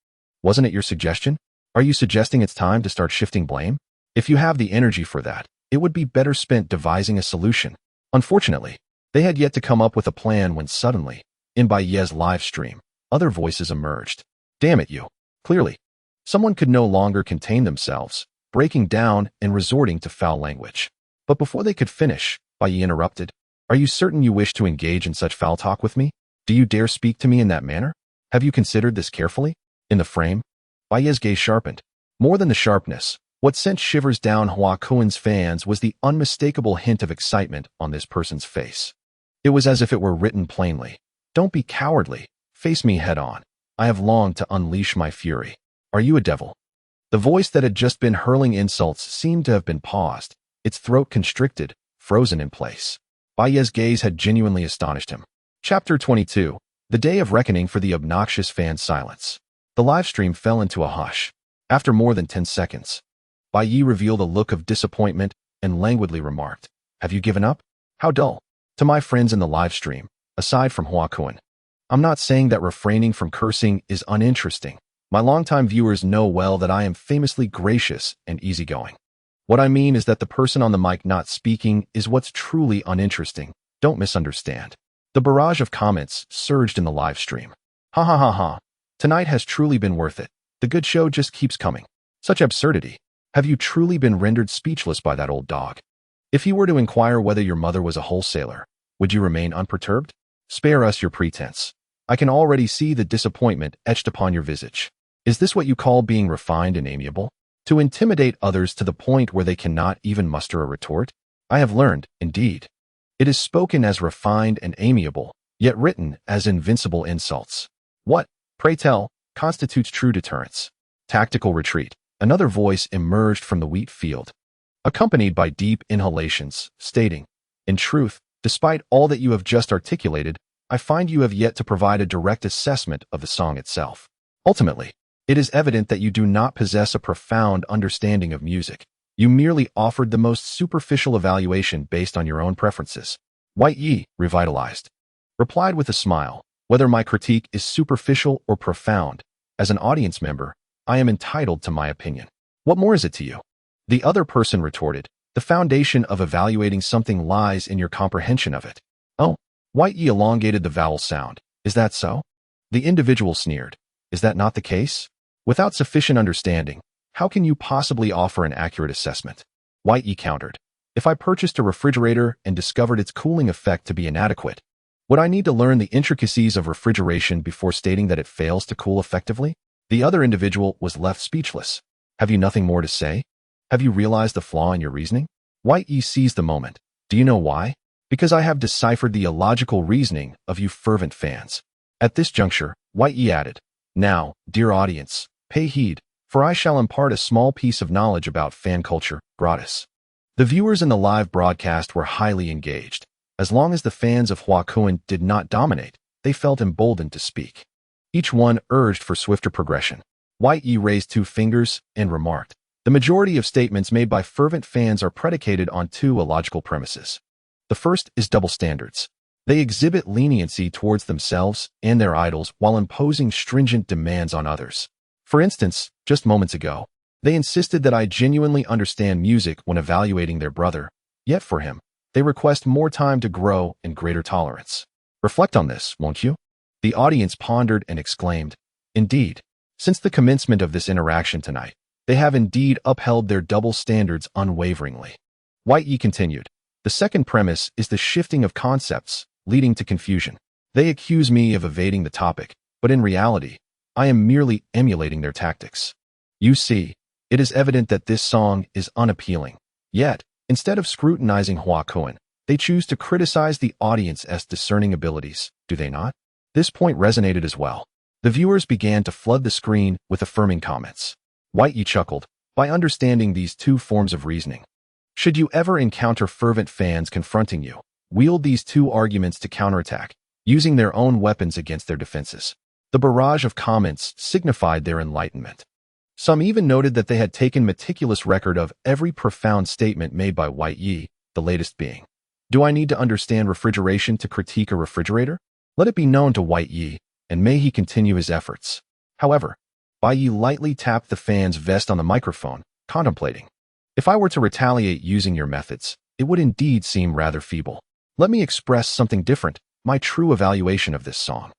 Wasn't it your suggestion? Are you suggesting it's time to start shifting blame? If you have the energy for that, it would be better spent devising a solution. Unfortunately, they had yet to come up with a plan when suddenly, in Bai Ye's live stream, other voices emerged. Damn it, you. Clearly, someone could no longer contain themselves, breaking down and resorting to foul language. But before they could finish, Bai Ye interrupted. Are you certain you wish to engage in such foul talk with me? Do you dare speak to me in that manner? Have you considered this carefully? In the frame, Bai Ye's gaze sharpened. More than the sharpness, what sent shivers down Hua Kun's fans was the unmistakable hint of excitement on this person's face. It was as if it were written plainly. Don't be cowardly. Face me head on. I have longed to unleash my fury. Are you a devil? The voice that had just been hurling insults seemed to have been paused, its throat constricted, frozen in place. Bai Ye's gaze had genuinely astonished him. Chapter 22. The day of reckoning for the obnoxious fan silence. The live stream fell into a hush. After more than 10 seconds, Bai Ye revealed a look of disappointment and languidly remarked, "Have you given up? How dull." To my friends in the live stream, aside from Hua Kun, I'm not saying that refraining from cursing is uninteresting. My longtime viewers know well that I am famously gracious and easygoing. What I mean is that the person on the mic not speaking is what's truly uninteresting. Don't misunderstand. The barrage of comments surged in the live stream. Ha ha ha ha. Tonight has truly been worth it. The good show just keeps coming. Such absurdity. Have you truly been rendered speechless by that old dog? If he were to inquire whether your mother was a wholesaler, would you remain unperturbed? Spare us your pretense. I can already see the disappointment etched upon your visage. Is this what you call being refined and amiable? To intimidate others to the point where they cannot even muster a retort? I have learned, indeed. It is spoken as refined and amiable, yet written as invincible insults. What, pray tell, constitutes true deterrence? Tactical retreat. Another voice emerged from the wheat field, accompanied by deep inhalations, stating, "In truth, despite all that you have just articulated, I find you have yet to provide a direct assessment of the song itself. Ultimately, it is evident that you do not possess a profound understanding of music. You merely offered the most superficial evaluation based on your own preferences." Bai Ye, revitalized, replied with a smile, "Whether my critique is superficial or profound, as an audience member, I am entitled to my opinion. What more is it to you?" The other person retorted, "The foundation of evaluating something lies in your comprehension of it." Oh, Bai Ye elongated the vowel sound. "Is that so?" The individual sneered. "Is that not the case? Without sufficient understanding, how can you possibly offer an accurate assessment?" Bai Ye countered, "If I purchased a refrigerator and discovered its cooling effect to be inadequate, would I need to learn the intricacies of refrigeration before stating that it fails to cool effectively?" The other individual was left speechless. "Have you nothing more to say? Have you realized the flaw in your reasoning?" Bai Ye seized the moment. "Do you know why? Because I have deciphered the illogical reasoning of you fervent fans." At this juncture, Bai Ye added, "Now, dear audience, pay heed, for I shall impart a small piece of knowledge about fan culture, gratis." The viewers in the live broadcast were highly engaged. As long as the fans of Hua Kun did not dominate, they felt emboldened to speak. Each one urged for swifter progression. Bai Ye raised 2 fingers and remarked, "The majority of statements made by fervent fans are predicated on 2 illogical premises. The first is double standards. They exhibit leniency towards themselves and their idols while imposing stringent demands on others. For instance, just moments ago, they insisted that I genuinely understand music when evaluating their brother, yet for him, they request more time to grow and greater tolerance. Reflect on this, won't you?" The audience pondered and exclaimed, "Indeed, since the commencement of this interaction tonight, they have indeed upheld their double standards unwaveringly." Bai Ye continued, "The second premise is the shifting of concepts, leading to confusion. They accuse me of evading the topic, but in reality, I am merely emulating their tactics. You see, it is evident that this song is unappealing. Yet, instead of scrutinizing Hua Kun, they choose to criticize the audience's discerning abilities, do they not?" This point resonated as well. The viewers began to flood the screen with affirming comments. Bai Ye chuckled, "By understanding these 2 forms of reasoning, should you ever encounter fervent fans confronting you, wield these 2 arguments to counterattack, using their own weapons against their defenses." The barrage of comments signified their enlightenment. Some even noted that they had taken meticulous record of every profound statement made by Bai Ye, the latest being, "Do I need to understand refrigeration to critique a refrigerator?" Let it be known to Bai Ye, and may he continue his efforts. However, Bai Ye lightly tapped the fan's vest on the microphone, contemplating, "If I were to retaliate using your methods, it would indeed seem rather feeble. Let me express something different, my true evaluation of this song.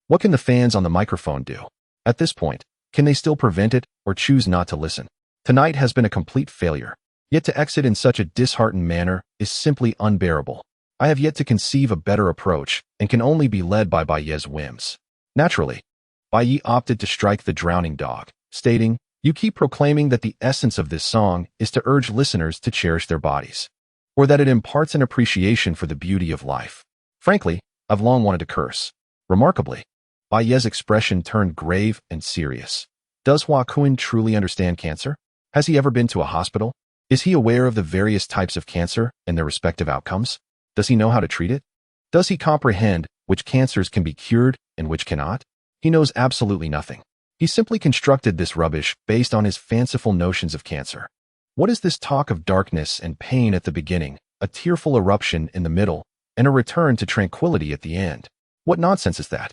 What can the fans on the microphone do? At this point, can they still prevent it or choose not to listen? Tonight has been a complete failure, yet to exit in such a disheartened manner is simply unbearable. I have yet to conceive a better approach and can only be led by Bai Ye's whims." Naturally, Bai Ye opted to strike the drowning dog, stating, "You keep proclaiming that the essence of this song is to urge listeners to cherish their bodies, or that it imparts an appreciation for the beauty of life. Frankly, I've long wanted to curse." Remarkably, Bai Ye's expression turned grave and serious. Does Hua Kun truly understand cancer? Has he ever been to a hospital? Is he aware of the various types of cancer and their respective outcomes? Does he know how to treat it? Does he comprehend which cancers can be cured and which cannot? He knows absolutely nothing. He simply constructed this rubbish based on his fanciful notions of cancer. What is this talk of darkness and pain at the beginning, a tearful eruption in the middle, and a return to tranquility at the end? What nonsense is that?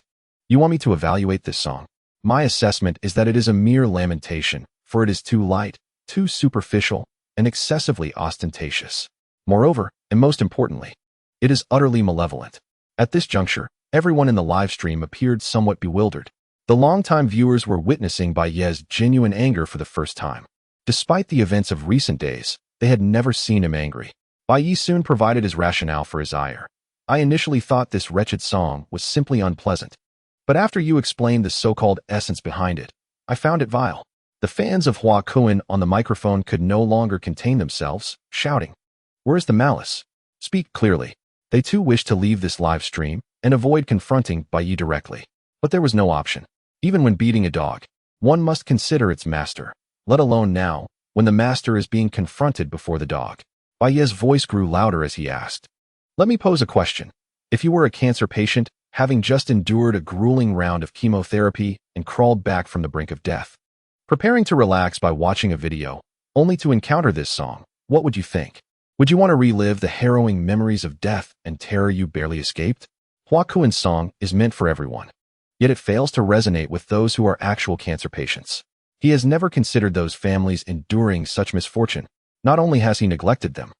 You want me to evaluate this song? My assessment is that it is a mere lamentation, for it is too light, too superficial, and excessively ostentatious. Moreover, and most importantly, it is utterly malevolent. At this juncture, everyone in the live stream appeared somewhat bewildered. The longtime viewers were witnessing Bai Ye's genuine anger for the first time. Despite the events of recent days, they had never seen him angry. Bai Ye soon provided his rationale for his ire. I initially thought this wretched song was simply unpleasant. But after you explained the so-called essence behind it, I found it vile. The fans of Hua Kuan on the microphone could no longer contain themselves, shouting, "Where is the malice? Speak clearly." They too wished to leave this live stream and avoid confronting Bai Ye directly. But there was no option. Even when beating a dog, one must consider its master, let alone now, when the master is being confronted before the dog. Bai Ye's voice grew louder as he asked, "Let me pose a question. If you were a cancer patient, having just endured a grueling round of chemotherapy and crawled back from the brink of death, preparing to relax by watching a video, only to encounter this song, what would you think? Would you want to relive the harrowing memories of death and terror you barely escaped?" Hua Kuan's song is meant for everyone, yet it fails to resonate with those who are actual cancer patients. He has never considered those families enduring such misfortune. Not only has he neglected them,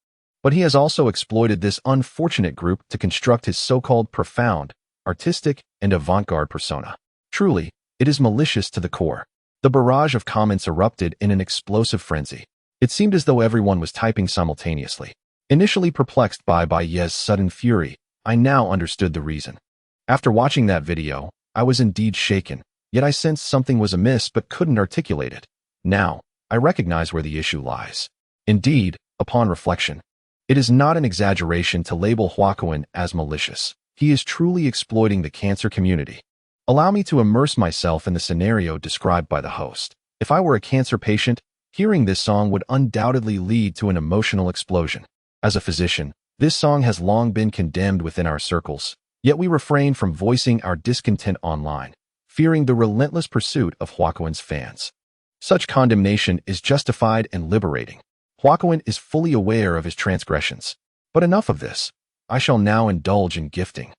but he has also exploited this unfortunate group to construct his so-called profound, artistic, and avant-garde persona. Truly, it is malicious to the core. The barrage of comments erupted in an explosive frenzy. It seemed as though everyone was typing simultaneously. Initially perplexed by Bai Ye's sudden fury, I now understood the reason. After watching that video, I was indeed shaken, yet I sensed something was amiss but couldn't articulate it. Now, I recognize where the issue lies. Indeed, upon reflection, it is not an exaggeration to label Hua Kuan as malicious. He is truly exploiting the cancer community. Allow me to immerse myself in the scenario described by the host. If I were a cancer patient, hearing this song would undoubtedly lead to an emotional explosion. As a physician, this song has long been condemned within our circles, yet we refrain from voicing our discontent online, fearing the relentless pursuit of Hua Kuan's fans. Such condemnation is justified and liberating. Hua Kuan is fully aware of his transgressions. But enough of this. I shall now indulge in gifting.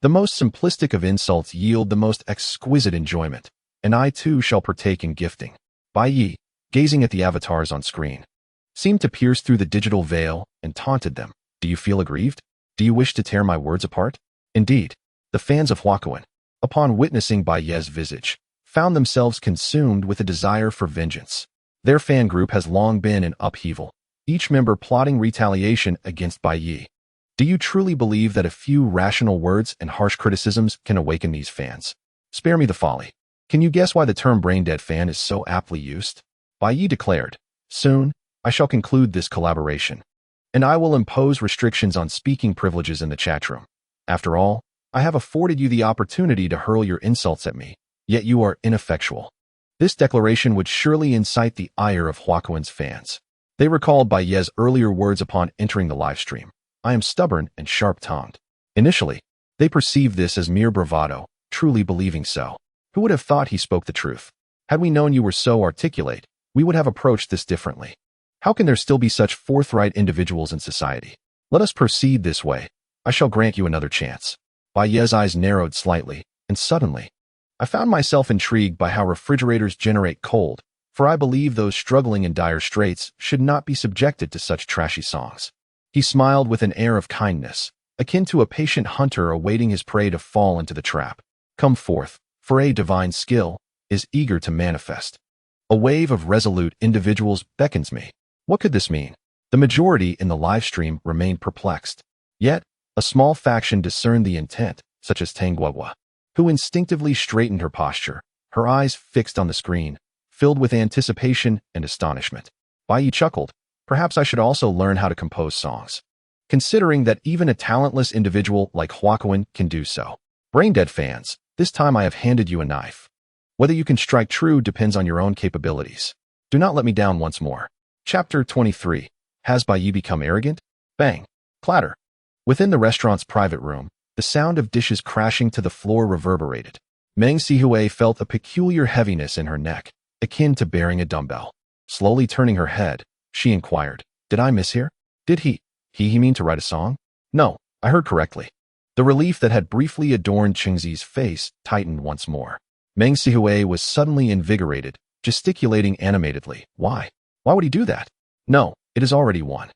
The most simplistic of insults yield the most exquisite enjoyment, and I too shall partake in gifting. Bai Ye, gazing at the avatars on screen, seemed to pierce through the digital veil and taunted them. Do you feel aggrieved? Do you wish to tear my words apart? Indeed, the fans of Hua Kuan, upon witnessing Bai Ye's visage, found themselves consumed with a desire for vengeance. Their fan group has long been in upheaval, each member plotting retaliation against Bai Ye. Do you truly believe that a few rational words and harsh criticisms can awaken these fans? Spare me the folly. Can you guess why the term brain-dead fan is so aptly used? Bai Ye declared, "Soon, I shall conclude this collaboration, and I will impose restrictions on speaking privileges in the chat room. After all, I have afforded you the opportunity to hurl your insults at me, yet you are ineffectual." This declaration would surely incite the ire of Hua Kuan's fans. They recalled Bai Ye's earlier words upon entering the live stream. "I am stubborn and sharp-tongued." Initially, they perceived this as mere bravado, truly believing so. Who would have thought he spoke the truth? Had we known you were so articulate, we would have approached this differently. How can there still be such forthright individuals in society? Let us proceed this way. I shall grant you another chance. Bai Ye's eyes narrowed slightly, and suddenly, I found myself intrigued by how refrigerators generate cold, for I believe those struggling in dire straits should not be subjected to such trashy songs. He smiled with an air of kindness, akin to a patient hunter awaiting his prey to fall into the trap. "Come forth, for a divine skill is eager to manifest." A wave of resolute individuals beckons me. What could this mean? The majority in the live stream remained perplexed. Yet, a small faction discerned the intent, such as Tangguagua, who instinctively straightened her posture, her eyes fixed on the screen, filled with anticipation and astonishment. Bai Ye chuckled. Perhaps I should also learn how to compose songs, considering that even a talentless individual like Hua Kuan can do so. Brain-dead fans, this time I have handed you a knife. Whether you can strike true depends on your own capabilities. Do not let me down once more. Chapter 23. Has Bai Ye become arrogant? Bang. Clatter. Within the restaurant's private room, The sound of dishes crashing to the floor reverberated. Meng Sihui felt a peculiar heaviness in her neck, akin to bearing a dumbbell. Slowly turning her head, she inquired, "Did I mishear? Did he mean to write a song?" "No, I heard correctly." The relief that had briefly adorned Qingzi's face tightened once more. Meng Sihui was suddenly invigorated, gesticulating animatedly. Why? Why would he do that? No, it is already won.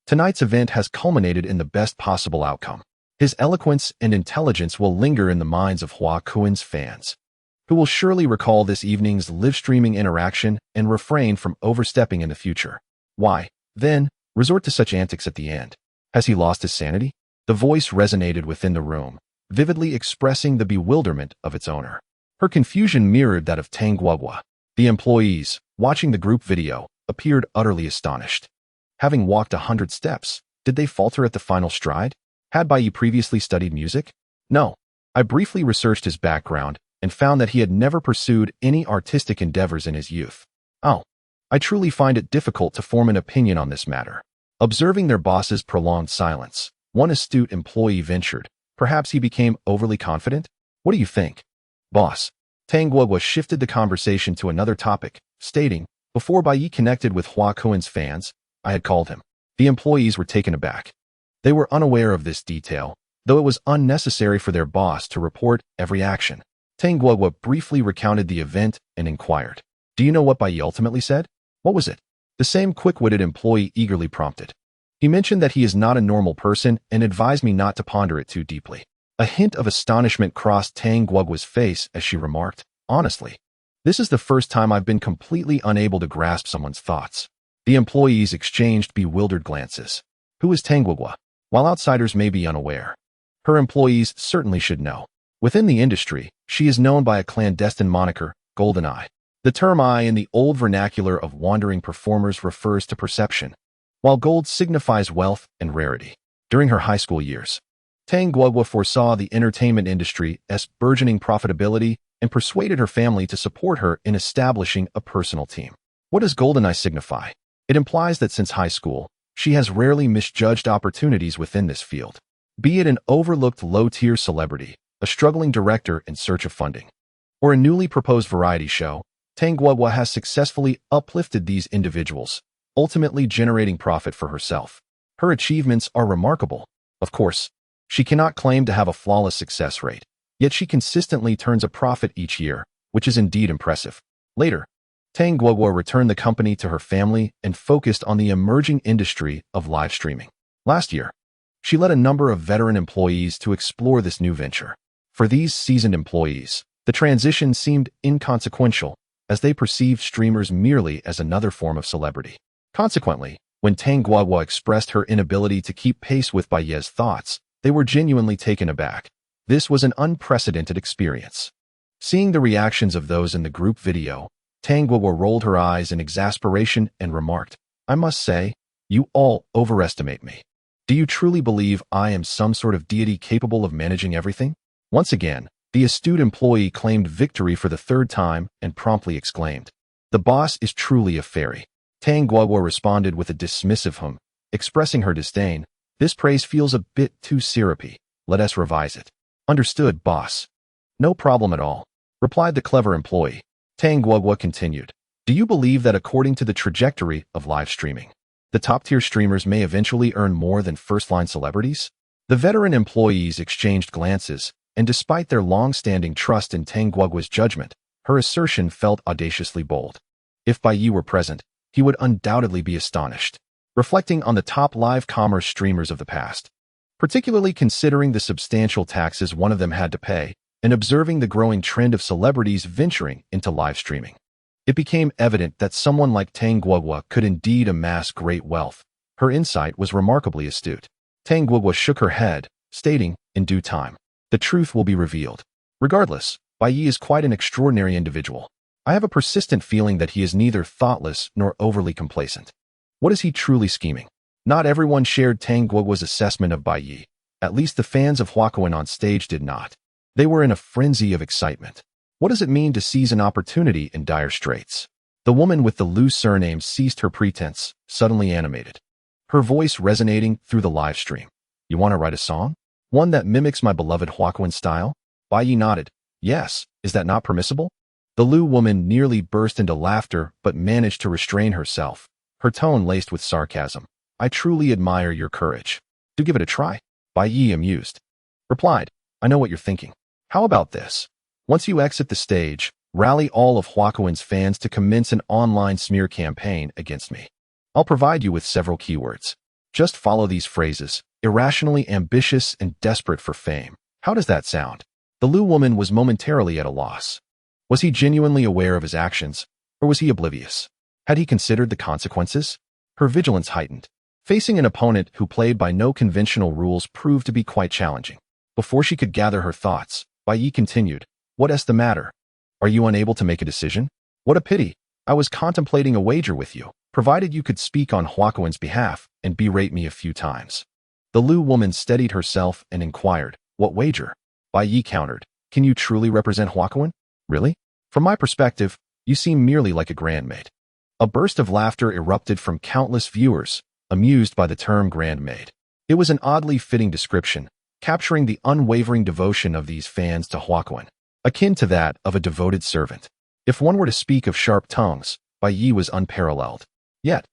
Tonight's event has culminated in the best possible outcome. His eloquence and intelligence will linger in the minds of Hua Kuin's fans, who will surely recall this evening's live-streaming interaction and refrain from overstepping in the future. Why, then, resort to such antics at the end? Has he lost his sanity? The voice resonated within the room, vividly expressing the bewilderment of its owner. Her confusion mirrored that of Tang Guogua. The employees, watching the group video, appeared utterly astonished. Having walked 100 steps, did they falter at the final stride? Had Bai Ye previously studied music? No. I briefly researched his background and found that he had never pursued any artistic endeavors in his youth. Oh, I truly find it difficult to form an opinion on this matter. Observing their boss's prolonged silence, one astute employee ventured, perhaps he became overly confident? What do you think? Boss. Tang Guogua shifted the conversation to another topic, stating, before Bai Ye connected with Hua Kuin's fans, I had called him. The employees were taken aback. They were unaware of this detail, though it was unnecessary for their boss to report every action. Tang Guogua briefly recounted the event and inquired, "Do you know what Bai Ye ultimately said?" "What was it?" The same quick-witted employee eagerly prompted. "He mentioned that he is not a normal person and advised me not to ponder it too deeply." A hint of astonishment crossed Tang Guogua's face as she remarked, "Honestly, this is the first time I've been completely unable to grasp someone's thoughts." The employees exchanged bewildered glances. Who is Tang Guogua? While outsiders may be unaware, her employees certainly should know. Within the industry, she is known by a clandestine moniker, Golden Eye. The term eye in the old vernacular of wandering performers refers to perception, while gold signifies wealth and rarity. During her high school years, Tang Guogua foresaw the entertainment industry's burgeoning profitability and persuaded her family to support her in establishing a personal team. What does Golden Eye signify? It implies that since high school, she has rarely misjudged opportunities within this field. Be it an overlooked low-tier celebrity, a struggling director in search of funding, or a newly proposed variety show, Tang Guogua has successfully uplifted these individuals, ultimately generating profit for herself. Her achievements are remarkable. Of course, she cannot claim to have a flawless success rate, yet she consistently turns a profit each year, which is indeed impressive. Later, Tang Guogua returned the company to her family and focused on the emerging industry of live streaming. Last year, she led a number of veteran employees to explore this new venture. For these seasoned employees, the transition seemed inconsequential, as they perceived streamers merely as another form of celebrity. Consequently, when Tang Guogua expressed her inability to keep pace with Bai Ye's thoughts, they were genuinely taken aback. This was an unprecedented experience. Seeing the reactions of those in the group video, Tang Guogua rolled her eyes in exasperation and remarked, "I must say, you all overestimate me. Do you truly believe I am some sort of deity capable of managing everything?" Once again, the astute employee claimed victory for the third time and promptly exclaimed, "The boss is truly a fairy." Tang Guogua responded with a dismissive hum, expressing her disdain. "This praise feels a bit too syrupy. Let us revise it." "Understood, boss." "No problem at all," replied the clever employee. Tang Guogua continued, "Do you believe that according to the trajectory of live streaming, the top-tier streamers may eventually earn more than first-line celebrities?" The veteran employees exchanged glances, and despite their long-standing trust in Tang Guogua's judgment, her assertion felt audaciously bold. If Bai Ye were present, he would undoubtedly be astonished, reflecting on the top live commerce streamers of the past, particularly considering the substantial taxes one of them had to pay, and observing the growing trend of celebrities venturing into live streaming. It became evident that someone like Tang Guogua could indeed amass great wealth. Her insight was remarkably astute. Tang Guogua shook her head, stating, "In due time, the truth will be revealed. Regardless, Bai Ye is quite an extraordinary individual. I have a persistent feeling that he is neither thoughtless nor overly complacent. What is he truly scheming?" Not everyone shared Tang Guogua's assessment of Bai Ye. At least the fans of Hua Kuin on stage did not. They were in a frenzy of excitement. What does it mean to seize an opportunity in dire straits? The woman with the loose surname ceased her pretense, suddenly animated, her voice resonating through the live stream. "You want to write a song? One that mimics my beloved Huaquan style? Bai Ye nodded. Yes, is that not permissible? The Lu woman nearly burst into laughter but managed to restrain herself, her tone laced with sarcasm. I truly admire your courage. Do give it a try. Bai Ye, amused, replied. I know what you're thinking. How about this? Once you exit the stage, rally all of Huaquan's fans to commence an online smear campaign against me. I'll provide you with several keywords. Just follow these phrases: irrationally ambitious and desperate for fame. How does that sound? The Lu woman was momentarily at a loss. Was he genuinely aware of his actions, or was he oblivious? Had he considered the consequences? Her vigilance heightened. Facing an opponent who played by no conventional rules proved to be quite challenging. Before she could gather her thoughts, Bai Ye continued, What's the matter? Are you unable to make a decision? What a pity. I was contemplating a wager with you, provided you could speak on Huaquan's behalf and berate me a few times. The Lu woman steadied herself and inquired, What wager? Bai Ye countered, Can you truly represent Huaquan? Really? From my perspective, you seem merely like a grandmaid. A burst of laughter erupted from countless viewers, amused by the term grandmaid. It was an oddly fitting description, capturing the unwavering devotion of these fans to Huaquan, akin to that of a devoted servant. If one were to speak of sharp tongues, Bai Ye was unparalleled. Yet,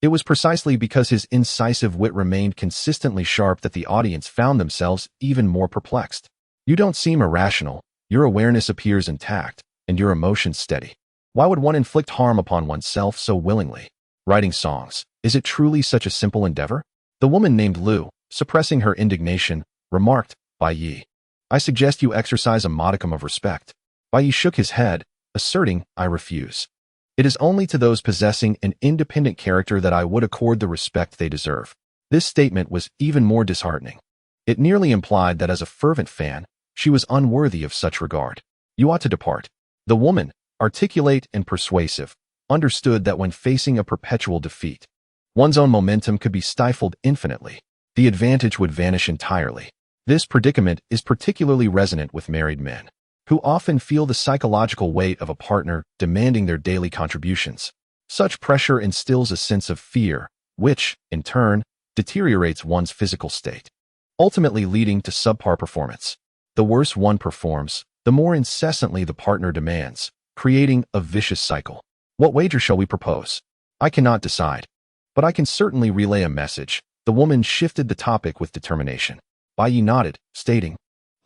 it was precisely because his incisive wit remained consistently sharp that the audience found themselves even more perplexed. You don't seem irrational, your awareness appears intact, and your emotions steady. Why would one inflict harm upon oneself so willingly? Writing songs, is it truly such a simple endeavor? The woman named Lu, suppressing her indignation, remarked, Bai Ye, I suggest you exercise a modicum of respect. Bai Ye shook his head, asserting, I refuse. It is only to those possessing an independent character that I would accord the respect they deserve. This statement was even more disheartening. It nearly implied that as a fervent fan, she was unworthy of such regard. You ought to depart. The woman, articulate and persuasive, understood that when facing a perpetual defeat, one's own momentum could be stifled infinitely. The advantage would vanish entirely. This predicament is particularly resonant with married men, who often feel the psychological weight of a partner demanding their daily contributions. Such pressure instills a sense of fear, which, in turn, deteriorates one's physical state, ultimately leading to subpar performance. The worse one performs, the more incessantly the partner demands, creating a vicious cycle. What wager shall we propose? I cannot decide, but I can certainly relay a message. The woman shifted the topic with determination. Bai Ye nodded, stating,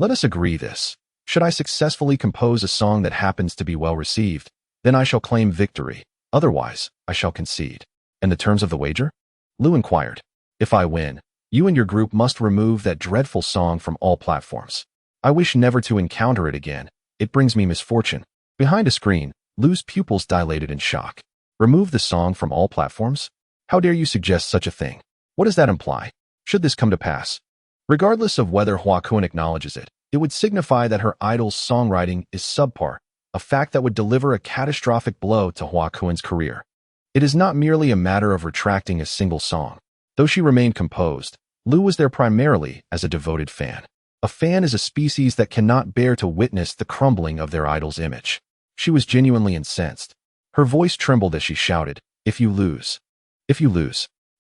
Let us agree this. Should I successfully compose a song that happens to be well received, then I shall claim victory. Otherwise, I shall concede. And the terms of the wager? Lu inquired. If I win, you and your group must remove that dreadful song from all platforms. I wish never to encounter it again. It brings me misfortune. Behind a screen, Lu's pupils dilated in shock. Remove the song from all platforms? How dare you suggest such a thing? What does that imply? Should this come to pass? Regardless of whether Huaquan acknowledges it, it would signify that her idol's songwriting is subpar, a fact that would deliver a catastrophic blow to Huaquan's career. It is not merely a matter of retracting a single song. Though she remained composed, Lu was there primarily as a devoted fan. A fan is a species that cannot bear to witness the crumbling of their idol's image. She was genuinely incensed. Her voice trembled as she shouted, If you lose,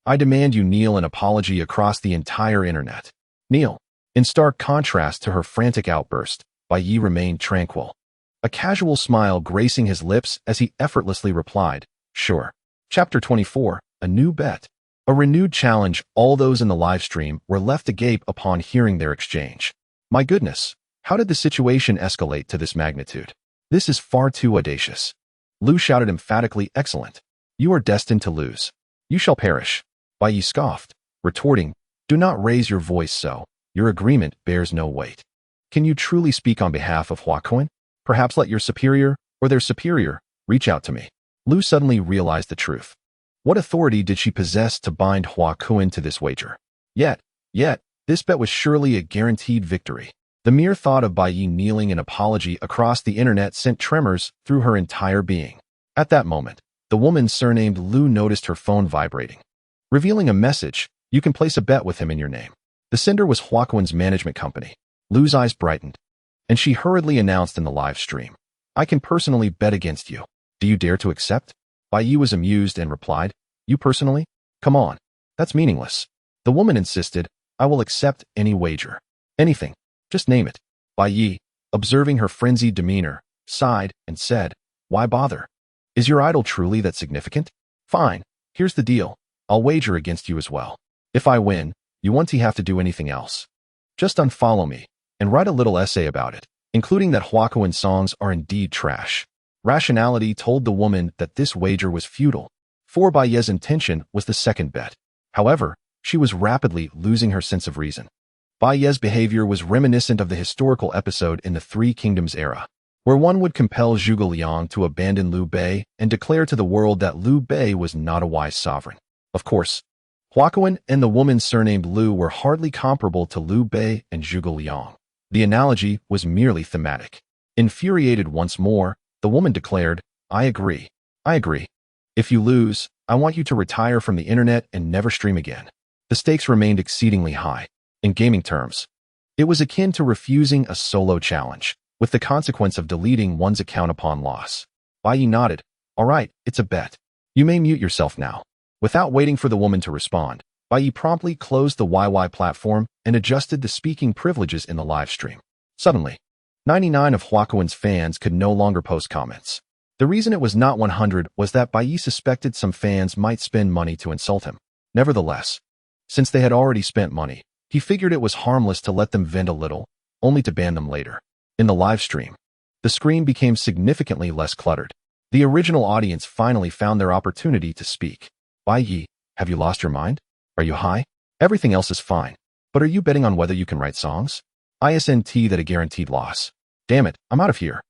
I demand you kneel an apology across the entire internet. Kneel. In stark contrast to her frantic outburst, Bai Ye remained tranquil, a casual smile gracing his lips as he effortlessly replied, Sure. Chapter 24, A New Bet. A renewed challenge. All those in the live stream were left agape upon hearing their exchange. My goodness, how did the situation escalate to this magnitude? This is far too audacious. Lu shouted emphatically, Excellent. You are destined to lose. You shall perish. Bai Ye scoffed, retorting, Do not raise your voice so. Your agreement bears no weight. Can you truly speak on behalf of Huaquan? Perhaps let your superior, or their superior, reach out to me. Lu suddenly realized the truth. What authority did she possess to bind Huaquan to this wager? Yet, this bet was surely a guaranteed victory. The mere thought of Bai Ye kneeling an apology across the internet sent tremors through her entire being. At that moment, the woman surnamed Lu noticed her phone vibrating, revealing a message. You can place a bet with him in your name. The sender was Huaquan's management company. Lu's eyes brightened, and she hurriedly announced in the live stream, I can personally bet against you. Do you dare to accept? Bai Ye was amused and replied, You personally? Come on. That's meaningless. The woman insisted, I will accept any wager. Anything. Just name it. Bai Ye, observing her frenzied demeanor, sighed and said, "Why bother? Is your idol truly that significant? Fine. Here's the deal. I'll wager against you as well. If I win, you won't have to do anything else. Just unfollow me and write a little essay about it, including that Huakuan songs are indeed trash." Rationality told the woman that this wager was futile, for Bai Ye's intention was the second bet. However, she was rapidly losing her sense of reason. Bai Ye's behavior was reminiscent of the historical episode in the Three Kingdoms era, where one would compel Zhuge Liang to abandon Liu Bei and declare to the world that Liu Bei was not a wise sovereign. Of course, Huakuan and the woman surnamed Liu were hardly comparable to Liu Bei and Zhuge Liang. The analogy was merely thematic. Infuriated once more, the woman declared, I agree. If you lose, I want you to retire from the internet and never stream again." The stakes remained exceedingly high. In gaming terms, it was akin to refusing a solo challenge, with the consequence of deleting one's account upon loss. Bai Ye nodded. "All right, it's a bet. You may mute yourself now." Without waiting for the woman to respond, Bai Ye promptly closed the YY platform and adjusted the speaking privileges in the live stream. Suddenly, 99 of Huakuan's fans could no longer post comments. The reason it was not 100 was that Bai Ye suspected some fans might spend money to insult him. Nevertheless, since they had already spent money, he figured it was harmless to let them vent a little, only to ban them later. In the live stream, the screen became significantly less cluttered. The original audience finally found their opportunity to speak. "Bai Ye, have you lost your mind? Are you high? Everything else is fine. But are you betting on whether you can write songs? ISNT that a guaranteed loss. Damn it, I'm out of here.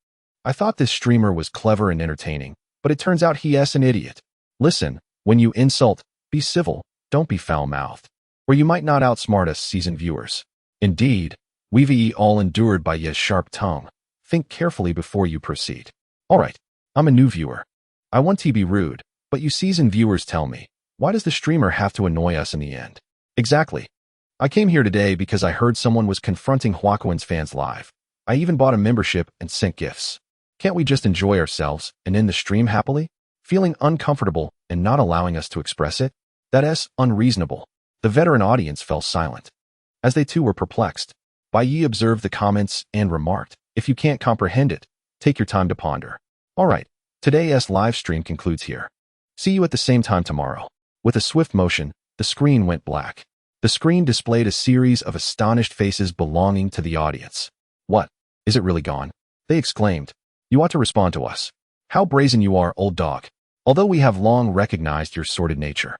I thought this streamer was clever and entertaining, but it turns out he's an idiot. Listen, when you insult, be civil, don't be foul-mouthed, or you might not outsmart us seasoned viewers. Indeed, we've all endured Bai Ye's sharp tongue. Think carefully before you proceed. All right, I'm a new viewer. I want to be rude, but you seasoned viewers tell me, why does the streamer have to annoy us in the end? Exactly. I came here today because I heard someone was confronting Huakuan's fans live. I even bought a membership and sent gifts. Can't we just enjoy ourselves and end the stream happily? Feeling uncomfortable and not allowing us to express it? That's unreasonable." The veteran audience fell silent. As they too were perplexed, Bai Ye observed the comments and remarked, "If you can't comprehend it, take your time to ponder. All right, today's live stream concludes here. See you at the same time tomorrow." With a swift motion, the screen went black. The screen displayed a series of astonished faces belonging to the audience. "What? Is it really gone?" they exclaimed. "You ought to respond to us. How brazen you are, old dog. Although we have long recognized your sordid nature,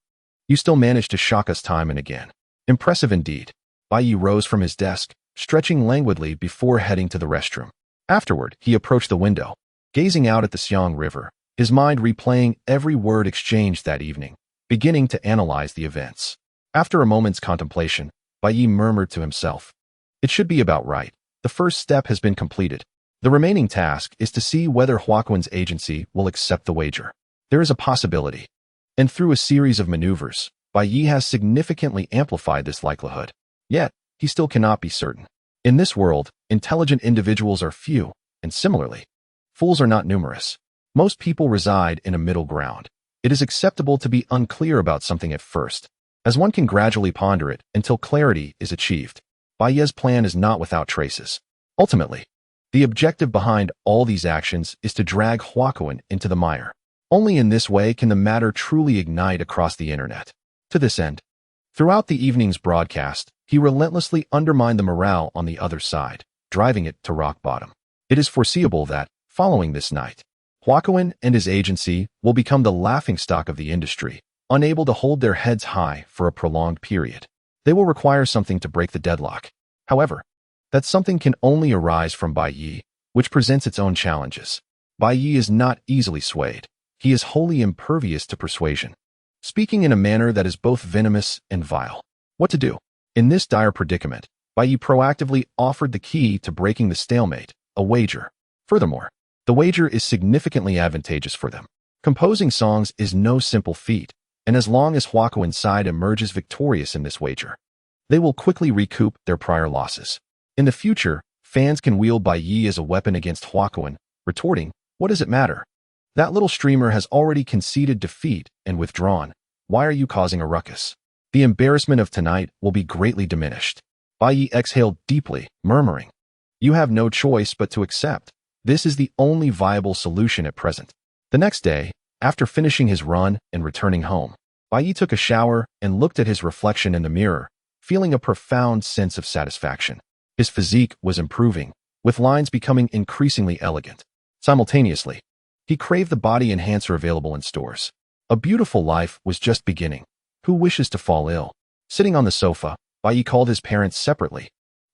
you still manage to shock us time and again. Impressive indeed." Bai Ye rose from his desk, stretching languidly before heading to the restroom. Afterward, he approached the window, gazing out at the Xiang River, his mind replaying every word exchanged that evening, beginning to analyze the events. After a moment's contemplation, Bai Ye murmured to himself, "It should be about right. The first step has been completed. The remaining task is to see whether Huakuan's agency will accept the wager. There is a possibility, and through a series of maneuvers, Bai Ye has significantly amplified this likelihood. Yet, he still cannot be certain. In this world, intelligent individuals are few, and similarly, fools are not numerous. Most people reside in a middle ground. It is acceptable to be unclear about something at first, as one can gradually ponder it until clarity is achieved. Bai Ye's plan is not without traces. Ultimately, the objective behind all these actions is to drag Huakuan into the mire. Only in this way can the matter truly ignite across the internet. To this end, throughout the evening's broadcast, he relentlessly undermined the morale on the other side, driving it to rock bottom. It is foreseeable that, following this night, Huakuan and his agency will become the laughingstock of the industry, unable to hold their heads high for a prolonged period. They will require something to break the deadlock. However, that something can only arise from Bai Ye, which presents its own challenges. Bai Ye is not easily swayed. He is wholly impervious to persuasion, speaking in a manner that is both venomous and vile. What to do? In this dire predicament, Bai Ye proactively offered the key to breaking the stalemate, a wager. Furthermore, the wager is significantly advantageous for them. Composing songs is no simple feat, and as long as Huakuan's side emerges victorious in this wager, they will quickly recoup their prior losses. In the future, fans can wield Bai Ye as a weapon against Huakuan, retorting, "What does it matter? That little streamer has already conceded defeat and withdrawn. Why are you causing a ruckus?" The embarrassment of tonight will be greatly diminished. Bai Ye exhaled deeply, murmuring, "You have no choice but to accept. This is the only viable solution at present." The next day, after finishing his run and returning home, Bai Ye took a shower and looked at his reflection in the mirror, feeling a profound sense of satisfaction. His physique was improving, with lines becoming increasingly elegant. Simultaneously, he craved the body enhancer available in stores. A beautiful life was just beginning. Who wishes to fall ill? Sitting on the sofa, Bai Ye called his parents separately,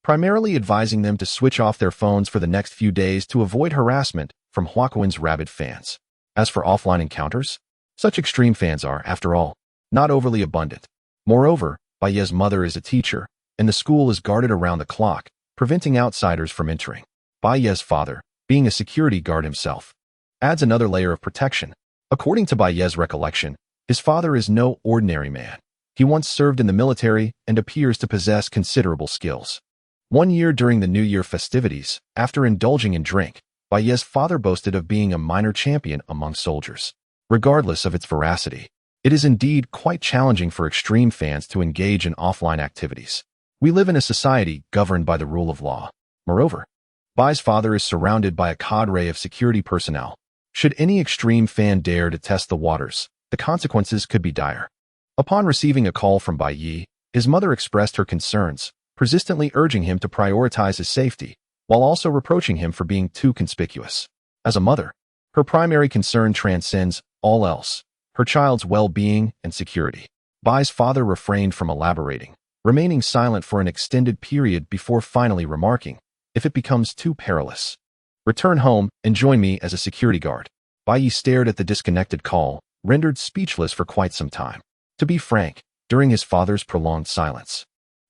primarily advising them to switch off their phones for the next few days to avoid harassment from Huaquan's rabid fans. As for offline encounters, such extreme fans are, after all, not overly abundant. Moreover, Bai Ye's mother is a teacher, and the school is guarded around the clock, preventing outsiders from entering. Bai Ye's father, being a security guard himself, adds another layer of protection. According to Bai Ye's recollection, his father is no ordinary man. He once served in the military and appears to possess considerable skills. One year during the New Year festivities, after indulging in drink, Bai Ye's father boasted of being a minor champion among soldiers. Regardless of its veracity, it is indeed quite challenging for extreme fans to engage in offline activities. We live in a society governed by the rule of law. Moreover, Bai's father is surrounded by a cadre of security personnel. Should any extreme fan dare to test the waters, the consequences could be dire. Upon receiving a call from Bai Ye, his mother expressed her concerns, persistently urging him to prioritize his safety, while also reproaching him for being too conspicuous. As a mother, her primary concern transcends all else, her child's well-being and security. Bai's father refrained from elaborating, remaining silent for an extended period before finally remarking, "If it becomes too perilous, return home and join me as a security guard." Bai Ye stared at the disconnected call, rendered speechless for quite some time. To be frank, during his father's prolonged silence,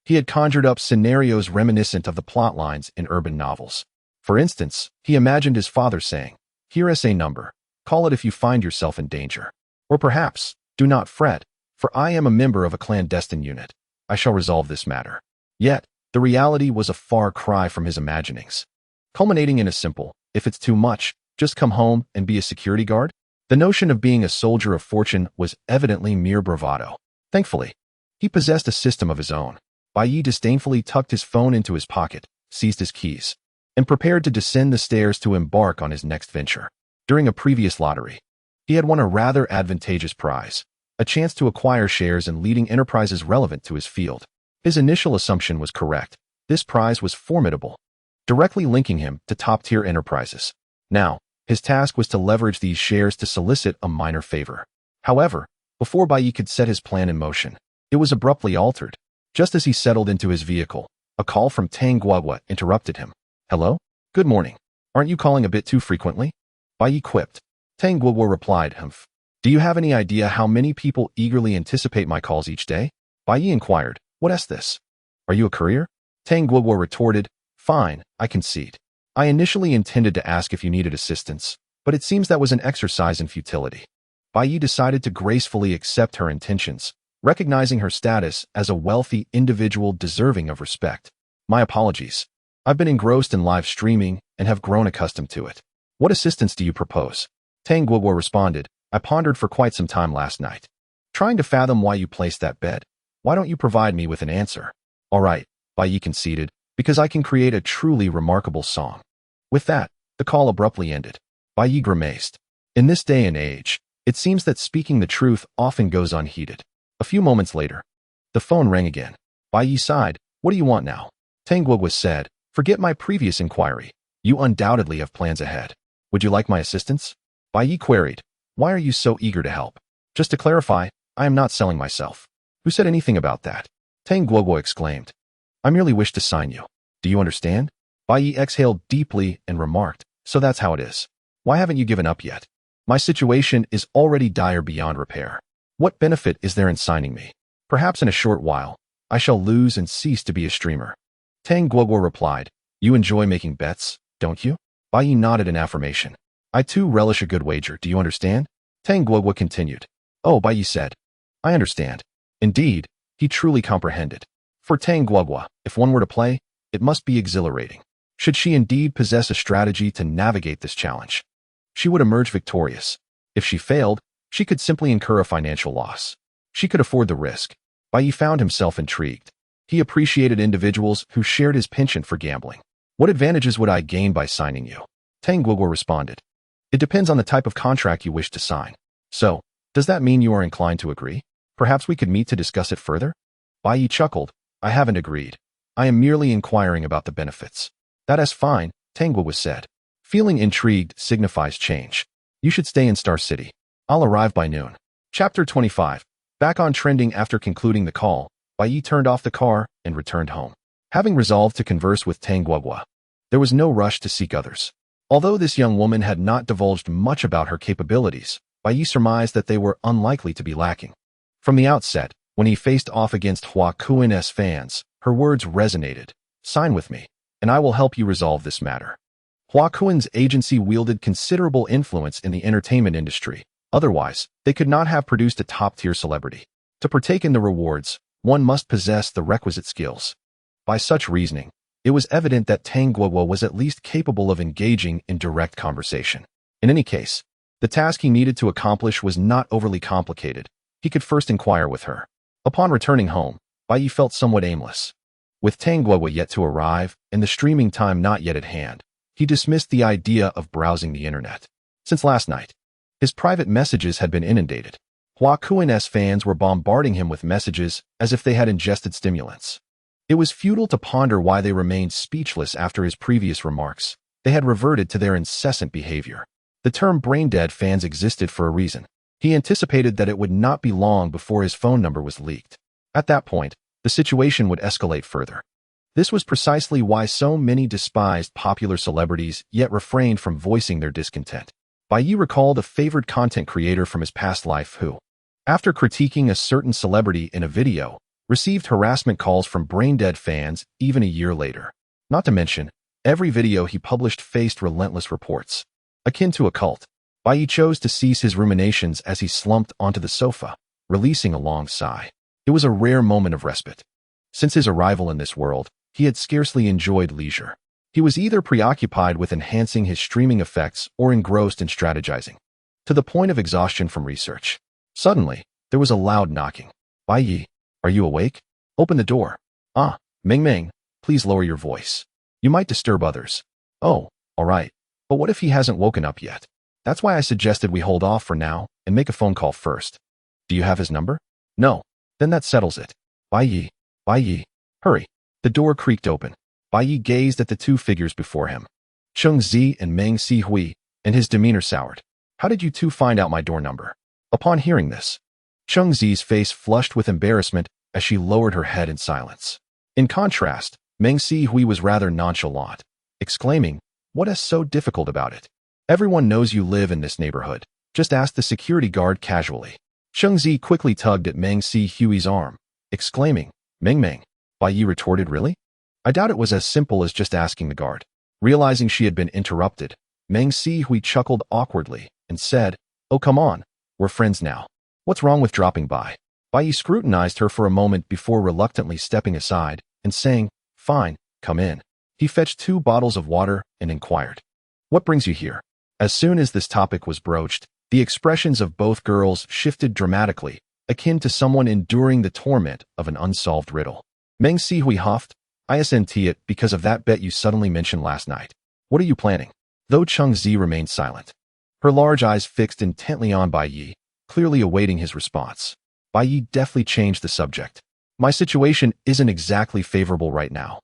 he had conjured up scenarios reminiscent of the plot lines in urban novels. For instance, he imagined his father saying, "Here is a number. Call it if you find yourself in danger." Or perhaps, "Do not fret, for I am a member of a clandestine unit. I shall resolve this matter." Yet, the reality was a far cry from his imaginings, culminating in a simple, "If it's too much, just come home and be a security guard." The notion of being a soldier of fortune was evidently mere bravado. Thankfully, he possessed a system of his own. Bai Ye disdainfully tucked his phone into his pocket, seized his keys, and prepared to descend the stairs to embark on his next venture. During a previous lottery, he had won a rather advantageous prize, a chance to acquire shares in leading enterprises relevant to his field. His initial assumption was correct. This prize was formidable, directly linking him to top-tier enterprises. Now, his task was to leverage these shares to solicit a minor favor. However, before Bai Ye could set his plan in motion, it was abruptly altered. Just as he settled into his vehicle, a call from Tang Guogua interrupted him. "Hello? Good morning. Aren't you calling a bit too frequently?" Bai Ye quipped. Tang Guogua replied, "Humph. Do you have any idea how many people eagerly anticipate my calls each day?" Bai Ye inquired, "What is this? Are you a courier?" Tang Guogua retorted, "Fine, I concede. I initially intended to ask if you needed assistance, but it seems that was an exercise in futility." Bai Ye decided to gracefully accept her intentions, recognizing her status as a wealthy individual deserving of respect. "My apologies. I've been engrossed in live streaming and have grown accustomed to it. What assistance do you propose?" Tang Guogua responded, "I pondered for quite some time last night, trying to fathom why you placed that bed. Why don't you provide me with an answer?" "All right," Bai Ye conceded, "because I can create a truly remarkable song." With that, the call abruptly ended. Bai Ye grimaced. In this day and age, it seems that speaking the truth often goes unheeded. A few moments later, the phone rang again. Bai Ye sighed. "What do you want now?" Tang Guogua said, "Forget my previous inquiry. You undoubtedly have plans ahead. Would you like my assistance?" Bai Ye queried, "Why are you so eager to help?" "Just to clarify, I am not selling myself." "Who said anything about that?" Tang Guogua exclaimed. "I merely wish to sign you. Do you understand?" Bai Ye exhaled deeply and remarked, "So that's how it is. Why haven't you given up yet? My situation is already dire beyond repair. What benefit is there in signing me? Perhaps in a short while, I shall lose and cease to be a streamer." Tang Guogua replied, "You enjoy making bets, don't you?" Bai Ye nodded in affirmation. "I too relish a good wager, do you understand?" Tang Guogua continued. "Oh," Bai Ye said, "I understand." Indeed, he truly comprehended. For Tang Guogua, if one were to play, it must be exhilarating. Should she indeed possess a strategy to navigate this challenge, she would emerge victorious. If she failed, she could simply incur a financial loss. She could afford the risk. Bai Ye found himself intrigued. He appreciated individuals who shared his penchant for gambling. What advantages would I gain by signing you? Tang Guoguo responded. It depends on the type of contract you wish to sign. So, does that mean you are inclined to agree? Perhaps we could meet to discuss it further? Bai Ye chuckled. I haven't agreed. I am merely inquiring about the benefits. That is fine, Tang Guoguo said. Feeling intrigued signifies change. You should stay in Star City. I'll arrive by noon. Chapter 25. Back on trending after concluding the call, Bai Ye turned off the car and returned home. Having resolved to converse with Tang Guoguo, there was no rush to seek others. Although this young woman had not divulged much about her capabilities, Bai Ye surmised that they were unlikely to be lacking. From the outset, when he faced off against Hua Kuin's fans, her words resonated. Sign with me, and I will help you resolve this matter. Hua Kuin's agency wielded considerable influence in the entertainment industry. Otherwise, they could not have produced a top-tier celebrity. To partake in the rewards, one must possess the requisite skills. By such reasoning, it was evident that Tang Guoguo was at least capable of engaging in direct conversation. In any case, the task he needed to accomplish was not overly complicated. He could first inquire with her. Upon returning home, Bai Ye felt somewhat aimless. With Tang Guoguo yet to arrive and the streaming time not yet at hand, he dismissed the idea of browsing the internet. Since last night, his private messages had been inundated. Hua Kuin's fans were bombarding him with messages as if they had ingested stimulants. It was futile to ponder why they remained speechless after his previous remarks. They had reverted to their incessant behavior. The term brain-dead fans existed for a reason. He anticipated that it would not be long before his phone number was leaked. At that point, the situation would escalate further. This was precisely why so many despised popular celebrities yet refrained from voicing their discontent. Bai Ye recalled a favored content creator from his past life who, after critiquing a certain celebrity in a video, received harassment calls from brain-dead fans even a year later. Not to mention, every video he published faced relentless reports. Akin to a cult, Bai Ye chose to cease his ruminations as he slumped onto the sofa, releasing a long sigh. It was a rare moment of respite. Since his arrival in this world, he had scarcely enjoyed leisure. He was either preoccupied with enhancing his streaming effects or engrossed in strategizing, to the point of exhaustion from research. Suddenly, there was a loud knocking. Bai Ye, are you awake? Open the door. Ah, Meng Meng, please lower your voice. You might disturb others. Oh, all right. But what if he hasn't woken up yet? That's why I suggested we hold off for now and make a phone call first. Do you have his number? No. Then that settles it. Bai Ye, hurry. The door creaked open. Bai Ye gazed at the two figures before him, Cheng Zi and Meng Sihui, and his demeanor soured. How did you two find out my door number? Upon hearing this, Cheng Zi's face flushed with embarrassment as she lowered her head in silence. In contrast, Meng Sihui was rather nonchalant, exclaiming, "What is so difficult about it? Everyone knows you live in this neighborhood. Just ask the security guard casually." Cheng Zi quickly tugged at Meng Sihui's arm, exclaiming, "Meng Meng." Bai Ye retorted, "Really? I doubt it was as simple as just asking the guard." Realizing she had been interrupted, Meng Sihui chuckled awkwardly and said, "Oh, come on. We're friends now. What's wrong with dropping by?" Bai Ye scrutinized her for a moment before reluctantly stepping aside and saying, "Fine, come in." He fetched 2 bottles of water and inquired, "What brings you here?" As soon as this topic was broached, the expressions of both girls shifted dramatically, akin to someone enduring the torment of an unsolved riddle. Meng Sihui huffed, "I sent it because of that bet you suddenly mentioned last night. What are you planning?" Though Cheng Zi remained silent, her large eyes fixed intently on Bai Ye, clearly awaiting his response. Bai Ye deftly changed the subject. "My situation isn't exactly favorable right now.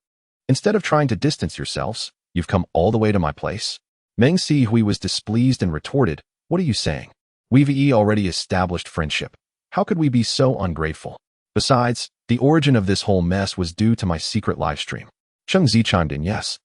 Instead of trying to distance yourselves, you've come all the way to my place?" Meng Sihui was displeased and retorted, "What are you saying? We've already established friendship. How could we be so ungrateful? Besides, the origin of this whole mess was due to my secret livestream." Cheng Zi chimed in, "Yes.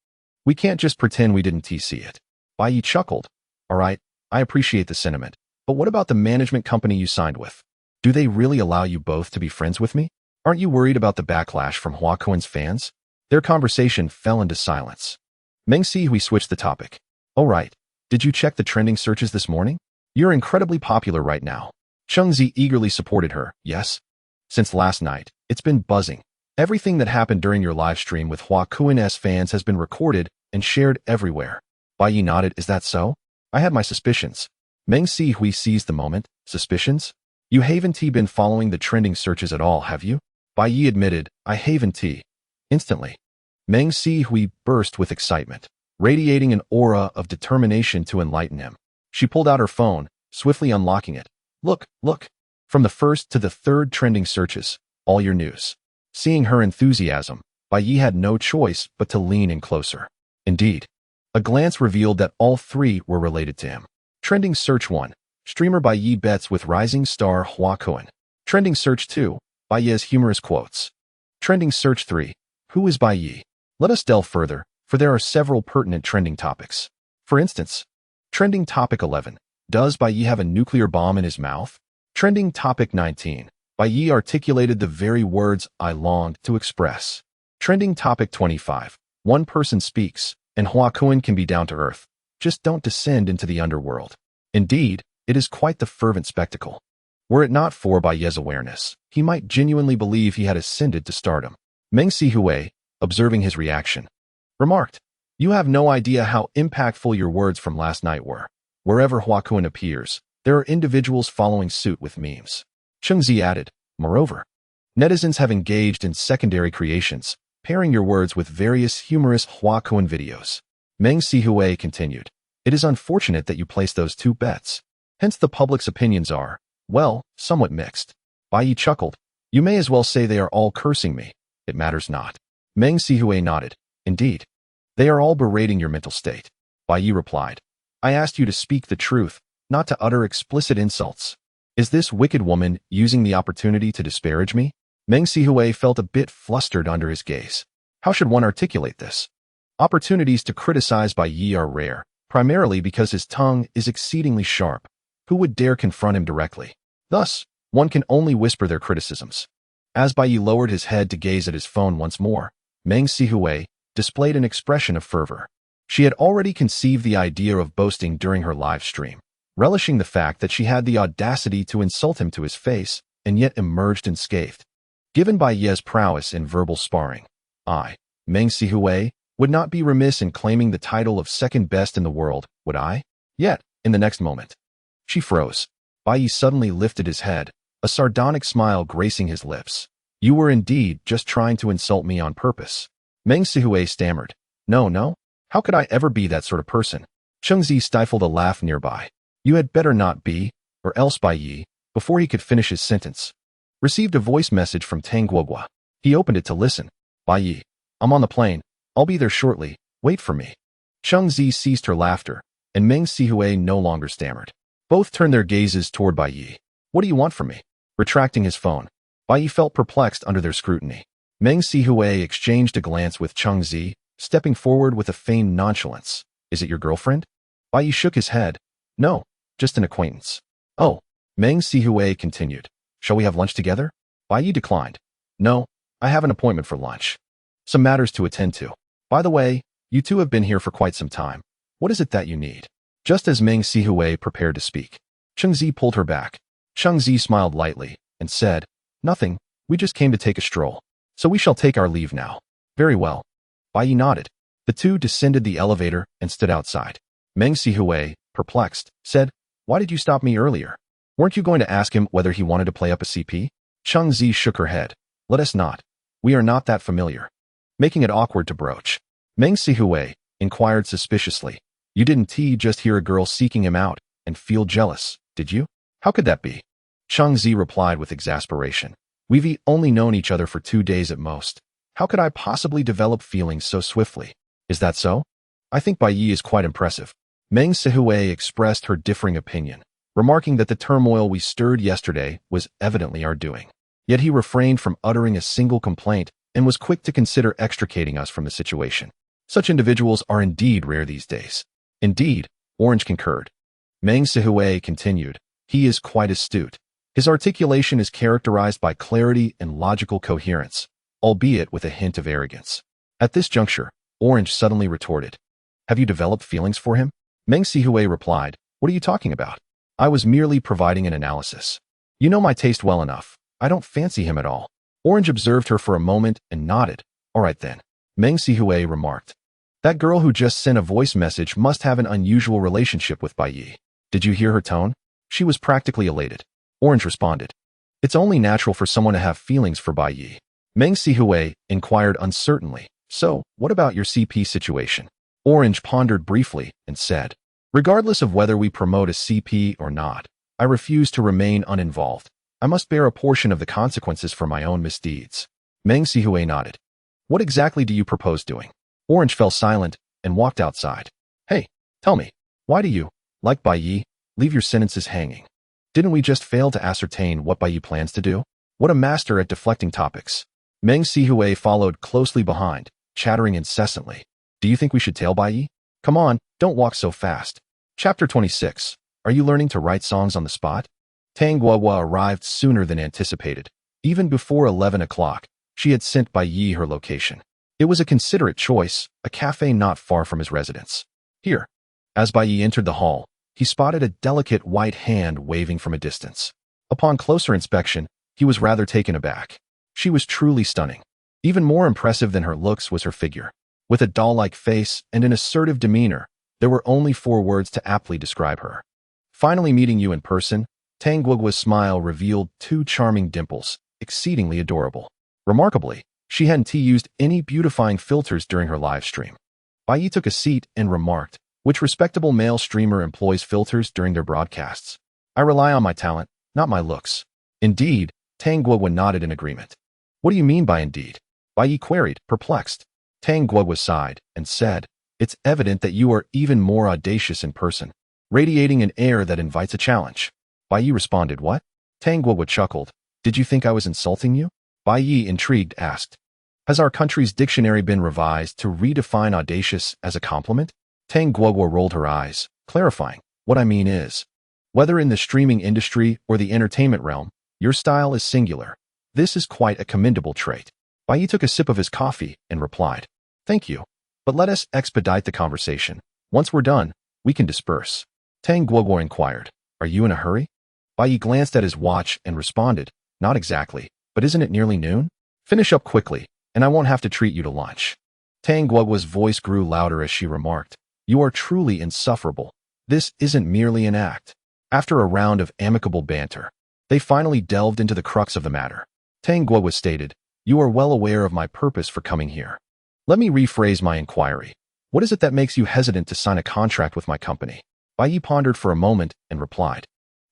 We can't just pretend we didn't see it." Bai Ye chuckled, "All right, I appreciate the sentiment, but what about the management company you signed with? Do they really allow you both to be friends with me? Aren't you worried about the backlash from Hua Kuin's fans?" Their conversation fell into silence. Meng Sihui switched the topic. "Oh right, did you check the trending searches this morning? You're incredibly popular right now." Cheng Zi eagerly supported her, "Yes. Since last night, it's been buzzing. Everything that happened during your live stream with Hua Kuin's fans has been recorded and shared everywhere." Bai Ye nodded, "Is that so? I had my suspicions." Meng Sihui seized the moment. "Suspicions? You haven't been following the trending searches at all, have you?" Bai Ye admitted, I haven tea. Instantly, Meng Sihui burst with excitement, radiating an aura of determination to enlighten him. She pulled out her phone, swiftly unlocking it. Look, look. From the first to the third trending searches, all your news. Seeing her enthusiasm, Bai Ye had no choice but to lean in closer. Indeed, a glance revealed that all three were related to him. Trending search 1. Streamer Bai Ye bets with rising star Hua Cohen. Trending search 2. Bai Ye's humorous quotes. Trending search 3. Who is Bai Ye? Let us delve further, for there are several pertinent trending topics. For instance, trending topic 11. Does Bai Ye have a nuclear bomb in his mouth? Trending topic 19. Bai Ye articulated the very words I longed to express. Trending topic 25. One person speaks, and Hua Cohen can be down to earth. Just don't descend into the underworld. Indeed, it is quite the fervent spectacle. Were it not for Bai Ye's awareness, he might genuinely believe he had ascended to stardom. Meng Sihui, observing his reaction, remarked, You have no idea how impactful your words from last night were. Wherever Hua Cohen appears, there are individuals following suit with memes. Chengzi added, Moreover, netizens have engaged in secondary creations, pairing your words with various humorous Hua Cohen videos. Meng Sihui continued, It is unfortunate that you placed those two bets. Hence the public's opinions are, well, somewhat mixed. Bai Ye chuckled, You may as well say they are all cursing me. It matters not. Meng Sihui nodded, Indeed. They are all berating your mental state. Bai Ye replied, I asked you to speak the truth, not to utter explicit insults. Is this wicked woman using the opportunity to disparage me? Meng Sihui felt a bit flustered under his gaze. How should one articulate this? Opportunities to criticize Bai Ye are rare, primarily because his tongue is exceedingly sharp. Who would dare confront him directly? Thus, one can only whisper their criticisms. As Bai Ye lowered his head to gaze at his phone once more, Meng Sihui displayed an expression of fervor. She had already conceived the idea of boasting during her live stream, relishing the fact that she had the audacity to insult him to his face and yet emerged unscathed. Given Bai Ye's prowess in verbal sparring, I, Meng Sihui, would not be remiss in claiming the title of second best in the world, would I? Yet, in the next moment, she froze. Bai Ye suddenly lifted his head, a sardonic smile gracing his lips. You were indeed just trying to insult me on purpose. Meng Sihui stammered. No. How could I ever be that sort of person? Chengzi stifled a laugh nearby. You had better not be, or else Bai Ye, before he could finish his sentence, received a voice message from Tang Guogua. He opened it to listen. Bai Ye, I'm on the plane. I'll be there shortly. Wait for me. Chengzi ceased her laughter, and Meng Sihui no longer stammered. Both turned their gazes toward Bai Ye. What do you want from me? Retracting his phone, Bai Ye felt perplexed under their scrutiny. Meng Sihui exchanged a glance with Chengzi, stepping forward with a feigned nonchalance. Is it your girlfriend? Bai Ye shook his head. No, just an acquaintance. Oh, Meng Sihui continued. Shall we have lunch together? Bai Ye declined. No, I have an appointment for lunch. Some matters to attend to. By the way, you two have been here for quite some time. What is it that you need? Just as Meng Sihui prepared to speak, Chengzi pulled her back. Chengzi smiled lightly and said, Nothing, we just came to take a stroll. So we shall take our leave now. Very well. Bai Ye nodded. The two descended the elevator and stood outside. Meng Sihui, perplexed, said, Why did you stop me earlier? Weren't you going to ask him whether he wanted to play up a CP? Chengzi shook her head. Let us not. We are not that familiar. Making it awkward to broach. Meng Sihui inquired suspiciously. You didn't just hear a girl seeking him out and feel jealous, did you? How could that be? Chengzi replied with exasperation. We've only known each other for 2 days at most. How could I possibly develop feelings so swiftly? Is that so? I think Bai Ye is quite impressive. Meng Sihui expressed her differing opinion, remarking that the turmoil we stirred yesterday was evidently our doing. Yet he refrained from uttering a single complaint and was quick to consider extricating us from the situation. Such individuals are indeed rare these days. Indeed, Orange concurred. Meng Sihui continued. He is quite astute. His articulation is characterized by clarity and logical coherence, albeit with a hint of arrogance. At this juncture, Orange suddenly retorted. Have you developed feelings for him? Meng Sihui replied, What are you talking about? I was merely providing an analysis. You know my taste well enough. I don't fancy him at all. Orange observed her for a moment and nodded. All right then. Meng Sihui remarked. That girl who just sent a voice message must have an unusual relationship with Bai Ye. Did you hear her tone? She was practically elated. Orange responded. It's only natural for someone to have feelings for Bai Ye. Meng Sihui inquired uncertainly. So, what about your CP situation? Orange pondered briefly and said, regardless of whether we promote a CP or not, I refuse to remain uninvolved. I must bear a portion of the consequences for my own misdeeds. Meng Sihui nodded. What exactly do you propose doing? Orange fell silent and walked outside. Hey, tell me, why do you, like Bai Ye, leave your sentences hanging? Didn't we just fail to ascertain what Bai Ye plans to do? What a master at deflecting topics. Meng Sihui followed closely behind, chattering incessantly. Do you think we should tail Bai Ye? Come on, don't walk so fast. Chapter 26. Are you learning to write songs on the spot? Tang Guoguo arrived sooner than anticipated. Even before 11 o'clock, she had sent Bai Ye her location. It was a considerate choice, a cafe not far from his residence. Here. As Bai Ye entered the hall, he spotted a delicate white hand waving from a distance. Upon closer inspection, he was rather taken aback. She was truly stunning. Even more impressive than her looks was her figure. With a doll-like face and an assertive demeanor, there were only 4 words to aptly describe her. Finally meeting you in person, Tang Guoguo's smile revealed 2 charming dimples, exceedingly adorable. Remarkably, she hadn't used any beautifying filters during her live stream. Bai Ye took a seat and remarked, which respectable male streamer employs filters during their broadcasts? I rely on my talent, not my looks. Indeed, Tang Guoguo nodded in agreement. What do you mean by indeed? Bai Ye queried, perplexed. Tang Guoguo sighed and said, it's evident that you are even more audacious in person, radiating an air that invites a challenge. Bai Ye responded, what? Tang Guoguo chuckled. Did you think I was insulting you? Bai Ye, intrigued, asked. Has our country's dictionary been revised to redefine audacious as a compliment? Tang Guoguo rolled her eyes, clarifying, what I mean is, whether in the streaming industry or the entertainment realm, your style is singular. This is quite a commendable trait. Bai Ye took a sip of his coffee and replied, thank you, but let us expedite the conversation. Once we're done, we can disperse. Tang Guoguo inquired, are you in a hurry? Bai Ye glanced at his watch and responded, not exactly, but isn't it nearly noon? Finish up quickly, and I won't have to treat you to lunch. Tang Guoguo's voice grew louder as she remarked, you are truly insufferable. This isn't merely an act. After a round of amicable banter, they finally delved into the crux of the matter. Tang Guoguo stated, you are well aware of my purpose for coming here. Let me rephrase my inquiry. What is it that makes you hesitant to sign a contract with my company? Bai Ye pondered for a moment and replied,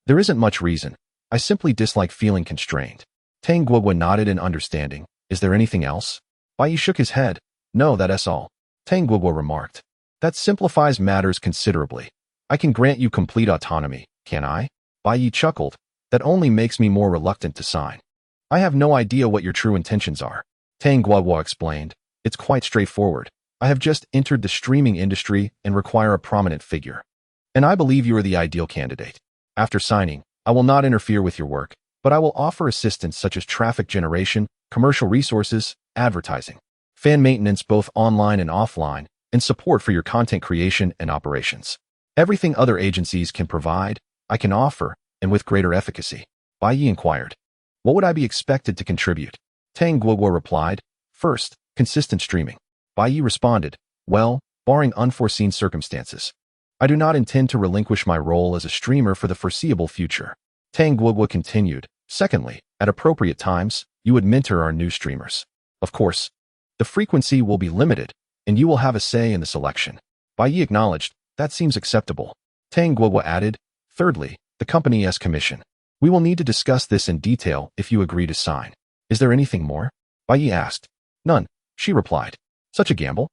there isn't much reason. I simply dislike feeling constrained. Tang Guoguo nodded in understanding. Is there anything else? Bai Ye shook his head. No, that's all. Tang Guoguo remarked. That simplifies matters considerably. I can grant you complete autonomy, can I? Bai Ye chuckled. That only makes me more reluctant to sign. I have no idea what your true intentions are. Tang Guoguo explained. It's quite straightforward. I have just entered the streaming industry and require a prominent figure. And I believe you are the ideal candidate. After signing, I will not interfere with your work, but I will offer assistance such as traffic generation, commercial resources, advertising, fan maintenance both online and offline, and support for your content creation and operations. Everything other agencies can provide, I can offer, and with greater efficacy. Bai Ye inquired, what would I be expected to contribute? Tang Guoguo replied, first, consistent streaming. Bai Ye responded, well, barring unforeseen circumstances. I do not intend to relinquish my role as a streamer for the foreseeable future. Tang Guoguo continued, secondly, at appropriate times, you would mentor our new streamers. Of course, the frequency will be limited, and you will have a say in the selection. Bai Ye acknowledged, that seems acceptable. Tang Guoguo added, thirdly, the company has commission. We will need to discuss this in detail if you agree to sign. Is there anything more? Bai Ye asked. None, she replied. Such a gamble?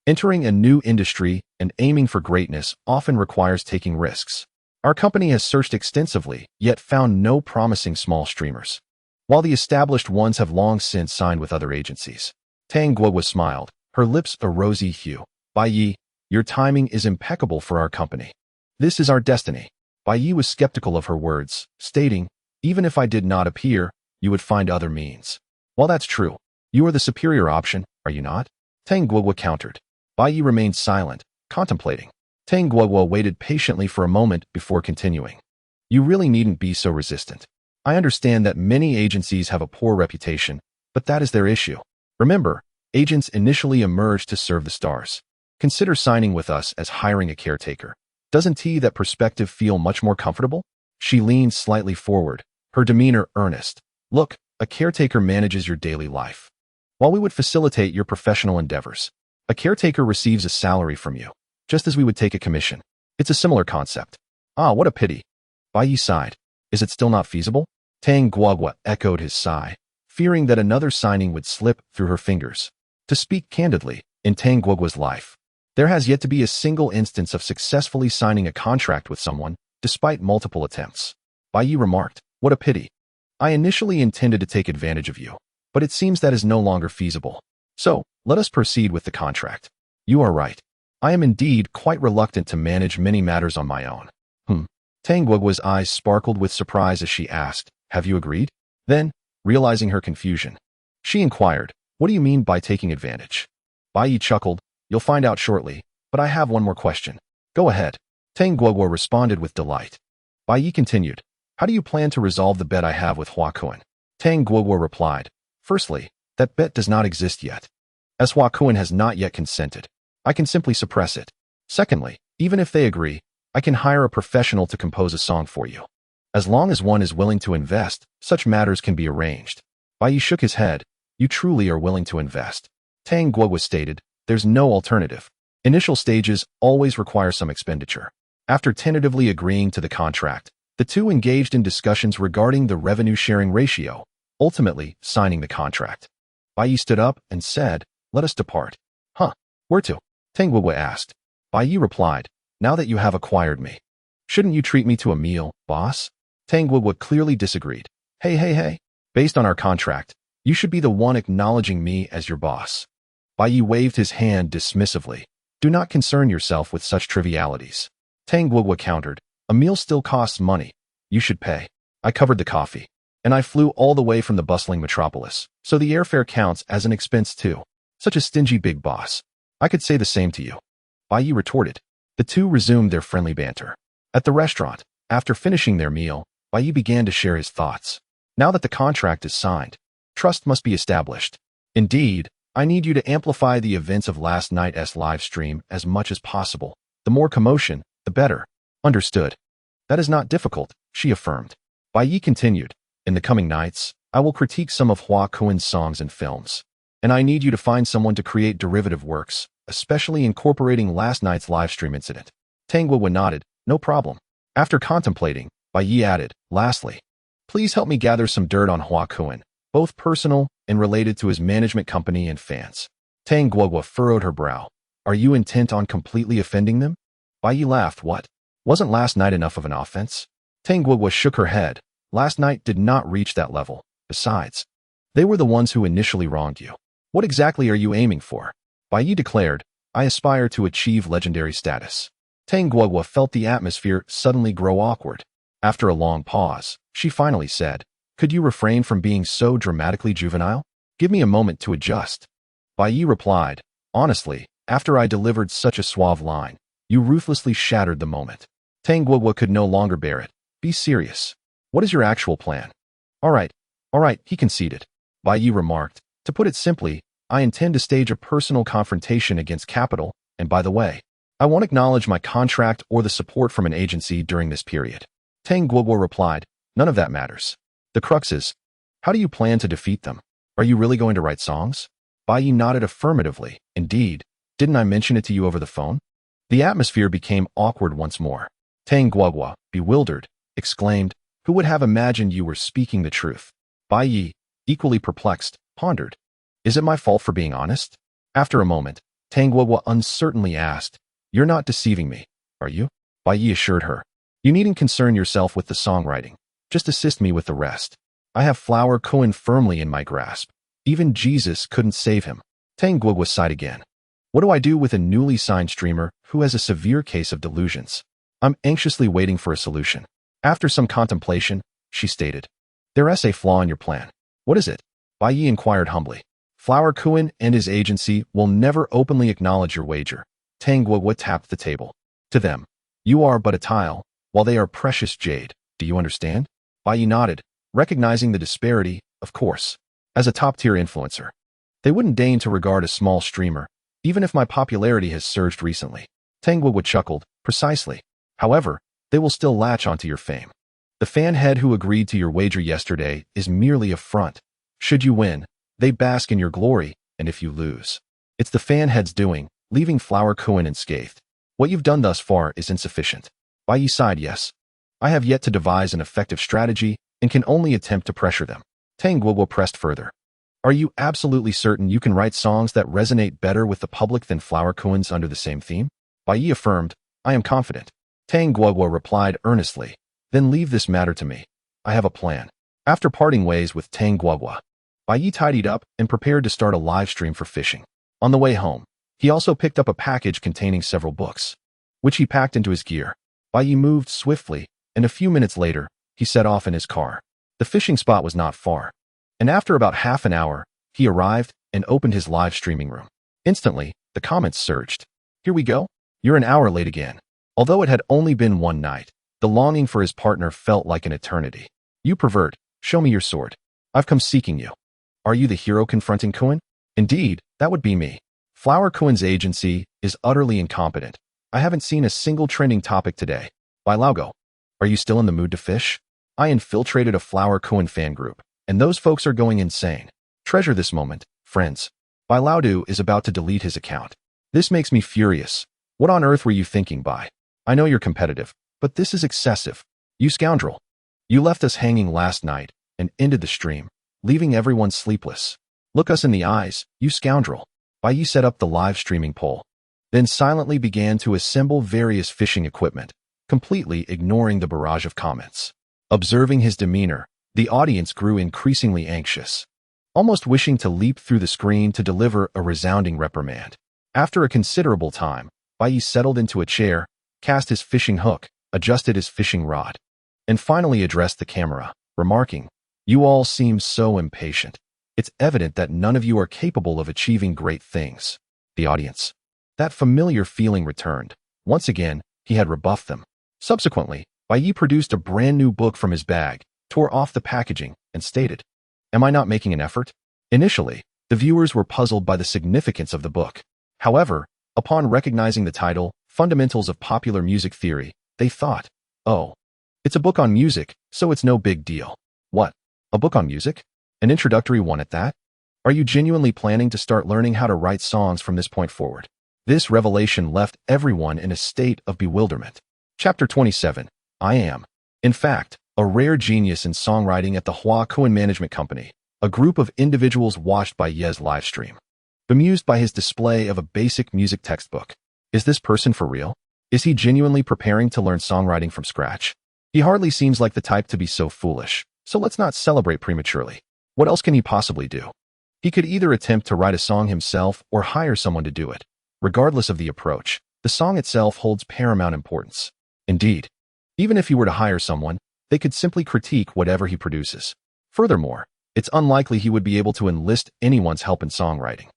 Entering a new industry and aiming for greatness often requires taking risks. Our company has searched extensively, yet found no promising small streamers, while the established ones have long since signed with other agencies. Tang Guoguo smiled, her lips a rosy hue. Bai Ye, your timing is impeccable for our company. This is our destiny. Bai Ye was skeptical of her words, stating, even if I did not appear, you would find other means. While that's true, you are the superior option, are you not? Tang Guoguo countered. Bai Ye remained silent, contemplating. Tang Guoguo waited patiently for a moment before continuing. You really needn't be so resistant. I understand that many agencies have a poor reputation, but that is their issue. Remember, agents initially emerged to serve the stars. Consider signing with us as hiring a caretaker. Doesn't that perspective feel much more comfortable? She leaned slightly forward, her demeanor earnest. Look, a caretaker manages your daily life. while we would facilitate your professional endeavors. A caretaker receives a salary from you, just as we would take a commission. It's a similar concept. Ah, what a pity. Bai Ye sighed. Is it still not feasible? Tang Guogua echoed his sigh, fearing that another signing would slip through her fingers. To speak candidly, in Tang Guogua's life, there has yet to be a single instance of successfully signing a contract with someone, despite multiple attempts. Bai Ye remarked, what a pity. I initially intended to take advantage of you, but it seems that is no longer feasible. So, let us proceed with the contract. You are right. I am indeed quite reluctant to manage many matters on my own. Tang Guogua's eyes sparkled with surprise as she asked, have you agreed? Then, realizing her confusion, she inquired, what do you mean by taking advantage? Bai Ye chuckled, you'll find out shortly, but I have one more question. Go ahead. Tang Guogua responded with delight. Bai Ye continued, how do you plan to resolve the bet I have with Hua Kun? Tang Guogua replied, firstly, that bet does not exist yet. As Hua Kun has not yet consented, I can simply suppress it. Secondly, even if they agree, I can hire a professional to compose a song for you. As long as one is willing to invest, such matters can be arranged. Bai Ye shook his head. You truly are willing to invest. Tang Guogua stated, there's no alternative. Initial stages always require some expenditure. After tentatively agreeing to the contract, the two engaged in discussions regarding the revenue-sharing ratio, ultimately signing the contract. Bai Ye stood up and said, let us depart. Huh? Where to? Tang Guogua asked. Bai Ye replied, now that you have acquired me, shouldn't you treat me to a meal, boss? Tang Guogua clearly disagreed. Hey. Based on our contract, you should be the one acknowledging me as your boss. Bai Ye waved his hand dismissively. Do not concern yourself with such trivialities. Tang Guogua countered, a meal still costs money. You should pay. I covered the coffee, and I flew all the way from the bustling metropolis, so the airfare counts as an expense too. Such a stingy big boss. I could say the same to you. Bai Ye retorted. The two resumed their friendly banter. At the restaurant, after finishing their meal, Bai Ye began to share his thoughts. Now that the contract is signed, trust must be established. Indeed, I need you to amplify the events of last night's live stream as much as possible. The more commotion, the better. Understood. That is not difficult, she affirmed. Bai Ye continued, in the coming nights, I will critique some of Hua Kun's songs and films. And I need you to find someone to create derivative works, especially incorporating last night's live stream incident. Tang Guogua nodded, no problem. After contemplating, Bai Ye added, lastly, please help me gather some dirt on Hua Kun, both personal and related to his management company and fans. Tang Guogua furrowed her brow. Are you intent on completely offending them? Bai Ye laughed, what? Wasn't last night enough of an offense? Tang Guogua shook her head. Last night did not reach that level. Besides, they were the ones who initially wronged you. What exactly are you aiming for? Bai Ye declared, I aspire to achieve legendary status. Tang Guogua felt the atmosphere suddenly grow awkward. After a long pause, she finally said, could you refrain from being so dramatically juvenile? Give me a moment to adjust. Bai Ye replied, honestly, after I delivered such a suave line, you ruthlessly shattered the moment. Tang Guogua could no longer bear it. Be serious. What is your actual plan? All right, he conceded. Bai Ye remarked, to put it simply, I intend to stage a personal confrontation against capital, and by the way, I won't acknowledge my contract or the support from an agency during this period. Tang Guogua replied, none of that matters. The crux is, how do you plan to defeat them? Are you really going to write songs? Bai Ye nodded affirmatively. Indeed, didn't I mention it to you over the phone? The atmosphere became awkward once more. Tang Guogua, bewildered, exclaimed, who would have imagined you were speaking the truth? Bai Ye, equally perplexed, pondered. Is it my fault for being honest? After a moment, Tang Guogua uncertainly asked, you're not deceiving me, are you? Bai Ye assured her, you needn't concern yourself with the songwriting. Just assist me with the rest. I have Flower Kun firmly in my grasp. Even Jesus couldn't save him. Tang Guogua sighed again. What do I do with a newly signed streamer who has a severe case of delusions? I'm anxiously waiting for a solution. After some contemplation, she stated, there's a flaw in your plan. What is it? Bai Ye inquired humbly. Flower Kun and his agency will never openly acknowledge your wager. Tang Guogua tapped the table. To them, you are but a tile, while they are precious jade. Do you understand? Bai Ye nodded, recognizing the disparity, of course. As a top-tier influencer, they wouldn't deign to regard a small streamer, even if my popularity has surged recently. Tang Guogua chuckled, precisely. However, they will still latch onto your fame. The fan head who agreed to your wager yesterday is merely a front. Should you win, They bask in your glory, and if you lose, it's the fan head's doing, leaving Flower Cohen unscathed. What you've done thus far is insufficient. Bai Ye sighed yes. I have yet to devise an effective strategy and can only attempt to pressure them. Tang Guoguo pressed further. Are you absolutely certain you can write songs that resonate better with the public than Flower Cohen's under the same theme? Bai Ye affirmed, I am confident. Tang Guoguo replied earnestly, then leave this matter to me. I have a plan. After parting ways with Tang Guoguo, Bai Ye tidied up and prepared to start a live stream for fishing. On the way home, he also picked up a package containing several books, which he packed into his gear. Bai Ye moved swiftly, and a few minutes later, he set off in his car. The fishing spot was not far, and after about half an hour, he arrived and opened his live streaming room. Instantly, the comments surged. Here we go. You're an hour late again. Although it had only been one night, the longing for his partner felt like an eternity. You pervert, show me your sword. I've come seeking you. Are you the hero confronting Cohen? Indeed, that would be me. Flower Cohen's agency is utterly incompetent. I haven't seen a single trending topic today. Bai Laugo, are you still in the mood to fish? I infiltrated a Flower Cohen fan group, and those folks are going insane. Treasure this moment, friends. Bai Laudu is about to delete his account. This makes me furious. What on earth were you thinking, Bai? I know you're competitive, but this is excessive. You scoundrel. You left us hanging last night and ended the stream, leaving everyone sleepless. Look us in the eyes, you scoundrel. Bai Ye set up the live streaming pole, then silently began to assemble various fishing equipment, completely ignoring the barrage of comments. Observing his demeanor, the audience grew increasingly anxious, almost wishing to leap through the screen to deliver a resounding reprimand. After a considerable time, Bai Ye settled into a chair, cast his fishing hook, adjusted his fishing rod, and finally addressed the camera, remarking, You all seem so impatient. It's evident that none of you are capable of achieving great things. The audience. That familiar feeling returned. Once again, he had rebuffed them. Subsequently, Bai Ye produced a brand new book from his bag, tore off the packaging, and stated, Am I not making an effort? Initially, the viewers were puzzled by the significance of the book. However, upon recognizing the title, Fundamentals of Popular Music Theory, they thought, oh, it's a book on music, so it's no big deal. What? A book on music? An introductory one at that? Are you genuinely planning to start learning how to write songs from this point forward? This revelation left everyone in a state of bewilderment. Chapter 27. I am, in fact, a rare genius in songwriting at the Hua Cohen Management Company. A group of individuals watched Bai Ye's live stream, bemused by his display of a basic music textbook. Is this person for real? Is he genuinely preparing to learn songwriting from scratch? He hardly seems like the type to be so foolish, so let's not celebrate prematurely. What else can he possibly do? He could either attempt to write a song himself or hire someone to do it. Regardless of the approach, the song itself holds paramount importance. Indeed, even if he were to hire someone, they could simply critique whatever he produces. Furthermore, it's unlikely he would be able to enlist anyone's help in songwriting.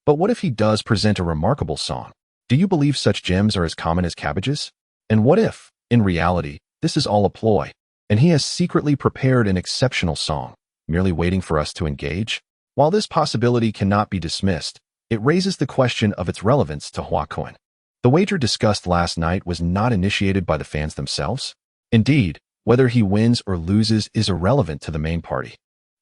But what if he does present a remarkable song? Do you believe such gems are as common as cabbages? And what if, in reality, this is all a ploy, and he has secretly prepared an exceptional song, merely waiting for us to engage? While this possibility cannot be dismissed, it raises the question of its relevance to Hua Cohen. The wager discussed last night was not initiated by the fans themselves. Indeed, whether he wins or loses is irrelevant to the main party.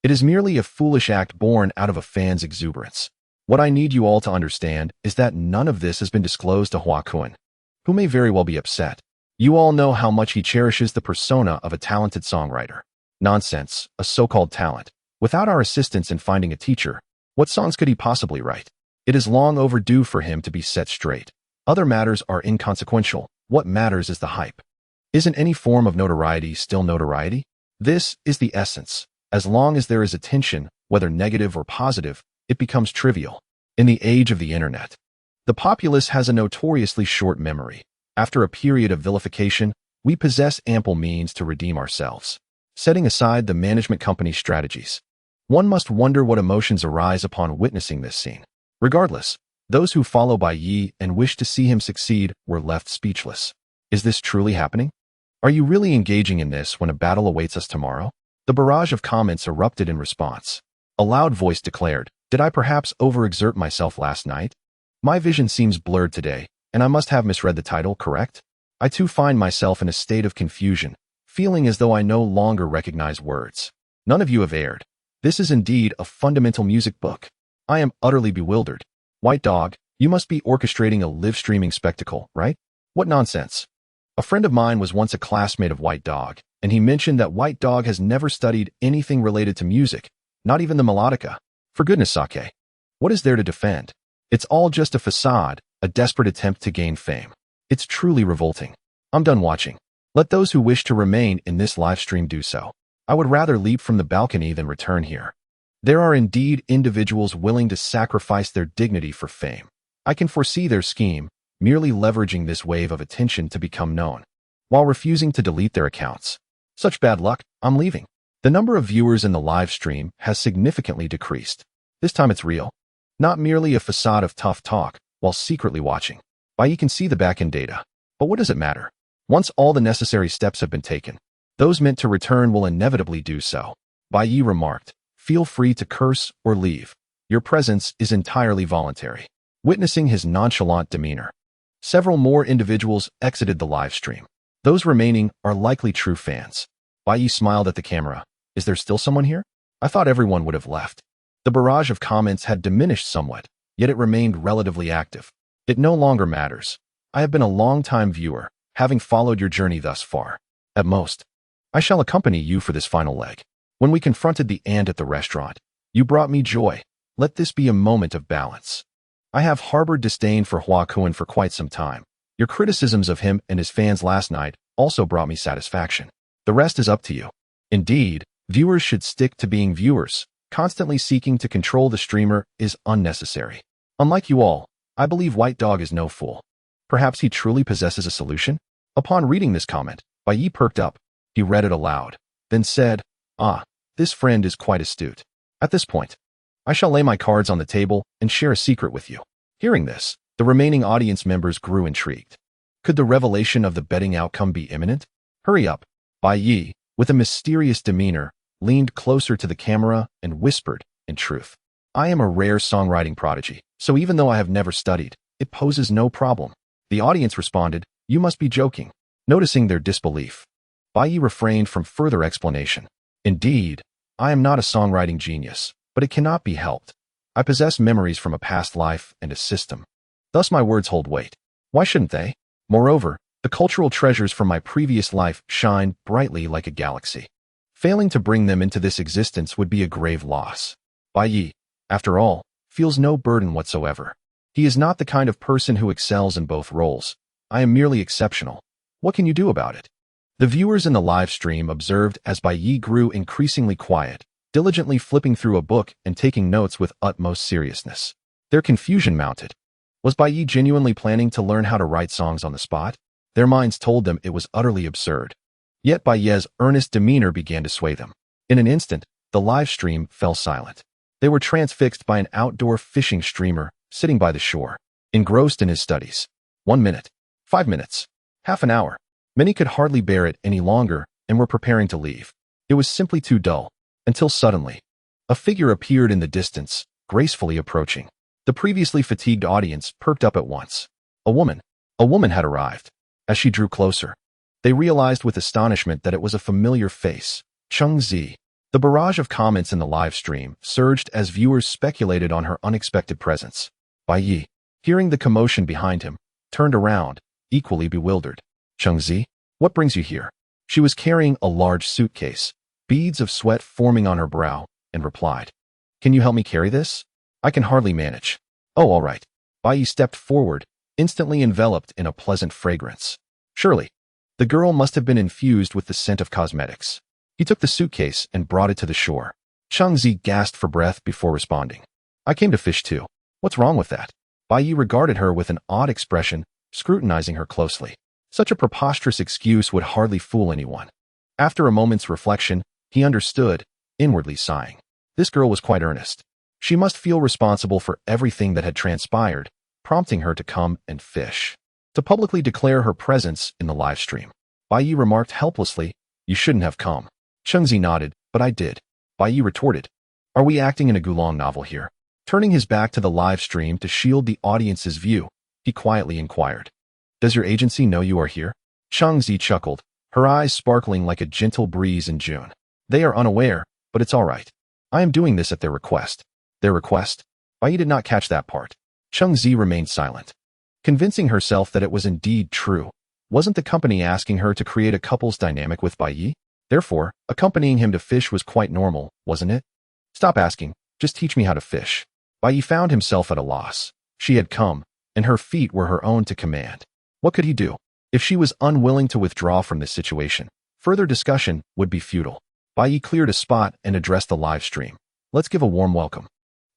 It is merely a foolish act born out of a fan's exuberance. What I need you all to understand is that none of this has been disclosed to Hua Cohen, who may very well be upset. You all know how much he cherishes the persona of a talented songwriter. Nonsense, a so-called talent. Without our assistance in finding a teacher, what songs could he possibly write? It is long overdue for him to be set straight. Other matters are inconsequential. What matters is the hype. Isn't any form of notoriety still notoriety? This is the essence. As long as there is attention, whether negative or positive, it becomes trivial. In the age of the internet, the populace has a notoriously short memory. After a period of vilification, we possess ample means to redeem ourselves. Setting aside the management company's strategies, one must wonder what emotions arise upon witnessing this scene. Regardless, those who follow Bai Ye and wish to see him succeed were left speechless. Is this truly happening? Are you really engaging in this when a battle awaits us tomorrow? The barrage of comments erupted in response. A loud voice declared, Did I perhaps overexert myself last night? My vision seems blurred today, and I must have misread the title, correct? I too find myself in a state of confusion, feeling as though I no longer recognize words. None of you have erred. This is indeed a fundamental music book. I am utterly bewildered. White Dog, you must be orchestrating a live streaming spectacle, right? What nonsense. A friend of mine was once a classmate of White Dog, and he mentioned that White Dog has never studied anything related to music, not even the melodica. For goodness sake. What is there to defend? It's all just a facade, a desperate attempt to gain fame. It's truly revolting. I'm done watching. Let those who wish to remain in this live stream do so. I would rather leap from the balcony than return here. There are indeed individuals willing to sacrifice their dignity for fame. I can foresee their scheme, merely leveraging this wave of attention to become known, while refusing to delete their accounts. Such bad luck, I'm leaving. The number of viewers in the live stream has significantly decreased. This time it's real. Not merely a facade of tough talk, while secretly watching. Bai Ye can see the back-end data. But what does it matter? Once all the necessary steps have been taken, those meant to return will inevitably do so. Bai Ye remarked, feel free to curse or leave. Your presence is entirely voluntary. Witnessing his nonchalant demeanor, several more individuals exited the live stream. Those remaining are likely true fans. Bai Ye smiled at the camera. Is there still someone here? I thought everyone would have left. The barrage of comments had diminished somewhat, yet it remained relatively active. It no longer matters. I have been a long-time viewer, having followed your journey thus far. At most, I shall accompany you for this final leg. When we confronted the ant at the restaurant, you brought me joy. Let this be a moment of balance. I have harbored disdain for Hua Kun for quite some time. Your criticisms of him and his fans last night also brought me satisfaction. The rest is up to you. Indeed, viewers should stick to being viewers. Constantly seeking to control the streamer is unnecessary. Unlike you all, I believe White Dog is no fool. Perhaps he truly possesses a solution? Upon reading this comment, Bai Ye perked up. He read it aloud, then said, this friend is quite astute. At this point, I shall lay my cards on the table and share a secret with you. Hearing this, the remaining audience members grew intrigued. Could the revelation of the betting outcome be imminent? Hurry up. Bai Ye, with a mysterious demeanor, leaned closer to the camera and whispered, in truth, I am a rare songwriting prodigy, so even though I have never studied, it poses no problem. The audience responded, you must be joking. Noticing their disbelief, Bai Ye refrained from further explanation. Indeed, I am not a songwriting genius, but it cannot be helped. I possess memories from a past life and a system. Thus my words hold weight. Why shouldn't they? Moreover, the cultural treasures from my previous life shine brightly like a galaxy. Failing to bring them into this existence would be a grave loss. Bai Ye, after all, feels no burden whatsoever. He is not the kind of person who excels in both roles. I am merely exceptional. What can you do about it? The viewers in the live stream observed as Bai Ye grew increasingly quiet, diligently flipping through a book and taking notes with utmost seriousness. Their confusion mounted. Was Bai Ye genuinely planning to learn how to write songs on the spot? Their minds told them it was utterly absurd. Yet Bai Ye's earnest demeanor began to sway them. In an instant, the live stream fell silent. They were transfixed by an outdoor fishing streamer sitting by the shore, engrossed in his studies. 1 minute, 5 minutes, half an hour. Many could hardly bear it any longer and were preparing to leave. It was simply too dull, until suddenly, a figure appeared in the distance, gracefully approaching. The previously fatigued audience perked up at once. A woman had arrived. As she drew closer, they realized with astonishment that it was a familiar face, Cheng Zi. The barrage of comments in the live stream surged as viewers speculated on her unexpected presence. Bai Ye, hearing the commotion behind him, turned around, equally bewildered. Cheng Zi, what brings you here? She was carrying a large suitcase, beads of sweat forming on her brow, and replied, Can you help me carry this? I can hardly manage. Oh, all right. Bai Ye stepped forward, instantly enveloped in a pleasant fragrance. Surely, the girl must have been infused with the scent of cosmetics. He took the suitcase and brought it to the shore. Cheng Zi gasped for breath before responding. I came to fish too. What's wrong with that? Bai Ye regarded her with an odd expression, scrutinizing her closely. Such a preposterous excuse would hardly fool anyone. After a moment's reflection, he understood, inwardly sighing. This girl was quite earnest. She must feel responsible for everything that had transpired, prompting her to come and fish. To publicly declare her presence in the live stream. Bai Ye remarked helplessly, You shouldn't have come. Cheng Zi nodded, But I did. Bai Ye retorted, Are we acting in a Gulong novel here? Turning his back to the live stream to shield the audience's view, he quietly inquired, Does your agency know you are here? Cheng Zi chuckled, her eyes sparkling like a gentle breeze in June. They are unaware, but it's all right. I am doing this at their request. Their request? Bai Ye did not catch that part. Chengzi remained silent, convincing herself that it was indeed true. Wasn't the company asking her to create a couple's dynamic with Bai Ye? Therefore, accompanying him to fish was quite normal, wasn't it? Stop asking, just teach me how to fish. Bai Ye found himself at a loss. She had come, and her feet were her own to command. What could he do? If she was unwilling to withdraw from this situation, further discussion would be futile. Bai Ye cleared a spot and addressed the live stream. Let's give a warm welcome.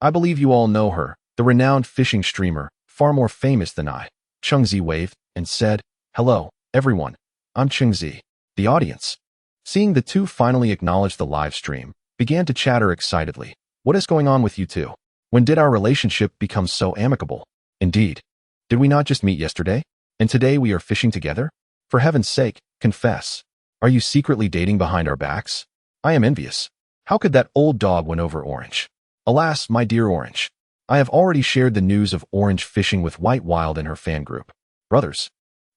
I believe you all know her, the renowned fishing streamer, far more famous than I. Chengzi waved and said, "Hello, everyone. I'm Chengzi." The audience, seeing the two finally acknowledge the live stream, began to chatter excitedly. What is going on with you two? When did our relationship become so amicable? Indeed. Did we not just meet yesterday? And today we are fishing together? For heaven's sake, confess. Are you secretly dating behind our backs? I am envious. How could that old dog win over Orange? Alas, my dear Orange. I have already shared the news of Orange fishing with White Wild and her fan group. Brothers,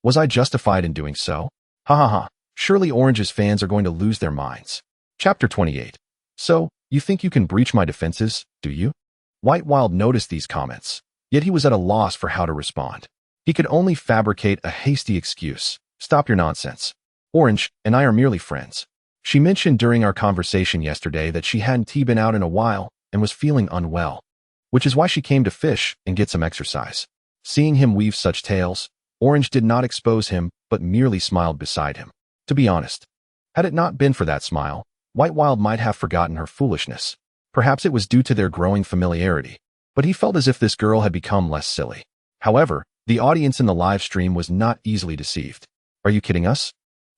was I justified in doing so? Ha ha ha. Surely Orange's fans are going to lose their minds. Chapter 28. So, you think you can breach my defenses, do you? White Wild noticed these comments, yet he was at a loss for how to respond. He could only fabricate a hasty excuse. Stop your nonsense. Orange and I are merely friends. She mentioned during our conversation yesterday that she hadn't been out in a while and was feeling unwell, which is why she came to fish and get some exercise. Seeing him weave such tales, Orange did not expose him, but merely smiled beside him. To be honest, had it not been for that smile, White Wild might have forgotten her foolishness. Perhaps it was due to their growing familiarity, but he felt as if this girl had become less silly. However, the audience in the live stream was not easily deceived. Are you kidding us?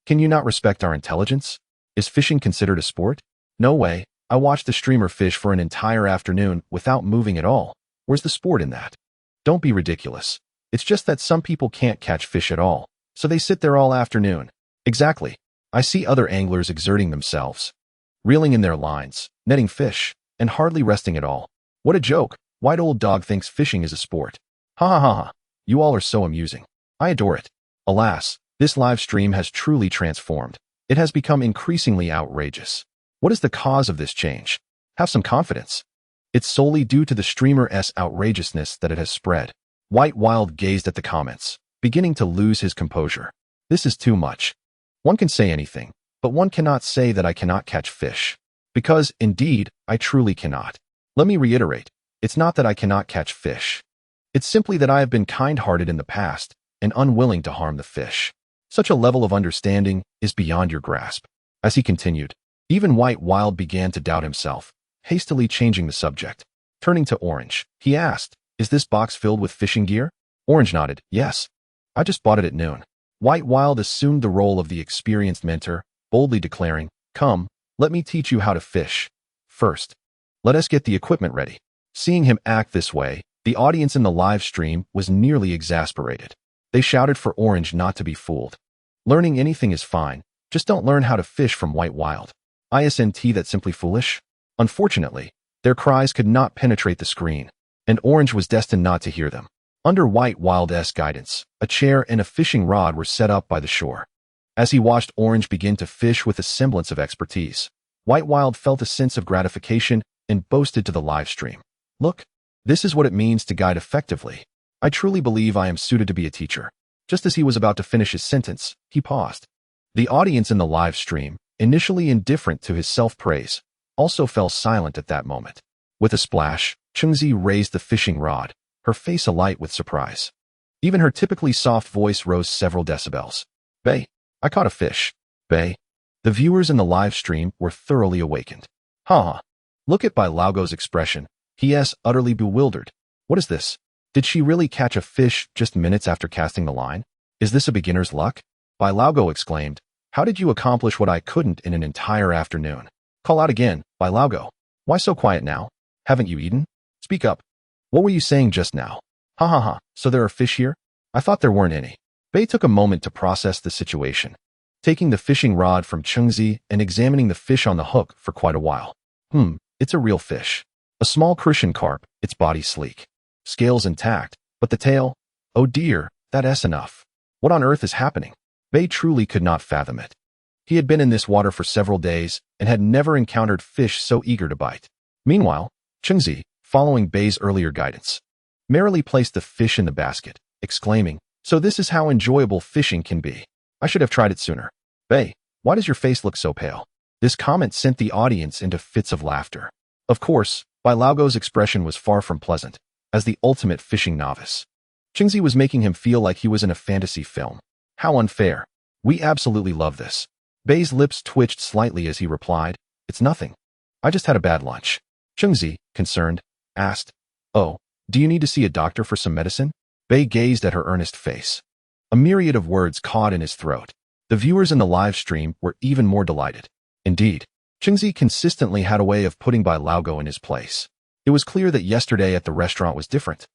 Can you not respect our intelligence? Is fishing considered a sport? No way. I watched the streamer fish for an entire afternoon without moving at all. Where's the sport in that? Don't be ridiculous. It's just that some people can't catch fish at all, so they sit there all afternoon. Exactly. I see other anglers exerting themselves, reeling in their lines, netting fish, and hardly resting at all. What a joke. White old dog thinks fishing is a sport. Ha ha ha ha. You all are so amusing. I adore it. Alas, this live stream has truly transformed. It has become increasingly outrageous. What is the cause of this change? Have some confidence. It's solely due to the streamer's outrageousness that it has spread. White Wild gazed at the comments, beginning to lose his composure. This is too much. One can say anything, but one cannot say that I cannot catch fish. Because, indeed, I truly cannot. Let me reiterate, it's not that I cannot catch fish. It's simply that I have been kind-hearted in the past and unwilling to harm the fish. Such a level of understanding is beyond your grasp. As he continued, even White Wild began to doubt himself, hastily changing the subject. Turning to Orange, he asked, "Is this box filled with fishing gear?" Orange nodded, "Yes. I just bought it at noon." White Wild assumed the role of the experienced mentor, boldly declaring, "Come, let me teach you how to fish. First, let us get the equipment ready." Seeing him act this way, the audience in the live stream was nearly exasperated. They shouted for Orange not to be fooled. Learning anything is fine, just don't learn how to fish from White Wild. Isn't that simply foolish? Unfortunately, their cries could not penetrate the screen, and Orange was destined not to hear them. Under White Wild's guidance, a chair and a fishing rod were set up by the shore. As he watched Orange begin to fish with a semblance of expertise, White Wild felt a sense of gratification and boasted to the live stream, "Look, this is what it means to guide effectively. I truly believe I am suited to be a teacher." Just as he was about to finish his sentence, he paused. The audience in the live stream, initially indifferent to his self-praise, also fell silent at that moment. With a splash, Chengzi raised the fishing rod, her face alight with surprise. Even her typically soft voice rose several decibels. "Bai, I caught a fish. Bai." The viewers in the live stream were thoroughly awakened. Ha! Look at Bai Laogo's expression. He is utterly bewildered. What is this? Did she really catch a fish just minutes after casting the line? Is this a beginner's luck? Bai Laogo exclaimed. How did you accomplish what I couldn't in an entire afternoon? Call out again, Bai Laogo. Why so quiet now? Haven't you eaten? Speak up. What were you saying just now? Ha ha ha, so there are fish here? I thought there weren't any. Bai took a moment to process the situation, taking the fishing rod from Chengzi and examining the fish on the hook for quite a while. It's a real fish. A small crucian carp, its body sleek, scales intact, but the tail, oh dear, that's enough. What on earth is happening? Bai truly could not fathom it. He had been in this water for several days and had never encountered fish so eager to bite. Meanwhile, Chengzi, following Bei's earlier guidance, merrily placed the fish in the basket, exclaiming, "So this is how enjoyable fishing can be. I should have tried it sooner." "Bei, why does your face look so pale?" This comment sent the audience into fits of laughter. Of course, Bai Laogo's expression was far from pleasant. As the ultimate fishing novice, Chengzi was making him feel like he was in a fantasy film. How unfair. "We absolutely love this." Bei's lips twitched slightly as he replied, "It's nothing. I just had a bad lunch." Chengzi, concerned, asked, "Oh, do you need to see a doctor for some medicine?" Bei gazed at her earnest face. A myriad of words caught in his throat. The viewers in the live stream were even more delighted. Indeed, Chengzi consistently had a way of putting Bai Laogo in his place. It was clear that yesterday at the restaurant was different,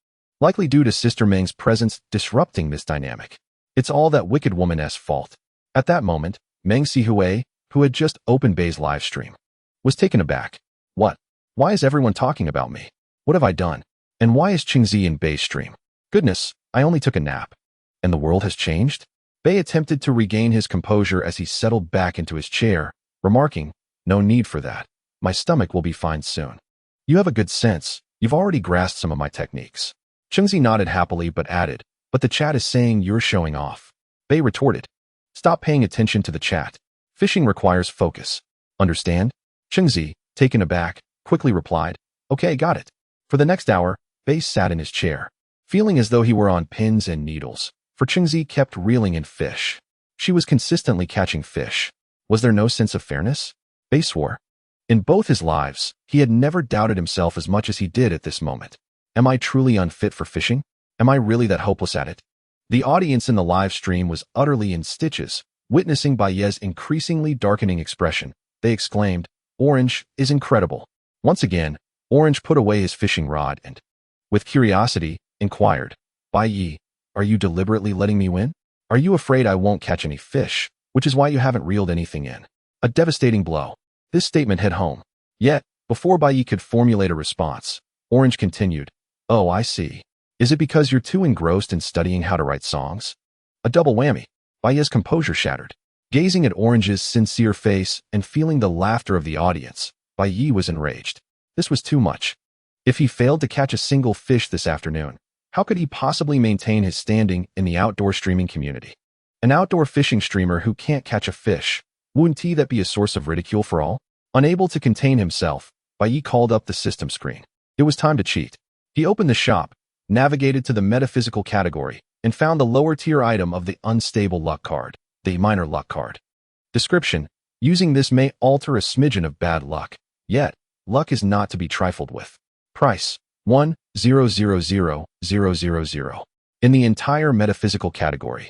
likely due to Sister Meng's presence disrupting this dynamic. It's all that wicked woman's fault. At that moment, Meng Sihui, who had just opened Bei's live stream, was taken aback. "What? Why is everyone talking about me? What have I done? And why is Chengzi in Bei's stream? Goodness, I only took a nap. And the world has changed?" Bei attempted to regain his composure as he settled back into his chair, remarking, "No need for that. My stomach will be fine soon." "You have a good sense. You've already grasped some of my techniques." Chengzi nodded happily but added, "But the chat is saying you're showing off." Bei retorted, "Stop paying attention to the chat. Fishing requires focus. Understand?" Chengzi, taken aback, quickly replied, "Okay, got it." For the next hour, Bei sat in his chair, feeling as though he were on pins and needles, for Chengzi kept reeling in fish. She was consistently catching fish. Was there no sense of fairness? Bei swore. In both his lives, he had never doubted himself as much as he did at this moment. Am I truly unfit for fishing? Am I really that hopeless at it? The audience in the live stream was utterly in stitches, witnessing Bai Ye's increasingly darkening expression. They exclaimed, "Orange is incredible." Once again, Orange put away his fishing rod and, with curiosity, inquired, "Bai Ye, are you deliberately letting me win? Are you afraid I won't catch any fish, which is why you haven't reeled anything in?" A devastating blow. This statement hit home. Yet, before Bai Ye could formulate a response, Orange continued, "Oh, I see. Is it because you're too engrossed in studying how to write songs?" A double whammy. Bai Ye's composure shattered. Gazing at Orange's sincere face and feeling the laughter of the audience, Bai Ye was enraged. This was too much. If he failed to catch a single fish this afternoon, how could he possibly maintain his standing in the outdoor streaming community? An outdoor fishing streamer who can't catch a fish, wouldn't that be a source of ridicule for all? Unable to contain himself, Bai Ye called up the system screen. It was time to cheat. He opened the shop, navigated to the metaphysical category, and found the lower tier item of the unstable luck card, the minor luck card. Description: using this may alter a smidgen of bad luck, yet, luck is not to be trifled with. Price: 1,000,000. In the entire metaphysical category,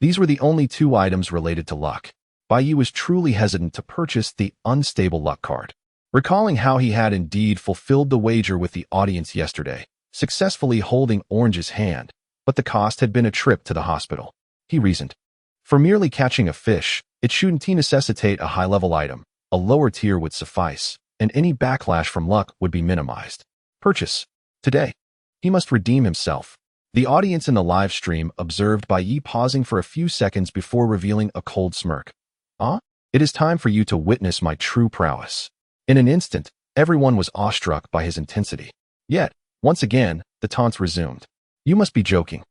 these were the only two items related to luck. Bai Ye was truly hesitant to purchase the unstable luck card. Recalling how he had indeed fulfilled the wager with the audience yesterday, successfully holding Orange's hand, but the cost had been a trip to the hospital. He reasoned, for merely catching a fish, it shouldn't necessitate a high-level item. A lower tier would suffice, and any backlash from luck would be minimized. Purchase. Today. He must redeem himself. The audience in the live stream observed Bai Ye pausing for a few seconds before revealing a cold smirk. "Ah? It is time for you to witness my true prowess." In an instant, everyone was awestruck by his intensity. Yet, once again, the taunts resumed. "You must be joking.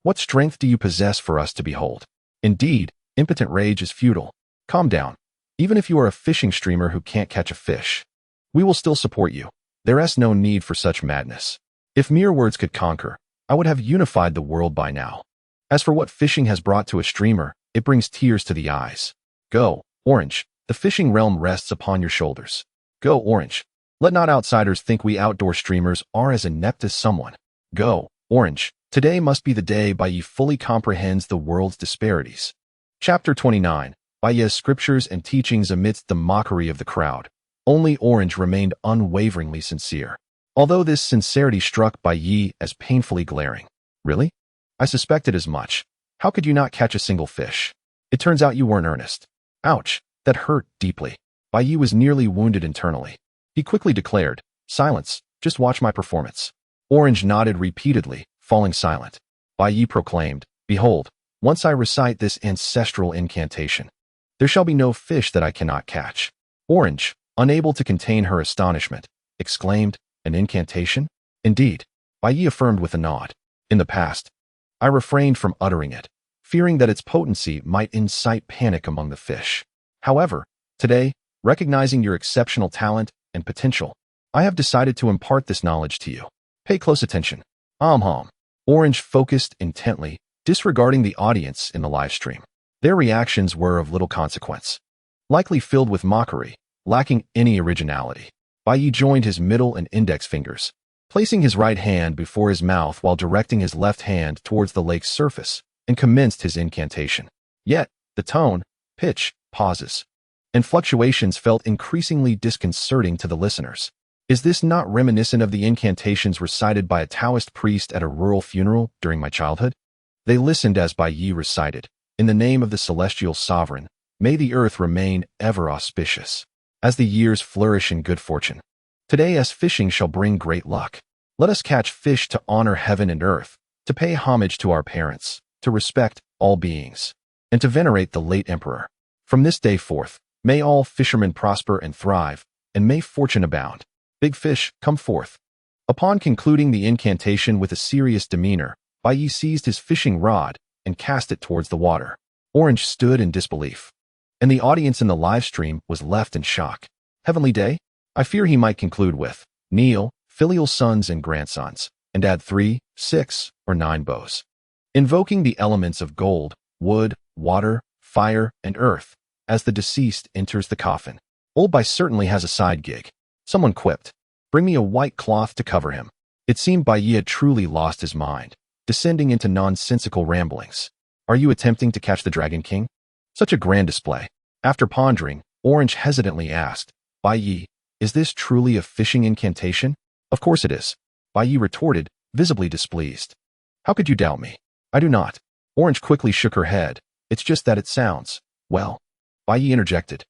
What strength do you possess for us to behold? Indeed, impotent rage is futile. Calm down. Even if you are a fishing streamer who can't catch a fish, we will still support you. There is no need for such madness. If mere words could conquer, I would have unified the world by now. As for what fishing has brought to a streamer, it brings tears to the eyes. Go, Orange. The fishing realm rests upon your shoulders. Go, Orange. Let not outsiders think we outdoor streamers are as inept as someone. Go, Orange. Today must be the day Bai Ye fully comprehends the world's disparities." Chapter 29. Bai Ye's scriptures and teachings amidst the mockery of the crowd. Only Orange remained unwaveringly sincere. Although this sincerity struck Bai Ye as painfully glaring. "Really? I suspected as much. How could you not catch a single fish? It turns out you weren't earnest." Ouch, that hurt deeply. Bai Ye was nearly wounded internally. He quickly declared, "Silence, just watch my performance." Orange nodded repeatedly, falling silent. Bai Ye proclaimed, "Behold, once I recite this ancestral incantation, there shall be no fish that I cannot catch." Orange, unable to contain her astonishment, exclaimed, an incantation? Indeed, Bai Ye affirmed with a nod. In the past, I refrained from uttering it, fearing that its potency might incite panic among the fish. However, today, recognizing your exceptional talent and potential, I have decided to impart this knowledge to you. Pay close attention. Orange focused intently, disregarding the audience in the live stream. Their reactions were of little consequence, likely filled with mockery, lacking any originality. Bai Ye joined his middle and index fingers, placing his right hand before his mouth while directing his left hand towards the lake's surface, and commenced his incantation. Yet, the tone, pitch, pauses, and fluctuations felt increasingly disconcerting to the listeners. Is this not reminiscent of the incantations recited by a Taoist priest at a rural funeral during my childhood? They listened as Bai Ye recited, "In the name of the celestial sovereign, may the earth remain ever auspicious, as the years flourish in good fortune. Today as fishing shall bring great luck. Let us catch fish to honor heaven and earth, to pay homage to our parents, to respect all beings, and to venerate the late emperor. From this day forth, may all fishermen prosper and thrive, and may fortune abound. Big fish, come forth." Upon concluding the incantation with a serious demeanor, Bai Ye seized his fishing rod and cast it towards the water. Orange stood in disbelief, and the audience in the live stream was left in shock. Heavenly day? I fear he might conclude with, kneel, filial sons and grandsons, and add 3, 6, or 9 bows, invoking the elements of gold, wood, water, fire, and earth, as the deceased enters the coffin. Old Bai certainly has a side gig. Someone quipped, "Bring me a white cloth to cover him." It seemed Bai Ye had truly lost his mind, descending into nonsensical ramblings. Are you attempting to catch the Dragon King? Such a grand display. After pondering, Orange hesitantly asked, Bai Ye, is this truly a fishing incantation? Of course it is, Bai Ye retorted, visibly displeased. How could you doubt me? I do not. Orange quickly shook her head. It's just that it sounds, well. Bai Ye interjected.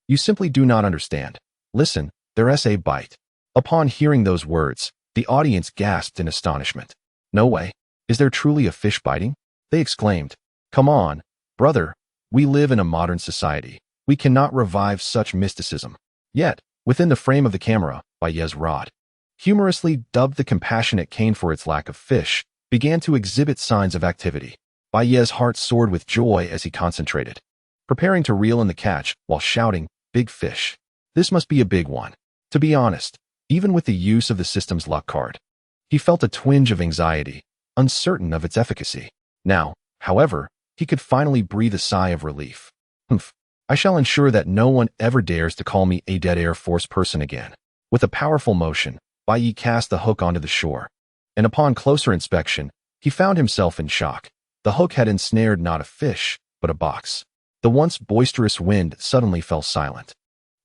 You simply do not understand. Listen, there's a bite. Upon hearing those words, the audience gasped in astonishment. No way. Is there truly a fish biting? They exclaimed. Come on, brother. We live in a modern society. We cannot revive such mysticism. Yet, within the frame of the camera, Bai Ye's rod, humorously dubbed the compassionate cane for its lack of fish, began to exhibit signs of activity. Bai Ye's heart soared with joy as he concentrated, preparing to reel in the catch while shouting, big fish. This must be a big one. To be honest, even with the use of the system's luck card, he felt a twinge of anxiety, uncertain of its efficacy. Now, however, he could finally breathe a sigh of relief. I shall ensure that no one ever dares to call me a dead Air Force person again. With a powerful motion, Bai Ye cast the hook onto the shore, and upon closer inspection, he found himself in shock. The hook had ensnared not a fish, but a box. The once boisterous wind suddenly fell silent,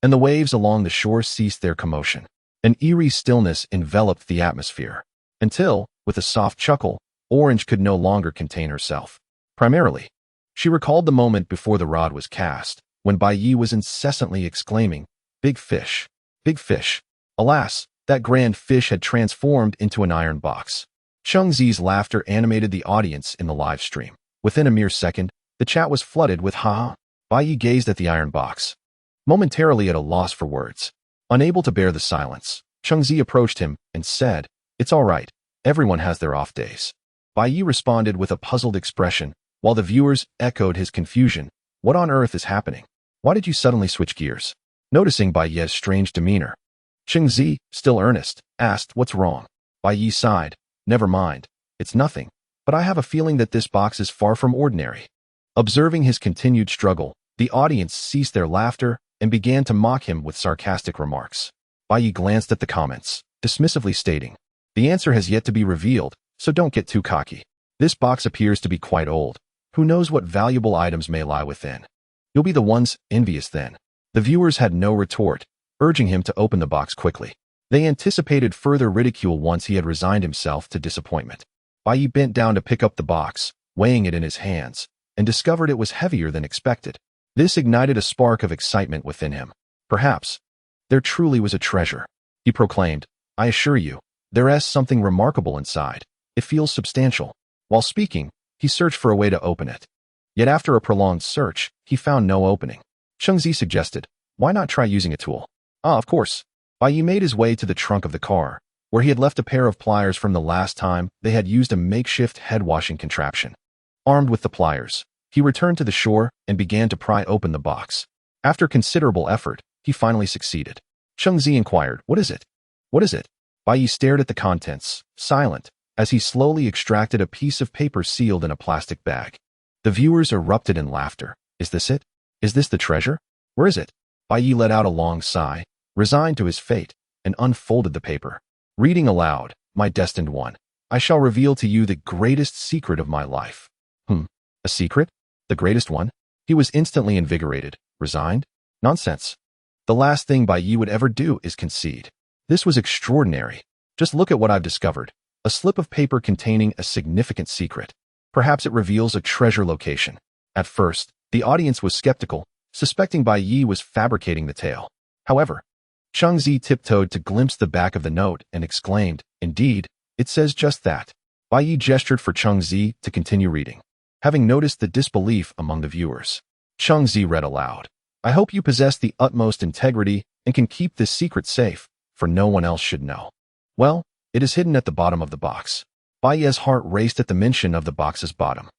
and the waves along the shore ceased their commotion. An eerie stillness enveloped the atmosphere, until, with a soft chuckle, Orange could no longer contain herself. Primarily, she recalled the moment before the rod was cast, when Bai Ye was incessantly exclaiming, big fish, big fish. Alas, that grand fish had transformed into an iron box. Cheng Zi's laughter animated the audience in the live stream. Within a mere second, the chat was flooded with ha-ha. Bai Ye gazed at the iron box, momentarily at a loss for words. Unable to bear the silence, Cheng Zi approached him and said, It's all right, everyone has their off days. Bai Ye responded with a puzzled expression, while the viewers echoed his confusion. What on earth is happening? Why did you suddenly switch gears? Noticing Bai Ye's strange demeanor, Cheng Zi, still earnest, asked, What's wrong? Bai Ye sighed, Never mind, it's nothing, but I have a feeling that this box is far from ordinary. Observing his continued struggle, the audience ceased their laughter and began to mock him with sarcastic remarks. Bai Ye glanced at the comments, dismissively stating, The answer has yet to be revealed, so don't get too cocky. This box appears to be quite old. Who knows what valuable items may lie within? You'll be the ones envious then. The viewers had no retort, urging him to open the box quickly. They anticipated further ridicule once he had resigned himself to disappointment. Bai Ye bent down to pick up the box, weighing it in his hands, and discovered it was heavier than expected. This ignited a spark of excitement within him. Perhaps there truly was a treasure, he proclaimed. I assure you, there is something remarkable inside. It feels substantial. While speaking, he searched for a way to open it. Yet after a prolonged search, he found no opening. Cheng Zi suggested, Why not try using a tool? Of course. Bai Bai Ye made his way to the trunk of the car, where he had left a pair of pliers from the last time they had used a makeshift head-washing contraption. Armed with the pliers, he returned to the shore and began to pry open the box. After considerable effort, he finally succeeded. Cheng Zi inquired, "What is it? What is it?" Bai Ye stared at the contents, silent, as he slowly extracted a piece of paper sealed in a plastic bag. The viewers erupted in laughter. "Is this it? Is this the treasure? Where is it?" Bai Ye let out a long sigh, resigned to his fate, and unfolded the paper. Reading aloud, "My destined one, I shall reveal to you the greatest secret of my life." A secret? The greatest one? He was instantly invigorated. Resigned? Nonsense. The last thing Bai Ye would ever do is concede. This was extraordinary. Just look at what I've discovered. A slip of paper containing a significant secret. Perhaps it reveals a treasure location. At first, the audience was skeptical, suspecting Bai Ye was fabricating the tale. However, Cheng Zi tiptoed to glimpse the back of the note and exclaimed, "Indeed, it says just that." Bai Ye gestured for Cheng Zi to continue reading. Having noticed the disbelief among the viewers, Cheng Zi read aloud, "I hope you possess the utmost integrity and can keep this secret safe, for no one else should know." Well, it is hidden at the bottom of the box. Bai Ye's heart raced at the mention of the box's bottom.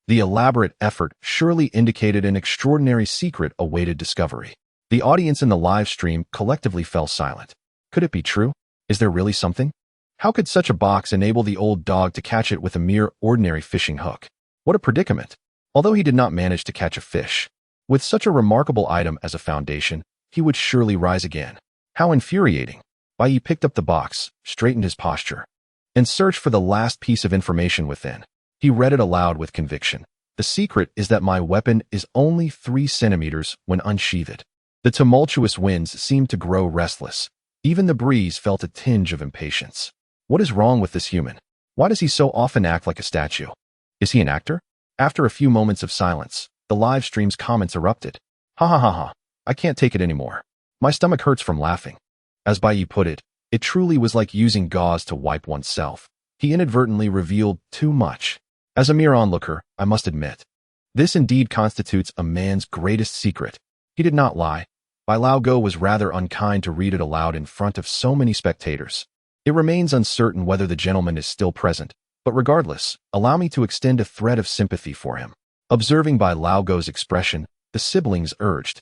The elaborate effort surely indicated an extraordinary secret awaited discovery. The audience in the live stream collectively fell silent. Could it be true? Is there really something? How could such a box enable the old dog to catch it with a mere ordinary fishing hook? What a predicament! Although he did not manage to catch a fish, with such a remarkable item as a foundation, he would surely rise again. How infuriating! Bai Ye picked up the box, straightened his posture, and searched for the last piece of information within. He read it aloud with conviction. "The secret is that my weapon is only 3 centimeters when unsheathed." The tumultuous winds seemed to grow restless. Even the breeze felt a tinge of impatience. What is wrong with this human? Why does he so often act like a statue? Is he an actor? After a few moments of silence, the live stream's comments erupted. "Ha ha ha ha, I can't take it anymore. My stomach hurts from laughing." As Bai Ye put it, it truly was like using gauze to wipe oneself. He inadvertently revealed too much. As a mere onlooker, I must admit, this indeed constitutes a man's greatest secret. He did not lie. Bai Laogo was rather unkind to read it aloud in front of so many spectators. It remains uncertain whether the gentleman is still present, but regardless, allow me to extend a thread of sympathy for him. Observing Bai Laogo's expression, the siblings urged,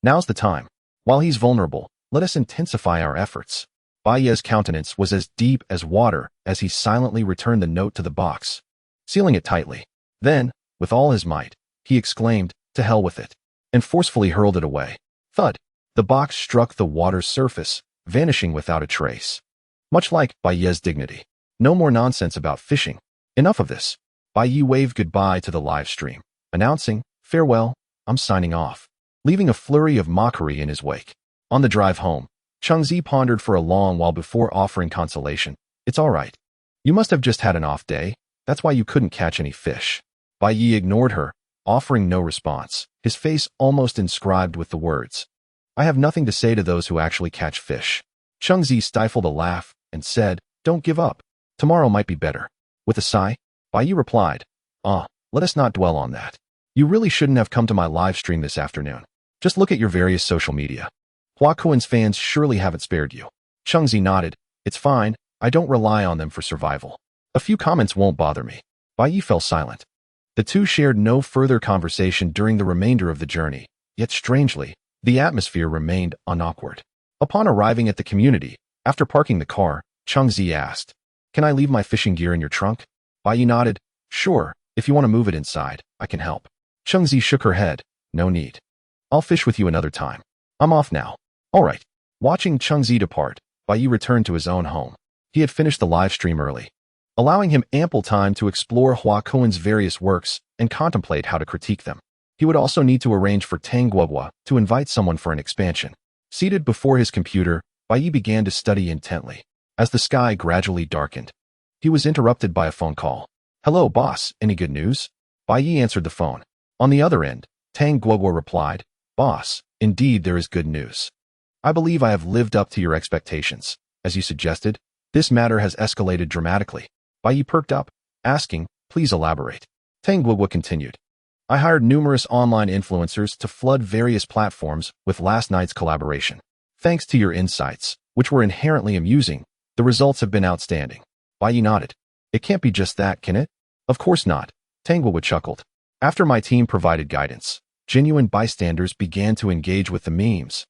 "Now's the time. While he's vulnerable, let us intensify our efforts." Bai Ye's countenance was as deep as water as he silently returned the note to the box, sealing it tightly. Then, with all his might, he exclaimed, "To hell with it," and forcefully hurled it away. Thud! The box struck the water's surface, vanishing without a trace. Much like Bai Ye's dignity. No more nonsense about fishing. Enough of this. Bai Ye waved goodbye to the live stream, announcing, "Farewell, I'm signing off," leaving a flurry of mockery in his wake. On the drive home, Cheng Zi pondered for a long while before offering consolation. "It's all right. You must have just had an off day. That's why you couldn't catch any fish." Bai Ye ignored her, offering no response, his face almost inscribed with the words, "I have nothing to say to those who actually catch fish." Cheng Zi stifled a laugh and said, "Don't give up. Tomorrow might be better." With a sigh, Bai Ye replied, Let us not dwell on that. You really shouldn't have come to my live stream this afternoon. Just look at your various social media. Hua Kuan's fans surely haven't spared you." Cheng Zi nodded. "It's fine. I don't rely on them for survival. A few comments won't bother me." Bai Ye fell silent. The two shared no further conversation during the remainder of the journey, yet strangely, the atmosphere remained unawkward. Upon arriving at the community, after parking the car, Cheng Zi asked, "Can I leave my fishing gear in your trunk?" Bai Ye nodded. "Sure, if you want to move it inside, I can help." Cheng Zi shook her head. "No need. I'll fish with you another time. I'm off now." "All right." Watching Cheng Zi depart, Bai Ye returned to his own home. He had finished the live stream early, allowing him ample time to explore Hua Kuan's various works and contemplate how to critique them. He would also need to arrange for Tang Guoguo to invite someone for an expansion. Seated before his computer, Bai Ye began to study intently. As the sky gradually darkened, he was interrupted by a phone call. "Hello, boss. Any good news?" Bai Ye answered the phone. On the other end, Tang Guoguo replied, "Boss, indeed there is good news. I believe I have lived up to your expectations. As you suggested, this matter has escalated dramatically." Bai Ye perked up, asking, "Please elaborate." Tang Guoguo continued, "I hired numerous online influencers to flood various platforms with last night's collaboration. Thanks to your insights, which were inherently amusing, the results have been outstanding. Bai Ye nodded. It can't be just that, can it? Of course not, Tang Guo chuckled. After my team provided guidance, genuine bystanders began to engage with the memes,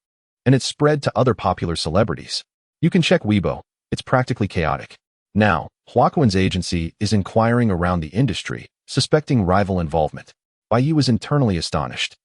and it spread to other popular celebrities. You can check Weibo, it's practically chaotic. Now, Huaquan's agency is inquiring around the industry, suspecting rival involvement. Bai Ye was internally astonished.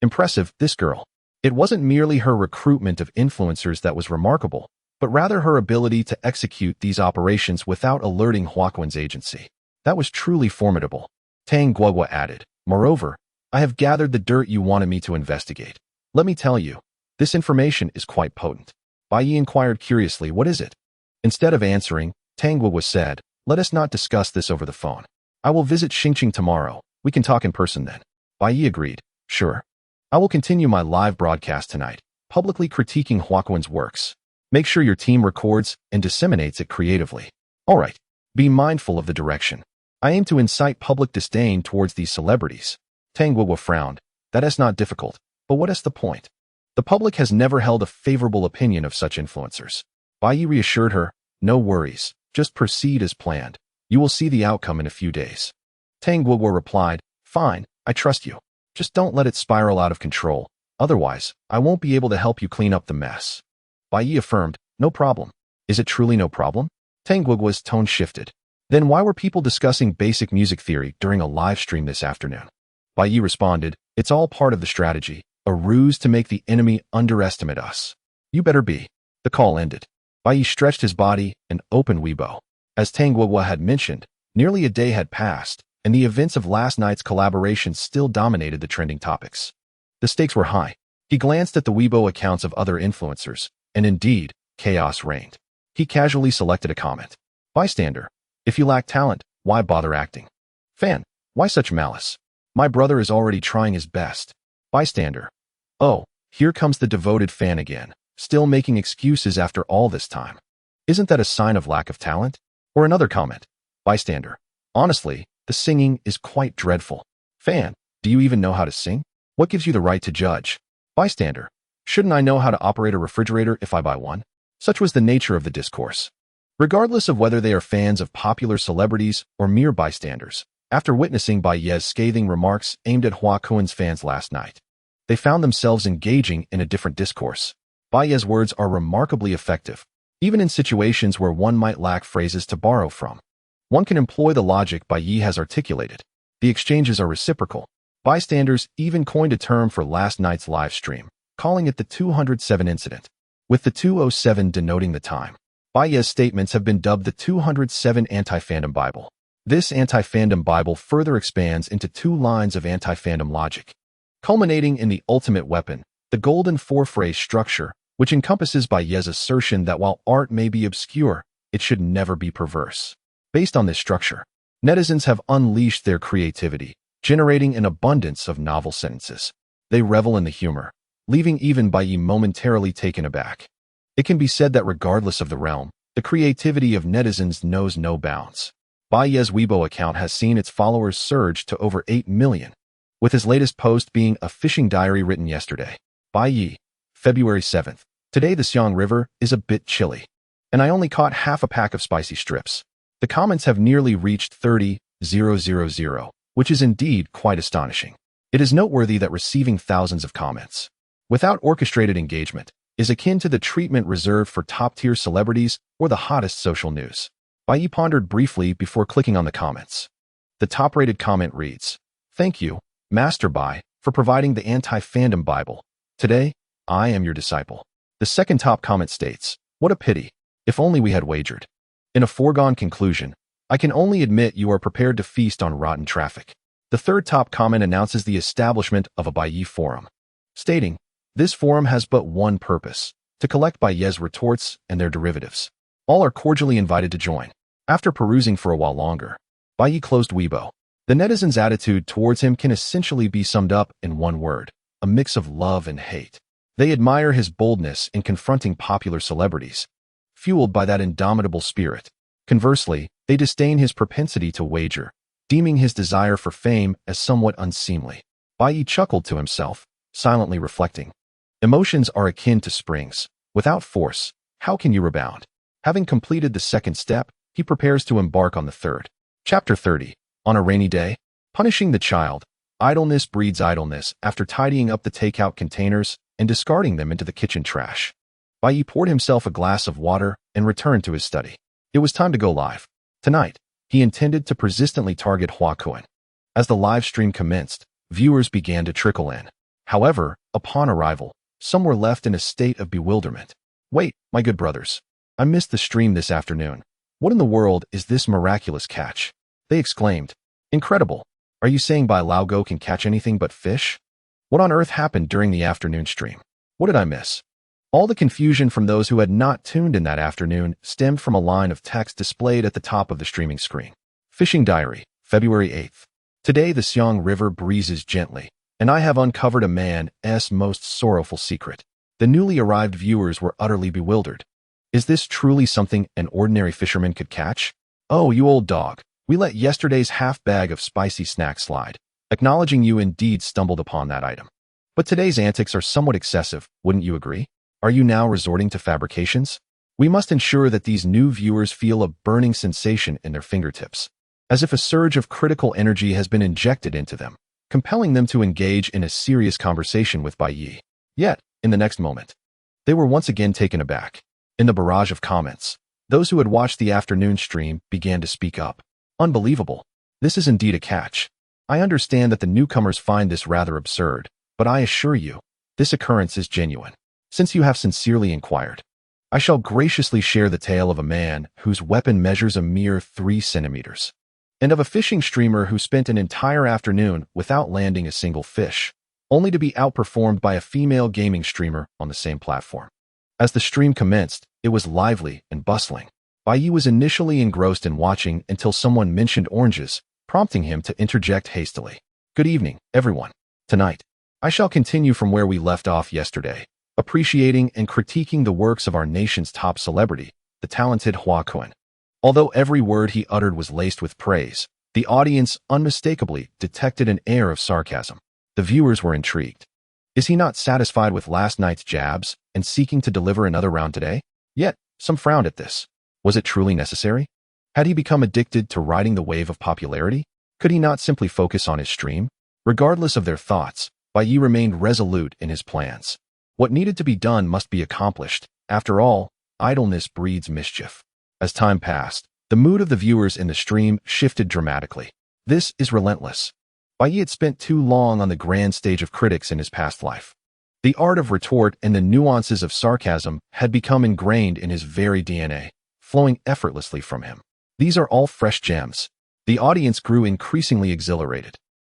Impressive, this girl. It wasn't merely her recruitment of influencers that was remarkable, but rather her ability to execute these operations without alerting Huaquan's agency. That was truly formidable. Tang Guogua added, moreover, I have gathered the dirt you wanted me to investigate. Let me tell you, this information is quite potent. Bai Ye inquired curiously, what is it? Instead of answering, Tang Guogua said, let us not discuss this over the phone. I will visit Xingqing tomorrow. We can talk in person then. Bai Ye agreed, sure. I will continue my live broadcast tonight, publicly critiquing Huaquan's works. Make sure your team records and disseminates it creatively. All right, be mindful of the direction. I aim to incite public disdain towards these celebrities. Tang Guogua frowned. That is not difficult, but what is the point? The public has never held a favorable opinion of such influencers. Bai Ye reassured her, no worries, just proceed as planned. You will see the outcome in a few days. Tang Guogua replied, fine, I trust you. Just don't let it spiral out of control, otherwise, I won't be able to help you clean up the mess. Bai Ye affirmed, no problem. Is it truly no problem? Tang Guogua's tone shifted. Then why were people discussing basic music theory during a live stream this afternoon? Bai Ye responded, it's all part of the strategy, a ruse to make the enemy underestimate us. You better be. The call ended. Bai Ye stretched his body and opened Weibo. As Tang Guogua had mentioned, nearly a day had passed, and the events of last night's collaboration still dominated the trending topics. The stakes were high. He glanced at the Weibo accounts of other influencers, and indeed, chaos reigned. He casually selected a comment. Bystander. If you lack talent, why bother acting? Fan. Why such malice? My brother is already trying his best. Bystander. Oh, here comes the devoted fan again, still making excuses after all this time. Isn't that a sign of lack of talent? Or another comment. Bystander. Honestly, the singing is quite dreadful. Fan. Do you even know how to sing? What gives you the right to judge? Bystander. Shouldn't I know how to operate a refrigerator if I buy one? Such was the nature of the discourse. Regardless of whether they are fans of popular celebrities or mere bystanders, after witnessing Bai Ye's scathing remarks aimed at Huaquan's fans last night, they found themselves engaging in a different discourse. Bai Ye's words are remarkably effective, even in situations where one might lack phrases to borrow from. One can employ the logic Bai Ye has articulated. The exchanges are reciprocal. Bystanders even coined a term for last night's live stream, calling it the 207 incident, with the 207 denoting the time. Bai Ye's statements have been dubbed the 207 Anti-Fandom Bible. This Anti-Fandom Bible further expands into two lines of anti-fandom logic, culminating in the ultimate weapon, the golden four-phrase structure, which encompasses Bai Ye's assertion that while art may be obscure, it should never be perverse. Based on this structure, netizens have unleashed their creativity, generating an abundance of novel sentences. They revel in the humor, leaving even Bai Ye momentarily taken aback. It can be said that regardless of the realm, the creativity of netizens knows no bounds. Bai Ye's Weibo account has seen its followers surge to over 8 million, with his latest post being a fishing diary written yesterday. Bai Ye, February 7th. Today the Xiang River is a bit chilly, and I only caught half a pack of spicy strips. The comments have nearly reached 30,000, which is indeed quite astonishing. It is noteworthy that receiving thousands of comments, without orchestrated engagement, is akin to the treatment reserved for top-tier celebrities or the hottest social news. Bai Ye pondered briefly before clicking on the comments. The top-rated comment reads, thank you, Master Bai, for providing the Anti-Fandom Bible. Today, I am your disciple. The second top comment states, what a pity. If only we had wagered. In a foregone conclusion, I can only admit you are prepared to feast on rotten traffic. The third top comment announces the establishment of a Bai Ye forum, stating, this forum has but one purpose, to collect Bai Ye's retorts and their derivatives. All are cordially invited to join. After perusing for a while longer, Bai Ye closed Weibo. The netizens' attitude towards him can essentially be summed up in one word, a mix of love and hate. They admire his boldness in confronting popular celebrities, fueled by that indomitable spirit. Conversely, they disdain his propensity to wager, deeming his desire for fame as somewhat unseemly. Bai Ye chuckled to himself, silently reflecting. Emotions are akin to springs. Without force, How can you rebound? Having completed the second step, he prepares to embark on the third. Chapter 30. On a rainy day, punishing the child. Idleness breeds idleness. After tidying up the takeout containers and discarding them into the kitchen trash, Bai Ye poured himself a glass of water and returned to his study. It was time to go live. Tonight, he intended to persistently target Huakuan. As the live stream commenced, viewers began to trickle in. However, upon arrival, some were left in a state of bewilderment. Wait, my good brothers. I missed the stream this afternoon. What in the world is this miraculous catch? They exclaimed. Incredible. Are you saying Bai Laogo can catch anything but fish? What on earth happened during the afternoon stream? What did I miss? All the confusion from those who had not tuned in that afternoon stemmed from a line of text displayed at the top of the streaming screen. Fishing Diary, February 8th. Today the Xiang River breezes gently, and I have uncovered a man's most sorrowful secret. The newly arrived viewers were utterly bewildered. Is this truly something an ordinary fisherman could catch? Oh, you old dog. We let yesterday's half bag of spicy snacks slide, acknowledging you indeed stumbled upon that item. But today's antics are somewhat excessive, wouldn't you agree? Are you now resorting to fabrications? We must ensure that these new viewers feel a burning sensation in their fingertips, as if a surge of critical energy has been injected into them, compelling them to engage in a serious conversation with Bai Ye. Yet, in the next moment, they were once again taken aback. In the barrage of comments, those who had watched the afternoon stream began to speak up. Unbelievable. This is indeed a catch. I understand that the newcomers find this rather absurd, but I assure you, this occurrence is genuine. Since you have sincerely inquired, I shall graciously share the tale of a man whose weapon measures a mere 3 centimeters, and of a fishing streamer who spent an entire afternoon without landing a single fish, only to be outperformed by a female gaming streamer on the same platform. As the stream commenced, it was lively and bustling. Bai Ye was initially engrossed in watching until someone mentioned oranges, prompting him to interject hastily. Good evening, everyone. Tonight, I shall continue from where we left off yesterday, appreciating and critiquing the works of our nation's top celebrity, the talented Huakuan. Although every word he uttered was laced with praise, the audience unmistakably detected an air of sarcasm. The viewers were intrigued. Is he not satisfied with last night's jabs and seeking to deliver another round today? Yet, some frowned at this. Was it truly necessary? Had he become addicted to riding the wave of popularity? Could he not simply focus on his stream? Regardless of their thoughts, Bai Ye remained resolute in his plans. What needed to be done must be accomplished. After all, idleness breeds mischief. As time passed, the mood of the viewers in the stream shifted dramatically. This is relentless. Bai Ye had spent too long on the grand stage of critics in his past life. The art of retort and the nuances of sarcasm had become ingrained in his very DNA, flowing effortlessly from him. These are all fresh gems. The audience grew increasingly exhilarated,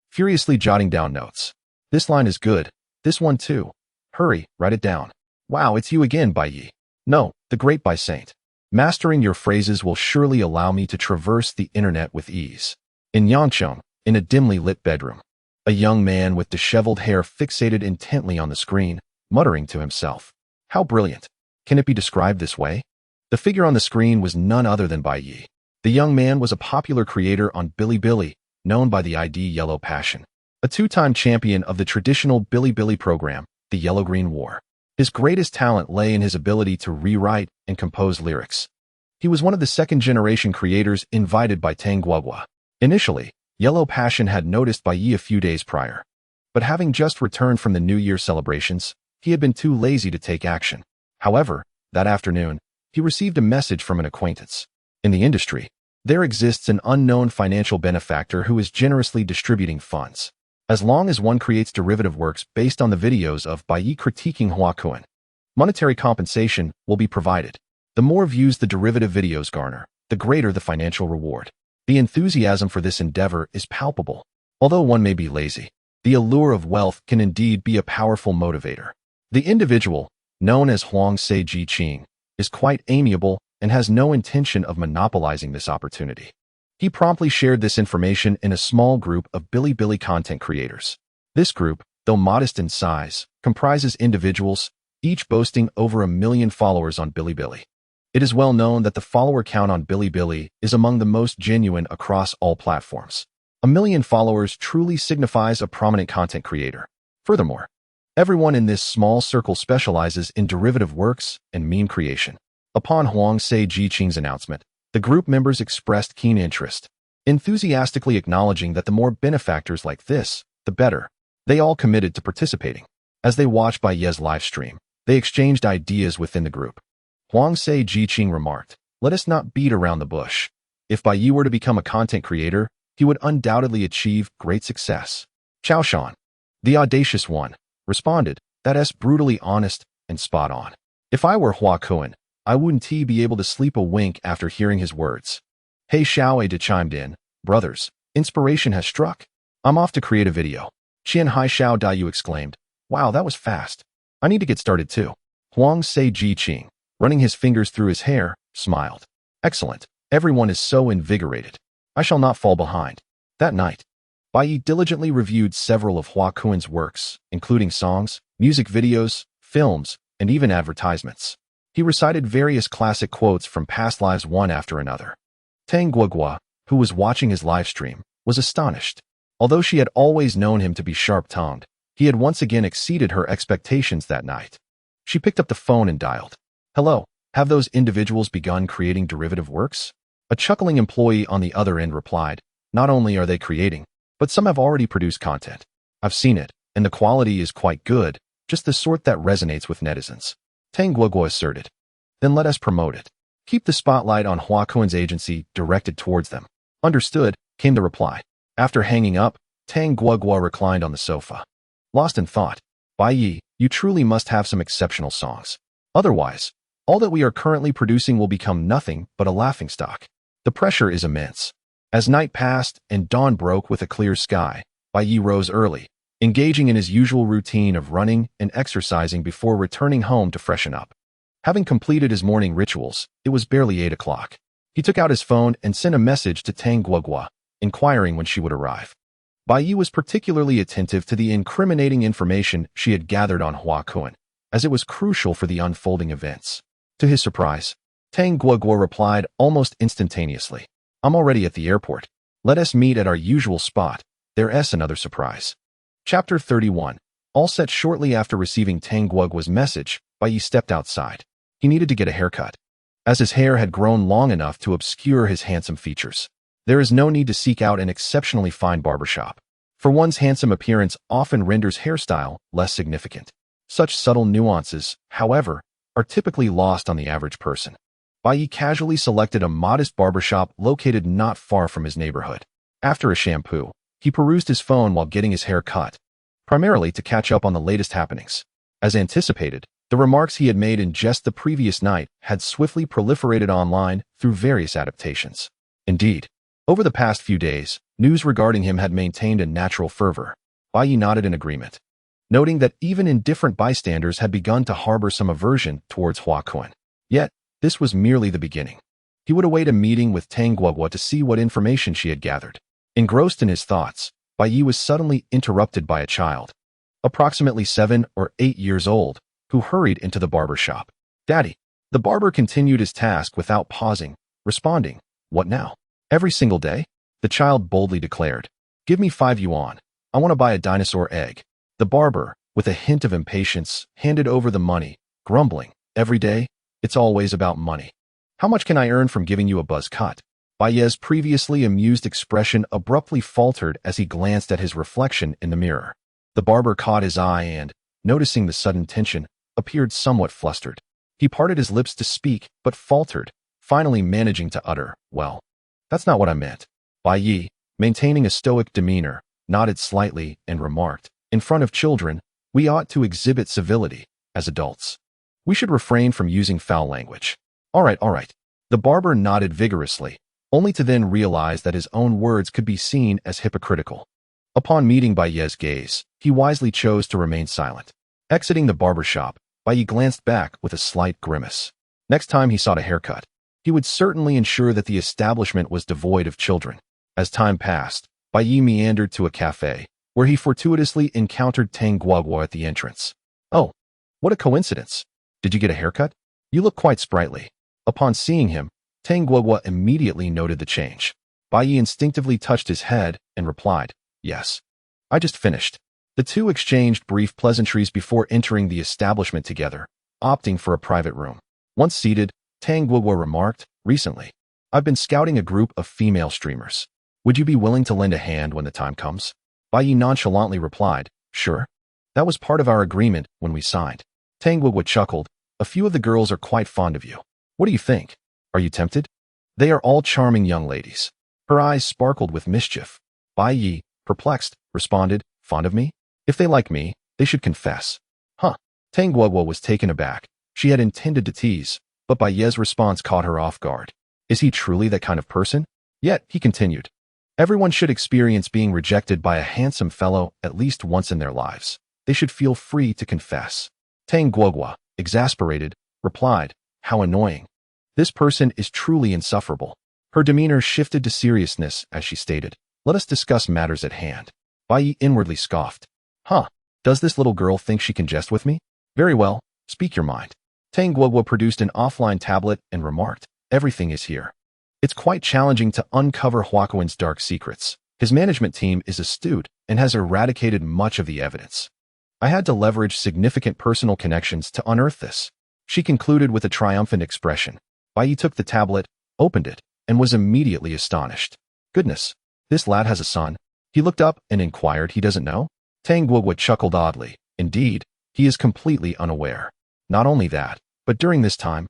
furiously jotting down notes. This line is good. This one too. Hurry, write it down. Wow, it's you again, Bai Ye. No, the great Bai Saint. Mastering your phrases will surely allow me to traverse the internet with ease. In Yangcheng, in a dimly lit bedroom, a young man with disheveled hair fixated intently on the screen, muttering to himself. How brilliant. Can it be described this way? The figure on the screen was none other than Bai Ye. The young man was a popular creator on Bilibili, known by the ID Yellow Passion, a 2-time champion of the traditional Bilibili program, the Yellow-Green War. His greatest talent lay in his ability to rewrite and compose lyrics. He was one of the second-generation creators invited by Tang Guogua. Initially, Yellow Passion had noticed Bai Ye a few days prior, but having just returned from the New Year celebrations, he had been too lazy to take action. However, that afternoon, he received a message from an acquaintance. In the industry, there exists an unknown financial benefactor who is generously distributing funds. As long as one creates derivative works based on the videos of Bai Ye critiquing Huakuan, monetary compensation will be provided. The more views the derivative videos garner, the greater the financial reward. The enthusiasm for this endeavor is palpable. Although one may be lazy, the allure of wealth can indeed be a powerful motivator. The individual, known as Huang Se Ji Qing, is quite amiable and has no intention of monopolizing this opportunity. He promptly shared this information in a small group of Bilibili content creators. This group, though modest in size, comprises individuals, each boasting over 1 million followers on Bilibili. It is well known that the follower count on Bilibili is among the most genuine across all platforms. 1 million followers truly signifies a prominent content creator. Furthermore, everyone in this small circle specializes in derivative works and meme creation. Upon Huang Se Jiqing's announcement, the group members expressed keen interest, enthusiastically acknowledging that the more benefactors like this, the better. They all committed to participating. As they watched Bai Ye's live stream, they exchanged ideas within the group. Huang Se Jiqing remarked, "Let us not beat around the bush. If Bai Ye were to become a content creator, he would undoubtedly achieve great success." Chao Shan, the audacious one, responded, "That's brutally honest and spot on. If I were Hua Kun, I wouldn't be able to sleep a wink after hearing his words." Hey Xiao De chimed in, "Brothers, inspiration has struck. I'm off to create a video." Qian Hai Xiao Daiyu exclaimed, "Wow, that was fast. I need to get started too." Huang Se Jiqing, running his fingers through his hair, smiled. "Excellent. Everyone is so invigorated. I shall not fall behind." That night, Bai Ye diligently reviewed several of Hua Kun's works, including songs, music videos, films, and even advertisements. He recited various classic quotes from past lives one after another. Tang Guogua, who was watching his live stream, was astonished. Although she had always known him to be sharp-tongued, he had once again exceeded her expectations that night. She picked up the phone and dialed. "Hello, have those individuals begun creating derivative works?" A chuckling employee on the other end replied, "Not only are they creating, but some have already produced content. I've seen it, and the quality is quite good, just the sort that resonates with netizens." Tang Guogua asserted. "Then let us promote it. Keep the spotlight on Hua Kun's agency directed towards them." "Understood," came the reply. After hanging up, Tang Guogua reclined on the sofa. Lost in thought, "Bai Ye, you truly must have some exceptional songs. Otherwise, all that we are currently producing will become nothing but a laughingstock." The pressure is immense. As night passed and dawn broke with a clear sky, Bai Ye rose early, engaging in his usual routine of running and exercising before returning home to freshen up. Having completed his morning rituals, it was barely 8 o'clock. He took out his phone and sent a message to Tang Guogua, inquiring when she would arrive. Bai Ye was particularly attentive to the incriminating information she had gathered on Hua Kun, as it was crucial for the unfolding events. To his surprise, Tang Guogua replied almost instantaneously, "I'm already at the airport. Let us meet at our usual spot." There's another surprise. Chapter 31. All set shortly after receiving Tang Guogua's message, Bai Ye stepped outside. He needed to get a haircut, as his hair had grown long enough to obscure his handsome features. There is no need to seek out an exceptionally fine barbershop, for one's handsome appearance often renders hairstyle less significant. Such subtle nuances, however, are typically lost on the average person. Bai Ye casually selected a modest barbershop located not far from his neighborhood. After a shampoo, he perused his phone while getting his hair cut, primarily to catch up on the latest happenings. As anticipated, the remarks he had made in just the previous night had swiftly proliferated online through various adaptations. Indeed, over the past few days, news regarding him had maintained a natural fervor. Bai Ye nodded in agreement, noting that even indifferent bystanders had begun to harbor some aversion towards Hua Kun. Yet, this was merely the beginning. He would await a meeting with Tang Guogua to see what information she had gathered. Engrossed in his thoughts, Bai Ye was suddenly interrupted by a child, approximately 7 or 8 years old, who hurried into the barber shop. "Daddy." The barber continued his task without pausing, responding, "What now?" "Every single day," the child boldly declared. "Give me 5 yuan. I want to buy a dinosaur egg." The barber, with a hint of impatience, handed over the money, grumbling, "Every day? It's always about money. How much can I earn from giving you a buzz cut?" Bai Ye's previously amused expression abruptly faltered as he glanced at his reflection in the mirror. The barber caught his eye and, noticing the sudden tension, appeared somewhat flustered. He parted his lips to speak, but faltered, finally managing to utter, "Well, that's not what I meant." Bai Ye, maintaining a stoic demeanor, nodded slightly and remarked, "In front of children, we ought to exhibit civility. As adults, we should refrain from using foul language." All right. The barber nodded vigorously, only to then realize that his own words could be seen as hypocritical. Upon meeting Bai Ye's gaze, he wisely chose to remain silent. Exiting the barber shop, Bai Ye glanced back with a slight grimace. Next time he sought a haircut, he would certainly ensure that the establishment was devoid of children. As time passed, Bai Ye meandered to a cafe, where he fortuitously encountered Tang Guogua at the entrance. "Oh, what a coincidence. Did you get a haircut? You look quite sprightly." Upon seeing him, Tang Guogua immediately noted the change. Bai Ye instinctively touched his head and replied, "Yes. I just finished." The two exchanged brief pleasantries before entering the establishment together, opting for a private room. Once seated, Tang Guogua remarked, recently. I've been scouting a group of female streamers. Would you be willing to lend a hand when the time comes? Bai Ye nonchalantly replied, sure. That was part of our agreement when we signed. Tang Guogua chuckled, a few of the girls are quite fond of you. What do you think? Are you tempted? They are all charming young ladies. Her eyes sparkled with mischief. Bai Ye, perplexed, responded, fond of me? If they like me, they should confess. Huh. Tang Guogua was taken aback. She had intended to tease, but Bai Ye's response caught her off guard. Is he truly that kind of person? Yet, he continued. Everyone should experience being rejected by a handsome fellow at least once in their lives. They should feel free to confess. Tang Guogua, exasperated, replied, how annoying. This person is truly insufferable. Her demeanor shifted to seriousness as she stated, let us discuss matters at hand. Bai Ye inwardly scoffed. Huh, does this little girl think she can jest with me? Very well, speak your mind. Tang Guogua produced an offline tablet and remarked, everything is here. It's quite challenging to uncover Huaquan's dark secrets. His management team is astute and has eradicated much of the evidence. I had to leverage significant personal connections to unearth this. She concluded with a triumphant expression. Bai Ye took the tablet, opened it, and was immediately astonished. Goodness, this lad has a son. He looked up and inquired, he doesn't know? Tang Guogua chuckled oddly. Indeed, he is completely unaware. Not only that, but during this time,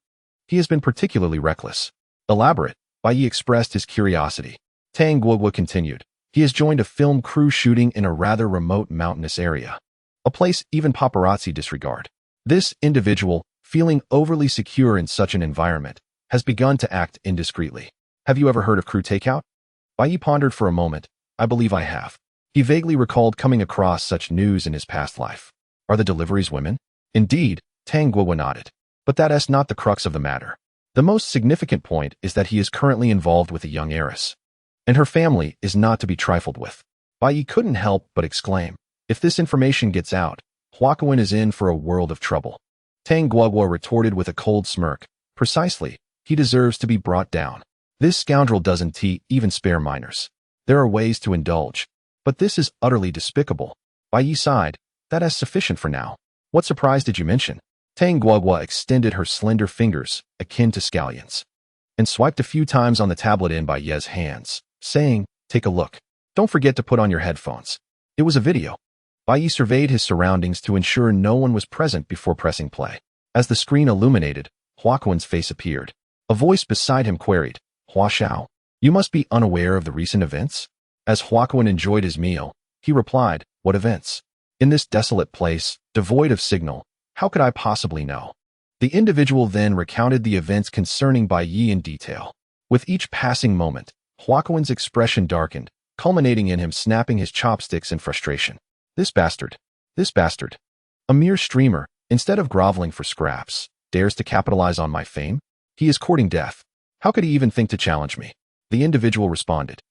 he has been particularly reckless. Elaborate. Bai Ye expressed his curiosity. Tang Guogua continued. He has joined a film crew shooting in a rather remote mountainous area. A place even paparazzi disregard. This individual, feeling overly secure in such an environment, has begun to act indiscreetly. Have you ever heard of crew takeout? Bai Ye pondered for a moment. I believe I have. He vaguely recalled coming across such news in his past life. Are the deliveries women? Indeed, Tang Guogua nodded. But that is not the crux of the matter. The most significant point is that he is currently involved with a young heiress. And her family is not to be trifled with. Bai Ye couldn't help but exclaim, if this information gets out, Huaquan is in for a world of trouble. Tang Guogua retorted with a cold smirk. Precisely, he deserves to be brought down. This scoundrel doesn't even spare minors. There are ways to indulge. But this is utterly despicable. Bai Ye sighed. That is sufficient for now. What surprise did you mention? Tang Guogua extended her slender fingers, akin to scallions, and swiped a few times on the tablet in Bai Ye's hands, saying, take a look. Don't forget to put on your headphones. It was a video. Bai Ye surveyed his surroundings to ensure no one was present before pressing play. As the screen illuminated, Huaquan's face appeared. A voice beside him queried, Hua Xiao, you must be unaware of the recent events? As Huaquan enjoyed his meal, he replied, what events? In this desolate place, devoid of signal, how could I possibly know? The individual then recounted the events concerning Bai Ye in detail. With each passing moment, Huaquan's expression darkened, culminating in him snapping his chopsticks in frustration. This bastard. A mere streamer, instead of groveling for scraps, dares to capitalize on my fame? He is courting death. How could he even think to challenge me? The individual responded.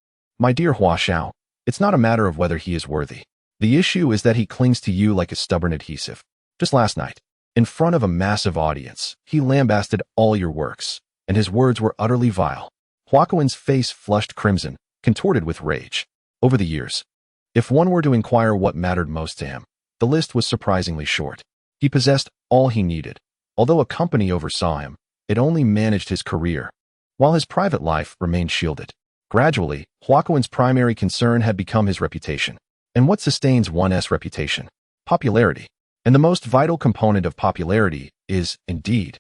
My dear Hua Xiao, it's not a matter of whether he is worthy. The issue is that he clings to you like a stubborn adhesive. Just last night, in front of a massive audience, he lambasted all your works, and his words were utterly vile. Huaquan's face flushed crimson, contorted with rage. Over the years, if one were to inquire what mattered most to him, the list was surprisingly short. He possessed all he needed. Although a company oversaw him, it only managed his career, while his private life remained shielded. Gradually, Huaquan's primary concern had become his reputation. And what sustains one's reputation? Popularity. And the most vital component of popularity is, indeed,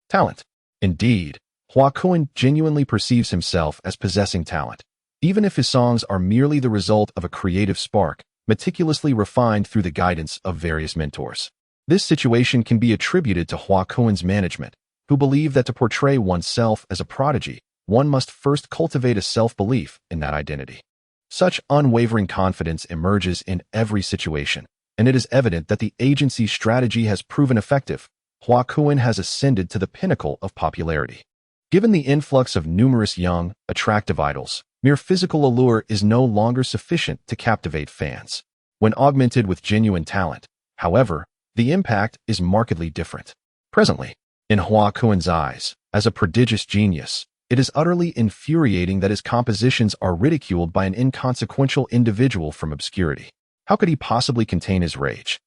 talent. Indeed, Huaquan genuinely perceives himself as possessing talent, even if his songs are merely the result of a creative spark, meticulously refined through the guidance of various mentors. This situation can be attributed to Huaquan's management, who believe that to portray oneself as a prodigy, one must first cultivate a self-belief in that identity. Such unwavering confidence emerges in every situation, and it is evident that the agency's strategy has proven effective. Huaquan has ascended to the pinnacle of popularity. Given the influx of numerous young, attractive idols, mere physical allure is no longer sufficient to captivate fans. When augmented with genuine talent, however, the impact is markedly different. Presently, in Huaquan's eyes, as a prodigious genius, it is utterly infuriating that his compositions are ridiculed by an inconsequential individual from obscurity. How could he possibly contain his rage?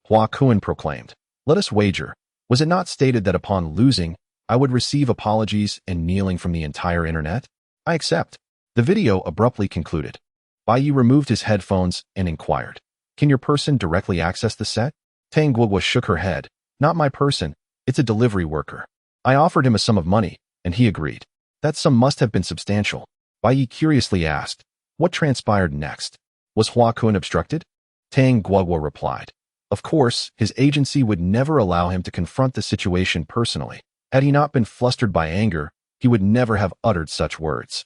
Huaquan proclaimed, "Let us wager. Was it not stated that upon losing, I would receive apologies and kneeling from the entire internet? I accept. The video abruptly concluded. Bai Ye removed his headphones and inquired, "Can your person directly access the set?" Tang Guogua shook her head. "Not my person. It's a delivery worker." I offered him a sum of money, and he agreed. That sum must have been substantial. Bai Ye curiously asked, "What transpired next? Was Hua Kun obstructed?" Tang Guogua replied, "Of course, his agency would never allow him to confront the situation personally. Had he not been flustered by anger, he would never have uttered such words.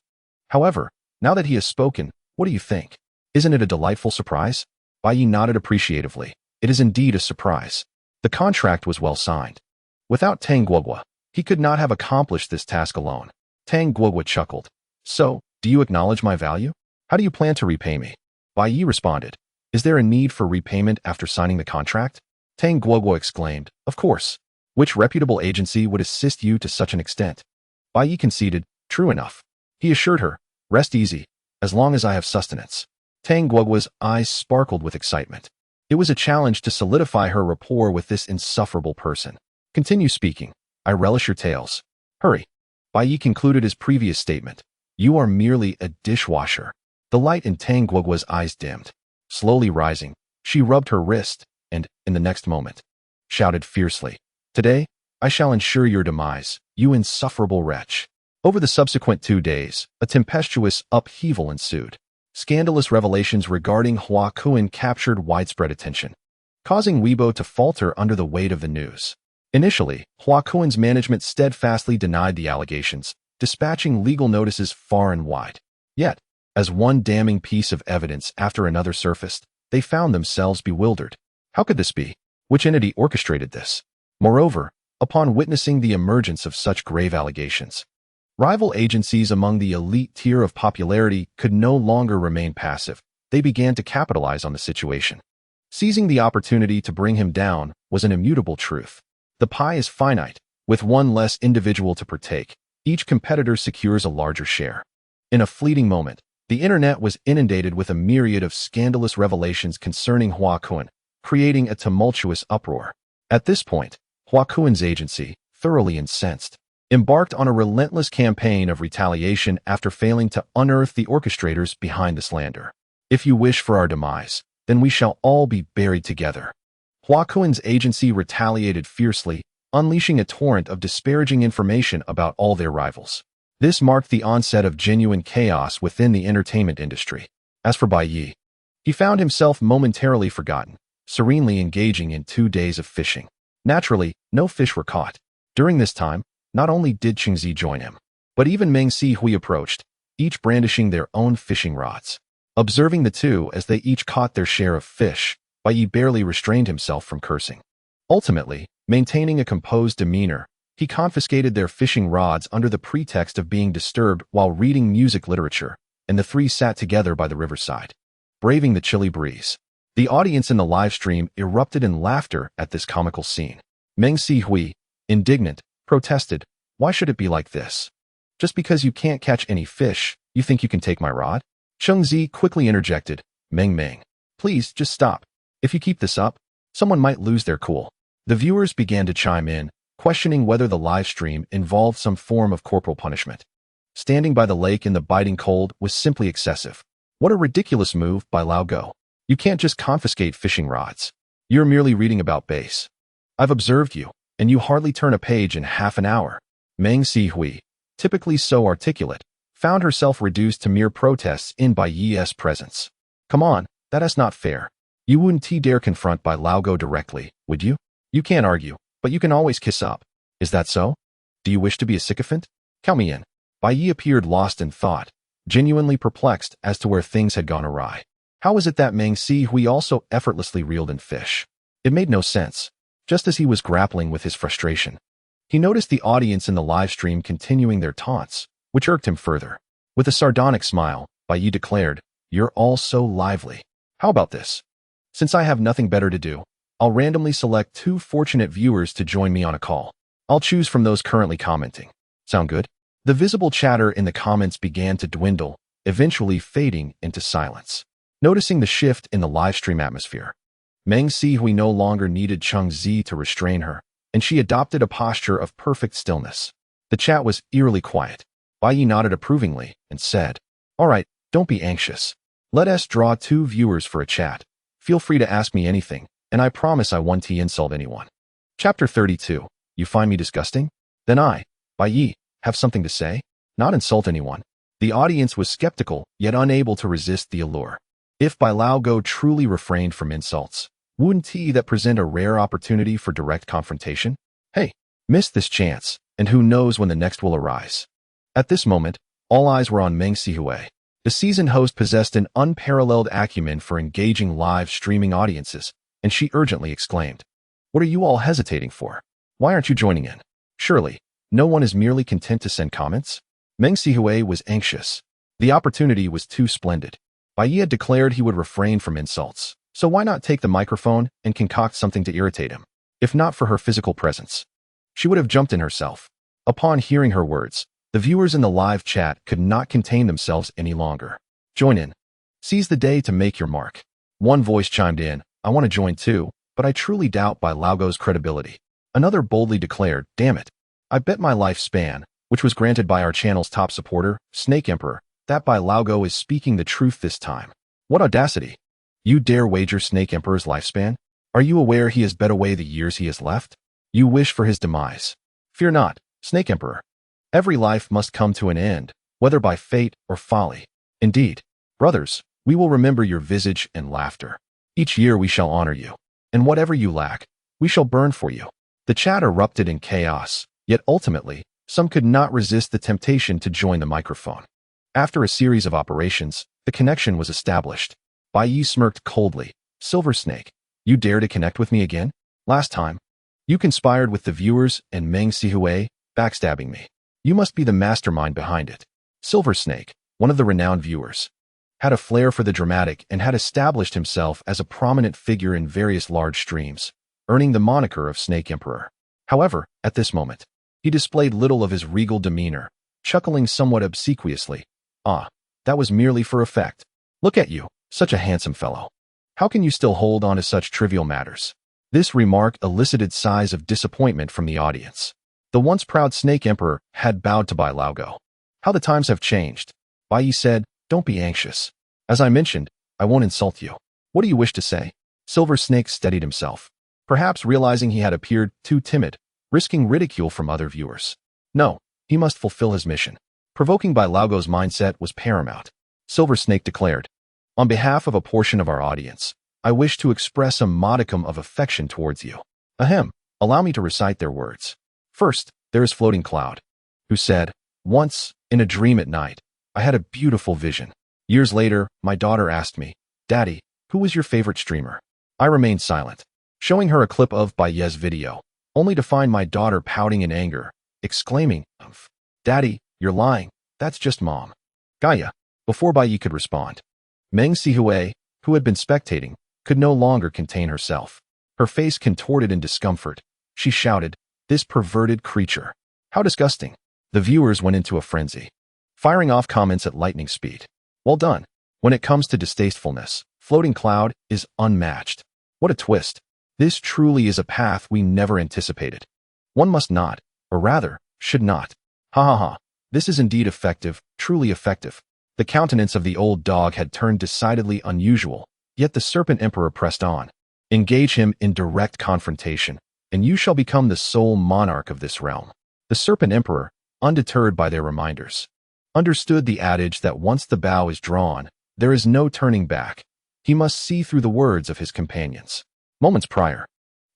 However, now that he has spoken, what do you think? Isn't it a delightful surprise?" Bai Ye nodded appreciatively. "It is indeed a surprise. The contract was well signed. Without Tang Guogua, he could not have accomplished this task alone." Tang Guogua chuckled. "So, do you acknowledge my value? How do you plan to repay me?" Bai Ye responded, "Is there a need for repayment after signing the contract?" Tang Guogua exclaimed, "Of course. Which reputable agency would assist you to such an extent?" Bai Ye conceded, "True enough." He assured her, "Rest easy, as long as I have sustenance." Tang Guogua's eyes sparkled with excitement. It was a challenge to solidify her rapport with this insufferable person. "Continue speaking. I relish your tales. Hurry." Bai Ye concluded his previous statement. "You are merely a dishwasher." The light in Tang Guogua's eyes dimmed. Slowly rising, she rubbed her wrist and, in the next moment, shouted fiercely, "Today, I shall ensure your demise, you insufferable wretch." Over the subsequent 2 days, a tempestuous upheaval ensued. Scandalous revelations regarding Hua Kun captured widespread attention, causing Weibo to falter under the weight of the news. Initially, Hua Kun's management steadfastly denied the allegations, dispatching legal notices far and wide. Yet, as one damning piece of evidence after another surfaced, they found themselves bewildered. How could this be? Which entity orchestrated this? Moreover, upon witnessing the emergence of such grave allegations, rival agencies among the elite tier of popularity could no longer remain passive. They began to capitalize on the situation. Seizing the opportunity to bring him down was an immutable truth. The pie is finite. With one less individual to partake, each competitor secures a larger share. In a fleeting moment, the internet was inundated with a myriad of scandalous revelations concerning Hua Kun, creating a tumultuous uproar. At this point, Hua Kun's agency, thoroughly incensed, embarked on a relentless campaign of retaliation after failing to unearth the orchestrators behind the slander. "If you wish for our demise, then we shall all be buried together." Hua Kun's agency retaliated fiercely, unleashing a torrent of disparaging information about all their rivals. This marked the onset of genuine chaos within the entertainment industry. As for Bai Ye, he found himself momentarily forgotten, serenely engaging in 2 days of fishing. Naturally, no fish were caught. During this time, not only did Qingzi join him, but even Meng Sihui approached, each brandishing their own fishing rods. Observing the two as they each caught their share of fish, Bai Ye barely restrained himself from cursing. Ultimately, maintaining a composed demeanor, he confiscated their fishing rods under the pretext of being disturbed while reading music literature, and the three sat together by the riverside, braving the chilly breeze. The audience in the live stream erupted in laughter at this comical scene. Meng Sihui, indignant, protested, "Why should it be like this? Just because you can't catch any fish, you think you can take my rod?" Chengzi quickly interjected, Meng, please just stop. If you keep this up, someone might lose their cool." The viewers began to chime in, questioning whether the live stream involved some form of corporal punishment. Standing by the lake in the biting cold was simply excessive. What a ridiculous move by Lao Go. You can't just confiscate fishing rods. You're merely reading about base. I've observed you, and you hardly turn a page in half an hour. Meng Sihui, typically so articulate, found herself reduced to mere protests in Bai Ye's presence. "Come on, that is not fair. You wouldn't dare confront Bai Lao Go directly, would you? You can't argue, but you can always kiss up. Is that so? Do you wish to be a sycophant? Count me in." Bai Ye appeared lost in thought, genuinely perplexed as to where things had gone awry. How was it that Meng Sihui also effortlessly reeled in fish? It made no sense. Just as he was grappling with his frustration, he noticed the audience in the live stream continuing their taunts, which irked him further. With a sardonic smile, Bai Ye declared, "You're all so lively. How about this? Since I have nothing better to do, I'll randomly select 2 fortunate viewers to join me on a call. I'll choose from those currently commenting. Sound good?" The visible chatter in the comments began to dwindle, eventually fading into silence. Noticing the shift in the live stream atmosphere, Meng Sihui no longer needed Chengzi to restrain her. and she adopted a posture of perfect stillness. The chat was eerily quiet. Bai Ye nodded approvingly and said, "All right, don't be anxious. Let us draw 2 viewers for a chat. Feel free to ask me anything, and I promise I won't insult anyone." Chapter 32. You find me disgusting? Then I, Bai Ye, have something to say? Not insult anyone. The audience was skeptical, yet unable to resist the allure. If Bai Laogo truly refrained from insults, wouldn't that present a rare opportunity for direct confrontation? Hey, missed this chance, and who knows when the next will arise. At this moment, all eyes were on Meng Sihui. The seasoned host possessed an unparalleled acumen for engaging live streaming audiences, and she urgently exclaimed, "What are you all hesitating for? Why aren't you joining in? Surely, no one is merely content to send comments?" Meng Sihui was anxious. The opportunity was too splendid. Bai Ye had declared he would refrain from insults, so why not take the microphone and concoct something to irritate him? If not for her physical presence, she would have jumped in herself. Upon hearing her words, the viewers in the live chat could not contain themselves any longer. Join in. Seize the day to make your mark. One voice chimed in, "I want to join too, but I truly doubt Bai Laogo's credibility." Another boldly declared, "Damn it. I bet my lifespan, which was granted by our channel's top supporter, Snake Emperor, that Bai Laogo is speaking the truth this time." What audacity! You dare wager Snake Emperor's lifespan? Are you aware he has bet away the years he has left? You wish for his demise. Fear not, Snake Emperor. Every life must come to an end, whether by fate or folly. Indeed, brothers, we will remember your visage and laughter. Each year we shall honor you, and whatever you lack, we shall burn for you. The chat erupted in chaos, yet ultimately, some could not resist the temptation to join the microphone. After a series of operations, the connection was established. Bai Ye smirked coldly. "Silver Snake, you dare to connect with me again? Last time, you conspired with the viewers and Meng Sihui, backstabbing me. You must be the mastermind behind it." Silver Snake, one of the renowned viewers, had a flair for the dramatic and had established himself as a prominent figure in various large streams, earning the moniker of Snake Emperor. However, at this moment, he displayed little of his regal demeanor, chuckling somewhat obsequiously. "Ah, that was merely for effect. Look at you, such a handsome fellow. How can you still hold on to such trivial matters?" This remark elicited sighs of disappointment from the audience. The once proud Snake Emperor had bowed to Bai Laogo. "How the times have changed." Bai Ye said, "Don't be anxious. As I mentioned, I won't insult you. What do you wish to say?" Silver Snake steadied himself, perhaps realizing he had appeared too timid, risking ridicule from other viewers. No, he must fulfill his mission. Provoking Bai Laogo's mindset was paramount. Silver Snake declared, "On behalf of a portion of our audience, I wish to express a modicum of affection towards you. Ahem, allow me to recite their words. First, there is Floating Cloud, who said, 'Once, in a dream at night, I had a beautiful vision. Years later, my daughter asked me, "Daddy, who was your favorite streamer?" I remained silent, showing her a clip of Bai Ye's video, only to find my daughter pouting in anger, exclaiming, "Daddy, you're lying. That's just Mom." Gaia. Before Bai Ye could respond, Meng Sihui, who had been spectating, could no longer contain herself. Her face contorted in discomfort. She shouted, "This perverted creature. How disgusting." The viewers went into a frenzy, firing off comments at lightning speed. Well done. When it comes to distastefulness, Floating Cloud is unmatched. What a twist. This truly is a path we never anticipated. One must not, or rather, should not. Ha ha ha. This is indeed effective, truly effective. The countenance of the old dog had turned decidedly unusual, yet the Serpent Emperor pressed on. Engage him in direct confrontation, and you shall become the sole monarch of this realm. The Serpent Emperor, undeterred by their reminders, understood the adage that once the bow is drawn, there is no turning back. He must see through the words of his companions. Moments prior,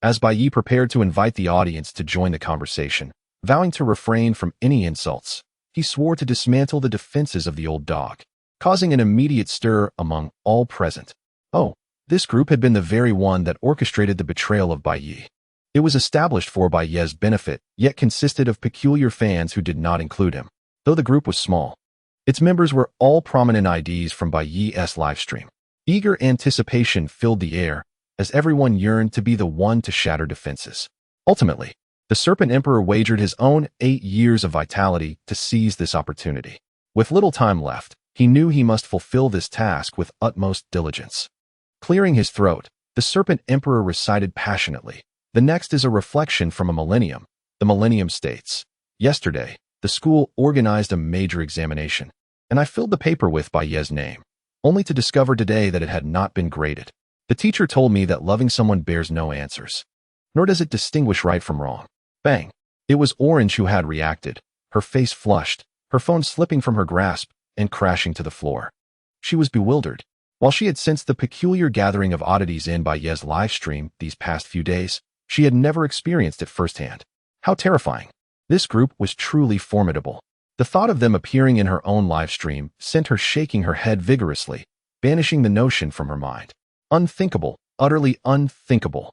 as Bai Ye prepared to invite the audience to join the conversation, vowing to refrain from any insults, he swore to dismantle the defenses of the old dog, causing an immediate stir among all present. Oh, this group had been the very one that orchestrated the betrayal of Bai Ye. It was established for Bai Ye's benefit, yet consisted of peculiar fans who did not include him. Though the group was small, its members were all prominent IDs from Bai Ye's livestream. Eager anticipation filled the air, as everyone yearned to be the one to shatter defenses. Ultimately, the Serpent Emperor wagered his own 8 years of vitality to seize this opportunity. With little time left, he knew he must fulfill this task with utmost diligence. Clearing his throat, the Serpent Emperor recited passionately, The next is a reflection from a millennium. The millennium states, "Yesterday, the school organized a major examination, and I filled the paper with Bai Ye's name, only to discover today that it had not been graded. The teacher told me that loving someone bears no answers, nor does it distinguish right from wrong." Bang! It was Orange who had reacted, her face flushed, her phone slipping from her grasp and crashing to the floor. She was bewildered. While she had sensed the peculiar gathering of oddities in Bai Ye's live stream these past few days, she had never experienced it firsthand. How terrifying. This group was truly formidable. The thought of them appearing in her own live stream sent her shaking her head vigorously, banishing the notion from her mind. Unthinkable, utterly unthinkable.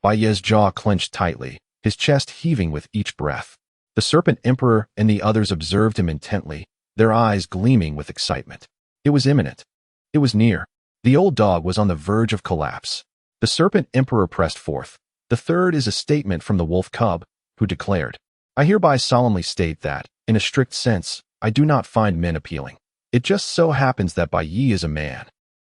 Bai Ye's jaw clenched tightly, his chest heaving with each breath. The Serpent Emperor and the others observed him intently, their eyes gleaming with excitement. It was imminent. It was near. The old dog was on the verge of collapse. The Serpent Emperor pressed forth. The third is a statement from the wolf cub, who declared, "I hereby solemnly state that, in a strict sense, I do not find men appealing. It just so happens that Bai Ye is a man,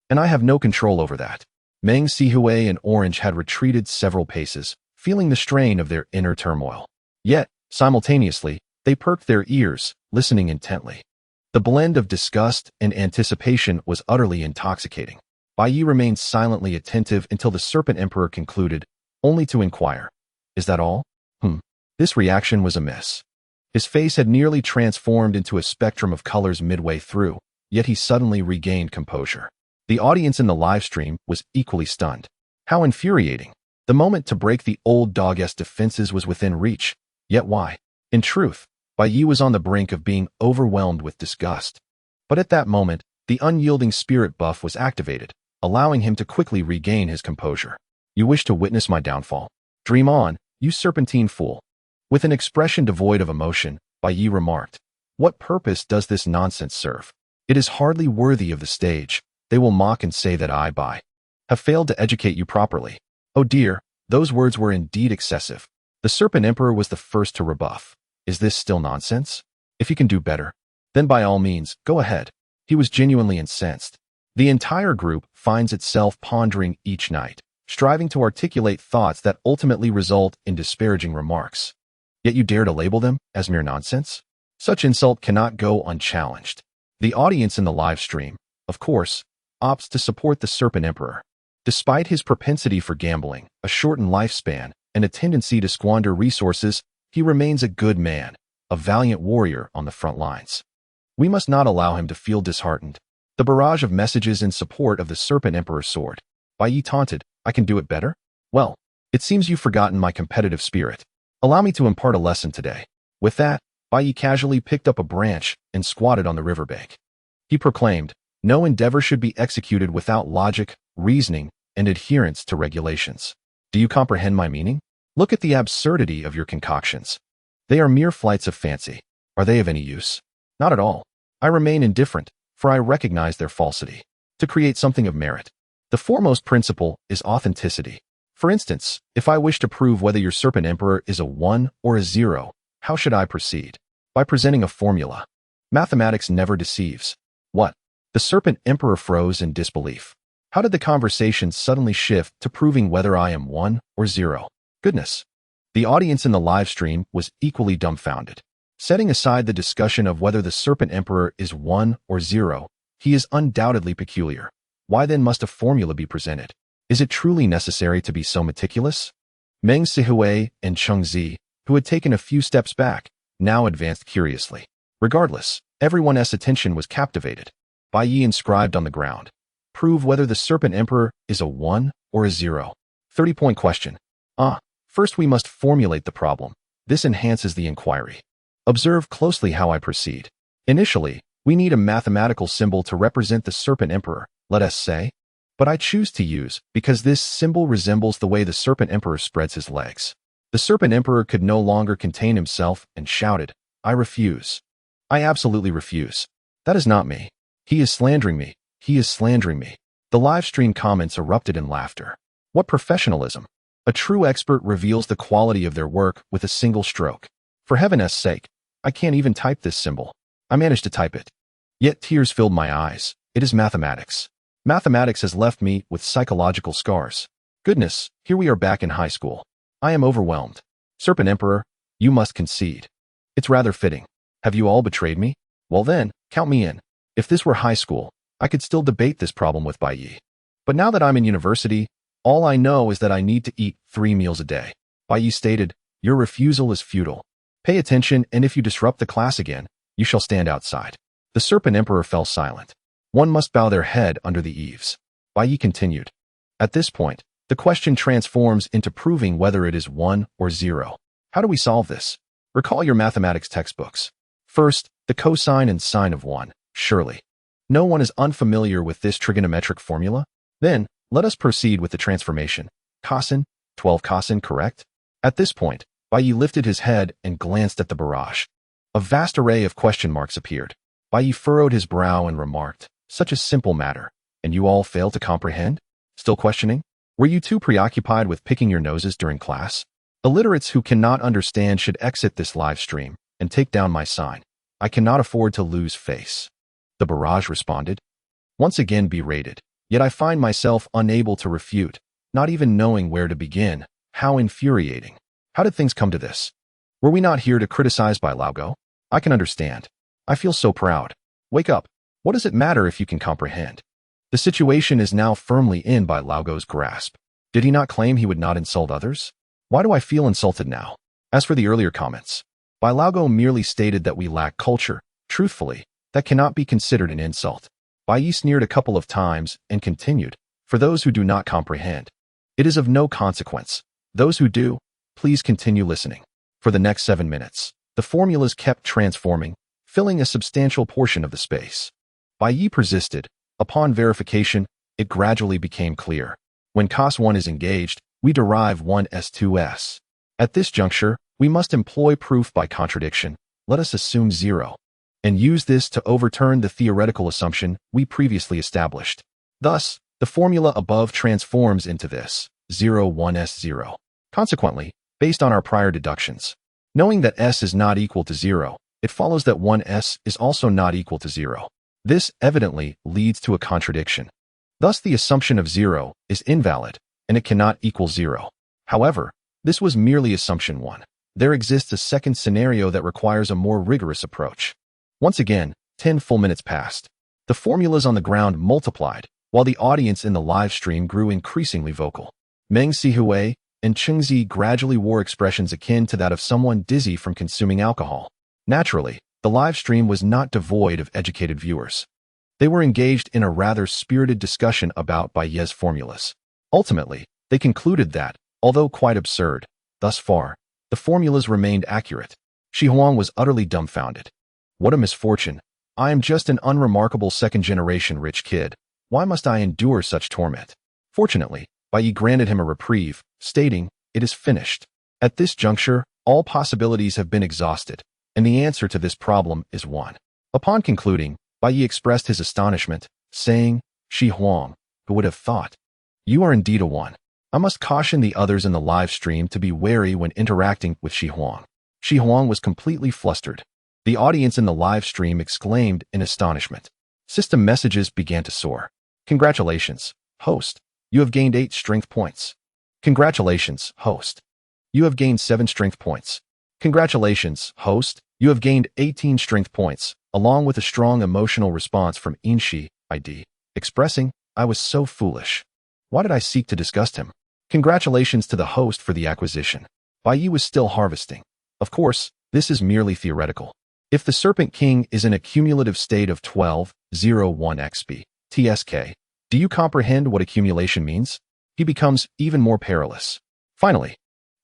and I have no control over that." Meng Sihui and Orange had retreated several paces, feeling the strain of their inner turmoil. Yet, simultaneously, they perked their ears, listening intently. The blend of disgust and anticipation was utterly intoxicating. Bai Ye remained silently attentive until the Serpent Emperor concluded, only to inquire, "Is that all?" This reaction was amiss. His face had nearly transformed into a spectrum of colors midway through, yet he suddenly regained composure. The audience in the live stream was equally stunned. How infuriating. The moment to break the old dog's defenses was within reach. Yet why? In truth, Bai Ye was on the brink of being overwhelmed with disgust. But at that moment, the unyielding spirit buff was activated, allowing him to quickly regain his composure. "You wish to witness my downfall? Dream on, you serpentine fool." With an expression devoid of emotion, Bai Ye remarked, "What purpose does this nonsense serve? It is hardly worthy of the stage. They will mock and say that I, Bai, have failed to educate you properly." Oh dear, those words were indeed excessive. The Serpent Emperor was the first to rebuff. Is this still nonsense? If you can do better, then by all means, go ahead. He was genuinely incensed. The entire group finds itself pondering each night, striving to articulate thoughts that ultimately result in disparaging remarks. Yet you dare to label them as mere nonsense? Such insult cannot go unchallenged. The audience in the live stream, of course, opts to support the Serpent Emperor. Despite his propensity for gambling, a shortened lifespan, and a tendency to squander resources, he remains a good man, a valiant warrior on the front lines. We must not allow him to feel disheartened. The barrage of messages in support of the Serpent Emperor soared. Bai Ye taunted, "I can do it better? Well, it seems you've forgotten my competitive spirit. Allow me to impart a lesson today." With that, Bai Ye casually picked up a branch and squatted on the riverbank. He proclaimed, "No endeavor should be executed without logic, reasoning, and adherence to regulations. Do you comprehend my meaning? Look at the absurdity of your concoctions. They are mere flights of fancy. Are they of any use? Not at all. I remain indifferent, for I recognize their falsity. To create something of merit, the foremost principle is authenticity. For instance, if I wish to prove whether your Serpent Emperor is a 1 or a 0, how should I proceed? By presenting a formula. Mathematics never deceives. What? The Serpent Emperor froze in disbelief. How did the conversation suddenly shift to proving whether I am 1 or 0? Goodness. The audience in the live stream was equally dumbfounded. Setting aside the discussion of whether the Serpent Emperor is 1 or 0, he is undoubtedly peculiar. Why then must a formula be presented? Is it truly necessary to be so meticulous? Meng Sihui and Cheng Zi, who had taken a few steps back, now advanced curiously. Regardless, everyone's attention was captivated. Bai Ye inscribed on the ground, "Prove whether the Serpent Emperor is a 1 or a 0. 30-point question. First we must formulate the problem. This enhances the inquiry. Observe closely how I proceed. Initially, we need a mathematical symbol to represent the Serpent Emperor, let us say. But I choose to use, because this symbol resembles the way the Serpent Emperor spreads his legs." The Serpent Emperor could no longer contain himself and shouted, "I refuse. I absolutely refuse. That is not me. He is slandering me. He is slandering me." The live stream comments erupted in laughter. What professionalism! A true expert reveals the quality of their work with a single stroke. For heaven's sake, I can't even type this symbol. I managed to type it. Yet tears filled my eyes. It is mathematics. Mathematics has left me with psychological scars. Goodness, here we are back in high school. I am overwhelmed. Serpent Emperor, you must concede. It's rather fitting. Have you all betrayed me? Well then, count me in. If this were high school, I could still debate this problem with Bai Ye. But now that I'm in university, all I know is that I need to eat 3 meals a day. Bai Ye stated, your refusal is futile. Pay attention, and if you disrupt the class again, you shall stand outside. The Serpent Emperor fell silent. One must bow their head under the eaves. Bai Ye continued. At this point, the question transforms into proving whether it is 1 or 0. How do we solve this? Recall your mathematics textbooks. First, the cosine and sine of 1, surely. No one is unfamiliar with this trigonometric formula? Then, let us proceed with the transformation. Cosine, 12 cosine, correct? At this point, Bai Ye lifted his head and glanced at the barrage. A vast array of question marks appeared. Bai Ye furrowed his brow and remarked, such a simple matter, and you all fail to comprehend? Still questioning? Were you too preoccupied with picking your noses during class? Illiterates who cannot understand should exit this live stream and take down my sign. I cannot afford to lose face. The barrage responded. Once again berated, yet I find myself unable to refute, not even knowing where to begin. How infuriating. How did things come to this? Were we not here to criticize Bai Laogo? I can understand. I feel so proud. Wake up. What does it matter if you can comprehend? The situation is now firmly in Bai Laogo's grasp. Did he not claim he would not insult others? Why do I feel insulted now? As for the earlier comments, Bai Laogo merely stated that we lack culture. Truthfully, that cannot be considered an insult. Bai Ye sneered a couple of times and continued, for those who do not comprehend, it is of no consequence. Those who do, please continue listening. For the next 7 minutes, the formulas kept transforming, filling a substantial portion of the space. Bai Ye persisted. Upon verification, it gradually became clear. When cos1 is engaged, we derive 1s2s. At this juncture, we must employ proof by contradiction. Let us assume 0. And use this to overturn the theoretical assumption we previously established. Thus, the formula above transforms into this, 0 1s0. Consequently, based on our prior deductions, knowing that s is not equal to 0, it follows that 1s is also not equal to 0. This evidently leads to a contradiction. Thus, the assumption of 0 is invalid, and it cannot equal 0. However, this was merely assumption 1. There exists a second scenario that requires a more rigorous approach. Once again, 10 full minutes passed. The formulas on the ground multiplied, while the audience in the live stream grew increasingly vocal. Meng Sihui and Chengzi gradually wore expressions akin to that of someone dizzy from consuming alcohol. Naturally, the live stream was not devoid of educated viewers. They were engaged in a rather spirited discussion about Bai Ye's formulas. Ultimately, they concluded that, although quite absurd, thus far, the formulas remained accurate. Shi Huang was utterly dumbfounded. What a misfortune. I am just an unremarkable second-generation rich kid. Why must I endure such torment? Fortunately, Bai Ye granted him a reprieve, stating, it is finished. At this juncture, all possibilities have been exhausted, and the answer to this problem is 1. Upon concluding, Bai Ye expressed his astonishment, saying, Shi Huang, who would have thought? You are indeed a 1. I must caution the others in the live stream to be wary when interacting with Shi Huang. Shi Huang was completely flustered. The audience in the live stream exclaimed in astonishment. System messages began to soar. Congratulations, host. You have gained 8 strength points. Congratulations, host. You have gained 7 strength points. Congratulations, host. You have gained 18 strength points, along with a strong emotional response from Inshi, ID, expressing, I was so foolish. Why did I seek to disgust him? Congratulations to the host for the acquisition. Bai Ye was still harvesting. Of course, this is merely theoretical. If the Serpent King is in a cumulative state of 12, 0, 1 XP, TSK, do you comprehend what accumulation means? He becomes even more perilous. Finally,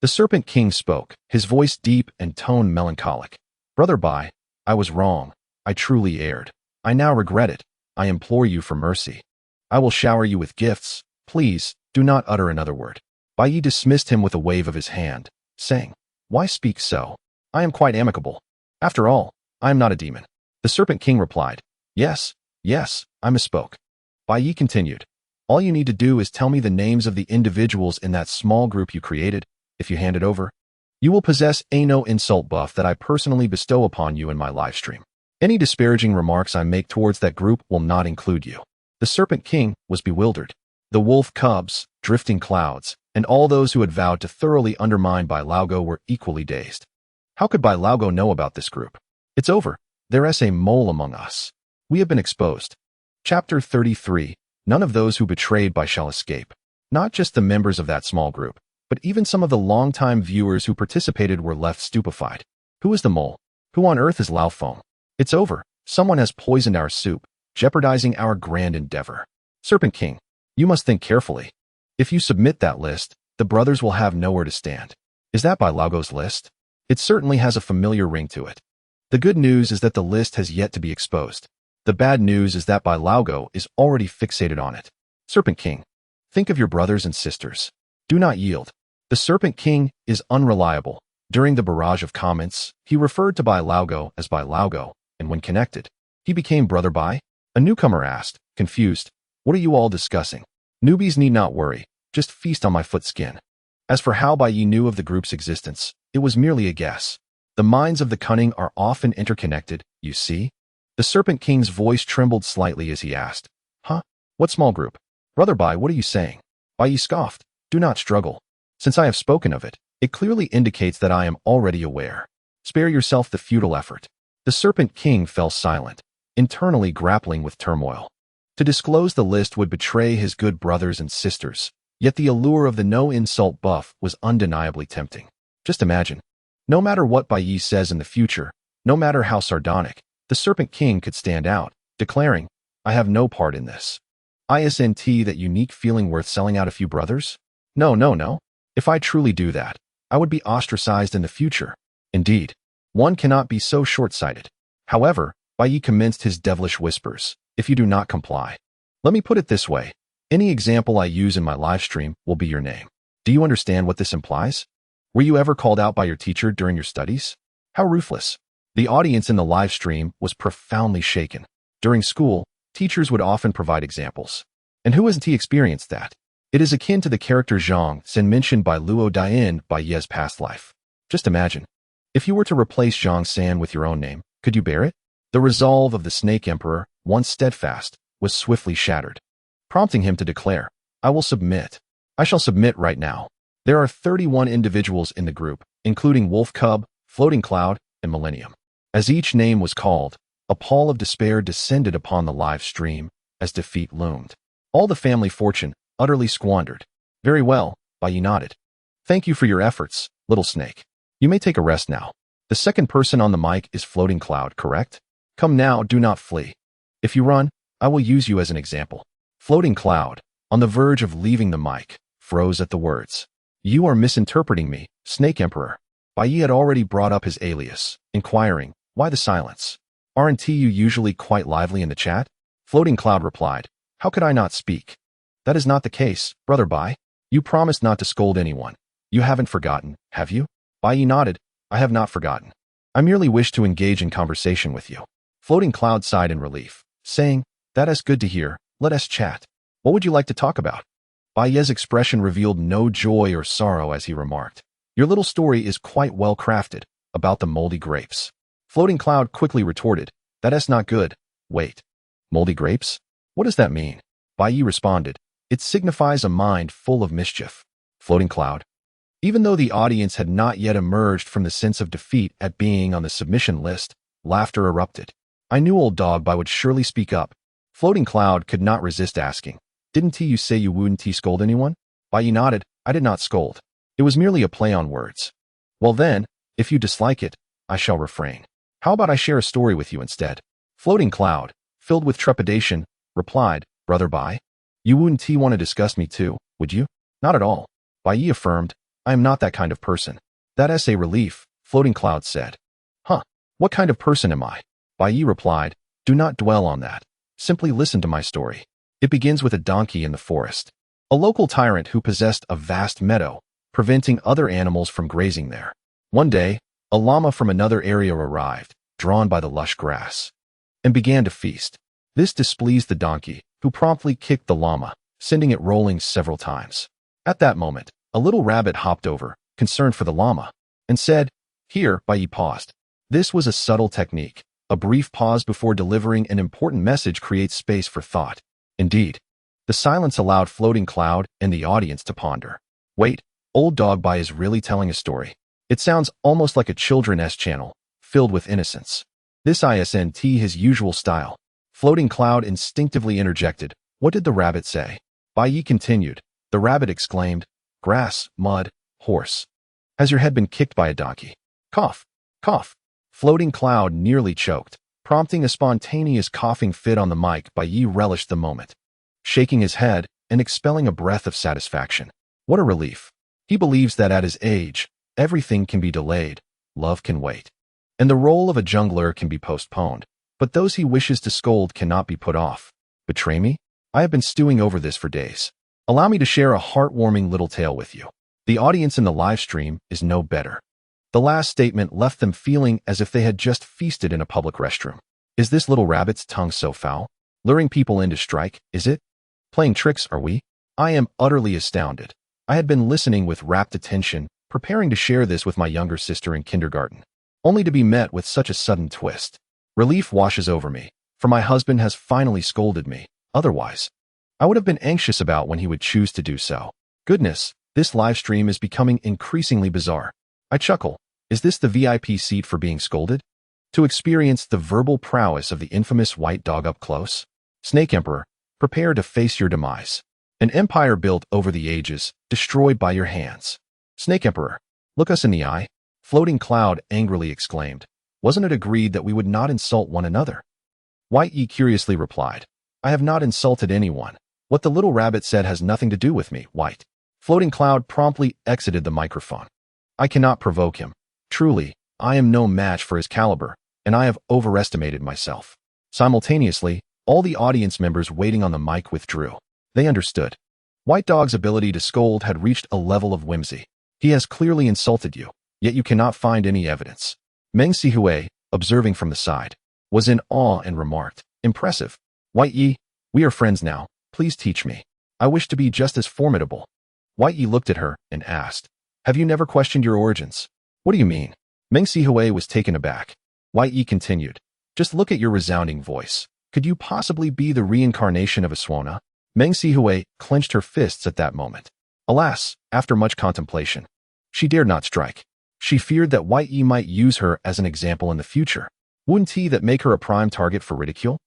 the Serpent King spoke, his voice deep and tone melancholic. Brother Bai, I was wrong. I truly erred. I now regret it. I implore you for mercy. I will shower you with gifts. Please, do not utter another word. Bai Ye dismissed him with a wave of his hand, saying, Why speak so? I am quite amicable. After all, I am not a demon. The Serpent King replied, Yes, I misspoke. Bai Ye continued, All you need to do is tell me the names of the individuals in that small group you created. If you hand it over, you will possess a no insult buff that I personally bestow upon you in my live stream. Any disparaging remarks I make towards that group will not include you. The Serpent King was bewildered. The wolf cubs, drifting clouds, and all those who had vowed to thoroughly undermine Bai Laogo were equally dazed. How could Bai Laogo know about this group? It's over. There's a mole among us. We have been exposed. Chapter 33. None of those who betrayed Bai shall escape. Not just the members of that small group, but even some of the long-time viewers who participated were left stupefied. Who is the mole? Who on earth is Lao Feng? It's over. Someone has poisoned our soup, jeopardizing our grand endeavor. Serpent King, you must think carefully. If you submit that list, the brothers will have nowhere to stand. Is that Bai Laogo's list? It certainly has a familiar ring to it. The good news is that the list has yet to be exposed. The bad news is that Bai Laogo is already fixated on it. Serpent King, think of your brothers and sisters. Do not yield. The Serpent King is unreliable. During the barrage of comments, he referred to Bai Laogo as Bai Laogo, and when connected, he became Brother Bai? A newcomer asked, confused, what are you all discussing? Newbies need not worry, just feast on my foot skin. As for how Bai Ye knew of the group's existence, it was merely a guess. The minds of the cunning are often interconnected, you see? The Serpent King's voice trembled slightly as he asked, huh? What small group? Brother Bai, what are you saying? Bai Ye scoffed, do not struggle. Since I have spoken of it, it clearly indicates that I am already aware. Spare yourself the futile effort. The Serpent King fell silent, internally grappling with turmoil. To disclose the list would betray his good brothers and sisters, yet the allure of the no-insult buff was undeniably tempting. Just imagine. No matter what Bai Ye says in the future, no matter how sardonic, the Serpent King could stand out, declaring, I have no part in this. Isn't that unique feeling worth selling out a few brothers? No. If I truly do that, I would be ostracized in the future. Indeed, one cannot be so short-sighted. However, Bai Ye commenced his devilish whispers, if you do not comply. Let me put it this way. Any example I use in my live stream will be your name. Do you understand what this implies? Were you ever called out by your teacher during your studies? How ruthless. The audience in the live stream was profoundly shaken. During school, teachers would often provide examples. And who hasn't he experienced that? It is akin to the character Zhang Sen mentioned by Luo Dian Bai Ye's past life. Just imagine. If you were to replace Zhang San with your own name, could you bear it? The resolve of the Snake Emperor, once steadfast, was swiftly shattered, prompting him to declare, I will submit. I shall submit right now. There are 31 individuals in the group, including Wolf Cub, Floating Cloud, and Millennium. As each name was called, a pall of despair descended upon the live stream as defeat loomed. All the family fortune utterly squandered. Very well, Bai Ye nodded. Thank you for your efforts, little snake. You may take a rest now. The second person on the mic is Floating Cloud, correct? Come now, do not flee. If you run, I will use you as an example. Floating Cloud, on the verge of leaving the mic, froze at the words. You are misinterpreting me, Snake Emperor. Bai Ye had already brought up his alias, inquiring, why the silence? Aren't you usually quite lively in the chat? Floating Cloud replied, how could I not speak? That is not the case, Brother Bai. You promised not to scold anyone. You haven't forgotten, have you? Bai Ye nodded, I have not forgotten. I merely wish to engage in conversation with you. Floating Cloud sighed in relief, saying, that is good to hear, let us chat. What would you like to talk about? Bai Ye's expression revealed no joy or sorrow as he remarked, your little story is quite well crafted, about the moldy grapes. Floating Cloud quickly retorted, that is not good. Wait. Moldy grapes? What does that mean? Bai Ye responded, it signifies a mind full of mischief. Floating Cloud. Even though the audience had not yet emerged from the sense of defeat at being on the submission list, laughter erupted. I knew old dog Bai would surely speak up. Floating Cloud could not resist asking, didn't you say you wouldn't scold anyone? Bai Ye nodded, I did not scold. It was merely a play on words. Well then, if you dislike it, I shall refrain. How about I share a story with you instead? Floating Cloud, filled with trepidation, replied, Brother Bai, you wouldn't want to discuss me too, would you? Not at all. Bai Ye affirmed, I am not that kind of person. That is a relief, Floating Cloud said. Huh, what kind of person am I? Bai Ye replied, do not dwell on that. Simply listen to my story. It begins with a donkey in the forest. A local tyrant who possessed a vast meadow, preventing other animals from grazing there. One day, a llama from another area arrived, drawn by the lush grass, and began to feast. This displeased the donkey, who promptly kicked the llama, sending it rolling several times. At that moment, a little rabbit hopped over, concerned for the llama, and said, here, Bai Ye paused. This was a subtle technique. A brief pause before delivering an important message creates space for thought. Indeed, the silence allowed Floating Cloud and the audience to ponder. Wait, old dog Bai is really telling a story. It sounds almost like a children's channel, filled with innocence. This isn't his usual style. Floating Cloud instinctively interjected. What did the rabbit say? Bai Ye continued. The rabbit exclaimed, grass, mud, horse. Has your head been kicked by a donkey? Cough, cough. Floating Cloud nearly choked, prompting a spontaneous coughing fit on the mic. Bai Ye relished the moment, shaking his head and expelling a breath of satisfaction. What a relief. He believes that at his age, everything can be delayed, love can wait, and the role of a jungler can be postponed, but those he wishes to scold cannot be put off. Betray me? I have been stewing over this for days. Allow me to share a heartwarming little tale with you. The audience in the live stream is no better. The last statement left them feeling as if they had just feasted in a public restroom. Is this little rabbit's tongue so foul? Luring people in to strike, is it? Playing tricks, are we? I am utterly astounded. I had been listening with rapt attention, preparing to share this with my younger sister in kindergarten, only to be met with such a sudden twist. Relief washes over me, for my husband has finally scolded me. Otherwise, I would have been anxious about when he would choose to do so. Goodness, this live stream is becoming increasingly bizarre. I chuckle. Is this the VIP seat for being scolded? To experience the verbal prowess of the infamous white dog up close? Snake Emperor, prepare to face your demise. An empire built over the ages, destroyed by your hands. Snake Emperor, look us in the eye. Floating Cloud angrily exclaimed. Wasn't it agreed that we would not insult one another? Bai Ye curiously replied. I have not insulted anyone. What the little rabbit said has nothing to do with me, White. Floating Cloud promptly exited the microphone. I cannot provoke him. Truly, I am no match for his caliber, and I have overestimated myself. Simultaneously, all the audience members waiting on the mic withdrew. They understood. White Dog's ability to scold had reached a level of whimsy. He has clearly insulted you, yet you cannot find any evidence. Meng Sihui, observing from the side, was in awe and remarked, impressive. Bai Ye, we are friends now. Please teach me. I wish to be just as formidable. Bai Ye looked at her and asked, have you never questioned your origins? What do you mean? Meng Sihui was taken aback. Bai Ye continued, just look at your resounding voice. Could you possibly be the reincarnation of a Swana? Meng Sihui clenched her fists at that moment. Alas, after much contemplation, she dared not strike. She feared that Bai Ye might use her as an example in the future. Wouldn't he that make her a prime target for ridicule?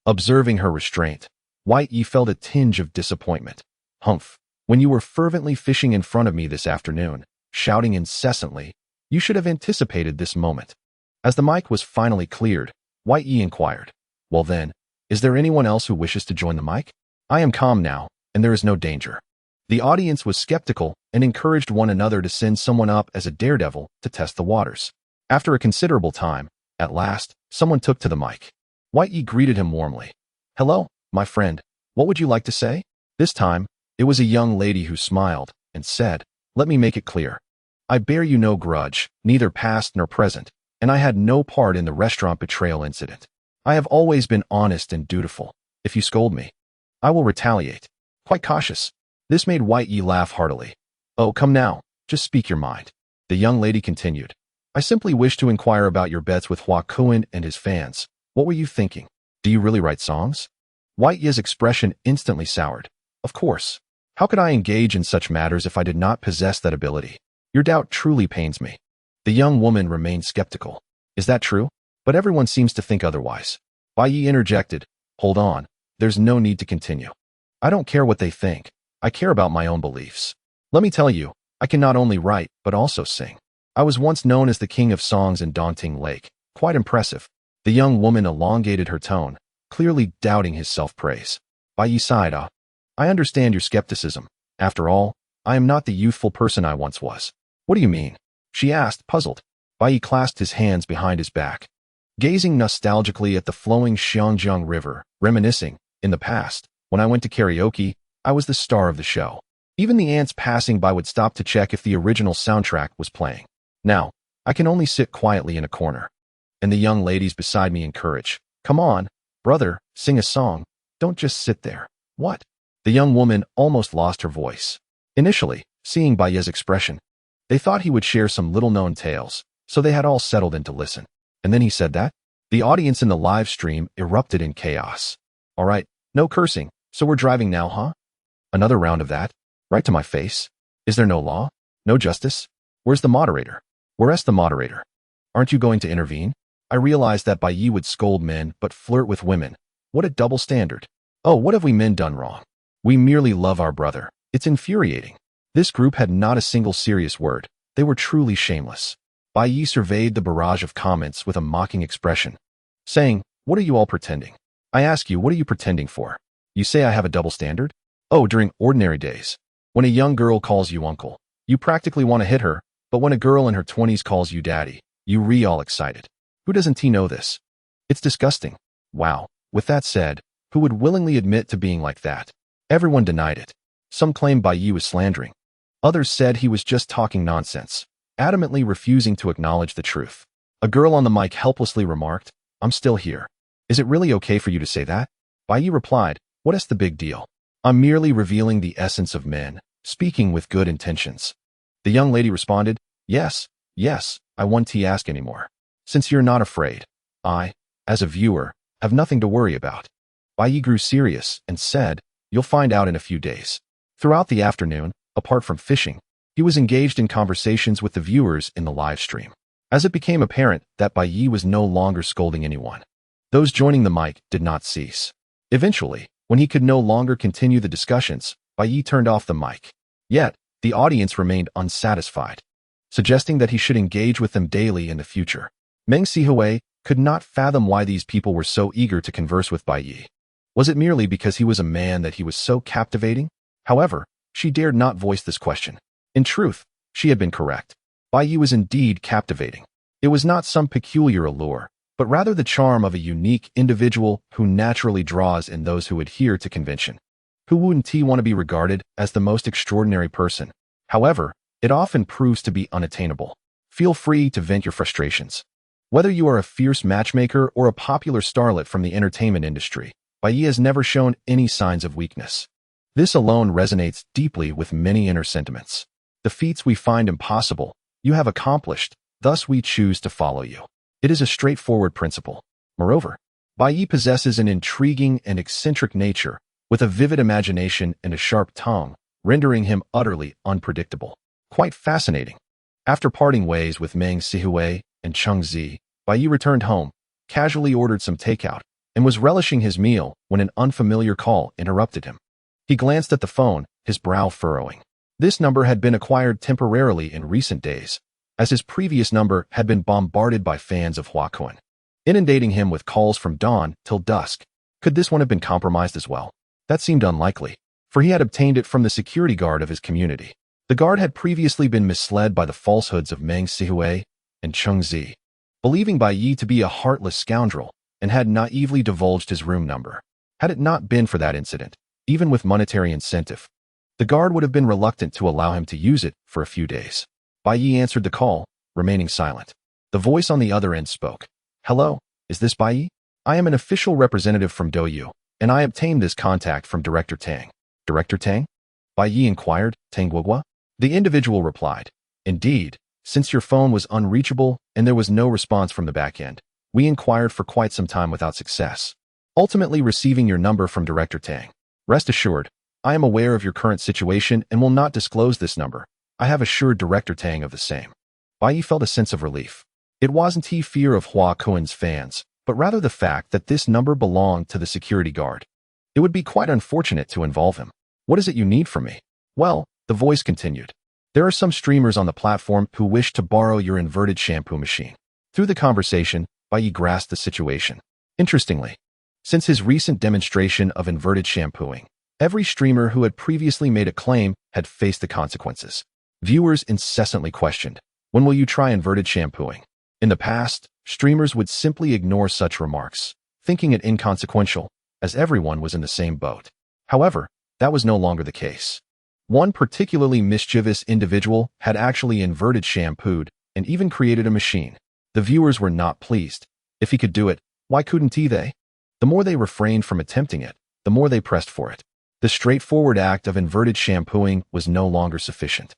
Observing her restraint, Bai Ye felt a tinge of disappointment. Humph, when you were fervently fishing in front of me this afternoon, shouting incessantly, you should have anticipated this moment. As the mic was finally cleared, Bai Ye inquired, well then, is there anyone else who wishes to join the mic? I am calm now, and there is no danger. The audience was skeptical and encouraged one another to send someone up as a daredevil to test the waters. After a considerable time, at last, someone took to the mic. Bai Ye greeted him warmly. Hello, my friend. What would you like to say? This time, it was a young lady who smiled and said, let me make it clear. I bear you no grudge, neither past nor present, and I had no part in the restaurant betrayal incident. I have always been honest and dutiful. If you scold me, I will retaliate. Quite cautious. This made Bai Ye laugh heartily. Oh, come now, just speak your mind. The young lady continued. I simply wish to inquire about your bets with Hua Kuan and his fans. What were you thinking? Do you really write songs? Bai Ye's expression instantly soured. Of course. How could I engage in such matters if I did not possess that ability? Your doubt truly pains me. The young woman remained skeptical. Is that true? But everyone seems to think otherwise. Bai Ye interjected. Hold on. There's no need to continue. I don't care what they think. I care about my own beliefs. Let me tell you, I can not only write, but also sing. I was once known as the king of songs in Daunting Lake. Quite impressive. The young woman elongated her tone, clearly doubting his self-praise. Bai Ye sighed. I understand your skepticism. After all, I am not the youthful person I once was. What do you mean? She asked, puzzled. Bai Ye clasped his hands behind his back, gazing nostalgically at the flowing Xiangjiang River, reminiscing, in the past, when I went to karaoke, I was the star of the show. Even the ants passing by would stop to check if the original soundtrack was playing. Now, I can only sit quietly in a corner. And the young ladies beside me encourage. Come on, brother, sing a song. Don't just sit there. What? The young woman almost lost her voice. Initially, seeing Bai Ye's expression, they thought he would share some little-known tales, so they had all settled in to listen. And then he said that? The audience in the live stream erupted in chaos. All right, no cursing, so we're driving now, huh? Another round of that? Right to my face? Is there no law? No justice? Where's the moderator? Where's the moderator? Aren't you going to intervene? I realized that Bai Ye would scold men but flirt with women. What a double standard. Oh, what have we men done wrong? We merely love our brother. It's infuriating. This group had not a single serious word. They were truly shameless. Bai Ye surveyed the barrage of comments with a mocking expression, saying, "What are you all pretending? I ask you, what are you pretending for? You say I have a double standard? Oh, during ordinary days. When a young girl calls you uncle, you practically want to hit her, but when a girl in her 20s calls you daddy, you all excited. Who doesn't know this? It's disgusting. Wow." With that said, who would willingly admit to being like that? Everyone denied it. Some claimed Bai Ye was slandering. Others said he was just talking nonsense, adamantly refusing to acknowledge the truth. A girl on the mic helplessly remarked, "I'm still here. Is it really okay for you to say that?" Bai Ye replied, "What is the big deal? I'm merely revealing the essence of men, speaking with good intentions." The young lady responded, yes, I won't ask anymore. Since you're not afraid, I, as a viewer, have nothing to worry about." Bai Ye grew serious and said, "You'll find out in a few days." Throughout the afternoon, apart from fishing, he was engaged in conversations with the viewers in the live stream. As it became apparent that Bai Ye was no longer scolding anyone, those joining the mic did not cease. Eventually, when he could no longer continue the discussions, Bai Ye turned off the mic. Yet, the audience remained unsatisfied, suggesting that he should engage with them daily in the future. Meng Sihui could not fathom why these people were so eager to converse with Bai Ye. Was it merely because he was a man that he was so captivating? However, she dared not voice this question. In truth, she had been correct. Bai Ye was indeed captivating. It was not some peculiar allure, but rather the charm of a unique individual who naturally draws in those who adhere to convention. Who wouldn't want to be regarded as the most extraordinary person? However, it often proves to be unattainable. Feel free to vent your frustrations. Whether you are a fierce matchmaker or a popular starlet from the entertainment industry, Bai Ye has never shown any signs of weakness. This alone resonates deeply with many inner sentiments. The feats we find impossible, you have accomplished, thus we choose to follow you. It is a straightforward principle. Moreover, Bai Ye possesses an intriguing and eccentric nature, with a vivid imagination and a sharp tongue, rendering him utterly unpredictable. Quite fascinating. After parting ways with Meng Sihui and Cheng Zi, Bai Ye returned home, casually ordered some takeout, and was relishing his meal when an unfamiliar call interrupted him. He glanced at the phone, his brow furrowing. This number had been acquired temporarily in recent days, as his previous number had been bombarded by fans of Hua Kun, inundating him with calls from dawn till dusk. Could this one have been compromised as well? That seemed unlikely, for he had obtained it from the security guard of his community. The guard had previously been misled by the falsehoods of Meng Sihui and Cheng Zi, believing Bai Ye to be a heartless scoundrel, and had naively divulged his room number. Had it not been for that incident, even with monetary incentive, the guard would have been reluctant to allow him to use it for a few days. Bai Ye answered the call, remaining silent. The voice on the other end spoke. "Hello, is this Bai Ye? I am an official representative from Douyu, and I obtained this contact from Director Tang." "Director Tang?" Bai Ye inquired. "Tang Guogua?" The individual replied, "Indeed, since your phone was unreachable and there was no response from the back end, we inquired for quite some time without success, ultimately receiving your number from Director Tang. Rest assured, I am aware of your current situation and will not disclose this number. I have assured Director Tang of the same." Bai Ye felt a sense of relief. It wasn't fear of Hua Kun's fans, but rather the fact that this number belonged to the security guard. It would be quite unfortunate to involve him. "What is it you need from me?" "Well," the voice continued, "there are some streamers on the platform who wish to borrow your inverted shampoo machine." Through the conversation, Bai Ye grasped the situation. Interestingly, since his recent demonstration of inverted shampooing, every streamer who had previously made a claim had faced the consequences. Viewers incessantly questioned, "When will you try inverted shampooing?" In the past, streamers would simply ignore such remarks, thinking it inconsequential, as everyone was in the same boat. However, that was no longer the case. One particularly mischievous individual had actually inverted shampooed and even created a machine. The viewers were not pleased. If he could do it, why couldn't they? The more they refrained from attempting it, the more they pressed for it. The straightforward act of inverted shampooing was no longer sufficient.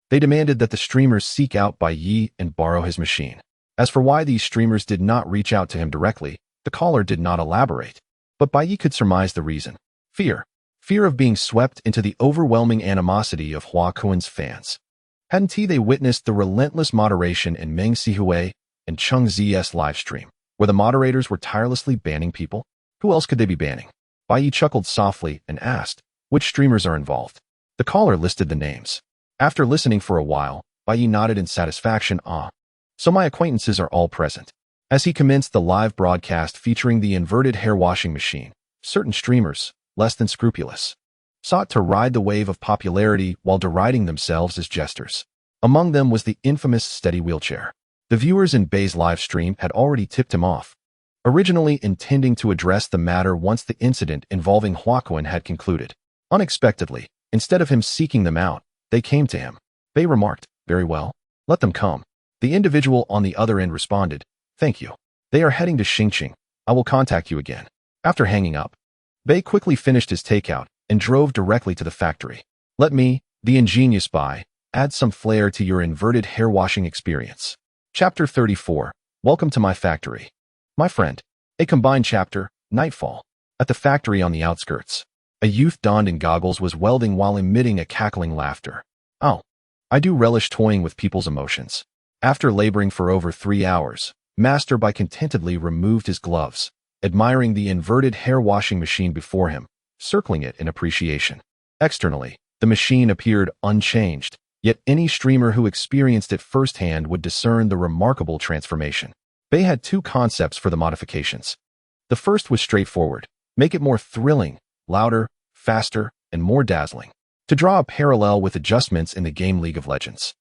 They demanded that the streamers seek out Bai Ye and borrow his machine. As for why these streamers did not reach out to him directly, the caller did not elaborate. But Bai Ye could surmise the reason. Fear. fear of being swept into the overwhelming animosity of Hua Kuan's fans. Hadn't they witnessed the relentless moderation in Meng Sihui and Cheng Zi's livestream, where the moderators were tirelessly banning people? Who else could they be banning? Bai Ye chuckled softly and asked, which streamers are involved? The caller listed the names. After listening for a while, Bai Ye nodded in satisfaction. So my acquaintances are all present. As he commenced the live broadcast featuring the inverted hair washing machine, certain streamers, less than scrupulous, sought to ride the wave of popularity while deriding themselves as jesters. Among them was the infamous steady wheelchair. The viewers in Bai's live stream had already tipped him off, originally intending to address the matter once the incident involving Hua Kuan had concluded. Unexpectedly, instead of him seeking them out, they came to him. Bai remarked, very well, let them come. The individual on the other end responded, thank you. They are heading to Xingqing. I will contact you again. After hanging up, Bai quickly finished his takeout and drove directly to the factory. Let me, the ingenious Bai, add some flair to your inverted hair washing experience. Chapter 34. Welcome to my factory. My friend. A combined chapter, Nightfall. At the factory on the outskirts, a youth donned in goggles was welding while emitting a cackling laughter. Oh, I do relish toying with people's emotions. After laboring for over 3 hours, Master Bai contentedly removed his gloves, admiring the inverted hair washing machine before him, circling it in appreciation. Externally, the machine appeared unchanged, yet any streamer who experienced it firsthand would discern the remarkable transformation. Bai had 2 concepts for the modifications. The first was straightforward: make it more thrilling, louder, faster, and more dazzling. To draw a parallel with adjustments in the game League of Legends,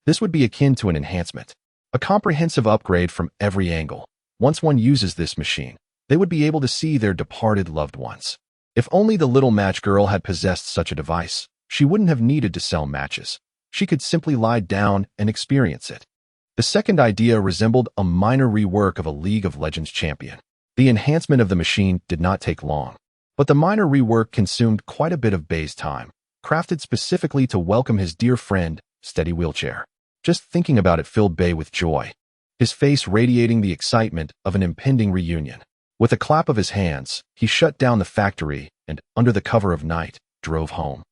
this would be akin to an enhancement, a comprehensive upgrade from every angle. Once one uses this machine, they would be able to see their departed loved ones. If only the little match girl had possessed such a device, she wouldn't have needed to sell matches. She could simply lie down and experience it. The second idea resembled a minor rework of a League of Legends champion. The enhancement of the machine did not take long, but the minor rework consumed quite a bit of Bai's time, crafted specifically to welcome his dear friend, Steady Wheelchair. Just thinking about it filled Bai with joy, his face radiating the excitement of an impending reunion. With a clap of his hands, he shut down the factory and, under the cover of night, drove home,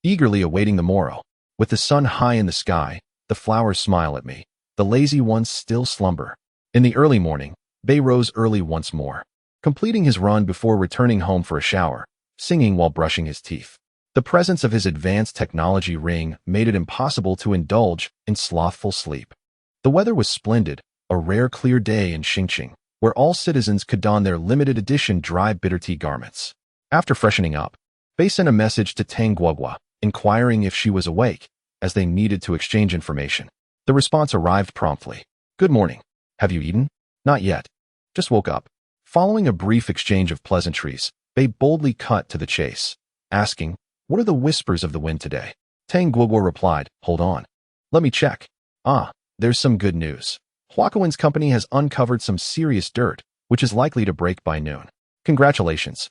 eagerly awaiting the morrow. With the sun high in the sky, the flowers smile at me. The lazy ones still slumber. In the early morning, Bai rose early once more, completing his run before returning home for a shower, singing while brushing his teeth. The presence of his advanced technology ring made it impossible to indulge in slothful sleep. The weather was splendid, a rare clear day in Xingqing, where all citizens could don their limited edition dry bitter tea garments. After freshening up, Bai sent a message to Tang Guogua, inquiring if she was awake, as they needed to exchange information. The response arrived promptly. Good morning. Have you eaten? Not yet. Just woke up. Following a brief exchange of pleasantries, Bai boldly cut to the chase, asking, what are the whispers of the wind today? Tang Guogua replied, hold on. Let me check. There's some good news. Hua Kuan's company has uncovered some serious dirt, which is likely to break by noon. Congratulations.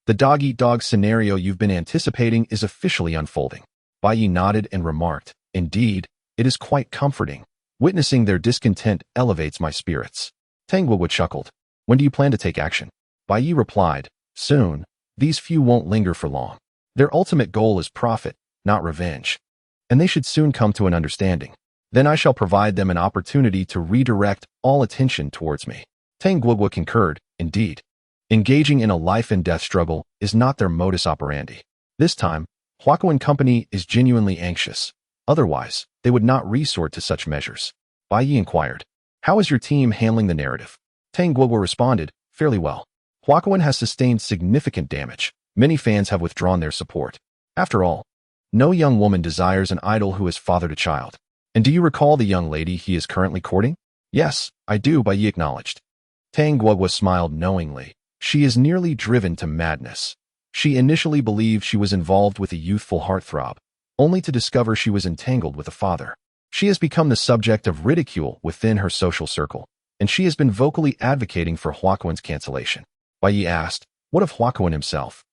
The dog-eat-dog scenario you've been anticipating is officially unfolding. Bai Ye nodded and remarked, indeed, it is quite comforting. Witnessing their discontent elevates my spirits. Tang Guogua chuckled. When do you plan to take action? Bai Ye replied, soon. These few won't linger for long. Their ultimate goal is profit, not revenge. And they should soon come to an understanding. Then I shall provide them an opportunity to redirect all attention towards me. Tang Guogua concurred, indeed. Engaging in a life-and-death struggle is not their modus operandi. This time, Hua Kuan Company is genuinely anxious. Otherwise, they would not resort to such measures. Bai Ye inquired, how is your team handling the narrative? Tang Guogua responded, fairly well. Hua Kuan has sustained significant damage. Many fans have withdrawn their support. After all, no young woman desires an idol who has fathered a child. And do you recall the young lady he is currently courting? Yes, I do, Bai Ye acknowledged. Tang Guogua smiled knowingly. She is nearly driven to madness. She initially believed she was involved with a youthful heartthrob, only to discover she was entangled with a father. She has become the subject of ridicule within her social circle, and she has been vocally advocating for Hua Kuan's cancellation. Bai Ye asked, what of Hua Kuan himself?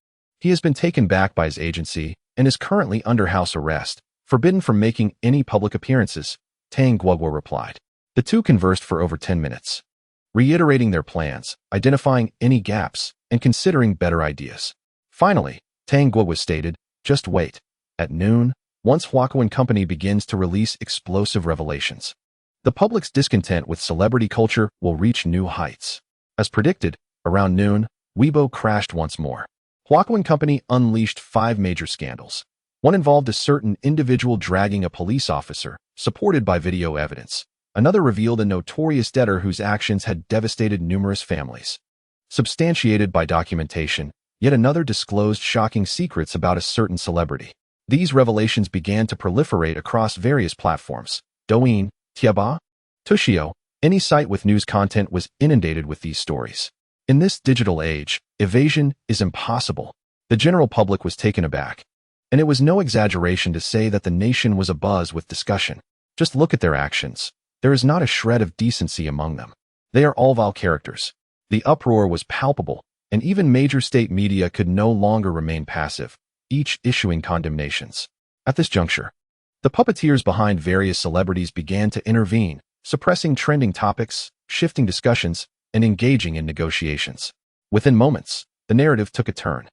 He has been taken back by his agency and is currently under house arrest, forbidden from making any public appearances, Tang Guogua replied. The two conversed for over 10 minutes, reiterating their plans, identifying any gaps, and considering better ideas. Finally, Tang Guo was stated, just wait. At noon, once Huakuan Company begins to release explosive revelations, the public's discontent with celebrity culture will reach new heights. As predicted, around noon, Weibo crashed once more. Huakuan Company unleashed 5 major scandals. One involved a certain individual dragging a police officer, supported by video evidence. Another revealed a notorious debtor whose actions had devastated numerous families, substantiated by documentation. Yet another disclosed shocking secrets about a certain celebrity. These revelations began to proliferate across various platforms. Douyin, Tieba, Tushio, any site with news content was inundated with these stories. In this digital age, evasion is impossible. The general public was taken aback. And it was no exaggeration to say that the nation was abuzz with discussion. Just look at their actions. There is not a shred of decency among them. They are all vile characters. The uproar was palpable, and even major state media could no longer remain passive, each issuing condemnations. At this juncture, the puppeteers behind various celebrities began to intervene, suppressing trending topics, shifting discussions, and engaging in negotiations. Within moments, the narrative took a turn.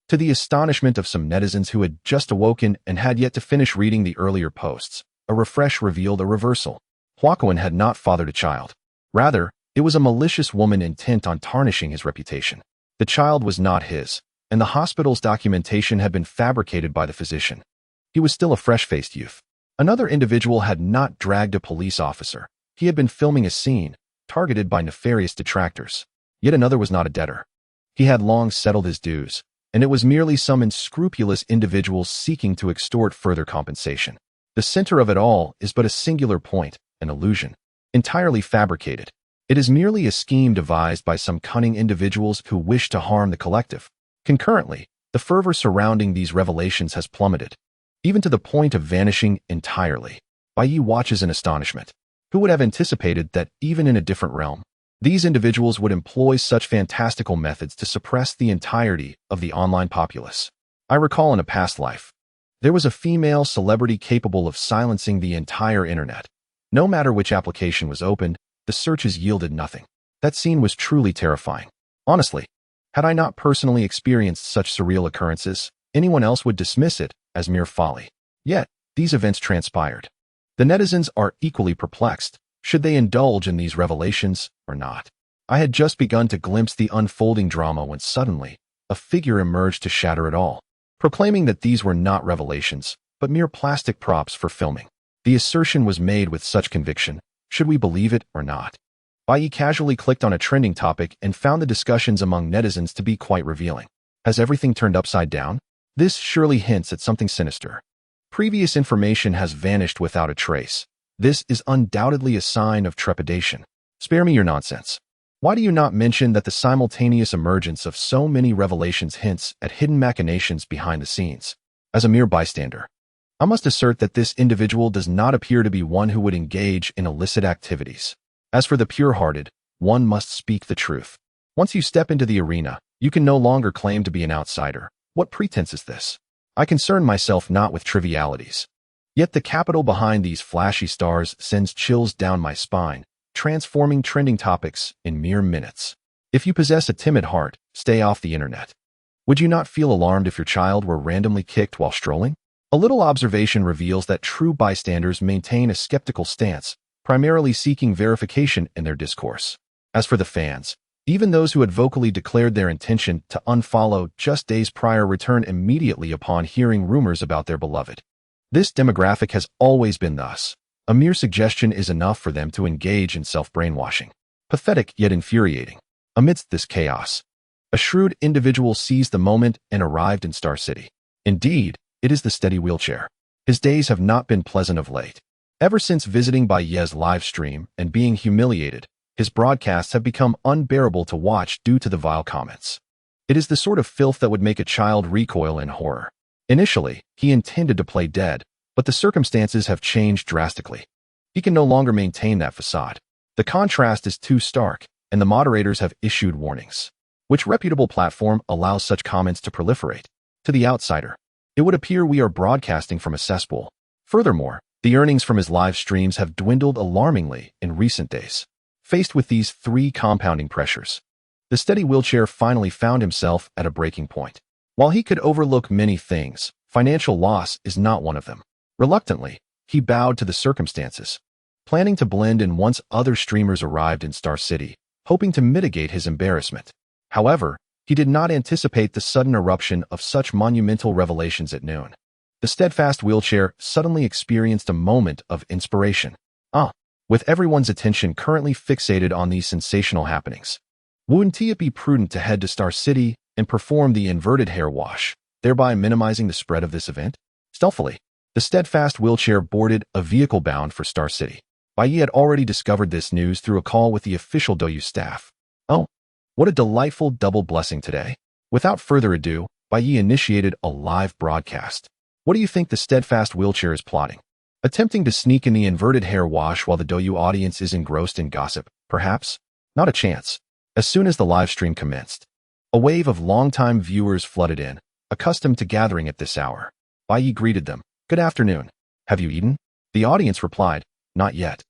To the astonishment of some netizens who had just awoken and had yet to finish reading the earlier posts, a refresh revealed a reversal. Huakuan had not fathered a child. Rather, it was a malicious woman intent on tarnishing his reputation. The child was not his, and the hospital's documentation had been fabricated by the physician. He was still a fresh-faced youth. Another individual had not dragged a police officer. He had been filming a scene, targeted by nefarious detractors. Yet another was not a debtor. He had long settled his dues, and it was merely some unscrupulous individuals seeking to extort further compensation. The center of it all is but a singular point, an illusion, entirely fabricated. It is merely a scheme devised by some cunning individuals who wish to harm the collective. Concurrently, the fervor surrounding these revelations has plummeted, even to the point of vanishing entirely. Bai Ye watches in astonishment. Who would have anticipated that, even in a different realm, these individuals would employ such fantastical methods to suppress the entirety of the online populace? I recall in a past life, there was a female celebrity capable of silencing the entire internet. No matter which application was opened, the searches yielded nothing. That scene was truly terrifying. Honestly, had I not personally experienced such surreal occurrences, anyone else would dismiss it as mere folly. Yet, these events transpired. The netizens are equally perplexed. Should they indulge in these revelations or not? I had just begun to glimpse the unfolding drama when suddenly, a figure emerged to shatter it all, proclaiming that these were not revelations, but mere plastic props for filming. The assertion was made with such conviction. Should we believe it or not? Bai Ye casually clicked on a trending topic and found the discussions among netizens to be quite revealing. Has everything turned upside down? This surely hints at something sinister. Previous information has vanished without a trace. This is undoubtedly a sign of trepidation. Spare me your nonsense. Why do you not mention that the simultaneous emergence of so many revelations hints at hidden machinations behind the scenes? As a mere bystander, I must assert that this individual does not appear to be one who would engage in illicit activities. As for the pure-hearted, one must speak the truth. Once you step into the arena, you can no longer claim to be an outsider. What pretense is this? I concern myself not with trivialities. Yet the capital behind these flashy stars sends chills down my spine, transforming trending topics in mere minutes. If you possess a timid heart, stay off the internet. Would you not feel alarmed if your child were randomly kicked while strolling? A little observation reveals that true bystanders maintain a skeptical stance, primarily seeking verification in their discourse. As for the fans, even those who had vocally declared their intention to unfollow just days prior return immediately upon hearing rumors about their beloved. This demographic has always been thus. A mere suggestion is enough for them to engage in self-brainwashing. Pathetic yet infuriating. Amidst this chaos, a shrewd individual seized the moment and arrived in Star City. Indeed, it is the steady wheelchair. His days have not been pleasant of late. Ever since visiting Bai Ye's live stream and being humiliated, his broadcasts have become unbearable to watch due to the vile comments. It is the sort of filth that would make a child recoil in horror. Initially, he intended to play dead, but the circumstances have changed drastically. He can no longer maintain that facade. The contrast is too stark, and the moderators have issued warnings. Which reputable platform allows such comments to proliferate? To the outsider, it would appear we are broadcasting from a cesspool. Furthermore, the earnings from his live streams have dwindled alarmingly in recent days. Faced with these 3 compounding pressures, the steady wheelchair finally found himself at a breaking point. While he could overlook many things, financial loss is not one of them. Reluctantly, he bowed to the circumstances, planning to blend in once other streamers arrived in Star City, hoping to mitigate his embarrassment. However, he did not anticipate the sudden eruption of such monumental revelations at noon. The steadfast wheelchair suddenly experienced a moment of inspiration. With everyone's attention currently fixated on these sensational happenings, wouldn't it be prudent to head to Star City and perform the inverted hair wash, thereby minimizing the spread of this event? Stealthily, the steadfast wheelchair boarded a vehicle bound for Star City. Bai Ye had already discovered this news through a call with the official Douyu staff. Oh, what a delightful double blessing today. Without further ado, Bai Ye initiated a live broadcast. What do you think the steadfast wheelchair is plotting? Attempting to sneak in the inverted hair wash while the Douyu audience is engrossed in gossip, perhaps? Not a chance. As soon as the live stream commenced, a wave of longtime viewers flooded in, accustomed to gathering at this hour. Bai Ye greeted them. Good afternoon. Have you eaten? The audience replied, not yet.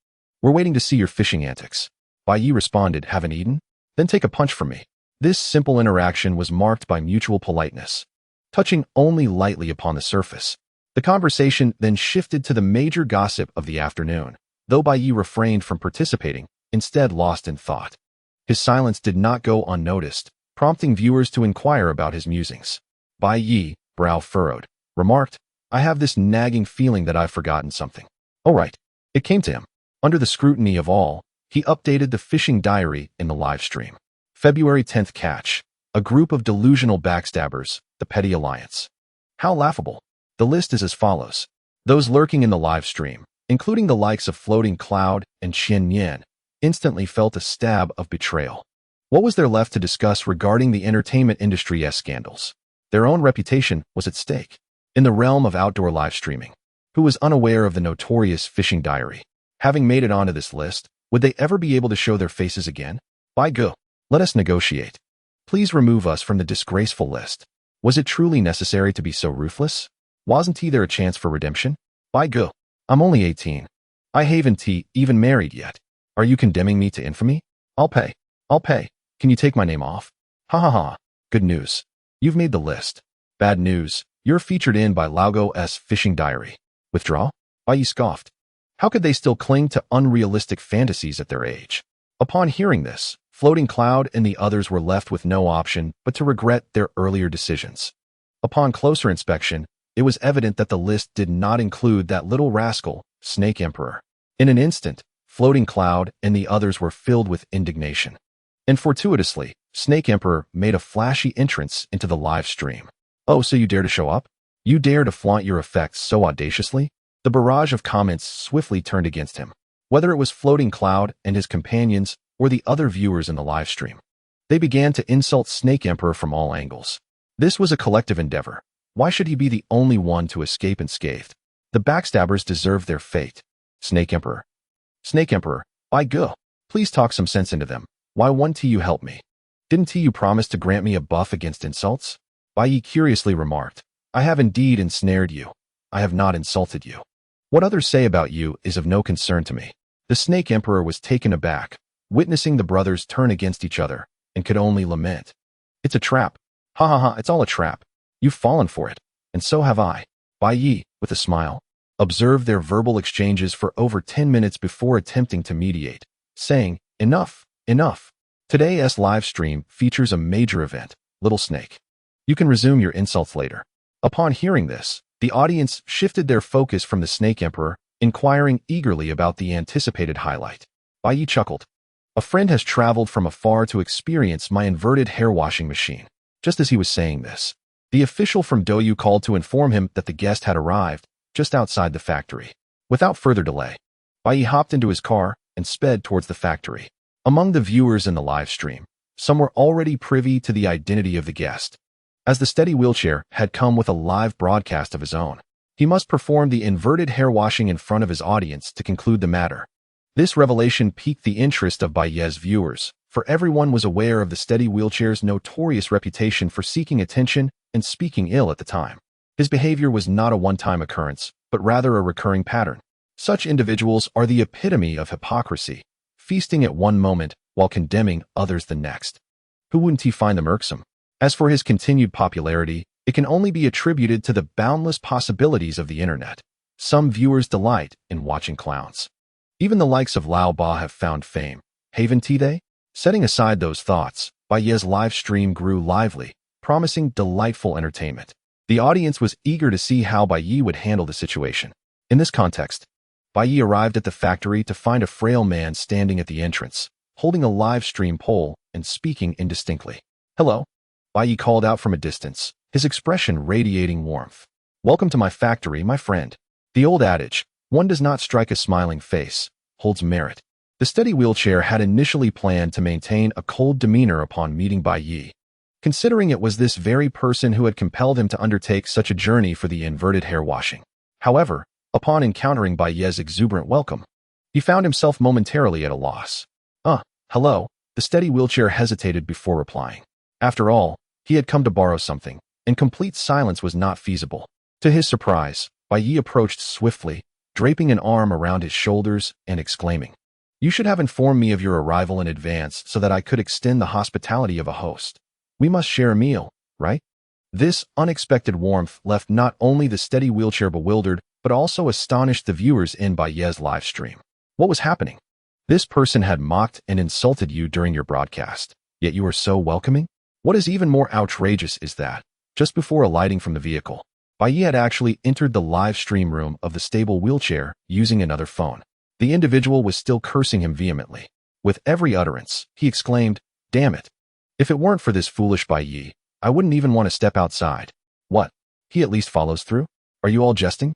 We're waiting to see your fishing antics. Bai Ye responded, haven't eaten? Then take a punch from me. This simple interaction was marked by mutual politeness, touching only lightly upon the surface. The conversation then shifted to the major gossip of the afternoon, though Bai Ye refrained from participating, instead lost in thought. His silence did not go unnoticed, prompting viewers to inquire about his musings. Bai Ye, brow furrowed, remarked, I have this nagging feeling that I've forgotten something. Oh right. It came to him. Under the scrutiny of all, he updated the fishing diary in the live stream. February 10th catch. A group of delusional backstabbers, the Petty Alliance. How laughable. The list is as follows. Those lurking in the live stream, including the likes of Floating Cloud and Qian Yan, instantly felt a stab of betrayal. What was there left to discuss regarding the entertainment industry's scandals? Their own reputation was at stake. In the realm of outdoor live streaming, who was unaware of the notorious fishing diary? Having made it onto this list, would they ever be able to show their faces again? Bai Ge, let us negotiate. Please remove us from the disgraceful list. Was it truly necessary to be so ruthless? Wasn't there a chance for redemption? Bai Ge, I'm only 18. I haven't even married yet. Are you condemning me to infamy? I'll pay. Can you take my name off? Ha ha ha. Good news. You've made the list. Bad news. You're featured in by Laogo's fishing diary. Withdraw? Bai Ye scoffed. How could they still cling to unrealistic fantasies at their age? Upon hearing this, Floating Cloud and the others were left with no option but to regret their earlier decisions. Upon closer inspection, it was evident that the list did not include that little rascal, Snake Emperor. In an instant, Floating Cloud and the others were filled with indignation. And fortuitously, Snake Emperor made a flashy entrance into the live stream. Oh, so you dare to show up? You dare to flaunt your effects so audaciously? The barrage of comments swiftly turned against him, whether it was Floating Cloud and his companions or the other viewers in the live stream. They began to insult Snake Emperor from all angles. This was a collective endeavor. Why should he be the only one to escape unscathed? The backstabbers deserved their fate. Snake Emperor, Bai Ge, please talk some sense into them. Why won't you help me? Didn't you promise to grant me a buff against insults? Bai Ye curiously remarked, I have indeed ensnared you. I have not insulted you. What others say about you is of no concern to me. The Snake Emperor was taken aback, witnessing the brothers turn against each other, and could only lament. It's a trap. Ha ha ha, it's all a trap. You've fallen for it, and so have I. Bai Ye, with a smile, observed their verbal exchanges for over 10 minutes before attempting to mediate, saying, enough. Today's live stream features a major event, Little Snake. You can resume your insults later. Upon hearing this, the audience shifted their focus from the Snake Emperor, inquiring eagerly about the anticipated highlight. Bai Ye chuckled. A friend has traveled from afar to experience my inverted hair washing machine. Just as he was saying this, the official from Douyu called to inform him that the guest had arrived just outside the factory. Without further delay, Bai Ye hopped into his car and sped towards the factory. Among the viewers in the live stream, some were already privy to the identity of the guest. As the steady wheelchair had come with a live broadcast of his own, he must perform the inverted hair washing in front of his audience to conclude the matter. This revelation piqued the interest of Bai Ye's viewers, for everyone was aware of the steady wheelchair's notorious reputation for seeking attention and speaking ill at the time. His behavior was not a one-time occurrence, but rather a recurring pattern. Such individuals are the epitome of hypocrisy, feasting at one moment while condemning others the next. Who wouldn't he find them irksome? As for his continued popularity, It can only be attributed to the boundless possibilities of the internet. Some viewers delight in watching clowns. Even the likes of Lao Ba have found fame. Haven't they? Setting aside those thoughts, Bai Ye's live stream grew lively, promising delightful entertainment. The audience was eager to see how Bai Ye would handle the situation. In this context, Bai Ye arrived at the factory to find a frail man standing at the entrance, holding a live stream pole and speaking indistinctly. "Hello," Bai Ye called out from a distance, his expression radiating warmth. "Welcome to my factory, my friend." The old adage, "One does not strike a smiling face," holds merit. The steady wheelchair had initially planned to maintain a cold demeanor upon meeting Bai Ye, considering it was this very person who had compelled him to undertake such a journey for the inverted hair washing. However, upon encountering Bai Ye's exuberant welcome, he found himself momentarily at a loss. Hello," the steady wheelchair hesitated before replying. After all, he had come to borrow something, and complete silence was not feasible. To his surprise, Bai Ye approached swiftly, draping an arm around his shoulders and exclaiming, "You should have informed me of your arrival in advance so that I could extend the hospitality of a host. We must share a meal, right?" This unexpected warmth left not only the steady wheelchair bewildered, but also astonished the viewers in Bai Ye's live stream. What was happening? This person had mocked and insulted you during your broadcast, yet you were so welcoming? What is even more outrageous is that, just before alighting from the vehicle, Bai Ye had actually entered the live stream room of the stable wheelchair using another phone. The individual was still cursing him vehemently. With every utterance, he exclaimed, "Damn it. If it weren't for this foolish Bai Ye, I wouldn't even want to step outside. What? He at least follows through? Are you all jesting?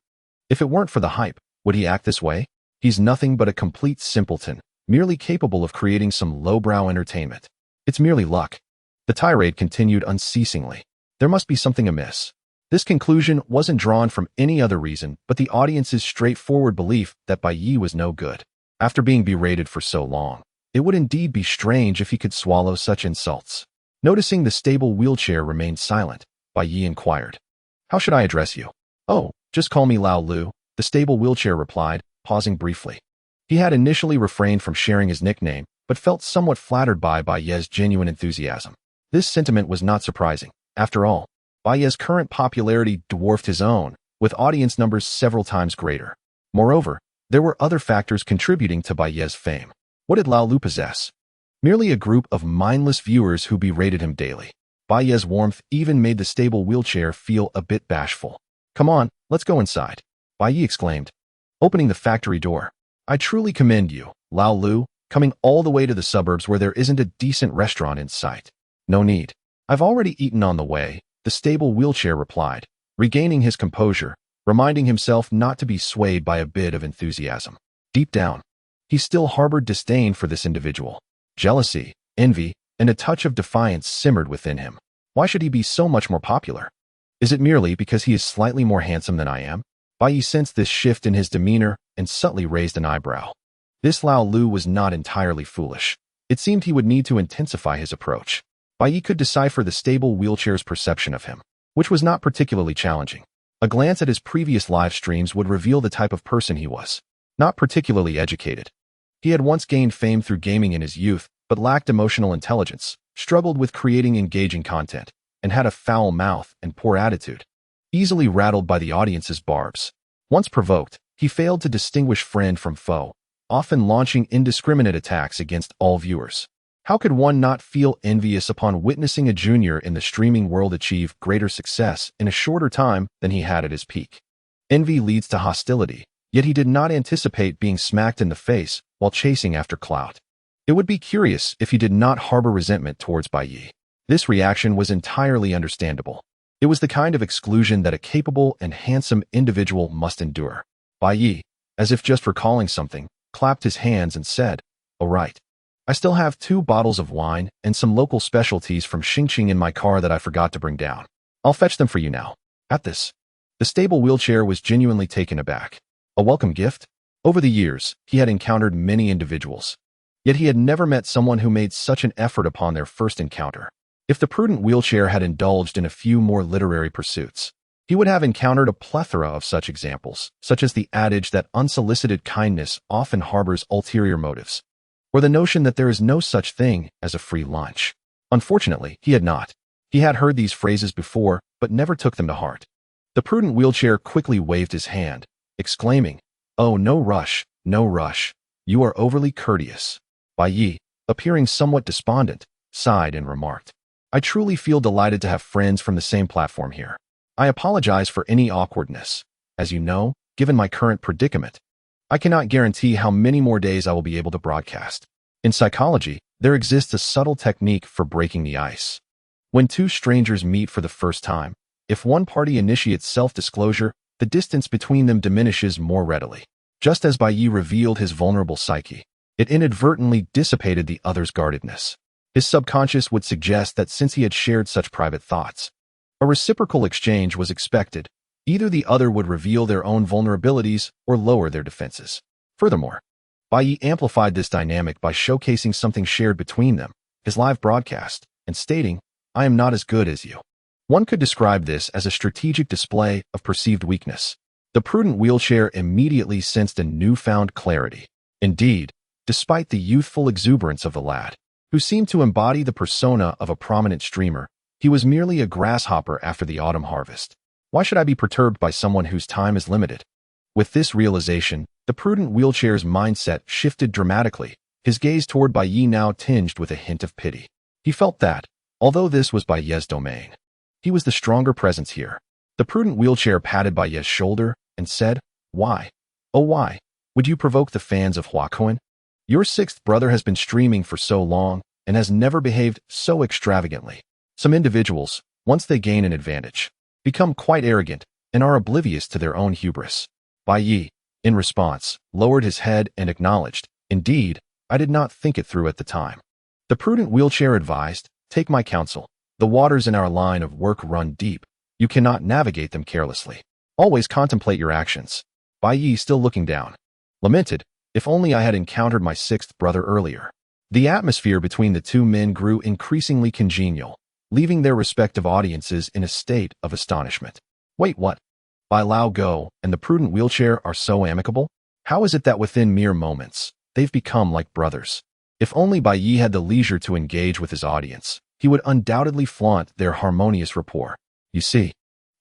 If it weren't for the hype, would he act this way? He's nothing but a complete simpleton, merely capable of creating some lowbrow entertainment. It's merely luck." The tirade continued unceasingly. There must be something amiss. This conclusion wasn't drawn from any other reason but the audience's straightforward belief that Bai Ye was no good. After being berated for so long, it would indeed be strange if he could swallow such insults. Noticing the stable wheelchair remained silent, Bai Ye inquired, "How should I address you?" "Oh, just call me Lao Lu," the stable wheelchair replied, pausing briefly. He had initially refrained from sharing his nickname, but felt somewhat flattered by Bai Ye's genuine enthusiasm. This sentiment was not surprising. After all, Bai Ye's current popularity dwarfed his own, with audience numbers several times greater. Moreover, there were other factors contributing to Bai Ye's fame. What did Lao Lu possess? Merely a group of mindless viewers who berated him daily. Bai Ye's warmth even made the stable wheelchair feel a bit bashful. "Come on, let's go inside," Bai Ye exclaimed, opening the factory door. "I truly commend you, Lao Lu, coming all the way to the suburbs where there isn't a decent restaurant in sight." "No need. I've already eaten on the way," the stable wheelchair replied, regaining his composure, reminding himself not to be swayed by a bit of enthusiasm. Deep down, he still harbored disdain for this individual. Jealousy, envy, and a touch of defiance simmered within him. Why should he be so much more popular? Is it merely because he is slightly more handsome than I am? Bai Ye sensed this shift in his demeanor and subtly raised an eyebrow. This Lao Lu was not entirely foolish. It seemed he would need to intensify his approach. Bai Ye could decipher the stable wheelchair's perception of him, which was not particularly challenging. A glance at his previous live streams would reveal the type of person he was. Not particularly educated. He had once gained fame through gaming in his youth, but lacked emotional intelligence, struggled with creating engaging content, and had a foul mouth and poor attitude. Easily rattled by the audience's barbs. Once provoked, he failed to distinguish friend from foe, often launching indiscriminate attacks against all viewers. How could one not feel envious upon witnessing a junior in the streaming world achieve greater success in a shorter time than he had at his peak? Envy leads to hostility, yet he did not anticipate being smacked in the face while chasing after clout. It would be curious if he did not harbor resentment towards Bai Ye. This reaction was entirely understandable. It was the kind of exclusion that a capable and handsome individual must endure. Bai Ye, as if just recalling something, clapped his hands and said, "All right. I still have 2 bottles of wine and some local specialties from Xingqing in my car that I forgot to bring down. I'll fetch them for you now." At this, the stable wheelchair was genuinely taken aback. A welcome gift? Over the years, he had encountered many individuals. Yet he had never met someone who made such an effort upon their first encounter. If the prudent wheelchair had indulged in a few more literary pursuits, he would have encountered a plethora of such examples, such as the adage that unsolicited kindness often harbors ulterior motives, or the notion that there is no such thing as a free lunch. Unfortunately, he had not. He had heard these phrases before, but never took them to heart. The prudent wheelchair quickly waved his hand, exclaiming, "Oh, no rush, no rush. You are overly courteous." Bai Ye, appearing somewhat despondent, sighed and remarked, "I truly feel delighted to have friends from the same platform here. I apologize for any awkwardness. As you know, given my current predicament, I cannot guarantee how many more days I will be able to broadcast. In psychology, there exists a subtle technique for breaking the ice. When two strangers meet for the first time, if one party initiates self-disclosure, the distance between them diminishes more readily. Just as Bai Ye revealed his vulnerable psyche, it inadvertently dissipated the other's guardedness. His subconscious would suggest that since he had shared such private thoughts, a reciprocal exchange was expected. Either the other would reveal their own vulnerabilities or lower their defenses. Furthermore, Bai Ye amplified this dynamic by showcasing something shared between them, his live broadcast, and stating, "I am not as good as you." One could describe this as a strategic display of perceived weakness. The prudent wheelchair immediately sensed a newfound clarity. Indeed, despite the youthful exuberance of the lad, who seemed to embody the persona of a prominent streamer, he was merely a grasshopper after the autumn harvest. Why should I be perturbed by someone whose time is limited? With this realization, the prudent wheelchair's mindset shifted dramatically, his gaze toward Bai Ye now tinged with a hint of pity. He felt that, although this was Bai Ye's domain, he was the stronger presence here. The prudent wheelchair patted Bai Ye's shoulder and said, "Why? Oh why would you provoke the fans of Huacoin? Your sixth brother has been streaming for so long and has never behaved so extravagantly. Some individuals, once they gain an advantage, become quite arrogant and are oblivious to their own hubris." Bai Ye, in response, lowered his head and acknowledged, "Indeed, I did not think it through at the time." The prudent wheelchair advised, "Take my counsel. The waters in our line of work run deep. You cannot navigate them carelessly. Always contemplate your actions." Bai Ye, still looking down, lamented, "If only I had encountered my sixth brother earlier." The atmosphere between the two men grew increasingly congenial, leaving their respective audiences in a state of astonishment. Wait, what? Bai Lao Go and the prudent wheelchair are so amicable? How is it that within mere moments, they've become like brothers? If only Bai Ye had the leisure to engage with his audience, he would undoubtedly flaunt their harmonious rapport. You see,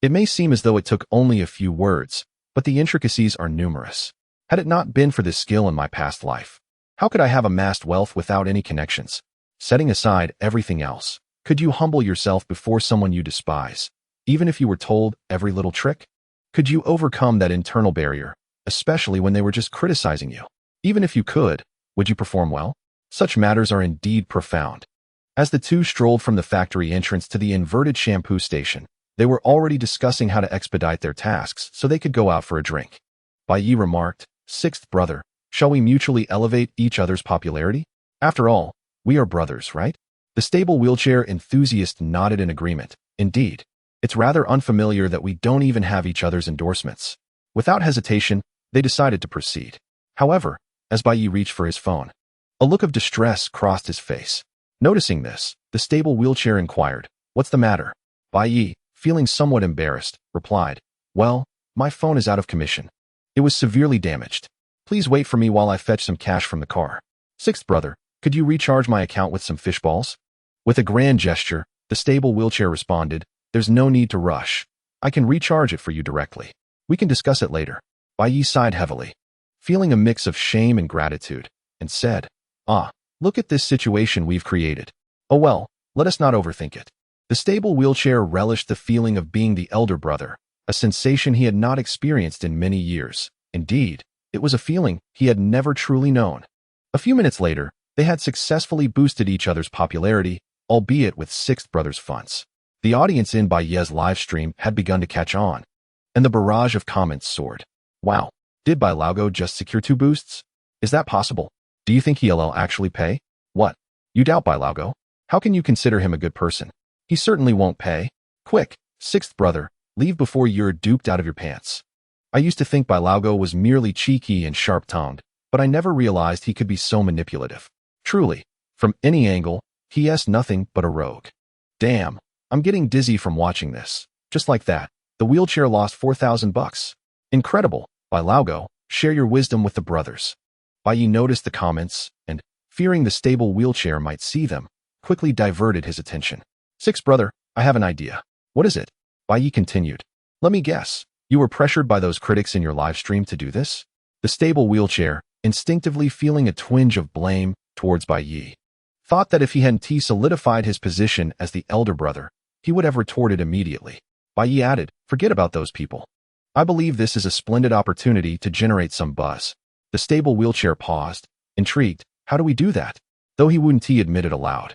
it may seem as though it took only a few words, but the intricacies are numerous. Had it not been for this skill in my past life, how could I have amassed wealth without any connections? Setting aside everything else, could you humble yourself before someone you despise, even if you were told every little trick? Could you overcome that internal barrier, especially when they were just criticizing you? Even if you could, would you perform well? Such matters are indeed profound. As the two strolled from the factory entrance to the inverted shampoo station, they were already discussing how to expedite their tasks so they could go out for a drink. Bai Ye remarked, "Sixth brother, shall we mutually elevate each other's popularity? After all, we are brothers, right?" The stable wheelchair enthusiast nodded in agreement. "Indeed, it's rather unfamiliar that we don't even have each other's endorsements." Without hesitation, they decided to proceed. However, as Bai Ye reached for his phone, a look of distress crossed his face. Noticing this, the stable wheelchair inquired, "What's the matter?" Bai Ye, feeling somewhat embarrassed, replied, "Well, my phone is out of commission. It was severely damaged. Please wait for me while I fetch some cash from the car." "Sixth brother, could you recharge my account with some fish balls?" With a grand gesture, the stable wheelchair responded, "There's no need to rush. I can recharge it for you directly. We can discuss it later." Bai Ye sighed heavily, feeling a mix of shame and gratitude, and said, "Ah, look at this situation we've created. Oh well, let us not overthink it." The stable wheelchair relished the feeling of being the elder brother, a sensation he had not experienced in many years. Indeed, it was a feeling he had never truly known. A few minutes later, they had successfully boosted each other's popularity, albeit with sixth brother's funds. The audience in Bai Ye's live stream had begun to catch on, and the barrage of comments soared. "Wow, did Bai Laogo just secure 2 boosts? Is that possible? Do you think he'll actually pay? What? You doubt Bai Laogo? How can you consider him a good person? He certainly won't pay. Quick, sixth brother, leave before you're duped out of your pants. I used to think Bai Laogo was merely cheeky and sharp-tongued, but I never realized he could be so manipulative. Truly, from any angle, he is nothing but a rogue. Damn, I'm getting dizzy from watching this." Just like that, the wheelchair lost $4,000. Incredible, Bai Laogo, share your wisdom with the brothers. Bai Ye noticed the comments and, fearing the stable wheelchair might see them, quickly diverted his attention. "Sixth brother, I have an idea. What is it? Bai Ye continued. Let me guess. You were pressured by those critics in your live stream to do this? The stable wheelchair, instinctively feeling a twinge of blame towards Bai Ye, thought that if he hadn't solidified his position as the elder brother, he would have retorted immediately. Bai Ye added, forget about those people. I believe this is a splendid opportunity to generate some buzz. The stable wheelchair paused, intrigued. How do we do that? Though he wouldn't admit it aloud.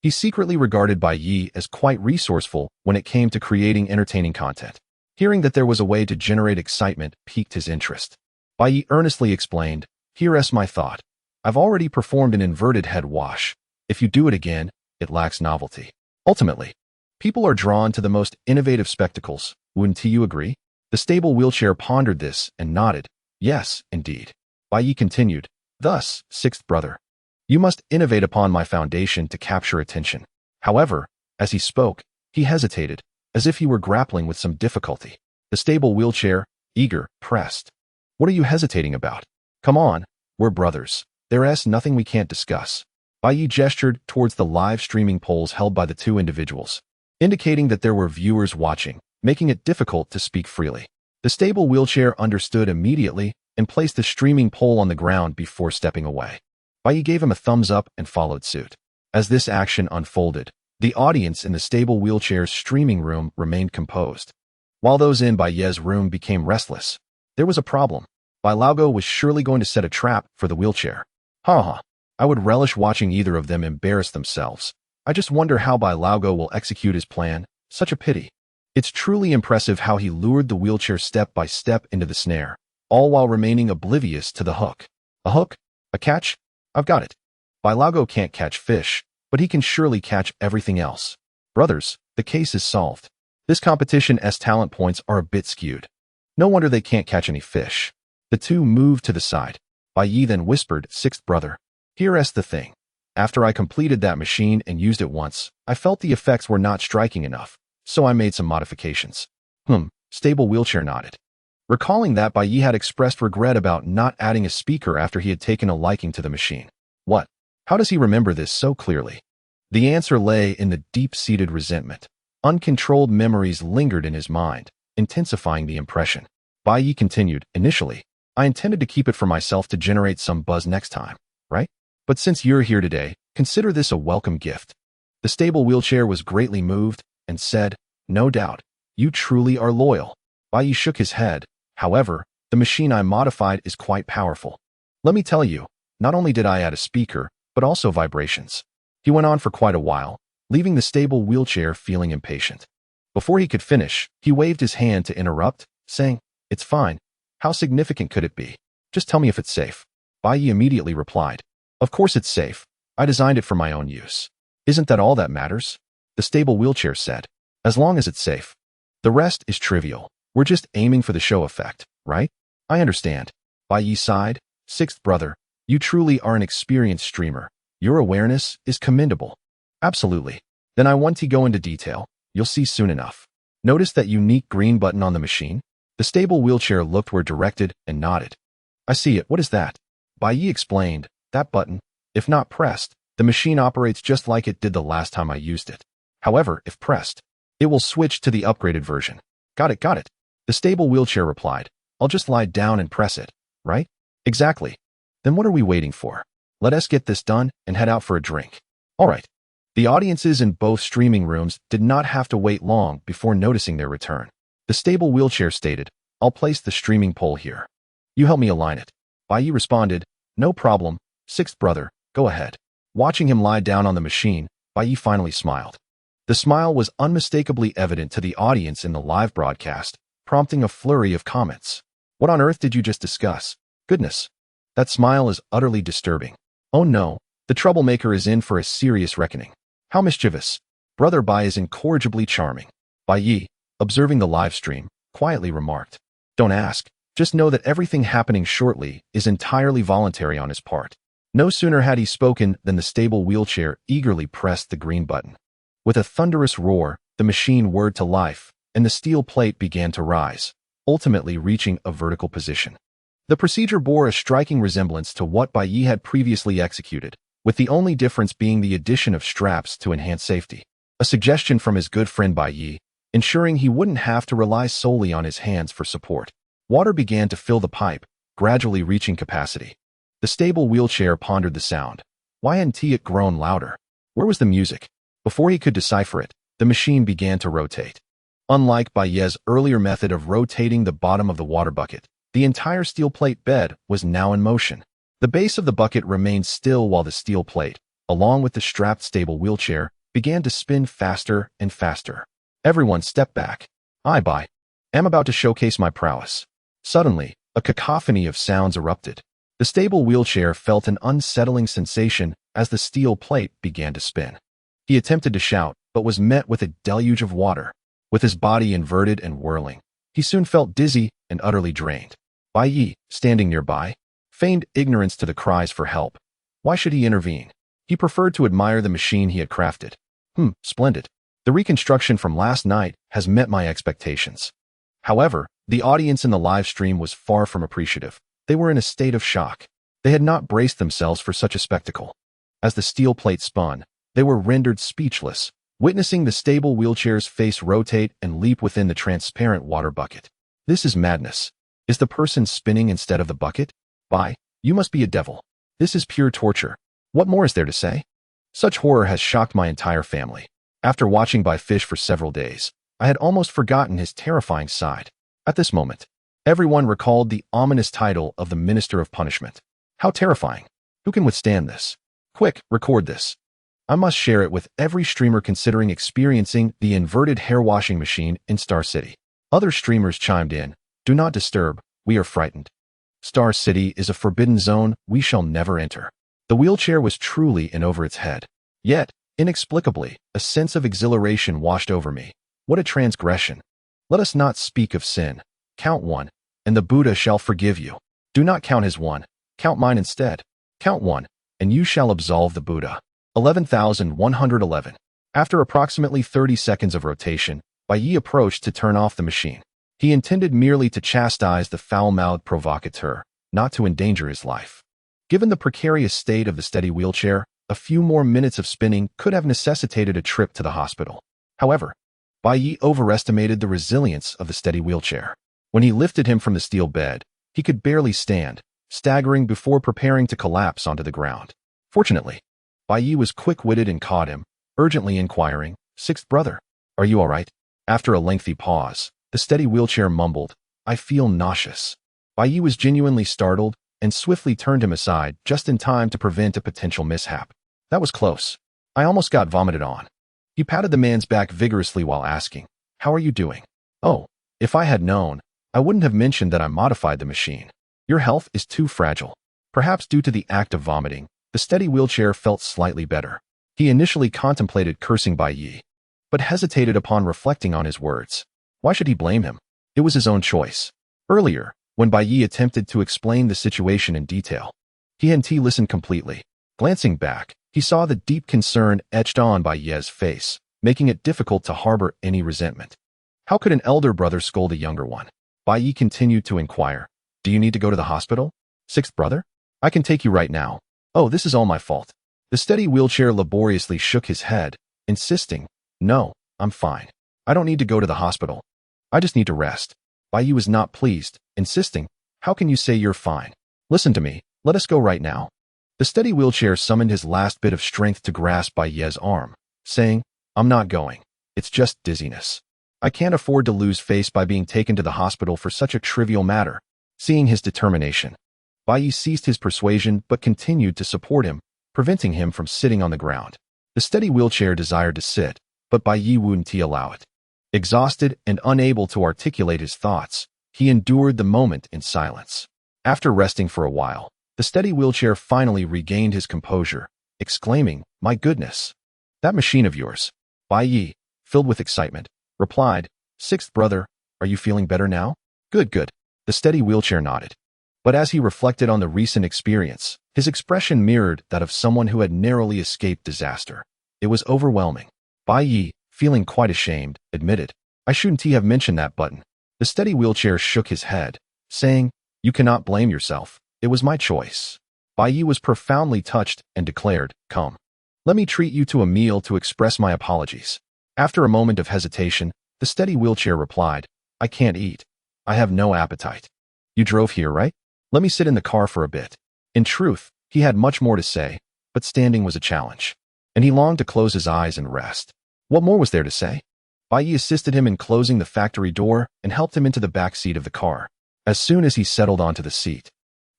He secretly regarded Bai Ye as quite resourceful when it came to creating entertaining content. Hearing that there was a way to generate excitement piqued his interest. Bai Ye earnestly explained, here's my thought. I've already performed an inverted head wash. If you do it again, it lacks novelty. Ultimately, people are drawn to the most innovative spectacles. Wouldn't you agree? The stable wheelchair pondered this and nodded. Yes, indeed. Bai Ye continued, thus, sixth brother, you must innovate upon my foundation to capture attention. However, as he spoke, he hesitated, as if he were grappling with some difficulty. The stable wheelchair, eager, pressed. What are you hesitating about? Come on, we're brothers. There's nothing we can't discuss. Bai Ye gestured towards the live streaming polls held by the two individuals, indicating that there were viewers watching, making it difficult to speak freely. The stable wheelchair understood immediately and placed the streaming pole on the ground before stepping away. Bai Ye gave him a thumbs up and followed suit. As this action unfolded, the audience in the stable wheelchair's streaming room remained composed, while those in Bai Ye's room became restless. There was a problem. Bai Laogo was surely going to set a trap for the wheelchair. I would relish watching either of them embarrass themselves. I just wonder how Bai Laogo will execute his plan. Such a pity. It's truly impressive how he lured the wheelchair step by step into the snare, all while remaining oblivious to the hook. A hook? A catch? I've got it. Bai Laogo can't catch fish, but he can surely catch everything else. Brothers, the case is solved. This competition's talent points are a bit skewed. No wonder they can't catch any fish. The two moved to the side. Bai Ye then whispered, sixth brother, here's the thing. After I completed that machine and used it once, I felt the effects were not striking enough, so I made some modifications. Stable wheelchair nodded. Recalling that Bai Ye had expressed regret about not adding a speaker after he had taken a liking to the machine. What? How does he remember this so clearly? The answer lay in the deep-seated resentment. Uncontrolled memories lingered in his mind, intensifying the impression. Bai Ye continued, initially, I intended to keep it for myself to generate some buzz next time, right? But since you're here today, consider this a welcome gift. The stable wheelchair was greatly moved and said, no doubt, you truly are loyal. Bai Ye shook his head. However, the machine I modified is quite powerful. Let me tell you, not only did I add a speaker, but also vibrations. He went on for quite a while, leaving the stable wheelchair feeling impatient. Before he could finish, he waved his hand to interrupt, saying, it's fine. How significant could it be? Just tell me if it's safe. Bai Ye immediately replied, of course it's safe. I designed it for my own use. Isn't that all that matters? The stable wheelchair said, as long as it's safe. The rest is trivial. We're just aiming for the show effect, right? I understand. Bai Ye sighed, sixth brother, you truly are an experienced streamer. Your awareness is commendable. Absolutely. Then I want to go into detail. You'll see soon enough. Notice that unique green button on the machine? The stable wheelchair looked where directed and nodded. I see it. What is that? Bai Ye explained, that button, if not pressed, the machine operates just like it did the last time I used it. However, if pressed, it will switch to the upgraded version. Got it. The stable wheelchair replied, I'll just lie down and press it, right? Exactly. Then what are we waiting for? Let us get this done and head out for a drink. All right. The audiences in both streaming rooms did not have to wait long before noticing their return. The stable wheelchair stated, I'll place the streaming pole here. You help me align it. Bai Ye responded, no problem, sixth brother, go ahead. Watching him lie down on the machine, Bai Ye finally smiled. The smile was unmistakably evident to the audience in the live broadcast, prompting a flurry of comments. What on earth did you just discuss? Goodness. That smile is utterly disturbing. Oh no, the troublemaker is in for a serious reckoning. How mischievous. Brother Bai is incorrigibly charming. Bai Ye, observing the live stream, quietly remarked, don't ask, just know that everything happening shortly is entirely voluntary on his part. No sooner had he spoken than the stable wheelchair eagerly pressed the green button. With a thunderous roar, the machine whirred to life, and the steel plate began to rise, ultimately reaching a vertical position. The procedure bore a striking resemblance to what Bai Ye had previously executed, with the only difference being the addition of straps to enhance safety. A suggestion from his good friend Bai Ye, ensuring he wouldn't have to rely solely on his hands for support. Water began to fill the pipe, gradually reaching capacity. The stable wheelchair pondered the sound. Why hadn't it grown louder? Where was the music? Before he could decipher it, the machine began to rotate. Unlike Bai Ye's earlier method of rotating the bottom of the water bucket, the entire steel plate bed was now in motion. The base of the bucket remained still while the steel plate, along with the strapped stable wheelchair, began to spin faster and faster. Everyone stepped back. I am about to showcase my prowess. Suddenly, a cacophony of sounds erupted. The stable wheelchair felt an unsettling sensation as the steel plate began to spin. He attempted to shout, but was met with a deluge of water. With his body inverted and whirling, he soon felt dizzy and utterly drained. Bai Ye, standing nearby, feigned ignorance to the cries for help. Why should he intervene? He preferred to admire the machine he had crafted. Splendid. The reconstruction from last night has met my expectations. However, the audience in the live stream was far from appreciative. They were in a state of shock. They had not braced themselves for such a spectacle. As the steel plate spun, they were rendered speechless, witnessing the stable wheelchair's face rotate and leap within the transparent water bucket. This is madness. Is the person spinning instead of the bucket? Bai, you must be a devil. This is pure torture. What more is there to say? Such horror has shocked my entire family. After watching Bai fish for several days, I had almost forgotten his terrifying side. At this moment, everyone recalled the ominous title of the Minister of Punishment. How terrifying. Who can withstand this? Quick, record this. I must share it with every streamer considering experiencing the inverted hair washing machine in Star City. Other streamers chimed in. Do not disturb, we are frightened. Star City is a forbidden zone we shall never enter. The wheelchair was truly in over its head. Yet, inexplicably, a sense of exhilaration washed over me. What a transgression. Let us not speak of sin. Count 1, and the Buddha shall forgive you. Do not count his 1, count mine instead. Count 1, and you shall absolve the Buddha. 11,111. After approximately 30 seconds of rotation, Bai Ye approached to turn off the machine. He intended merely to chastise the foul-mouthed provocateur, not to endanger his life. Given the precarious state of the steady wheelchair, a few more minutes of spinning could have necessitated a trip to the hospital. However, Bai Ye overestimated the resilience of the steady wheelchair. When he lifted him from the steel bed, he could barely stand, staggering before preparing to collapse onto the ground. Fortunately, Bai Ye was quick-witted and caught him, urgently inquiring, "Sixth brother, are you all right?" After a lengthy pause, the steady wheelchair mumbled, "I feel nauseous." Bai Ye was genuinely startled and swiftly turned him aside just in time to prevent a potential mishap. That was close. I almost got vomited on. He patted the man's back vigorously while asking, "How are you doing?" "Oh, if I had known, I wouldn't have mentioned that I modified the machine. Your health is too fragile." Perhaps due to the act of vomiting, the steady wheelchair felt slightly better. He initially contemplated cursing Bai Ye, but hesitated upon reflecting on his words. Why should he blame him? It was his own choice. Earlier, when Bai Ye attempted to explain the situation in detail, he hadn't listened completely. Glancing back, he saw the deep concern etched on Bai Ye's face, making it difficult to harbor any resentment. How could an elder brother scold a younger one? Bai Ye continued to inquire, "Do you need to go to the hospital? Sixth brother? I can take you right now." "Oh, this is all my fault." The steady wheelchair laboriously shook his head, insisting, "No, I'm fine. I don't need to go to the hospital. I just need to rest." Bai Ye was not pleased, insisting, "How can you say you're fine? Listen to me, let us go right now." The steady wheelchair summoned his last bit of strength to grasp Bai Ye's arm, saying, "I'm not going. It's just dizziness. I can't afford to lose face by being taken to the hospital for such a trivial matter." Seeing his determination, Bai Ye ceased his persuasion but continued to support him, preventing him from sitting on the ground. The steady wheelchair desired to sit, but Bai Ye wouldn't allow it. Exhausted and unable to articulate his thoughts, he endured the moment in silence. After resting for a while, the steady wheelchair finally regained his composure, exclaiming, "My goodness! That machine of yours." Bai Ye, filled with excitement, replied, "Sixth brother, are you feeling better now?" Good. The steady wheelchair nodded. But as he reflected on the recent experience, his expression mirrored that of someone who had narrowly escaped disaster. It was overwhelming. Bai Ye, feeling quite ashamed, admitted, "I shouldn't have mentioned that button." The steady wheelchair shook his head, saying, "You cannot blame yourself. It was my choice." Bai Ye was profoundly touched and declared, "Come. Let me treat you to a meal to express my apologies." After a moment of hesitation, the steady wheelchair replied, I can't eat. I have no appetite. You drove here, right? Let me sit in the car for a bit. In truth, he had much more to say, but standing was a challenge, and he longed to close his eyes and rest. What more was there to say? Bai Ye assisted him in closing the factory door and helped him into the back seat of the car. As soon as he settled onto the seat,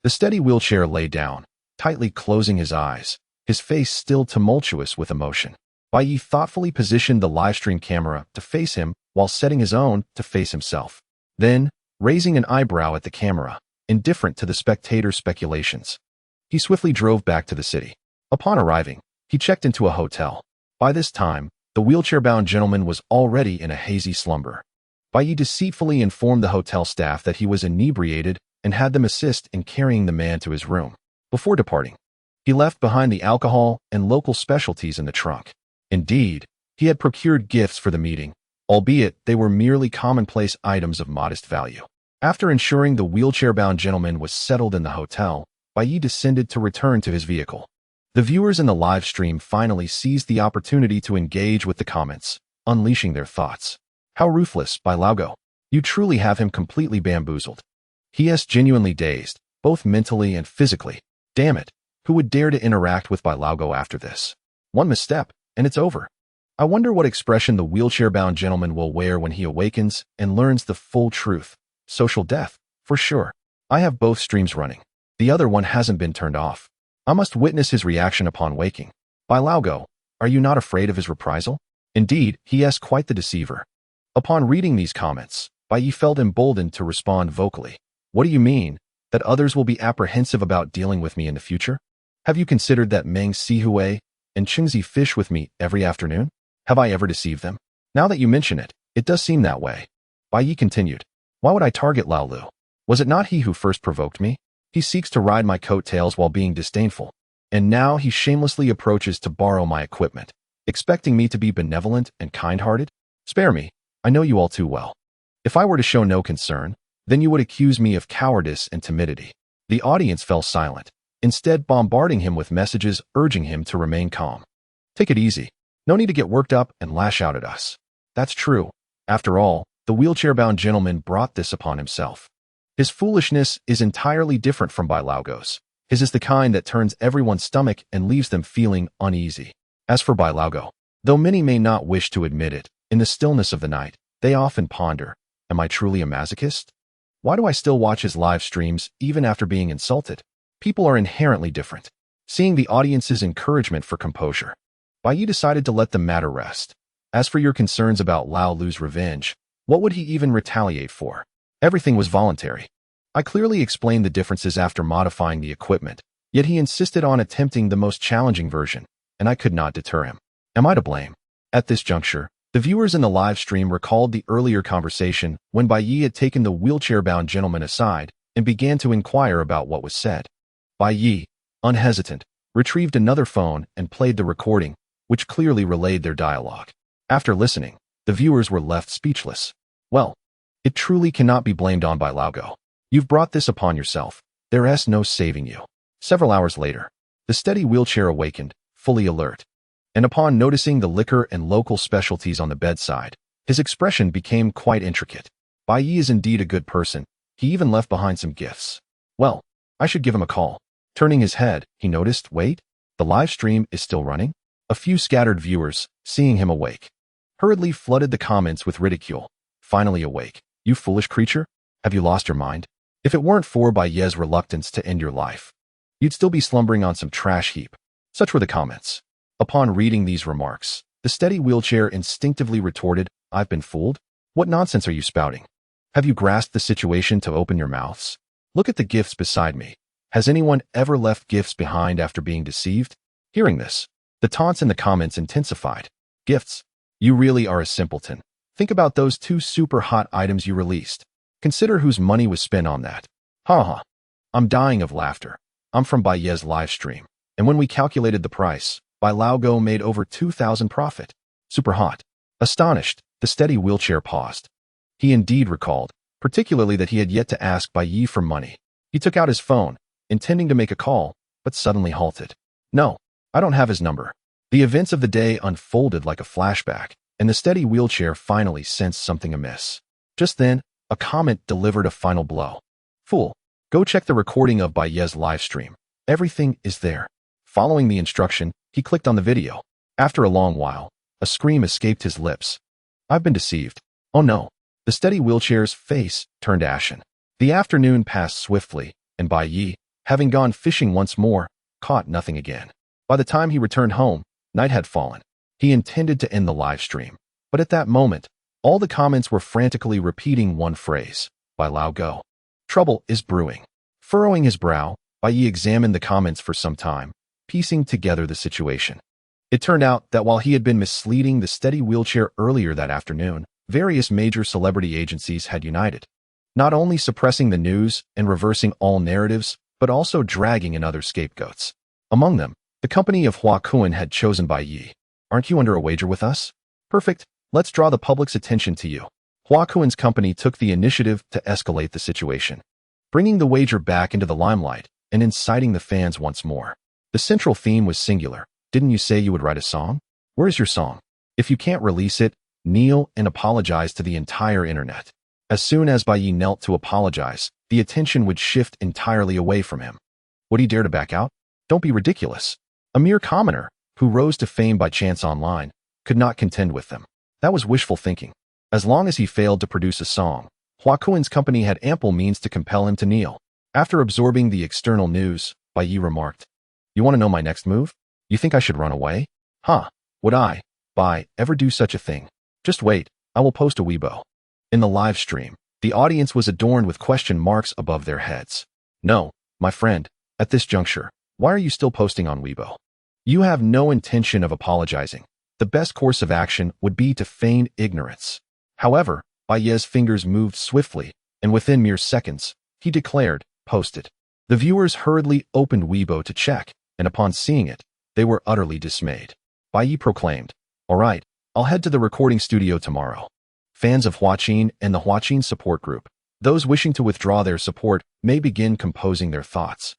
the steady wheelchair lay down, tightly closing his eyes, his face still tumultuous with emotion. Bai Ye thoughtfully positioned the livestream camera to face him while setting his own to face himself. Then, raising an eyebrow at the camera, indifferent to the spectators' speculations, he swiftly drove back to the city. Upon arriving, he checked into a hotel. By this time, the wheelchair-bound gentleman was already in a hazy slumber. Bai Ye deceitfully informed the hotel staff that he was inebriated and had them assist in carrying the man to his room. Before departing, he left behind the alcohol and local specialties in the trunk. Indeed, he had procured gifts for the meeting, albeit they were merely commonplace items of modest value. After ensuring the wheelchair-bound gentleman was settled in the hotel, Bai Ye descended to return to his vehicle. The viewers in the live stream finally seized the opportunity to engage with the comments, unleashing their thoughts. How ruthless, Bai Laogo. You truly have him completely bamboozled. He is genuinely dazed, both mentally and physically. Damn it, who would dare to interact with Bai Laogo after this? One misstep, and it's over. I wonder what expression the wheelchair-bound gentleman will wear when he awakens and learns the full truth. Social death, for sure. I have both streams running. The other one hasn't been turned off. I must witness his reaction upon waking. Bai Laogo, are you not afraid of his reprisal? Indeed, he is quite the deceiver. Upon reading these comments, Bai Ye felt emboldened to respond vocally. What do you mean? That others will be apprehensive about dealing with me in the future? Have you considered that Meng Sihui and Chingzi fish with me every afternoon? Have I ever deceived them? Now that you mention it, it does seem that way. Bai Ye continued. Why would I target Lao Lu? Was it not he who first provoked me? He seeks to ride my coattails while being disdainful, and now he shamelessly approaches to borrow my equipment, expecting me to be benevolent and kind-hearted? Spare me, I know you all too well. If I were to show no concern, then you would accuse me of cowardice and timidity. The audience fell silent, instead bombarding him with messages urging him to remain calm. Take it easy. No need to get worked up and lash out at us. That's true. After all, the wheelchair-bound gentleman brought this upon himself. His foolishness is entirely different from Bai Laogo's. His is the kind that turns everyone's stomach and leaves them feeling uneasy. As for Bai Laogo, though many may not wish to admit it, in the stillness of the night, they often ponder, am I truly a masochist? Why do I still watch his live streams even after being insulted? People are inherently different. Seeing the audience's encouragement for composure, Bai Ye decided to let the matter rest. As for your concerns about Lao Lu's revenge, what would he even retaliate for? Everything was voluntary. I clearly explained the differences after modifying the equipment, yet he insisted on attempting the most challenging version, and I could not deter him. Am I to blame? At this juncture, the viewers in the live stream recalled the earlier conversation when Bai Ye had taken the wheelchair-bound gentleman aside and began to inquire about what was said. Bai Ye, unhesitant, retrieved another phone and played the recording, which clearly relayed their dialogue. After listening, the viewers were left speechless. Well, it truly cannot be blamed on Bai Laogo. You've brought this upon yourself. There is no saving you. Several hours later, the steady wheelchair awakened, fully alert. And upon noticing the liquor and local specialties on the bedside, his expression became quite intricate. Bai Ye is indeed a good person. He even left behind some gifts. Well, I should give him a call. Turning his head, he noticed, wait, the live stream is still running? A few scattered viewers, seeing him awake, hurriedly flooded the comments with ridicule. Finally awake. You foolish creature? Have you lost your mind? If it weren't for Bai Ye's reluctance to end your life, you'd still be slumbering on some trash heap. Such were the comments. Upon reading these remarks, the steady wheelchair instinctively retorted, I've been fooled? What nonsense are you spouting? Have you grasped the situation to open your mouths? Look at the gifts beside me. Has anyone ever left gifts behind after being deceived? Hearing this, the taunts in the comments intensified. Gifts? You really are a simpleton. Think about those 2 super hot items you released. Consider whose money was spent on that. Ha ha. I'm dying of laughter. I'm from Bai Ye's live stream, and when we calculated the price, Bai Laogo made over 2,000 profit. Super hot. Astonished, the steady wheelchair paused. He indeed recalled, particularly that he had yet to ask Bai Ye for money. He took out his phone, intending to make a call, but suddenly halted. No, I don't have his number. The events of the day unfolded like a flashback, and the steady wheelchair finally sensed something amiss. Just then, a comment delivered a final blow. "Fool, go check the recording of Bai Ye's live stream. Everything is there." Following the instruction, he clicked on the video. After a long while, a scream escaped his lips. "I've been deceived. Oh no." The steady wheelchair's face turned ashen. The afternoon passed swiftly, and Bai Ye, having gone fishing once more, caught nothing again. By the time he returned home, night had fallen. He intended to end the live stream, but at that moment, all the comments were frantically repeating one phrase: "Bai Lao go." Trouble is brewing. Furrowing his brow, Bai Ye examined the comments for some time, piecing together the situation. It turned out that while he had been misleading the steady wheelchair earlier that afternoon, various major celebrity agencies had united, not only suppressing the news and reversing all narratives, but also dragging in other scapegoats. Among them, the company of Hua Kun had chosen Bai Ye. "Aren't you under a wager with us? Perfect, let's draw the public's attention to you." Hua Kun's company took the initiative to escalate the situation, bringing the wager back into the limelight and inciting the fans once more. The central theme was singular. "Didn't you say you would write a song? Where's your song? If you can't release it, kneel and apologize to the entire internet." As soon as Bai Ye knelt to apologize, the attention would shift entirely away from him. Would he dare to back out? Don't be ridiculous. A mere commoner, who rose to fame by chance online, could not contend with them. That was wishful thinking. As long as he failed to produce a song, Hua Kun's company had ample means to compel him to kneel. After absorbing the external news, Bai Ye remarked, "You want to know my next move? You think I should run away? Huh, would I, Bai, ever do such a thing? Just wait, I will post a Weibo." In the live stream, the audience was adorned with question marks above their heads. "No, my friend, at this juncture, why are you still posting on Weibo? You have no intention of apologizing. The best course of action would be to feign ignorance." However, Bai Ye's fingers moved swiftly, and within mere seconds, he declared, "Post it." The viewers hurriedly opened Weibo to check, and upon seeing it, they were utterly dismayed. Bai Ye proclaimed, "All right, I'll head to the recording studio tomorrow. Fans of Huaqin and the Huaqin support group, those wishing to withdraw their support may begin composing their thoughts.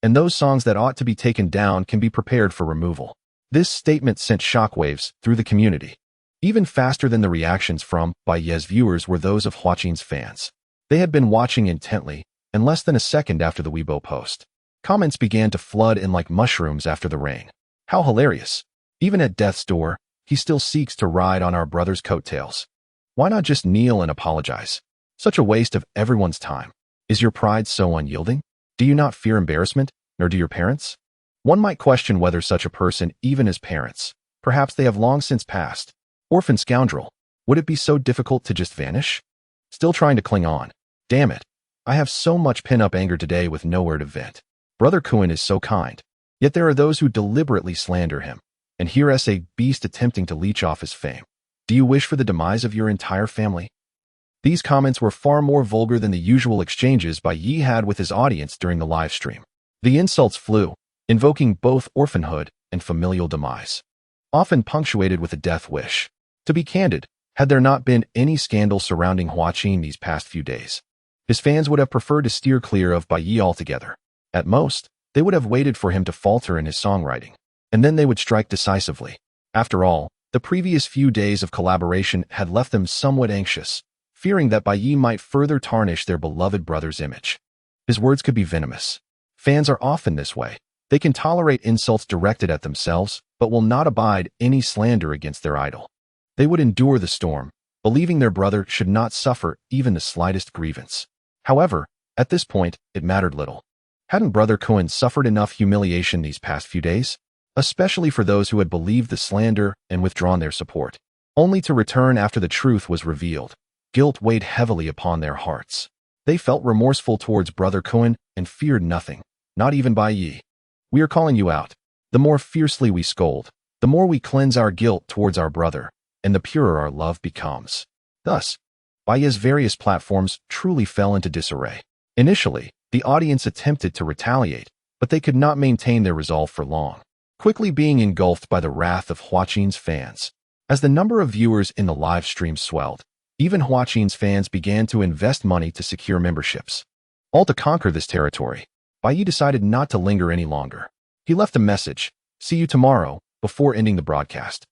And those songs that ought to be taken down can be prepared for removal." This statement sent shockwaves through the community. Even faster than the reactions from Bai Ye's viewers were those of Huaqin's fans. They had been watching intently, and less than a second after the Weibo post, comments began to flood in like mushrooms after the rain. "How hilarious. Even at death's door, he still seeks to ride on our brother's coattails. Why not just kneel and apologize? Such a waste of everyone's time. Is your pride so unyielding? Do you not fear embarrassment, nor do your parents?" One might question whether such a person even has parents. Perhaps they have long since passed. Orphan scoundrel. Would it be so difficult to just vanish? Still trying to cling on. Damn it. I have so much pent-up anger today with nowhere to vent. Brother Kun is so kind. Yet there are those who deliberately slander him. And here is a beast attempting to leech off his fame. Do you wish for the demise of your entire family? These comments were far more vulgar than the usual exchanges Bai Ye had with his audience during the live stream. The insults flew, invoking both orphanhood and familial demise, often punctuated with a death wish. To be candid, had there not been any scandal surrounding Huaqin these past few days, his fans would have preferred to steer clear of Bai Ye altogether. At most, they would have waited for him to falter in his songwriting, and then they would strike decisively. After all, the previous few days of collaboration had left them somewhat anxious, fearing that Bai Ye might further tarnish their beloved brother's image. His words could be venomous. Fans are often this way. They can tolerate insults directed at themselves, but will not abide any slander against their idol. They would endure the storm, believing their brother should not suffer even the slightest grievance. However, at this point, it mattered little. Hadn't Brother Kun suffered enough humiliation these past few days? Especially for those who had believed the slander and withdrawn their support, only to return after the truth was revealed. Guilt weighed heavily upon their hearts. They felt remorseful towards Brother Kun and feared nothing, not even Bai Ye. "We are calling you out. The more fiercely we scold, the more we cleanse our guilt towards our brother, and the purer our love becomes." Thus, Bai Ye's various platforms truly fell into disarray. Initially, the audience attempted to retaliate, but they could not maintain their resolve for long, quickly being engulfed by the wrath of Huaqin's fans. As the number of viewers in the live stream swelled, even Huaqin's fans began to invest money to secure memberships. All to conquer this territory, Bai Ye decided not to linger any longer. He left a message, "See you tomorrow," before ending the broadcast.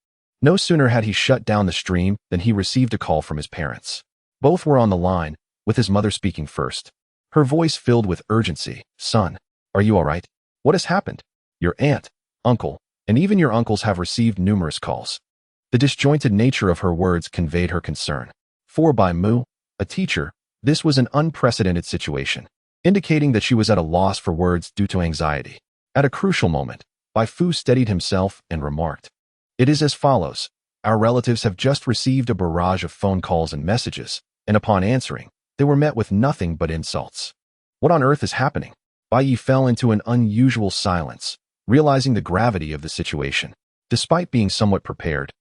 No sooner had he shut down the stream than he received a call from his parents. Both were on the line, with his mother speaking first. Her voice filled with urgency. "Son, are you all right? What has happened? Your aunt, uncle, and even your uncles have received numerous calls." The disjointed nature of her words conveyed her concern. For Bai Mu, a teacher, this was an unprecedented situation, indicating that she was at a loss for words due to anxiety. At a crucial moment, Bai Fu steadied himself and remarked, "It is as follows. Our relatives have just received a barrage of phone calls and messages, and upon answering, they were met with nothing but insults. What on earth is happening?" Bai Ye fell into an unusual silence, realizing the gravity of the situation. Despite being somewhat prepared,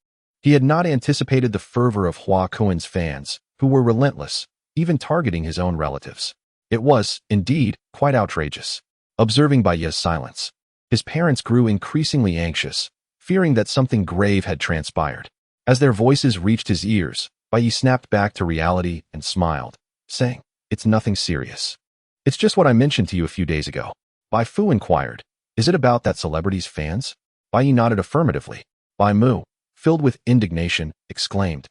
he had not anticipated the fervor of Hua Kuin's fans, who were relentless, even targeting his own relatives. It was, indeed, quite outrageous. Observing Bai Ye's silence, his parents grew increasingly anxious, fearing that something grave had transpired. As their voices reached his ears, Bai Ye snapped back to reality and smiled, saying, "It's nothing serious. It's just what I mentioned to you a few days ago." Bai Fu inquired, "Is it about that celebrity's fans?" Bai Ye nodded affirmatively. Bai Mu, filled with indignation, exclaimed,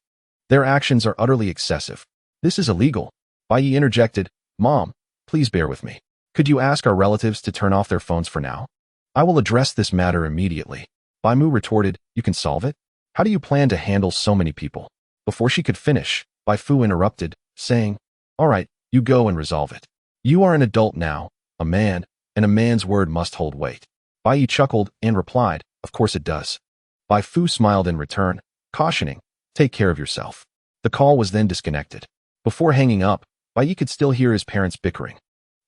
"Their actions are utterly excessive. This is illegal." Bai Ye interjected, "Mom, please bear with me. Could you ask our relatives to turn off their phones for now? I will address this matter immediately." Bai Mu retorted, "You can solve it? How do you plan to handle so many people?" Before she could finish, Bai Fu interrupted, saying, "All right, you go and resolve it. You are an adult now, a man, and a man's word must hold weight." Bai Ye chuckled and replied, "Of course it does." Bai Fu smiled in return, cautioning, "Take care of yourself." The call was then disconnected. Before hanging up, Bai Ye could still hear his parents bickering,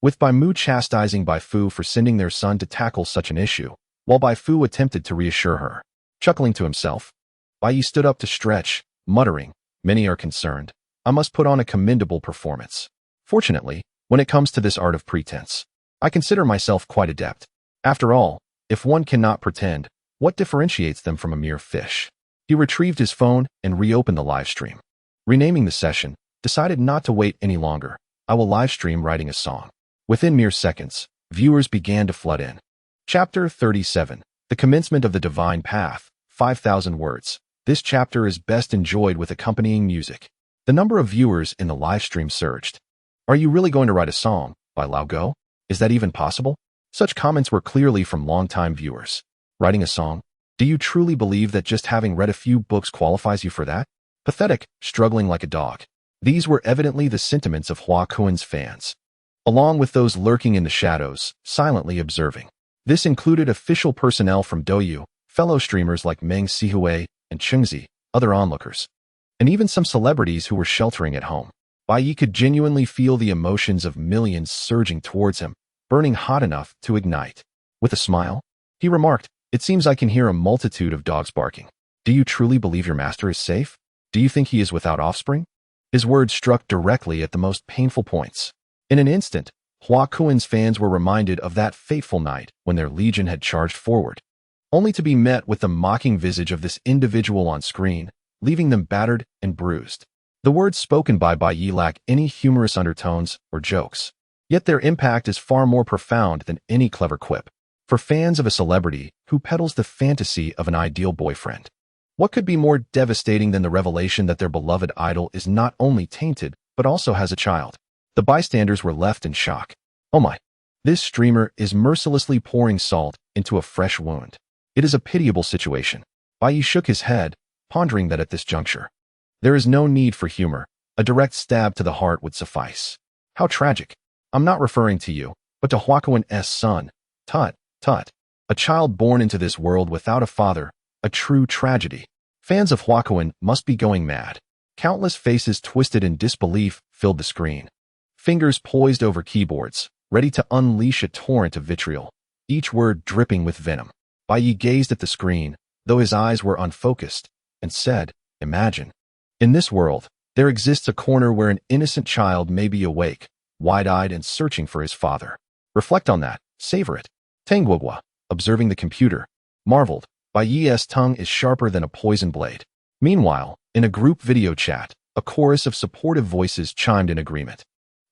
with Bai Mu chastising Bai Fu for sending their son to tackle such an issue, while Bai Fu attempted to reassure her. Chuckling to himself, Bai Ye stood up to stretch, muttering, "Many are concerned. I must put on a commendable performance. Fortunately, when it comes to this art of pretense, I consider myself quite adept. After all, if one cannot pretend, what differentiates them from a mere fish?" He retrieved his phone and reopened the live stream. Renaming the session, decided not to wait any longer. "I will live stream writing a song." Within mere seconds, viewers began to flood in. Chapter 37, The Commencement of the Divine Path, 5,000 words. This chapter is best enjoyed with accompanying music. The number of viewers in the live stream surged. "Are you really going to write a song, Bai Lao Go? Is that even possible?" Such comments were clearly from long-time viewers. "Writing a song? Do you truly believe that just having read a few books qualifies you for that? Pathetic, struggling like a dog." These were evidently the sentiments of Hua Kuin's fans, along with those lurking in the shadows, silently observing. This included official personnel from Douyu, fellow streamers like Meng Sihui and Chengzi, other onlookers, and even some celebrities who were sheltering at home. Bai Ye could genuinely feel the emotions of millions surging towards him, burning hot enough to ignite. With a smile, he remarked, "It seems I can hear a multitude of dogs barking. Do you truly believe your master is safe? Do you think he is without offspring?" His words struck directly at the most painful points. In an instant, Hua Kuin's fans were reminded of that fateful night when their legion had charged forward, only to be met with the mocking visage of this individual on screen, leaving them battered and bruised. The words spoken by Bai Ye lack any humorous undertones or jokes, yet their impact is far more profound than any clever quip. For fans of a celebrity who peddles the fantasy of an ideal boyfriend, what could be more devastating than the revelation that their beloved idol is not only tainted, but also has a child? The bystanders were left in shock. Oh my! This streamer is mercilessly pouring salt into a fresh wound. It is a pitiable situation. Bai Ye shook his head, pondering that at this juncture, there is no need for humor. A direct stab to the heart would suffice. How tragic. I'm not referring to you, but to Hua Kuin's son. Tut, tut. A child born into this world without a father. A true tragedy. Fans of Hua Kuin must be going mad. Countless faces twisted in disbelief filled the screen. Fingers poised over keyboards, ready to unleash a torrent of vitriol, each word dripping with venom. Bai Ye gazed at the screen, though his eyes were unfocused, and said, "Imagine. In this world, there exists a corner where an innocent child may be awake, wide-eyed and searching for his father. Reflect on that, savor it." Tang Guogua, observing the computer, marveled, Bai Ye's tongue is sharper than a poison blade. Meanwhile, in a group video chat, a chorus of supportive voices chimed in agreement.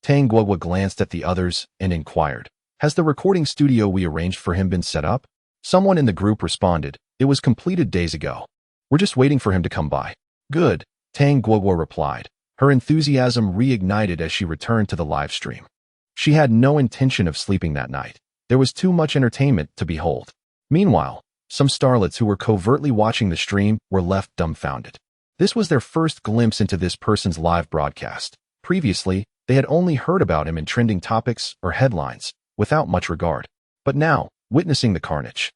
Tang Guogua glanced at the others and inquired, "Has the recording studio we arranged for him been set up?" Someone in the group responded, "It was completed days ago." We're just waiting for him to come by. Good, Tang Guoguo replied. Her enthusiasm reignited as she returned to the live stream. She had no intention of sleeping that night. There was too much entertainment to behold. Meanwhile, some starlets who were covertly watching the stream were left dumbfounded. This was their first glimpse into this person's live broadcast. Previously, they had only heard about him in trending topics or headlines, without much regard. But now, witnessing the carnage,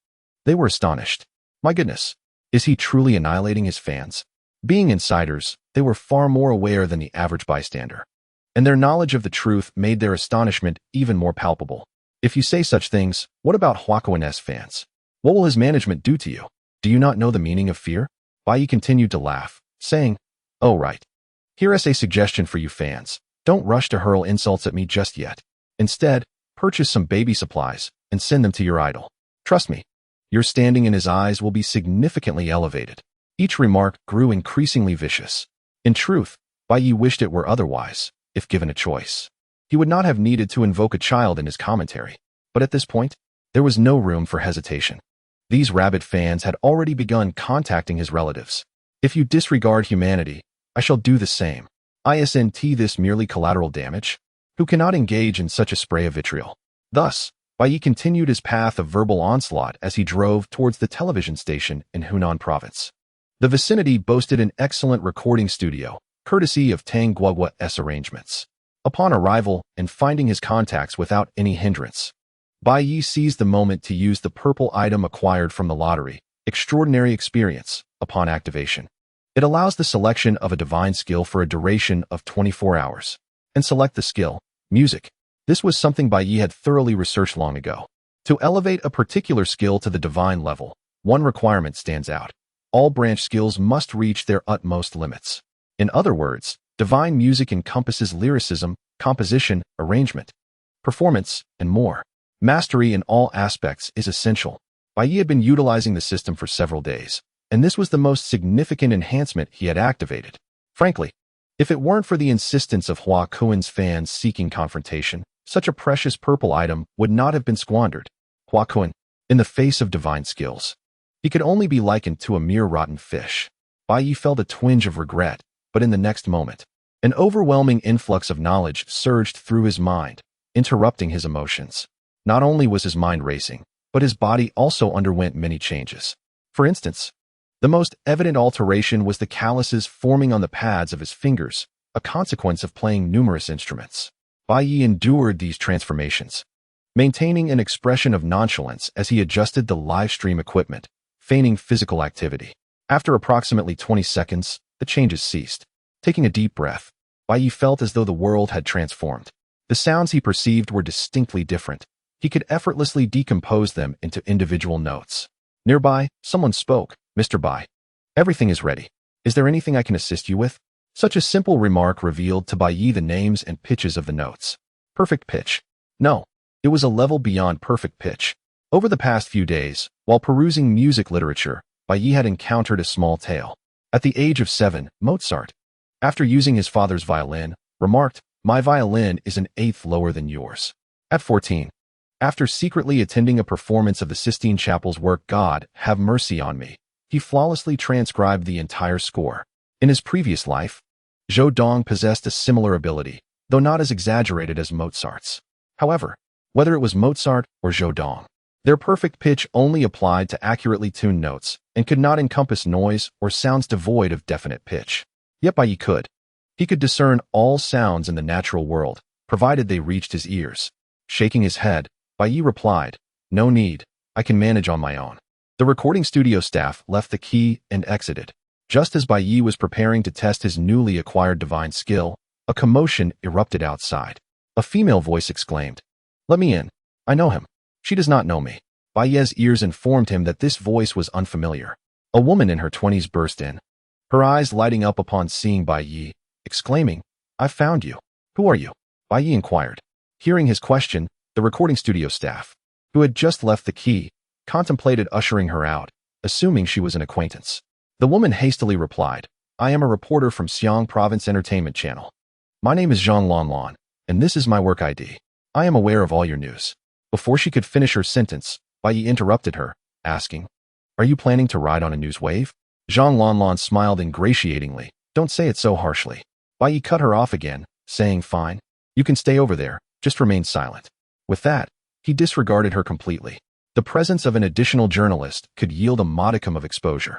they were astonished. My goodness, is he truly annihilating his fans? Being insiders, they were far more aware than the average bystander. And their knowledge of the truth made their astonishment even more palpable. If you say such things, what about Huakuan's fans? What will his management do to you? Do you not know the meaning of fear? Bai Ye continued to laugh, saying, Oh right. Here is a suggestion for you fans. Don't rush to hurl insults at me just yet. Instead, purchase some baby supplies and send them to your idol. Trust me, your standing in his eyes will be significantly elevated. Each remark grew increasingly vicious. In truth, Bai Ye wished it were otherwise, if given a choice. He would not have needed to invoke a child in his commentary. But at this point, there was no room for hesitation. These rabid fans had already begun contacting his relatives. If you disregard humanity, I shall do the same. Isn't this merely collateral damage? Who cannot engage in such a spray of vitriol? Thus, Bai Ye continued his path of verbal onslaught as he drove towards the television station in Hunan province. The vicinity boasted an excellent recording studio, courtesy of Tang Guoguo's arrangements. Upon arrival and finding his contacts without any hindrance, Bai Ye seized the moment to use the purple item acquired from the lottery, Extraordinary Experience, upon activation. It allows the selection of a divine skill for a duration of 24 hours. And select the skill, Music. This was something Bai Ye had thoroughly researched long ago. To elevate a particular skill to the divine level, one requirement stands out. All branch skills must reach their utmost limits. In other words, divine music encompasses lyricism, composition, arrangement, performance, and more. Mastery in all aspects is essential. Bai Ye had been utilizing the system for several days, and this was the most significant enhancement he had activated. Frankly, if it weren't for the insistence of Hua Kuan's fans seeking confrontation, such a precious purple item would not have been squandered. Hua Kuan, in the face of divine skills, he could only be likened to a mere rotten fish. Bai Ye felt a twinge of regret, but in the next moment, an overwhelming influx of knowledge surged through his mind, interrupting his emotions. Not only was his mind racing, but his body also underwent many changes. For instance, the most evident alteration was the calluses forming on the pads of his fingers, a consequence of playing numerous instruments. Bai Ye endured these transformations, maintaining an expression of nonchalance as he adjusted the live stream equipment, feigning physical activity. After approximately 20 seconds, the changes ceased. Taking a deep breath, Bai Ye felt as though the world had transformed. The sounds he perceived were distinctly different. He could effortlessly decompose them into individual notes. Nearby, someone spoke. Mr. Bai, everything is ready. Is there anything I can assist you with? Such a simple remark revealed to Bai Ye the names and pitches of the notes. Perfect pitch. No, it was a level beyond perfect pitch. Over the past few days, while perusing music literature, Bai Ye had encountered a small tale. At the age of 7, Mozart, after using his father's violin, remarked, My violin is an eighth lower than yours. At 14, after secretly attending a performance of the Sistine Chapel's work God, Have Mercy on Me, he flawlessly transcribed the entire score. In his previous life, Zhou Dong possessed a similar ability, though not as exaggerated as Mozart's. However, whether it was Mozart or Zhou Dong, their perfect pitch only applied to accurately tuned notes and could not encompass noise or sounds devoid of definite pitch. Yet Bai Ye could. He could discern all sounds in the natural world, provided they reached his ears. Shaking his head, Bai Ye replied, No need, I can manage on my own. The recording studio staff left the key and exited. Just as Bai Ye was preparing to test his newly acquired divine skill, a commotion erupted outside. A female voice exclaimed, Let me in. I know him. She does not know me. Bai Ye's ears informed him that this voice was unfamiliar. A woman in her 20s burst in, her eyes lighting up upon seeing Bai Ye, exclaiming, I've found you. Who are you? Bai Ye inquired. Hearing his question, the recording studio staff, who had just left the key, contemplated ushering her out, assuming she was an acquaintance. The woman hastily replied, I am a reporter from Xiang Province Entertainment Channel. My name is Zhang Lanlan, and this is my work ID. I am aware of all your news. Before she could finish her sentence, Bai Ye interrupted her, asking, Are you planning to ride on a news wave? Zhang Lanlan smiled ingratiatingly. Don't say it so harshly. Bai Ye cut her off again, saying, fine. You can stay over there, just remain silent. With that, he disregarded her completely. The presence of an additional journalist could yield a modicum of exposure.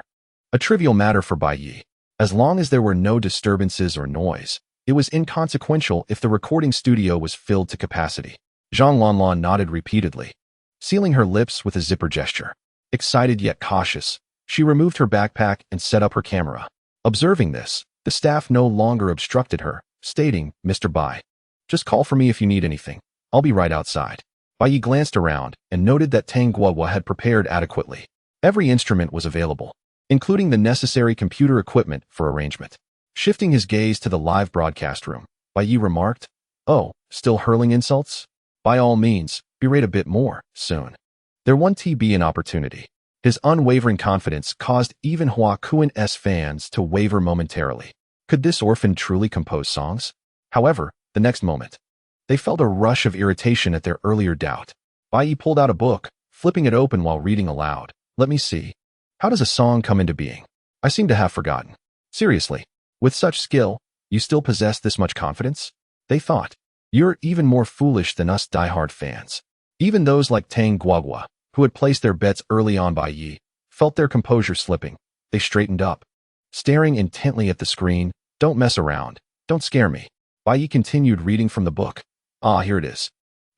A trivial matter for Bai Ye. As long as there were no disturbances or noise, it was inconsequential if the recording studio was filled to capacity. Zhang Lanlan nodded repeatedly, sealing her lips with a zipper gesture. Excited yet cautious, she removed her backpack and set up her camera. Observing this, the staff no longer obstructed her, stating, Mr. Bai, just call for me if you need anything. I'll be right outside. Bai Ye glanced around and noted that Tang Guohua had prepared adequately. Every instrument was available, including the necessary computer equipment for arrangement. Shifting his gaze to the live broadcast room, Bai Ye remarked, oh, still hurling insults? By all means, berate a bit more, soon. There won't be an opportunity. His unwavering confidence caused even Hua Kuan's fans to waver momentarily. Could this orphan truly compose songs? However, the next moment, they felt a rush of irritation at their earlier doubt. Bai Ye pulled out a book, flipping it open while reading aloud. Let me see. How does a song come into being? I seem to have forgotten. Seriously, with such skill, you still possess this much confidence? They thought. You're even more foolish than us diehard fans. Even those like Tang Guohua, who had placed their bets early on Bai Ye, felt their composure slipping. They straightened up, staring intently at the screen. Don't mess around. Don't scare me. Bai Ye continued reading from the book. Ah, here it is.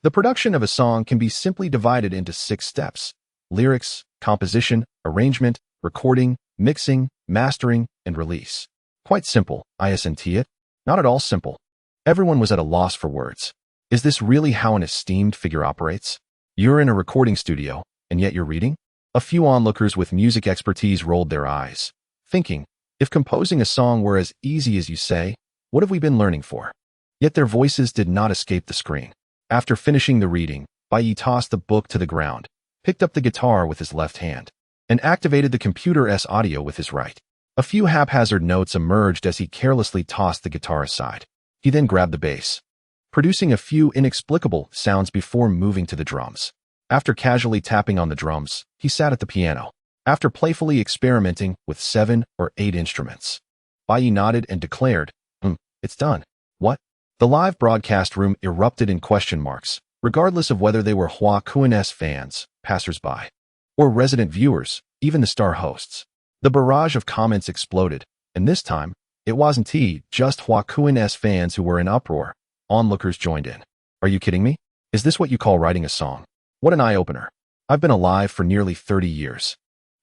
The production of a song can be simply divided into 6 steps. Lyrics, composition, arrangement, recording, mixing, mastering, and release. Quite simple, isn't it? Not at all simple. Everyone was at a loss for words. Is this really how an esteemed figure operates? You're in a recording studio, and yet you're reading? A few onlookers with music expertise rolled their eyes, thinking, if composing a song were as easy as you say, what have we been learning for? Yet their voices did not escape the screen. After finishing the reading, Bai Ye tossed the book to the ground, picked up the guitar with his left hand, and activated the computer's audio with his right. A few haphazard notes emerged as he carelessly tossed the guitar aside. He then grabbed the bass, producing a few inexplicable sounds before moving to the drums. After casually tapping on the drums, he sat at the piano. After playfully experimenting with 7 or 8 instruments, Bai Ye nodded and declared, it's done. What? The live broadcast room erupted in question marks, regardless of whether they were Hua Kuan's fans, passers-by, or resident viewers, even the star hosts. The barrage of comments exploded, and this time, it wasn't just Hua Kuan's fans who were in uproar. Onlookers joined in. Are you kidding me? Is this what you call writing a song? What an eye-opener. I've been alive for nearly 30 years.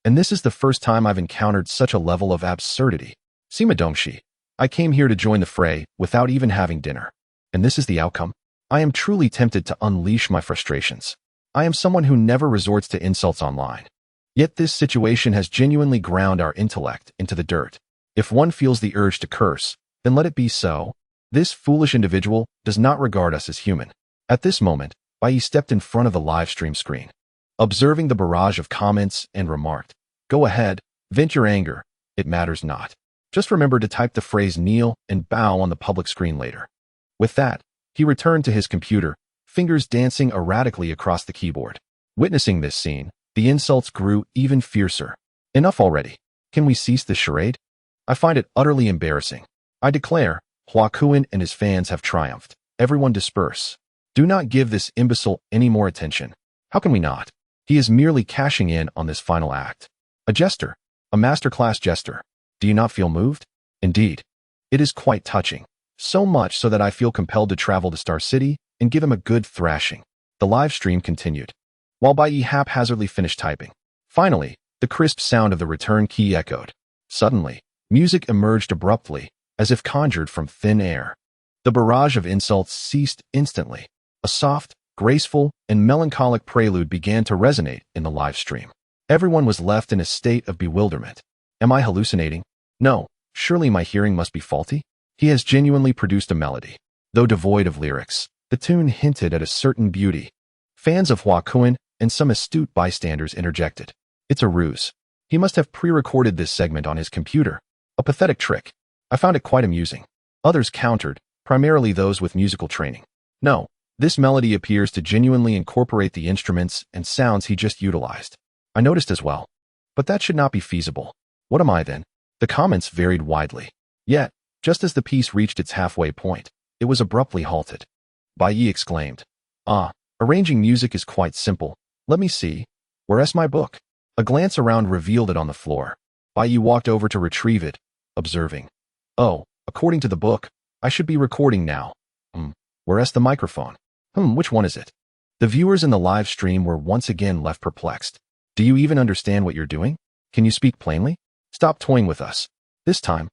And this is the first time I've encountered such a level of absurdity. Sima Dongxi, I came here to join the fray without even having dinner. And this is the outcome? I am truly tempted to unleash my frustrations. I am someone who never resorts to insults online. Yet this situation has genuinely ground our intellect into the dirt. If one feels the urge to curse, then let it be so. This foolish individual does not regard us as human. At this moment, Bai Ye stepped in front of the live stream screen, observing the barrage of comments and remarked, go ahead, vent your anger, it matters not. Just remember to type the phrase kneel and bow on the public screen later. With that, he returned to his computer, fingers dancing erratically across the keyboard. Witnessing this scene, the insults grew even fiercer. Enough already. Can we cease this charade? I find it utterly embarrassing. I declare, Hua Kuan and his fans have triumphed. Everyone disperse. Do not give this imbecile any more attention. How can we not? He is merely cashing in on this final act. A jester. A masterclass jester. Do you not feel moved? Indeed. It is quite touching. So much so that I feel compelled to travel to Star City and give him a good thrashing. The live stream continued, while Bai Ye haphazardly finished typing. Finally, the crisp sound of the return key echoed. Suddenly, music emerged abruptly, as if conjured from thin air. The barrage of insults ceased instantly. A soft, graceful, and melancholic prelude began to resonate in the live stream. Everyone was left in a state of bewilderment. Am I hallucinating? No, surely my hearing must be faulty. He has genuinely produced a melody. Though devoid of lyrics, the tune hinted at a certain beauty. Fans of Hua Kuan and some astute bystanders interjected. It's a ruse. He must have pre-recorded this segment on his computer. A pathetic trick. I found it quite amusing. Others countered, primarily those with musical training. No, this melody appears to genuinely incorporate the instruments and sounds he just utilized. I noticed as well. But that should not be feasible. What am I then? The comments varied widely. Yet, just as the piece reached its halfway point, it was abruptly halted. Bai Ye exclaimed, "Ah, arranging music is quite simple. Let me see. Where's my book?" A glance around revealed it on the floor. Bai Ye walked over to retrieve it, observing, "Oh, according to the book, I should be recording now. Where's the microphone? Which one is it?" The viewers in the live stream were once again left perplexed. "Do you even understand what you're doing? Can you speak plainly? Stop toying with us." This time,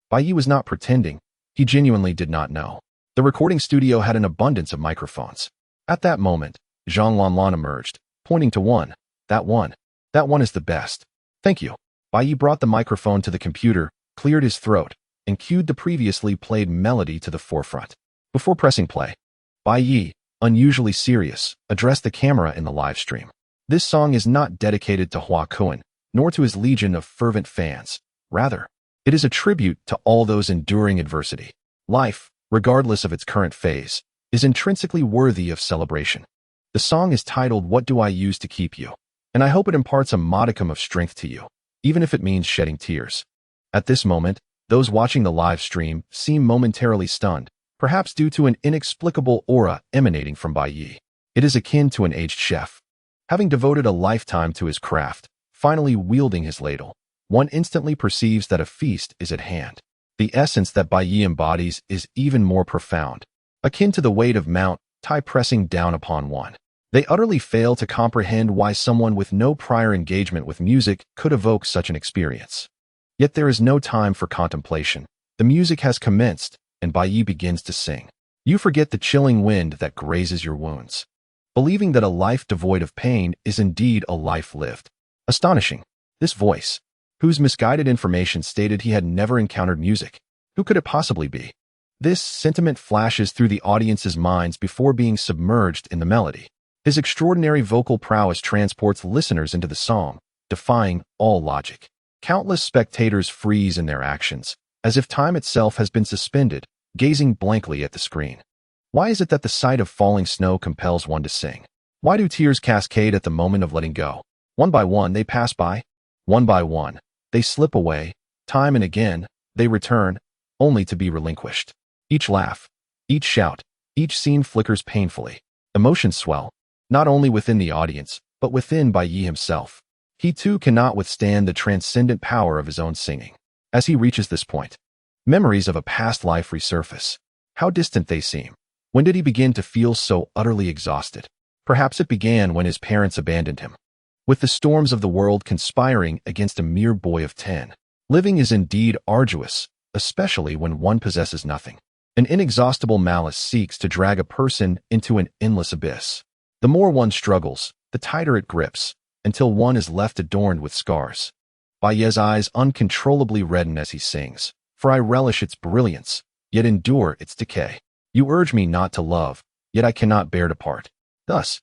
Bai Ye was not pretending. He genuinely did not know. The recording studio had an abundance of microphones. At that moment, Zhang Lanlan emerged, pointing to one. That one is the best. Thank you." Bai Ye brought the microphone to the computer, cleared his throat, and cued the previously played melody to the forefront. Before pressing play, Bai Ye, unusually serious, addressed the camera in the live stream. This song is not dedicated to Hua Kuan, nor to his legion of fervent fans. Rather, it is a tribute to all those enduring adversity. Life, regardless of its current phase, is intrinsically worthy of celebration. The song is titled "What Do I Use to Keep You?" and I hope it imparts a modicum of strength to you, even if it means shedding tears. At this moment, those watching the live stream seem momentarily stunned, perhaps due to an inexplicable aura emanating from Bai Ye. It is akin to an aged chef. Having devoted a lifetime to his craft, finally wielding his ladle, one instantly perceives that a feast is at hand. The essence that Bai Ye embodies is even more profound, akin to the weight of Mount Tai pressing down upon one. They utterly fail to comprehend why someone with no prior engagement with music could evoke such an experience. Yet there is no time for contemplation. The music has commenced, and Bai Ye begins to sing. You forget the chilling wind that grazes your wounds, believing that a life devoid of pain is indeed a life lived. Astonishing. This voice, whose misguided information stated he had never encountered music. Who could it possibly be? This sentiment flashes through the audience's minds before being submerged in the melody. His extraordinary vocal prowess transports listeners into the song, defying all logic. Countless spectators freeze in their actions, as if time itself has been suspended, gazing blankly at the screen. Why is it that the sight of falling snow compels one to sing? Why do tears cascade at the moment of letting go? One by one, they pass by. One by one, they slip away. Time and again, they return, only to be relinquished. Each laugh, each shout, each scene flickers painfully. Emotions swell, not only within the audience, but within Bai Ye himself. He too cannot withstand the transcendent power of his own singing. As he reaches this point, memories of a past life resurface. How distant they seem. When did he begin to feel so utterly exhausted? Perhaps it began when his parents abandoned him. With the storms of the world conspiring against a mere boy of 10, living is indeed arduous, especially when one possesses nothing. An inexhaustible malice seeks to drag a person into an endless abyss. The more one struggles, the tighter it grips, until one is left adorned with scars. Bai Ye's eyes uncontrollably redden as he sings, "For I relish its brilliance, yet endure its decay. You urge me not to love, yet I cannot bear to part." Thus,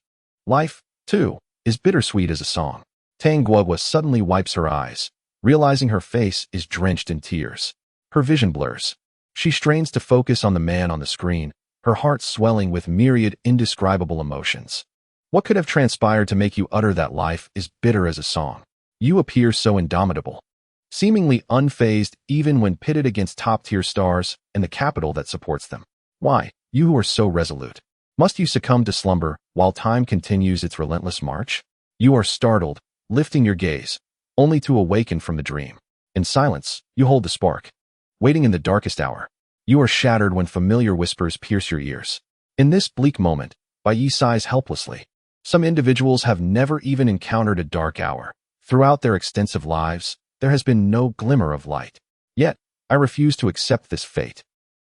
life, too, is bittersweet as a song. Tang Guogua suddenly wipes her eyes, realizing her face is drenched in tears. Her vision blurs. She strains to focus on the man on the screen, her heart swelling with myriad indescribable emotions. What could have transpired to make you utter that life is bitter as a song? You appear so indomitable, seemingly unfazed even when pitted against top-tier stars and the capital that supports them. Why, you who are so resolute? Must you succumb to slumber while time continues its relentless march? You are startled, lifting your gaze, only to awaken from the dream. In silence, you hold the spark. Waiting in the darkest hour, you are shattered when familiar whispers pierce your ears. In this bleak moment, Bai Ye sighs helplessly. Some individuals have never even encountered a dark hour. Throughout their extensive lives, there has been no glimmer of light. Yet, I refuse to accept this fate.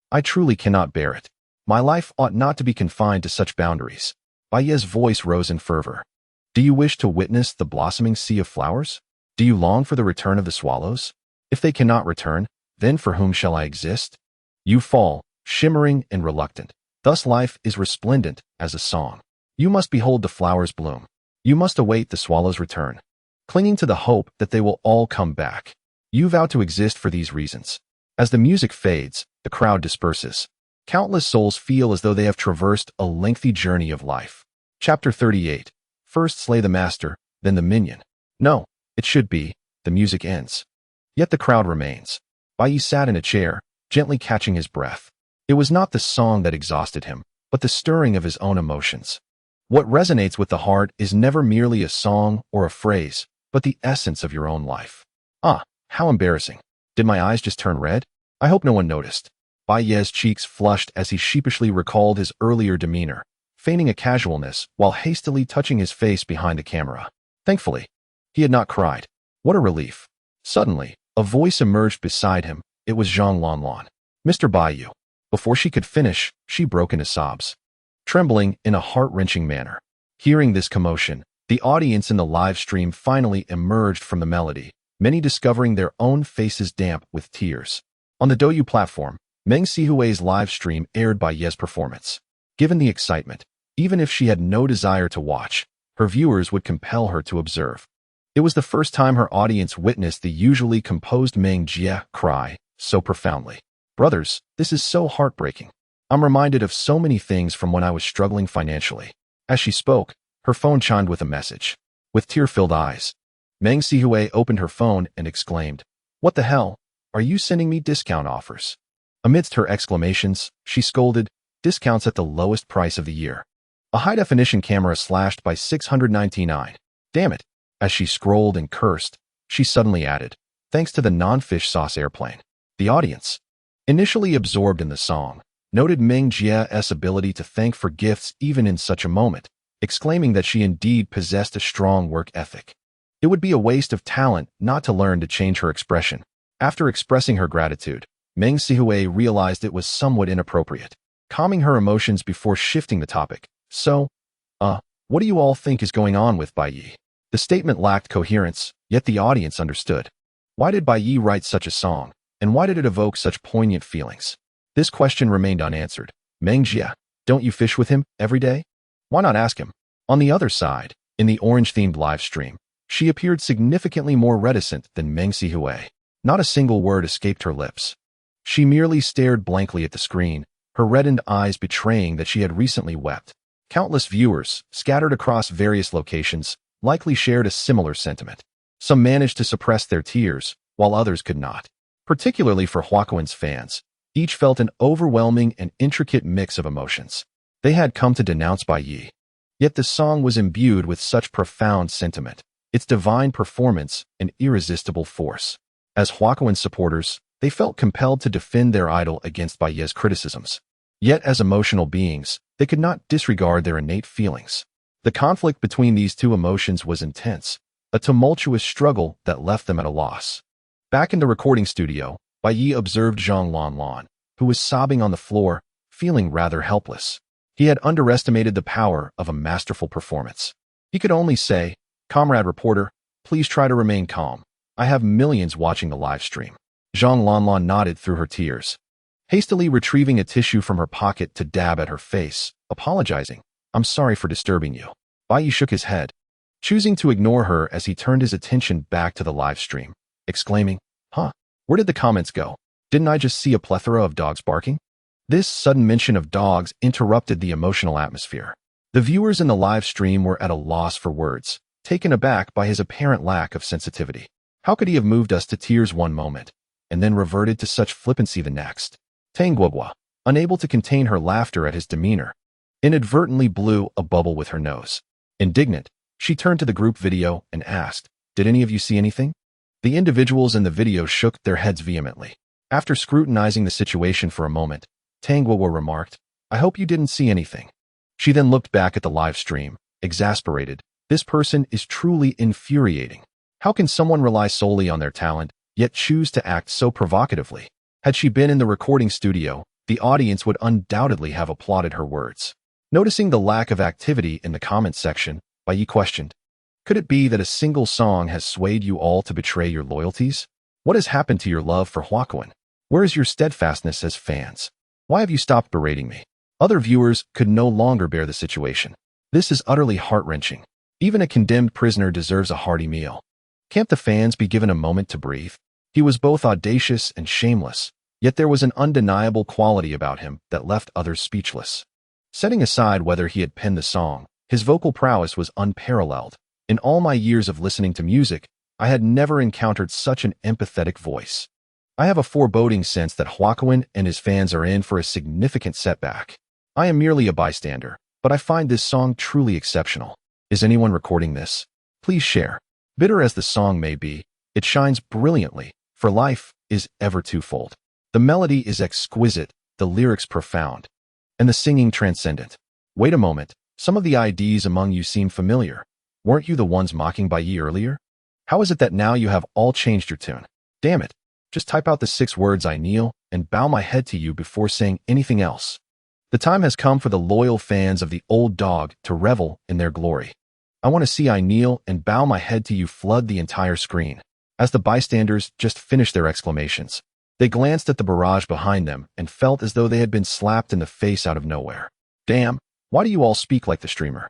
I truly cannot bear it. My life ought not to be confined to such boundaries. Bai Ye's voice rose in fervor. Do you wish to witness the blossoming sea of flowers? Do you long for the return of the swallows? If they cannot return, then for whom shall I exist? You fall, shimmering and reluctant. Thus life is resplendent as a song. You must behold the flowers bloom. You must await the swallows' return, clinging to the hope that they will all come back. You vow to exist for these reasons. As the music fades, the crowd disperses. Countless souls feel as though they have traversed a lengthy journey of life. Chapter 38. First slay the master, then the minion. No, it should be, the music ends. Yet the crowd remains. Bai Ye sat in a chair, gently catching his breath. It was not the song that exhausted him, but the stirring of his own emotions. What resonates with the heart is never merely a song or a phrase, but the essence of your own life. Ah, how embarrassing. Did my eyes just turn red? I hope no one noticed. Bai Ye's cheeks flushed as he sheepishly recalled his earlier demeanor, feigning a casualness while hastily touching his face behind the camera. Thankfully, he had not cried. What a relief. Suddenly, a voice emerged beside him. It was Zhang Lanlan. Mr. Bai Ye. Before she could finish, she broke into sobs, trembling in a heart-wrenching manner. Hearing this commotion, the audience in the live stream finally emerged from the melody, many discovering their own faces damp with tears. On the Douyu platform, Meng Sihui's live stream aired Bai Ye's performance. Given the excitement, even if she had no desire to watch, her viewers would compel her to observe. It was the first time her audience witnessed the usually composed Meng Jie cry so profoundly. Brothers, this is so heartbreaking. I'm reminded of so many things from when I was struggling financially. As she spoke, her phone chimed with a message. With tear-filled eyes, Meng Sihui opened her phone and exclaimed, "What the hell? Are you sending me discount offers?" Amidst her exclamations, she scolded, "Discounts at the lowest price of the year. A high-definition camera slashed by $699. Damn it." As she scrolled and cursed, she suddenly added, "Thanks to the non-fish sauce airplane." The audience, initially absorbed in the song, noted Meng Jie's ability to thank for gifts even in such a moment, exclaiming that she indeed possessed a strong work ethic. It would be a waste of talent not to learn to change her expression. After expressing her gratitude, Meng Sihui realized it was somewhat inappropriate, calming her emotions before shifting the topic. "So, what do you all think is going on with Bai Ye?" The statement lacked coherence, yet the audience understood. Why did Bai Ye write such a song, and why did it evoke such poignant feelings? This question remained unanswered. Meng Jie, don't you fish with him every day? Why not ask him? On the other side, in the orange-themed live stream, she appeared significantly more reticent than Meng Sihui. Not a single word escaped her lips. She merely stared blankly at the screen, her reddened eyes betraying that she had recently wept. Countless viewers, scattered across various locations, likely shared a similar sentiment. Some managed to suppress their tears, while others could not. Particularly for Huaquan's fans, each felt an overwhelming and intricate mix of emotions. They had come to denounce Bai Ye. Yet the song was imbued with such profound sentiment, its divine performance an irresistible force. As Huaquan supporters, they felt compelled to defend their idol against Bai Ye's criticisms. Yet as emotional beings, they could not disregard their innate feelings. The conflict between these two emotions was intense, a tumultuous struggle that left them at a loss. Back in the recording studio, Bai Ye observed Zhang Lanlan, who was sobbing on the floor, feeling rather helpless. He had underestimated the power of a masterful performance. He could only say, "Comrade reporter, please try to remain calm. I have millions watching the live stream." Zhang Lanlan nodded through her tears, hastily retrieving a tissue from her pocket to dab at her face, apologizing. "I'm sorry for disturbing you." Bai Ye shook his head, choosing to ignore her as he turned his attention back to the live stream, exclaiming, Where did the comments go? Didn't I just see a plethora of dogs barking?" This sudden mention of dogs interrupted the emotional atmosphere. The viewers in the live stream were at a loss for words, taken aback by his apparent lack of sensitivity. How could he have moved us to tears one moment, and then reverted to such flippancy the next? Tang Guoguo, unable to contain her laughter at his demeanor, inadvertently blew a bubble with her nose. Indignant, she turned to the group video and asked, "Did any of you see anything?" The individuals in the video shook their heads vehemently. After scrutinizing the situation for a moment, Tang Guoguo remarked, "I hope you didn't see anything." She then looked back at the live stream, exasperated. This person is truly infuriating. How can someone rely solely on their talent, yet choose to act so provocatively? Had she been in the recording studio, the audience would undoubtedly have applauded her words. Noticing the lack of activity in the comments section, Bai Ye questioned, "Could it be that a single song has swayed you all to betray your loyalties? What has happened to your love for Huaquan? Where is your steadfastness as fans? Why have you stopped berating me?" Other viewers could no longer bear the situation. "This is utterly heart-wrenching. Even a condemned prisoner deserves a hearty meal. Can't the fans be given a moment to breathe?" He was both audacious and shameless, yet there was an undeniable quality about him that left others speechless. Setting aside whether he had penned the song, his vocal prowess was unparalleled. "In all my years of listening to music, I had never encountered such an empathetic voice. I have a foreboding sense that Huakuin and his fans are in for a significant setback. I am merely a bystander, but I find this song truly exceptional. Is anyone recording this? Please share. Bitter as the song may be, it shines brilliantly, for life is ever twofold. The melody is exquisite, the lyrics profound, and the singing transcendent. Wait a moment, some of the IDs among you seem familiar. Weren't you the ones mocking Bai Ye earlier? How is it that now you have all changed your tune? Damn it. Just type out the 6 words "I kneel and bow my head to you" before saying anything else. The time has come for the loyal fans of the old dog to revel in their glory. I want to see "I kneel and bow my head to you" flood the entire screen. As the bystanders just finished their exclamations, they glanced at the barrage behind them and felt as though they had been slapped in the face out of nowhere. Damn, why do you all speak like the streamer?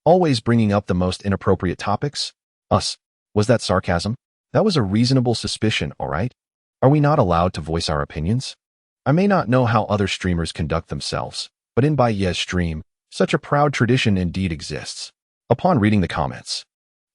Always bringing up the most inappropriate topics? Us. Was that sarcasm? That was a reasonable suspicion, all right? Are we not allowed to voice our opinions? I may not know how other streamers conduct themselves, but in Bai Ye's stream, such a proud tradition indeed exists. Upon reading the comments,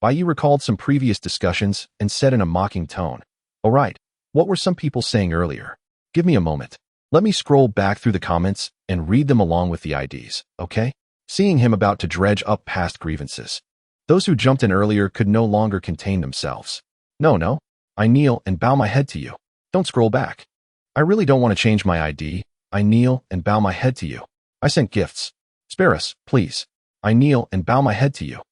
Bai Ye recalled some previous discussions and said in a mocking tone, "All right, what were some people saying earlier? Give me a moment. Let me scroll back through the comments and read them along with the IDs, okay?" Seeing him about to dredge up past grievances, those who jumped in earlier could no longer contain themselves. No, I kneel and bow my head to you. Don't scroll back. I really don't want to change my ID. I kneel and bow my head to you. I sent gifts. Spare us, please. I kneel and bow my head to you.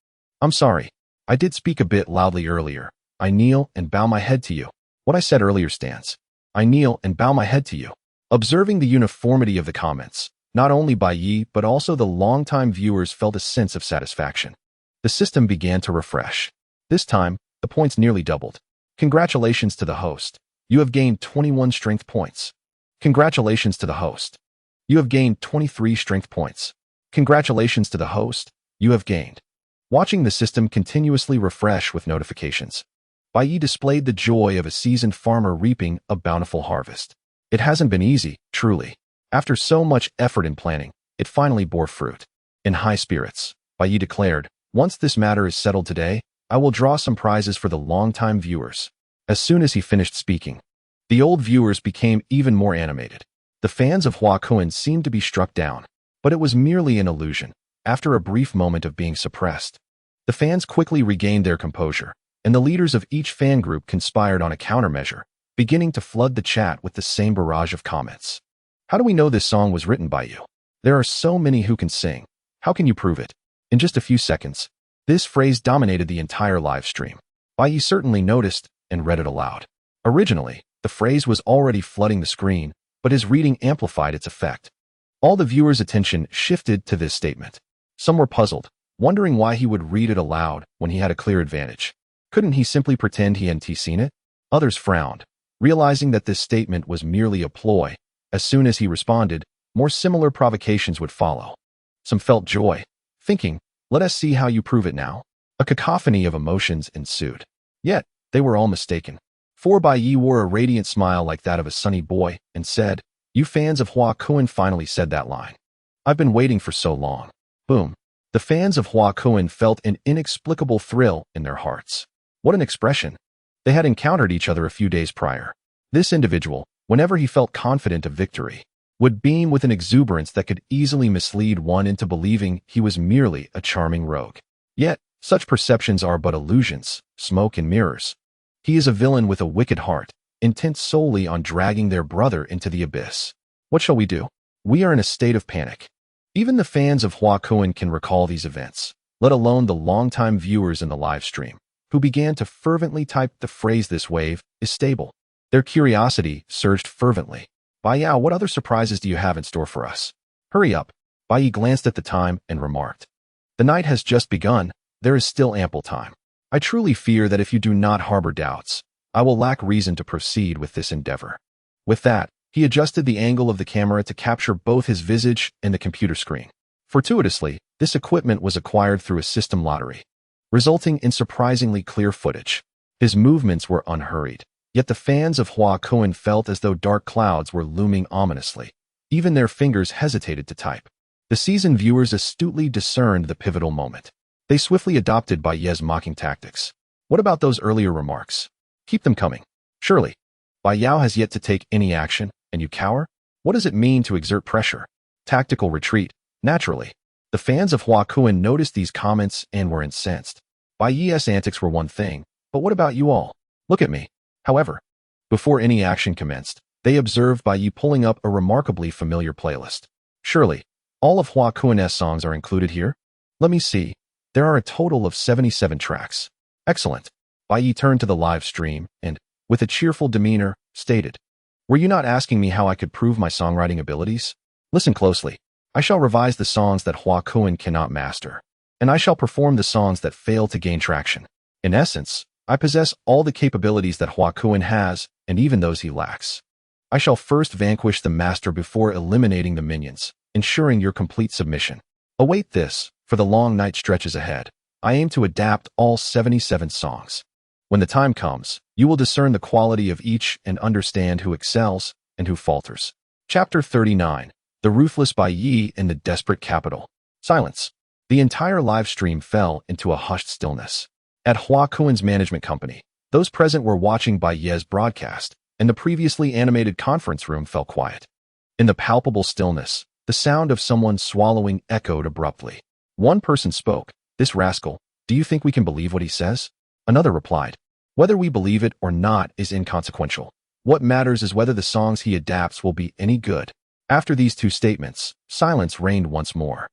I'm sorry. I did speak a bit loudly earlier. I kneel and bow my head to you. What I said earlier stands. I kneel and bow my head to you. Observing the uniformity of the comments, not only Bai Ye but also the longtime viewers felt a sense of satisfaction. The system began to refresh. This time, the points nearly doubled. Congratulations to the host. You have gained 21 strength points. Congratulations to the host. You have gained 23 strength points. Congratulations to the host. You have gained. Watching the system continuously refresh with notifications, Bai Ye displayed the joy of a seasoned farmer reaping a bountiful harvest. It hasn't been easy, truly. After so much effort and planning, it finally bore fruit. In high spirits, Bai Ye declared, "Once this matter is settled today, I will draw some prizes for the longtime viewers." As soon as he finished speaking, the old viewers became even more animated. The fans of Huakuin seemed to be struck down, but it was merely an illusion. After a brief moment of being suppressed, the fans quickly regained their composure, and the leaders of each fan group conspired on a countermeasure, beginning to flood the chat with the same barrage of comments. How do we know this song was written by you? There are so many who can sing. How can you prove it? In just a few seconds, this phrase dominated the entire live stream. Bai Ye certainly noticed and read it aloud. Originally, the phrase was already flooding the screen, but his reading amplified its effect. All the viewers' attention shifted to this statement. Some were puzzled, wondering why he would read it aloud when he had a clear advantage. Couldn't he simply pretend he hadn't seen it? Others frowned, realizing that this statement was merely a ploy. As soon as he responded, more similar provocations would follow. Some felt joy, thinking, "Let us see how you prove it now." A cacophony of emotions ensued. Yet, they were all mistaken. For Bai Ye wore a radiant smile like that of a sunny boy and said, "You fans of Huakuin finally said that line. I've been waiting for so long." Boom. The fans of Huakuin felt an inexplicable thrill in their hearts. What an expression. They had encountered each other a few days prior. This individual, whenever he felt confident of victory, would beam with an exuberance that could easily mislead one into believing he was merely a charming rogue. Yet, such perceptions are but illusions, smoke and mirrors. He is a villain with a wicked heart, intent solely on dragging their brother into the abyss. What shall we do? We are in a state of panic. Even the fans of Huakuin can recall these events, let alone the longtime viewers in the live stream, who began to fervently type the phrase "This wave is stable." Their curiosity surged fervently. "Bai Ye, what other surprises do you have in store for us? Hurry up." Bai Ye glanced at the time and remarked, "The night has just begun. There is still ample time. I truly fear that if you do not harbor doubts, I will lack reason to proceed with this endeavor." With that, he adjusted the angle of the camera to capture both his visage and the computer screen. Fortuitously, this equipment was acquired through a system lottery, resulting in surprisingly clear footage. His movements were unhurried, yet the fans of Huakuin felt as though dark clouds were looming ominously. Even their fingers hesitated to type. The seasoned viewers astutely discerned the pivotal moment. They swiftly adopted Bai Ye's mocking tactics. What about those earlier remarks? Keep them coming. Surely, Bai Yao has yet to take any action, and you cower? What does it mean to exert pressure? Tactical retreat. Naturally. The fans of Hua Kun noticed these comments and were incensed. Bai Ye's antics were one thing, but what about you all? Look at me. However, before any action commenced, they observed Bai Ye pulling up a remarkably familiar playlist. Surely, all of Hua Kun's songs are included here? Let me see. There are a total of 77 tracks. Excellent. Bai Ye turned to the live stream and, with a cheerful demeanor, stated, "Were you not asking me how I could prove my songwriting abilities? Listen closely. I shall revise the songs that Hua Kun cannot master, and I shall perform the songs that fail to gain traction. In essence, I possess all the capabilities that Hua Kun has, and even those he lacks. I shall first vanquish the master before eliminating the minions, ensuring your complete submission. Await this, for the long night stretches ahead. I aim to adapt all 77 songs. When the time comes, you will discern the quality of each and understand who excels and who falters." Chapter 39. The Ruthless Bai Ye in the Desperate Capital. Silence. The entire live stream fell into a hushed stillness. At Hua Kun's management company, those present were watching Bai Ye's broadcast, and the previously animated conference room fell quiet. In the palpable stillness, the sound of someone swallowing echoed abruptly. One person spoke, "This rascal, do you think we can believe what he says?" Another replied, "Whether we believe it or not is inconsequential. What matters is whether the songs he adapts will be any good." After these two statements, silence reigned once more.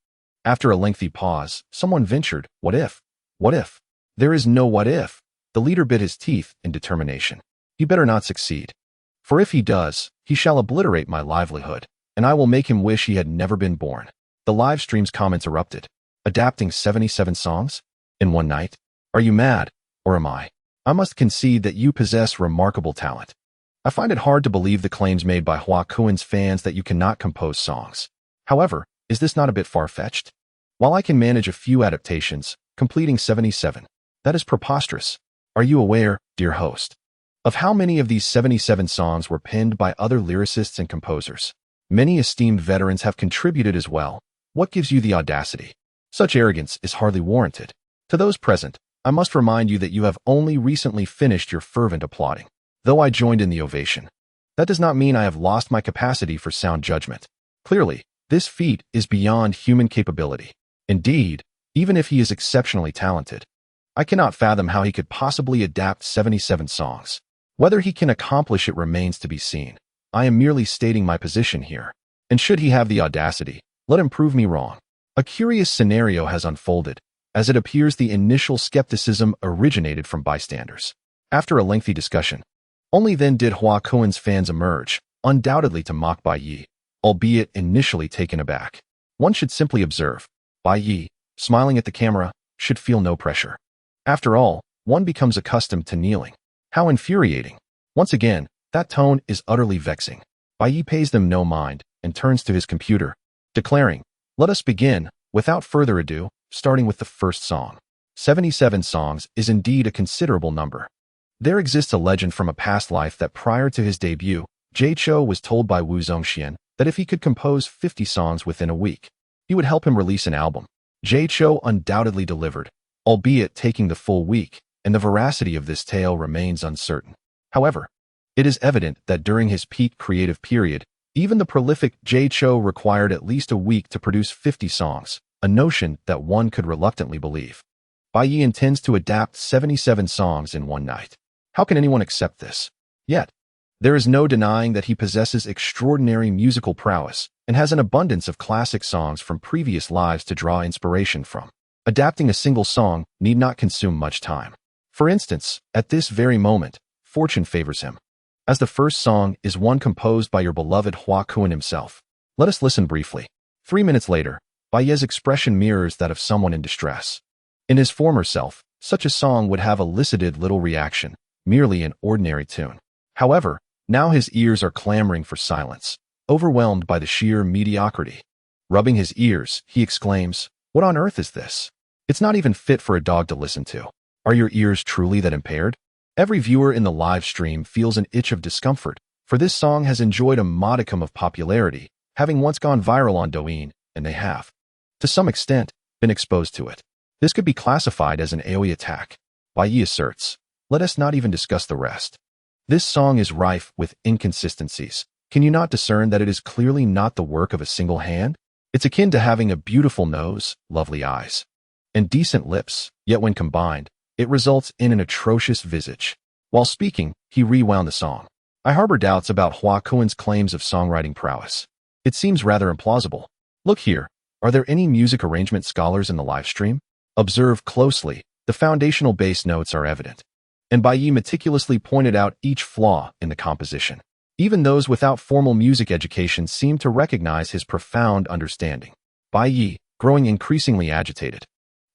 After a lengthy pause, someone ventured, "What if? What if?" "There is no what if." The leader bit his teeth in determination. "He better not succeed. For if he does, he shall obliterate my livelihood, and I will make him wish he had never been born." The live stream's comments erupted. Adapting 77 songs? In one night? Are you mad? Or am I? I must concede that you possess remarkable talent. I find it hard to believe the claims made by Hua Kun's fans that you cannot compose songs. However, is this not a bit far-fetched? While I can manage a few adaptations, completing 77, that is preposterous. Are you aware, dear host, of how many of these 77 songs were penned by other lyricists and composers? Many esteemed veterans have contributed as well. What gives you the audacity? Such arrogance is hardly warranted. To those present, I must remind you that you have only recently finished your fervent applauding. Though I joined in the ovation, that does not mean I have lost my capacity for sound judgment. Clearly, this feat is beyond human capability. Indeed, even if he is exceptionally talented, I cannot fathom how he could possibly adapt 77 songs. Whether he can accomplish it remains to be seen. I am merely stating my position here. And should he have the audacity, let him prove me wrong. A curious scenario has unfolded, as it appears the initial skepticism originated from bystanders. After a lengthy discussion, only then did Hua Kun's fans emerge, undoubtedly to mock Bai Ye, albeit initially taken aback. One should simply observe. Bai Ye, smiling at the camera, should feel no pressure. After all, one becomes accustomed to kneeling. How infuriating. Once again, that tone is utterly vexing. Bai Ye pays them no mind and turns to his computer, declaring, "Let us begin, without further ado, starting with the first song." 77 songs is indeed a considerable number. There exists a legend from a past life that prior to his debut, Jay Chou was told by Wu Zongxian that if he could compose 50 songs within a week, he would help him release an album. Jay Chou undoubtedly delivered, albeit taking the full week, and the veracity of this tale remains uncertain. However, it is evident that during his peak creative period, even the prolific Jay Chou required at least a week to produce 50 songs, a notion that one could reluctantly believe. Bai Ye intends to adapt 77 songs in one night. How can anyone accept this? Yet, there is no denying that he possesses extraordinary musical prowess and has an abundance of classic songs from previous lives to draw inspiration from. Adapting a single song need not consume much time. For instance, at this very moment, fortune favors him, as the first song is one composed by your beloved Hua Kun himself. Let us listen briefly. 3 minutes later, Bai Ye's expression mirrors that of someone in distress. In his former self, such a song would have elicited little reaction, merely an ordinary tune. However, now his ears are clamoring for silence, overwhelmed by the sheer mediocrity. Rubbing his ears, he exclaims, "What on earth is this? It's not even fit for a dog to listen to. Are your ears truly that impaired?" Every viewer in the live stream feels an itch of discomfort, for this song has enjoyed a modicum of popularity, having once gone viral on Douyin, and they have, to some extent, been exposed to it. This could be classified as an AoE attack. Bai Ye asserts. Let us not even discuss the rest. This song is rife with inconsistencies. Can you not discern that it is clearly not the work of a single hand? It's akin to having a beautiful nose, lovely eyes, and decent lips, yet when combined, it results in an atrocious visage. While speaking, he rewound the song. I harbor doubts about Hua Kuan's claims of songwriting prowess. It seems rather implausible. Look here, are there any music arrangement scholars in the live stream? Observe closely, the foundational bass notes are evident. And Bai Ye meticulously pointed out each flaw in the composition. Even those without formal music education seem to recognize his profound understanding. Bai Ye, growing increasingly agitated,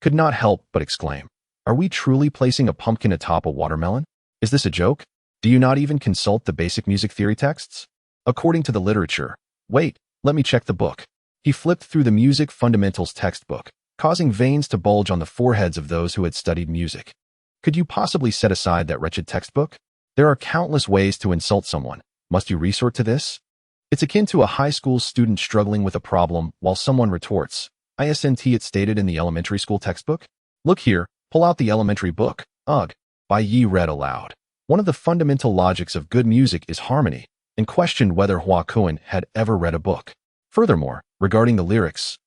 could not help but exclaim, "Are we truly placing a pumpkin atop a watermelon? Is this a joke? Do you not even consult the basic music theory texts? According to the literature, wait, let me check the book." He flipped through the music fundamentals textbook, causing veins to bulge on the foreheads of those who had studied music. Could you possibly set aside that wretched textbook? There are countless ways to insult someone. Must you resort to this? It's akin to a high school student struggling with a problem while someone retorts, "Isn't it stated in the elementary school textbook? Look here, pull out the elementary book." Ugh. Bai Ye read aloud. One of the fundamental logics of good music is harmony, and questioned whether Hua Kuan had ever read a book. Furthermore, regarding the lyrics,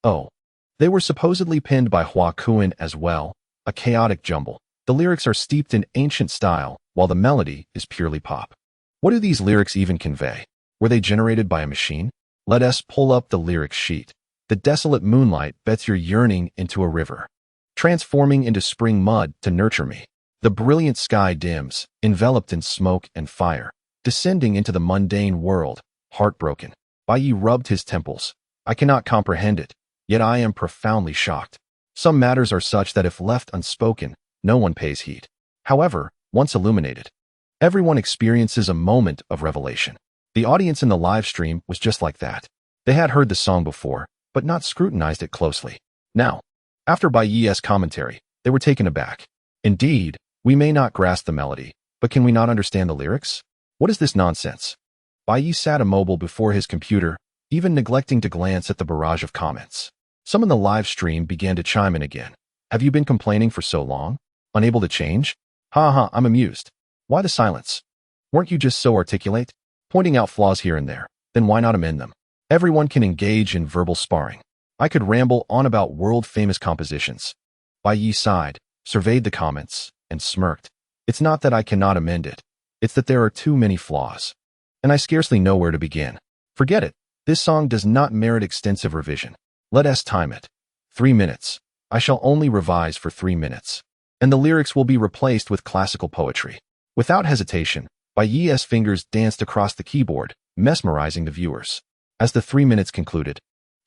they were supposedly penned by Hua Kuan as well, a chaotic jumble. The lyrics are steeped in ancient style, while the melody is purely pop. What do these lyrics even convey? Were they generated by a machine? Let us pull up the lyric sheet. The desolate moonlight bets your yearning into a river, transforming into spring mud to nurture me. The brilliant sky dims, enveloped in smoke and fire, descending into the mundane world, heartbroken. Bai Ye rubbed his temples. I cannot comprehend it, yet I am profoundly shocked. Some matters are such that if left unspoken, no one pays heed. However, once illuminated, everyone experiences a moment of revelation. The audience in the live stream was just like that. They had heard the song before, but not scrutinized it closely. Now, after Bai Ye's commentary, they were taken aback. Indeed, we may not grasp the melody, but can we not understand the lyrics? What is this nonsense? Bai Ye sat immobile before his computer, even neglecting to glance at the barrage of comments. Some in the live stream began to chime in again. Have you been complaining for so long? Unable to change? I'm amused. Why the silence? Weren't you just so articulate? Pointing out flaws here and there, then why not amend them? Everyone can engage in verbal sparring. I could ramble on about world-famous compositions. Bai Ye sighed, surveyed the comments, and smirked. It's not that I cannot amend it. It's that there are too many flaws. And I scarcely know where to begin. Forget it. This song does not merit extensive revision. Let us time it. 3 minutes. I shall only revise for 3 minutes. And the lyrics will be replaced with classical poetry. Without hesitation, Bai Ye's fingers danced across the keyboard, mesmerizing the viewers. As the 3 minutes concluded,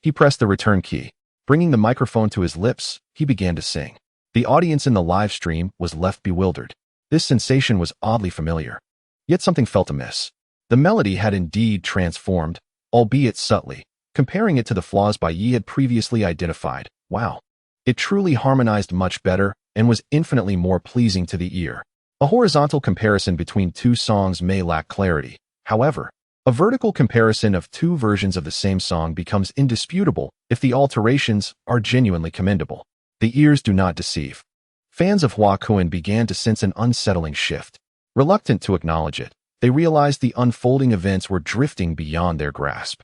he pressed the return key. Bringing the microphone to his lips, he began to sing. The audience in the live stream was left bewildered. This sensation was oddly familiar. Yet something felt amiss. The melody had indeed transformed, albeit subtly. Comparing it to the flaws Bai Ye had previously identified, wow. It truly harmonized much better and was infinitely more pleasing to the ear. A horizontal comparison between two songs may lack clarity. However, a vertical comparison of two versions of the same song becomes indisputable if the alterations are genuinely commendable. The ears do not deceive. Fans of Hua Kuan began to sense an unsettling shift. Reluctant to acknowledge it, they realized the unfolding events were drifting beyond their grasp.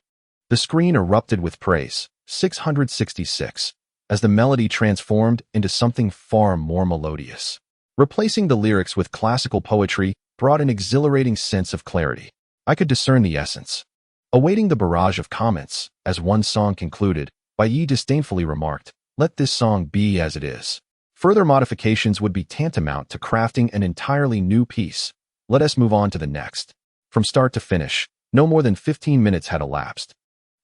The screen erupted with praise, 666, as the melody transformed into something far more melodious. Replacing the lyrics with classical poetry brought an exhilarating sense of clarity. I could discern the essence. Awaiting the barrage of comments, as one song concluded, Bai Ye disdainfully remarked, "Let this song be as it is. Further modifications would be tantamount to crafting an entirely new piece. Let us move on to the next." From start to finish, no more than 15 minutes had elapsed.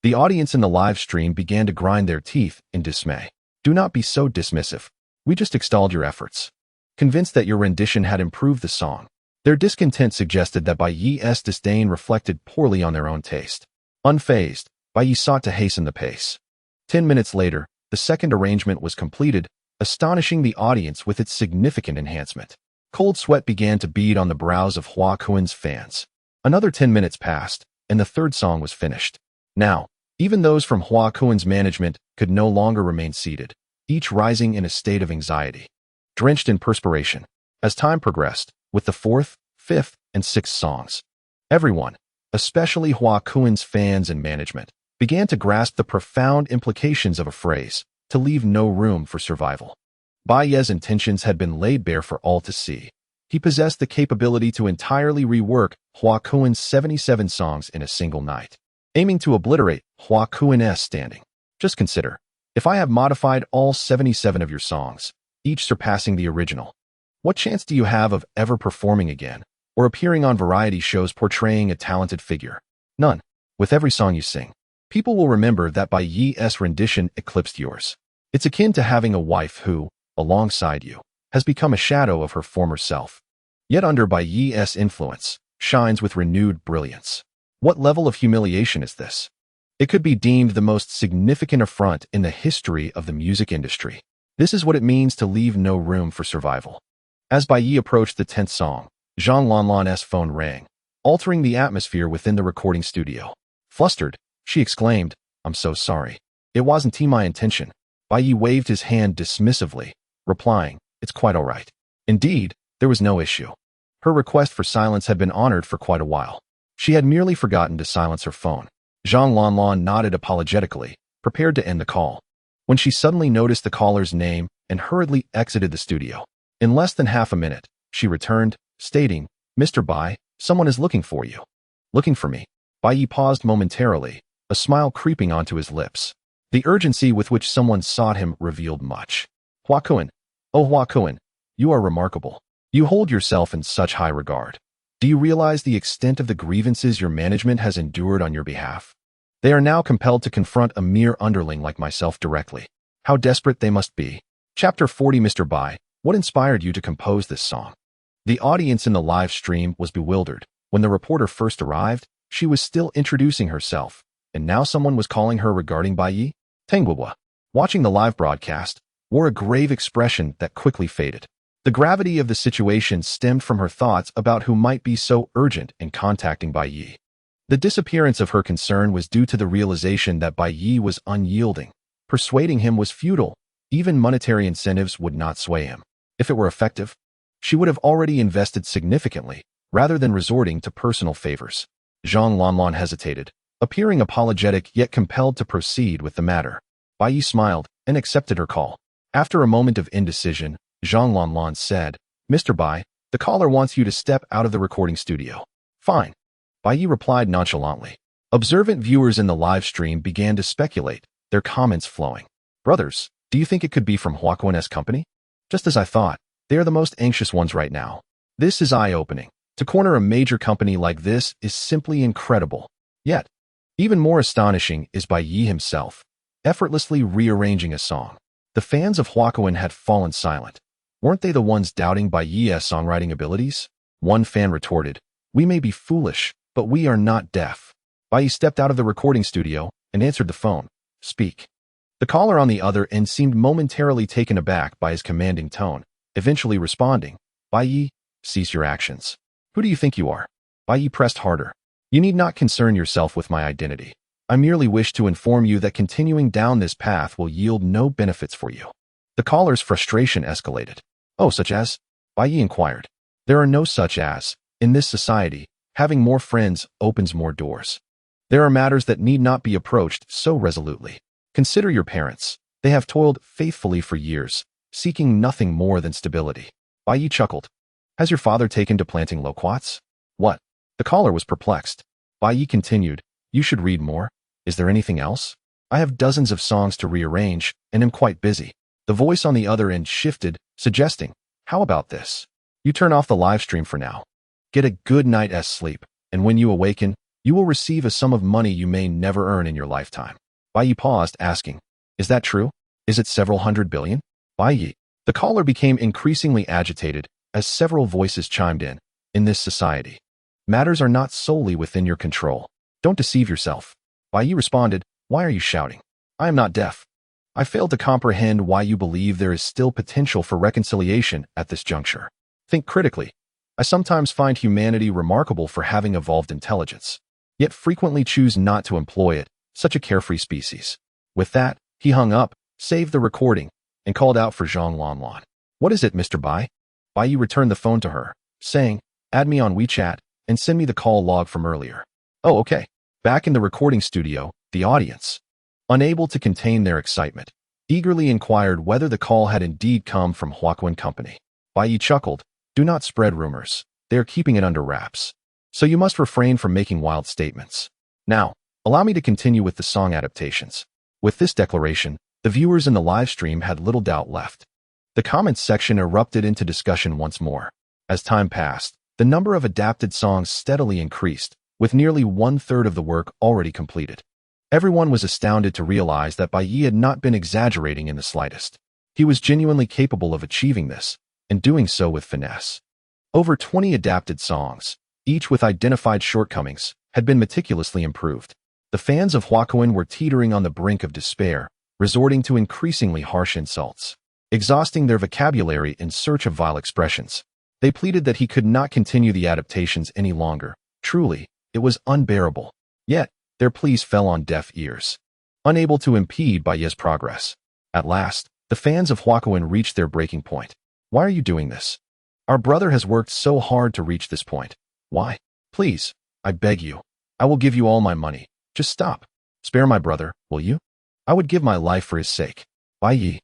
The audience in the live stream began to grind their teeth in dismay. Do not be so dismissive. We just extolled your efforts, convinced that your rendition had improved the song. Their discontent suggested that Bai Ye's disdain reflected poorly on their own taste. Unfazed, Bai Ye sought to hasten the pace. 10 minutes later, the second arrangement was completed, astonishing the audience with its significant enhancement. Cold sweat began to bead on the brows of Hua Kuan's fans. Another 10 minutes passed, and the third song was finished. Now, even those from Hua Kuan's management could no longer remain seated, each rising in a state of anxiety. Drenched in perspiration, As time progressed, with the fourth, fifth, and sixth songs, everyone, especially Hua Kuin's fans and management, began to grasp the profound implications of a phrase, to leave no room for survival. Bai Ye's intentions had been laid bare for all to see. He possessed the capability to entirely rework Hua Kuin's 77 songs in a single night, aiming to obliterate Hua Kuin's standing. Just consider, if I have modified all 77 of your songs, each surpassing the original, what chance do you have of ever performing again, or appearing on variety shows portraying a talented figure? None. With every song you sing, people will remember that Bai Ye's rendition eclipsed yours. It's akin to having a wife who, alongside you, has become a shadow of her former self, yet under Bai Ye's influence, shines with renewed brilliance. What level of humiliation is this? It could be deemed the most significant affront in the history of the music industry. This is what it means to leave no room for survival. As Bai Ye approached the 10th song, Zhang Lanlan's phone rang, altering the atmosphere within the recording studio. Flustered, she exclaimed, "I'm so sorry. It wasn't my intention." Bai Ye waved his hand dismissively, replying, "It's quite all right." Indeed, there was no issue. Her request for silence had been honored for quite a while. She had merely forgotten to silence her phone. Zhang Lanlan nodded apologetically, prepared to end the call, when she suddenly noticed the caller's name and hurriedly exited the studio. In less than half a minute, she returned, stating, "Mr. Bai, someone is looking for you." "Looking for me?" Bai Ye paused momentarily, a smile creeping onto his lips. The urgency with which someone sought him revealed much. "Hua Kuin. Oh, Hua Kuin, you are remarkable. You hold yourself in such high regard. Do you realize the extent of the grievances your management has endured on your behalf? They are now compelled to confront a mere underling like myself directly. How desperate they must be." Chapter 40. Mr. Bai, what inspired you to compose this song? The audience in the live stream was bewildered. When the reporter first arrived, she was still introducing herself, and now someone was calling her regarding Bai Ye. Tengwuwa, watching the live broadcast, wore a grave expression that quickly faded. The gravity of the situation stemmed from her thoughts about who might be so urgent in contacting Bai Ye. The disappearance of her concern was due to the realization that Bai Ye was unyielding. Persuading him was futile. Even monetary incentives would not sway him. If it were effective, she would have already invested significantly, rather than resorting to personal favors. Zhang Lanlan hesitated, appearing apologetic yet compelled to proceed with the matter. Bai Ye smiled and accepted her call. After a moment of indecision, Zhang Lanlan said, "Mr. Bai, the caller wants you to step out of the recording studio." "Fine," Bai Ye replied nonchalantly. Observant viewers in the live stream began to speculate, their comments flowing. "Brothers, do you think it could be from Hua Kuin's company?" "Just as I thought. They are the most anxious ones right now." This is eye-opening. To corner a major company like this is simply incredible. Yet, even more astonishing is Bai Ye himself, effortlessly rearranging a song. The fans of Hua Kuin had fallen silent. Weren't they the ones doubting Bai Ye's songwriting abilities? One fan retorted, "We may be foolish, but we are not deaf." Bai Ye stepped out of the recording studio and answered the phone. "Speak." The caller on the other end seemed momentarily taken aback by his commanding tone, eventually responding, "Bai Ye, cease your actions. Who do you think you are?" Bai Ye pressed harder. "You need not concern yourself with my identity. I merely wish to inform you that continuing down this path will yield no benefits for you." The caller's frustration escalated. "Oh, such as?" Bai Ye inquired. "There are no such as. In this society, having more friends opens more doors. There are matters that need not be approached so resolutely. Consider your parents. They have toiled faithfully for years, seeking nothing more than stability." Bai Ye chuckled. "Has your father taken to planting loquats?" "What?" The caller was perplexed. Bai Ye continued, "You should read more. Is there anything else? I have dozens of songs to rearrange, and am quite busy." The voice on the other end shifted, suggesting, "How about this? You turn off the live stream for now. Get a good night's sleep, and when you awaken, you will receive a sum of money you may never earn in your lifetime." Bai Ye paused, asking, "Is that true? Is it several hundred billion?" Bai Ye. The caller became increasingly agitated as several voices chimed in. "In this society, matters are not solely within your control. Don't deceive yourself." Bai Ye responded, "Why are you shouting? I am not deaf. I fail to comprehend why you believe there is still potential for reconciliation at this juncture. Think critically. I sometimes find humanity remarkable for having evolved intelligence, yet frequently choose not to employ it, such a carefree species." With that, he hung up, saved the recording, and called out for Zhang Lanlan. "What is it, Mr. Bai?" Bai Ye returned the phone to her, saying, "Add me on WeChat and send me the call log from earlier." "Oh, okay." Back in the recording studio, the audience, unable to contain their excitement, eagerly inquired whether the call had indeed come from Huaquan Company. Bai Ye chuckled, "Do not spread rumors. They are keeping it under wraps. So you must refrain from making wild statements. Now, allow me to continue with the song adaptations." With this declaration, the viewers in the live stream had little doubt left. The comments section erupted into discussion once more. As time passed, the number of adapted songs steadily increased, with nearly one-third of the work already completed. Everyone was astounded to realize that Bai Ye had not been exaggerating in the slightest. He was genuinely capable of achieving this, and doing so with finesse. Over 20 adapted songs, each with identified shortcomings, had been meticulously improved. The fans of Huaquan were teetering on the brink of despair, resorting to increasingly harsh insults, exhausting their vocabulary in search of vile expressions. They pleaded that he could not continue the adaptations any longer. Truly, it was unbearable. Yet, their pleas fell on deaf ears, unable to impede Bai Ye's progress. At last, the fans of Huaquan reached their breaking point. "Why are you doing this? Our brother has worked so hard to reach this point. Why? Please, I beg you. I will give you all my money. Just stop. Spare my brother, will you? I would give my life for his sake. Bai Ye,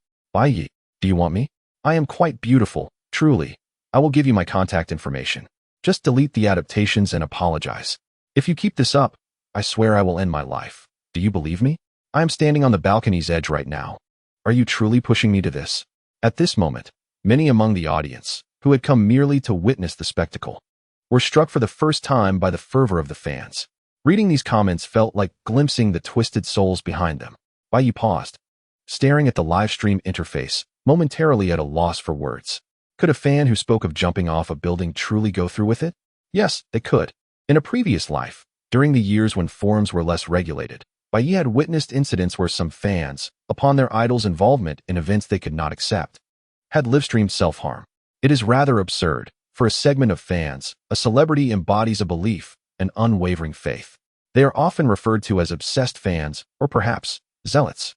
do you want me? I am quite beautiful, truly. I will give you my contact information. Just delete the adaptations and apologize. If you keep this up, I swear I will end my life. Do you believe me? I am standing on the balcony's edge right now. Are you truly pushing me to this?" At this moment, many among the audience, who had come merely to witness the spectacle, were struck for the first time by the fervor of the fans. Reading these comments felt like glimpsing the twisted souls behind them. Bai Ye paused, staring at the live stream interface, momentarily at a loss for words. Could a fan who spoke of jumping off a building truly go through with it? Yes, they could. In a previous life, during the years when forums were less regulated, Bai Ye had witnessed incidents where some fans, upon their idol's involvement in events they could not accept, had live-streamed self-harm. It is rather absurd. For a segment of fans, a celebrity embodies a belief, an unwavering faith. They are often referred to as obsessed fans, or perhaps, zealots.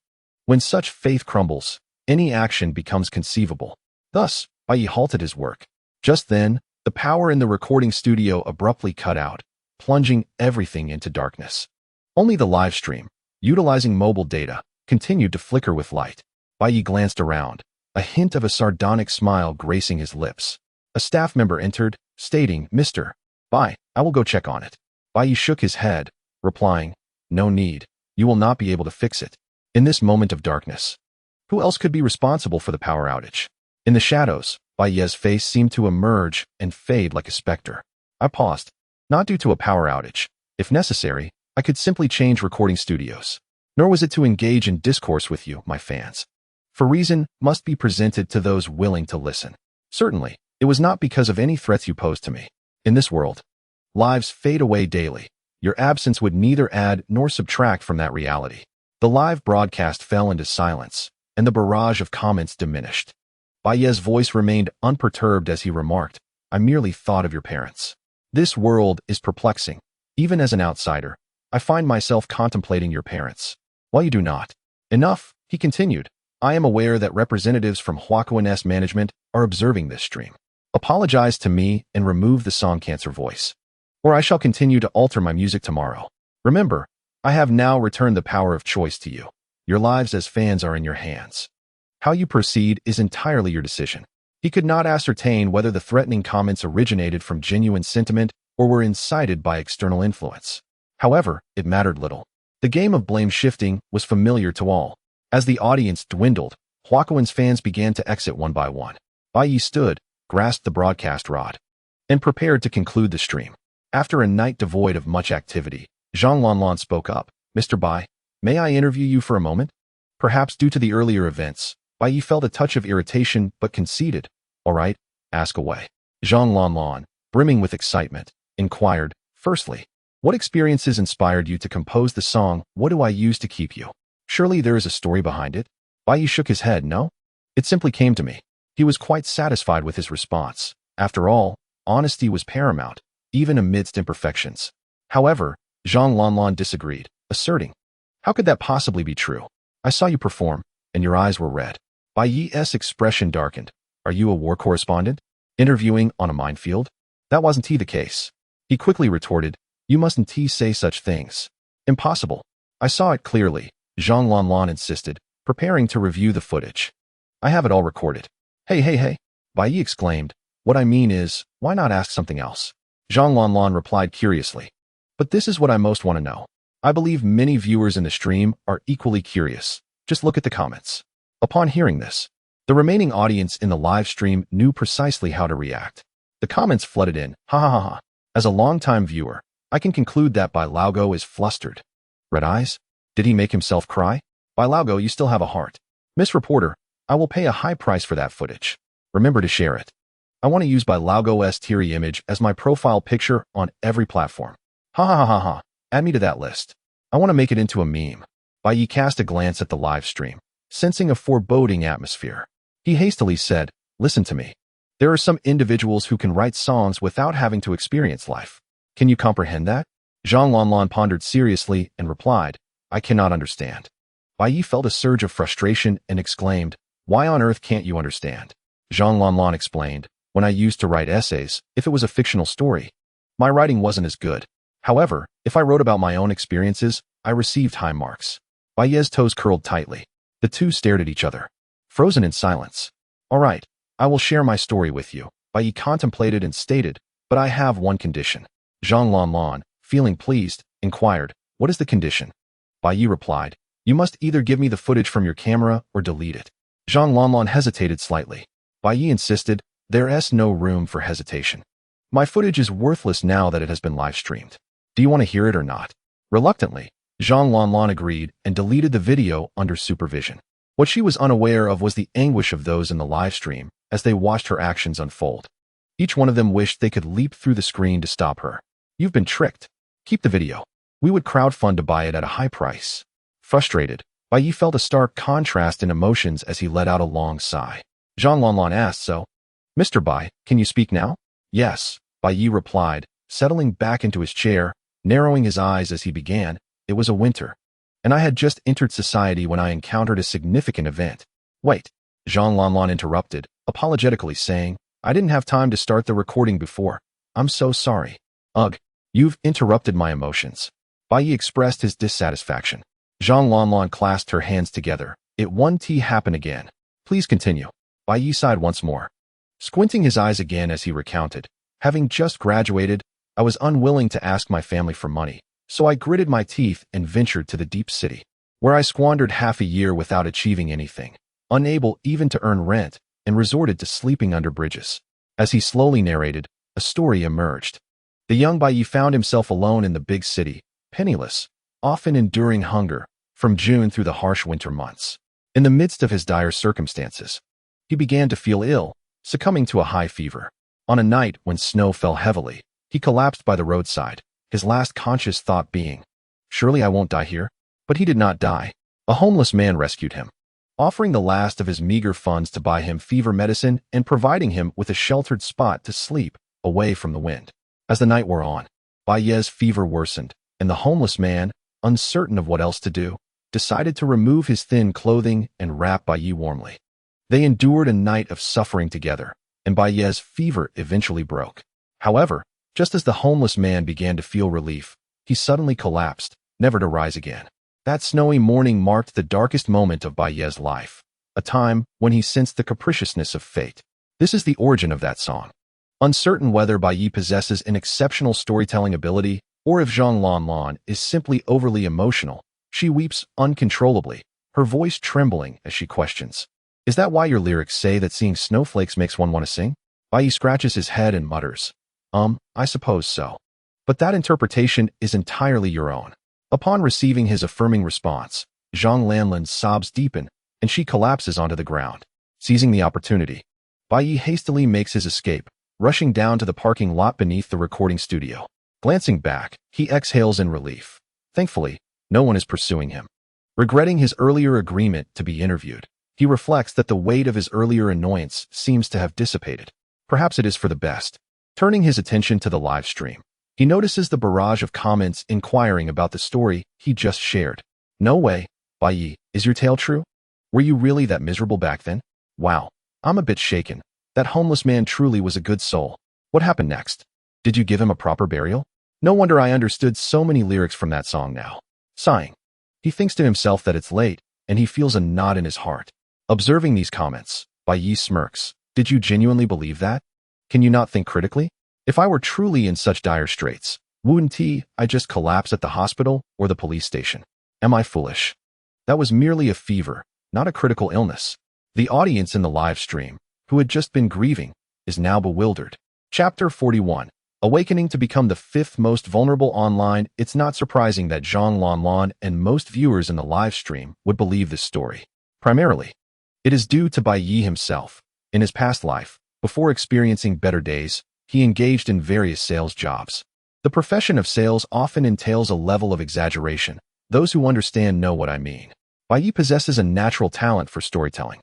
When such faith crumbles, any action becomes conceivable. Thus, Bai Ye halted his work. Just then, the power in the recording studio abruptly cut out, plunging everything into darkness. Only the live stream, utilizing mobile data, continued to flicker with light. Bai Ye glanced around, a hint of a sardonic smile gracing his lips. A staff member entered, stating, "Mr. Bai, I will go check on it." Bai Ye shook his head, replying, "No need. You will not be able to fix it." In this moment of darkness, who else could be responsible for the power outage? In the shadows, Bai Ye's face seemed to emerge and fade like a specter. I paused. Not due to a power outage. If necessary, I could simply change recording studios. Nor was it to engage in discourse with you, my fans. For reason must be presented to those willing to listen. Certainly, it was not because of any threats you posed to me. In this world, lives fade away daily. Your absence would neither add nor subtract from that reality. The live broadcast fell into silence, and the barrage of comments diminished. Bai Ye's voice remained unperturbed as he remarked, "I merely thought of your parents. This world is perplexing. Even as an outsider, I find myself contemplating your parents. While you do not." "Enough," he continued. "I am aware that representatives from Huaquan's management are observing this stream. Apologize to me and remove the song Cancer voice, or I shall continue to alter my music tomorrow. Remember, I have now returned the power of choice to you. Your lives as fans are in your hands. How you proceed is entirely your decision." He could not ascertain whether the threatening comments originated from genuine sentiment or were incited by external influence. However, it mattered little. The game of blame shifting was familiar to all. As the audience dwindled, Huaquan's fans began to exit one by one. Bai Ye stood, grasped the broadcast rod, and prepared to conclude the stream. After a night devoid of much activity, Zhang Lanlan spoke up. "Mr. Bai, may I interview you for a moment?" Perhaps due to the earlier events, Bai Ye felt a touch of irritation but conceded. "All right, ask away." Zhang Lanlan, brimming with excitement, inquired, "Firstly, what experiences inspired you to compose the song What Do I Use to Keep You? Surely there is a story behind it?" Bai Ye shook his head. "No, it simply came to me." He was quite satisfied with his response. After all, honesty was paramount, even amidst imperfections. However, Zhang Lanlan disagreed, asserting, "How could that possibly be true? I saw you perform, and your eyes were red." Bai Ye's expression darkened. "Are you a war correspondent?" Interviewing on a minefield? That wasn't the case. He quickly retorted, you mustn't say such things. Impossible. I saw it clearly, Zhang Lanlan insisted, preparing to review the footage. I have it all recorded. Hey, Bai Ye exclaimed. What I mean is, why not ask something else? Zhang Lanlan replied curiously. But this is what I most want to know. I believe many viewers in the stream are equally curious. Just look at the comments. Upon hearing this, the remaining audience in the live stream knew precisely how to react. The comments flooded in, ha ha ha ha. As a longtime viewer, I can conclude that Bai Laogo is flustered. Red eyes? Did he make himself cry? Bai Laogo, you still have a heart. Miss Reporter, I will pay a high price for that footage. Remember to share it. I want to use Bai Laogo's teary image as my profile picture on every platform. Ha ha ha ha ha. Add me to that list. I want to make it into a meme. Bai Ye cast a glance at the live stream, sensing a foreboding atmosphere. He hastily said, listen to me. There are some individuals who can write songs without having to experience life. Can you comprehend that? Zhang Lanlan pondered seriously and replied, I cannot understand. Bai Ye felt a surge of frustration and exclaimed, why on earth can't you understand? Zhang Lanlan explained, when I used to write essays, if it was a fictional story, my writing wasn't as good. However, if I wrote about my own experiences, I received high marks. Bai Ye's toes curled tightly. The two stared at each other, frozen in silence. All right, I will share my story with you, Bai Ye contemplated and stated, but I have one condition. Zhang Lanlan, feeling pleased, inquired, what is the condition? Bai Ye replied, you must either give me the footage from your camera or delete it. Zhang Lanlan hesitated slightly. Bai Ye insisted, there's no room for hesitation. My footage is worthless now that it has been live streamed. Do you want to hear it or not? Reluctantly, Zhang Lanlan agreed and deleted the video under supervision. What she was unaware of was the anguish of those in the live stream as they watched her actions unfold. Each one of them wished they could leap through the screen to stop her. You've been tricked. Keep the video. We would crowdfund to buy it at a high price. Frustrated, Bai Ye felt a stark contrast in emotions as he let out a long sigh. Zhang Lanlan asked, so, Mr. Bai, can you speak now? Yes, Bai Ye replied, settling back into his chair, narrowing his eyes as he began. It was a winter, and I had just entered society when I encountered a significant event. Wait, Zhang Lanlan interrupted, apologetically saying, I didn't have time to start the recording before. I'm so sorry. Ugh, you've interrupted my emotions. Bai Ye expressed his dissatisfaction. Zhang Lanlan clasped her hands together. It won't happen again. Please continue. Bai Ye sighed once more. Squinting his eyes again as he recounted, having just graduated, I was unwilling to ask my family for money, so I gritted my teeth and ventured to the deep city, where I squandered half a year without achieving anything, unable even to earn rent, and resorted to sleeping under bridges. As he slowly narrated, a story emerged. The young Bai Ye found himself alone in the big city, penniless, often enduring hunger, from June through the harsh winter months. In the midst of his dire circumstances, he began to feel ill, succumbing to a high fever. On a night when snow fell heavily, he collapsed by the roadside, his last conscious thought being, surely I won't die here. But he did not die. A homeless man rescued him, offering the last of his meager funds to buy him fever medicine and providing him with a sheltered spot to sleep, away from the wind. As the night wore on, Bai Ye's fever worsened, and the homeless man, uncertain of what else to do, decided to remove his thin clothing and wrap Bai Ye warmly. They endured a night of suffering together, and Bai Ye's fever eventually broke. However, just as the homeless man began to feel relief, he suddenly collapsed, never to rise again. That snowy morning marked the darkest moment of Bai Ye's life, a time when he sensed the capriciousness of fate. This is the origin of that song. Uncertain whether Bai Ye possesses an exceptional storytelling ability or if Zhang Lanlan is simply overly emotional, she weeps uncontrollably, her voice trembling as she questions, is that why your lyrics say that seeing snowflakes makes one want to sing? Bai Ye scratches his head and mutters, I suppose so. But that interpretation is entirely your own. Upon receiving his affirming response, Zhang Lanlan's sobs deepen, and she collapses onto the ground. Seizing the opportunity, Bai Ye hastily makes his escape, rushing down to the parking lot beneath the recording studio. Glancing back, he exhales in relief. Thankfully, no one is pursuing him. Regretting his earlier agreement to be interviewed, he reflects that the weight of his earlier annoyance seems to have dissipated. Perhaps it is for the best. Turning his attention to the live stream, he notices the barrage of comments inquiring about the story he just shared. No way, Bai Ye, is your tale true? Were you really that miserable back then? Wow, I'm a bit shaken. That homeless man truly was a good soul. What happened next? Did you give him a proper burial? No wonder I understood so many lyrics from that song now. Sighing. He thinks to himself that it's late, and he feels a knot in his heart. Observing these comments, Bai Ye smirks. Did you genuinely believe that? Can you not think critically? If I were truly in such dire straits, wouldn't I just collapse at the hospital or the police station? Am I foolish? That was merely a fever, not a critical illness. The audience in the live stream, who had just been grieving, is now bewildered. Chapter 41. Awakening to become the fifth most vulnerable online. It's not surprising that Zhang Lanlan and most viewers in the live stream would believe this story. Primarily, it is due to Bai Ye himself. In his past life, before experiencing better days, he engaged in various sales jobs. The profession of sales often entails a level of exaggeration. Those who understand know what I mean. Bai Ye possesses a natural talent for storytelling.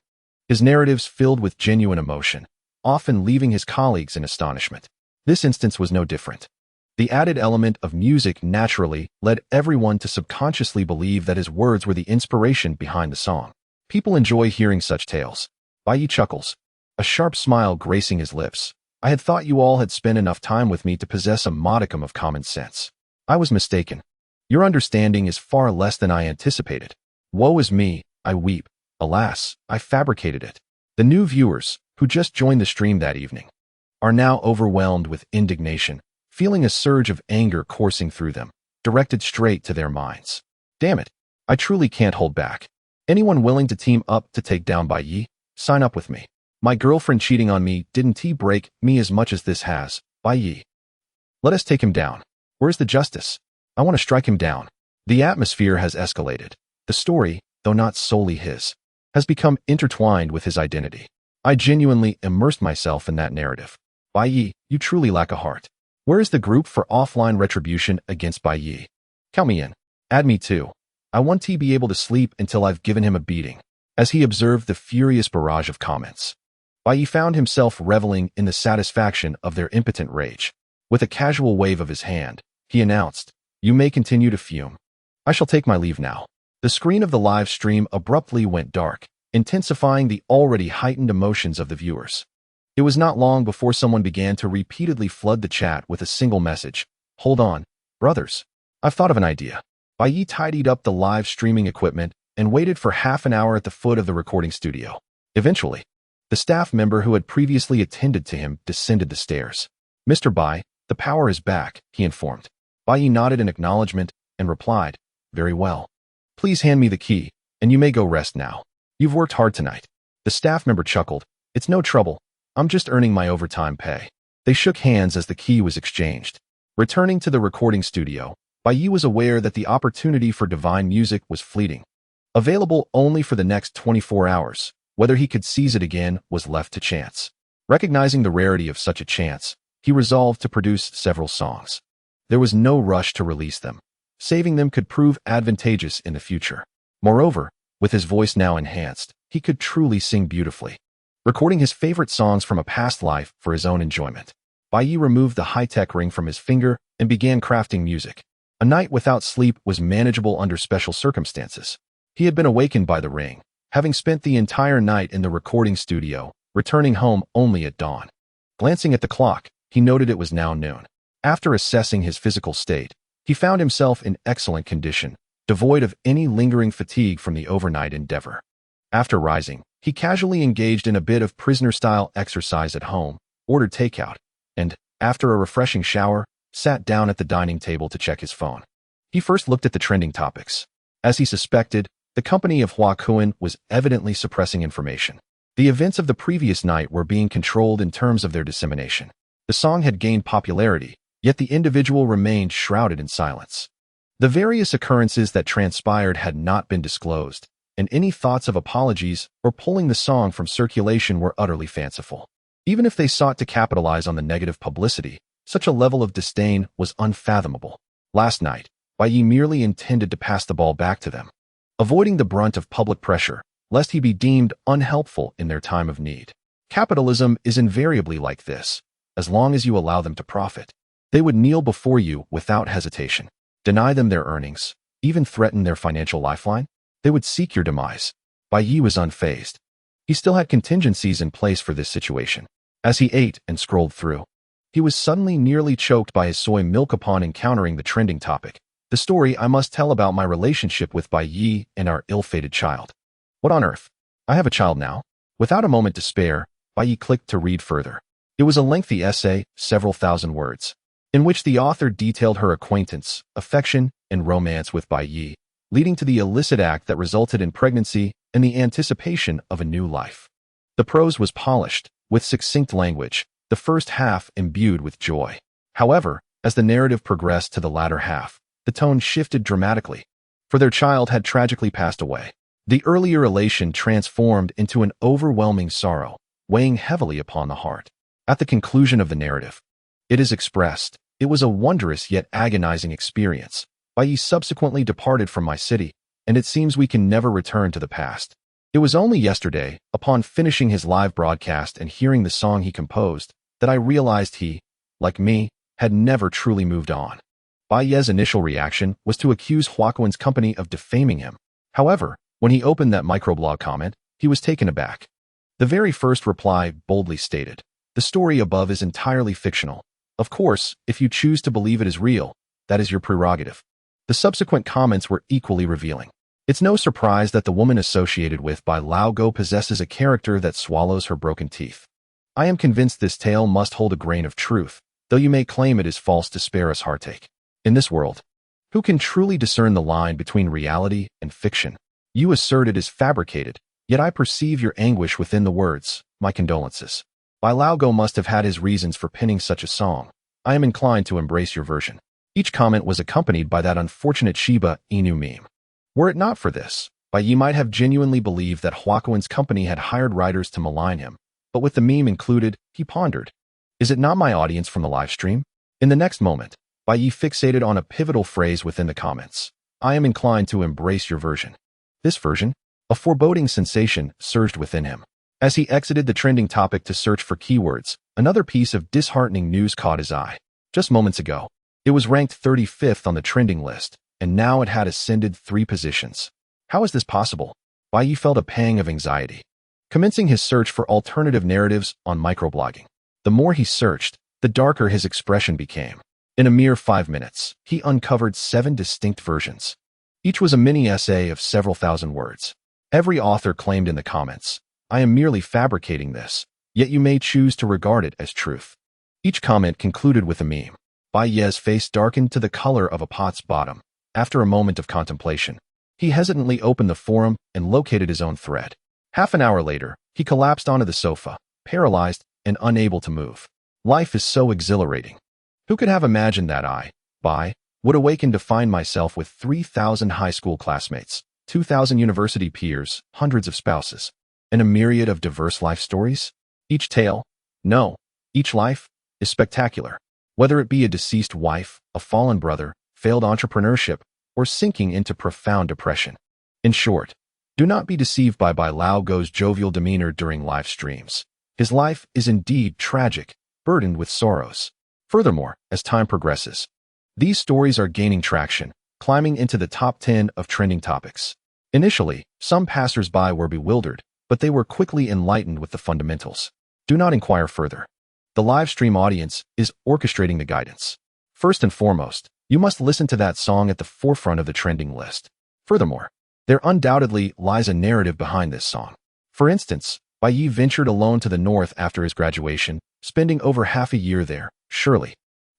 His narratives filled with genuine emotion, often leaving his colleagues in astonishment. This instance was no different. The added element of music naturally led everyone to subconsciously believe that his words were the inspiration behind the song. People enjoy hearing such tales. Bai Ye chuckles, a sharp smile gracing his lips. I had thought you all had spent enough time with me to possess a modicum of common sense. I was mistaken. Your understanding is far less than I anticipated. Woe is me, I weep. Alas, I fabricated it. The new viewers, who just joined the stream that evening, are now overwhelmed with indignation, feeling a surge of anger coursing through them, directed straight to their minds. Damn it, I truly can't hold back. Anyone willing to team up to take down Bai Ye? Sign up with me. My girlfriend cheating on me didn't break me as much as this has. Bai Ye. Let us take him down. Where's the justice? I want to strike him down. The atmosphere has escalated. The story, though not solely his, has become intertwined with his identity. I genuinely immersed myself in that narrative. Bai Ye, you truly lack a heart. Where is the group for offline retribution against Bai Ye? Count me in. Add me too. I want to be able to sleep until I've given him a beating. As he observed the furious barrage of comments, Bai Ye found himself reveling in the satisfaction of their impotent rage. With a casual wave of his hand, he announced, "You may continue to fume. I shall take my leave now." The screen of the live stream abruptly went dark, intensifying the already heightened emotions of the viewers. It was not long before someone began to repeatedly flood the chat with a single message. Hold on, brothers. I've thought of an idea. Bai Ye tidied up the live streaming equipment and waited for half an hour at the foot of the recording studio. Eventually, the staff member who had previously attended to him descended the stairs. "Mr. Bai, the power is back," he informed. Bai Ye nodded in acknowledgement and replied, "Very well. Please hand me the key, and you may go rest now. You've worked hard tonight." The staff member chuckled. "It's no trouble. I'm just earning my overtime pay." They shook hands as the key was exchanged. Returning to the recording studio, Bai Ye was aware that the opportunity for divine music was fleeting. Available only for the next 24 hours. Whether he could seize it again was left to chance. Recognizing the rarity of such a chance, he resolved to produce several songs. There was no rush to release them. Saving them could prove advantageous in the future. Moreover, with his voice now enhanced, he could truly sing beautifully. Recording his favorite songs from a past life for his own enjoyment, Bai Ye removed the high-tech ring from his finger and began crafting music. A night without sleep was manageable under special circumstances. He had been awakened by the ring, having spent the entire night in the recording studio, returning home only at dawn. Glancing at the clock, he noted it was now noon. After assessing his physical state, he found himself in excellent condition, devoid of any lingering fatigue from the overnight endeavor. After rising, he casually engaged in a bit of prisoner-style exercise at home, ordered takeout, and, after a refreshing shower, sat down at the dining table to check his phone. He first looked at the trending topics. As he suspected, the company of Hua Kuan was evidently suppressing information. The events of the previous night were being controlled in terms of their dissemination. The song had gained popularity, yet the individual remained shrouded in silence. The various occurrences that transpired had not been disclosed, and any thoughts of apologies or pulling the song from circulation were utterly fanciful. Even if they sought to capitalize on the negative publicity, such a level of disdain was unfathomable. Last night, Bai Ye merely intended to pass the ball back to them, avoiding the brunt of public pressure, lest he be deemed unhelpful in their time of need. Capitalism is invariably like this. As long as you allow them to profit, they would kneel before you without hesitation. Deny them their earnings, even threaten their financial lifeline. They would seek your demise. Bai Ye was unfazed. He still had contingencies in place for this situation. As he ate and scrolled through, he was suddenly nearly choked by his soy milk upon encountering the trending topic: the story I must tell about my relationship with Bai Ye and our ill-fated child. What on earth? I have a child now? Without a moment to spare, Bai Ye clicked to read further. It was a lengthy essay, several thousand words, in which the author detailed her acquaintance, affection, and romance with Bai Ye, leading to the illicit act that resulted in pregnancy and the anticipation of a new life. The prose was polished, with succinct language, the first half imbued with joy. However, as the narrative progressed to the latter half, the tone shifted dramatically, for their child had tragically passed away. The earlier elation transformed into an overwhelming sorrow, weighing heavily upon the heart. At the conclusion of the narrative, it is expressed, "It was a wondrous yet agonizing experience. Bai Ye subsequently departed from my city, and it seems we can never return to the past. It was only yesterday, upon finishing his live broadcast and hearing the song he composed, that I realized he, like me, had never truly moved on." Bai Ye's initial reaction was to accuse Huaquan's company of defaming him. However, when he opened that microblog comment, he was taken aback. The very first reply boldly stated, "The story above is entirely fictional. Of course, if you choose to believe it is real, that is your prerogative." The subsequent comments were equally revealing. It's no surprise that the woman associated with Bai Go possesses a character that swallows her broken teeth. I am convinced this tale must hold a grain of truth, though you may claim it is false to spare us heartache. In this world, who can truly discern the line between reality and fiction? You assert it is fabricated, yet I perceive your anguish within the words. My condolences. Bai Go must have had his reasons for penning such a song. I am inclined to embrace your version. Each comment was accompanied by that unfortunate Shiba Inu meme. Were it not for this, Bai Ye might have genuinely believed that Huaquan's company had hired writers to malign him, but with the meme included, he pondered, "Is it not my audience from the live stream?" In the next moment, Bai Ye fixated on a pivotal phrase within the comments. I am inclined to embrace your version. This version? A foreboding sensation surged within him. As he exited the trending topic to search for keywords, another piece of disheartening news caught his eye. Just moments ago, it was ranked 35th on the trending list, and now it had ascended 3 positions. How is this possible? Bai Ye felt a pang of anxiety, commencing his search for alternative narratives on microblogging. The more he searched, the darker his expression became. In a mere 5 minutes, he uncovered 7 distinct versions. Each was a mini essay of several thousand words. Every author claimed in the comments, I am merely fabricating this, yet you may choose to regard it as truth. Each comment concluded with a meme. Bai Ye's face darkened to the color of a pot's bottom. After a moment of contemplation, he hesitantly opened the forum and located his own thread. Half an hour later, he collapsed onto the sofa, paralyzed and unable to move. Life is so exhilarating. Who could have imagined that I, Bai, would awaken to find myself with 3,000 high school classmates, 2,000 university peers, hundreds of spouses, and a myriad of diverse life stories? Each tale, no, each life, is spectacular. Whether it be a deceased wife, a fallen brother, failed entrepreneurship, or sinking into profound depression. In short, do not be deceived by Bai Go's jovial demeanor during live streams. His life is indeed tragic, burdened with sorrows. Furthermore, as time progresses, these stories are gaining traction, climbing into the top 10 of trending topics. Initially, some passers-by were bewildered, but they were quickly enlightened with the fundamentals. Do not inquire further. The live stream audience is orchestrating the guidance. First and foremost, you must listen to that song at the forefront of the trending list. Furthermore, there undoubtedly lies a narrative behind this song. For instance, Bai Ye ventured alone to the north after his graduation, spending over half a year there. Surely,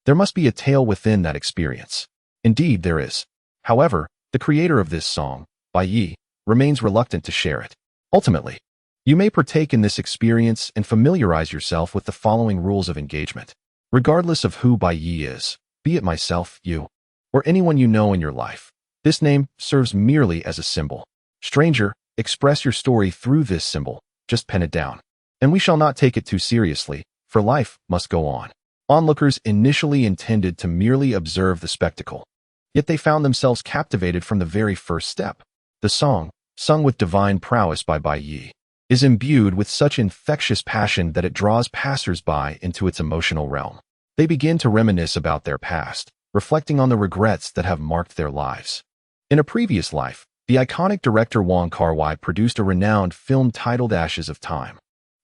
there must be a tale within that experience. Indeed, there is. However, the creator of this song, Bai Ye, remains reluctant to share it. Ultimately, you may partake in this experience and familiarize yourself with the following rules of engagement. Regardless of who Bai Ye is, be it myself, you, or anyone you know in your life, this name serves merely as a symbol. Stranger, express your story through this symbol, just pen it down. And we shall not take it too seriously, for life must go on. Onlookers initially intended to merely observe the spectacle, yet they found themselves captivated from the very first step. The song, sung with divine prowess by Bai Ye, is imbued with such infectious passion that it draws passers-by into its emotional realm. They begin to reminisce about their past, reflecting on the regrets that have marked their lives. In a previous life, the iconic director Wong Kar-wai produced a renowned film titled Ashes of Time,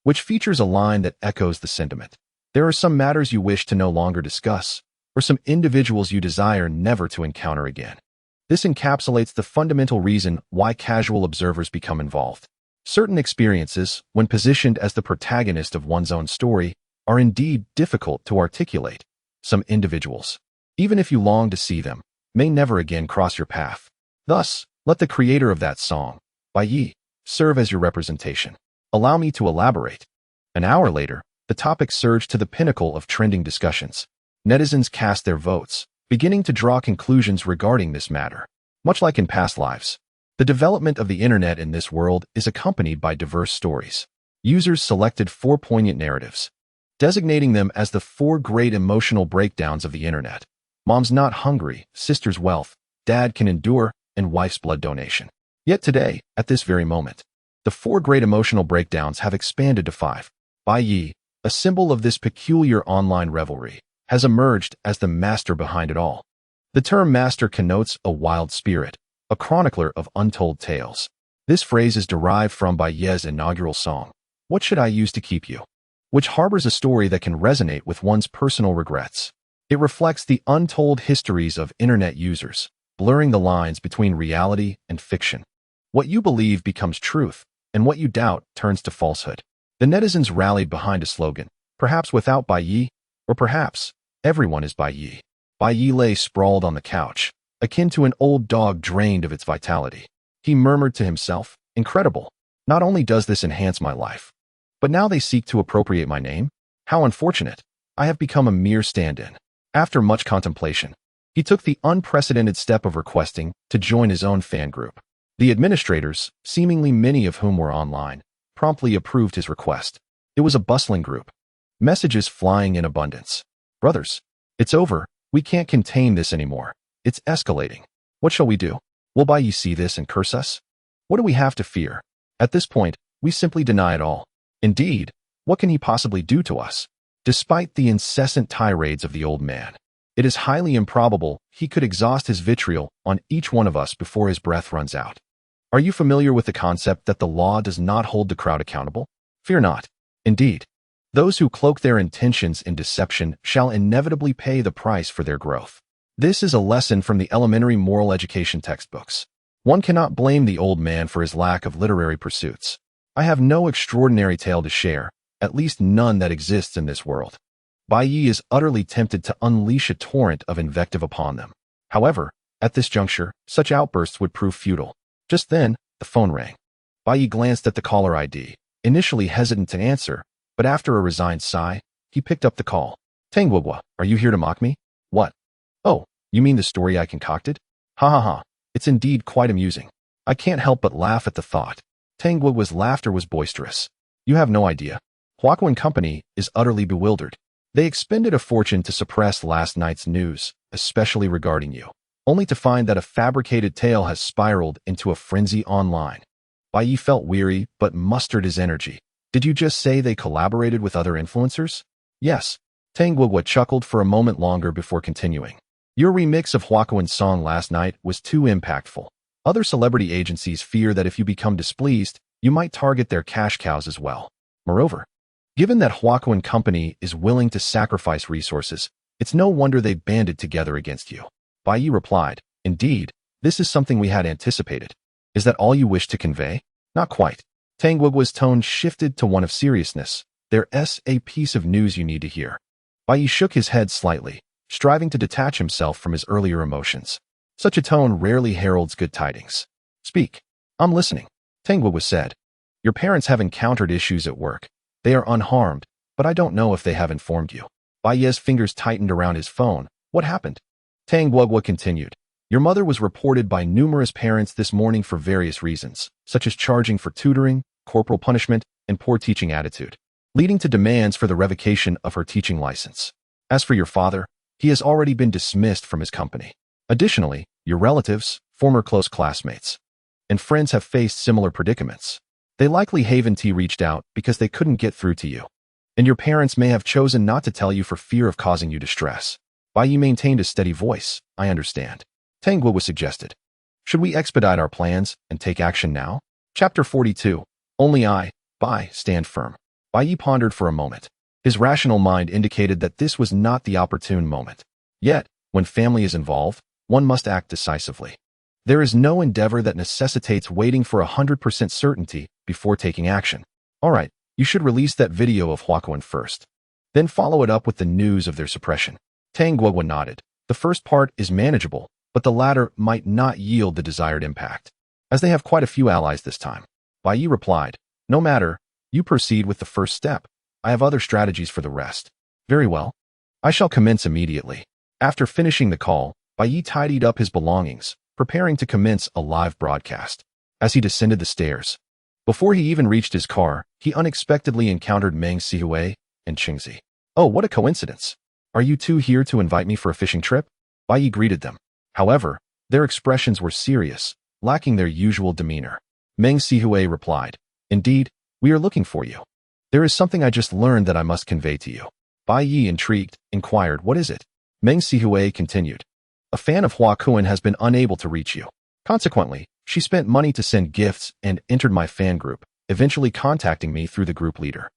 which features a line that echoes the sentiment. There are some matters you wish to no longer discuss, or some individuals you desire never to encounter again. This encapsulates the fundamental reason why casual observers become involved. Certain experiences, when positioned as the protagonist of one's own story, are indeed difficult to articulate. Some individuals, even if you long to see them, may never again cross your path. Thus, let the creator of that song, Bai Ye, serve as your representation. Allow me to elaborate. An hour later, the topic surged to the pinnacle of trending discussions. Netizens cast their votes, beginning to draw conclusions regarding this matter. Much like in past lives, the development of the internet in this world is accompanied by diverse stories. Users selected 4 poignant narratives, designating them as the 4 great emotional breakdowns of the internet. Mom's not hungry, sister's wealth, dad can endure, and wife's blood donation. Yet today, at this very moment, the 4 great emotional breakdowns have expanded to 5. Bai Ye, a symbol of this peculiar online revelry, has emerged as the master behind it all. The term master connotes a wild spirit, a chronicler of untold tales. This phrase is derived from Bai Ye's inaugural song, What Should I Use to Keep You?, which harbors a story that can resonate with one's personal regrets. It reflects the untold histories of internet users, blurring the lines between reality and fiction. What you believe becomes truth, and what you doubt turns to falsehood. The netizens rallied behind a slogan, perhaps without Bai Ye, or perhaps everyone is Bai Ye. Bai Ye lay sprawled on the couch, akin to an old dog drained of its vitality. He murmured to himself, incredible. Not only does this enhance my life, but now they seek to appropriate my name? How unfortunate. I have become a mere stand-in. After much contemplation, he took the unprecedented step of requesting to join his own fan group. The administrators, seemingly many of whom were online, promptly approved his request. It was a bustling group. Messages flying in abundance. Brothers, it's over. We can't contain this anymore. It's escalating. What shall we do? Will Bai Ye see this and curse us? What do we have to fear? At this point, we simply deny it all. Indeed, what can he possibly do to us? Despite the incessant tirades of the old man, it is highly improbable he could exhaust his vitriol on each one of us before his breath runs out. Are you familiar with the concept that the law does not hold the crowd accountable? Fear not. Indeed, those who cloak their intentions in deception shall inevitably pay the price for their growth. This is a lesson from the elementary moral education textbooks. One cannot blame the old man for his lack of literary pursuits. I have no extraordinary tale to share, at least none that exists in this world. Bai Ye is utterly tempted to unleash a torrent of invective upon them. However, at this juncture, such outbursts would prove futile. Just then, the phone rang. Bai Ye glanced at the caller ID, initially hesitant to answer, but after a resigned sigh, he picked up the call. Tangwugwa, are you here to mock me? What? Oh, you mean the story I concocted? Ha ha ha, it's indeed quite amusing. I can't help but laugh at the thought. Tangwugwa's laughter was boisterous. You have no idea. Huaco and Company is utterly bewildered. They expended a fortune to suppress last night's news, especially regarding you, only to find that a fabricated tale has spiraled into a frenzy online. Bai Ye felt weary but mustered his energy. Did you just say they collaborated with other influencers? Yes. Tangwugwa chuckled for a moment longer before continuing. Your remix of Huacoan's song last night was too impactful. Other celebrity agencies fear that if you become displeased, you might target their cash cows as well. Moreover, given that Huaco and Company is willing to sacrifice resources, it's no wonder they banded together against you. Bai Ye replied, Indeed, this is something we had anticipated. Is that all you wish to convey? Not quite. Tangwugwa's tone shifted to one of seriousness. There's a piece of news you need to hear. Bai Ye shook his head slightly, striving to detach himself from his earlier emotions. Such a tone rarely heralds good tidings. Speak. I'm listening. Tangwugwa said. Your parents have encountered issues at work. They are unharmed, but I don't know if they have informed you. Bai Ye's fingers tightened around his phone. What happened? Tangwugwa continued. Your mother was reported by numerous parents this morning for various reasons, such as charging for tutoring, corporal punishment, and poor teaching attitude, leading to demands for the revocation of her teaching license. As for your father, he has already been dismissed from his company. Additionally, your relatives, former close classmates, and friends have faced similar predicaments. They likely Haven-T reached out because they couldn't get through to you. And your parents may have chosen not to tell you for fear of causing you distress. Bai Ye maintained a steady voice. I understand. Tangwugwa suggested. Should we expedite our plans and take action now? Chapter 42. Only I, Bai, stand firm. Bai Ye pondered for a moment. His rational mind indicated that this was not the opportune moment. Yet, when family is involved, one must act decisively. There is no endeavor that necessitates waiting for 100% certainty before taking action. All right, you should release that video of Huakuan first. Then follow it up with the news of their suppression. Tang Guoguo nodded. The first part is manageable, but the latter might not yield the desired impact, as they have quite a few allies this time. Bai Ye replied, no matter, you proceed with the first step. I have other strategies for the rest. Very well. I shall commence immediately. After finishing the call, Bai Ye tidied up his belongings, preparing to commence a live broadcast. As he descended the stairs, before he even reached his car, he unexpectedly encountered Meng Sihui and Qingzi. Oh, what a coincidence. Are you two here to invite me for a fishing trip? Bai Ye greeted them. However, their expressions were serious, lacking their usual demeanor. Meng Sihui replied, indeed, we are looking for you. There is something I just learned that I must convey to you. Bai Ye, intrigued, inquired, what is it? Meng Sihui continued. A fan of Huakuan has been unable to reach you. Consequently, she spent money to send gifts and entered my fan group, eventually contacting me through the group leader.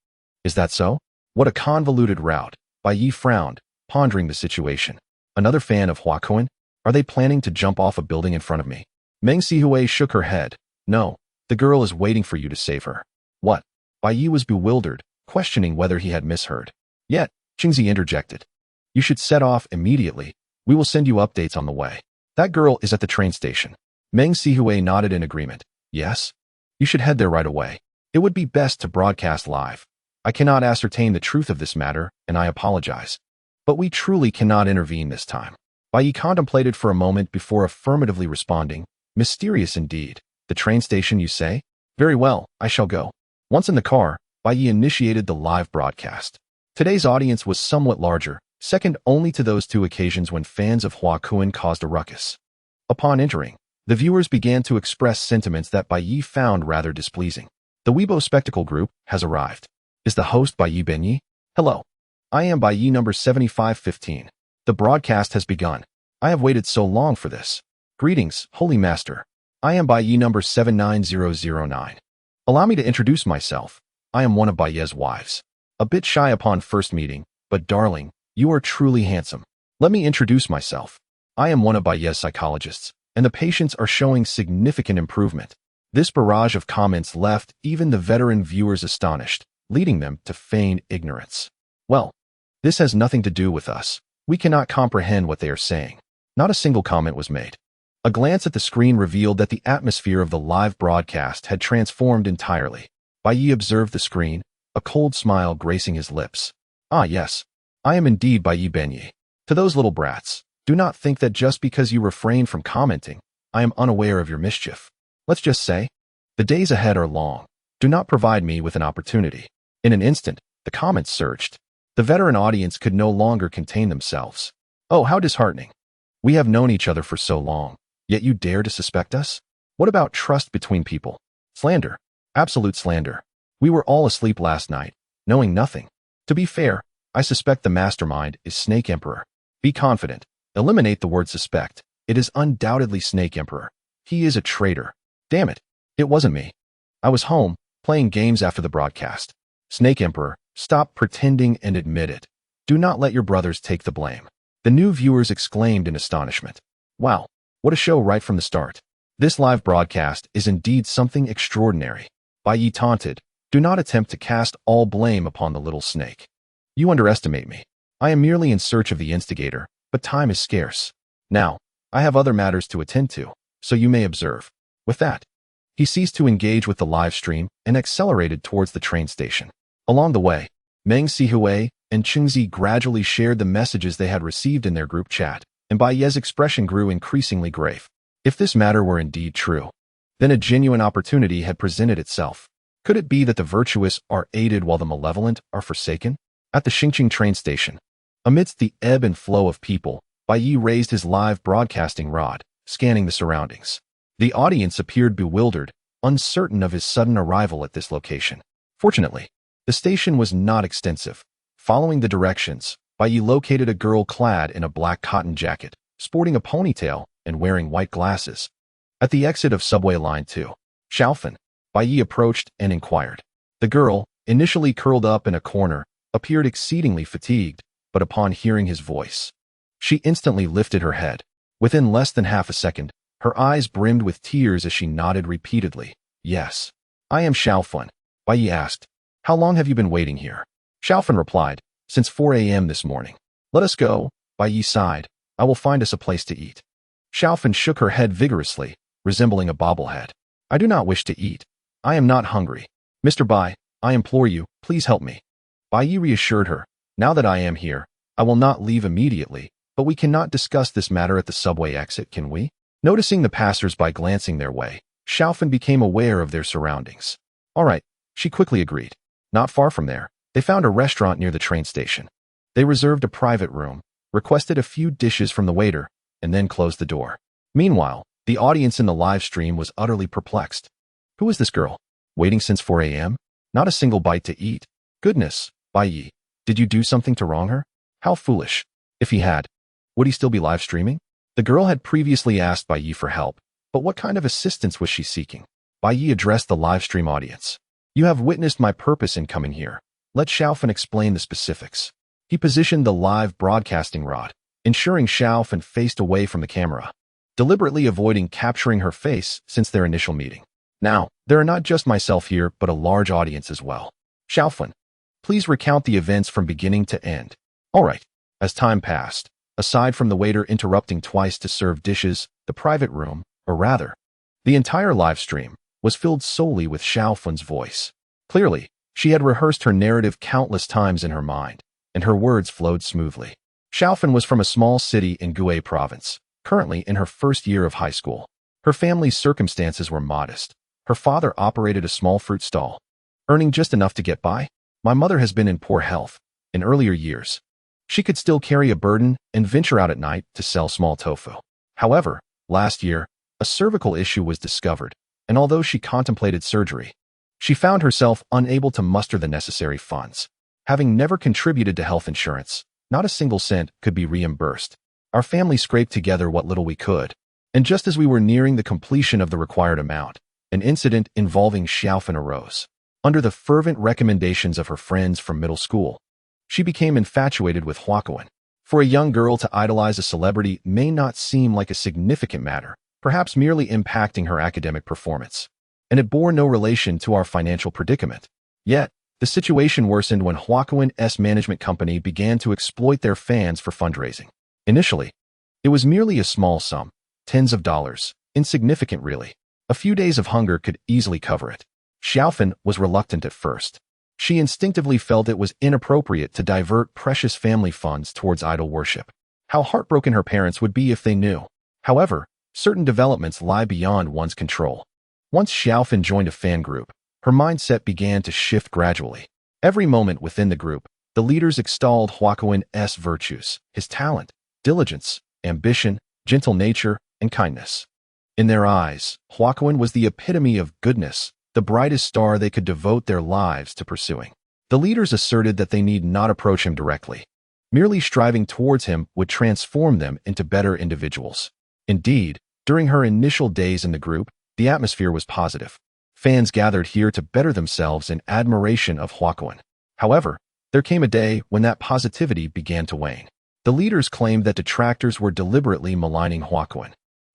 Is that so? What a convoluted route. Bai Ye frowned, pondering the situation. Another fan of Huakuan? Are they planning to jump off a building in front of me? Meng Sihui shook her head. No, the girl is waiting for you to save her. What? Bai Ye was bewildered, questioning whether he had misheard. Yet, Qingzi interjected. You should set off immediately. We will send you updates on the way. That girl is at the train station. Meng Sihui nodded in agreement. Yes? You should head there right away. It would be best to broadcast live. I cannot ascertain the truth of this matter, and I apologize. But we truly cannot intervene this time. Bai Ye contemplated for a moment before affirmatively responding. Mysterious indeed. The train station, you say? Very well, I shall go. Once in the car, Bai Ye initiated the live broadcast. Today's audience was somewhat larger, second only to those two occasions when fans of Huakuan caused a ruckus. Upon entering, the viewers began to express sentiments that Bai Ye found rather displeasing. The Weibo Spectacle Group has arrived. Is the host Bai Ye? Hello. I am Bai Ye number 7515. The broadcast has begun. I have waited so long for this. Greetings, Holy Master. I am Bai Ye number 79009. Allow me to introduce myself. I am one of Bai Ye's wives. A bit shy upon first meeting, but darling, you are truly handsome. Let me introduce myself. I am one of Bai Ye's psychologists, and the patients are showing significant improvement. This barrage of comments left even the veteran viewers astonished, leading them to feign ignorance. Well, this has nothing to do with us. We cannot comprehend what they are saying. Not a single comment was made. A glance at the screen revealed that the atmosphere of the live broadcast had transformed entirely. Bai Ye observed the screen, a cold smile gracing his lips. Ah yes, I am indeed Bai Ye. To those little brats, do not think that just because you refrain from commenting, I am unaware of your mischief. Let's just say, the days ahead are long. Do not provide me with an opportunity. In an instant, the comments surged. The veteran audience could no longer contain themselves. Oh, how disheartening. We have known each other for so long, yet you dare to suspect us? What about trust between people? Slander. Absolute slander. We were all asleep last night, knowing nothing. To be fair, I suspect the mastermind is Snake Emperor. Be confident. Eliminate the word suspect. It is undoubtedly Snake Emperor. He is a traitor. Damn it. It wasn't me. I was home, playing games after the broadcast. Snake Emperor, stop pretending and admit it. Do not let your brothers take the blame. The new viewers exclaimed in astonishment. Wow, what a show right from the start. This live broadcast is indeed something extraordinary. Bai Ye taunted, do not attempt to cast all blame upon the little snake. You underestimate me. I am merely in search of the instigator, but time is scarce. Now, I have other matters to attend to, so you may observe. With that, he ceased to engage with the live stream and accelerated towards the train station. Along the way, Meng Sihui and Qingzi gradually shared the messages they had received in their group chat, and Bai Ye's expression grew increasingly grave. If this matter were indeed true, then a genuine opportunity had presented itself. Could it be that the virtuous are aided while the malevolent are forsaken? At the Xingqing train station, amidst the ebb and flow of people, Bai Ye raised his live broadcasting rod, scanning the surroundings. The audience appeared bewildered, uncertain of his sudden arrival at this location. Fortunately, the station was not extensive. Following the directions, Bai Ye located a girl clad in a black cotton jacket, sporting a ponytail and wearing white glasses. At the exit of subway line 2, Xiaofan, Bai Ye approached and inquired. The girl, initially curled up in a corner, appeared exceedingly fatigued, but upon hearing his voice, she instantly lifted her head. Within less than half a second, her eyes brimmed with tears as she nodded repeatedly. Yes, I am Xiaofun. Bai Ye asked, how long have you been waiting here? Xiaofun replied, since 4 a.m. this morning. Let us go. Bai Ye sighed. I will find us a place to eat. Xiaofun shook her head vigorously, resembling a bobblehead. I do not wish to eat. I am not hungry. Mr. Bai, I implore you, please help me. Bai Ye reassured her. Now that I am here, I will not leave immediately, but we cannot discuss this matter at the subway exit, can we? Noticing the passers-by glancing their way, Xiaofun became aware of their surroundings. All right, she quickly agreed. Not far from there, they found a restaurant near the train station. They reserved a private room, requested a few dishes from the waiter, and then closed the door. Meanwhile, the audience in the live stream was utterly perplexed. Who is this girl? Waiting since 4 a.m.? Not a single bite to eat? Goodness, Bai Ye, did you do something to wrong her? How foolish. If he had, would he still be live streaming? The girl had previously asked Bai Ye for help, but what kind of assistance was she seeking? Bai Ye addressed the live stream audience. You have witnessed my purpose in coming here. Let Xiaofun explain the specifics. He positioned the live broadcasting rod, ensuring Xiaofun faced away from the camera, deliberately avoiding capturing her face since their initial meeting. Now, there are not just myself here, but a large audience as well. Xiaofun, please recount the events from beginning to end. All right. As time passed, aside from the waiter interrupting twice to serve dishes, the private room, or rather, the entire live stream, was filled solely with Xiaofun's voice. Clearly, she had rehearsed her narrative countless times in her mind, and her words flowed smoothly. Xiaofun was from a small city in Bai Ye province, currently in her first year of high school. Her family's circumstances were modest. Her father operated a small fruit stall, earning just enough to get by. My mother has been in poor health. In earlier years, she could still carry a burden and venture out at night to sell small tofu. However, last year, a cervical issue was discovered, and although she contemplated surgery, she found herself unable to muster the necessary funds. Having never contributed to health insurance, not a single cent could be reimbursed. Our family scraped together what little we could, and just as we were nearing the completion of the required amount, an incident involving Xiaofun arose. Under the fervent recommendations of her friends from middle school, she became infatuated with Huakuan. For a young girl to idolize a celebrity may not seem like a significant matter, perhaps merely impacting her academic performance, and it bore no relation to our financial predicament. Yet, the situation worsened when Huakuan's management company began to exploit their fans for fundraising. Initially, it was merely a small sum, tens of dollars, insignificant really. A few days of hunger could easily cover it. Xiaofun was reluctant at first. She instinctively felt it was inappropriate to divert precious family funds towards idol worship. How heartbroken her parents would be if they knew. However, certain developments lie beyond one's control. Once Xiaofun joined a fan group, her mindset began to shift gradually. Every moment within the group, the leaders extolled Huakuan's virtues, his talent, diligence, ambition, gentle nature, and kindness. In their eyes, Huakuan was the epitome of goodness, the brightest star they could devote their lives to pursuing. The leaders asserted that they need not approach him directly. Merely striving towards him would transform them into better individuals. Indeed, during her initial days in the group, the atmosphere was positive. Fans gathered here to better themselves in admiration of Huakuan. However, there came a day when that positivity began to wane. The leaders claimed that detractors were deliberately maligning Huakuan.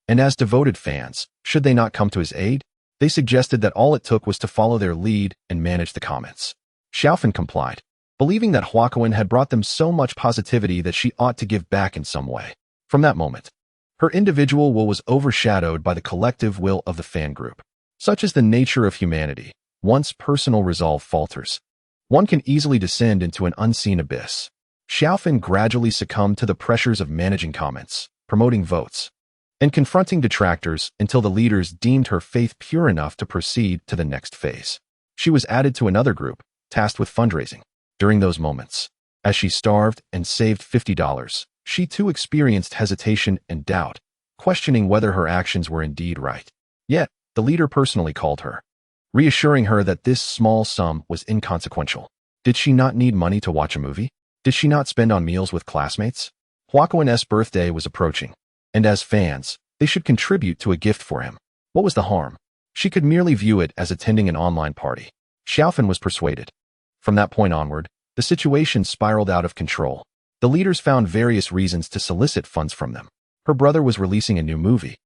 And as devoted fans, should they not come to his aid? They suggested that all it took was to follow their lead and manage the comments. Xiaofun complied, believing that Huakuan had brought them so much positivity that she ought to give back in some way. From that moment, her individual will was overshadowed by the collective will of the fan group. Such is the nature of humanity. Once personal resolve falters, one can easily descend into an unseen abyss. Xiaofun gradually succumbed to the pressures of managing comments, promoting votes, and confronting detractors until the leaders deemed her faith pure enough to proceed to the next phase. She was added to another group, tasked with fundraising. During those moments, as she starved and saved $50, she too experienced hesitation and doubt, questioning whether her actions were indeed right. Yet, the leader personally called her, reassuring her that this small sum was inconsequential. Did she not need money to watch a movie? Did she not spend on meals with classmates? Huakuan's birthday was approaching, and as fans, they should contribute to a gift for him. What was the harm? She could merely view it as attending an online party. Xiaofun was persuaded. From that point onward, the situation spiraled out of control. The leaders found various reasons to solicit funds from them. Her brother was releasing a new movie,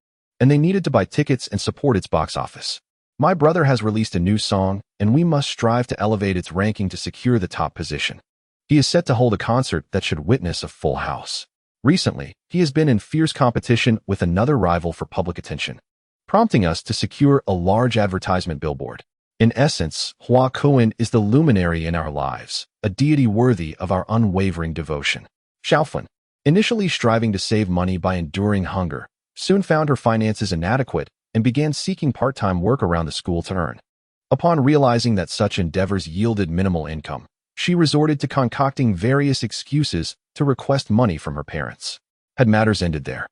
and they needed to buy tickets and support its box office. My brother has released a new song, and we must strive to elevate its ranking to secure the top position. He is set to hold a concert that should witness a full house. Recently, he has been in fierce competition with another rival for public attention, prompting us to secure a large advertisement billboard. In essence, Hua Kun is the luminary in our lives, a deity worthy of our unwavering devotion. Xiaofun, initially striving to save money by enduring hunger, soon found her finances inadequate and began seeking part-time work around the school to earn. Upon realizing that such endeavors yielded minimal income, she resorted to concocting various excuses to request money from her parents. Had matters ended there,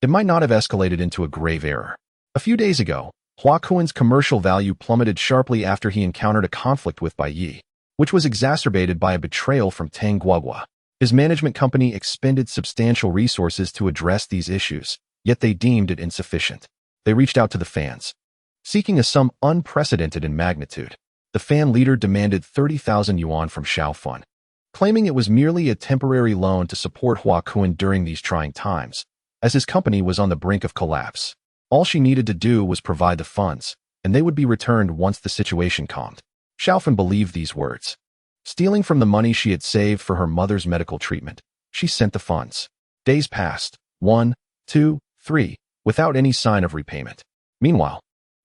it might not have escalated into a grave error. A few days ago, Hua Kun's commercial value plummeted sharply after he encountered a conflict with Bai Ye, which was exacerbated by a betrayal from Tang Guogua. His management company expended substantial resources to address these issues, yet they deemed it insufficient. They reached out to the fans, seeking a sum unprecedented in magnitude. The fan leader demanded 30,000 yuan from Xiaofun, claiming it was merely a temporary loan to support Hua Kun during these trying times, as his company was on the brink of collapse. All she needed to do was provide the funds, and they would be returned once the situation calmed. Xiaofun believed these words. Stealing from the money she had saved for her mother's medical treatment, she sent the funds. Days passed, 1, 2, 3, without any sign of repayment. Meanwhile,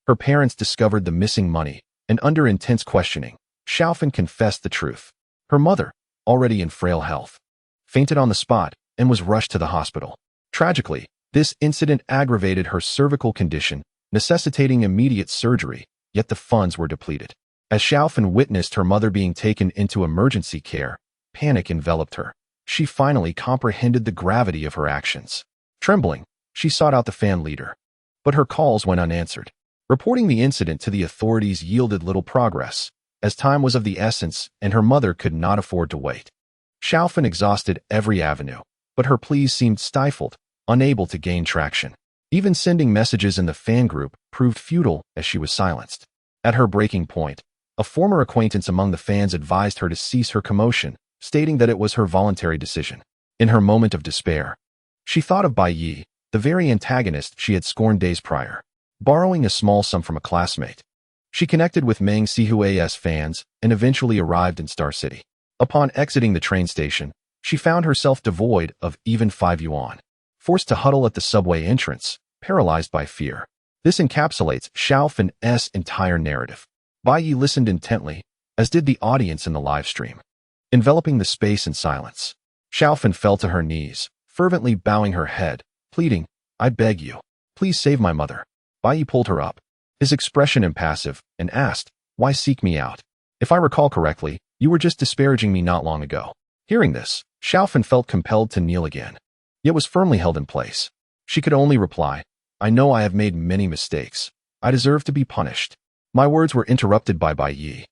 her parents discovered the missing money, and under intense questioning, Xiaofun confessed the truth. Her mother, already in frail health, fainted on the spot and was rushed to the hospital. Tragically, this incident aggravated her cervical condition, necessitating immediate surgery, yet the funds were depleted. As Xiaofun witnessed her mother being taken into emergency care, panic enveloped her. She finally comprehended the gravity of her actions. Trembling, she sought out the fan leader, but her calls went unanswered. Reporting the incident to the authorities yielded little progress, as time was of the essence and her mother could not afford to wait. Xiaofun exhausted every avenue, but her pleas seemed stifled, unable to gain traction. Even sending messages in the fan group proved futile as she was silenced. At her breaking point, a former acquaintance among the fans advised her to cease her commotion, stating that it was her voluntary decision. In her moment of despair, she thought of Bai Ye, the very antagonist she had scorned days prior. Borrowing a small sum from a classmate, she connected with Meng Sihua's fans and eventually arrived in Star City. Upon exiting the train station, she found herself devoid of even 5 yuan. Forced to huddle at the subway entrance, paralyzed by fear. This encapsulates Xiaofun's entire narrative. Bai Ye listened intently, as did the audience in the live stream, enveloping the space in silence. Xiaofun fell to her knees, fervently bowing her head, pleading, "I beg you, please save my mother." Bai Ye pulled her up, his expression impassive, and asked, "Why seek me out? If I recall correctly, you were just disparaging me not long ago." Hearing this, Xiaofun felt compelled to kneel again, yet was firmly held in place. She could only reply, "I know I have made many mistakes. I deserve to be punished." My words were interrupted by Bai Ye,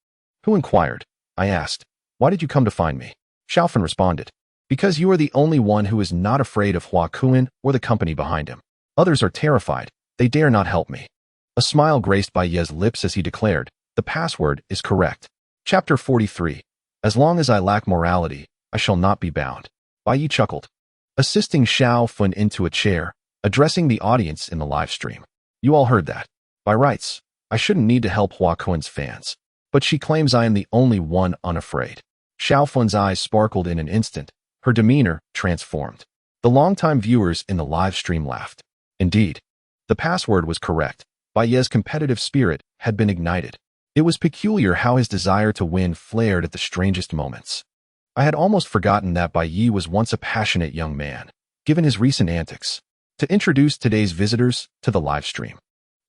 who inquired. I asked, "Why did you come to find me?" Xiaofun responded, "Because you are the only one who is not afraid of Hua Kun or the company behind him. Others are terrified. They dare not help me." A smile graced Bai Ye's lips as he declared, "The password is correct." Chapter 43. As long as I lack morality, I shall not be bound. Bai Ye chuckled, assisting Xiaofun into a chair, addressing the audience in the live stream. "You all heard that. By rights, I shouldn't need to help Hua Kun's fans, but she claims I am the only one unafraid." Xiaofun's eyes sparkled in an instant, her demeanor transformed. The longtime viewers in the live stream laughed. Indeed, the password was correct. Bai Ye's competitive spirit had been ignited. It was peculiar how his desire to win flared at the strangest moments. I had almost forgotten that Bai Ye was once a passionate young man, given his recent antics. To introduce today's visitors to the live stream,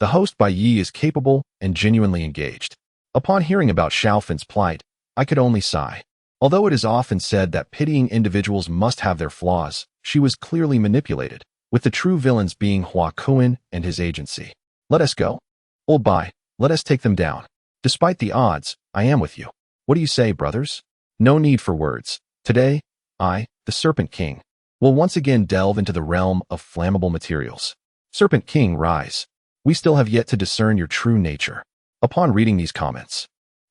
the host Bai Ye is capable and genuinely engaged. Upon hearing about Xiaofun's plight, I could only sigh. Although it is often said that pitying individuals must have their flaws, she was clearly manipulated, with the true villains being Hua Kun and his agency. "Let us go. Old Bai, let us take them down. Despite the odds, I am with you. What do you say, brothers?" No need for words. Today, I, the Serpent King, will once again delve into the realm of flammable materials. Serpent King, rise. We still have yet to discern your true nature. Upon reading these comments,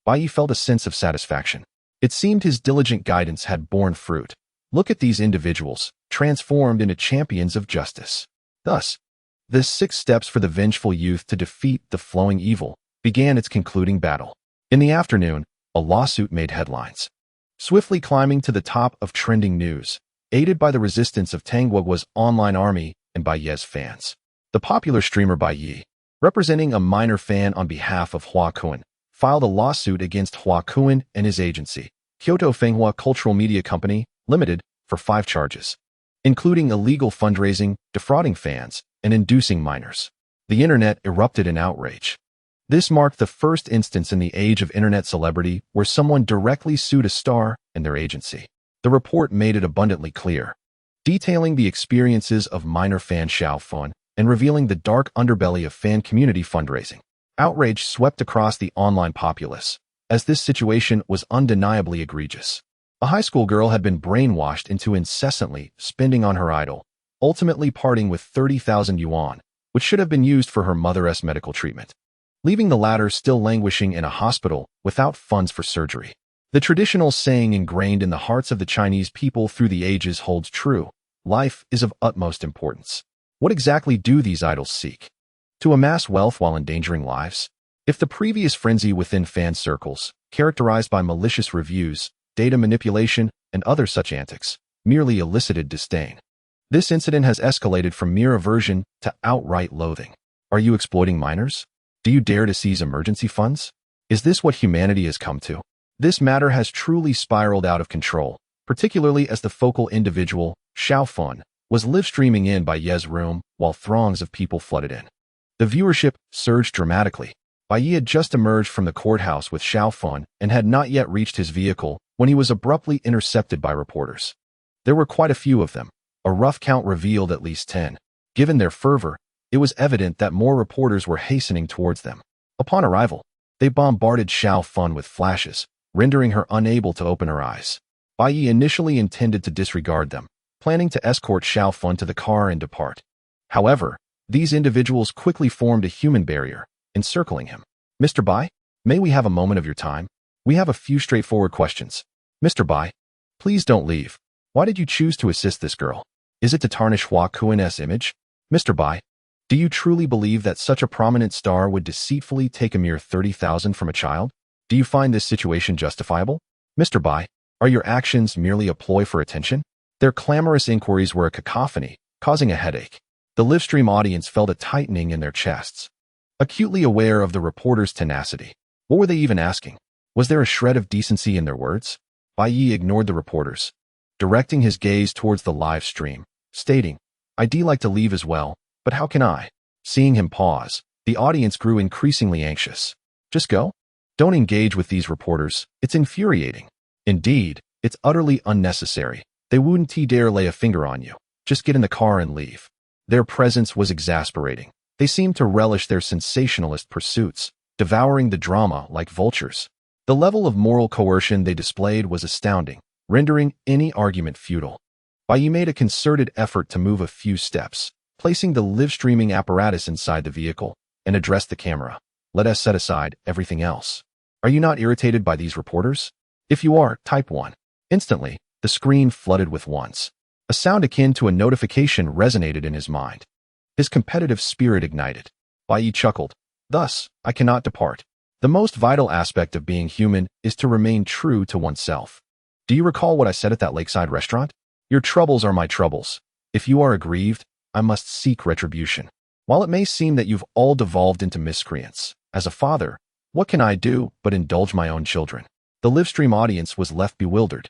Bai Ye felt a sense of satisfaction. It seemed his diligent guidance had borne fruit. Look at these individuals, transformed into champions of justice. Thus, the 6 steps for the vengeful youth to defeat the flowing evil began its concluding battle. In the afternoon, a lawsuit made headlines, swiftly climbing to the top of trending news, aided by the resistance of Tanggua's online army and Bai Ye's fans. The popular streamer Bai Ye, representing a minor fan on behalf of Hua Kun, filed a lawsuit against Hua Kun and his agency, Kyoto Fenghua Cultural Media Company, Limited, for 5 charges, including illegal fundraising, defrauding fans, and inducing minors. The internet erupted in outrage. This marked the first instance in the age of internet celebrity where someone directly sued a star and their agency. The report made it abundantly clear, detailing the experiences of minor fan Xiao Fun and revealing the dark underbelly of fan community fundraising. Outrage swept across the online populace, as this situation was undeniably egregious. A high school girl had been brainwashed into incessantly spending on her idol, ultimately parting with 30,000 yuan, which should have been used for her mother's medical treatment, leaving the latter still languishing in a hospital without funds for surgery. The traditional saying ingrained in the hearts of the Chinese people through the ages holds true: life is of utmost importance. What exactly do these idols seek? To amass wealth while endangering lives? If the previous frenzy within fan circles, characterized by malicious reviews, data manipulation, and other such antics, merely elicited disdain, this incident has escalated from mere aversion to outright loathing. Are you exploiting minors? Do you dare to seize emergency funds? Is this what humanity has come to? This matter has truly spiraled out of control, particularly as the focal individual, Xiao Fun, was live-streaming in Bai Ye's room while throngs of people flooded in. The viewership surged dramatically. Bai Ye had just emerged from the courthouse with Xiao Fun and had not yet reached his vehicle when he was abruptly intercepted by reporters. There were quite a few of them. A rough count revealed at least 10. Given their fervor, it was evident that more reporters were hastening towards them. Upon arrival, they bombarded Xiao Fun with flashes, rendering her unable to open her eyes. Bai Ye initially intended to disregard them, planning to escort Xiao Fun to the car and depart. However, these individuals quickly formed a human barrier, encircling him. Mr. Bai, may we have a moment of your time? We have a few straightforward questions. Mr. Bai, please don't leave. Why did you choose to assist this girl? Is it to tarnish Hua Kun's image? Mr. Bai, do you truly believe that such a prominent star would deceitfully take a mere 30,000 from a child? Do you find this situation justifiable? Mr. Bai, are your actions merely a ploy for attention? Their clamorous inquiries were a cacophony, causing a headache. The livestream audience felt a tightening in their chests, acutely aware of the reporters' tenacity. What were they even asking? Was there a shred of decency in their words? Bai Ye ignored the reporters, directing his gaze towards the live stream, stating, "I'd like to leave as well, but how can I?" Seeing him pause, the audience grew increasingly anxious. Just go? Don't engage with these reporters. It's infuriating. Indeed, it's utterly unnecessary. They wouldn't dare lay a finger on you. Just get in the car and leave. Their presence was exasperating. They seemed to relish their sensationalist pursuits, devouring the drama like vultures. The level of moral coercion they displayed was astounding, rendering any argument futile. Bai Ye made a concerted effort to move a few steps, placing the live-streaming apparatus inside the vehicle, and addressed the camera. "Let us set aside everything else. Are you not irritated by these reporters? If you are, type 1. Instantly, the screen flooded with ones. A sound akin to a notification resonated in his mind. His competitive spirit ignited. Bai Ye chuckled. Thus, I cannot depart. The most vital aspect of being human is to remain true to oneself. Do you recall what I said at that lakeside restaurant? Your troubles are my troubles. If you are aggrieved, I must seek retribution. While it may seem that you've all devolved into miscreants, as a father, what can I do but indulge my own children?" The livestream audience was left bewildered.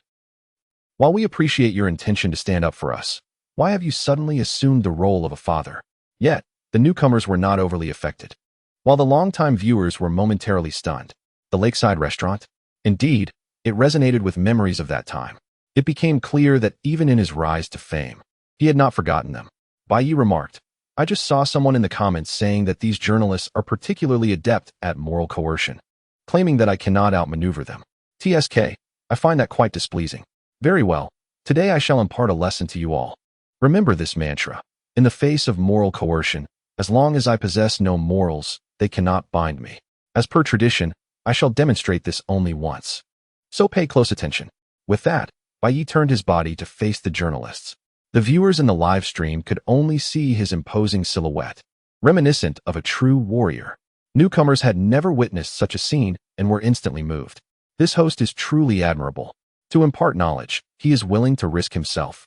While we appreciate your intention to stand up for us, why have you suddenly assumed the role of a father? Yet, the newcomers were not overly affected. While the longtime viewers were momentarily stunned, the lakeside restaurant, indeed, it resonated with memories of that time. It became clear that even in his rise to fame, he had not forgotten them. Bai Ye remarked, "I just saw someone in the comments saying that these journalists are particularly adept at moral coercion, claiming that I cannot outmaneuver them. TSK, I find that quite displeasing. Very well, today I shall impart a lesson to you all. Remember this mantra. In the face of moral coercion, as long as I possess no morals, they cannot bind me. As per tradition, I shall demonstrate this only once. So pay close attention. With that, Bai Ye turned his body to face the journalists. The viewers in the live stream could only see his imposing silhouette, reminiscent of a true warrior. Newcomers had never witnessed such a scene and were instantly moved. This host is truly admirable. To impart knowledge, he is willing to risk himself.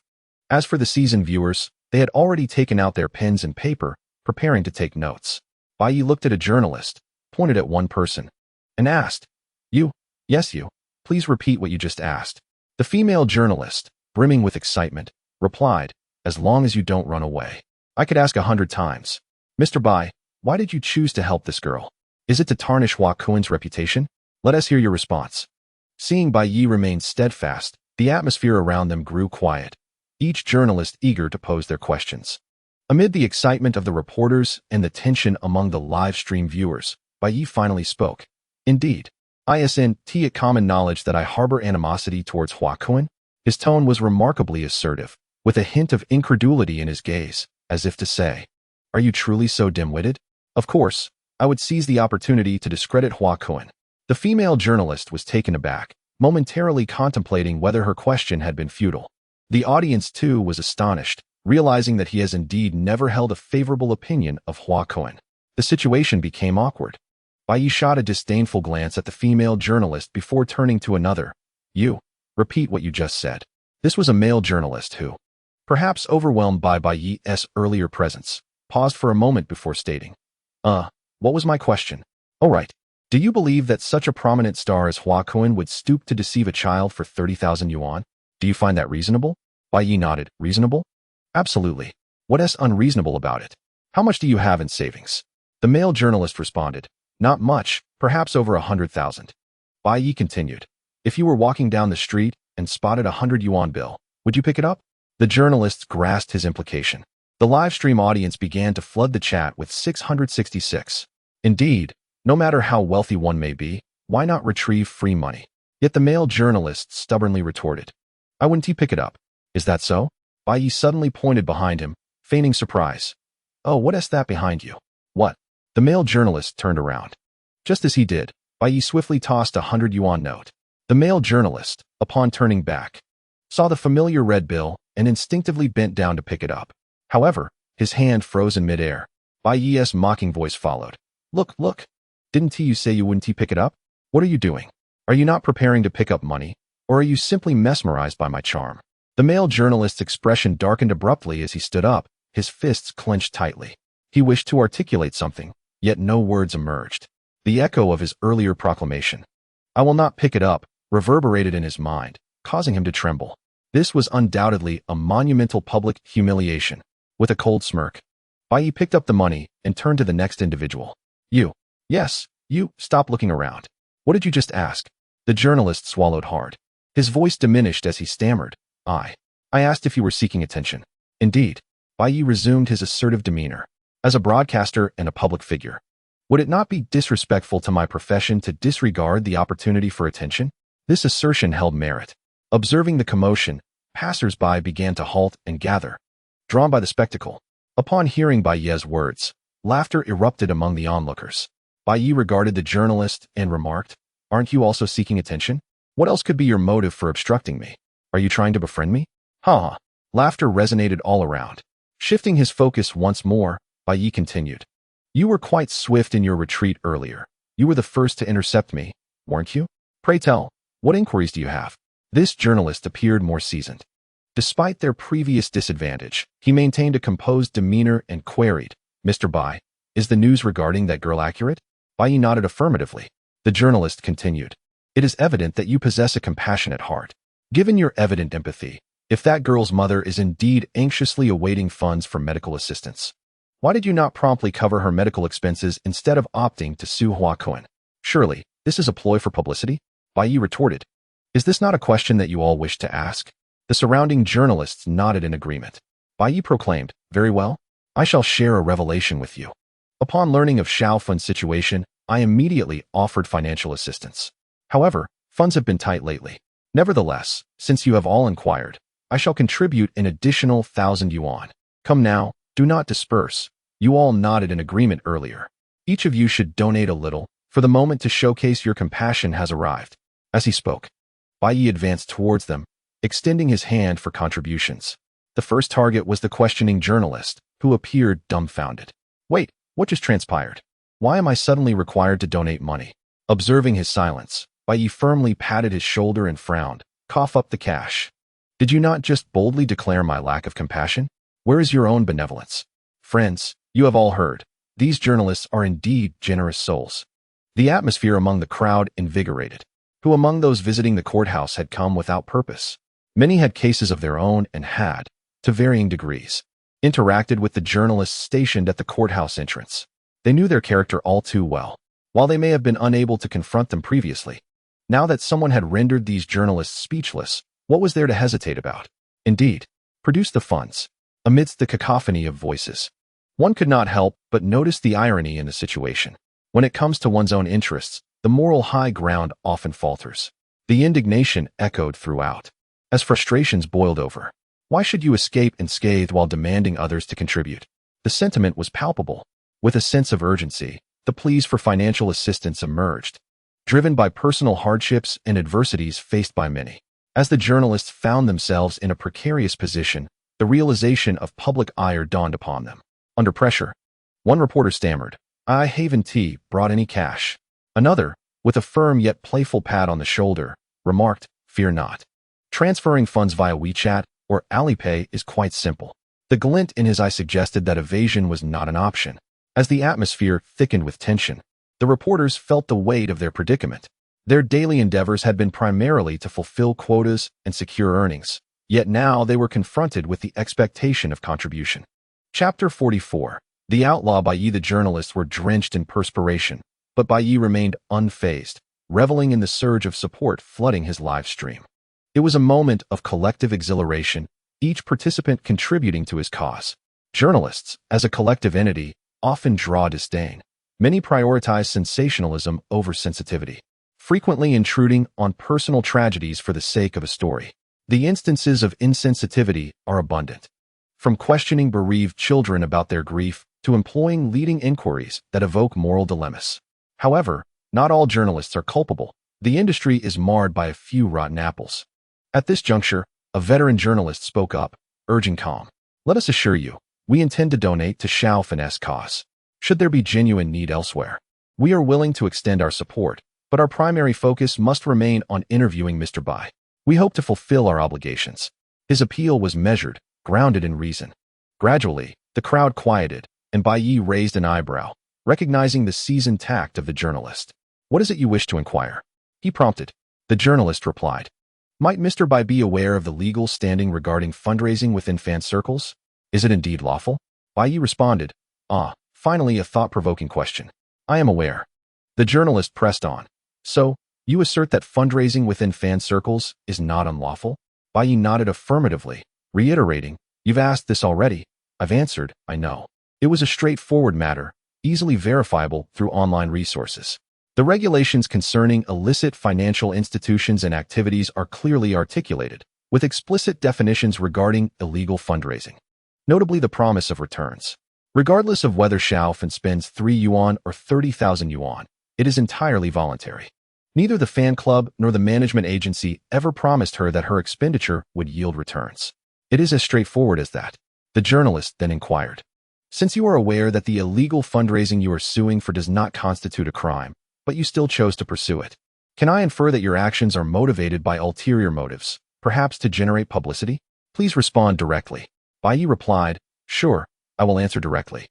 As for the seasoned viewers, they had already taken out their pens and paper, preparing to take notes. Bai Ye looked at a journalist, pointed at one person, and asked, "You, yes you, please repeat what you just asked." The female journalist, brimming with excitement, replied, "As long as you don't run away. I could ask 100 times. Mr. Bai, why did you choose to help this girl? Is it to tarnish Hua Kuan's reputation? Let us hear your response." Seeing Bai Ye remain steadfast, the atmosphere around them grew quiet, each journalist eager to pose their questions. Amid the excitement of the reporters and the tension among the live stream viewers, Bai Ye finally spoke. "Indeed, isn't it common knowledge that I harbor animosity towards Hua Kuan?" His tone was remarkably assertive, with a hint of incredulity in his gaze, as if to say, "Are you truly so dim-witted? Of course, I would seize the opportunity to discredit Hua Kuan." The female journalist was taken aback, momentarily contemplating whether her question had been futile. The audience, too, was astonished, realizing that he has indeed never held a favorable opinion of Hua Kuan. The situation became awkward. Bai Ye shot a disdainful glance at the female journalist before turning to another. "You, repeat what you just said." This was a male journalist who, perhaps overwhelmed by Bai Ye's earlier presence, paused for a moment before stating, What was my question? Oh right. Do you believe that such a prominent star as Hua Kuan would stoop to deceive a child for 30,000 yuan? Do you find that reasonable?" Bai Ye nodded. "Reasonable? Absolutely. What is unreasonable about it? How much do you have in savings?" The male journalist responded, "Not much, perhaps over 100,000. Bai Ye continued, "If you were walking down the street and spotted a 100 yuan bill, would you pick it up?" The journalists grasped his implication. The live stream audience began to flood the chat with 666. Indeed, no matter how wealthy one may be, why not retrieve free money? Yet the male journalist stubbornly retorted, "I wouldn't pick it up." "Is that so?" Bai Ye suddenly pointed behind him, feigning surprise. "Oh, what is that behind you?" "What?" The male journalist turned around. Just as he did, Bai Ye swiftly tossed a 100 yuan note. The male journalist, upon turning back, saw the familiar red bill and instinctively bent down to pick it up. However, his hand froze in midair. Bai Ye's mocking voice followed. Look. Didn't you say you wouldn't pick it up? What are you doing? Are you not preparing to pick up money, or are you simply mesmerized by my charm?" The male journalist's expression darkened abruptly as he stood up, his fists clenched tightly. He wished to articulate something, yet no words emerged. The echo of his earlier proclamation, "I will not pick it up," reverberated in his mind, causing him to tremble. This was undoubtedly a monumental public humiliation. With a cold smirk, Bai Ye picked up the money and turned to the next individual. Yes, you, stop looking around. What did you just ask?" The journalist swallowed hard. His voice diminished as he stammered, I asked if you were seeking attention." "Indeed." Bai Ye resumed his assertive demeanor. "As a broadcaster and a public figure, would it not be disrespectful to my profession to disregard the opportunity for attention?" This assertion held merit. Observing the commotion, passers-by began to halt and gather, drawn by the spectacle. Upon hearing Bai Ye's words, laughter erupted among the onlookers. Bai Ye regarded the journalist and remarked, "Aren't you also seeking attention? What else could be your motive for obstructing me? Are you trying to befriend me?" Ha! Laughter resonated all around. Shifting his focus once more, Bai Ye continued, "You were quite swift in your retreat earlier. You were the first to intercept me, weren't you? Pray tell, what inquiries do you have?" This journalist appeared more seasoned. Despite their previous disadvantage, he maintained a composed demeanor and queried, "Mr. Bai, is the news regarding that girl accurate?" Bai Ye nodded affirmatively. The journalist continued, "It is evident that you possess a compassionate heart. Given your evident empathy, if that girl's mother is indeed anxiously awaiting funds for medical assistance, why did you not promptly cover her medical expenses instead of opting to sue Hua Kuan? Surely, this is a ploy for publicity?" Bai Ye retorted, "Is this not a question that you all wish to ask?" The surrounding journalists nodded in agreement. Bai Ye proclaimed, "Very well. I shall share a revelation with you. Upon learning of Xiao Fun's situation, I immediately offered financial assistance. However, funds have been tight lately. Nevertheless, since you have all inquired, I shall contribute an additional 1,000 yuan. Come now, do not disperse. You all nodded in agreement earlier. Each of you should donate a little, for the moment to showcase your compassion has arrived." As he spoke, Bai Ye advanced towards them, extending his hand for contributions. The first target was the questioning journalist, who appeared dumbfounded. Wait, what just transpired? Why am I suddenly required to donate money? Observing his silence, Bai Ye firmly patted his shoulder and frowned. Cough up the cash. Did you not just boldly declare my lack of compassion? Where is your own benevolence? Friends, you have all heard. These journalists are indeed generous souls. The atmosphere among the crowd invigorated. Who among those visiting the courthouse had come without purpose? Many had cases of their own and had, to varying degrees, interacted with the journalists stationed at the courthouse entrance. They knew their character all too well. While they may have been unable to confront them previously, now that someone had rendered these journalists speechless, what was there to hesitate about? Indeed, produce the funds. Amidst the cacophony of voices, one could not help but notice the irony in the situation. When it comes to one's own interests, the moral high ground often falters. The indignation echoed throughout. As frustrations boiled over, why should you escape unscathed while demanding others to contribute? The sentiment was palpable. With a sense of urgency, the pleas for financial assistance emerged, driven by personal hardships and adversities faced by many. As the journalists found themselves in a precarious position, the realization of public ire dawned upon them. Under pressure, one reporter stammered, "I haven't brought any cash." Another, with a firm yet playful pat on the shoulder, remarked, "Fear not. Transferring funds via WeChat or Alipay is quite simple." The glint in his eye suggested that evasion was not an option. As the atmosphere thickened with tension, the reporters felt the weight of their predicament. Their daily endeavors had been primarily to fulfill quotas and secure earnings, yet now they were confronted with the expectation of contribution. Chapter 44. The outlaw Bai Ye. The journalists were drenched in perspiration, but Bai Ye remained unfazed, reveling in the surge of support flooding his live stream. It was a moment of collective exhilaration, each participant contributing to his cause. Journalists, as a collective entity, often draw disdain. Many prioritize sensationalism over sensitivity, frequently intruding on personal tragedies for the sake of a story. The instances of insensitivity are abundant. From questioning bereaved children about their grief to employing leading inquiries that evoke moral dilemmas. However, not all journalists are culpable. The industry is marred by a few rotten apples. At this juncture, a veteran journalist spoke up, urging calm. "Let us assure you, we intend to donate to Xiao Finesse cause. Should there be genuine need elsewhere, we are willing to extend our support, but our primary focus must remain on interviewing Mr. Bai. We hope to fulfill our obligations." His appeal was measured, grounded in reason. Gradually, the crowd quieted, and Bai Ye raised an eyebrow, recognizing the seasoned tact of the journalist. "What is it you wish to inquire?" he prompted. The journalist replied, "Might Mr. Bai be aware of the legal standing regarding fundraising within fan circles? Is it indeed lawful?" Bai Ye responded, finally a thought-provoking question. "I am aware." The journalist pressed on. "So, you assert that fundraising within fan circles is not unlawful?" Bai Ye nodded affirmatively, reiterating, "You've asked this already." "I've answered, I know." It was a straightforward matter, easily verifiable through online resources. The regulations concerning illicit financial institutions and activities are clearly articulated, with explicit definitions regarding illegal fundraising. Notably the promise of returns. Regardless of whether Xiao Fin spends 3 yuan or 30,000 yuan, it is entirely voluntary. Neither the fan club nor the management agency ever promised her that her expenditure would yield returns. It is as straightforward as that. The journalist then inquired, "Since you are aware that the illegal fundraising you are suing for does not constitute a crime, but you still chose to pursue it, can I infer that your actions are motivated by ulterior motives, perhaps to generate publicity? Please respond directly." Bai Ye replied, "Sure, I will answer directly.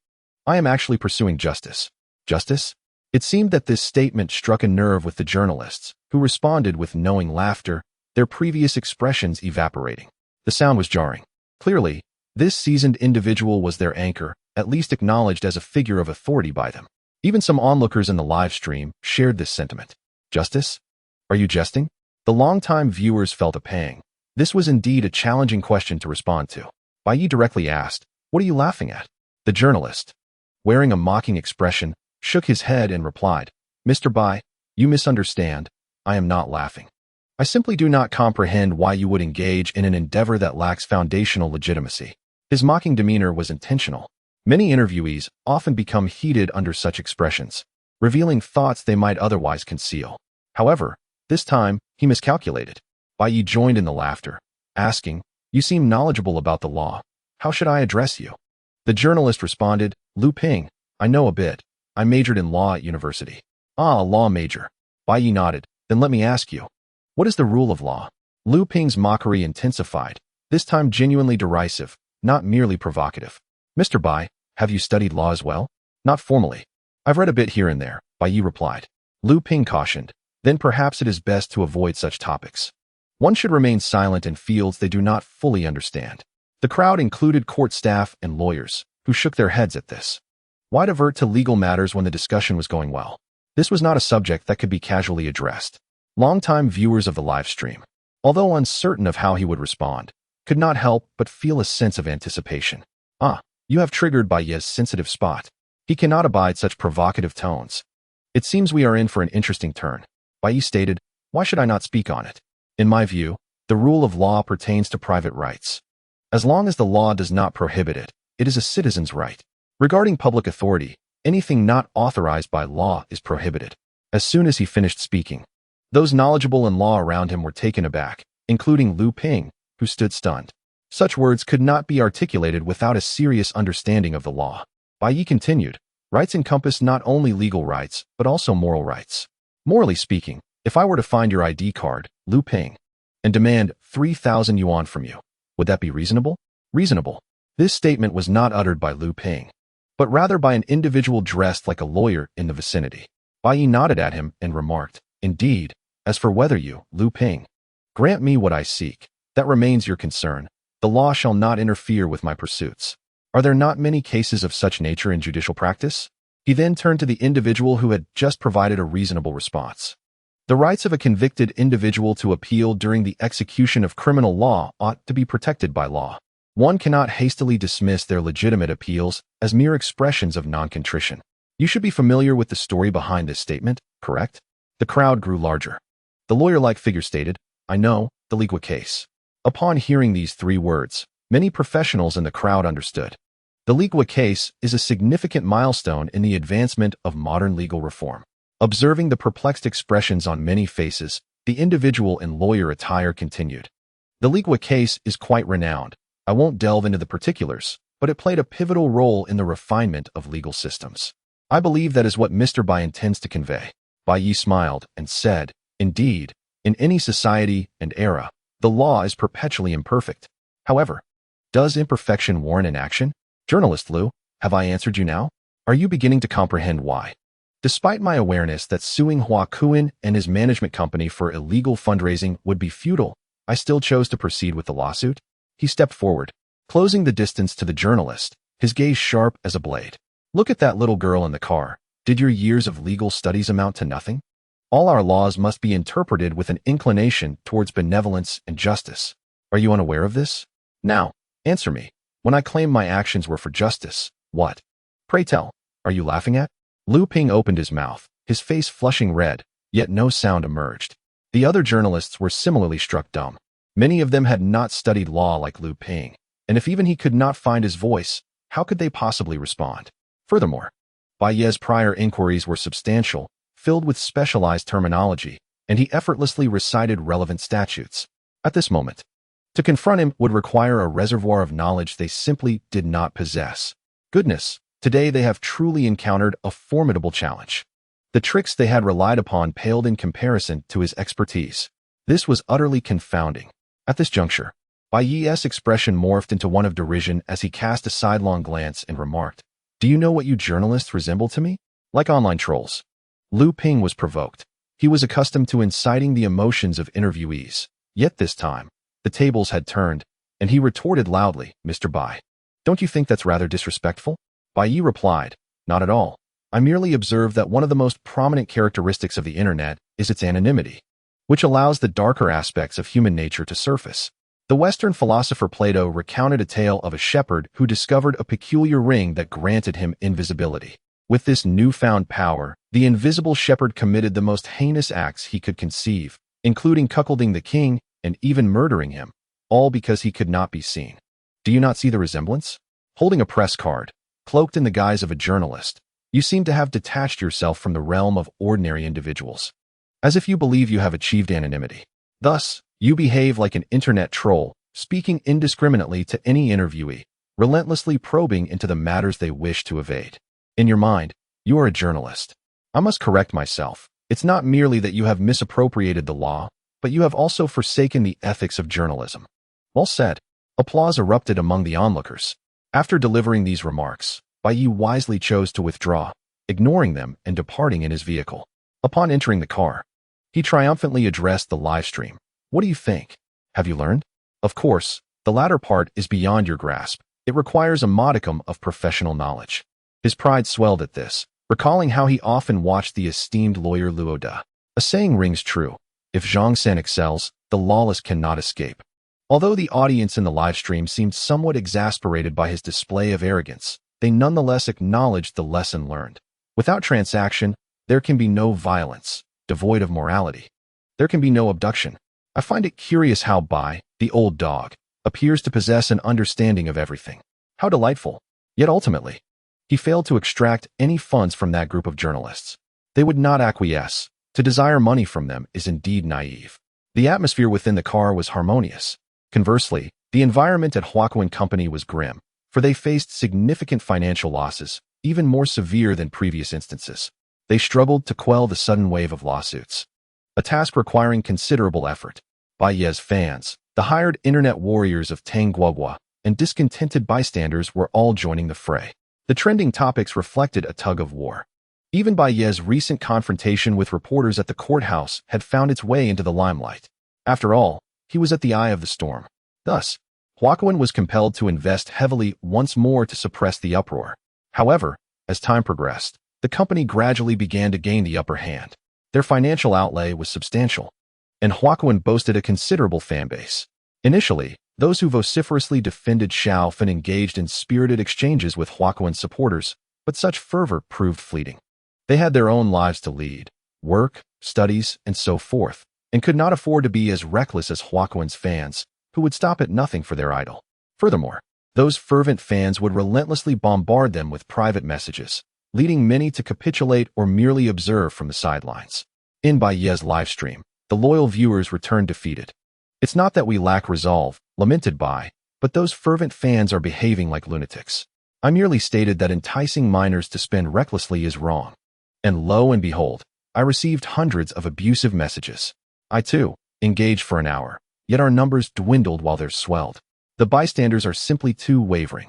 I am actually pursuing justice." Justice? It seemed that this statement struck a nerve with the journalists, who responded with knowing laughter, their previous expressions evaporating. The sound was jarring. Clearly, this seasoned individual was their anchor, at least acknowledged as a figure of authority by them. Even some onlookers in the live stream shared this sentiment. Justice? Are you jesting? The longtime viewers felt a pang. This was indeed a challenging question to respond to. Bai Ye directly asked, "What are you laughing at?" The journalist, wearing a mocking expression, shook his head and replied, "Mr. Bai, you misunderstand. I am not laughing. I simply do not comprehend why you would engage in an endeavor that lacks foundational legitimacy." His mocking demeanor was intentional. Many interviewees often become heated under such expressions, revealing thoughts they might otherwise conceal. However, this time, he miscalculated. Bai Ye joined in the laughter, asking, "You seem knowledgeable about the law. How should I address you?" The journalist responded, "Lu Ping, I know a bit. I majored in law at university." "Ah, a law major." Bai Ye nodded. "Then let me ask you, what is the rule of law?" Lu Ping's mockery intensified, this time genuinely derisive, not merely provocative. "Mr. Bai, have you studied law as well?" "Not formally. I've read a bit here and there," Bai Ye replied. Lu Ping cautioned, "Then perhaps it is best to avoid such topics. One should remain silent in fields they do not fully understand." The crowd included court staff and lawyers, who shook their heads at this. Why divert to legal matters when the discussion was going well? This was not a subject that could be casually addressed. Longtime viewers of the live stream, although uncertain of how he would respond, could not help but feel a sense of anticipation. "Ah, you have triggered Bai Ye's sensitive spot. He cannot abide such provocative tones. It seems we are in for an interesting turn." Bai Ye stated, "Why should I not speak on it? In my view, the rule of law pertains to private rights. As long as the law does not prohibit it, it is a citizen's right. Regarding public authority, anything not authorized by law is prohibited." As soon as he finished speaking, those knowledgeable in law around him were taken aback, including Lu Ping, who stood stunned. Such words could not be articulated without a serious understanding of the law. Bai Ye continued, "Rights encompass not only legal rights, but also moral rights. Morally speaking, if I were to find your ID card, Lu Ping, and demand 3,000 yuan from you, would that be reasonable?" Reasonable. This statement was not uttered by Lu Ping, but rather by an individual dressed like a lawyer in the vicinity. Bai Ye nodded at him and remarked, "Indeed, as for whether you, Lu Ping, grant me what I seek, that remains your concern. The law shall not interfere with my pursuits. Are there not many cases of such nature in judicial practice?" He then turned to the individual who had just provided a reasonable response. "The rights of a convicted individual to appeal during the execution of criminal law ought to be protected by law. One cannot hastily dismiss their legitimate appeals as mere expressions of non-contrition. You should be familiar with the story behind this statement, correct?" The crowd grew larger. The lawyer-like figure stated, "I know, the Ligua case." Upon hearing these three words, many professionals in the crowd understood. The Ligua case is a significant milestone in the advancement of modern legal reform. Observing the perplexed expressions on many faces, the individual in lawyer attire continued. "The Ligua case is quite renowned. I won't delve into the particulars, but it played a pivotal role in the refinement of legal systems. I believe that is what Mr. Bai intends to convey." Bai Ye smiled and said, "Indeed, in any society and era, the law is perpetually imperfect. However, does imperfection warrant an action? Journalist Lu, have I answered you now? Are you beginning to comprehend why? Despite my awareness that suing Hua Kuan and his management company for illegal fundraising would be futile, I still chose to proceed with the lawsuit." He stepped forward, closing the distance to the journalist, his gaze sharp as a blade. "Look at that little girl in the car. Did your years of legal studies amount to nothing? All our laws must be interpreted with an inclination towards benevolence and justice. Are you unaware of this? Now, answer me. When I claimed my actions were for justice, what? Pray tell, are you laughing at?" Lu Ping opened his mouth, his face flushing red, yet no sound emerged. The other journalists were similarly struck dumb. Many of them had not studied law like Lu Ping, and if even he could not find his voice, how could they possibly respond? Furthermore, Bai Ye's prior inquiries were substantial, filled with specialized terminology, and he effortlessly recited relevant statutes. At this moment, to confront him would require a reservoir of knowledge they simply did not possess. Goodness, today they have truly encountered a formidable challenge. The tricks they had relied upon paled in comparison to his expertise. This was utterly confounding. At this juncture, Bai Ye's expression morphed into one of derision as he cast a sidelong glance and remarked, "Do you know what you journalists resemble to me? Like online trolls." Lu Ping was provoked. He was accustomed to inciting the emotions of interviewees. Yet this time, the tables had turned, and he retorted loudly, "Mr. Bai, don't you think that's rather disrespectful?" Bai Ye replied, "Not at all. I merely observed that one of the most prominent characteristics of the internet is its anonymity, which allows the darker aspects of human nature to surface." The Western philosopher Plato recounted a tale of a shepherd who discovered a peculiar ring that granted him invisibility. With this newfound power, the invisible shepherd committed the most heinous acts he could conceive, including cuckolding the king and even murdering him, all because he could not be seen. Do you not see the resemblance? Holding a press card, cloaked in the guise of a journalist, you seem to have detached yourself from the realm of ordinary individuals, as if you believe you have achieved anonymity. Thus, You behave like an internet troll, speaking indiscriminately to any interviewee, relentlessly probing into the matters they wish to evade. In your mind, you are a journalist. I must correct myself. It's not merely that you have misappropriated the law, but you have also forsaken the ethics of journalism. Well said. Applause erupted among the onlookers. After delivering these remarks, Bai Ye wisely chose to withdraw, ignoring them and departing in his vehicle. Upon entering the car, he triumphantly addressed the live stream. What do you think? Have you learned? Of course, the latter part is beyond your grasp. It requires a modicum of professional knowledge. His pride swelled at this, recalling how he often watched the esteemed lawyer Luo De. A saying rings true: if Zhang San excels, the lawless cannot escape. Although the audience in the live stream seemed somewhat exasperated by his display of arrogance, they nonetheless acknowledged the lesson learned. Without transaction, there can be no violence, devoid of morality. There can be no abduction. I find it curious how Bai, the old dog, appears to possess an understanding of everything. How delightful. Yet ultimately, he failed to extract any funds from that group of journalists. They would not acquiesce. To desire money from them is indeed naive. The atmosphere within the car was harmonious. Conversely, the environment at Huaquan Company was grim, for they faced significant financial losses, even more severe than previous instances. They struggled to quell the sudden wave of lawsuits, a task requiring considerable effort. Bai Ye's fans, the hired internet warriors of Tang Guogua, and discontented bystanders were all joining the fray. The trending topics reflected a tug of war. Even Bai Ye's recent confrontation with reporters at the courthouse had found its way into the limelight. After all, he was at the eye of the storm. Thus, Huaquan was compelled to invest heavily once more to suppress the uproar. However, as time progressed, the company gradually began to gain the upper hand. Their financial outlay was substantial, and Huaquan boasted a considerable fan base. Initially, those who vociferously defended Xiao Fan engaged in spirited exchanges with Huaquan's supporters, but such fervor proved fleeting. They had their own lives to lead, work, studies, and so forth, and could not afford to be as reckless as Huaquan's fans, who would stop at nothing for their idol. Furthermore, those fervent fans would relentlessly bombard them with private messages, leading many to capitulate or merely observe from the sidelines. In Bai Ye's livestream, the loyal viewers returned defeated. It's not that we lack resolve, lamented Bai, but those fervent fans are behaving like lunatics. I merely stated that enticing minors to spend recklessly is wrong. And lo and behold, I received hundreds of abusive messages. I too engaged for an hour, yet our numbers dwindled while theirs swelled. The bystanders are simply too wavering.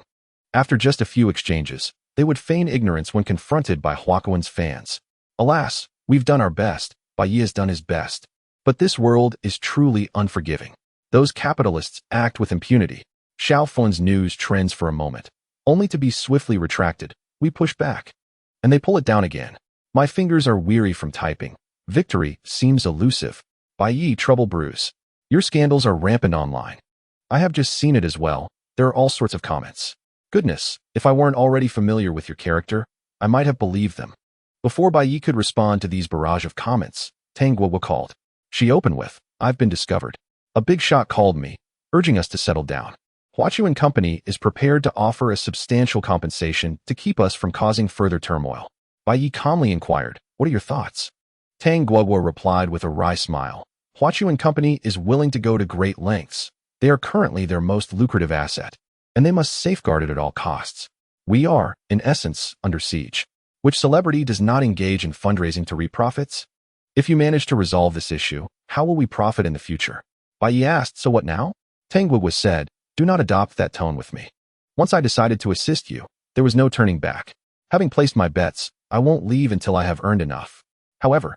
After just a few exchanges, they would feign ignorance when confronted by Huaquan's fans. Alas, we've done our best. Bai Ye has done his best. But this world is truly unforgiving. Those capitalists act with impunity. Xiao Fan's news trends for a moment, only to be swiftly retracted. We push back, and they pull it down again. My fingers are weary from typing. Victory seems elusive. Bai Ye trouble brews. Your scandals are rampant online. I have just seen it as well. There are all sorts of comments. Goodness, if I weren't already familiar with your character, I might have believed them. Before Bai Ye could respond to these barrage of comments, Tang Guogua called. She opened with, I've been discovered. A big shot called me, urging us to settle down. Huaquan Company is prepared to offer a substantial compensation to keep us from causing further turmoil. Bai Ye calmly inquired, what are your thoughts? Tang Guogua replied with a wry smile. Huaquan Company is willing to go to great lengths. They are currently their most lucrative asset, and they must safeguard it at all costs. We are, in essence, under siege. Which celebrity does not engage in fundraising to reap profits? If you manage to resolve this issue, how will we profit in the future? Bai Ye asked, so what now? Tang Guogua said, do not adopt that tone with me. Once I decided to assist you, there was no turning back. Having placed my bets, I won't leave until I have earned enough. However,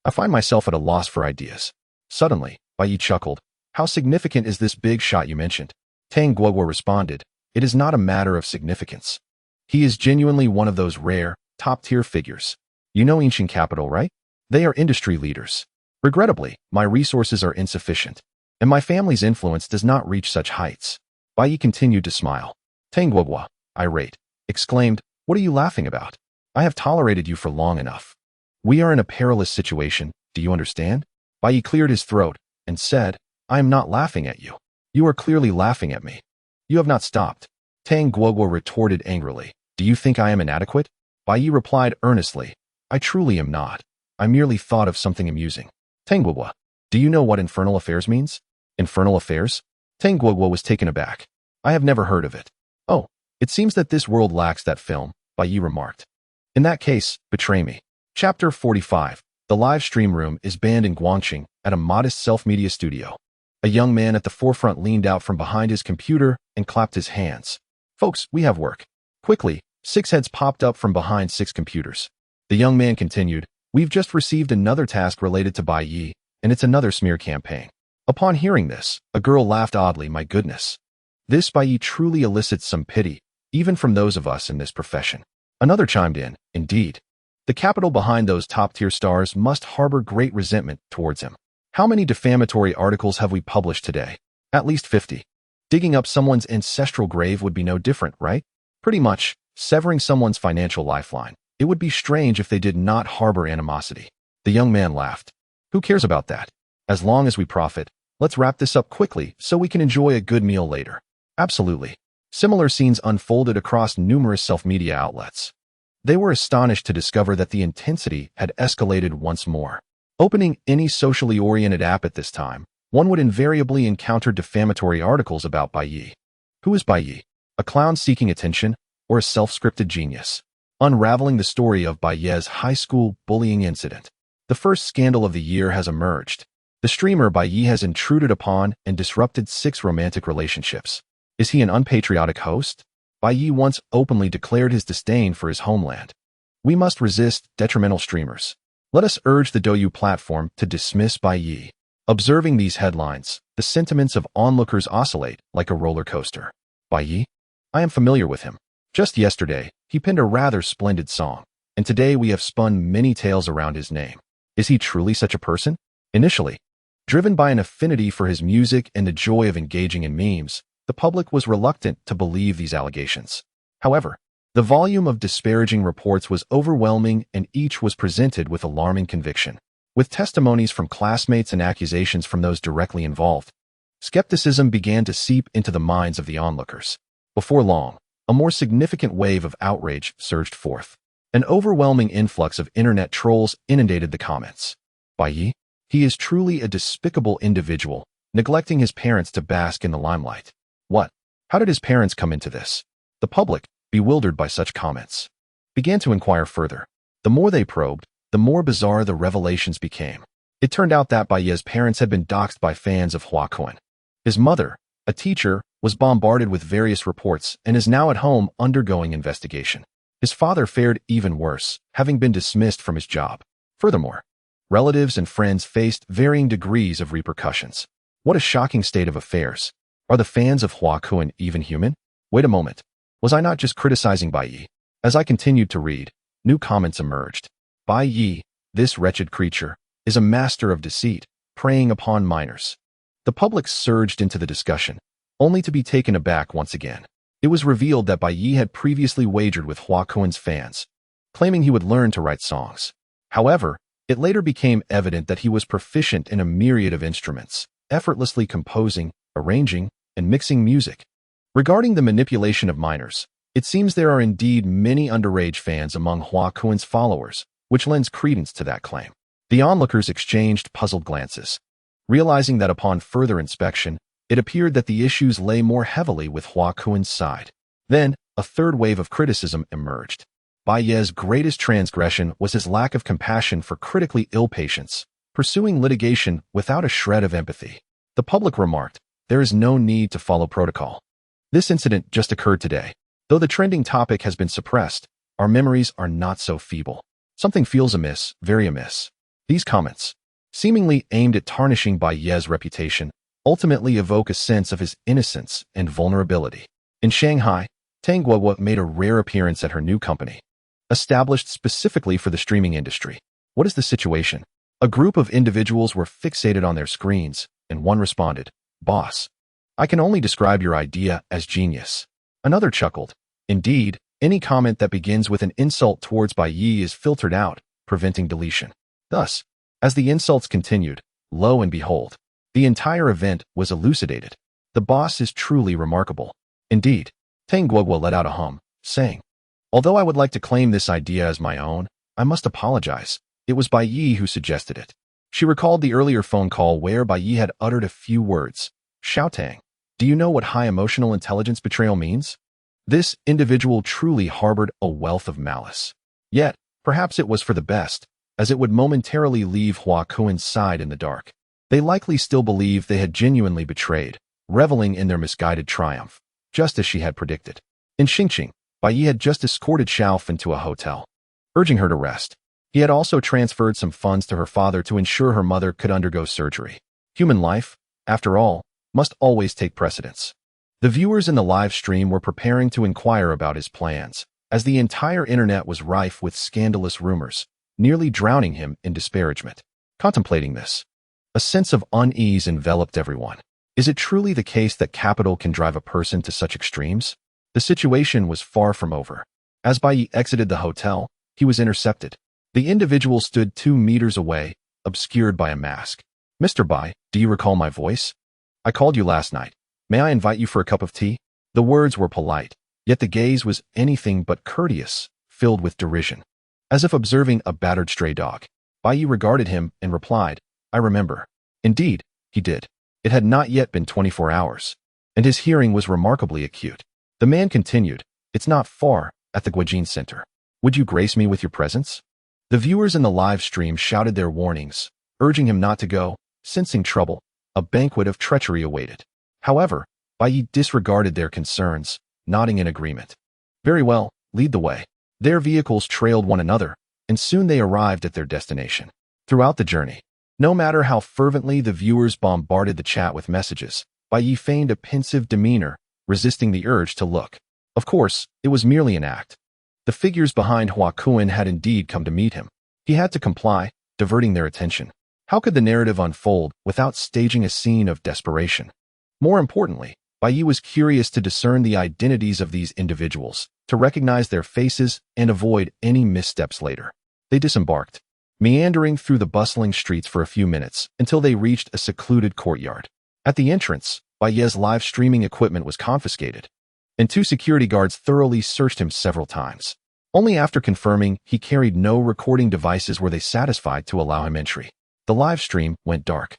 I find myself at a loss for ideas. Suddenly, Bai Ye chuckled. How significant is this big shot you mentioned? Tang Guogua responded, it is not a matter of significance. He is genuinely one of those rare, top-tier figures. You know Ancient Capital, right? They are industry leaders. Regrettably, my resources are insufficient, and my family's influence does not reach such heights. Bai Ye continued to smile. Tang Guogua, irate, exclaimed, what are you laughing about? I have tolerated you for long enough. We are in a perilous situation, do you understand? Bai Ye cleared his throat and said, I am not laughing at you. You are clearly laughing at me. You have not stopped. Tang Guogua retorted angrily. Do you think I am inadequate? Bai Ye replied earnestly, I truly am not. I merely thought of something amusing. Tang Guogua, do you know what infernal affairs means? Infernal affairs? Tang Guoguo was taken aback. I have never heard of it. Oh, it seems that this world lacks that film, Bai Ye remarked. In that case, betray me. Chapter 45. The live stream room is banned in Guangqing at a modest self-media studio. A young man at the forefront leaned out from behind his computer and clapped his hands. Folks, we have work. Quickly, 6 heads popped up from behind 6 computers. The young man continued, we've just received another task related to Bai Ye, and it's another smear campaign. Upon hearing this, a girl laughed oddly, my goodness. This Bai Ye truly elicits some pity, even from those of us in this profession. Another chimed in, indeed. The capital behind those top-tier stars must harbor great resentment towards him. How many defamatory articles have we published today? At least 50. Digging up someone's ancestral grave would be no different, right? Pretty much, severing someone's financial lifeline. It would be strange if they did not harbor animosity. The young man laughed. Who cares about that? As long as we profit, let's wrap this up quickly so we can enjoy a good meal later. Absolutely. Similar scenes unfolded across numerous self-media outlets. They were astonished to discover that the intensity had escalated once more. Opening any socially oriented app at this time, one would invariably encounter defamatory articles about Bai Ye. Who is Bai Ye? A clown seeking attention, or a self-scripted genius? Unraveling the story of Bai Ye's high school bullying incident. The first scandal of the year has emerged. The streamer Bai Ye has intruded upon and disrupted 6 romantic relationships. Is he an unpatriotic host? Bai Ye once openly declared his disdain for his homeland. We must resist detrimental streamers. Let us urge the Douyu platform to dismiss Bai Ye. Observing these headlines, the sentiments of onlookers oscillate like a roller coaster. Bai Ye? I am familiar with him. Just yesterday, he penned a rather splendid song, and today we have spun many tales around his name. Is he truly such a person? Initially, driven by an affinity for his music and the joy of engaging in memes, the public was reluctant to believe these allegations. However, the volume of disparaging reports was overwhelming and each was presented with alarming conviction. With testimonies from classmates and accusations from those directly involved, skepticism began to seep into the minds of the onlookers. Before long, a more significant wave of outrage surged forth. An overwhelming influx of internet trolls inundated the comments. Bai Ye? He is truly a despicable individual, neglecting his parents to bask in the limelight. What? How did his parents come into this? The public, bewildered by such comments, began to inquire further. The more they probed, the more bizarre the revelations became. It turned out that Bai Ye's parents had been doxxed by fans of Hua Kun. His mother, a teacher, was bombarded with various reports and is now at home undergoing investigation. His father fared even worse, having been dismissed from his job. Furthermore, relatives and friends faced varying degrees of repercussions. What a shocking state of affairs. Are the fans of Hua Kun even human? Wait a moment. Was I not just criticizing Bai Ye? As I continued to read, new comments emerged. Bai Ye, this wretched creature, is a master of deceit, preying upon minors. The public surged into the discussion, only to be taken aback once again. It was revealed that Bai Ye had previously wagered with Hua Kun's fans, claiming he would learn to write songs. However, it later became evident that he was proficient in a myriad of instruments, effortlessly composing, arranging, and mixing music. Regarding the manipulation of minors, it seems there are indeed many underage fans among Hua Kun's followers, which lends credence to that claim. The onlookers exchanged puzzled glances, realizing that upon further inspection, it appeared that the issues lay more heavily with Hua Kun's side. Then, a third wave of criticism emerged. Bai Ye's greatest transgression was his lack of compassion for critically ill patients, pursuing litigation without a shred of empathy. The public remarked, there is no need to follow protocol. This incident just occurred today. Though the trending topic has been suppressed, our memories are not so feeble. Something feels amiss, very amiss. These comments, seemingly aimed at tarnishing Bai Ye's reputation, ultimately evoke a sense of his innocence and vulnerability. In Shanghai, Tang Guoguo made a rare appearance at her new company, established specifically for the streaming industry. What is the situation? A group of individuals were fixated on their screens, and one responded, Boss, I can only describe your idea as genius. Another chuckled. Indeed, any comment that begins with an insult towards Bai Ye is filtered out, preventing deletion. Thus, as the insults continued, lo and behold, the entire event was elucidated. The boss is truly remarkable. Indeed, Tang Guoguo let out a hum, saying, although I would like to claim this idea as my own, I must apologize. It was Bai Ye who suggested it. She recalled the earlier phone call where Bai Ye had uttered a few words, Xiao Tang, do you know what high emotional intelligence betrayal means? This individual truly harbored a wealth of malice. Yet, perhaps it was for the best, as it would momentarily leave Hua Kuin's side in the dark. They likely still believed they had genuinely betrayed, reveling in their misguided triumph, just as she had predicted. In Xingqing, Bai Ye had just escorted Xiaofan to a hotel, urging her to rest. He had also transferred some funds to her father to ensure her mother could undergo surgery. Human life, after all, must always take precedence. The viewers in the live stream were preparing to inquire about his plans, as the entire internet was rife with scandalous rumors, nearly drowning him in disparagement. Contemplating this, a sense of unease enveloped everyone. Is it truly the case that capital can drive a person to such extremes? The situation was far from over. As Bai Ye exited the hotel, he was intercepted. The individual stood 2 meters away, obscured by a mask. "Mr. Bai, do you recall my voice? I called you last night. May I invite you for a cup of tea?" The words were polite, yet the gaze was anything but courteous, filled with derision. As if observing a battered stray dog, Bai Ye regarded him and replied, "I remember." Indeed, he did. It had not yet been 24 hours, and his hearing was remarkably acute. The man continued, "It's not far, at the Guojin Center. Would you grace me with your presence?" The viewers in the live stream shouted their warnings, urging him not to go, sensing trouble. A banquet of treachery awaited. However, Bai Ye disregarded their concerns, nodding in agreement. "Very well, lead the way." Their vehicles trailed one another, and soon they arrived at their destination. Throughout the journey, no matter how fervently the viewers bombarded the chat with messages, Bai Ye feigned a pensive demeanor, resisting the urge to look. Of course, it was merely an act. The figures behind Hua Kuin had indeed come to meet him. He had to comply, diverting their attention. How could the narrative unfold without staging a scene of desperation? More importantly, Bai Ye was curious to discern the identities of these individuals, to recognize their faces and avoid any missteps later. They disembarked, meandering through the bustling streets for a few minutes until they reached a secluded courtyard. At the entrance, Bai Ye's live streaming equipment was confiscated, and 2 security guards thoroughly searched him several times. Only after confirming he carried no recording devices were they satisfied to allow him entry. The live stream went dark.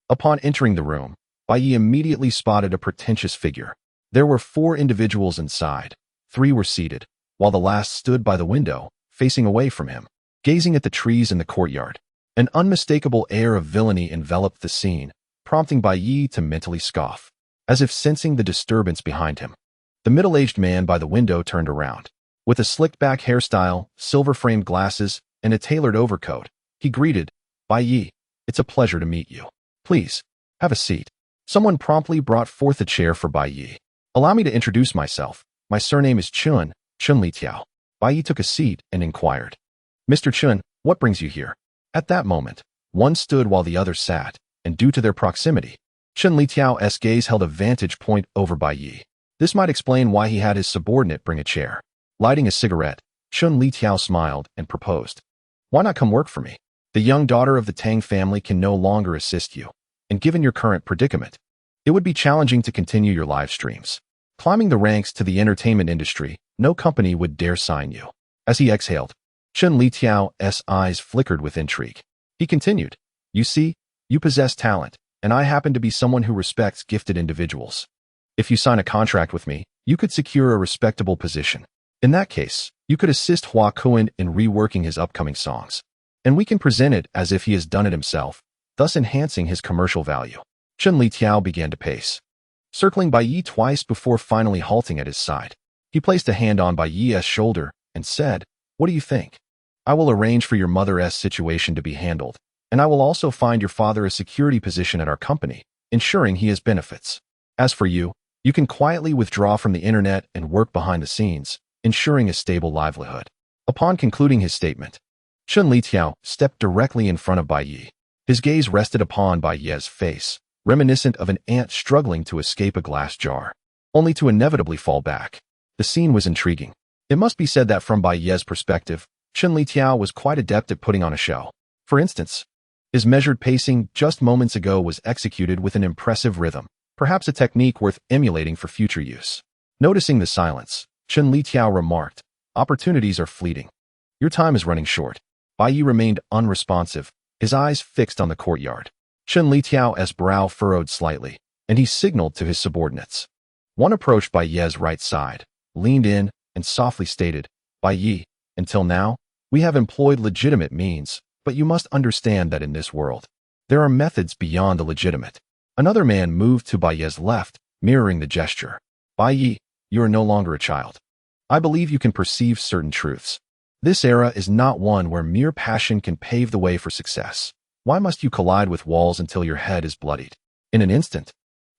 Upon entering the room, Bai Ye immediately spotted a pretentious figure. There were 4 individuals inside. 3 were seated, while the last stood by the window, facing away from him, gazing at the trees in the courtyard. An unmistakable air of villainy enveloped the scene, prompting Bai Ye to mentally scoff, as if sensing the disturbance behind him. The middle-aged man by the window turned around. With a slicked-back hairstyle, silver-framed glasses, and a tailored overcoat, he greeted, "Bai Ye, it's a pleasure to meet you. Please, have a seat." Someone promptly brought forth a chair for Bai Ye. "Allow me to introduce myself. My surname is Chun Litiao." Bai Ye took a seat and inquired, "Mr. Chun, what brings you here?" At that moment, one stood while the other sat, and due to their proximity, Chun Litiao's gaze held a vantage point over Bai Ye. This might explain why he had his subordinate bring a chair. Lighting a cigarette, Chun Litiao smiled and proposed, "Why not come work for me? The young daughter of the Tang family can no longer assist you, and given your current predicament, it would be challenging to continue your live streams. Climbing the ranks to the entertainment industry, no company would dare sign you." As he exhaled, Chun Litiao's eyes flickered with intrigue. He continued, "You see, you possess talent, and I happen to be someone who respects gifted individuals. If you sign a contract with me, you could secure a respectable position. In that case, you could assist Hua Kuin in reworking his upcoming songs, and we can present it as if he has done it himself, thus enhancing his commercial value." Chun Litiao began to pace, circling Bai Ye twice before finally halting at his side. He placed a hand on Bai Ye's shoulder and said, "What do you think? I will arrange for your mother's situation to be handled, and I will also find your father a security position at our company, ensuring he has benefits. As for you, you can quietly withdraw from the internet and work behind the scenes, ensuring a stable livelihood." Upon concluding his statement, Chun Litiao stepped directly in front of Bai Ye. His gaze rested upon Bai Ye's face, reminiscent of an ant struggling to escape a glass jar, only to inevitably fall back. The scene was intriguing. It must be said that from Bai Ye's perspective, Chun Litiao was quite adept at putting on a show. For instance, his measured pacing just moments ago was executed with an impressive rhythm, perhaps a technique worth emulating for future use. Noticing the silence, Chun Litiao remarked, "Opportunities are fleeting. Your time is running short." Bai Ye remained unresponsive, his eyes fixed on the courtyard. Chun Litiao's brow furrowed slightly, and he signaled to his subordinates. One approached Bai Ye's right side, leaned in, and softly stated, "Bai Ye, until now, we have employed legitimate means, but you must understand that in this world, there are methods beyond the legitimate." Another man moved to Bai Ye's left, mirroring the gesture. "Bai Ye, you are no longer a child. I believe you can perceive certain truths. This era is not one where mere passion can pave the way for success. Why must you collide with walls until your head is bloodied?" In an instant,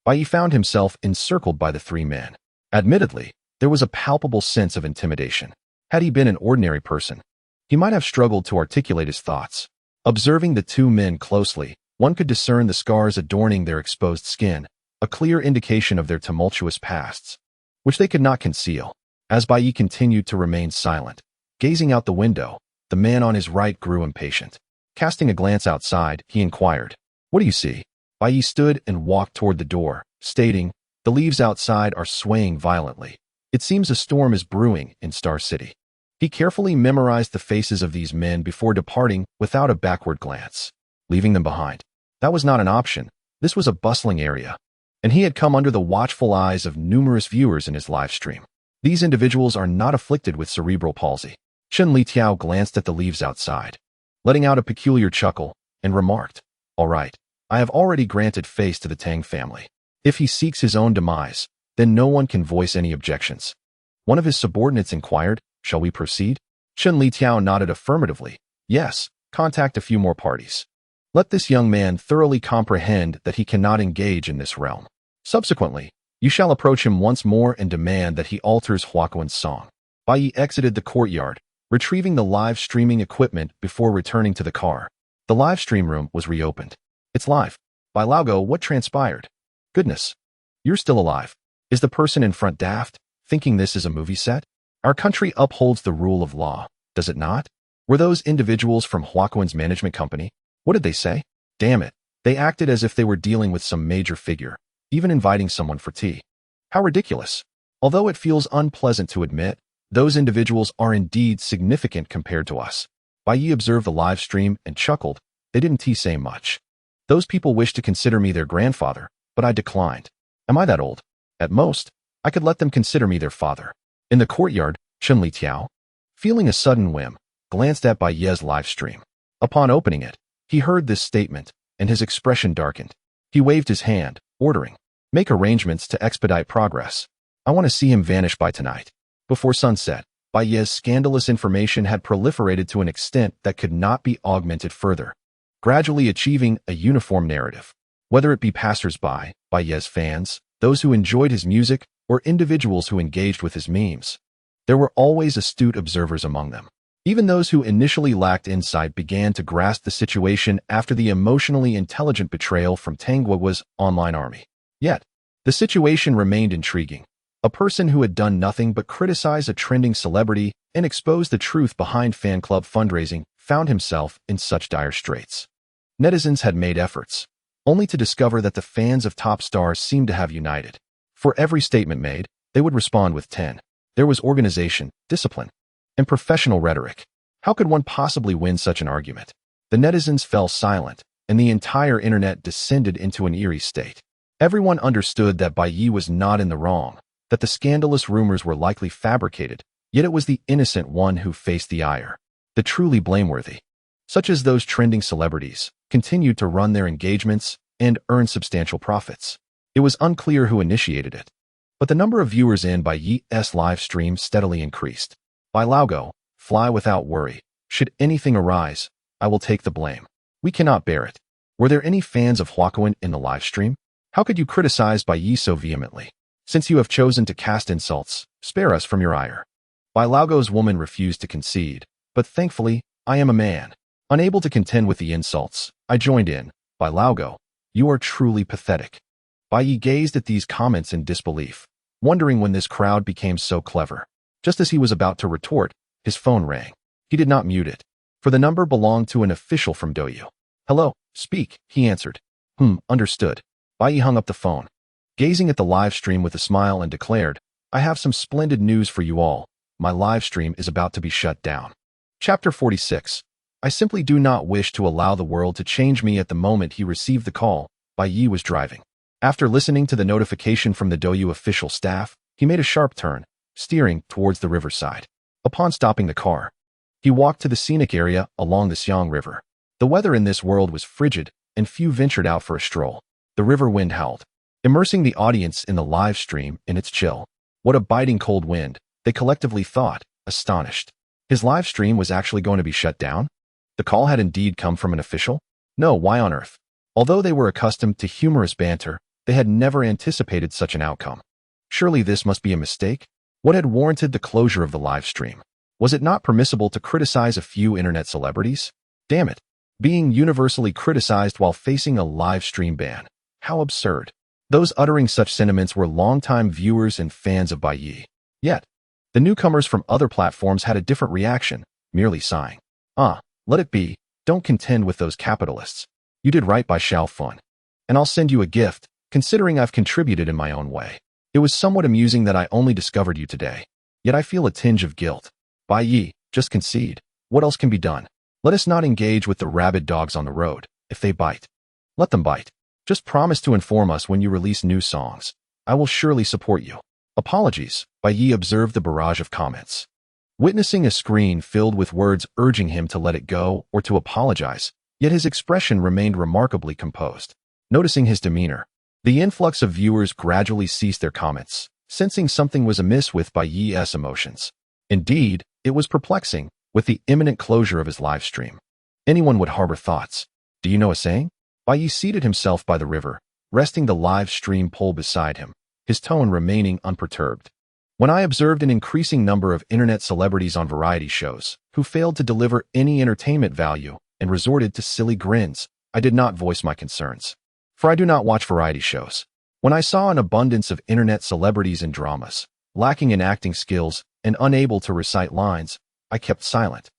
Bai Ye found himself encircled by the three men. Admittedly, there was a palpable sense of intimidation. Had he been an ordinary person, he might have struggled to articulate his thoughts. Observing the two men closely, one could discern the scars adorning their exposed skin, a clear indication of their tumultuous pasts, which they could not conceal. As Bai Ye continued to remain silent, gazing out the window, the man on his right grew impatient. Casting a glance outside, he inquired, "What do you see?" Bai Ye stood and walked toward the door, stating, "The leaves outside are swaying violently. It seems a storm is brewing in Star City." He carefully memorized the faces of these men before departing without a backward glance, leaving them behind. That was not an option. This was a bustling area, and he had come under the watchful eyes of numerous viewers in his live stream. These individuals are not afflicted with cerebral palsy. Chen Litiao glanced at the leaves outside, letting out a peculiar chuckle, and remarked, "All right, I have already granted face to the Tang family. If he seeks his own demise, then no one can voice any objections." One of his subordinates inquired, "Shall we proceed?" Chen Litiao nodded affirmatively. "Yes, contact a few more parties. Let this young man thoroughly comprehend that he cannot engage in this realm. Subsequently, you shall approach him once more and demand that he alters Huaquan's song." Bai Ye exited the courtyard, retrieving the live streaming equipment before returning to the car. The live stream room was reopened. "It's live. Bai Laogo, what transpired?" "Goodness, you're still alive. Is the person in front daft, thinking this is a movie set? Our country upholds the rule of law, does it not? Were those individuals from Huaquan's management company? What did they say? Damn it, they acted as if they were dealing with some major figure, even inviting someone for tea. How ridiculous. Although it feels unpleasant to admit, those individuals are indeed significant compared to us." Bai Ye observed the live stream and chuckled. "They didn't say much. Those people wished to consider me their grandfather, but I declined. Am I that old? At most, I could let them consider me their father." In the courtyard, Chen Litiao, feeling a sudden whim, glanced at Bai Ye's live stream. Upon opening it, he heard this statement, and his expression darkened. He waved his hand, ordering, "Make arrangements to expedite progress. I want to see him vanish by tonight." Before sunset, Bai Ye's scandalous information had proliferated to an extent that could not be augmented further, gradually achieving a uniform narrative. Whether it be passers-by, Bai Ye's fans, those who enjoyed his music, or individuals who engaged with his memes, there were always astute observers among them. Even those who initially lacked insight began to grasp the situation after the emotionally intelligent betrayal from Tang Guogua's online army. Yet, the situation remained intriguing. A person who had done nothing but criticize a trending celebrity and expose the truth behind fan club fundraising found himself in such dire straits. Netizens had made efforts, only to discover that the fans of top stars seemed to have united. For every statement made, they would respond with 10. There was organization, discipline, and professional rhetoric. How could one possibly win such an argument? The netizens fell silent, and the entire internet descended into an eerie state. Everyone understood that Bai Ye was not in the wrong, that the scandalous rumors were likely fabricated, yet it was the innocent one who faced the ire. The truly blameworthy, such as those trending celebrities, continued to run their engagements and earn substantial profits. It was unclear who initiated it, but the number of viewers in Bai Ye's live stream steadily increased. "Bai Laogo, fly without worry. Should anything arise, I will take the blame. We cannot bear it." Were there any fans of Huaquan in the live stream? How could you criticize Bai Ye so vehemently? Since you have chosen to cast insults, spare us from your ire. Bai Laogo's woman refused to concede, but thankfully, I am a man. Unable to contend with the insults, I joined in. "Bai Laogo, you are truly pathetic." Bai Ye gazed at these comments in disbelief, wondering when this crowd became so clever. Just as he was about to retort, his phone rang. He did not mute it, for the number belonged to an official from Douyu. "Hello, speak," he answered. Understood." Bai Ye hung up the phone, gazing at the live stream with a smile, and declared, "I have some splendid news for you all. My live stream is about to be shut down." Chapter 46. I simply do not wish to allow the world to change me. At the moment he received the call, Bai Ye was driving. After listening to the notification from the Douyu official staff, he made a sharp turn, steering towards the riverside. Upon stopping the car, he walked to the scenic area along the Xiang River. The weather in this world was frigid, and few ventured out for a stroll. The river wind howled, immersing the audience in the live stream in its chill. What a biting cold wind, they collectively thought, astonished. His live stream was actually going to be shut down? The call had indeed come from an official? No, why on earth? Although they were accustomed to humorous banter, they had never anticipated such an outcome. Surely this must be a mistake? What had warranted the closure of the live stream? Was it not permissible to criticize a few internet celebrities? Damn it. Being universally criticized while facing a live stream ban. How absurd. Those uttering such sentiments were longtime viewers and fans of Bai Ye. Yet, the newcomers from other platforms had a different reaction, merely sighing. Let it be. Don't contend with those capitalists. You did right by Xiao Fun. And I'll send you a gift, considering I've contributed in my own way. It was somewhat amusing that I only discovered you today. Yet I feel a tinge of guilt. Bai Ye, just concede. What else can be done? Let us not engage with the rabid dogs on the road. If they bite, let them bite. Just promise to inform us when you release new songs. I will surely support you. Apologies, Bai Ye observed the barrage of comments. Witnessing a screen filled with words urging him to let it go or to apologize, yet his expression remained remarkably composed. Noticing his demeanor, the influx of viewers gradually ceased their comments, sensing something was amiss with Bai Ye's emotions. Indeed, it was perplexing, with the imminent closure of his live stream. Anyone would harbor thoughts. Do you know a saying? Bai Ye seated himself by the river, resting the live stream pole beside him, his tone remaining unperturbed. When I observed an increasing number of internet celebrities on variety shows who failed to deliver any entertainment value and resorted to silly grins, I did not voice my concerns. For I do not watch variety shows. When I saw an abundance of internet celebrities in dramas, lacking in acting skills and unable to recite lines, I kept silent.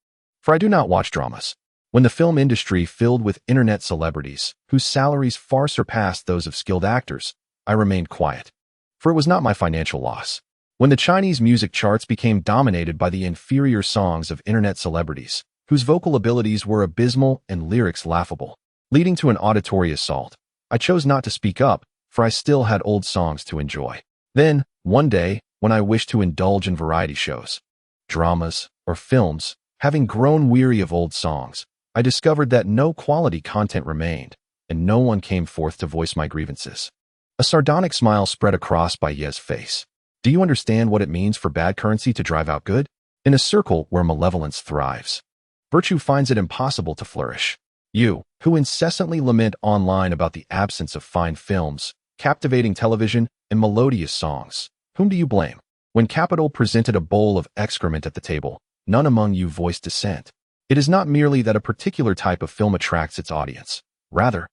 For I do not watch dramas. When the film industry filled with internet celebrities, whose salaries far surpassed those of skilled actors, I remained quiet. For it was not my financial loss. When the Chinese music charts became dominated by the inferior songs of internet celebrities, whose vocal abilities were abysmal and lyrics laughable, leading to an auditory assault, I chose not to speak up, for I still had old songs to enjoy. Then, one day, when I wished to indulge in variety shows, dramas, or films, having grown weary of old songs, I discovered that no quality content remained, and no one came forth to voice my grievances. A sardonic smile spread across Bai Ye's face. Do you understand what it means for bad currency to drive out good? In a circle where malevolence thrives, virtue finds it impossible to flourish. You, who incessantly lament online about the absence of fine films, captivating television, and melodious songs, whom do you blame? When capital presented a bowl of excrement at the table, none among you voiced dissent. It is not merely that a particular type of film attracts its audience. Rather,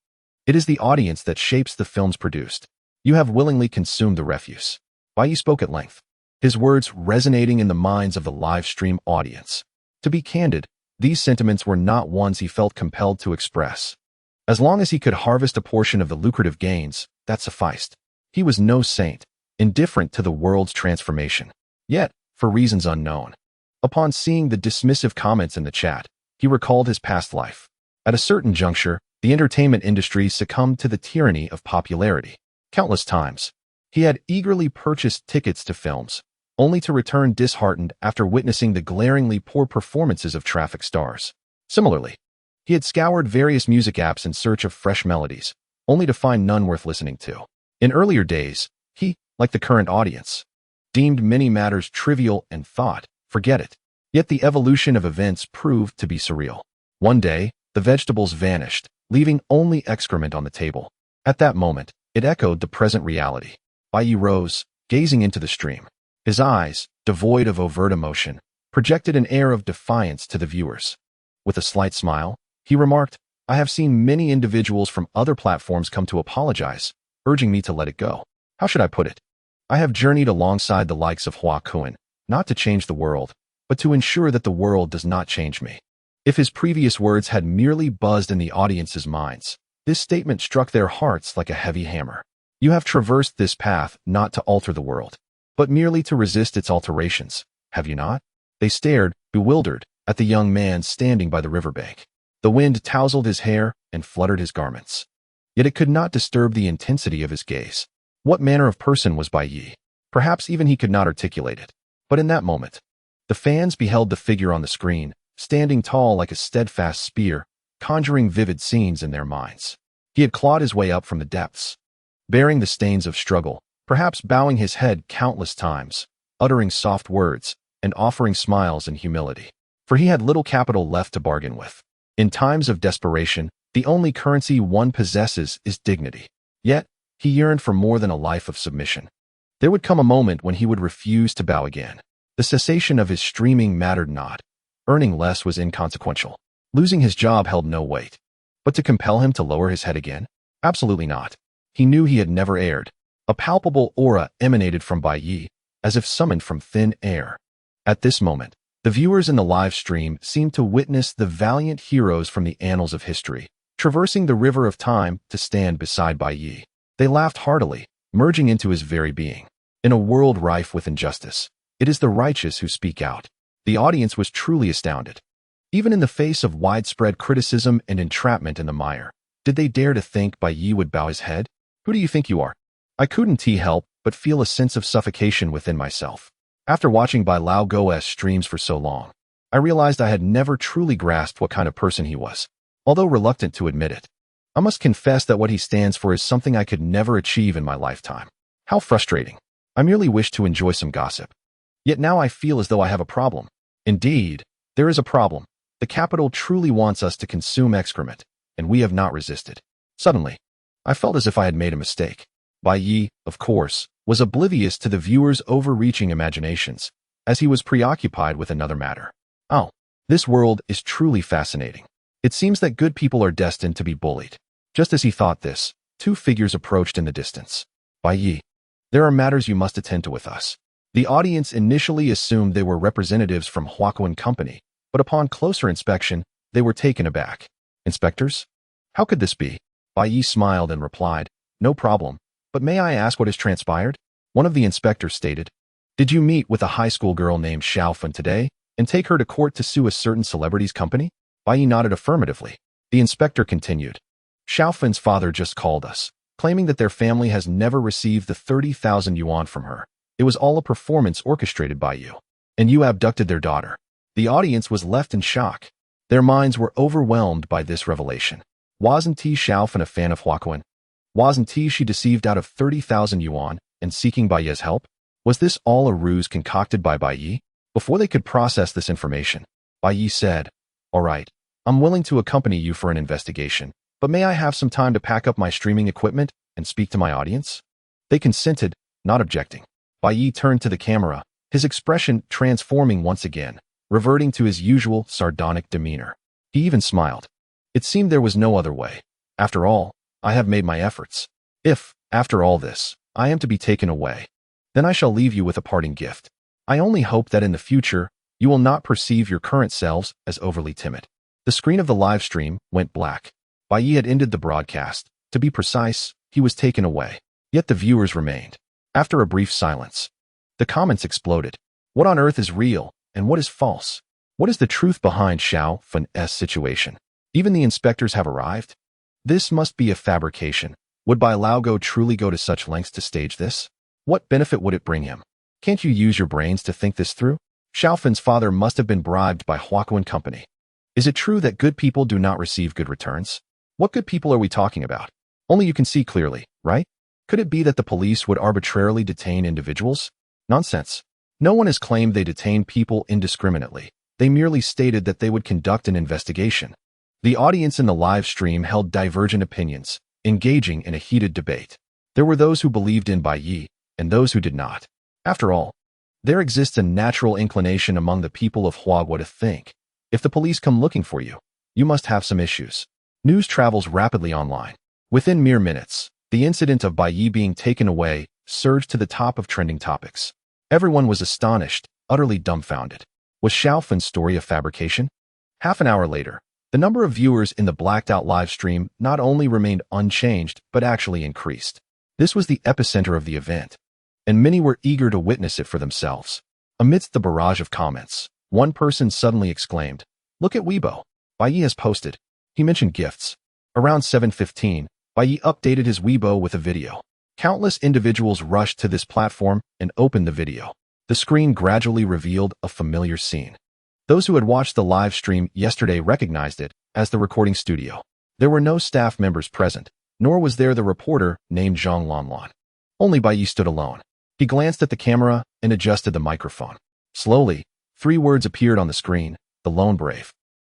it is the audience that shapes the films produced. You have willingly consumed the refuse. Bai Ye spoke at length, his words resonating in the minds of the live stream audience. To be candid, these sentiments were not ones he felt compelled to express. As long as he could harvest a portion of the lucrative gains, that sufficed. He was no saint, indifferent to the world's transformation. Yet, for reasons unknown, upon seeing the dismissive comments in the chat, he recalled his past life. At a certain juncture, the entertainment industry succumbed to the tyranny of popularity. Countless times, he had eagerly purchased tickets to films, only to return disheartened after witnessing the glaringly poor performances of traffic stars. Similarly, he had scoured various music apps in search of fresh melodies, only to find none worth listening to. In earlier days, he, like the current audience, deemed many matters trivial and thought, forget it. Yet the evolution of events proved to be surreal. One day, the vegetables vanished, leaving only excrement on the table. At that moment, it echoed the present reality. Bai Ye rose, gazing into the stream. His eyes, devoid of overt emotion, projected an air of defiance to the viewers. With a slight smile, he remarked, I have seen many individuals from other platforms come to apologize, urging me to let it go. How should I put it? I have journeyed alongside the likes of Hua Kun, not to change the world, but to ensure that the world does not change me. If his previous words had merely buzzed in the audience's minds, this statement struck their hearts like a heavy hammer. You have traversed this path not to alter the world, but merely to resist its alterations, have you not? They stared, bewildered, at the young man standing by the riverbank. The wind tousled his hair and fluttered his garments. yet it could not disturb the intensity of his gaze. What manner of person was Bai Ye? Perhaps even he could not articulate it. But in that moment, the fans beheld the figure on the screen, standing tall like a steadfast spear, conjuring vivid scenes in their minds. He had clawed his way up from the depths, bearing the stains of struggle, perhaps bowing his head countless times, uttering soft words, and offering smiles in humility. For he had little capital left to bargain with. In times of desperation, the only currency one possesses is dignity. Yet, he yearned for more than a life of submission. There would come a moment when he would refuse to bow again. The cessation of his streaming mattered not. Earning less was inconsequential. Losing his job held no weight. But to compel him to lower his head again? Absolutely not. He knew he had never erred. A palpable aura emanated from Bai Ye, as if summoned from thin air. At this moment, the viewers in the live stream seemed to witness the valiant heroes from the annals of history, traversing the river of time to stand beside Bai Ye. They laughed heartily, merging into his very being. In a world rife with injustice, it is the righteous who speak out. The audience was truly astounded. Even in the face of widespread criticism and entrapment in the mire, did they dare to think Bai Ye would bow his head? Who do you think you are? I couldn't help but feel a sense of suffocation within myself. After watching Bai Lao Go's streams for so long, I realized I had never truly grasped what kind of person he was, although reluctant to admit it. I must confess that what he stands for is something I could never achieve in my lifetime. How frustrating. I merely wished to enjoy some gossip. Yet now I feel as though I have a problem. Indeed, there is a problem. The capital truly wants us to consume excrement, and we have not resisted. Suddenly, I felt as if I had made a mistake. Bai Ye, of course, was oblivious to the viewer's overreaching imaginations, as he was preoccupied with another matter. Oh, this world is truly fascinating. It seems that good people are destined to be bullied. Just as he thought this, two figures approached in the distance. Bai Ye, there are matters you must attend to with us. The audience initially assumed they were representatives from Huaquan Company, but upon closer inspection, they were taken aback. Inspectors? How could this be? Bai Ye smiled and replied, no problem, but may I ask what has transpired? One of the inspectors stated, did you meet with a high school girl named Xiaofan today and take her to court to sue a certain celebrity's company? Bai Ye nodded affirmatively. The inspector continued, Xiaofan's father just called us, claiming that their family has never received the 30,000 yuan from her. It was all a performance orchestrated by you, and you abducted their daughter. The audience was left in shock. Their minds were overwhelmed by this revelation. Wasn't Xiaofan a fan of Huaquan? Wasn't she deceived out of 30,000 yuan and seeking Bai Ye's help? Was this all a ruse concocted by Bai Ye? Before they could process this information, Bai Ye said, all right, I'm willing to accompany you for an investigation, but may I have some time to pack up my streaming equipment and speak to my audience? They consented, not objecting. Bai Ye turned to the camera, his expression transforming once again, reverting to his usual sardonic demeanor. He even smiled. It seemed there was no other way. After all, I have made my efforts. If, after all this, I am to be taken away, then I shall leave you with a parting gift. I only hope that in the future, you will not perceive your current selves as overly timid. The screen of the live stream went black. Bai Ye had ended the broadcast. To be precise, he was taken away. Yet the viewers remained. After a brief silence, the comments exploded. What on earth is real, and what is false? What is the truth behind Xiaofan's situation? Even the inspectors have arrived? This must be a fabrication. Would Bai Lao truly go to such lengths to stage this? What benefit would it bring him? Can't you use your brains to think this through? Xiaofan's father must have been bribed by Huaquan Company. Is it true that good people do not receive good returns? What good people are we talking about? Only you can see clearly, right? Could it be that the police would arbitrarily detain individuals? Nonsense. No one has claimed they detained people indiscriminately. They merely stated that they would conduct an investigation. The audience in the live stream held divergent opinions, engaging in a heated debate. There were those who believed in Bai Ye, and those who did not. After all, there exists a natural inclination among the people of Huagua to think, if the police come looking for you, you must have some issues. News travels rapidly online. Within mere minutes, the incident of Bai Ye being taken away surged to the top of trending topics. Everyone was astonished, utterly dumbfounded. Was Xiaofan's story a fabrication? Half an hour later, the number of viewers in the blacked-out live stream not only remained unchanged, but actually increased. This was the epicenter of the event, and many were eager to witness it for themselves. Amidst the barrage of comments, one person suddenly exclaimed, "Look at Weibo. Bai Ye has posted." He mentioned gifts. Around 7:15, Bai Ye updated his Weibo with a video. Countless individuals rushed to this platform and opened the video. The screen gradually revealed a familiar scene. Those who had watched the live stream yesterday recognized it as the recording studio. There were no staff members present, nor was there the reporter named Zhang Lanlan. Only Bai Ye stood alone. He glanced at the camera and adjusted the microphone. Slowly, 3 words appeared on the screen: the lone brave.